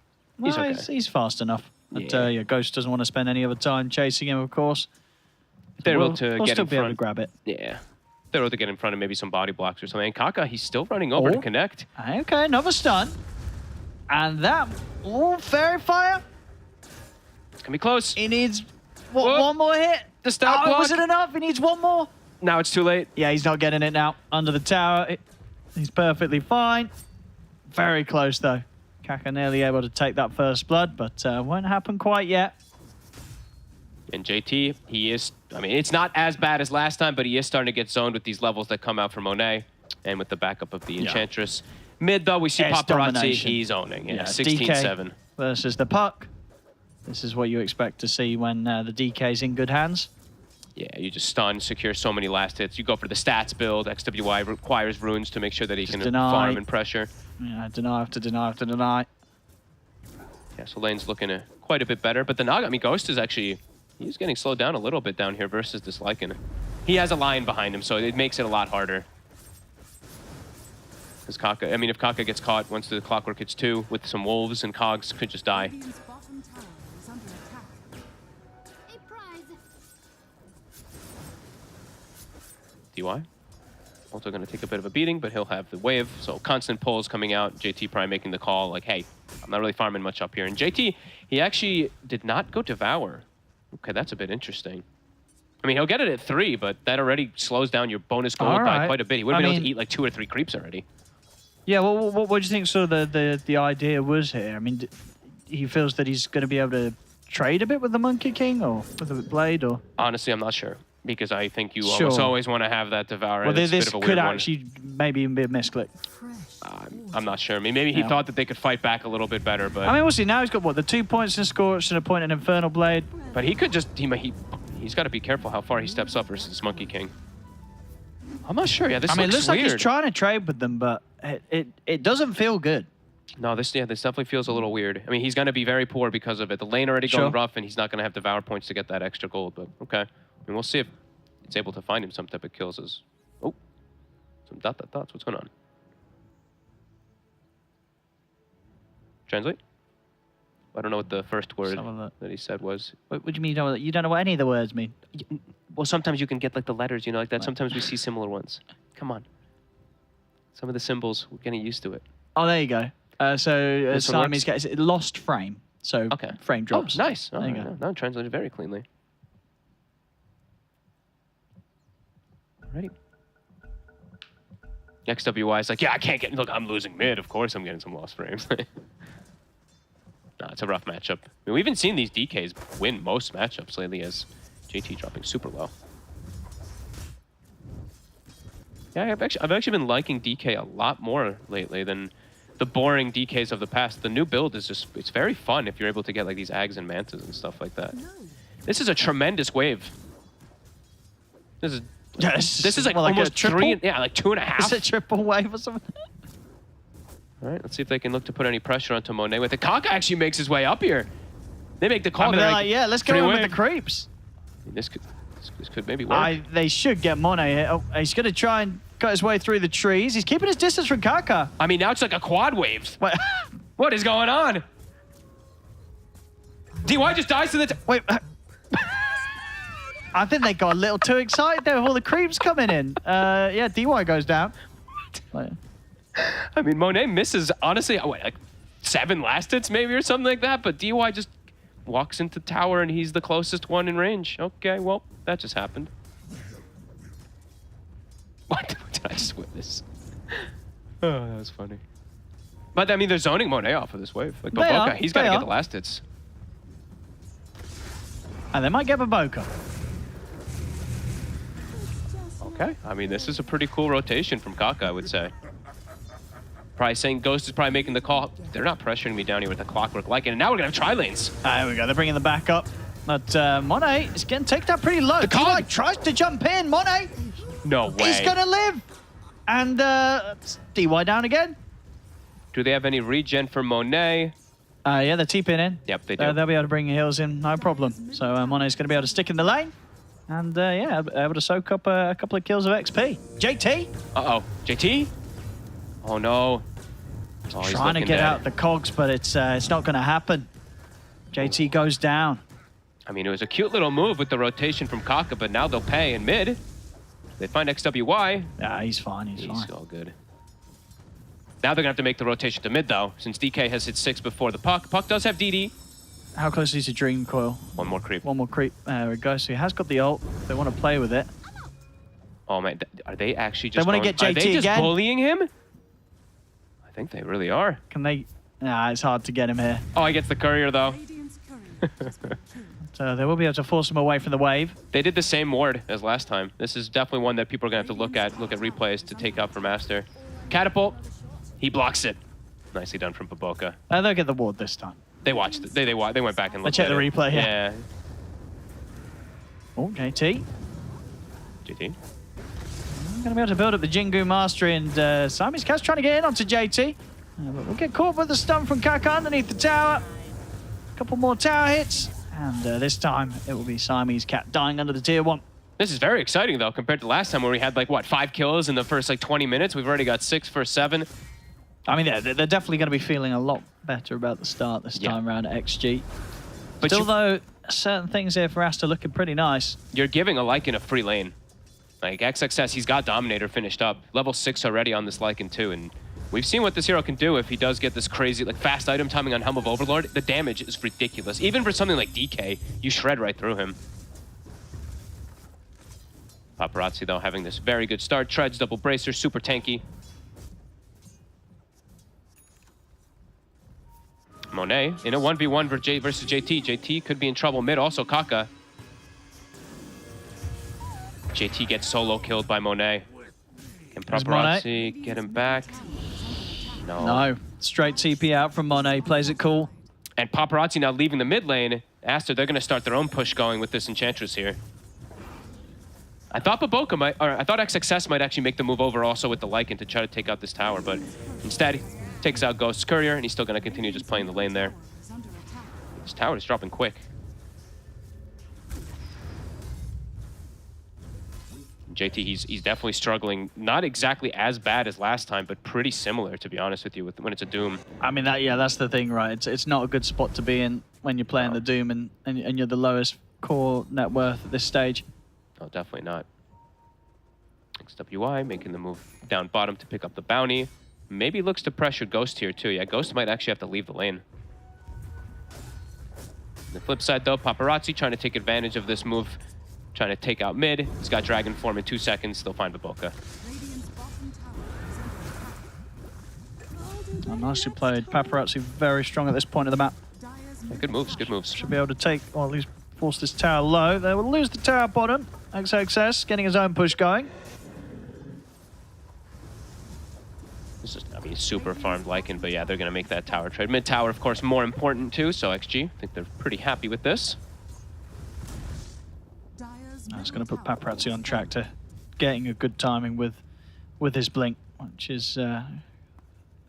He's Well, okay. he's fast enough. But Yeah. Ghost doesn't want to spend any other time chasing him, of course. If they're able We'll to get still in be able front, to grab it. Yeah. If they're able to get in front of maybe some body blocks or something. And Kaka, he's still running over to connect. Okay, another stun. And that, Fairy Fire. It's going to be close. He needs one more hit. The stout block. Was it enough? He needs one more. Now it's too late. Yeah, he's not getting it now. Under the tower, he's perfectly fine. Very close, though. Kaka nearly able to take that first blood, but won't happen quite yet. And JT, he is, I mean, it's not as bad as last time, but he is starting to get zoned with these levels that come out from Monet and with the backup of the Enchantress. Mid, though, we see S Paparazzi. domination. He's owning. Yeah, DK 16-7. versus the puck. This is what you expect to see when the DK's in good hands. Yeah, you just stun, secure so many last hits. You go for the stats build. XWY requires runes to make sure that he can farm and pressure. Yeah, deny after deny after deny. Yeah, so lane's looking quite a bit better. But the Naga, I mean, Ghost is actually, he's getting slowed down a little bit down here versus this Lycan. He has a Lion behind him, so it makes it a lot harder. Because Kaka, I mean, if Kaka gets caught once the clockwork hits 2 with some wolves and cogs, could just die. Radiant's bottom tower is under attack. DY. Also going to take a bit of a beating, but he'll have the wave. So constant pulls coming out. JT probably making the call like, hey, I'm not really farming much up here. And JT, he actually did not go Devour. Okay, that's a bit interesting. I mean, he'll get it at 3, but that already slows down your bonus gold by quite a bit. He would have been able to eat like 2 or 3 creeps already. Yeah, well, what do you think sort of the idea was here? I mean, he feels that he's going to be able to trade a bit with the Monkey King or with the Blade, or? Honestly, I'm not sure. Because I think you almost always want to have that Devour. Well, this could actually maybe even be a misclick. I'm not sure. I mean, maybe he thought that they could fight back a little bit better, but... I mean, we'll see. Now he's got, what, the 2 points in Scorch and a point in Infernal Blade. But he could just... He's got to be careful how far he steps up versus Monkey King. I'm not sure. Yeah, this it looks like weird. he's trying to trade with them, but it doesn't feel good. No, this definitely feels a little weird. I mean, he's going to be very poor because of it. The lane already going rough, and he's not going to have Devour points to get that extra gold, but okay. I mean, we'll see if it's able to find him some type of kills as... Oh, some dots. What's going on? Translate? I don't know what the first word that he said was. What do you mean? You don't know what any of the words mean? Well, sometimes you can get like the letters, you know, like that. Sometimes we see similar ones. Come on. Some of the symbols, we're getting used to it. Oh, there you go. So Siamese cat is lost frame. So frame drops. Oh, nice. There you go. Now translated very cleanly. Alrighty. XWY is like, yeah, I can't get... Look, I'm losing mid. Of course I'm getting some lost frames. Nah, it's a rough matchup. I mean, we've even seen these DKs win most matchups lately as JT dropping super low. Yeah, I've actually been liking DK a lot more lately than the boring DKs of the past. The new build is just... It's very fun if you're able to get like these Ags and Mantas and stuff like that. This is a tremendous wave. This is... This is like almost 3, like 2.5. Is it triple wave or something? All right, let's see if they can look to put any pressure onto Monet with it. Kaka actually makes his way up here. They make the call. I mean, they're like, yeah, let's go in with the creeps. This could maybe work. They should get Monet here. Oh, he's going to try and cut his way through the trees. He's keeping his distance from Kaka. I mean, now it's like a quad wave. What is going on? DY just dies to the... Wait... I think they got a little too excited there with all the creeps coming in. Yeah, DY goes down. I mean, Monet misses, honestly, what, like 7 last hits maybe or something like that, but DY just walks into tower and he's the closest one in range. Okay, well, that just happened. What did I just witness? Oh, that was funny. But, I mean, they're zoning Monet off of this wave. Like, Baboka, he's got to get the last hits. And they might get Baboka. Okay. I mean, this is a pretty cool rotation from Kaka, I would say. Probably saying Ghost is probably making the call. They're not pressuring me down here with the clockwork like it. And now we're going to have tri-lanes. There we go. They're bringing them back up. But Monet is getting taken down pretty low. DY tries to jump in. Monet. No way. He's going to live. And DY down again. Do they have any regen for Monet? Yeah, they're TPing in. Yep, they do. They'll be able to bring heals in, no problem. So Monet's going to be able to stick in the lane. And yeah, able to soak up a couple of kills of XP. JT. Uh-oh. JT? Oh, no. Oh, he's trying to get out the cogs, but it's not going to happen. JT goes down. I mean, it was a cute little move with the rotation from Kaka, but now they'll pay in mid. They find XWY. Yeah, he's fine. He's fine. He's all good. Now they're going to have to make the rotation to mid, though, since DK has hit 6 before the Puck. Puck does have DD. How close is he to Dream Coil? One more creep. One more creep. There we go. So he has got the ult. They want to play with it. Oh, man. Are they actually just They want to get JT Are they just again? bullying him? I think they really are. Can they... Nah, it's hard to get him here. Oh, he gets the courier, though. So they will be able to force him away from the wave. They did the same ward as last time. This is definitely one that people are going to have to look at replays to take out for Master. Catapult. He blocks it. Nicely done from Baboka. They'll get the ward this time. They watched it. They went back and looked at it. They checked the replay, yeah. Oh, JT. JT. Going to be able to build up the Jingu Mastery, and Siamese Cat's trying to get in onto JT. But we'll get caught with the stun from Kaka underneath the tower. A couple more tower hits. And this time, it will be Siamese Cat dying under the tier 1. This is very exciting, though, compared to last time where we had, like, what, 5 kills in the first, like, 20 minutes? We've already got 6 for 7. I mean, they're definitely going to be feeling a lot better about the start this time around at XG. But still, though, certain things here for Asta looking pretty nice. You're giving a Lycan a free lane. Like, XXS, he's got Dominator finished up. Level 6 already on this Lycan, too, and we've seen what this hero can do if he does get this crazy, like, fast item timing on Helm of Overlord. The damage is ridiculous. Even for something like DK, you shred right through him. Paparazzi, though, having this very good start. Treads, double bracer, super tanky. Monet in a 1v1 versus JT. JT could be in trouble mid. Also, Kaka. JT gets solo killed by Monet. Can Paparazzi get him back? No. Straight TP out from Monet. Plays it cool. And Paparazzi now leaving the mid lane. Aster, they're going to start their own push going with this Enchantress here. I thought Baboka might, or I thought XXS might actually make the move over also with the Lycan to try to take out this tower, but instead, takes out Ghost's Courier, and he's still going to continue just playing the lane there. This tower is dropping quick. JT, he's definitely struggling. Not exactly as bad as last time, but pretty similar, to be honest with you, when it's a Doom. I mean, that's the thing, right? It's not a good spot to be in when you're playing the Doom and you're the lowest core net worth at this stage. No, definitely not. XWI making the move down bottom to pick up the bounty. Maybe looks to pressure Ghost here too. Yeah, Ghost might actually have to leave the lane. On the flip side though, Paparazzi trying to take advantage of this move, trying to take out mid. He's got Dragon Form in 2 seconds. They'll find Baboka. Oh, nicely played. Paparazzi very strong at this point of the map. Yeah, good moves, good moves. Should be able to take, or at least force this tower low. They will lose the tower bottom. XXS getting his own push going. This is, I mean, super farmed Lycan, but yeah, they're going to make that tower trade. Mid tower, of course, more important too, so XG, I think they're pretty happy with this. That's going to put Paparazzi on track to getting a good timing with his blink, which is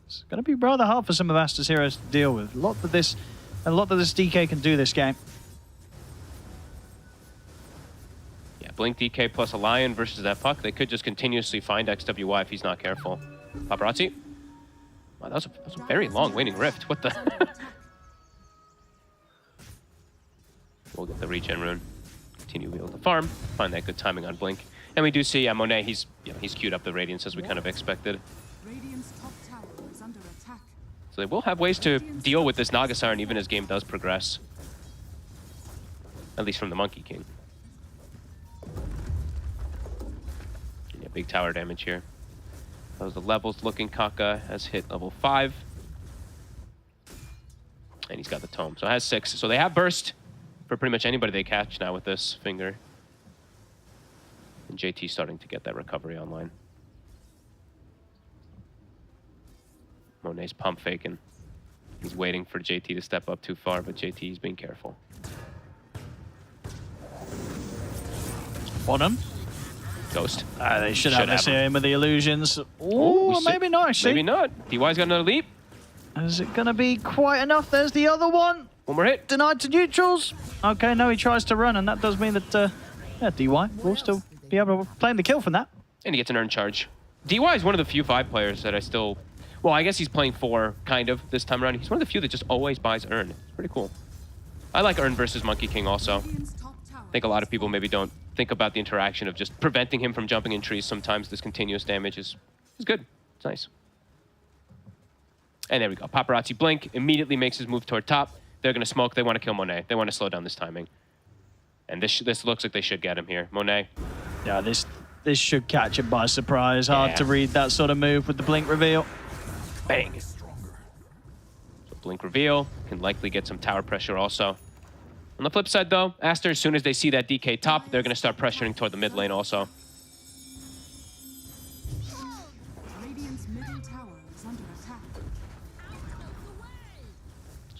it's going to be rather hard for some of Asta's heroes to deal with. A lot that this DK can do this game. Yeah, blink DK plus a Lion versus that Puck. They could just continuously find XWI if he's not careful. Paparazzi. Wow, that was a very long waning rift. What the? We'll get the regen rune. Continue to be able to farm. Find that good timing on blink. And we do see Monet. He's queued up the Radiance as we kind of expected. So they will have ways to deal with this Naga Siren even as game does progress. At least from the Monkey King. Yeah, big tower damage here. Those are the levels looking. Kaka has hit level 5. And he's got the tome. So it has 6. So they have burst for pretty much anybody they catch now with this finger. And JT starting to get that recovery online. Monet's pump faking. He's waiting for JT to step up too far, but JT's being careful. Bottom. Ghost. They should have this here with the illusions. Ooh, maybe not, actually. Maybe not. DY's got another leap. Is it going to be quite enough? There's the other one. One more hit. Denied to neutrals. Okay, no, he tries to run, and that does mean that DY will still be able to claim the kill from that. And he gets an earn charge. DY is one of the few 5 players that I still... Well, I guess he's playing 4, kind of, this time around. He's one of the few that just always buys earn. It's pretty cool. I like earn versus Monkey King also. I think a lot of people maybe don't think about the interaction of just preventing him from jumping in trees. Sometimes this continuous damage is good. It's nice. And there we go. Paparazzi blink, immediately makes his move toward top. They're going to smoke. They want to kill Monet. They want to slow down this timing. And this looks like they should get him here. Monet. Yeah, this should catch him by surprise. Hard to read that sort of move with the blink reveal. Bang. So blink reveal. Can likely get some tower pressure also. On the flip side, though, Aster, as soon as they see that DK top, they're going to start pressuring toward the mid lane also.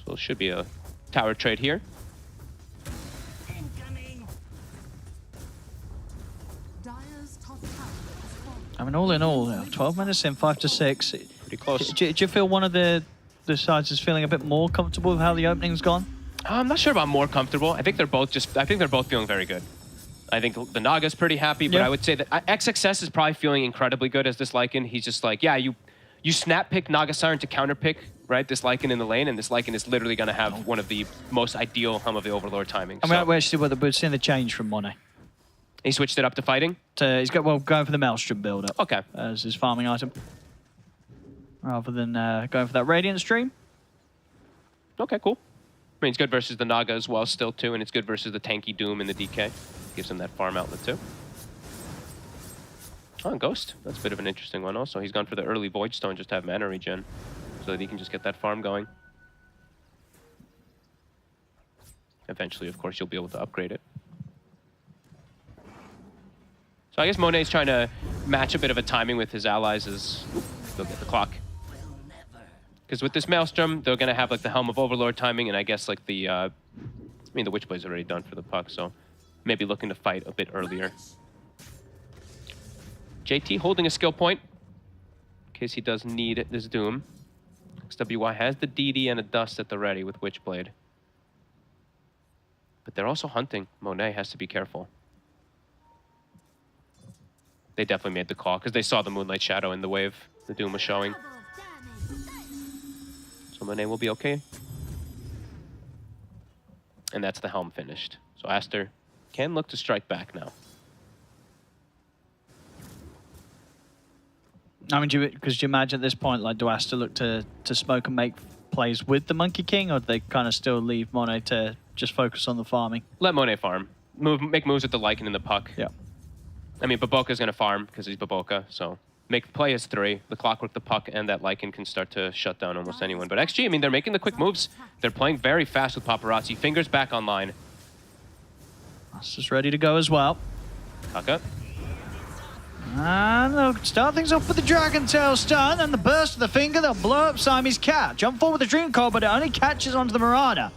So it should be a tower trade here. I mean, all in all, 12 minutes in, 5 to 6. Pretty close. Do you feel one of the sides is feeling a bit more comfortable with how the opening's gone? I'm not sure about more comfortable. I think they're both feeling very good. I think the Naga's pretty happy, but I would say that XXS is probably feeling incredibly good as this Lycan. He's just like, yeah, you snap pick Naga Siren to counter pick, right? This Lycan in the lane, and this Lycan is literally going to have one of the most ideal Helm of the Overlord timings. I mean, we're seeing the change from Monet. He switched it up to fighting? He's going for the Maelstrom build-up. Okay. As his farming item. Rather than going for that Radiant Stream. Okay, cool. I mean, it's good versus the Naga as well still, too, and it's good versus the tanky Doom and the DK. Gives him that farm outlet, too. Oh, and Ghost. That's a bit of an interesting one also. He's gone for the early Void Stone just to have mana regen, so that he can just get that farm going. Eventually, of course, you'll be able to upgrade it. So I guess Monet's trying to match a bit of a timing with his allies as they'll get the clock. Because with this Maelstrom, they're going to have like the Helm of Overlord timing, and I guess like the, I mean, the Witchblade's already done for the puck, so maybe looking to fight a bit earlier. JT holding a skill point in case he does need this Doom. XWY has the DD and a Dust at the ready with Witchblade. But they're also hunting. Monet has to be careful. They definitely made the call because they saw the Moonlight Shadow in the wave the Doom was showing. So Monet will be okay. And that's the Helm finished. So Aster can look to strike back now. I mean, do you imagine at this point, like, do Aster look to smoke and make plays with the Monkey King, or do they kind of still leave Monet to just focus on the farming? Let Monet farm. Make moves with the Lycan and the puck. Yeah. I mean, Baboka's going to farm because he's Baboka, so make play as 3. The Clockwork, the puck, and that Lycan can start to shut down almost anyone. But XG, I mean, they're making the quick moves. They're playing very fast with Paparazzi. Fingers back online. Aster's ready to go as well. Kaka. And they'll start things off with the Dragon Tail stun and the burst of the finger. They'll blow up Siamese Cat. Jump forward with the Dream Coil, but it only catches onto the Marauder.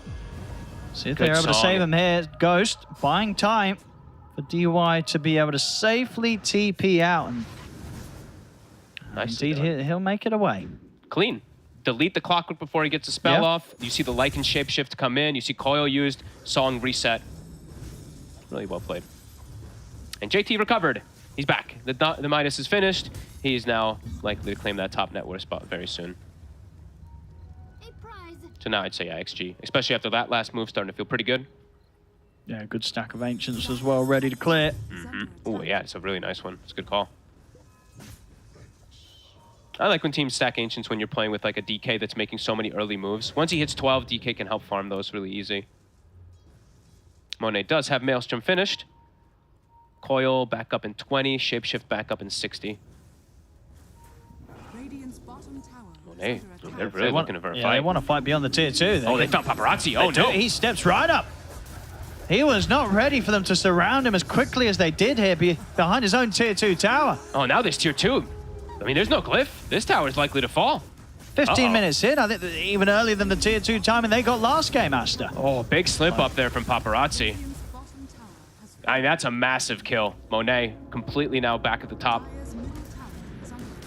See if they're able to save him here. Ghost buying time for DY to be able to safely TP out. And nice. Indeed, he'll make it away. Clean. Delete the Clockwork before he gets a spell off. You see the Lycan Shapeshift come in. You see Coil used. Song reset. Really well played. And JT recovered. He's back. The Midas is finished. He is now likely to claim that top net worth spot very soon. So now I'd say XG, especially after that last move starting to feel pretty good. Yeah, good stack of Ancients as well, ready to clear. Oh yeah, it's a really nice one. It's a good call. I like when teams stack Ancients when you're playing with like a DK that's making so many early moves. Once he hits 12, DK can help farm those really easy. Monet does have Maelstrom finished. Coil back up in 20, Shapeshift back up in 60. Monet, they're really looking for a fight. They want to fight beyond the tier 2. They found Paparazzi. Oh no. He steps right up. He was not ready for them to surround him as quickly as they did here behind his own tier 2 tower. Oh, now there's tier 2. I mean, there's no glyph. This tower is likely to fall. 15 minutes in. I think even earlier than the tier 2 timing they got last game, Aster. Oh, big slip up there from Paparazzi. I mean, that's a massive kill. Monet completely now back at the top.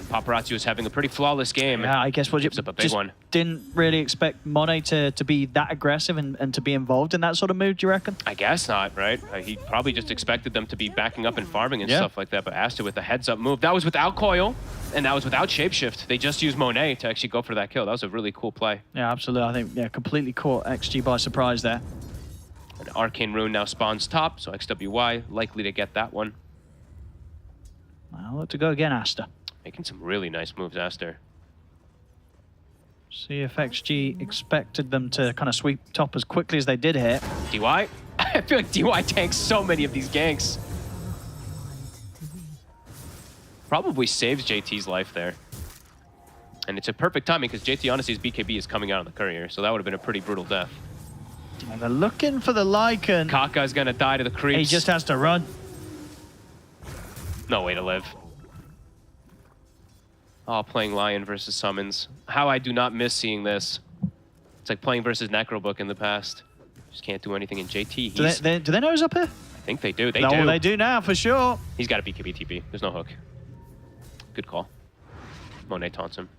Paparazzi was having a pretty flawless game. Yeah, I guess gives up a big one. Didn't really expect Monet to be that aggressive and to be involved in that sort of move, do you reckon? I guess not, right? He probably just expected them to be backing up and farming and stuff like that, but Aster with the heads-up move. That was without Coil, and that was without Shapeshift. They just used Monet to actually go for that kill. That was a really cool play. Yeah, absolutely. I think, completely caught XG by surprise there. An Arcane Rune now spawns top, so XWY likely to get that one. Well, look to go again, Aster. Making some really nice moves, Aster. See if XG expected them to kind of sweep top as quickly as they did here. DY? I feel like DY tanks so many of these ganks. Probably saves JT's life there. And it's a perfect timing because JT honestly's BKB is coming out on the courier, so that would have been a pretty brutal death. And they're looking for the Lycan. Kaka's gonna die to the creeps. He just has to run. No way to live. Oh, playing Lion versus Summons. How I do not miss seeing this. It's like playing versus Necrobook in the past. Just can't do anything in JT. Do they know he's up here? I think they do. They do. do. They do now, for sure. He's got a BKB TP. There's no hook. Good call. Monet taunts him.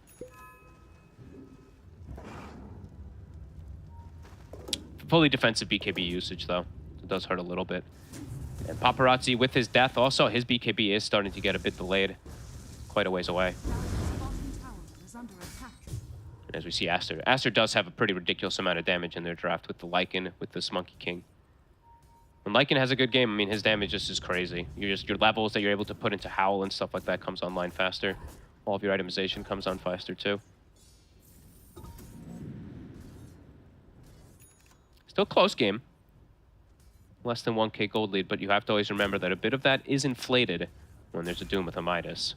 Fully defensive BKB usage, though. It does hurt a little bit. And Paparazzi, with his death also, his BKB is starting to get a bit delayed. Quite a ways away. And as we see Aster. Aster does have a pretty ridiculous amount of damage in their draft with the Lycan, with this Monkey King. When Lycan has a good game, I mean, his damage just is crazy. Your levels that you're able to put into Howl and stuff like that comes online faster. All of your itemization comes on faster too. Still close game. Less than 1k gold lead, but you have to always remember that a bit of that is inflated when there's a Doom with a Midas.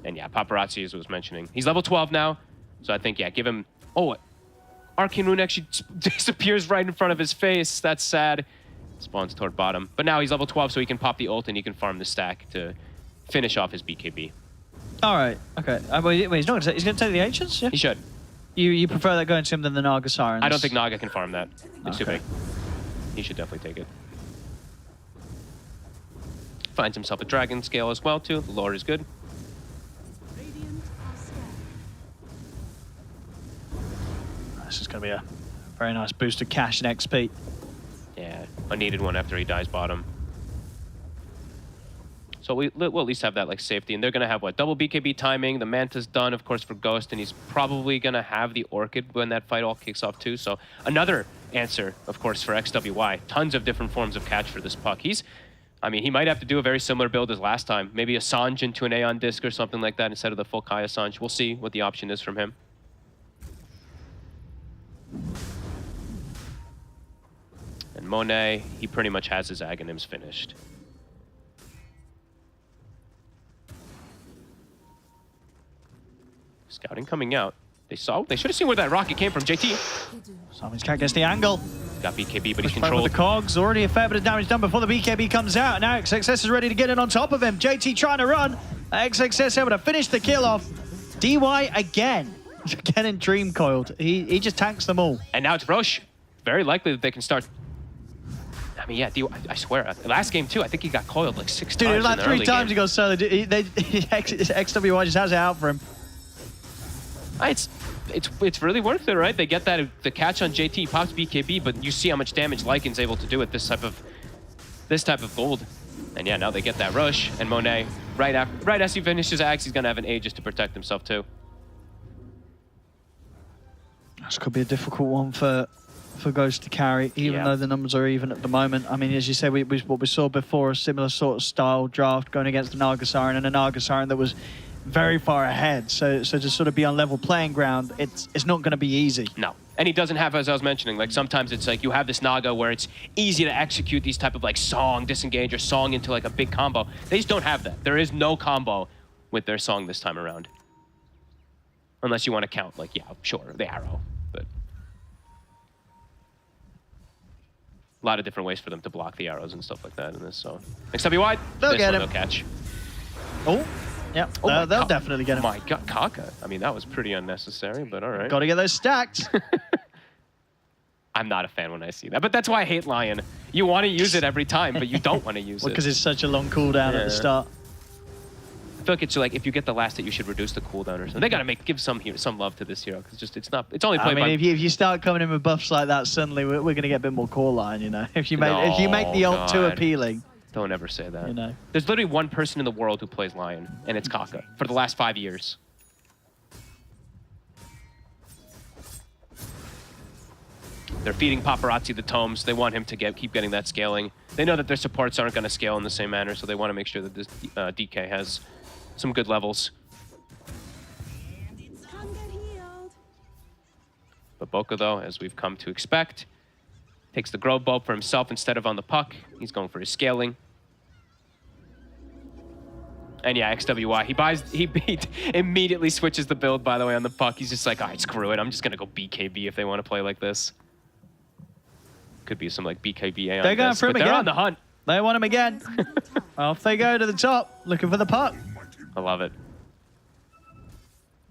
And yeah, Paparazzi, as I was mentioning, he's level 12 now, so I think, yeah, give him... Oh, Arcane Rune actually disappears right in front of his face. That's sad. Spawns toward bottom. But now he's level 12, so he can pop the ult and he can farm the stack to finish off his BKB. All right, okay. Wait, he's not he's going to take the Ancients? Yeah? He should. You prefer that going to him than the Naga Sirens? I don't think Naga can farm that. It's too big. He should definitely take it. Finds himself a Dragon Scale as well, too. The lore is good. This is going to be a very nice boost of cash and XP. Yeah, a needed one after he dies bottom. So we'll at least have that like safety, and they're gonna have what, double BKB timing. The Manta's done, of course, for Ghost, and he's probably gonna have the Orchid when that fight all kicks off too. So another answer, of course, for XWY. Tons of different forms of catch for this puck. I mean, he might have to do a very similar build as last time. Maybe a Sanj into an Aeon Disc or something like that instead of the full Kaya Sanj. We'll see what the option is from him. And Monet, he pretty much has his Aghanims finished. Scouting coming out. They should have seen where that rocket came from, JT. Someone's can't guess the angle. Got BKB, but he's With controlled. the cogs, already a fair bit of damage done before the BKB comes out. Now XXS is ready to get in on top of him. JT trying to run. XXS able to finish the kill off. DY again. Again in Dream Coiled. He just tanks them all. And now it's Roche. Very likely that they can start. I mean, yeah, I swear. Last game, too, I think he got coiled like 6 times. Dude, it was like in the 3 early times game. he got solo. XWY just has it out for him. It's really worth it, right? They get the catch on JT, pops BKB, but you see how much damage Lycan's able to do with this type of gold. And yeah, now they get that rush, and Monet, right as he finishes Axe, he's gonna have an Aegis to protect himself too. This could be a difficult one for Ghost to carry, even though the numbers are even at the moment. I mean, as you said, what we saw before, a similar sort of style draft going against the Naga Siren, and a Naga Siren that was very far ahead. So to sort of be on level playing ground, it's not going to be easy. No. And he doesn't have, as I was mentioning, like sometimes it's like you have this Naga where it's easy to execute these type of like song, disengage, or song into like a big combo. They just don't have that. There is no combo with their song this time around. Unless you want to count, like, yeah, sure, the arrow. But a lot of different ways for them to block the arrows and stuff like that in this. So XWY, they'll get him. They'll catch. Oh, yeah, they'll definitely get him. My God, Kaka. I mean, that was pretty unnecessary, but all right. Got to get those stacked. I'm not a fan when I see that, but that's why I hate Lion. You want to use it every time, but you don't want to use it. Because it's such a long cooldown at the start. I feel like it's like if you get the last hit, you should reduce the cooldown or something. They gotta give some love to this hero because it's only played by. If you start coming in with buffs like that, suddenly we're gonna get a bit more core line, you know. If you make the ult too appealing. Don't ever say that. You know. There's literally one person in the world who plays Lion, and it's Kaka for the last 5 years. They're feeding Paparazzi the tomes. They want him to keep getting that scaling. They know that their supports aren't going to scale in the same manner, so they want to make sure that this DK has some good levels. But Boca, though, as we've come to expect, takes the Grove Bulb for himself instead of on the puck. He's going for his scaling. And yeah, XWY, he immediately switches the build, by the way, on the puck. He's just like, all right, screw it. I'm just going to go BKB if they want to play like this. Could be some like BKB They're going for him again. They're on the hunt. They want him again. Off they go to the top, looking for the puck. I love it.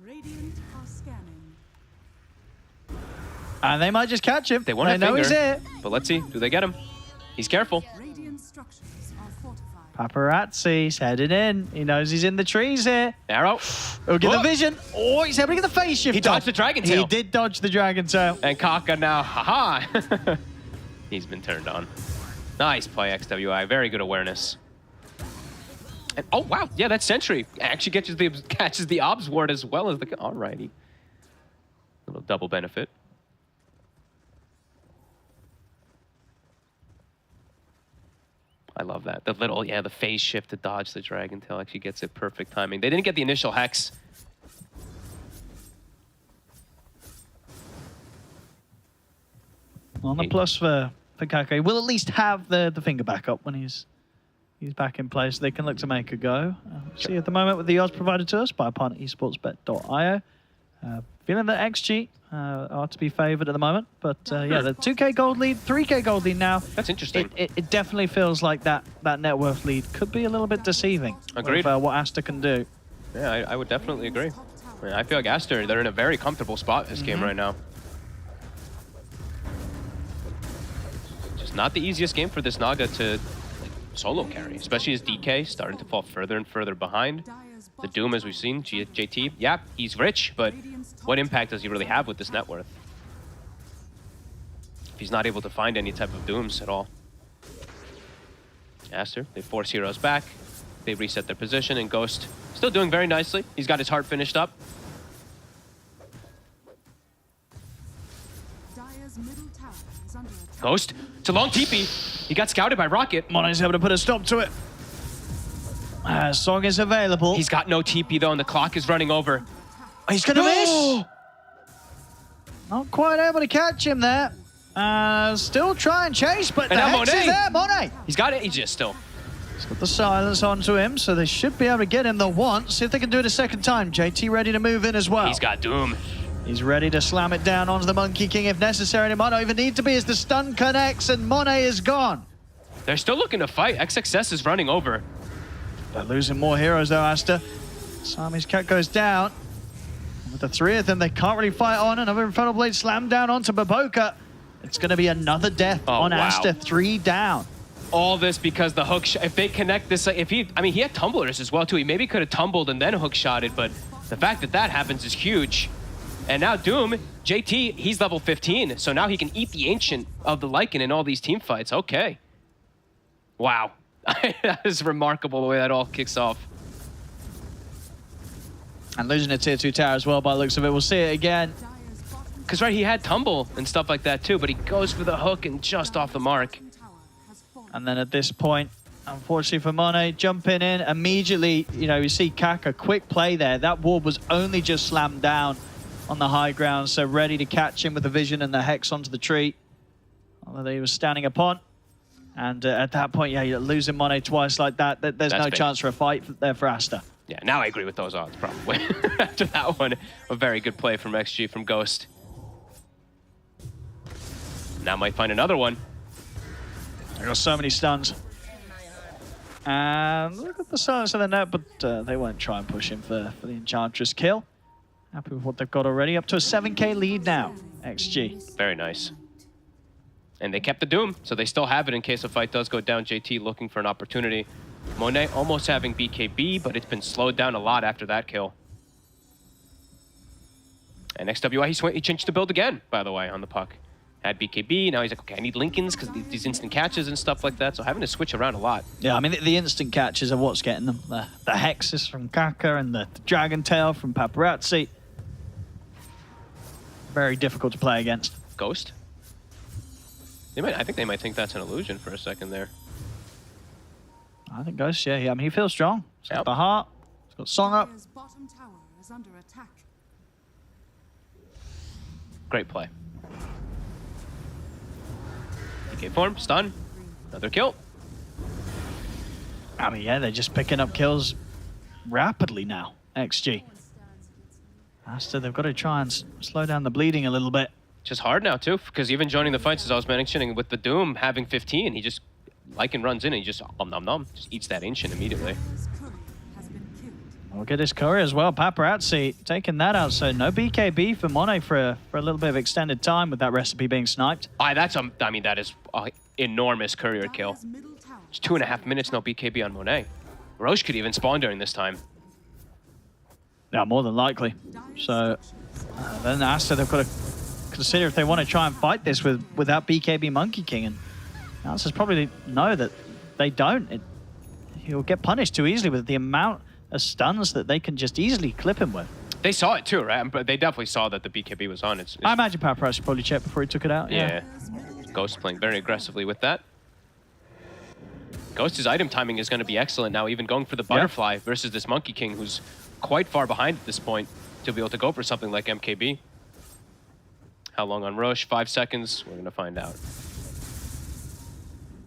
Radiant are scanning. And they might just catch him. They want to know he's here. But let's see. Do they get him? He's careful. Radiant structures are fortified. Paparazzi's headed in. He knows he's in the trees here. Arrow. He'll get the vision. Oh, he's able to get the face shift. He dodged the Dragon Tail. He did dodge the Dragon Tail. And Kaka now, haha. He's been turned on. Nice play, XWI. Very good awareness. And oh wow, yeah, that sentry actually catches the obs ward as well as the. Alrighty, little double benefit. I love that. The little, the phase shift to dodge the Dragon Tail actually gets it perfect timing. They didn't get the initial Hex. On the plus for Kaka, we'll at least have the finger back up when he's back in place. They can look to make a go. See at the moment with the odds provided to us by partner esportsbet.io. Feeling that XG are to be favoured at the moment, but yeah, the 2K gold lead, 3K gold lead now. That's interesting. It definitely feels like that net worth lead could be a little bit deceiving. Agreed. With, what Asta can do. Yeah, I would definitely agree. I feel like Aster, they're in a very comfortable spot this game right now. Just not the easiest game for this Naga to solo carry, especially as DK starting to fall further and further behind. The Doom, as we've seen, JT, yeah, he's rich, but what impact does he really have with this net worth? If he's not able to find any type of Dooms at all. Aster, they force heroes back, they reset their position, and Ghost still doing very nicely. He's got his heart finished up. Ghost, it's a long TP. He got scouted by Rocket. Mono's able to put a stop to it. Song is available. He's got no TP though, and the clock is running over. He's gonna miss. Not quite able to catch him there. Still try and chase, but the Hex is there, Monet. He's got Aegis still. He's got the silence onto him, so they should be able to get him the once. See if they can do it a second time. JT ready to move in as well. He's got Doom. He's ready to slam it down onto the Monkey King if necessary. And Mono even need to be as the stun connects, and Monet is gone. They're still looking to fight. XXS is running over. They're losing more heroes though, Asta. Sami's cat goes down. With the three of them, they can't really fight on. Another Infernal Blade slammed down onto Baboka. It's going to be another death on Asta. 3 down. All this because the hook if they connect this, he had tumblers as well too. He maybe could have tumbled and then hook shotted, but the fact that that happens is huge. And now Doom, JT, he's level 15, so now he can eat the Ancient of the Lycan in all these team fights. Okay. Wow. That is remarkable the way that all kicks off. And losing a tier 2 tower as well by the looks of it. We'll see it again. Because, right, he had tumble and stuff like that too, but he goes for the hook and just off the mark. And then at this point, unfortunately for Monet, jumping in immediately, you see Kaka, quick play there. That ward was only just slammed down on the high ground, so ready to catch him with the vision and the Hex onto the tree that he was standing upon. And at that point, yeah, you're losing Monet twice like that. There's no chance for a fight there for Asta. Yeah, now I agree with those odds, probably. After that one, a very good play from XG from Ghost. Now might find another one. They got so many stuns. And look at the silence of the net, but they won't try and push him for the Enchantress kill. Happy with what they've got already. Up to a 7K lead now, XG. Very nice. And they kept the Doom, so they still have it in case a fight does go down. JT looking for an opportunity. Monet almost having BKB, but it's been slowed down a lot after that kill. And XWI, he changed the build again, by the way, on the puck. Had BKB, now he's like, okay, I need Lincolns because these instant catches and stuff like that, so having to switch around a lot. Yeah, I mean, the instant catches are what's getting them. The Hexes from Kaka and the Dragon Tail from Paparazzi. Very difficult to play against. Ghost? I think they might think that's an illusion for a second there. I think Ghost, yeah. I mean, he feels strong. He's got the heart. He's got Song up. Great play. DK form, stun, another kill. I mean, yeah, they're just picking up kills rapidly now, XG. Asta, they've got to try and slow down the bleeding a little bit. Just hard now, too, because even joining the fights, as I was mentioning, with the Doom having 15, he just, Lycan runs in and he just, just eats that Ancient immediately. We'll get his courier as well. Paparazzi taking that out, so no BKB for Monet for a little bit of extended time with that recipe being sniped. That is an enormous courier kill. It's 2.5 minutes, no BKB on Monet. Roche could even spawn during this time. Yeah, more than likely. So then Asta, they've got to consider if they want to try and fight this with that BKB Monkey King. And The answer is probably no, that they don't. He'll get punished too easily with the amount of stuns that they can just easily clip him with. They saw it too, right? But they definitely saw that the BKB was on. I imagine Paparazzi probably checked before he took it out. Yeah. Ghost playing very aggressively with that. Ghost's item timing is going to be excellent now, even going for the butterfly versus this Monkey King, who's quite far behind at this point to be able to go for something like MKB. How long on Roche? 5 seconds. We're going to find out.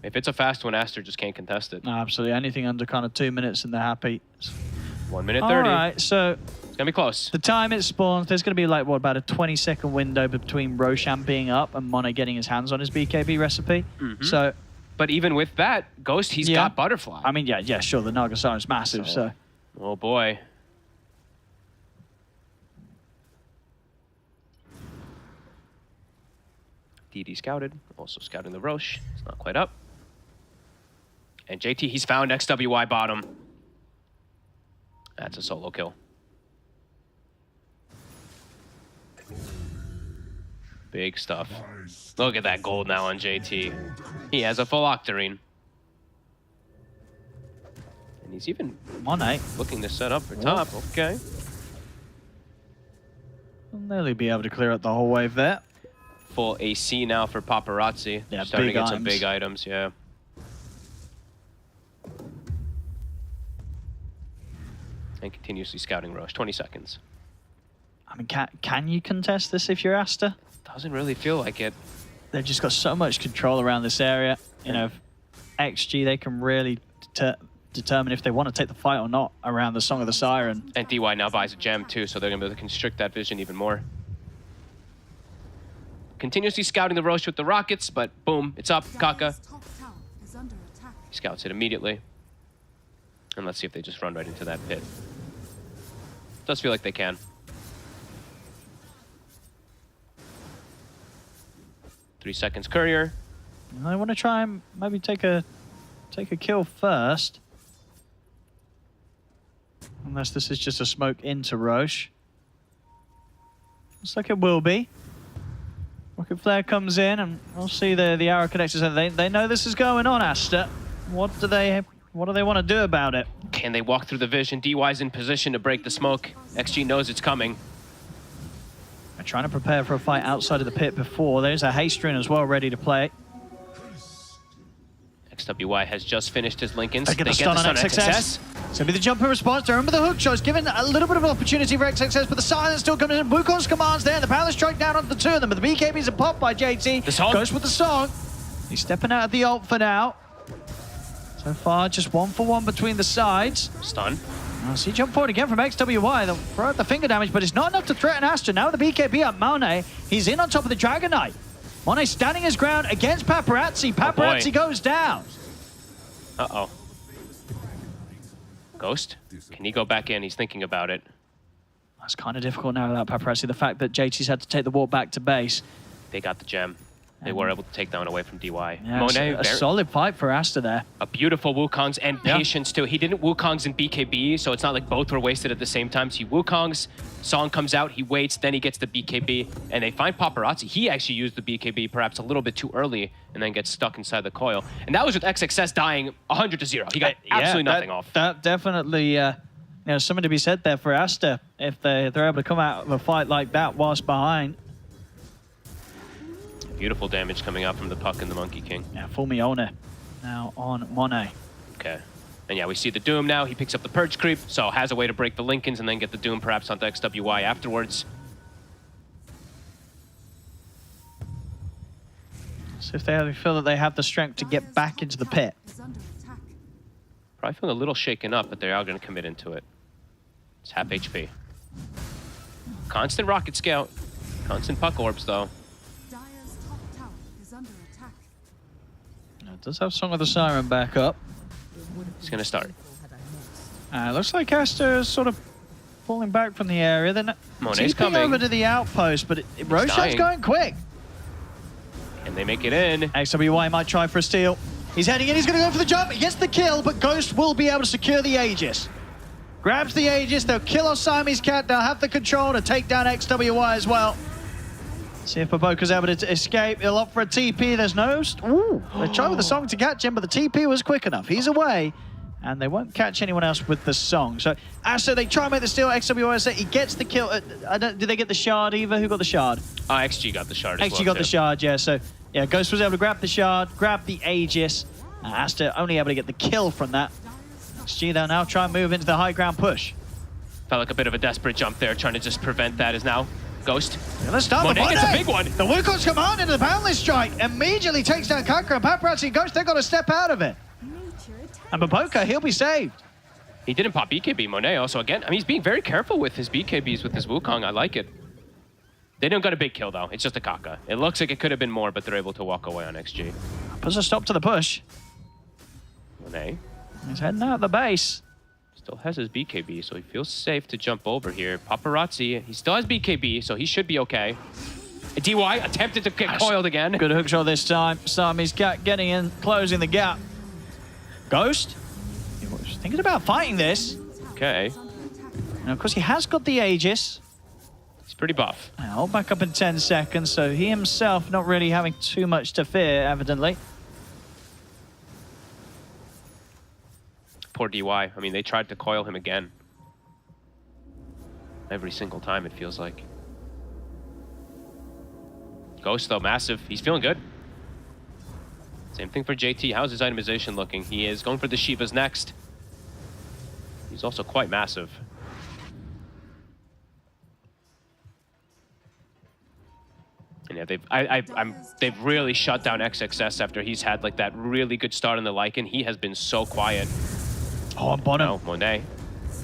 If it's a fast one, Aster just can't contest it. No, absolutely. Anything under kind of 2 minutes and they're happy. 1 minute 30. All right, so it's going to be close. The time it spawns, there's going to be like, what, about a 20-second window between Roshan being up and Mono getting his hands on his BKB recipe. So, but even with that, Ghost, he's got Butterfly. I mean, yeah, sure. The Nagasara is massive, so. Oh, boy. DD scouted, also scouting the Roche. It's not quite up. And JT, he's found XWY bottom. That's a solo kill. Big stuff. Look at that gold now on JT. He has a full Octarine. And he's even looking to set up for top. Okay. Will nearly be able to clear out the whole wave there. Full AC now for Paparazzi. Yeah, starting to big get some items. big items, yeah. And continuously scouting Roche. 20 seconds. I mean, can you contest this if you're Aster? Doesn't really feel like it. They've just got so much control around this area. You know, XG, they can really determine if they want to take the fight or not around the Song of the Siren. And DY now buys a gem too, so they're going to be able to constrict that vision even more. Continuously scouting the Roche with the rockets, but boom, it's up. Kaka. He scouts it immediately. And let's see if they just run right into that pit. Does feel like they can. 3 seconds, Courier. I want to try and maybe take a kill first. Unless this is just a smoke into Roche. Looks like it will be. Rocket Flare comes in and we'll see the arrow connectors. They know this is going on, Aster. What do they want to do about it? Can they walk through the vision? DY's in position to break the smoke. XG knows it's coming. They're trying to prepare for a fight outside of the pit before. There's a haste rune as well ready to play. XWY has just finished his Lincolns. They get the stun on XXS. It's going to be the jumper response. They remember the hook shot. It's given a little bit of an opportunity for XXS, but the silence still comes in. Wukong's commands there. The power strike down onto the two of them, but the BKBs are popped by JT. The song. Goes with the song. He's stepping out of the ult for now. So far, just 1-for-1 between the sides. Stun. Now, see jump forward again from XWY. They'll throw out the finger damage, but it's not enough to threaten Aster. Now with the BKB up Monet, he's in on top of the Dragon Knight. Monet standing his ground against Paparazzi. Paparazzi goes down. Uh-oh. Ghost? Can he go back in? He's thinking about it. That's kind of difficult now without Paparazzi. The fact that JT's had to take the walk back to base. They got the gem. They were able to take down away from DY. Yeah, Monet, a solid fight for Aster there. A beautiful Wukong's and patience too. He didn't Wukong's in BKB, so it's not like both were wasted at the same time. So he Wukong's, Song comes out, he waits, then he gets the BKB, and they find Paparazzi. He actually used the BKB perhaps a little bit too early, and then gets stuck inside the coil. And that was with XXS dying 100-0. He got absolutely nothing off. That definitely, something to be said there for Aster if they're able to come out of a fight like that whilst behind. Beautiful damage coming out from the Puck and the Monkey King. Yeah, full Mione now on Monet. Okay. And yeah, we see the Doom now. He picks up the Purge Creep, so has a way to break the Lincolns and then get the Doom perhaps onto XWY afterwards. So if they feel that they have the strength to get back into the pit. Probably feeling a little shaken up, but they are going to commit into it. It's half HP. Constant Rocket Scout. Constant Puck Orbs, though. It does have Song of the Siren back up. He's going to start. Looks like Aster is sort of falling back from the area. They're Monet's TPing coming. over to the outpost, but Roshan's going quick. And they make it in. XWY might try for a steal. He's heading in, he's going to go for the jump. He gets the kill, but Ghost will be able to secure the Aegis. Grabs the Aegis, they'll kill Osami's cat, they'll have the control to take down XWY as well. See if Baboka's able to escape. He'll opt for a TP. There's no... Ooh, they tried with the song to catch him, but the TP was quick enough. He's away, and they won't catch anyone else with the song. So, Asta, they try and make the steal. XWS, he gets the kill. Did they get the shard either? Who got the shard? XG got the shard as XG well, got too. the shard, yeah. So, yeah, Ghost was able to grab the shard, grab the Aegis. Asta only able to get the kill from that. XG, they'll now try and move into the high ground push. Felt like a bit of a desperate jump there, trying to just prevent that is now Ghost. Yeah, let's start Monet the gets a big one. The Wukong's command into the Boundless Strike. Immediately takes down Kakra and Paparazzi and Ghost. They've got to step out of it. And Baboka, he'll be saved. He didn't pop BKB. Monet also, again, I mean, he's being very careful with his BKBs with his Wukong. I like it. They didn't get a big kill, though. It's just a Kaka. It looks like it could have been more, but they're able to walk away on XG. Puts a stop to the push. Monet He's heading out the base. still has his BKB, so he feels safe to jump over here. Paparazzi, he still has BKB, so he should be okay. DY attempted to get coiled again. Good hook shot this time. Sami's getting in, closing the gap. Ghost? He was thinking about fighting this. Okay. And of course, he has got the Aegis. He's pretty buff. Hold back up in 10 seconds, so he himself not really having too much to fear, evidently. Poor DY. I mean, they tried to coil him again. Every single time, it feels like. Ghost, though, massive. He's feeling good. Same thing for JT. How's his itemization looking? He is going for the Shivas next. He's also quite massive. And yeah, they've really shut down XXS after he's had like that really good start in the Lycan. He has been so quiet. Oh, on bottom. No, Monet.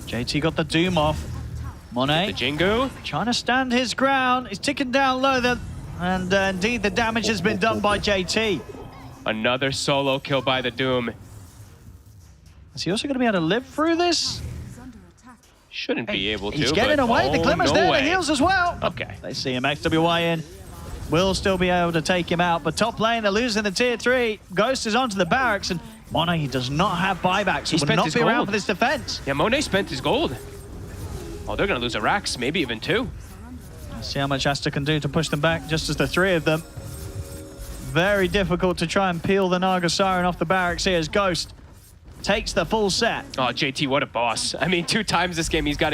JT got the Doom off. Monet. The Jingu. Trying to stand his ground. He's ticking down low there. And indeed, the damage has been done by JT. Another solo kill by the Doom. Is he also going to be able to live through this? Shouldn't be able to. He's getting away. The Glimmer's no there. way. The heals as well. Okay. They see him. XWY in. Will still be able to take him out. But top lane, they're losing the tier 3. Ghost is onto the barracks. And Monet, he does not have buybacks. He will not be around for this defense. Yeah, Monet spent his gold. Oh, they're going to lose a Rax, maybe even 2. See how much Asta can do to push them back, just as the 3 of them. Very difficult to try and peel the Naga Siren off the barracks here as Ghost takes the full set. Oh, JT, what a boss. I mean, 2 times this game, he's got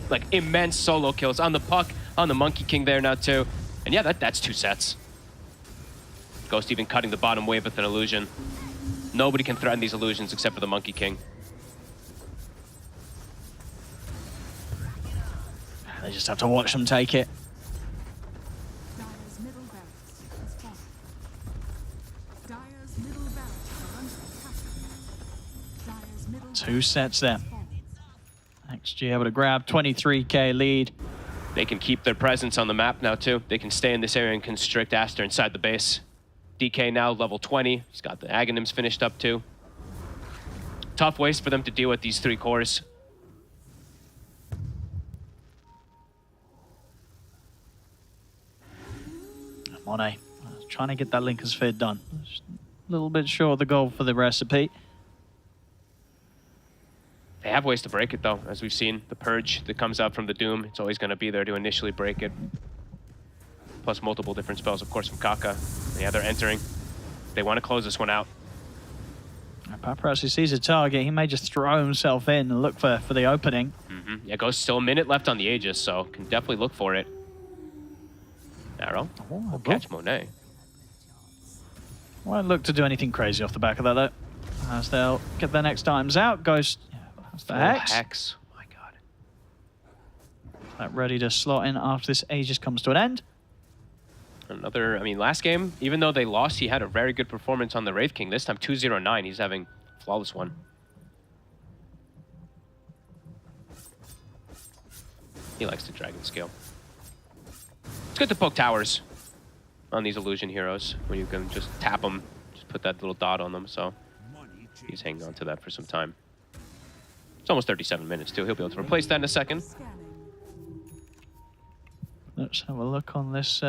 like immense solo kills on the Puck, on the Monkey King there now too. And yeah, that's 2 sets. Ghost even cutting the bottom wave with an illusion. Nobody can threaten these illusions except for the Monkey King. They just have to watch them take it. Dyer's middle barracks is falling. Dyer's middle barracks are under attack. Dyer's middle 2 sets there. XG able to grab 23k lead. They can keep their presence on the map now too. They can stay in this area and constrict Aster inside the base. DK now level 20. He's got the Aghanims finished up too. Tough ways for them to deal with these 3 cores. Monet trying to get that Lincoln Sphere done. Just a little bit short of the goal for the recipe. They have ways to break it though, as we've seen. The Purge that comes out from the Doom, it's always going to be there to initially break it. Plus multiple different spells, of course, from Kaka. Yeah, they're entering. They want to close this one out. Paparazzi sees a target. He may just throw himself in and look for the opening. Yeah, Ghost still a minute left on the Aegis, so can definitely look for it. Arrow. Oh, catch Monet. Won't look to do anything crazy off the back of that, though. As they'll get their next items out. Ghost, that's the Hex. Hex. Oh my god. That ready to slot in after this Aegis comes to an end. Another, I mean, last game, even though they lost, he had a very good performance on the Wraith King. This time, 2-0-9. He's having a flawless one. He likes the Dragon Scale. It's good to poke towers on these illusion heroes when you can just tap them, just put that little dot on them. So he's hanging on to that for some time. It's almost 37 minutes too. He'll be able to replace that in a second. Let's have a look on this.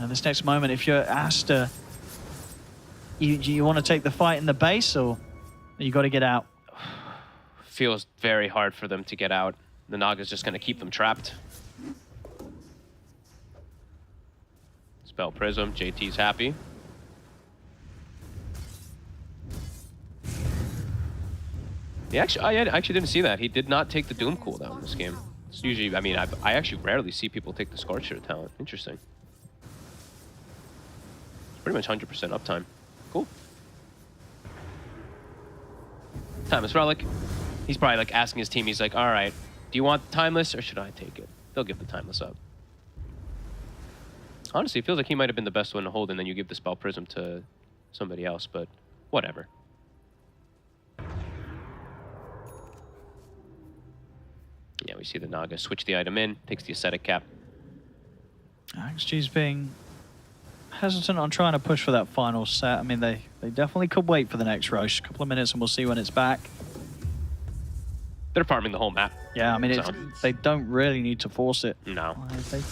This next moment, if you're Asta, you want to take the fight in the base, or you got to get out? Feels very hard for them to get out. The Naga's just going to keep them trapped. Spell Prism. JT's happy. I actually didn't see that. He did not take the Doom cooldown in this game. It's usually, I mean, I actually rarely see people take the Scorcher talent. Interesting. It's pretty much 100% uptime. Cool. Timeless Relic. He's probably like asking his team, he's like, all right, do you want Timeless or should I take it? They'll give the Timeless up. Honestly, it feels like he might have been the best one to hold and then you give the Spell Prism to somebody else, but whatever. Yeah, we see the Naga switch the item in, takes the Ascetic Cap. XG's being hesitant on trying to push for that final set. I mean, they definitely could wait for the next Roche. A couple of minutes and we'll see when it's back. They're farming the whole map. Yeah, I mean, they don't really need to force it. No. They're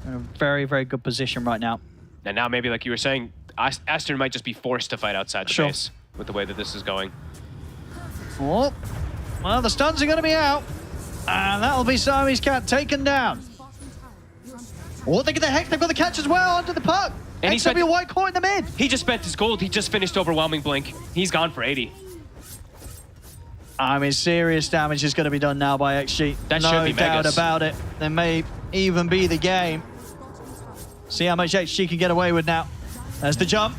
in a very, very good position right now. And now maybe, like you were saying, Aster might just be forced to fight outside the base with the way that this is going. Oh, well, the stuns are going to be out. And that'll be Siamese Cat taken down. Oh, they get the Hex. They've got the catch as well onto the puck. And XWY caught in the mid. He just spent his gold. He just finished Overwhelming Blink. He's gone for 80. I mean, serious damage is going to be done now by XG. That should be no doubt Megas. about it. There may even be the game. See how much XG can get away with now. There's the jump.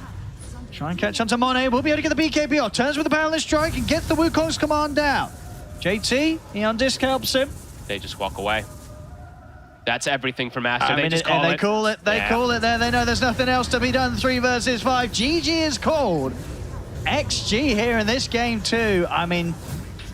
Try and catch onto Monet. We'll be able to get the BKB off. Turns with the Paralysis Strike and gets the Wukong's command down. JT, he on disc helps him. They just walk away. That's everything from Aster. They just call call it. it. Call it. They call it there. They know there's nothing else to be done. 3 versus 5. GG is called. XG here in this game too. I mean,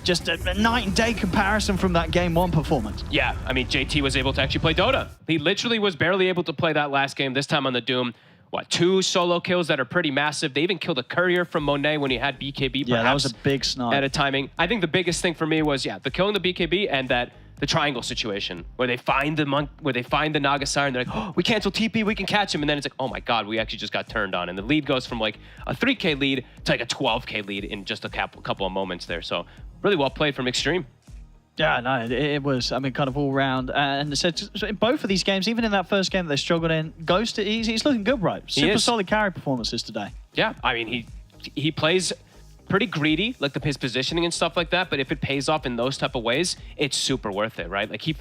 just a night and day comparison from that game 1 performance. Yeah, I mean, JT was able to actually play Dota. He literally was barely able to play that last game. This time on the Doom, what, 2 solo kills that are pretty massive. They even killed a courier from Monet when he had BKB. Yeah, that was a big snipe. At a timing. I think the biggest thing for me was, the killing the BKB and the triangle situation where they find the Naga Siren. They're like, oh, we cancel TP, we can catch him. And then it's like, oh my God, we actually just got turned on. And the lead goes from like a 3K lead to like a 12K lead in just a couple of moments there. So really well played from Extreme. Yeah, no, it was, I mean, kind of all round. And so in both of these games, even in that first game that they struggled in, Ghost, he's looking good, right? Super solid carry performances today. Yeah, I mean, he plays pretty greedy, like his positioning and stuff like that, but if it pays off in those type of ways, it's super worth it, right? Like he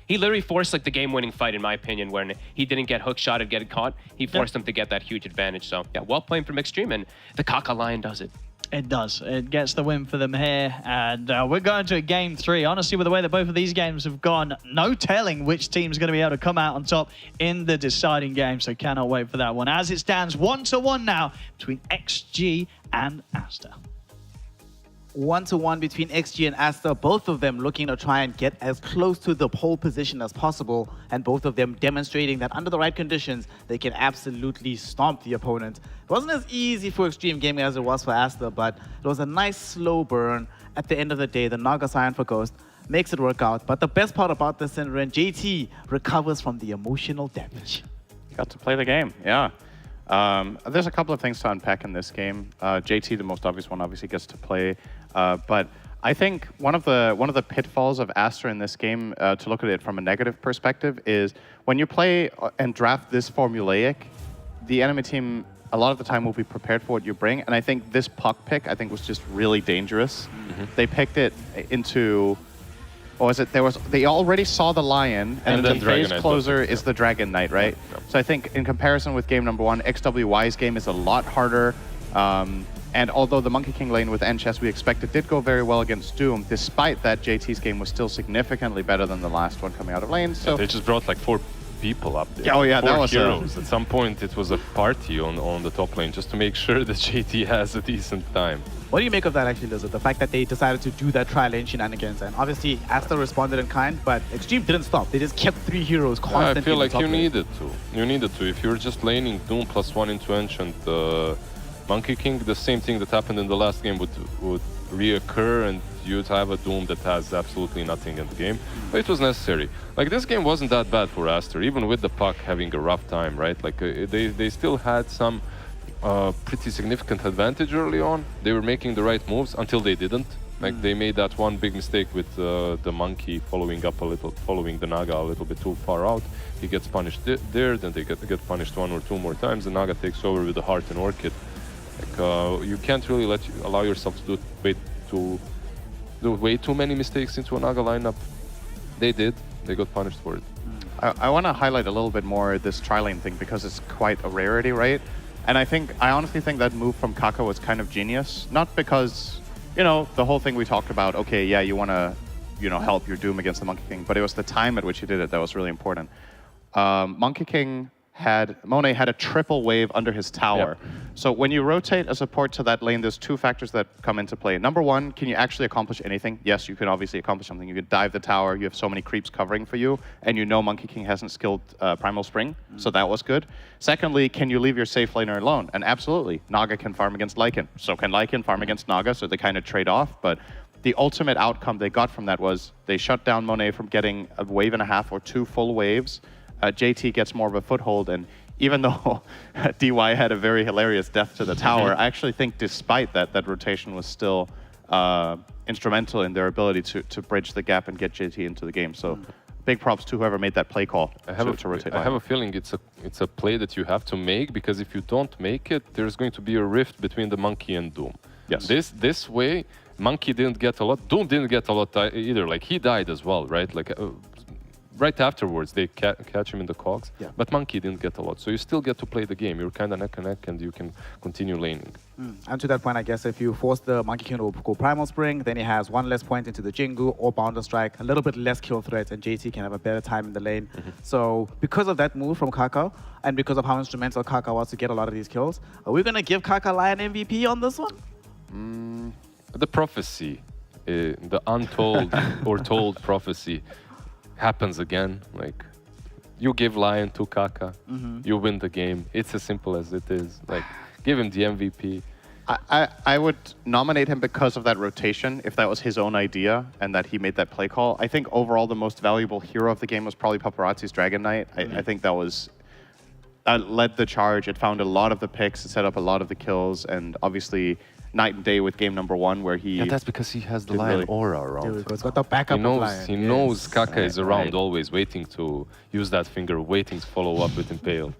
literally forced like the game-winning fight, in my opinion, when he didn't get hook shot and get caught. He forced them to get that huge advantage. So yeah, well played from Extreme, and the Kaka Lion does it. It does. It gets the win for them here. And we're going to a game 3. Honestly, with the way that both of these games have gone, no telling which team's going to be able to come out on top in the deciding game. So cannot wait for that one. As it stands 1-1 now between XG and Aster. 1-1 between XG and Aster, both of them looking to try and get as close to the pole position as possible, and both of them demonstrating that under the right conditions, they can absolutely stomp the opponent. It wasn't as easy for Extreme Gaming as it was for Aster, but it was a nice slow burn. At the end of the day, the Naga Siren for Ghost makes it work out. But the best part about this, Synderen, JT recovers from the emotional damage. Got to play the game, yeah. There's a couple of things to unpack in this game. JT, the most obvious one, obviously gets to play. But I think one of the pitfalls of Aster in this game, to look at it from a negative perspective, is when you play and draft this formulaic, the enemy team a lot of the time will be prepared for what you bring. And I think this puck pick, I think, was just really dangerous. They picked it into... Or was it, they already saw the Lion, and the phase closer is the Dragon Knight, right? Yep. So I think in comparison with game number 1, XWY's game is a lot harder. And although the Monkey King lane with Enchess we expected did go very well against Doom, despite that, JT's game was still significantly better than the last one coming out of lane. So they just brought like 4 people up there. Oh yeah, 4 that was heroes. At some point, it was a party on the top lane just to make sure that JT has a decent time. What do you make of that, actually, Lizard? The fact that they decided to do that trial lane shenanigans, and obviously Aster responded in kind, but Extreme didn't stop. They just kept 3 heroes constantly. I feel like you lane. needed to. You needed to. If you're just laning Doom +1 into Ancient Monkey King, the same thing that happened in the last game would reoccur, and you'd have a Doom that has absolutely nothing in the game. But it was necessary. Like, this game wasn't that bad for Aster, even with the puck having a rough time, right? Like, they still had some pretty significant advantage early on. They were making the right moves until they didn't. Like they made that one big mistake with the monkey following the Naga a little bit too far out. He gets punished there, then they get punished 1 or 2 more times. The Naga takes over with the Heart and Orchid. Like you can't really allow yourself to do way too many mistakes into a Naga lineup. They did. They got punished for it. I want to highlight a little bit more this tri-lane thing because it's quite a rarity, right? And I honestly think that move from Kaka was kind of genius. Not because, you know, the whole thing we talked about, okay, yeah, you want to, you know, help your Doom against the Monkey King, but it was the time at which he did it that was really important. Monkey King Monet had a triple wave under his tower. Yep. So when you rotate a support to that lane, there's 2 factors that come into play. Number 1, can you actually accomplish anything? Yes, you can obviously accomplish something. You could dive the tower, you have so many creeps covering for you, and you know Monkey King hasn't skilled Primal Spring, so that was good. Secondly, can you leave your safe laner alone? And absolutely, Naga can farm against Lycan. So can Lycan farm against Naga, so they kind of trade off, but the ultimate outcome they got from that was they shut down Monet from getting a wave and a half or 2 full waves. JT gets more of a foothold, and even though DY had a very hilarious death to the tower, I actually think despite that rotation was still instrumental in their ability to bridge the gap and get JT into the game. So big props to whoever made that play call to rotate. I have a feeling it's a play that you have to make, because if you don't make it, there's going to be a rift between the Monkey and Doom. Yes. This way, Monkey didn't get a lot, Doom didn't get a lot either. Like he died as well, right? Like right afterwards, they catch him in the cogs, but Monkey didn't get a lot. So you still get to play the game. You're kind of neck and neck, and you can continue laning. And to that point, I guess if you force the Monkey King to go Primal Spring, then he has 1 less point into the Jingu or Bounder Strike, a little bit less kill threats, and JT can have a better time in the lane. So because of that move from Kaka, and because of how instrumental Kaka was to get a lot of these kills, are we going to give Kaka Lion MVP on this one? The prophecy, the untold or told prophecy, happens again. Like, you give Lion to Kaka, you win the game. It's as simple as it is. Like, give him the MVP. I would nominate him because of that rotation, if that was his own idea and that he made that play call. I think overall the most valuable hero of the game was probably Paparazzi's Dragon Knight. I think that was led the charge. It found a lot of the picks, it set up a lot of the kills, and obviously night and day with game number 1 where he... Yeah, that's because he has the Lion aura around him. He's got the backup of Lion. He knows Kaka is around always, waiting to use that finger, waiting to follow up with Impale.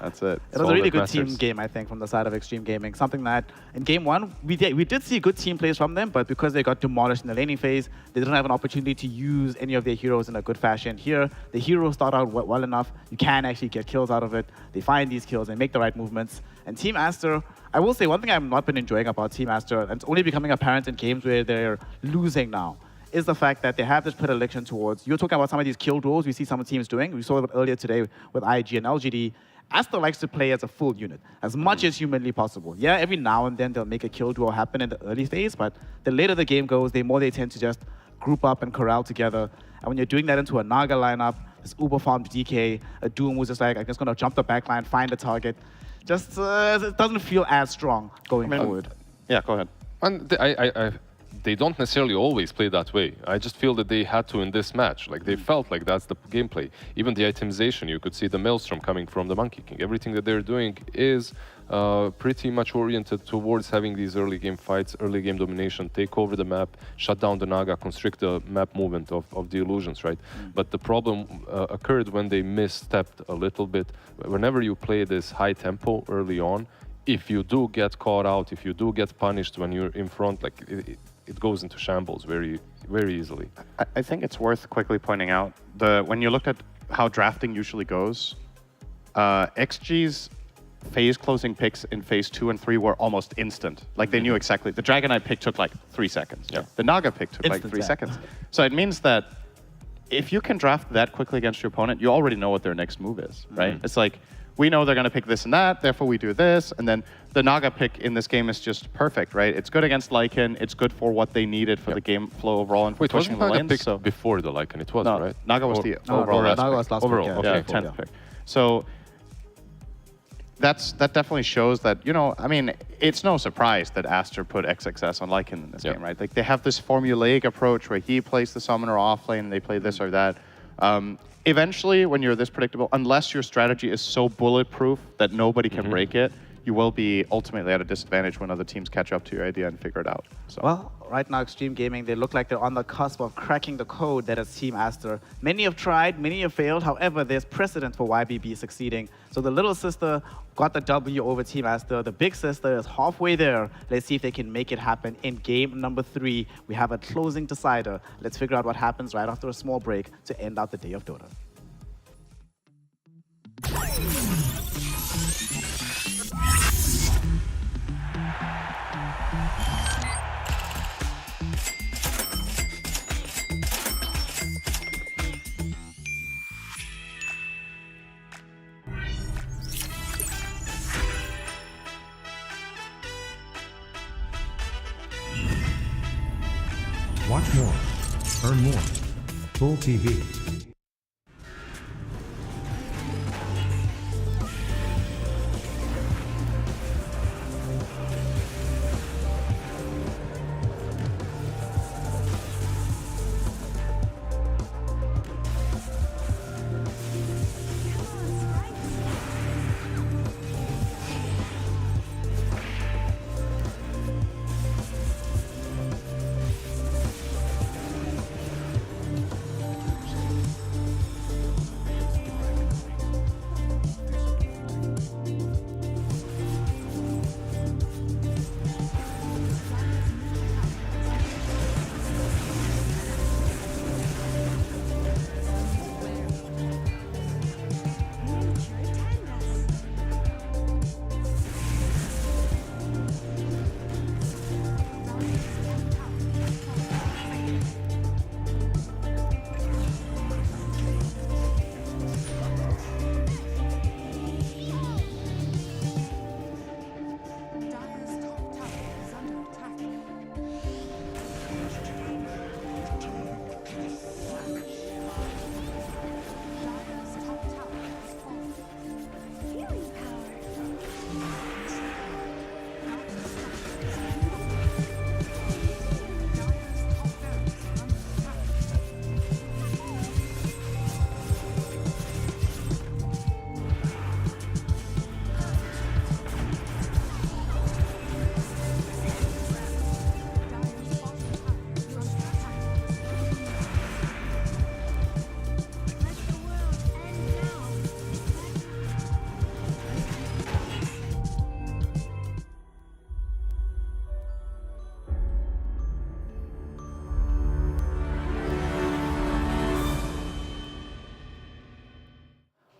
That's it. It was a really good team game, I think, from the side of Extreme Gaming. Something that in game 1, we did see good team plays from them, but because they got demolished in the laning phase, they didn't have an opportunity to use any of their heroes in a good fashion. Here, the heroes start out well enough. You can actually get kills out of it. They find these kills and make the right movements. And Team Aster, I will say one thing I've not been enjoying about Team Aster, and it's only becoming apparent in games where they're losing now, is the fact that they have this predilection towards, you're talking about some of these kill duels we see some teams doing. We saw it earlier today with IG and LGD. Aster likes to play as a full unit, as much as humanly possible. Yeah, every now and then they'll make a kill duel happen in the early phase, but the later the game goes, the more they tend to just group up and corral together. And when you're doing that into a Naga lineup, this uber farmed DK, a Doom who's just like, I'm just going to jump the backline, find the target. Just it doesn't feel as strong going forward. Yeah, go ahead. And they don't necessarily always play that way. I just feel that they had to in this match. Like, they felt like that's the gameplay. Even the itemization, you could see the Maelstrom coming from the Monkey King. Everything that they're doing is pretty much oriented towards having these early game fights, early game domination, take over the map, shut down the Naga, constrict the map movement of the illusions, right? But the problem occurred when they misstepped a little bit. Whenever you play this high tempo early on, if you do get caught out, if you do get punished when you're in front, like it goes into shambles very, very easily. I think it's worth quickly pointing out, when you look at how drafting usually goes, XG's phase closing picks in phase 2 and 3 were almost instant. Like they knew exactly. The Dragon Knight pick took like 3 seconds. Yeah. The Naga pick took like 3 seconds. So it means that if you can draft that quickly against your opponent, you already know what their next move is, right? It's like, we know they're going to pick this and that, therefore we do this, and then the Naga pick in this game is just perfect, right? It's good against Lycan, it's good for what they needed for the game flow overall and for pushing the lanes. Picked before the Lycan? It was, no, right? Naga was the overall last Naga was last overall, pick, yeah, 10th pick. So that definitely shows that, you know, I mean, it's no surprise that Aster put XXS on Lycan in this game, right? Like they have this formulaic approach where he plays the summoner off lane and they play this or that. Eventually, when you're this predictable, unless your strategy is so bulletproof that nobody can break it, you will be ultimately at a disadvantage when other teams catch up to your idea and figure it out. So. Well, right now, Extreme Gaming, they look like they're on the cusp of cracking the code that is Team Aster. Many have tried, many have failed. However, there's precedent for YBB succeeding. So the little sister got the W over Team Aster. The big sister is halfway there. Let's see if they can make it happen in game number 3. We have a closing decider. Let's figure out what happens right after a small break to end out the day of Dota. Watch more. Earn more. Full TV.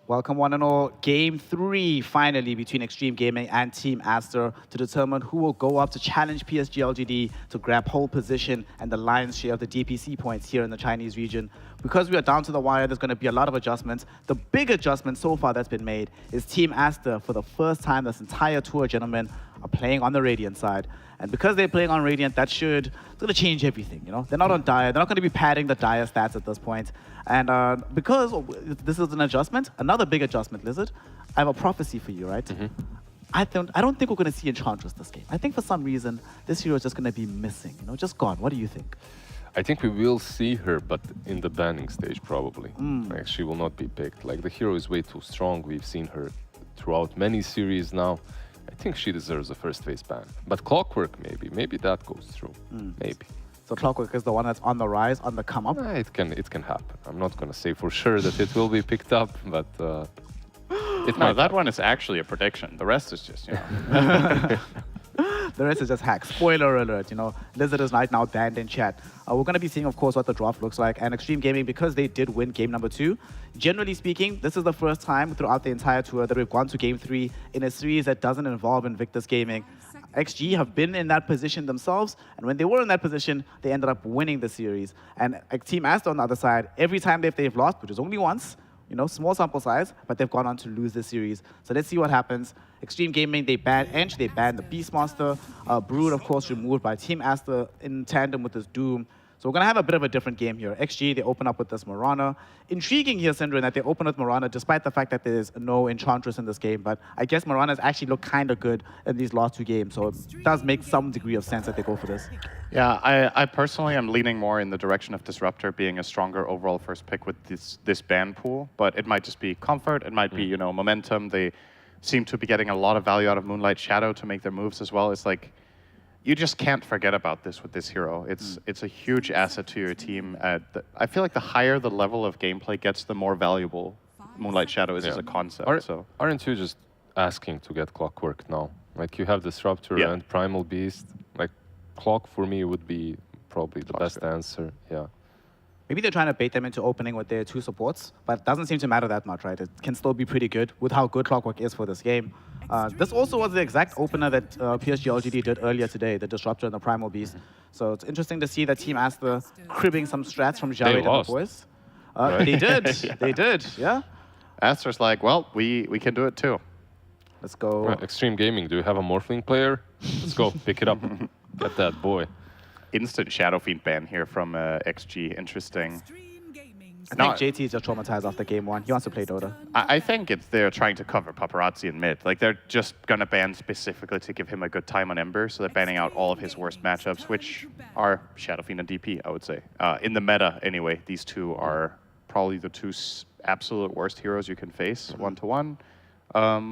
Welcome one and all. Game 3 finally between Extreme Gaming and Team Aster to determine who will go up to challenge PSG LGD to grab pole position and the lion's share of the DPC points here in the Chinese region. Because we are down to the wire, there's going to be a lot of adjustments. The big adjustment so far that's been made is Team Aster, for the first time this entire tour, gentlemen, are playing on the Radiant side. And because they're playing on Radiant, it's going to change everything, you know? They're not on Dire. They're not going to be padding the Dire stats at this point. And because this is an adjustment, another big adjustment, Lizard, I have a prophecy for you, right? Mm-hmm. I don't think we're going to see Enchantress this game. I think for some reason, this hero is just going to be missing, you know, just gone. What do you think? I think we will see her, but in the banning stage, probably. Like, she will not be picked. Like, the hero is way too strong. We've seen her throughout many series now. I think she deserves a first phase ban. But Clockwork, maybe that goes through. Maybe. So Clockwork is the one that's on the rise, on the come up? It can happen. I'm not going to say for sure that it will be picked up, but that one is actually a prediction. The rest is just, you know. The rest is just hacks. Spoiler alert, you know, Lizard is right now banned in chat. We're going to be seeing, of course, what the draft looks like. And Extreme Gaming, because they did win game number 2, generally speaking, this is the first time throughout the entire tour that we've gone to game 3 in a series that doesn't involve Invictus Gaming. XG have been in that position themselves, and when they were in that position, they ended up winning the series. And Team Aster on the other side, every time they've lost, which is only once, you know, small sample size, but they've gone on to lose this series. So let's see what happens. Extreme Gaming, they banned Ench, they banned the Beastmaster. Brood, of course, removed by Team Aster in tandem with this Doom. So we're going to have a bit of a different game here. XG, they open up with this Mirana. Intriguing here, Syndra, that they open with Mirana, despite the fact that there's no Enchantress in this game. But I guess Mirana's actually looked kind of good in these last 2 games. So it does make some degree of sense that they go for this. Yeah, I personally am leaning more in the direction of Disruptor being a stronger overall first pick with this ban pool. But it might just be comfort. It might be, you know, momentum. seem to be getting a lot of value out of Moonlight Shadow to make their moves as well. It's like, you just can't forget about this with this hero. It's a huge asset to your team. I feel like the higher the level of gameplay gets, the more valuable Moonlight Shadow is as a concept. Aren't you just asking to get Clockwork now? Like, you have Disruptor and Primal Beast. Like, Clock for me would be probably the best answer. Yeah. Maybe they're trying to bait them into opening with their 2 supports, but it doesn't seem to matter that much, right? It can still be pretty good with how good Clockwork is for this game. This also was the exact opener that PSG LGD did earlier today, the Disruptor and the Primal Beast. So it's interesting to see that Team Aster cribbing some strats from Jared and the boys. They did. They did, yeah. Aster's like, well, we can do it too. Let's go. Right, Extreme Gaming, do you have a Morphling player? Let's go, pick it up. Get that boy. Instant Shadow Fiend ban here from XG. Interesting. I think JT is just traumatized after game 1. He wants to play Dota. I think they're trying to cover Paparazzi in mid. Like, they're just going to ban specifically to give him a good time on Ember, so they're banning out all of his worst matchups, which are Shadow Fiend and DP, I would say. In the meta, anyway, these two are probably the 2 absolute worst heroes you can face, one-to-one.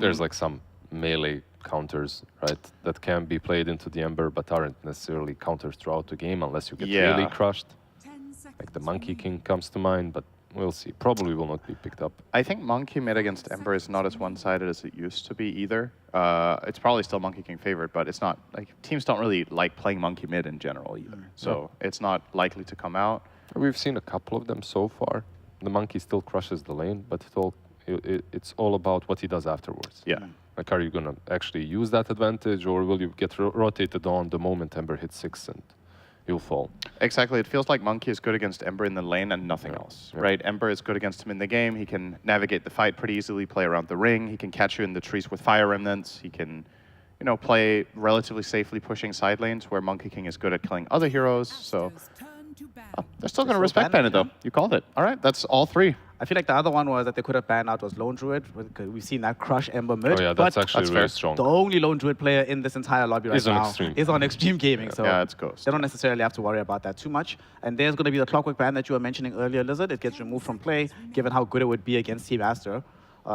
There's like some melee counters, right, that can be played into the Ember, but aren't necessarily counters throughout the game unless you get really crushed. Like the Monkey King comes to mind, but we'll see. Probably will not be picked up. I think Monkey mid against Ember is not as one-sided as it used to be either. It's probably still Monkey King favorite, but it's not, like, teams don't really like playing Monkey mid in general either. So it's not likely to come out. We've seen a couple of them so far. The Monkey still crushes the lane, but it's all about what he does afterwards. Yeah. Like, are you going to actually use that advantage, or will you get rotated on the moment Ember hits 6 and you'll fall? Exactly. It feels like Monkey is good against Ember in the lane and nothing else, right? Ember is good against him in the game. He can navigate the fight pretty easily, play around the ring. He can catch you in the trees with Fire Remnants. He can, you know, play relatively safely pushing side lanes, where Monkey King is good at killing other heroes. So they're still going to respect ban it, though. You called it. All right, that's all 3. I feel like the other one was that they could have banned out was Lone Druid. We've seen that crush Ember mid. Oh yeah, that's actually very strong. The only Lone Druid player in this entire lobby right now is on Extreme Gaming. So yeah, it's Ghost. They don't necessarily have to worry about that too much. And there's going to be the Clockwork ban that you were mentioning earlier, Lizard. It gets removed from play, given how good it would be against Team Aster.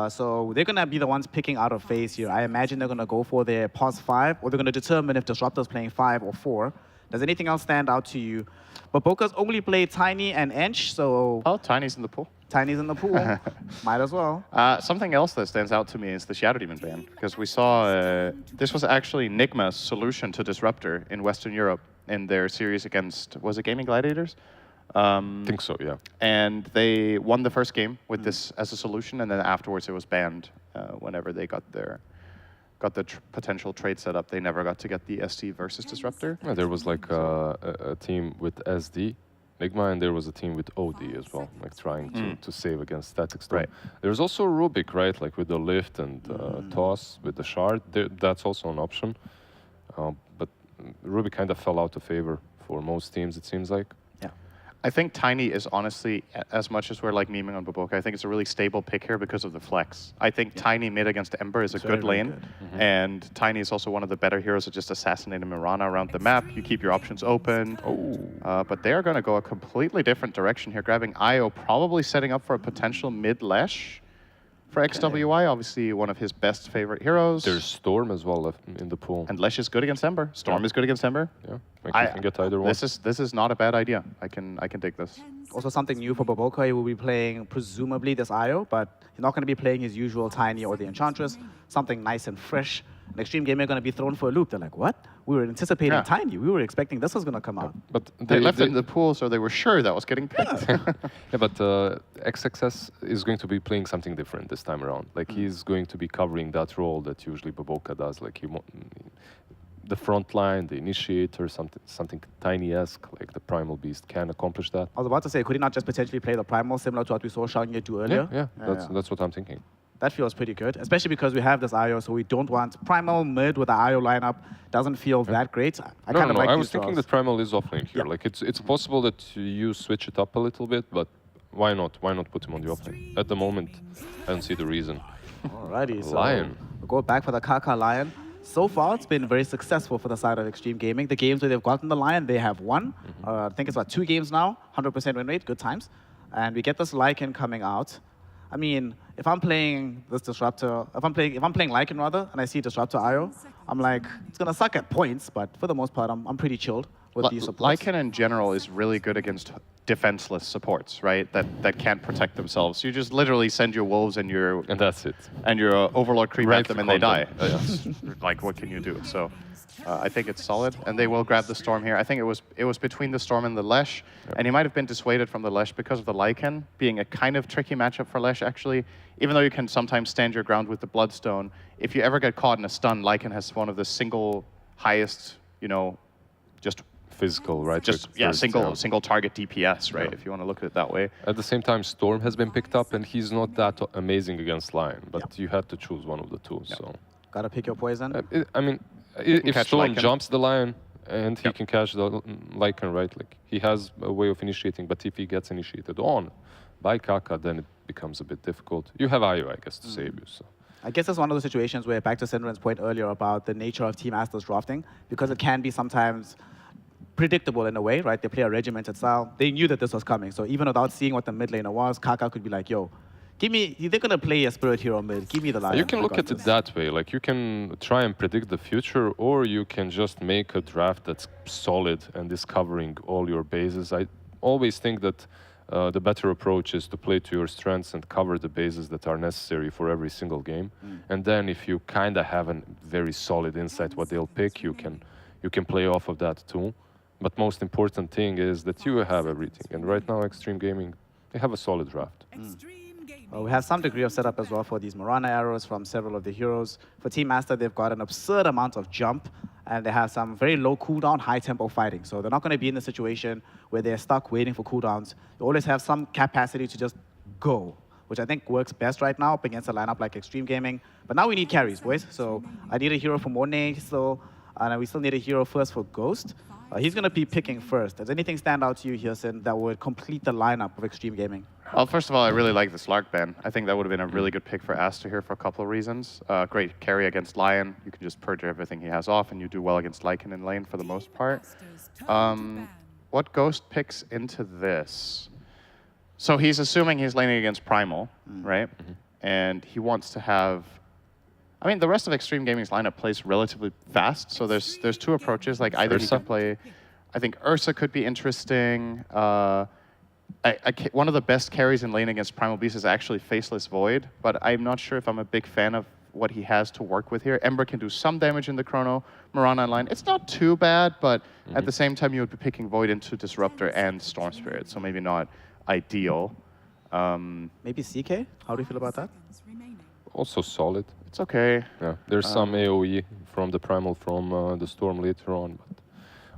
So they're going to be the ones picking out of phase here. I imagine they're going to go for their pos 5, or they're going to determine if Disruptor's playing 5 or 4. Does anything else stand out to you? But Boca's only played Tiny and Ench, so... Oh, Tiny's in the pool. Tiny's in the pool. Might as well. Something else that stands out to me is the Shadow Demon ban, because we saw this was actually Nigma's solution to Disruptor in Western Europe in their series against, was it Gaming Gladiators? I think so, yeah. And they won the first game with this as a solution, and then afterwards it was banned whenever they got the potential trade set up. They never got to get the SD versus Disruptor. Yeah, there was like a team with SD, Nigma, and there was a team with OD as well, like trying to save against Static Storm. Right. There's also Rubik, right, like with the lift and toss with the shard. That's also an option. But Rubik kind of fell out of favor for most teams, it seems like. I think Tiny is honestly, as much as we're like memeing on Baboka, I think it's a really stable pick here because of the flex. I think Tiny mid against Ember is a good lane, and Tiny is also one of the better heroes at just assassinating Mirana around the map. You keep your options open, but they are going to go a completely different direction here, grabbing Io, probably setting up for a potential mid Lesh for XWI, obviously one of his best favorite heroes. There's Storm as well in the pool. And Lesh is good against Ember. Storm is good against Ember. Yeah, like you can get either one. This is not a bad idea. I can dig this. Also something new for Baboka, he will be playing presumably this Io, but he's not going to be playing his usual Tiny or the Enchantress. Something nice and fresh. And Extreme Gaming are going to be thrown for a loop. They're like, what? We were anticipating Tiny. We were expecting this was going to come out. But they left it in the pool, so they were sure that was getting picked. Yeah, but XXS is going to be playing something different this time around. Like he's going to be covering that role that usually Baboka does. Like the front line, the initiator, something Tiny-esque, like the Primal Beast can accomplish that. I was about to say, could he not just potentially play the Primal similar to what we saw Shangye do earlier? Yeah, that's what I'm thinking. That feels pretty good, especially because we have this IO, so we don't want Primal mid with the IO lineup. Doesn't feel that great. I kind of like I these was thinking that Primal is offlane here. Like it's possible that you switch it up a little bit, but why not? Why not put him on the offlane? At the moment, I don't see the reason. Alrighty, so Lion. we'll go back for the Kaka Lion. So far, it's been very successful for the side of Extreme Gaming. The games where they've gotten the Lion, they have won. I think it's about 2 games now, 100% win rate, good times. And we get this Lycan coming out. I mean, if I'm playing this Disruptor, if I'm playing Lycan rather, and I see Disruptor IO, I'm like, it's gonna suck at points, but for the most part, I'm pretty chilled with these supports. Lycan in general is really good against defenseless supports, right? That can't protect themselves. You just literally send your wolves and your that's it. And your Overlord creep Right at them to and they die. combo. Like what can you do? So I think it's solid, and they will grab the Storm here. I think it was between the Storm and the Lesh, and he might have been dissuaded from the Lesh because of the Lycan being a kind of tricky matchup for Lesh actually. Even though you can sometimes stand your ground with the Bloodstone, if you ever get caught in a stun, Lycan has one of the single highest, just physical, right? Just single target DPS, right? If you want to look at it that way. At the same time, Storm has been picked up, and he's not that amazing against Lion, but you had to choose one of the two. So gotta pick your poison. I mean, if catch Storm Lycan. jumps the Lion and he can catch the Lycan, right? Like he has a way of initiating, but if he gets initiated on by Kaka, then it becomes a bit difficult. You have Io, I guess, to save you. So. I guess it's one of those situations where, back to Syndran's point earlier about the nature of Team Astra's drafting, because it can be sometimes predictable in a way, right? They play a regimented style. They knew that this was coming. So even without seeing what the mid laner was, Kaka could be like, yo, give me, they're going to play a Spirit Hero mid. Give me the Lion. You can look at it that way. Like you can try and predict the future, or you can just make a draft that's solid and is covering all your bases. I always think that the better approach is to play to your strengths and cover the bases that are necessary for every single game. And then if you kind of have a very solid insight what they'll pick, you can play off of that too. But most important thing is that you have everything. And right now, Extreme Gaming, they have a solid draft. Well, we have some degree of setup as well for these Mirana arrows from several of the heroes. For Team Astra, they've got an absurd amount of jump, and they have some very low cooldown, high tempo fighting. So they're not going to be in the situation where they're stuck waiting for cooldowns. They always have some capacity to just go, which I think works best right now up against a lineup like Extreme Gaming. But now we need carries, boys. So I need a hero for Monet still, and we still need a hero first for Ghost. He's going to be picking first. Does anything stand out to you here, Sin, that would complete the lineup of Extreme Gaming? Well, first of all, I really like this Lark ban. I think that would have been a really good pick for Aster here for a couple of reasons. Great carry against Lion. You can just purge everything he has off, and you do well against Lycan in lane for the most part. What Ghost picks into this? So he's assuming he's laning against Primal, right? And he wants to have... I mean, the rest of Extreme Gaming's lineup plays relatively fast, so there's two approaches. Like either he can play... I think Ursa could be interesting. One of the best carries in lane against Primal Beast is actually Faceless Void, but I'm not sure if I'm a big fan of what he has to work with here. Ember can do some damage in the Chrono. Mirana online, it's not too bad, but at the same time, you would be picking Void into Disruptor and Storm Spirit, so maybe not ideal. Maybe CK? How do you feel about that? Also solid. It's okay. Yeah, there's some AoE from the Primal from the Storm later on,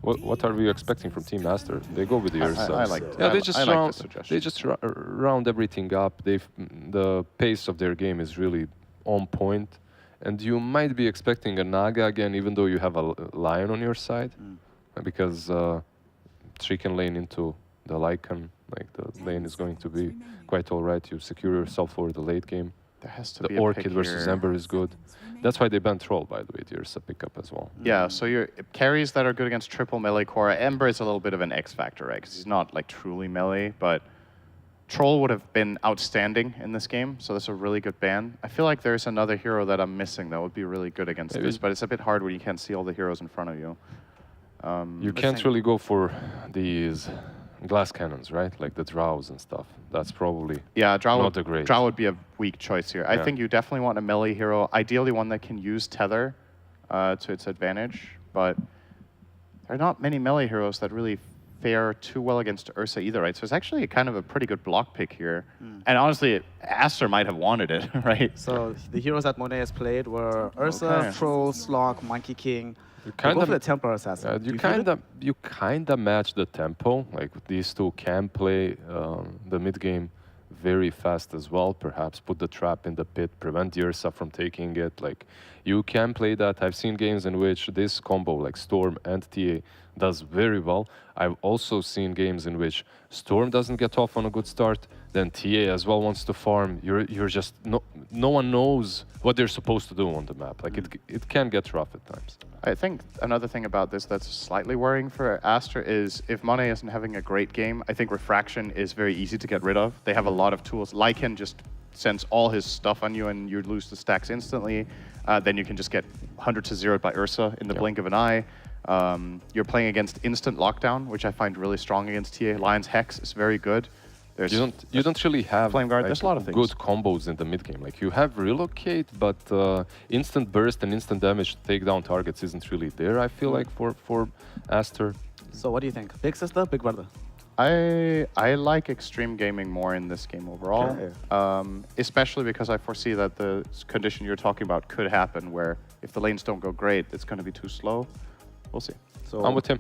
but what are we expecting from Team Master? They go with the Ursa. I like Yeah, I like the suggestion. they just round everything up. The pace of their game is really on point, and you might be expecting a Naga again, even though you have a Lion on your side, because she can lane into the Lycan. Like the lane is going to be quite all right. You secure yourself for the late game. There has to the be a Orchid pick versus here. Ember is good. That's why they banned Troll, by the way. There's a pickup as well. Yeah, so your carries that are good against triple melee core. Ember is a little bit of an X factor, right? Because he's not like truly melee, but Troll would have been outstanding in this game, so that's a really good ban. I feel like there's another hero that I'm missing that would be really good against this, but it's a bit hard when you can't see all the heroes in front of you. You can't really go for these glass cannons, right? Like the Drows and stuff. That's probably not a great. Drow would be a weak choice here. I think you definitely want a melee hero, ideally one that can use Tether to its advantage, but there are not many melee heroes that really fare too well against Ursa either, right? So it's actually kind of a pretty good block pick here. And honestly, Aster might have wanted it, right? So the heroes that Monet has played were Ursa, Troll, Slog, Monkey King. You kind go of for the Templar Assassin. you kind of match the tempo. Like these two can play the mid game very fast as well. Perhaps put the trap in the pit, prevent Ursa from taking it. Like you can play that. I've seen games in which this combo, like Storm and TA, does very well. I've also seen games in which Storm doesn't get off on a good start, then TA as well wants to farm. You're just no one knows what they're supposed to do on the map. Like it can get rough at times. I think another thing about this that's slightly worrying for Aster is if Monet isn't having a great game, I think Refraction is very easy to get rid of. They have a lot of tools. Lycan just sends all his stuff on you and you lose the stacks instantly. Then you can just get 100 to 0 by Ursa in the blink of an eye. You're playing against instant lockdown, which I find really strong against TA. Lion's Hex is very good. You don't really have Flame Guard. Like, there's a lot of things. good combos in the mid game. Like you have relocate, but instant burst and instant damage to take down targets isn't really there. I feel like for Aster. So what do you think? Big sister, big brother? I like extreme gaming more in this game overall, especially because I foresee that the condition you're talking about could happen, where if the lanes don't go great, it's going to be too slow. We'll see. So I'm with him.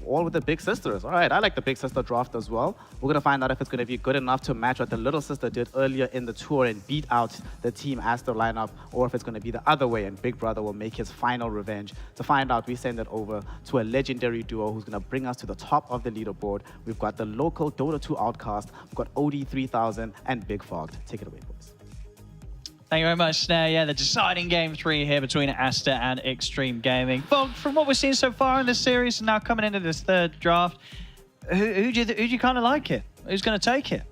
All with the big sisters. All right, I like the big sister draft as well. We're going to find out if it's going to be good enough to match what the little sister did earlier in the tour and beat out the Team Aster lineup, or if it's going to be the other way and Big Brother will make his final revenge. To find out, we send it over to a legendary duo who's going to bring us to the top of the leaderboard. We've got the local Dota 2 outcast, we've got OD3000 and Big Fogged. Take it away, boys. Thank you very much, Snare. Yeah, the deciding game 3 here between Aster and Extreme Gaming. Well, from what we've seen so far in this series and now coming into this third draft, who do you kind of like it? Who's going to take it?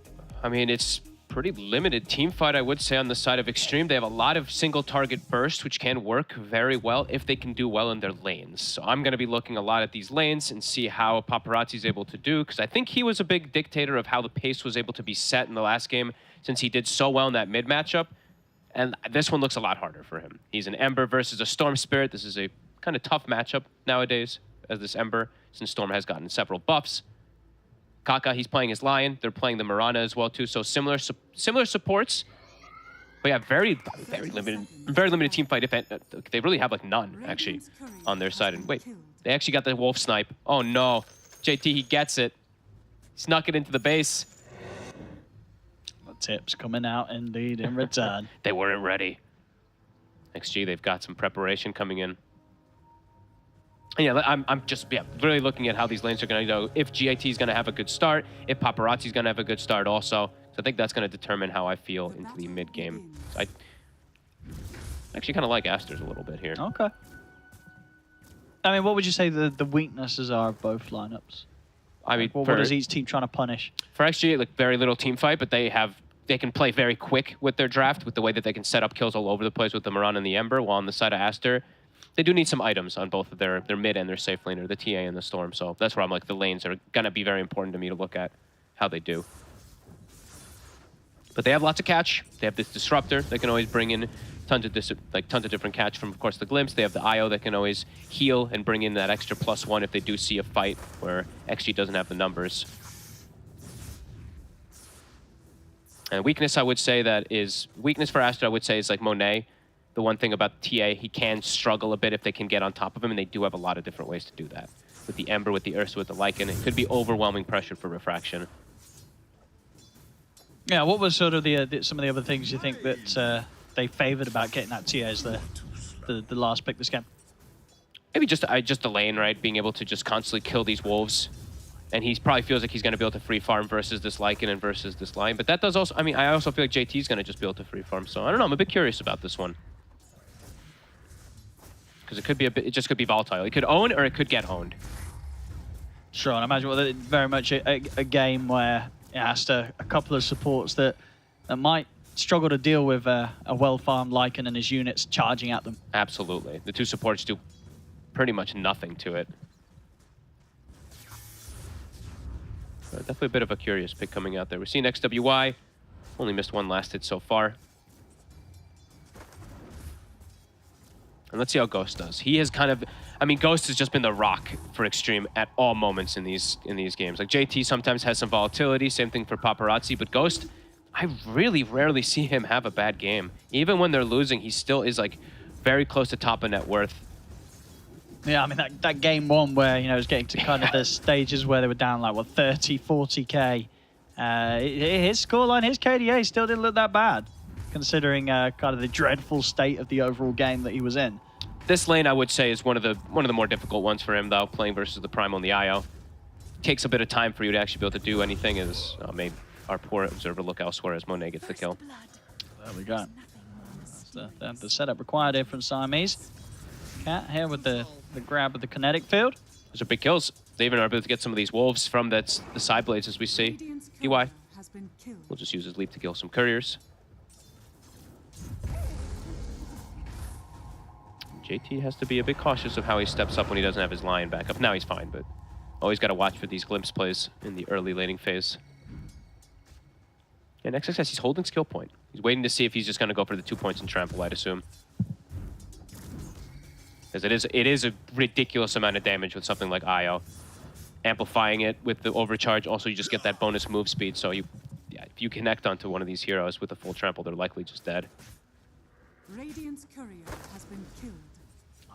I mean, it's pretty limited team fight, I would say, on the side of Extreme. They have a lot of single target bursts, which can work very well if they can do well in their lanes. So I'm going to be looking a lot at these lanes and see how Paparazzi is able to do, because I think he was a big dictator of how the pace was able to be set in the last game, since he did so well in that mid matchup. And this one looks a lot harder for him. He's an Ember versus a Storm Spirit. This is a kind of tough matchup nowadays as this Ember, since Storm has gotten several buffs. Kaka, he's playing his Lion. They're playing the Mirana as well too. So similar supports. But yeah, very limited team fight. They really have like none actually on their side. And wait, they actually got the Wolf Snipe. Oh no, JT, he gets it. Snuck it into the base. Tips coming out indeed in return. They weren't ready. XG, they've got some preparation coming in. And yeah, I'm just really looking at how these lanes are going to go. If GIT is going to have a good start, if Paparazzi is going to have a good start also. So I think that's going to determine how I feel into the mid game. So I actually kind of like Aster's a little bit here. Okay. I mean, what would you say the weaknesses are of both lineups? I mean, what is each team trying to punish? For XG, like very little team fight, but they can play very quick with their draft, with the way that they can set up kills all over the place with the Mirana and the Ember, while on the side of Aster, they do need some items on both of their mid and their safe laner, the TA and the Storm. So that's where I'm like, the lanes are going to be very important to me to look at how they do. But they have lots of catch. They have this Disruptor that can always bring in tons of different catch from, of course, the Glimpse. They have the IO that can always heal and bring in that extra +1 if they do see a fight where XG doesn't have the numbers. And weakness, I would say weakness for Aster, I would say, is like Monet. The one thing about TA, he can struggle a bit if they can get on top of him, and they do have a lot of different ways to do that. With the Ember, with the Ursa, with the Lycan, it could be overwhelming pressure for Refraction. Yeah, what was sort of some of the other things you think that they favored about getting that TA as the last pick this game? Maybe just the lane, right? Being able to just constantly kill these wolves. And he probably feels like he's going to be able to free farm versus this Lycan and versus this Lion. But that does also, I mean, I also feel like JT's going to just be able to free farm. So I don't know, I'm a bit curious about this one. Because it could be it just could be volatile. It could own or it could get owned. Sure, and I imagine very much a game where it has to a couple of supports that might struggle to deal with a well-farmed Lycan and his units charging at them. Absolutely. The two supports do pretty much nothing to it. Definitely a bit of a curious pick coming out there. We're seeing XWY. Only missed one last hit so far. And let's see how Ghost does. He has kind of, I mean, Ghost has just been the rock for Extreme at all moments in these games. Like JT sometimes has some volatility, same thing for Paparazzi, but Ghost, I really rarely see him have a bad game. Even when they're losing, he still is like very close to top of net worth. Yeah, I mean, that game one where, it was getting to kind of the stages where they were down like, 30, 40k. His scoreline, his KDA still didn't look that bad, considering kind of the dreadful state of the overall game that he was in. This lane, I would say, is one of the more difficult ones for him, though, playing versus the Primal and the IO. Takes a bit of time for you to actually be able to do anything, as maybe our poor observer look elsewhere as Monet gets the kill. There we go. That's the setup required here from Siamese. Cat here with the grab of the kinetic field. Those are big kills. They even are able to get some of these wolves from the side blades, as we see. DY. We'll just use his leap to kill some couriers. JT has to be a bit cautious of how he steps up when he doesn't have his Lion back up. Now he's fine, but always got to watch for these glimpse plays in the early laning phase. And XXS, he's holding skill point. He's waiting to see if he's just going to go for the 2 points in trample, I'd assume. Because it is a ridiculous amount of damage with something like IO. Amplifying it with the overcharge, also you just get that bonus move speed. So if you connect onto one of these heroes with a full trample, they're likely just dead. Radiant's courier has been killed.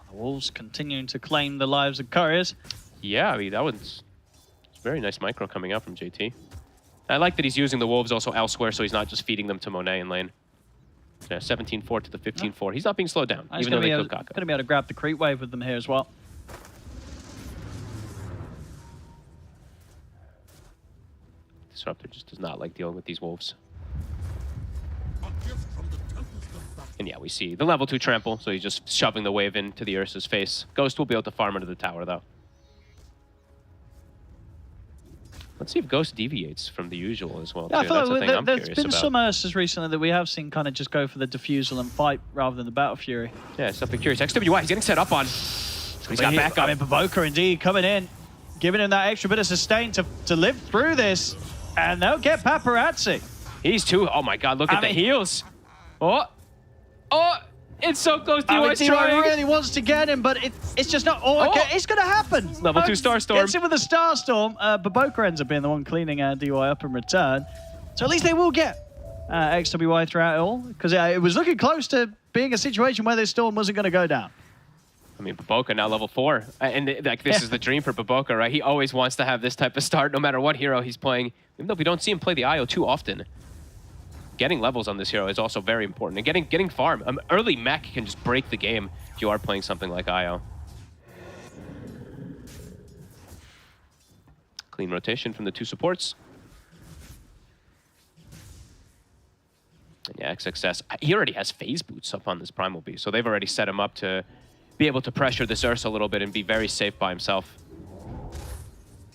The Wolves continuing to claim the lives of couriers. Yeah, I mean, that was very nice micro coming out from JT. I like that he's using the Wolves also elsewhere, so he's not just feeding them to Monet in lane. Yeah, 17-4 to the 15-4. He's not being slowed down, even though they killed Kaka. Going to be able to grab the creep wave with them here as well. Disruptor just does not like dealing with these Wolves. And yeah, we see the level 2 trample, so he's just shoving the wave into the Ursa's face. Ghost will be able to farm under the tower, though. Let's see if Ghost deviates from the usual as well, Yeah, too. I feel That's like there's been about. some Ursas recently that we have seen kind of just go for the diffusal and fight rather than the Battle Fury. Yeah, something curious. XWY, he's getting set up on. He's got back up. I mean, Baboka indeed coming in, giving him that extra bit of sustain to live through this, and they'll get paparazzi. He's too. Oh my God! Look at the heals. Oh, it's so close. DY's trying. really wants to get him, but it's just not. Okay, it's going to happen. Level 2 Star Storm. Gets him with a Star Storm. Baboka ends up being the one cleaning DY up in return. So at least they will get XWY throughout it all, because it was looking close to being a situation where this Storm wasn't going to go down. I mean, Baboka now level 4, and this is the dream for Baboka, right? He always wants to have this type of start, no matter what hero he's playing. Even though we don't see him play the IO too often, getting levels on this hero is also very important. And getting farm. Early mech can just break the game if you are playing something like IO. Clean rotation from the 2 supports. And yeah, XXS, he already has phase boots up on this Primal Beast, so they've already set him up to be able to pressure this Ursa a little bit and be very safe by himself.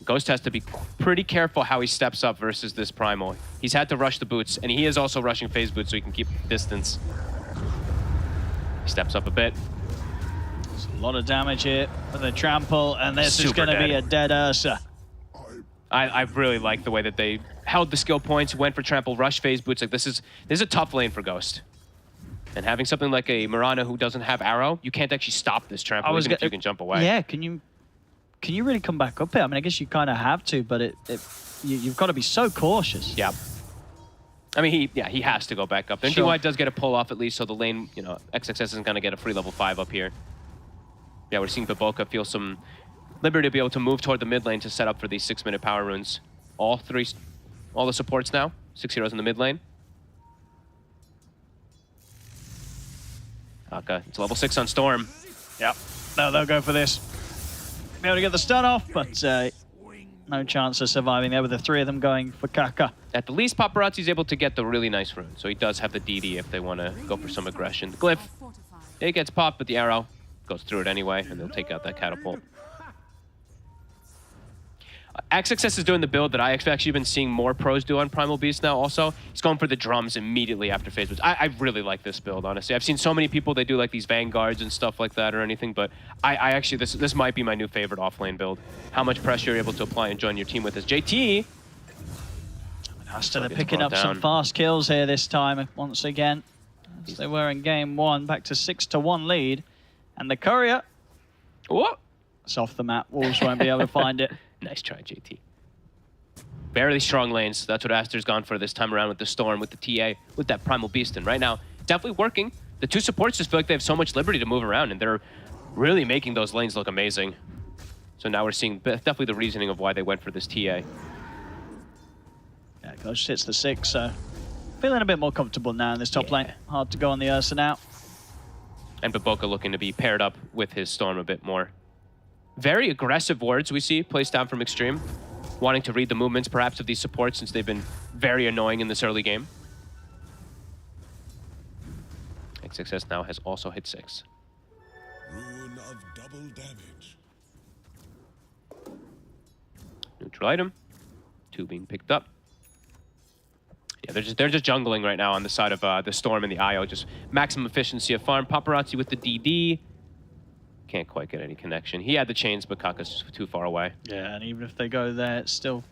Ghost has to be pretty careful how he steps up versus this Primal. He's had to rush the boots, and he is also rushing phase boots so he can keep distance. He steps up a bit. There's a lot of damage here with the trample, and this is going to be a dead Ursa. I really like the way that they held the skill points, went for trample, rush phase boots. Like this is a tough lane for Ghost. And having something like a Mirana who doesn't have arrow, you can't actually stop this trample even if you can jump away. Yeah, can you really come back up here? I mean, I guess you kind of have to, but you've got to be so cautious. Yeah. I mean, he has to go back up. Then Sure. DY does get a pull off at least, so the lane, XXS isn't going to get a free level 5 up here. Yeah, we're seeing Baboka feel some liberty to be able to move toward the mid lane to set up for these 6-minute power runes. All the supports now, 6 heroes in the mid lane. Okay, it's level 6 on Storm. Yep. No, they'll go for this. Be able to get the stun off, but no chance of surviving there with the 3 of them going for Kaka. At the least, Paparazzi's able to get the really nice rune, so he does have the DD if they want to go for some aggression. The Glyph, it gets popped, but the arrow goes through it anyway, and they'll take out that catapult. XXS is doing the build that I've actually been seeing more pros do on Primal Beast now also. He's going for the drums immediately after phase boots. I really like this build, honestly. I've seen so many people, they do like these vanguards and stuff like that or anything, but I actually, this might be my new favorite offlane build. How much pressure you're able to apply and join your team with this. JT! Asta picking up some fast kills here this time, once again. As they were in game 1, back to 6-1 lead. And the courier, it's off the map. Wolves won't be able to find it. Nice try, JT. Fairly strong lanes. That's what Aster's gone for this time around with the Storm, with the TA, with that Primal Beast. And right now, definitely working. The 2 supports just feel like they have so much liberty to move around, and they're really making those lanes look amazing. So now we're seeing definitely the reasoning of why they went for this TA. Yeah, Ghost hits the 6, so feeling a bit more comfortable now in this top lane. Hard to go on the Ursa now. And Baboka looking to be paired up with his Storm a bit more. Very aggressive wards we see placed down from Extreme, wanting to read the movements perhaps of these supports since they've been very annoying in this early game. XXS now has also hit 6. Rune of double damage. Neutral item, 2 being picked up. Yeah, they're just jungling right now on the side of the Storm and the IO, just maximum efficiency of farm. Paparazzi with the DD. Can't quite get any connection. He had the chains, but Kaka's too far away. Yeah, and even if they go there, it's still,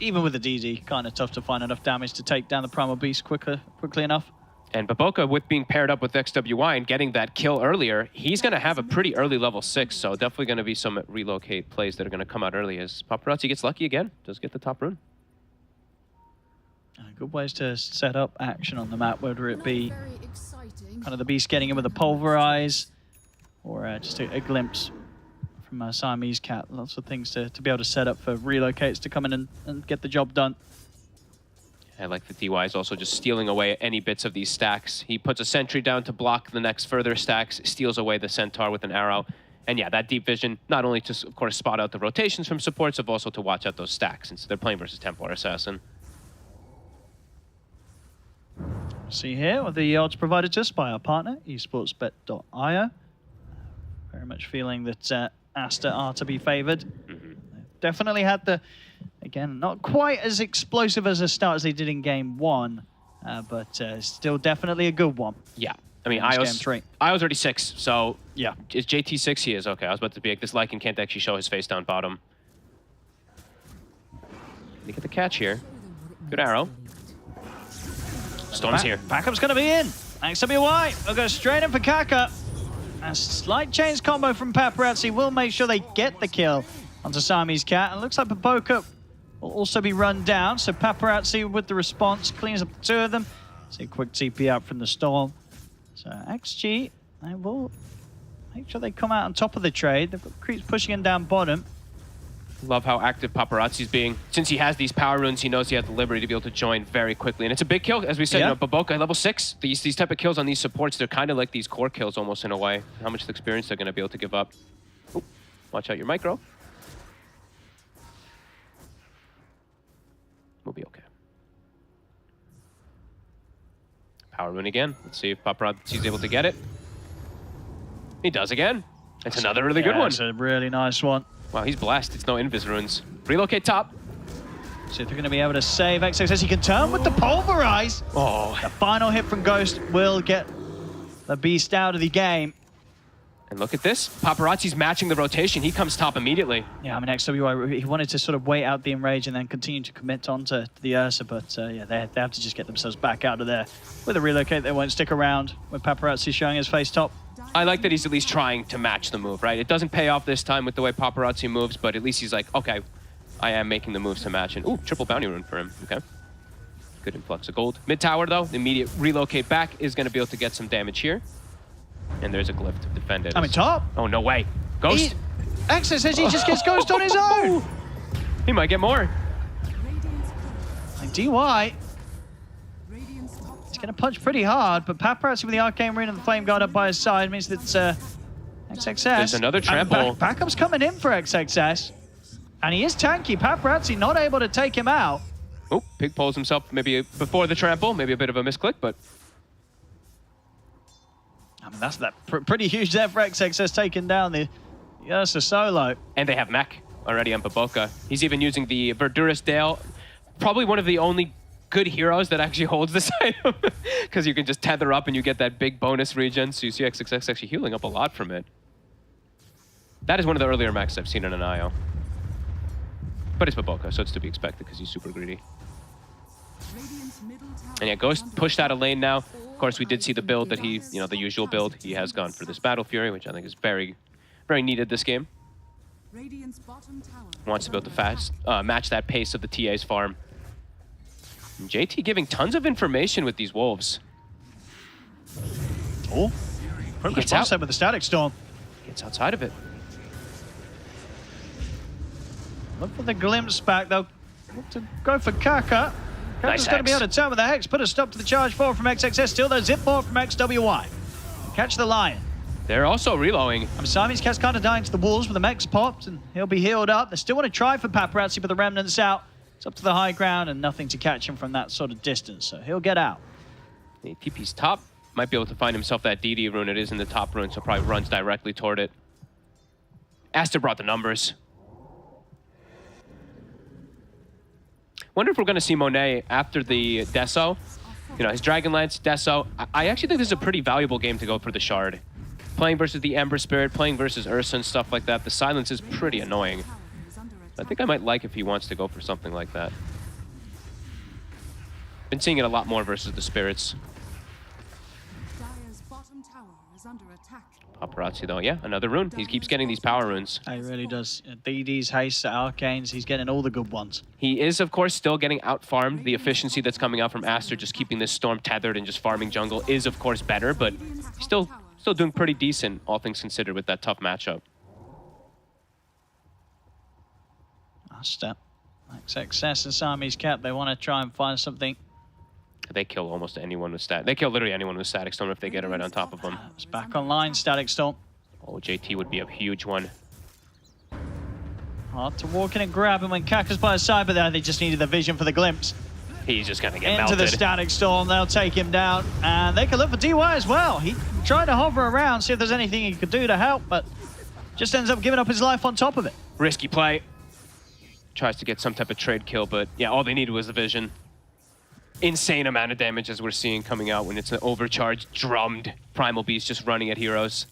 even with the DD, kind of tough to find enough damage to take down the Primal Beast quickly enough. And Baboka, with being paired up with XWY and getting that kill earlier, he's going to have a pretty early level 6, so definitely going to be some relocate plays that are going to come out early as Paparazzi gets lucky again, does get the top rune. Good ways to set up action on the map, whether it be kind of the Beast getting in with a Pulverize, or just a glimpse from Siamese Cat. Lots of things to be able to set up for relocates to come in and get the job done. I like that DY is also just stealing away any bits of these stacks. He puts a sentry down to block the next further stacks, steals away the Centaur with an arrow. And yeah, that deep vision, not only to, of course, spot out the rotations from supports, but also to watch out those stacks, since they're playing versus Templar Assassin. See here with the odds provided to us by our partner, esportsbet.io. Very much feeling that Aster are to be favored. Definitely had the, again, not quite as explosive as a start as they did in game 1, but still definitely a good one. Yeah. I mean, Io's already 6, so yeah. Is JT 6? He is. Okay, I was about to be like, this Lycan can't actually show his face down bottom. Look at the catch here. Good arrow. Storm's here. Backup's going to be in. XWY will go straight in for Kaka. A slight chains combo from Paparazzi will make sure they get the kill onto Siamese Cat. And it looks like Baboka will also be run down. So Paparazzi with the response cleans up the 2 of them. See a quick TP out from the Storm. So XG, they will make sure they come out on top of the trade. They've got creeps pushing in down bottom. Love how active Paparazzi's being. Since he has these power runes, he knows he has the liberty to be able to join very quickly. And it's a big kill, as we said, you know, Baboka, level 6. These type of kills on these supports, they're kind of like these core kills almost in a way. How much experience they're going to be able to give up. Ooh, watch out your micro. We'll be okay. Power rune again. Let's see if Paparazzi's able to get it. He does again. It's another really good one. It's a really nice one. Wow, he's blessed. It's no invis runes. Relocate top. See if they're going to be able to save XXS. He can turn with the Pulverize. Oh. The final hit from Ghost will get the Beast out of the game. And look at this. Paparazzi's matching the rotation. He comes top immediately. Yeah, I mean, XWI, he wanted to sort of wait out the Enrage and then continue to commit onto the Ursa, but yeah, they have to just get themselves back out of there. With a relocate, they won't stick around with Paparazzi showing his face top. I like that he's at least trying to match the move, right? It doesn't pay off this time with the way Paparazzi moves, but at least he's like, okay, I am making the moves to match. And ooh, triple bounty rune for him. Okay. Good influx of gold. Mid tower, though, the immediate relocate back is going to be able to get some damage here. And there's a glyph to defend it. I mean, top. Oh, no way. Ghost. Access says he just gets Ghost on his own. He might get more. And DY. He's going to punch pretty hard, but Paparazzi with the Arcane Rune and the Flame Guard up by his side means that XXS. There's another trample. Backup's coming in for XXS. And he is tanky. Paparazzi not able to take him out. Oh, Pig pulls himself maybe before the trample. Maybe a bit of a misclick, but... I mean, that's pretty huge there for XXS taking down the Ursa solo. And they have mech already on Baboka. He's even using the Verdurous Dale. Probably one of the only good heroes that actually holds this item. Because you can just tether up and you get that big bonus regen. So you see XXS actually healing up a lot from it. That is one of the earlier mechs I've seen in an IO. But it's Baboka, so it's to be expected because he's super greedy. And yeah, Ghost pushed out of lane now. Of course, we did see the build that he, you know, the usual build. He has gone for this Battle Fury, which I think is very, very needed this game. Wants to be able to match that pace of the TA's farm. And JT giving tons of information with these wolves. Oh, quick response with the Static Storm. Gets outside of it. Look for the glimpse back, though. Look to go for Kaka. Kaka's going to be able to turn with the Hex, put a stop to the charge forward from XXS. Still, though, zip forward from XWY. Catch the Lion. They're also reloading. Siamese Cat's kind of dying to the walls with the mechs popped, and he'll be healed up. They still want to try for Paparazzi, but the Remnant's out. It's up to the high ground and nothing to catch him from that sort of distance, so he'll get out. The TP's top. Might be able to find himself that DD rune. It is in the top rune, so probably runs directly toward it. Aster brought the numbers. Wonder if we're going to see Monet after the Deso. You know, his Dragonlance, Deso. I actually think this is a pretty valuable game to go for the Shard. playing versus the Ember Spirit, playing versus Ursa and stuff like that, the silence is pretty annoying. I think I might like if he wants to go for something like that. Been seeing it a lot more versus the Spirits. Dire's bottom tower is under attack. Paparazzi though, yeah, another rune. He keeps getting these power runes. He really does. DDs, Haste, Arcanes, he's getting all the good ones. He is, of course, still getting out-farmed. The efficiency that's coming out from Aster, just keeping this Storm tethered and just farming jungle is, of course, better, but he's still doing pretty decent, all things considered, with that tough matchup. Aster, XXS and Siamese Cat, they want to try and find something. They kill almost anyone with They kill literally anyone with Static Storm if they get it right on top of them. It's back online, Static Storm. Oh, JT would be a huge one. Hard to walk in and grab him when Kaka's by his side, but there they just needed the vision for the glimpse. He's just going to get Into melted. the Static Storm, they'll take him down. And they can look for DY as well. He tried to hover around, see if there's anything he could do to help, but just ends up giving up his life on top of it. Risky play. Tries to get some type of trade kill, but yeah, all they needed was the vision. Insane amount of damage as we're seeing coming out when it's an overcharged, drummed Primal Beast just running at heroes.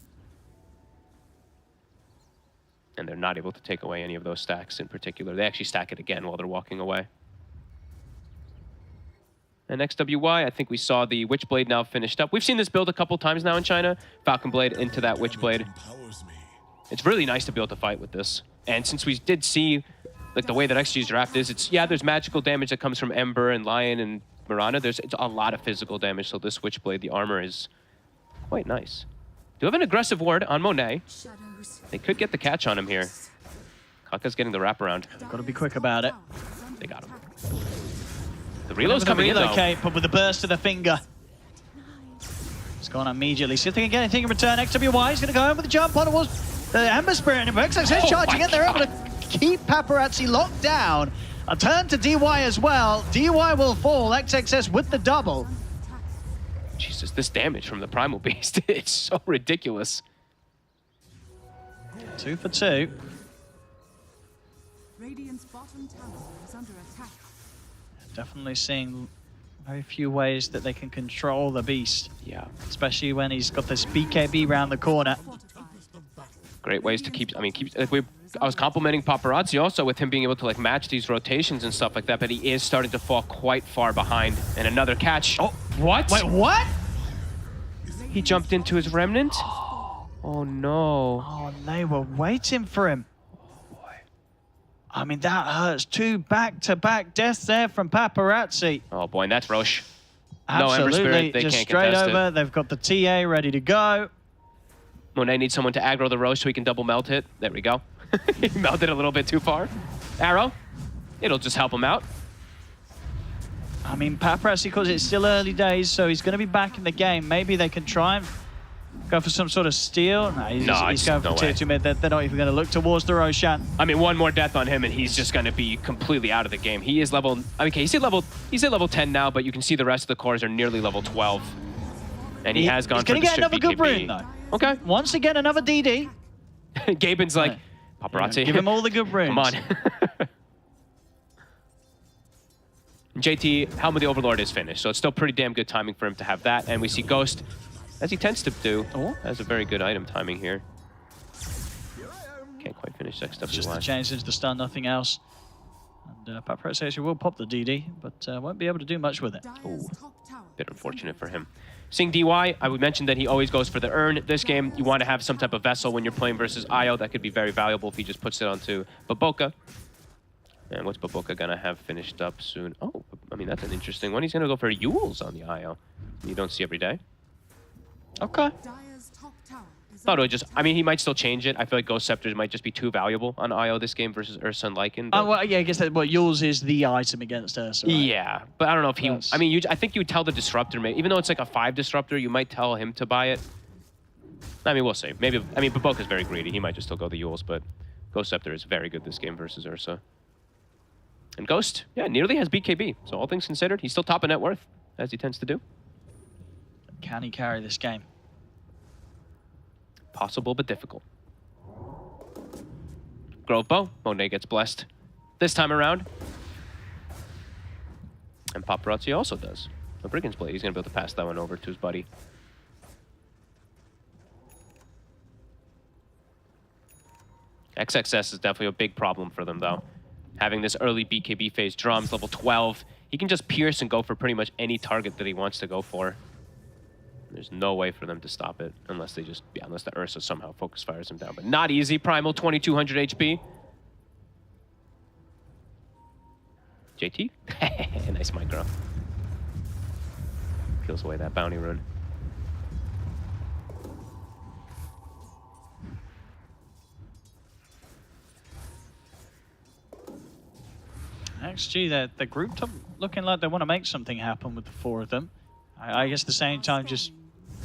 And they're not able to take away any of those stacks in particular. They actually stack it again while they're walking away. And XWY, I think we saw the Witchblade now finished up. We've seen this build a couple times now in China. Falcon Blade into that Witchblade. It's really nice to be able to fight with this. And since we did see like the way that XG's draft is, there's magical damage that comes from Ember and Lion and Mirana. It's a lot of physical damage, so this Witchblade, the armor is quite nice. Do have an aggressive ward on Monet. They could get the catch on him here. Kaka's getting the wraparound. Got to be quick about it. They got him. The reload's coming in, though. Relocate, but with a burst of the finger. It's gone immediately. See if they can get anything in return. XWY is going to go in with a jump on towards the Ember Spirit. And XXS charging in. They're able to keep Paparazzi locked down. A turn to DY as well. DY will fall. XXS with the double. Jesus, this damage from the Primal Beast. It's so ridiculous. 2 for 2. Radiant's bottom tower is under attack. Definitely seeing very few ways that they can control the beast. Yeah. Especially when he's got this BKB round the corner. Great ways to keep, I was complimenting Paparazzi also with him being able to like match these rotations and stuff like that, but he is starting to fall quite far behind. And another catch. Oh, what? Wait, what? He jumped into his remnant? Oh no. Oh, they were waiting for him. I mean, that hurts. 2 back-to-back deaths there from Paparazzi. Oh boy, and that's Roche. Absolutely. No Ember Spirit, they just can't straight contest over. it. They've got the TA ready to go. Monet needs someone to aggro the Roche so he can double melt it. There we go. He melted a little bit too far. Arrow. It'll just help him out. I mean, Paparazzi, because it's still early days, so he's going to be back in the game. Maybe they can try and go for some sort of steal. No, he's going for tier 2 mid. They're not even going to look towards the Roshan. I mean, one more death on him and he's just going to be completely out of the game. He is level, okay, he's at level 10 now, but you can see the rest of the cores are nearly level 12. And he has gone for the He's going to get strict another good BKB. rune, though. Okay. Once again, another DD. Gaben's like, Paparazzi. Give him all the good runes. Come on. JT, Helm of the Overlord is finished, so it's still pretty damn good timing for him to have that. And we see Ghost, as he tends to do, has a very good item timing here. Can't quite finish XWY. Just the change into the stun, nothing else. And Paparazzi actually will pop the DD, but won't be able to do much with it. Ooh, bit unfortunate for him. Seeing DY, I would mention that he always goes for the urn. This game, you want to have some type of vessel when you're playing versus Io. That could be very valuable if he just puts it onto Baboka. And what's Baboka going to have finished up soon? Oh, I mean, that's an interesting one. He's going to go for Yules on the Io. You don't see every day. Okay. Thought it would just, I mean, he might still change it. I feel like Ghost Scepters might just be too valuable on Io this game versus Ursa and Lycan. Oh, well, yeah, I guess that, well, yours is the item against Ursa, right? Yeah, but I don't know if he, I mean, I think you would tell the Disruptor, maybe, even though it's like a 5 Disruptor, you might tell him to buy it. I mean, we'll see. Maybe, I mean, Baboka's very greedy. He might just still go the Yules, but Ghost Scepter is very good this game versus Ursa. And Ghost, yeah, nearly has BKB. So all things considered, he's still top of net worth, as he tends to do. Can he carry this game? Possible, but difficult. Grove Bow, Monet gets blessed this time around. And Paparazzi also does. A Brigand's Blade, he's going to be able to pass that one over to his buddy. XXS is definitely a big problem for them, though. Having this early BKB phase drums, level 12, he can just pierce and go for pretty much any target that he wants to go for. There's no way for them to stop it unless they just, unless the Ursa somehow focus fires him down. But not easy. Primal, 2200 HP. JT? Nice micro. Peels away that bounty rune. XG, the group top looking like they want to make something happen with the 4 of them. I guess at the same time just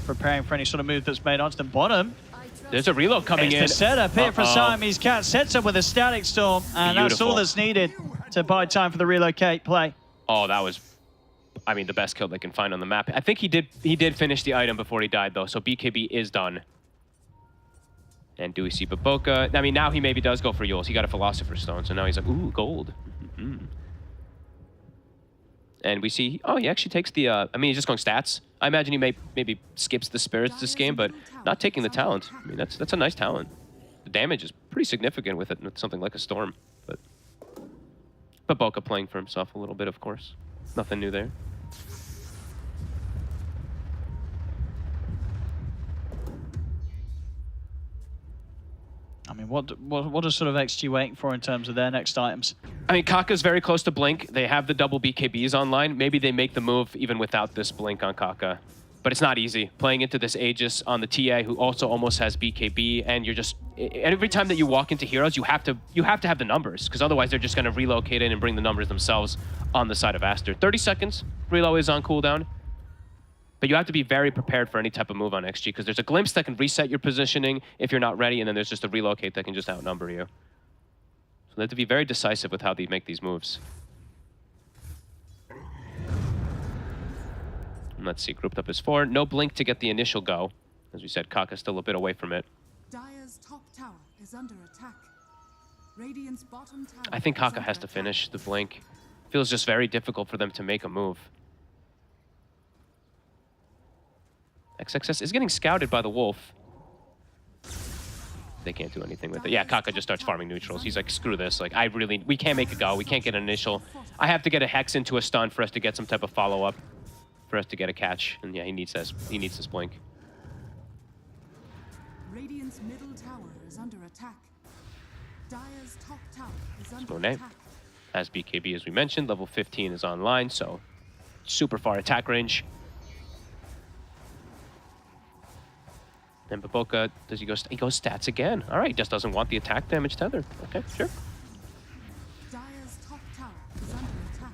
preparing for any sort of move that's made onto the bottom. There's a reload coming in. It's the setup here for Siamese Cat. Sets up with a Static Storm, and that's all that's needed to buy time for the relocate play. Oh, that was, I mean, the best kill they can find on the map. I think he did finish the item before he died, though, so BKB is done. And do we see Baboka? I mean, now he maybe does go for Yules. He got a Philosopher's Stone, so now he's like, ooh, gold. And we see, oh, he actually takes the, I mean, he's just going stats. I imagine he maybe skips the Spirits this game, but not taking the talent. I mean, that's a nice talent. The damage is pretty significant with it, with something like a Storm. But Baboka playing for himself a little bit, of course. Nothing new there. I mean, what is sort of XG waiting for in terms of their next items? I mean, Kaka's very close to Blink. They have the double BKBs online. Maybe they make the move even without this Blink on Kaka. But it's not easy. Playing into this Aegis on the TA, who also almost has BKB, and you're just... Every time that you walk into Heroes, you have to have the numbers, because otherwise they're just going to relocate in and bring the numbers themselves on the side of Aster. 30 seconds. Reload is on cooldown. But you have to be very prepared for any type of move on XG, because there's a glimpse that can reset your positioning if you're not ready, and then there's just a relocate that can just outnumber you. So they have to be very decisive with how they make these moves. And let's see, grouped up as 4. No Blink to get the initial go. As we said, Kaka's still a bit away from it. Dire's top tower is under attack. Radiant's bottom tower I think Kaka has to finish the Blink. Feels just very difficult for them to make a move. XXS is getting scouted by the Wolf. They can't do anything with it. Yeah, Kaka just starts farming neutrals. He's like, screw this. Like, we can't make a go. We can't get an initial. I have to get a Hex into a stun for us to get some type of follow-up. For us to get a catch. And yeah, he needs this Blink. Radiant's middle tower is under attack. Dire's top tower is under Monet attack. has BKB, as we mentioned. Level 15 is online, so super far attack range. And Baboka, does he go? He goes stats again. All right, he just doesn't want the attack damage tether. Okay, sure. Dire's top tower is under attack.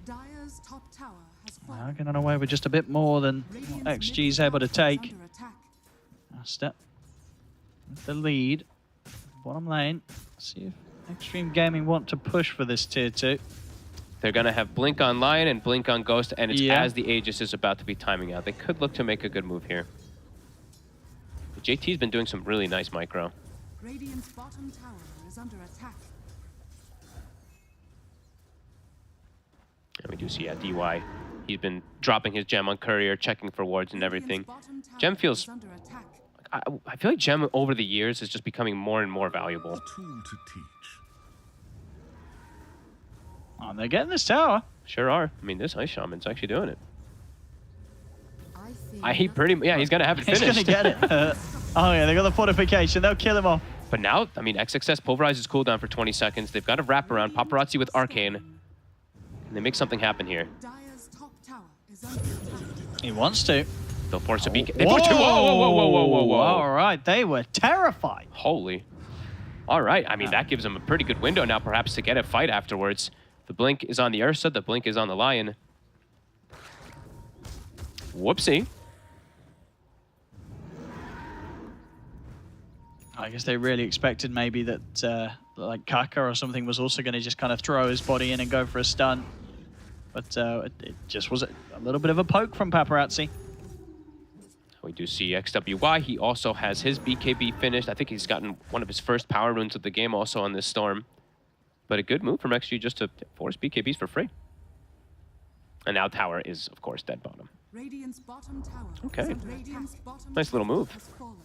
Dire's top tower has fallen. Now getting away with just a bit more than what XG is able to take. Under attack. Step with the lead. Bottom lane. See if Extreme Gaming want to push for this tier 2. They're going to have Blink online and Blink on Ghost, and it's as the Aegis is about to be timing out. They could look to make a good move here. But JT's been doing some really nice micro. Radiant's bottom tower is under attack. And we do see DY. He's been dropping his gem on Courier, checking for wards and everything. Gem feels... I feel like Gem over the years is just becoming more and more valuable. Oh, they're getting this tower. Sure are. I mean, this Ice Shaman's actually doing it. Yeah, he's gonna have it finished. He's gonna get it. Oh yeah, they got the fortification. They'll kill him off. But now, I mean, XXS pulverizes cooldown for 20 seconds. They've got a wraparound. Paparazzi with Arcane. And they make something happen here. Dire's top tower is under attack. He wants to. They'll force a beacon. Whoa, Whoa. All right, they were terrified. Holy. All right, I mean, that gives them a pretty good window now, perhaps, to get a fight afterwards. The Blink is on the Ursa. The Blink is on the Lion. Whoopsie. I guess they really expected maybe that like Kaka or something was also going to just kind of throw his body in and go for a stun. But it just was a little bit of a poke from Paparazzi. We do see XWY. He also has his BKB finished. I think he's gotten one of his first power runes of the game also on this Storm. But a good move from XG just to force BKBs for free. And now tower is, of course, dead bottom. Radiant's bottom tower Okay. Radiant's bottom Nice little move. has fallen.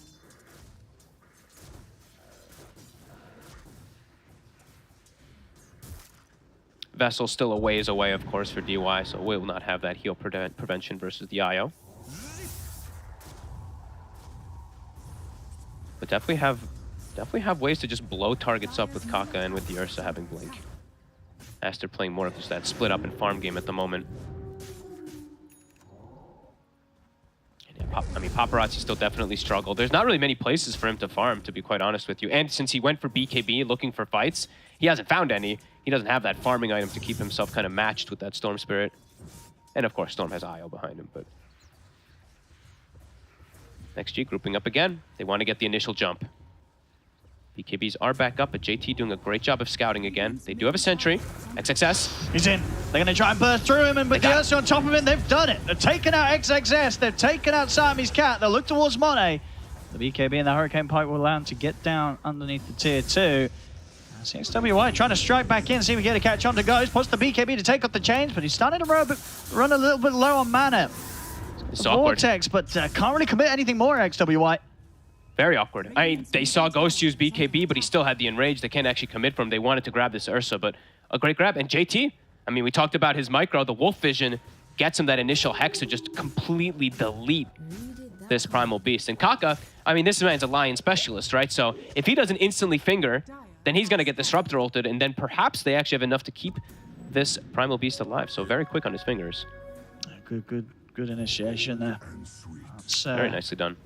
Vessel's still a ways away, of course, for DY, so we'll not have that heal prevention versus the IO. But definitely have ways to just blow targets up with Kaka and with the Ursa having Blink. Aster playing more of just that split up and farm game at the moment. I mean, Paparazzi still definitely struggled. There's not really many places for him to farm, to be quite honest with you. And since he went for BKB looking for fights, he hasn't found any. He doesn't have that farming item to keep himself kind of matched with that Storm Spirit. And of course, Storm has IO behind him, but... XG grouping up again. They want to get the initial jump. BKBs are back up, but JT doing a great job of scouting again. They do have a sentry. XXS. He's in. They're going to try and burst through him, and with the Ursa on top of him, they've done it. They've taken out XXS. They've taken out Siamese Cat. They'll look towards Monet. The BKB and the Hurricane Pike will allow him to get down underneath the tier 2. XWY trying to strike back in, see if we get a catch on to Ghost. Puts the BKB to take off the chains, but he's starting to run a little bit low on mana. It's Vortex, but can't really commit anything more, XWY. Very awkward. I mean, they saw Ghost use BKB, but he still had the Enrage. They can't actually commit from him. They wanted to grab this Ursa, but a great grab. And JT, I mean, we talked about his micro. The Wolf Vision gets him that initial Hex to just completely delete this Primal Beast. And Kaka, I mean, this man's a Lion specialist, right? So if he doesn't instantly finger, then he's going to get Disruptor ulted, and then perhaps they actually have enough to keep this Primal Beast alive. So very quick on his fingers. Good initiation there. That's, very nicely done.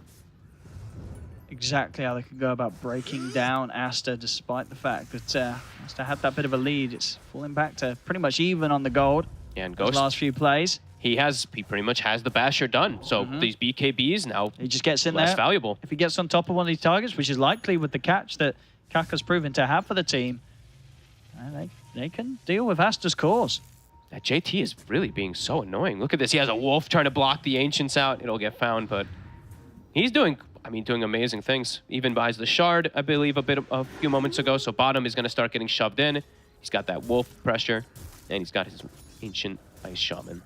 Exactly how they could go about breaking down Aster, despite the fact that Aster had that bit of a lead. It's falling back to pretty much even on the gold. Yeah, and Ghost, last few plays. He pretty much has the basher done. So these BKBs now he just gets in less there. Valuable. If he gets on top of one of these targets, which is likely with the catch that Kaka's proven to have for the team, they can deal with Aster's cause. That JT is really being so annoying. Look at this. He has a Wolf trying to block the Ancients out. It'll get found, but he's doing amazing things. Even buys the Shard, I believe, a few moments ago. So bottom is going to start getting shoved in. He's got that Wolf pressure, and he's got his Ancient Ice Shaman.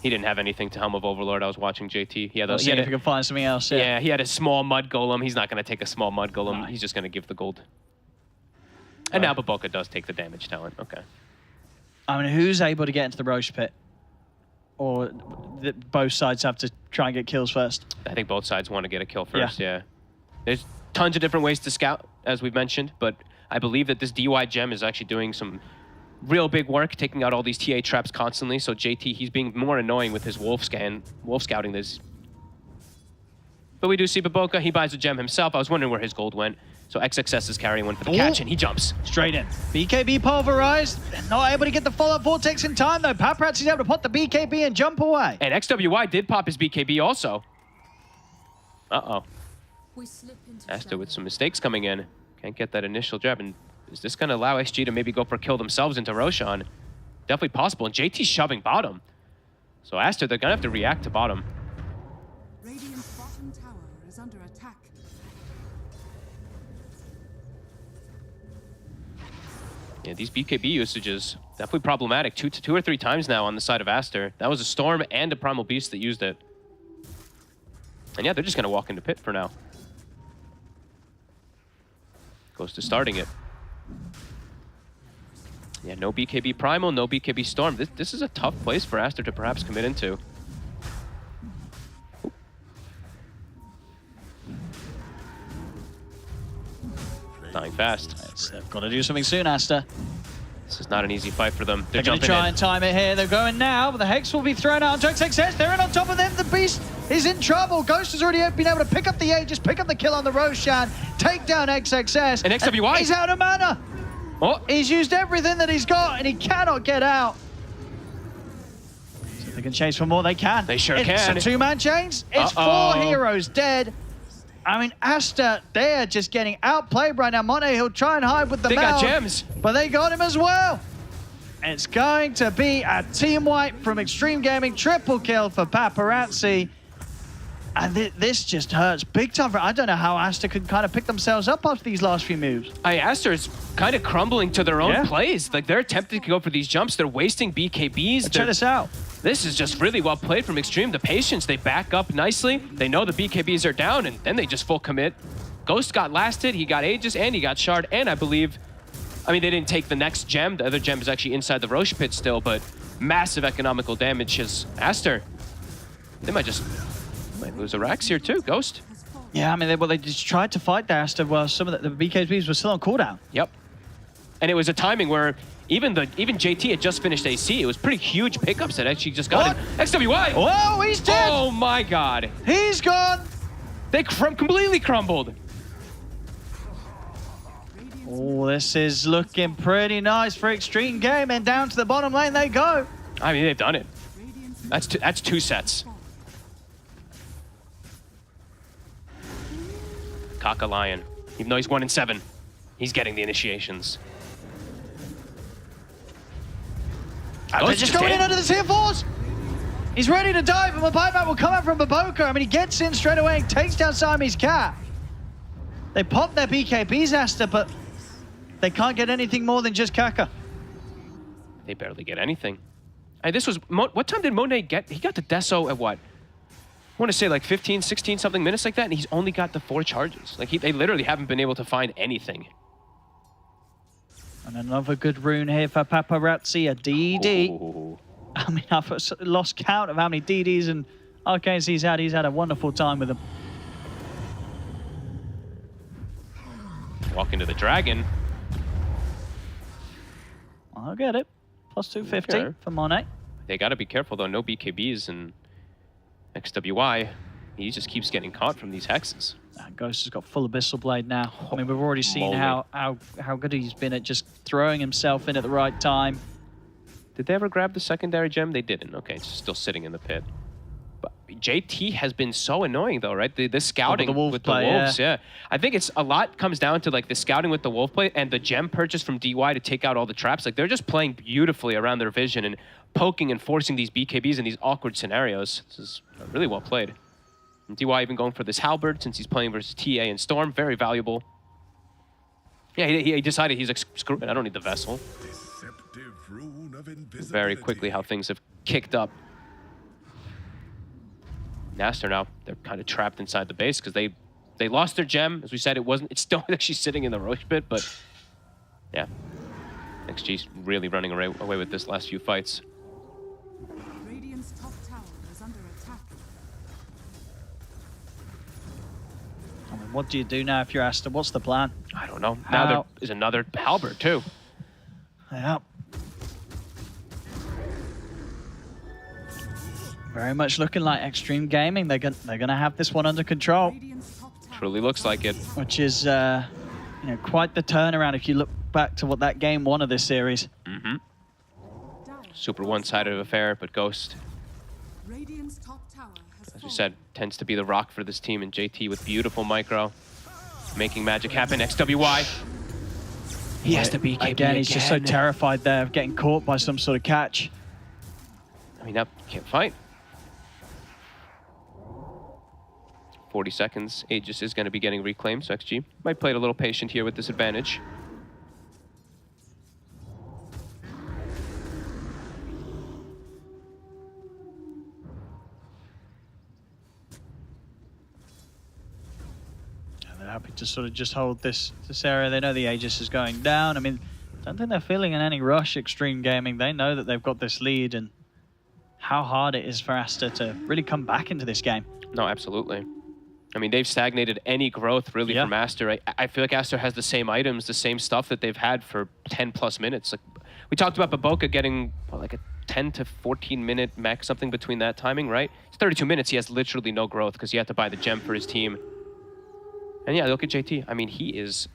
He didn't have anything to Helm of Overlord. I was watching JT. He had if we can find something else. Yeah, he had a small Mud Golem. He's not going to take a small Mud Golem. He's just going to give the gold. And now Baboka does take the damage talent. Okay. I mean, who's able to get into the Roche pit? Or both sides have to try and get kills first? I think both sides want to get a kill first, yeah. There's tons of different ways to scout, as we've mentioned, but I believe that this DY gem is actually doing some real big work, taking out all these TA traps constantly. So JT, he's being more annoying with his wolf scouting this. But we do see Baboka. He buys a gem himself. I was wondering where his gold went. So XXS is carrying one for the catch, and he jumps. Straight in. BKB pulverized. Not able to get the follow-up Vortex in time, though. Paparazzi's able to pop the BKB and jump away. And XWY did pop his BKB also. Uh-oh. Aster with some mistakes coming in. Can't get that initial jab. And is this going to allow XG to maybe go for kill themselves into Roshan? Definitely possible. And JT's shoving bottom. So Aster, they're going to have to react to bottom. Radiant's bottom tower is under attack. Yeah, these BKB usages, definitely problematic. Two or three times now on the side of Aster. That was a Storm and a Primal Beast that used it. And yeah, they're just going to walk into pit for now. Goes to starting it. Yeah, no BKB Primal, no BKB Storm. This is a tough place for Aster to perhaps commit into. Dying fast. They've got to do something soon, Aster. This is not an easy fight for them. They're going to try and time it here. They're going now, but the Hex will be thrown out onto XXS. They're in on top of them. The Beast is in trouble. Ghost has already been able to pick up the Aegis, pick up the kill on the Roshan, take down XXS. And XWY. He's out of mana. Oh. He's used everything that he's got, and he cannot get out. So if they can chase for more, they can. They sure can. It's a two-man chains. It's 4 heroes dead. I mean, Aster, they're just getting outplayed right now. Monet, he'll try and hide with the They got Meld, gems. but they got him as well. It's going to be a team wipe from Extreme Gaming. Triple kill for Paparazzi. And this just hurts big time. I don't know how Aster could kind of pick themselves up after these last few moves. Aster is kind of crumbling to their own plays. Like, they're attempting to go for these jumps. They're wasting BKBs. Check this out. This is just really well played from Extreme. The patience, they back up nicely. They know the BKBs are down, and then they just full commit. Ghost got last hit, he got Aegis, and he got Shard, and I believe, I mean, they didn't take the next gem. The other gem is actually inside the Roche pit still, but massive economical damage is Aster. They might lose a Rax here too, Ghost. Yeah, I mean, they just tried to fight the Aster while some of the BKBs were still on cooldown. Yep. And it was a timing where even JT had just finished AC. It was pretty huge pickups that actually just got him. XWY! Oh, he's dead! Oh my god. He's gone! They completely crumbled. Oh, this is looking pretty nice for Extreme Gaming. Down to the bottom lane they go. I mean, they've done it. That's two sets. Kaka Lion. Even though he's 1-7, he's getting the initiations. They're just going in under the tier 4s. He's ready to dive, and the buyback will come out from Baboka. I mean, he gets in straight away and takes down Siamese Cat. They pop their BKBs, Aster, but they can't get anything more than just Kaka. They barely get anything. Hey, this was, what time did Monet get? He got to Deso at what? I want to say like 15, 16 something minutes like that, and he's only got the 4 charges. Like they literally haven't been able to find anything. And another good rune here for Paparazzi, a DD. Ooh. I mean, I've lost count of how many DDs and arcanes he's had. He's had a wonderful time with them. Walk into the dragon. I'll get it. Plus 250 Okay. for Monet. They got to be careful though. No BKBs and XWY. He just keeps getting caught from these hexes. And Ghost has got full Abyssal Blade now. I mean, we've already seen how good he's been at just throwing himself in at the right time. Did they ever grab the secondary gem? They didn't. Okay, it's still sitting in the pit. But JT has been so annoying though, right? The scouting with the wolves, yeah. I think it's a lot comes down to like the scouting with the wolf play and the gem purchase from DY to take out all the traps. Like they're just playing beautifully around their vision and poking and forcing these BKBs in these awkward scenarios. This is really well played. And DY even going for this halberd since he's playing versus TA and Storm, very valuable. Yeah, he decided he's like, screw it, I don't need the vessel. Very quickly how things have kicked up. Aster now, they're kind of trapped inside the base because they lost their gem. As we said, it's still actually sitting in the Roche pit, but yeah. XG's really running away with this last few fights. Radiant's top tower is under attack. I mean, what do you do now if you're Aster? What's the plan? I don't know. Now there is another halberd too. Yeah. Very much looking like Extreme Gaming. They're gonna have this one under control. Truly looks like it. Which is quite the turnaround if you look back to what that game 1 of this series. Mm-hmm. Super one-sided affair, but Ghost, Radiant's top tower has as we said, tends to be the rock for this team, and JT with beautiful micro, making magic happen. XWY. He has to BKB again. He's just so terrified there of getting caught by some sort of catch. I mean, that can't fight. 40 seconds. Aegis is going to be getting reclaimed, so XG might play it a little patient here with this advantage. They're happy to sort of just hold this area. They know the Aegis is going down. I mean, I don't think they're feeling in any rush, Extreme Gaming. They know that they've got this lead and how hard it is for Aster to really come back into this game. No, absolutely. I mean, they've stagnated any growth really from Aster. I feel like Aster has the same items, the same stuff that they've had for 10 plus minutes. Like we talked about Baboka getting like a 10 to 14 minute max, something between that timing, right? It's 32 minutes. He has literally no growth because he had to buy the gem for his team. And yeah, look at JT. I mean, he is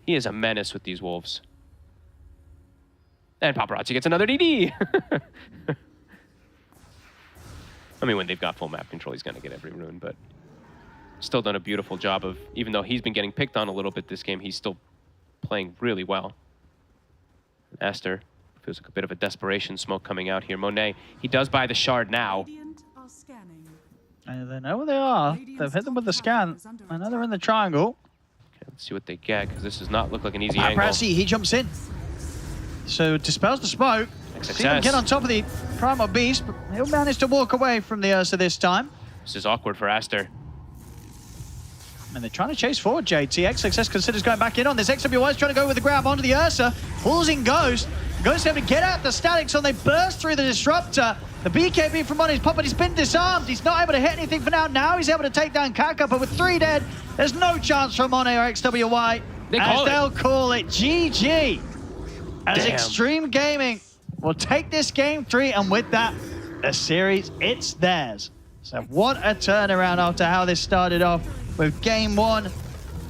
a menace with these wolves. And Paparazzi gets another DD. I mean, when they've got full map control, he's going to get every rune, but still done a beautiful job of, even though he's been getting picked on a little bit this game, he's still playing really well. Aster feels like a bit of a desperation smoke coming out here. Monet, he does buy the shard now. And they know where they are. They've hit them with the scan. I know they're in the triangle. Okay, let's see what they get, because this does not look like an easy angle. Paparazzi, he jumps in. So dispels the smoke. See him get on top of the Primal Beast, but he'll manage to walk away from the Ursa this time. This is awkward for Aster. And they're trying to chase forward, JT. XXS considers going back in on this. XWY is trying to go with the grab onto the Ursa. Pulls in Ghost. Ghost able to get out the static zone. They burst through the Disruptor. The BKB from Money's pop, but he's been disarmed. He's not able to hit anything for now. Now he's able to take down Kaka, but with 3 dead, there's no chance for Monet or XWY. They'll call it GG. As Extreme Gaming will take this game 3, and with that, the series, it's theirs. So what a turnaround after how this started off with game 1.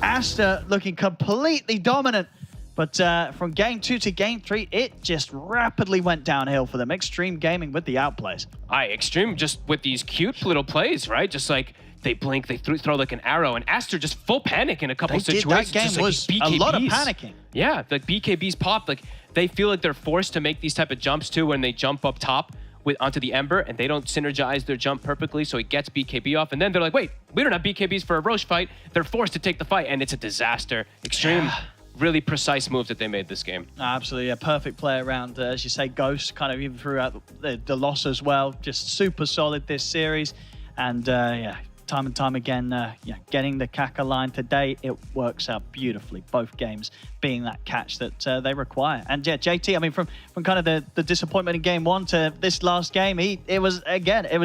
Aster looking completely dominant. But from game 2 to game 3, it just rapidly went downhill for them. Extreme Gaming with the outplays. Extreme just with these cute little plays, right? Just like they blink, they throw like an arrow, and Aster just full panic in a couple situations. That game just was like a lot of panicking. Yeah, like BKBs pop, like they feel like they're forced to make these type of jumps too when they jump up top onto the Ember, and they don't synergize their jump perfectly, so it gets BKB off, and then they're like, wait, we don't have BKBs for a Roche fight. They're forced to take the fight, and it's a disaster. Extreme. Really precise moves that they made this game. Absolutely, a perfect play around, as you say, Ghost, kind of even throughout the loss as well. Just super solid this series. And yeah, time and time again, getting the Kaka line today, it works out beautifully. Both games being that catch that they require. And yeah, JT, I mean, from kind of the disappointment in game 1 to this last game, it was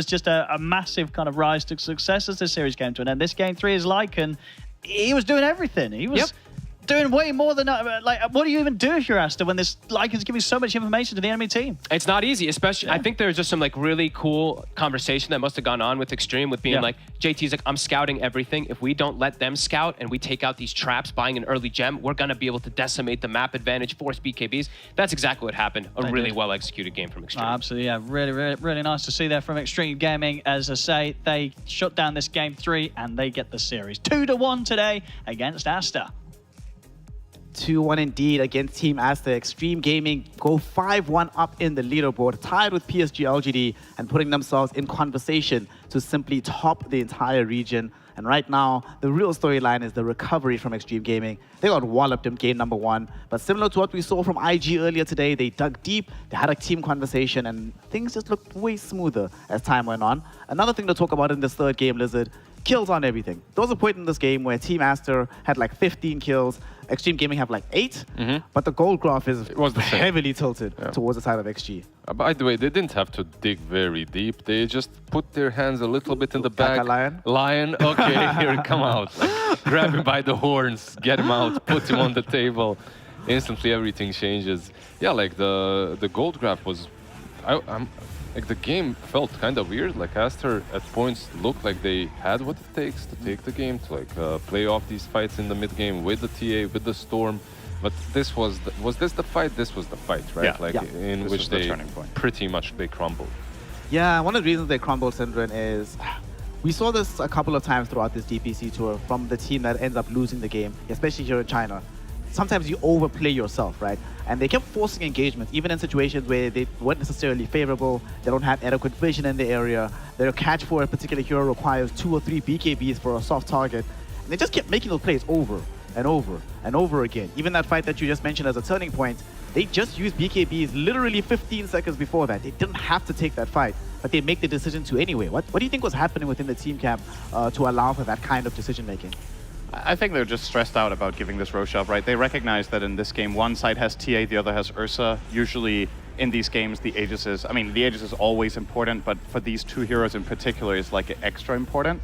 just a massive kind of rise to success as the series came to an end. This game 3 is Lycan. He was doing everything. He was doing way more than what do you even do if you're Aster when this Lycan's giving so much information to the enemy team? It's not easy, especially I think there's just some like really cool conversation that must have gone on with Extreme with being like, JT's like, I'm scouting everything. If we don't let them scout and we take out these traps, buying an early gem, we're gonna be able to decimate the map advantage, force BKBs. That's exactly what happened. A really well executed game from Extreme. Absolutely, yeah, really nice to see that from Extreme Gaming. As I say, they shut down this game 3 and they get the series 2-1 today against Aster. 2-1 indeed against Team Aster. Extreme Gaming go 5-1 up in the leaderboard, tied with PSG LGD and putting themselves in conversation to simply top the entire region. And right now, the real storyline is the recovery from Extreme Gaming. They got walloped in game number 1, but similar to what we saw from IG earlier today, they dug deep, they had a team conversation, and things just looked way smoother as time went on. Another thing to talk about in this third game, Lizard, kills on everything. There was a point in this game where Team Aster had like 15 kills, Extreme Gaming have like 8, but the gold graph is heavily tilted towards the side of XG. By the way, they didn't have to dig very deep. They just put their hands a little bit in the back. Lion, okay, here, come out. Like, grab him by the horns, get him out, put him on the table. Instantly, everything changes. Yeah, like the gold graph was... Like the game felt kind of weird. Like Aster at points looked like they had what it takes to take the game, to like play off these fights in the mid game with the TA, with the Storm. But this was this the fight? This was the fight, right? In this which they pretty much they crumbled. Yeah, one of the reasons they crumbled, Syndren, is we saw this a couple of times throughout this DPC tour from the team that ends up losing the game, especially here in China. Sometimes you overplay yourself, right? And they kept forcing engagement, even in situations where they weren't necessarily favorable, they don't have adequate vision in the area, their catch for a particular hero requires 2 or 3 BKBs for a soft target, and they just kept making those plays over and over and over again. Even that fight that you just mentioned as a turning point, they just used BKBs literally 15 seconds before that. They didn't have to take that fight, but they make the decision to anyway. What do you think was happening within the team camp to allow for that kind of decision making? I think they're just stressed out about giving this Roche up, right? They recognize that in this game, one side has TA, the other has Ursa. Usually in these games, the Aegis is, I mean, the Aegis is always important, but for these 2 heroes in particular, it's like extra important.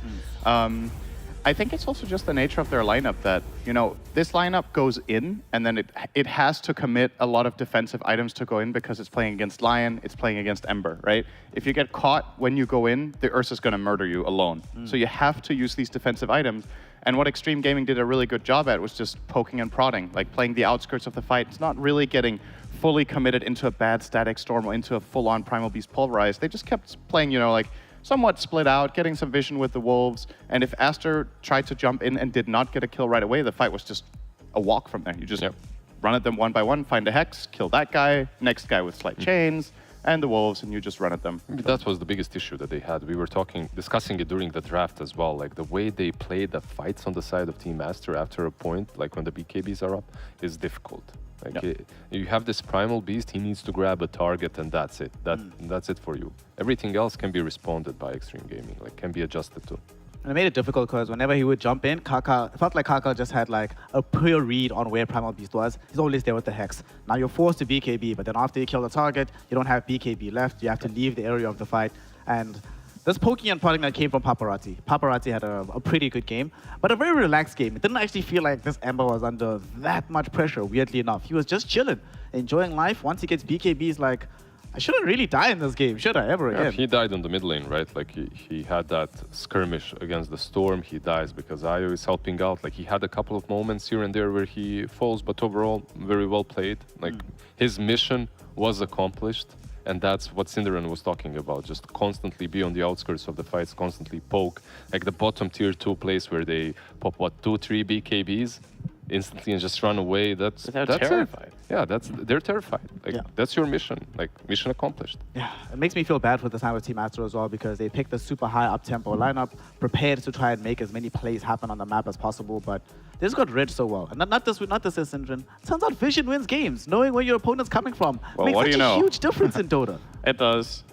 I think it's also just the nature of their lineup that, you know, this lineup goes in and then it has to commit a lot of defensive items to go in because it's playing against Lion, it's playing against Ember, right? If you get caught when you go in, the Ursa's gonna murder you alone. So you have to use these defensive items. And what Extreme Gaming did a really good job at was just poking and prodding, like playing the outskirts of the fight. It's not really getting fully committed into a bad static storm or into a full-on Primal Beast pulverized. They just kept playing, you know, like somewhat split out, getting some vision with the wolves. And if Aster tried to jump in and did not get a kill right away, the fight was just a walk from there. You just run at them one by one, find a hex, kill that guy, next guy with slight chains, and the wolves, and you just run at them. That was the biggest issue that they had. We were discussing it during the draft as well. Like the way they play the fights on the side of Team Aster after a point, like when the BKBs are up, is difficult. Like you have this primal beast, he needs to grab a target and that's it. That's it for you. Everything else can be responded by Extreme Gaming, like can be adjusted to. And it made it difficult because whenever he would jump in, Kaka, it felt like Kaka just had like a pure read on where Primal Beast was. He's always there with the Hex. Now you're forced to BKB, but then after you kill the target, you don't have BKB left. You have to leave the area of the fight. And this Pokeon product that came from Paparazzi. Paparazzi had a pretty good game, but a very relaxed game. It didn't actually feel like this Ember was under that much pressure, weirdly enough. He was just chilling, enjoying life. Once he gets BKB, he's like, I shouldn't really die in this game, should I ever again? He died in the mid lane, right? Like he had that skirmish against the Storm. He dies because Io is helping out. Like he had a couple of moments here and there where he falls, but overall very well played. Like his mission was accomplished. And that's what Cinderan was talking about, just constantly be on the outskirts of the fights, constantly poke. Like the bottom tier 2 place where they pop, what, 2-3 BKBs instantly and just run away. That's terrified. Yeah, they're terrified. Like that's your mission, like mission accomplished. Yeah, it makes me feel bad for the time with Team Astro as well because they picked a super high up-tempo lineup, prepared to try and make as many plays happen on the map as possible, but they just got read so well. And not this Syndrome. Turns out vision wins games. Knowing where your opponent's coming from makes such a huge difference in Dota. It does.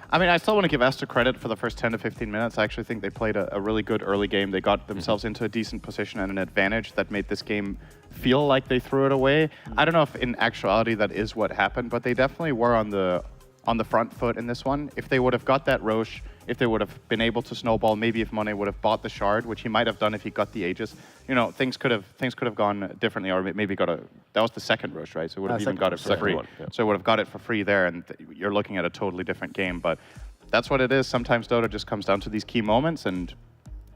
I mean, I still want to give Astor credit for the first 10 to 15 minutes. I actually think they played a really good early game. They got themselves into a decent position and an advantage that made this game feel like they threw it away. I don't know if in actuality that is what happened, but they definitely were on the front foot in this one. If they would have got that Roche, if they would have been able to snowball, maybe if Monet would have bought the shard, which he might have done if he got the Aegis, you know, things could have gone differently, or maybe that was the second Roche, right? So he would have even got it for free. So he would have got it for free there, and you're looking at a totally different game. But that's what it is. Sometimes Dota just comes down to these key moments, and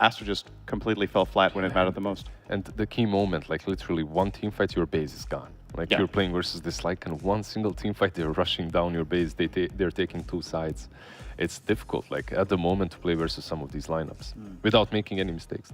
Astor just completely fell flat when it mattered the most. And the key moment, like literally one team fight, your base is gone. Like you're playing versus this Lycan, one single team fight, they're rushing down your base, they're taking 2 sides. It's difficult, like at the moment, to play versus some of these lineups without making any mistakes.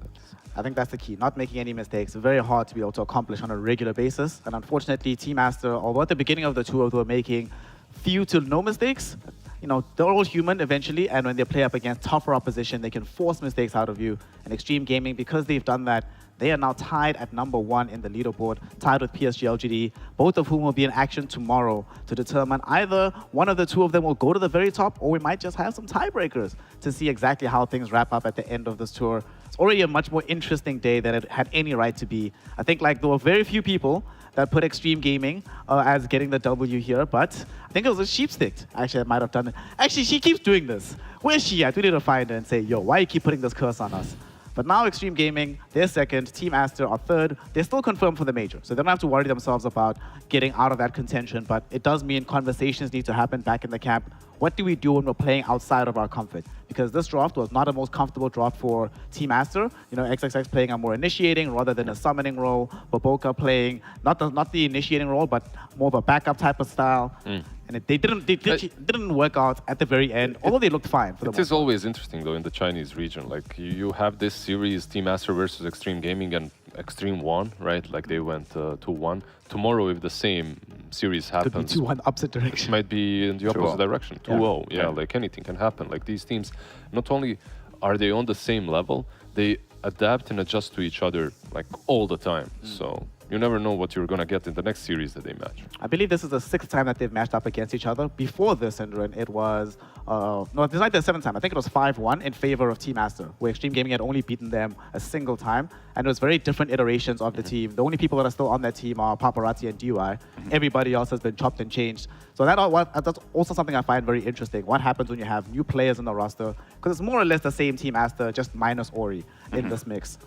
I think that's the key, not making any mistakes. Very hard to be able to accomplish on a regular basis. And unfortunately, Team Astor, although at the beginning of the tour they were making few to no mistakes, you know, they're all human eventually, and when they play up against tougher opposition, they can force mistakes out of you. And Extreme Gaming, because they've done that, they are now tied at #1 in the leaderboard, tied with PSG LGD, both of whom will be in action tomorrow to determine either one of the two of them will go to the very top, or we might just have some tiebreakers to see exactly how things wrap up at the end of this tour. It's already a much more interesting day than it had any right to be. I think like there were very few people that put Extreme Gaming as getting the W here, but I think it was a sheepstick. Actually, I might have done it. Actually, she keeps doing this. Where's she at? We need to find her and say, yo, why you keep putting this curse on us? But now Extreme Gaming, they're second, Team Astor are third. They're still confirmed for the major, so they don't have to worry themselves about getting out of that contention, but it does mean conversations need to happen back in the camp. What do we do when we're playing outside of our comfort? Because this draft was not the most comfortable draft for Team Astor. You know, XXX playing a more initiating rather than a summoning role. Baboka playing not the initiating role, but more of a backup type of style. And they didn't work out at the very end, although they looked fine for the most part. It is always interesting, though, in the Chinese region. Like, you have this series, Team Astor versus Extreme Gaming, and Extreme won, right? Like, they went 2-1. Tomorrow, if the same series happens... Could be 2-1 opposite direction. It might be in the opposite direction. 2-0, yeah, like anything can happen. Like, these teams, not only are they on the same level, they adapt and adjust to each other, like, all the time. So... you never know what you're going to get in the next series that they match. I believe this is the 6th time that they've matched up against each other. Before this, Syndrome, it was... no, it's not the 7th time. I think it was 5-1 in favor of Team Astor, where Extreme Gaming had only beaten them a single time. And it was very different iterations of the team. The only people that are still on that team are Paparazzi and DUI. Everybody else has been chopped and changed. So that's also something I find very interesting. What happens when you have new players in the roster? Because it's more or less the same Team Astor, just minus Ori in this mix.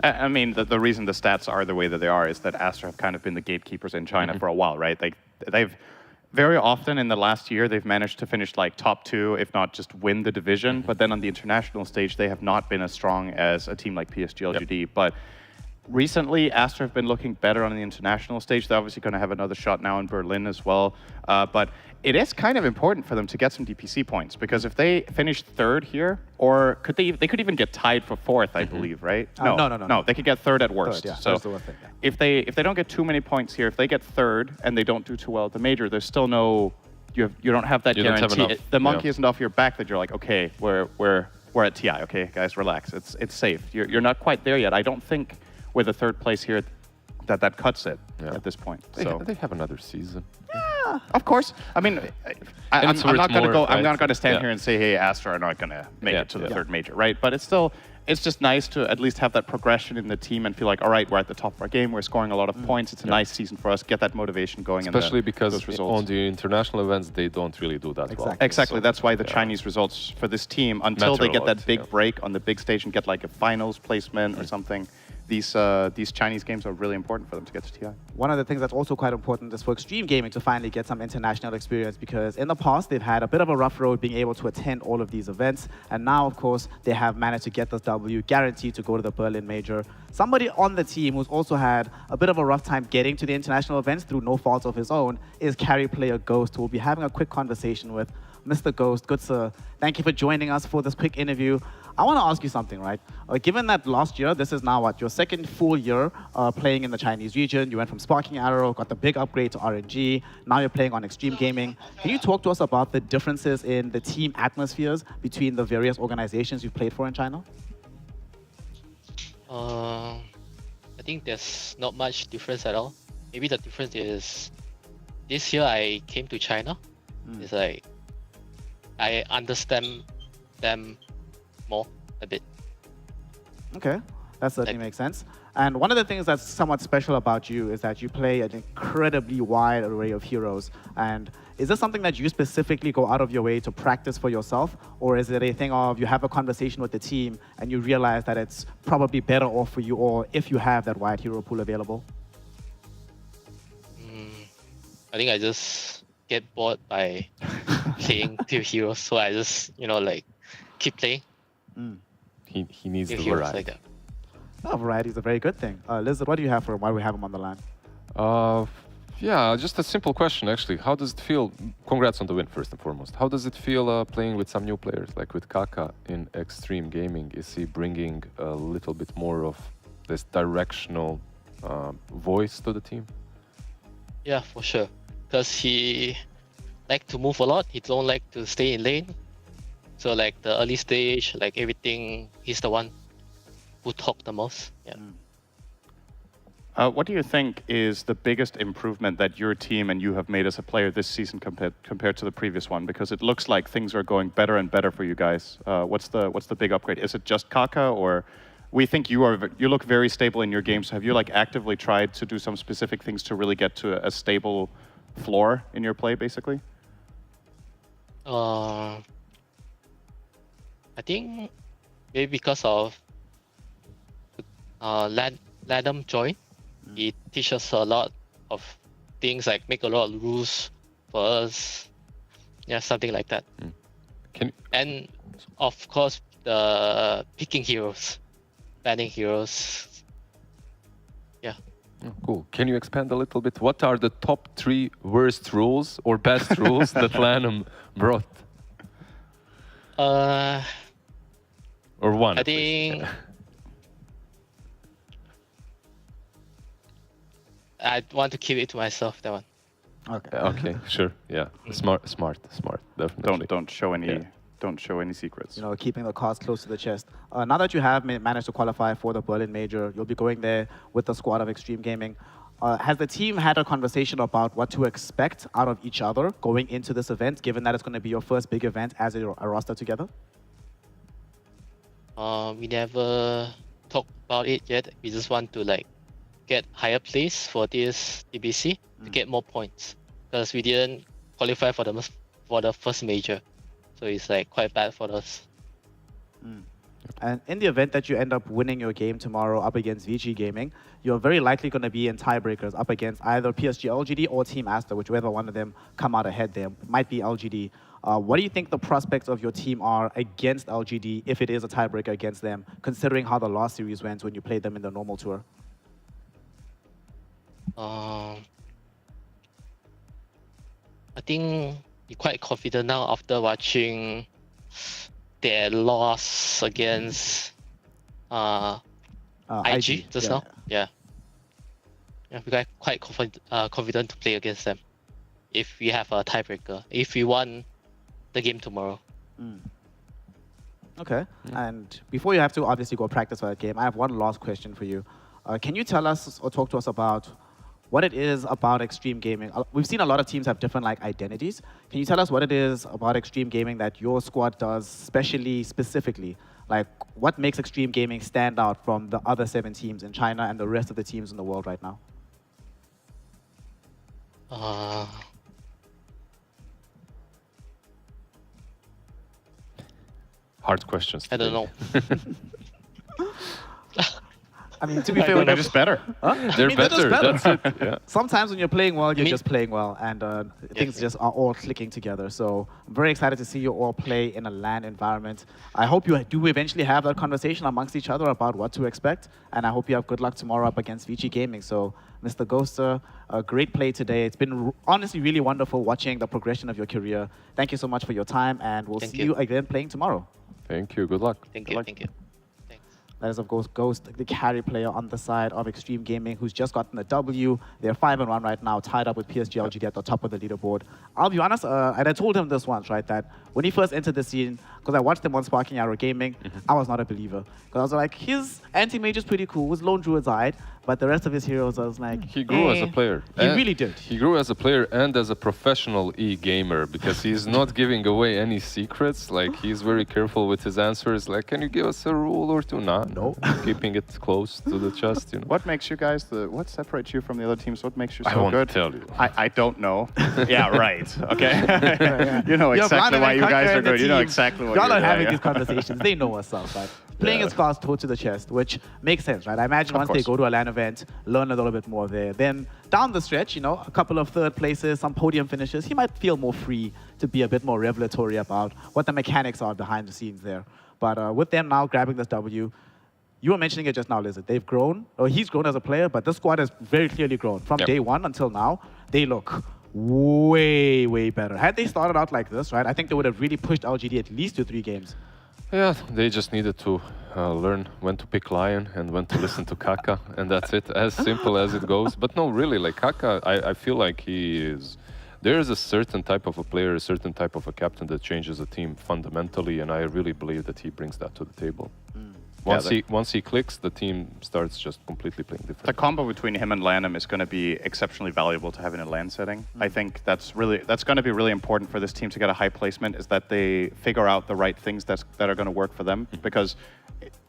I mean, the reason the stats are the way that they are is that Astor have kind of been the gatekeepers in China for a while, right? Like, they've very often in the last year, they've managed to finish like top 2, if not just win the division. But then on the international stage, they have not been as strong as a team like PSG LGD. But recently, Astor have been looking better on the international stage. They're obviously going to have another shot now in Berlin as well. But it is kind of important for them to get some DPC points, because if they finish 3rd here, or they could even get tied for 4th, I believe, right? No, they could get 3rd at worst. 3rd, yeah. So if they don't get too many points here, if they get 3rd and they don't do too well at the major, there's still no you don't have that guarantee. The monkey isn't off your back that you're like, okay, we're at TI, okay, guys, relax. It's safe. You're not quite there yet. I don't think with a 3rd place here that cuts it. at this point. They have another season. Yeah, of course. I mean, I'm not going to go. I'm not going to stand here and say, hey, Astra are not going to make it to the third major, right? But it's still. It's just nice to at least have that progression in the team and feel like, all right, we're at the top of our game, we're scoring a lot of points, it's a nice season for us, get that motivation going. Especially because those results. on the international events, they don't really do that well. Exactly, So, that's why the Chinese results for this team, until Matter they a get lot, that big break on the big stage and get like a finals placement or something, these Chinese games are really important for them to get to TI. One of the things that's also quite important is for Extreme Gaming to finally get some international experience, because in the past they've had a bit of a rough road being able to attend all of these events, and now of course they have managed to get this W, guaranteed to go to the Berlin Major. Somebody on the team who's also had a bit of a rough time getting to the international events through no fault of his own is carry player Ghost, who we'll be having a quick conversation with. Mr. Ghost, good sir, thank you for joining us for this quick interview. I want to ask you something, right? Given that last year, this is now what, your second full year playing in the Chinese region. You went from Sparking Arrow, got the big upgrade to RNG. Now you're playing on Extreme Gaming. Can you talk to us about the differences in the team atmospheres between the various organizations you've played for in China? I think there's not much difference at all. Maybe the difference is this year I came to China. It's like I understand them more a bit. Okay, that certainly makes sense. And one of the things that's somewhat special about you is that you play an incredibly wide array of heroes. And is this something that you specifically go out of your way to practice for yourself? Or is it a thing of you have a conversation with the team and you realize that it's probably better off for you all if you have that wide hero pool available? I think I just get bored by playing two heroes, so I just, like, keep playing. He needs Two the heroes variety. like that. Oh, variety is a very good thing. Lizard, what do you have for him while we have him on the line? Yeah, just a simple question, actually. How does it feel? Congrats on the win, first and foremost. How does it feel playing with some new players, like with Kaka in Extreme Gaming? Is he bringing a little bit more of this directional voice to the team? Yeah, for sure. Because he like to move a lot. He don't like to stay in lane. So like the early stage, like everything, he's the one who talk the most. Yeah. What do you think is the biggest improvement that your team and you have made as a player this season compared to the previous one? Because it looks like things are going better and better for you guys. What's the big upgrade? Is it just Kaka, or we think you look very stable in your games? Have you like actively tried to do some specific things to really get to a stable floor in your play, basically? I think maybe because of Ladam Joy, he teaches us a lot of things, like make a lot of rules for us. Yeah, something like that. And of course, the picking heroes, banning heroes. Yeah. Oh, cool. Can you expand a little bit? What are the top 3 worst rules or best rules that Lanham brought? Or one? I think I want to keep it to myself, that one. Okay. Okay, sure. Yeah. Smart, definitely. Don't show any secrets. You know, keeping the cards close to the chest. Now that you have managed to qualify for the Berlin Major, you'll be going there with the squad of Extreme Gaming. Has the team had a conversation about what to expect out of each other going into this event, given that it's going to be your first big event as a roster together? We never talked about it yet. We just want to like get higher place for this DPC to get more points, because we didn't qualify for the first major, so it's like quite bad for us. And in the event that you end up winning your game tomorrow up against VG Gaming, you're very likely going to be in tiebreakers up against either PSG LGD or Team Asta, whichever one of them come out ahead there. Might be LGD. What do you think the prospects of your team are against LGD if it is a tiebreaker against them, considering how the last series went when you played them in the normal tour? I think we're quite confident now after watching their loss against IG just now. Yeah, we're quite confident to play against them if we have a tiebreaker, if we won the game tomorrow. Okay, and before you have to obviously go practice for that game, I have one last question for you. Can you tell us or talk to us about what it is about Extreme Gaming. We've seen a lot of teams have different like identities. Can you tell us what it is about Extreme Gaming that your squad does specifically? Like, what makes Extreme Gaming stand out from the other 7 teams in China and the rest of the teams in the world right now? Hard questions. I don't know. I mean, to be fair, they're just better. Huh? They're They're just better. That's it. Yeah. Sometimes when you're playing well, you're just playing well, and things just are all clicking together. So I'm very excited to see you all play in a LAN environment. I hope you do eventually have that conversation amongst each other about what to expect, and I hope you have good luck tomorrow up against Vici Gaming. So, Mr. Ghoster, a great play today. It's been honestly really wonderful watching the progression of your career. Thank you so much for your time, and we'll see you again playing tomorrow. Thank you. Good luck. Thank you. Thank you. That is, of course, Ghost, the carry player on the side of Extreme Gaming, who's just gotten a W. They're 5-1 right now, tied up with PSG LGD at the top of the leaderboard. I'll be honest, and I told him this once, right, that when he first entered the scene, because I watched him on Sparking Arrow Gaming, I was not a believer. Because I was like, his anti-mage is pretty cool, his lone druid's eyed, but the rest of his heroes, I was like, He grew as a player. He really did. He grew as a player and as a professional e-gamer because he's not giving away any secrets. Like, he's very careful with his answers. Like, can you give us a rule or two? Nah, no. Keeping it close to the chest, you know. What makes you guys what separates you from the other teams? What makes you so I won't good? tell you. I don't know. Yeah, right. Okay. You know exactly why you guys are good. You know exactly what Y'all you're are having doing. these conversations. They know what's up, right? Playing his cards toe to the chest, which makes sense, right? I imagine once they go to a LAN event, learn a little bit more there. Then down the stretch, you know, a couple of third places, some podium finishes, he might feel more free to be a bit more revelatory about what the mechanics are behind the scenes there. But with them now grabbing this W, you were mentioning it just now, Lizard. They've grown, or he's grown as a player, but this squad has very clearly grown. From day one until now, they look way, way better. Had they started out like this, right, I think they would have really pushed LGD at least to 3 games. Yeah, they just needed to learn when to pick Lion and when to listen to Kaka, and that's it, as simple as it goes. But no, really, like Kaka, I feel like there is a certain type of a player, a certain type of a captain that changes a team fundamentally, and I really believe that he brings that to the table. Once he clicks, the team starts just completely playing different. The combo between him and Lanham is going to be exceptionally valuable to have in a LAN setting. I think that's going to be really important for this team to get a high placement, is that they figure out the right things that are going to work for them, because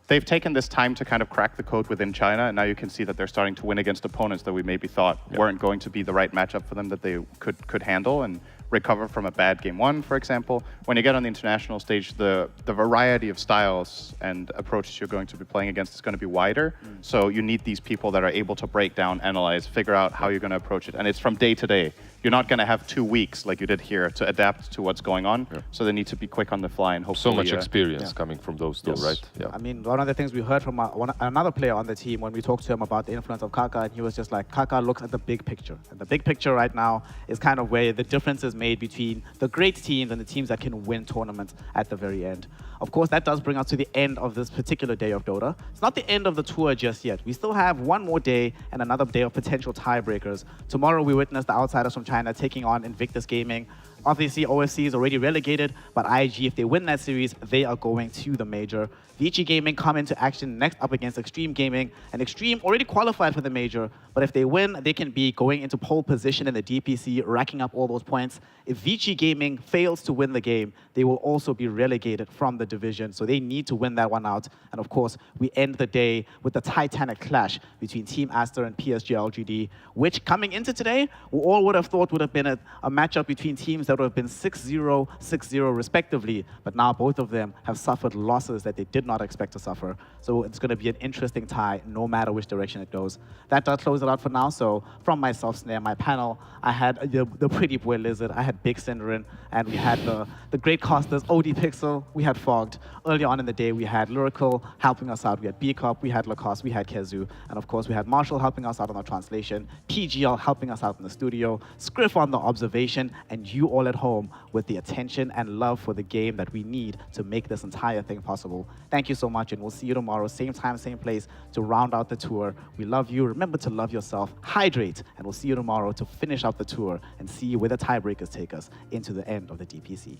they've taken this time to kind of crack the code within China, and now you can see that they're starting to win against opponents that we maybe thought weren't going to be the right matchup for them, that they could handle and recover from a bad game 1, for example. When you get on the international stage, the variety of styles and approaches you're going to be playing against is going to be wider. So you need these people that are able to break down, analyze, figure out how you're going to approach it. And it's from day to day. You're not going to have 2 weeks like you did here to adapt to what's going on. So they need to be quick on the fly and hopefully... So much experience coming from those two, right? Yeah. I mean, one of the things we heard from another player on the team when we talked to him about the influence of Kaka, and he was just like, Kaka looks at the big picture. And the big picture right now is kind of where the difference is made between the great teams and the teams that can win tournaments at the very end. Of course, that does bring us to the end of this particular day of Dota. It's not the end of the tour just yet. We still have one more day and another day of potential tiebreakers. Tomorrow, we witness the outsiders from China taking on Invictus Gaming. Obviously, OFC is already relegated, but IG, if they win that series, they are going to the major. Vici Gaming come into action next up against Extreme Gaming, and Extreme already qualified for the major, but if they win, they can be going into pole position in the DPC, racking up all those points. If Vici Gaming fails to win the game, they will also be relegated from the division, so they need to win that one out. And of course, we end the day with the titanic clash between Team Aster and PSG LGD, which coming into today, we all would have thought would have been a matchup between teams that would have been 6-0, 6-0 respectively, but now both of them have suffered losses that they did not expect to suffer. So it's going to be an interesting tie, no matter which direction it goes. That does close it out for now. So from myself, Snare, my panel, I had the pretty boy Lizard, I had Big Cinderin, and we had the great casters, OD Pixel, we had Fogged. Early on in the day, we had Lyrical helping us out, we had B-Cop, we had Lacoste, we had Kezu, and of course we had Marshall helping us out on the translation, PGL helping us out in the studio, Scriff on the observation, and you all at home with the attention and love for the game that we need to make this entire thing possible. Thank you so much, and we'll see you tomorrow, same time, same place, to round out the tour. We love you. Remember to love yourself, hydrate, and we'll see you tomorrow to finish out the tour and see where the tiebreakers take us into the end of the DPC.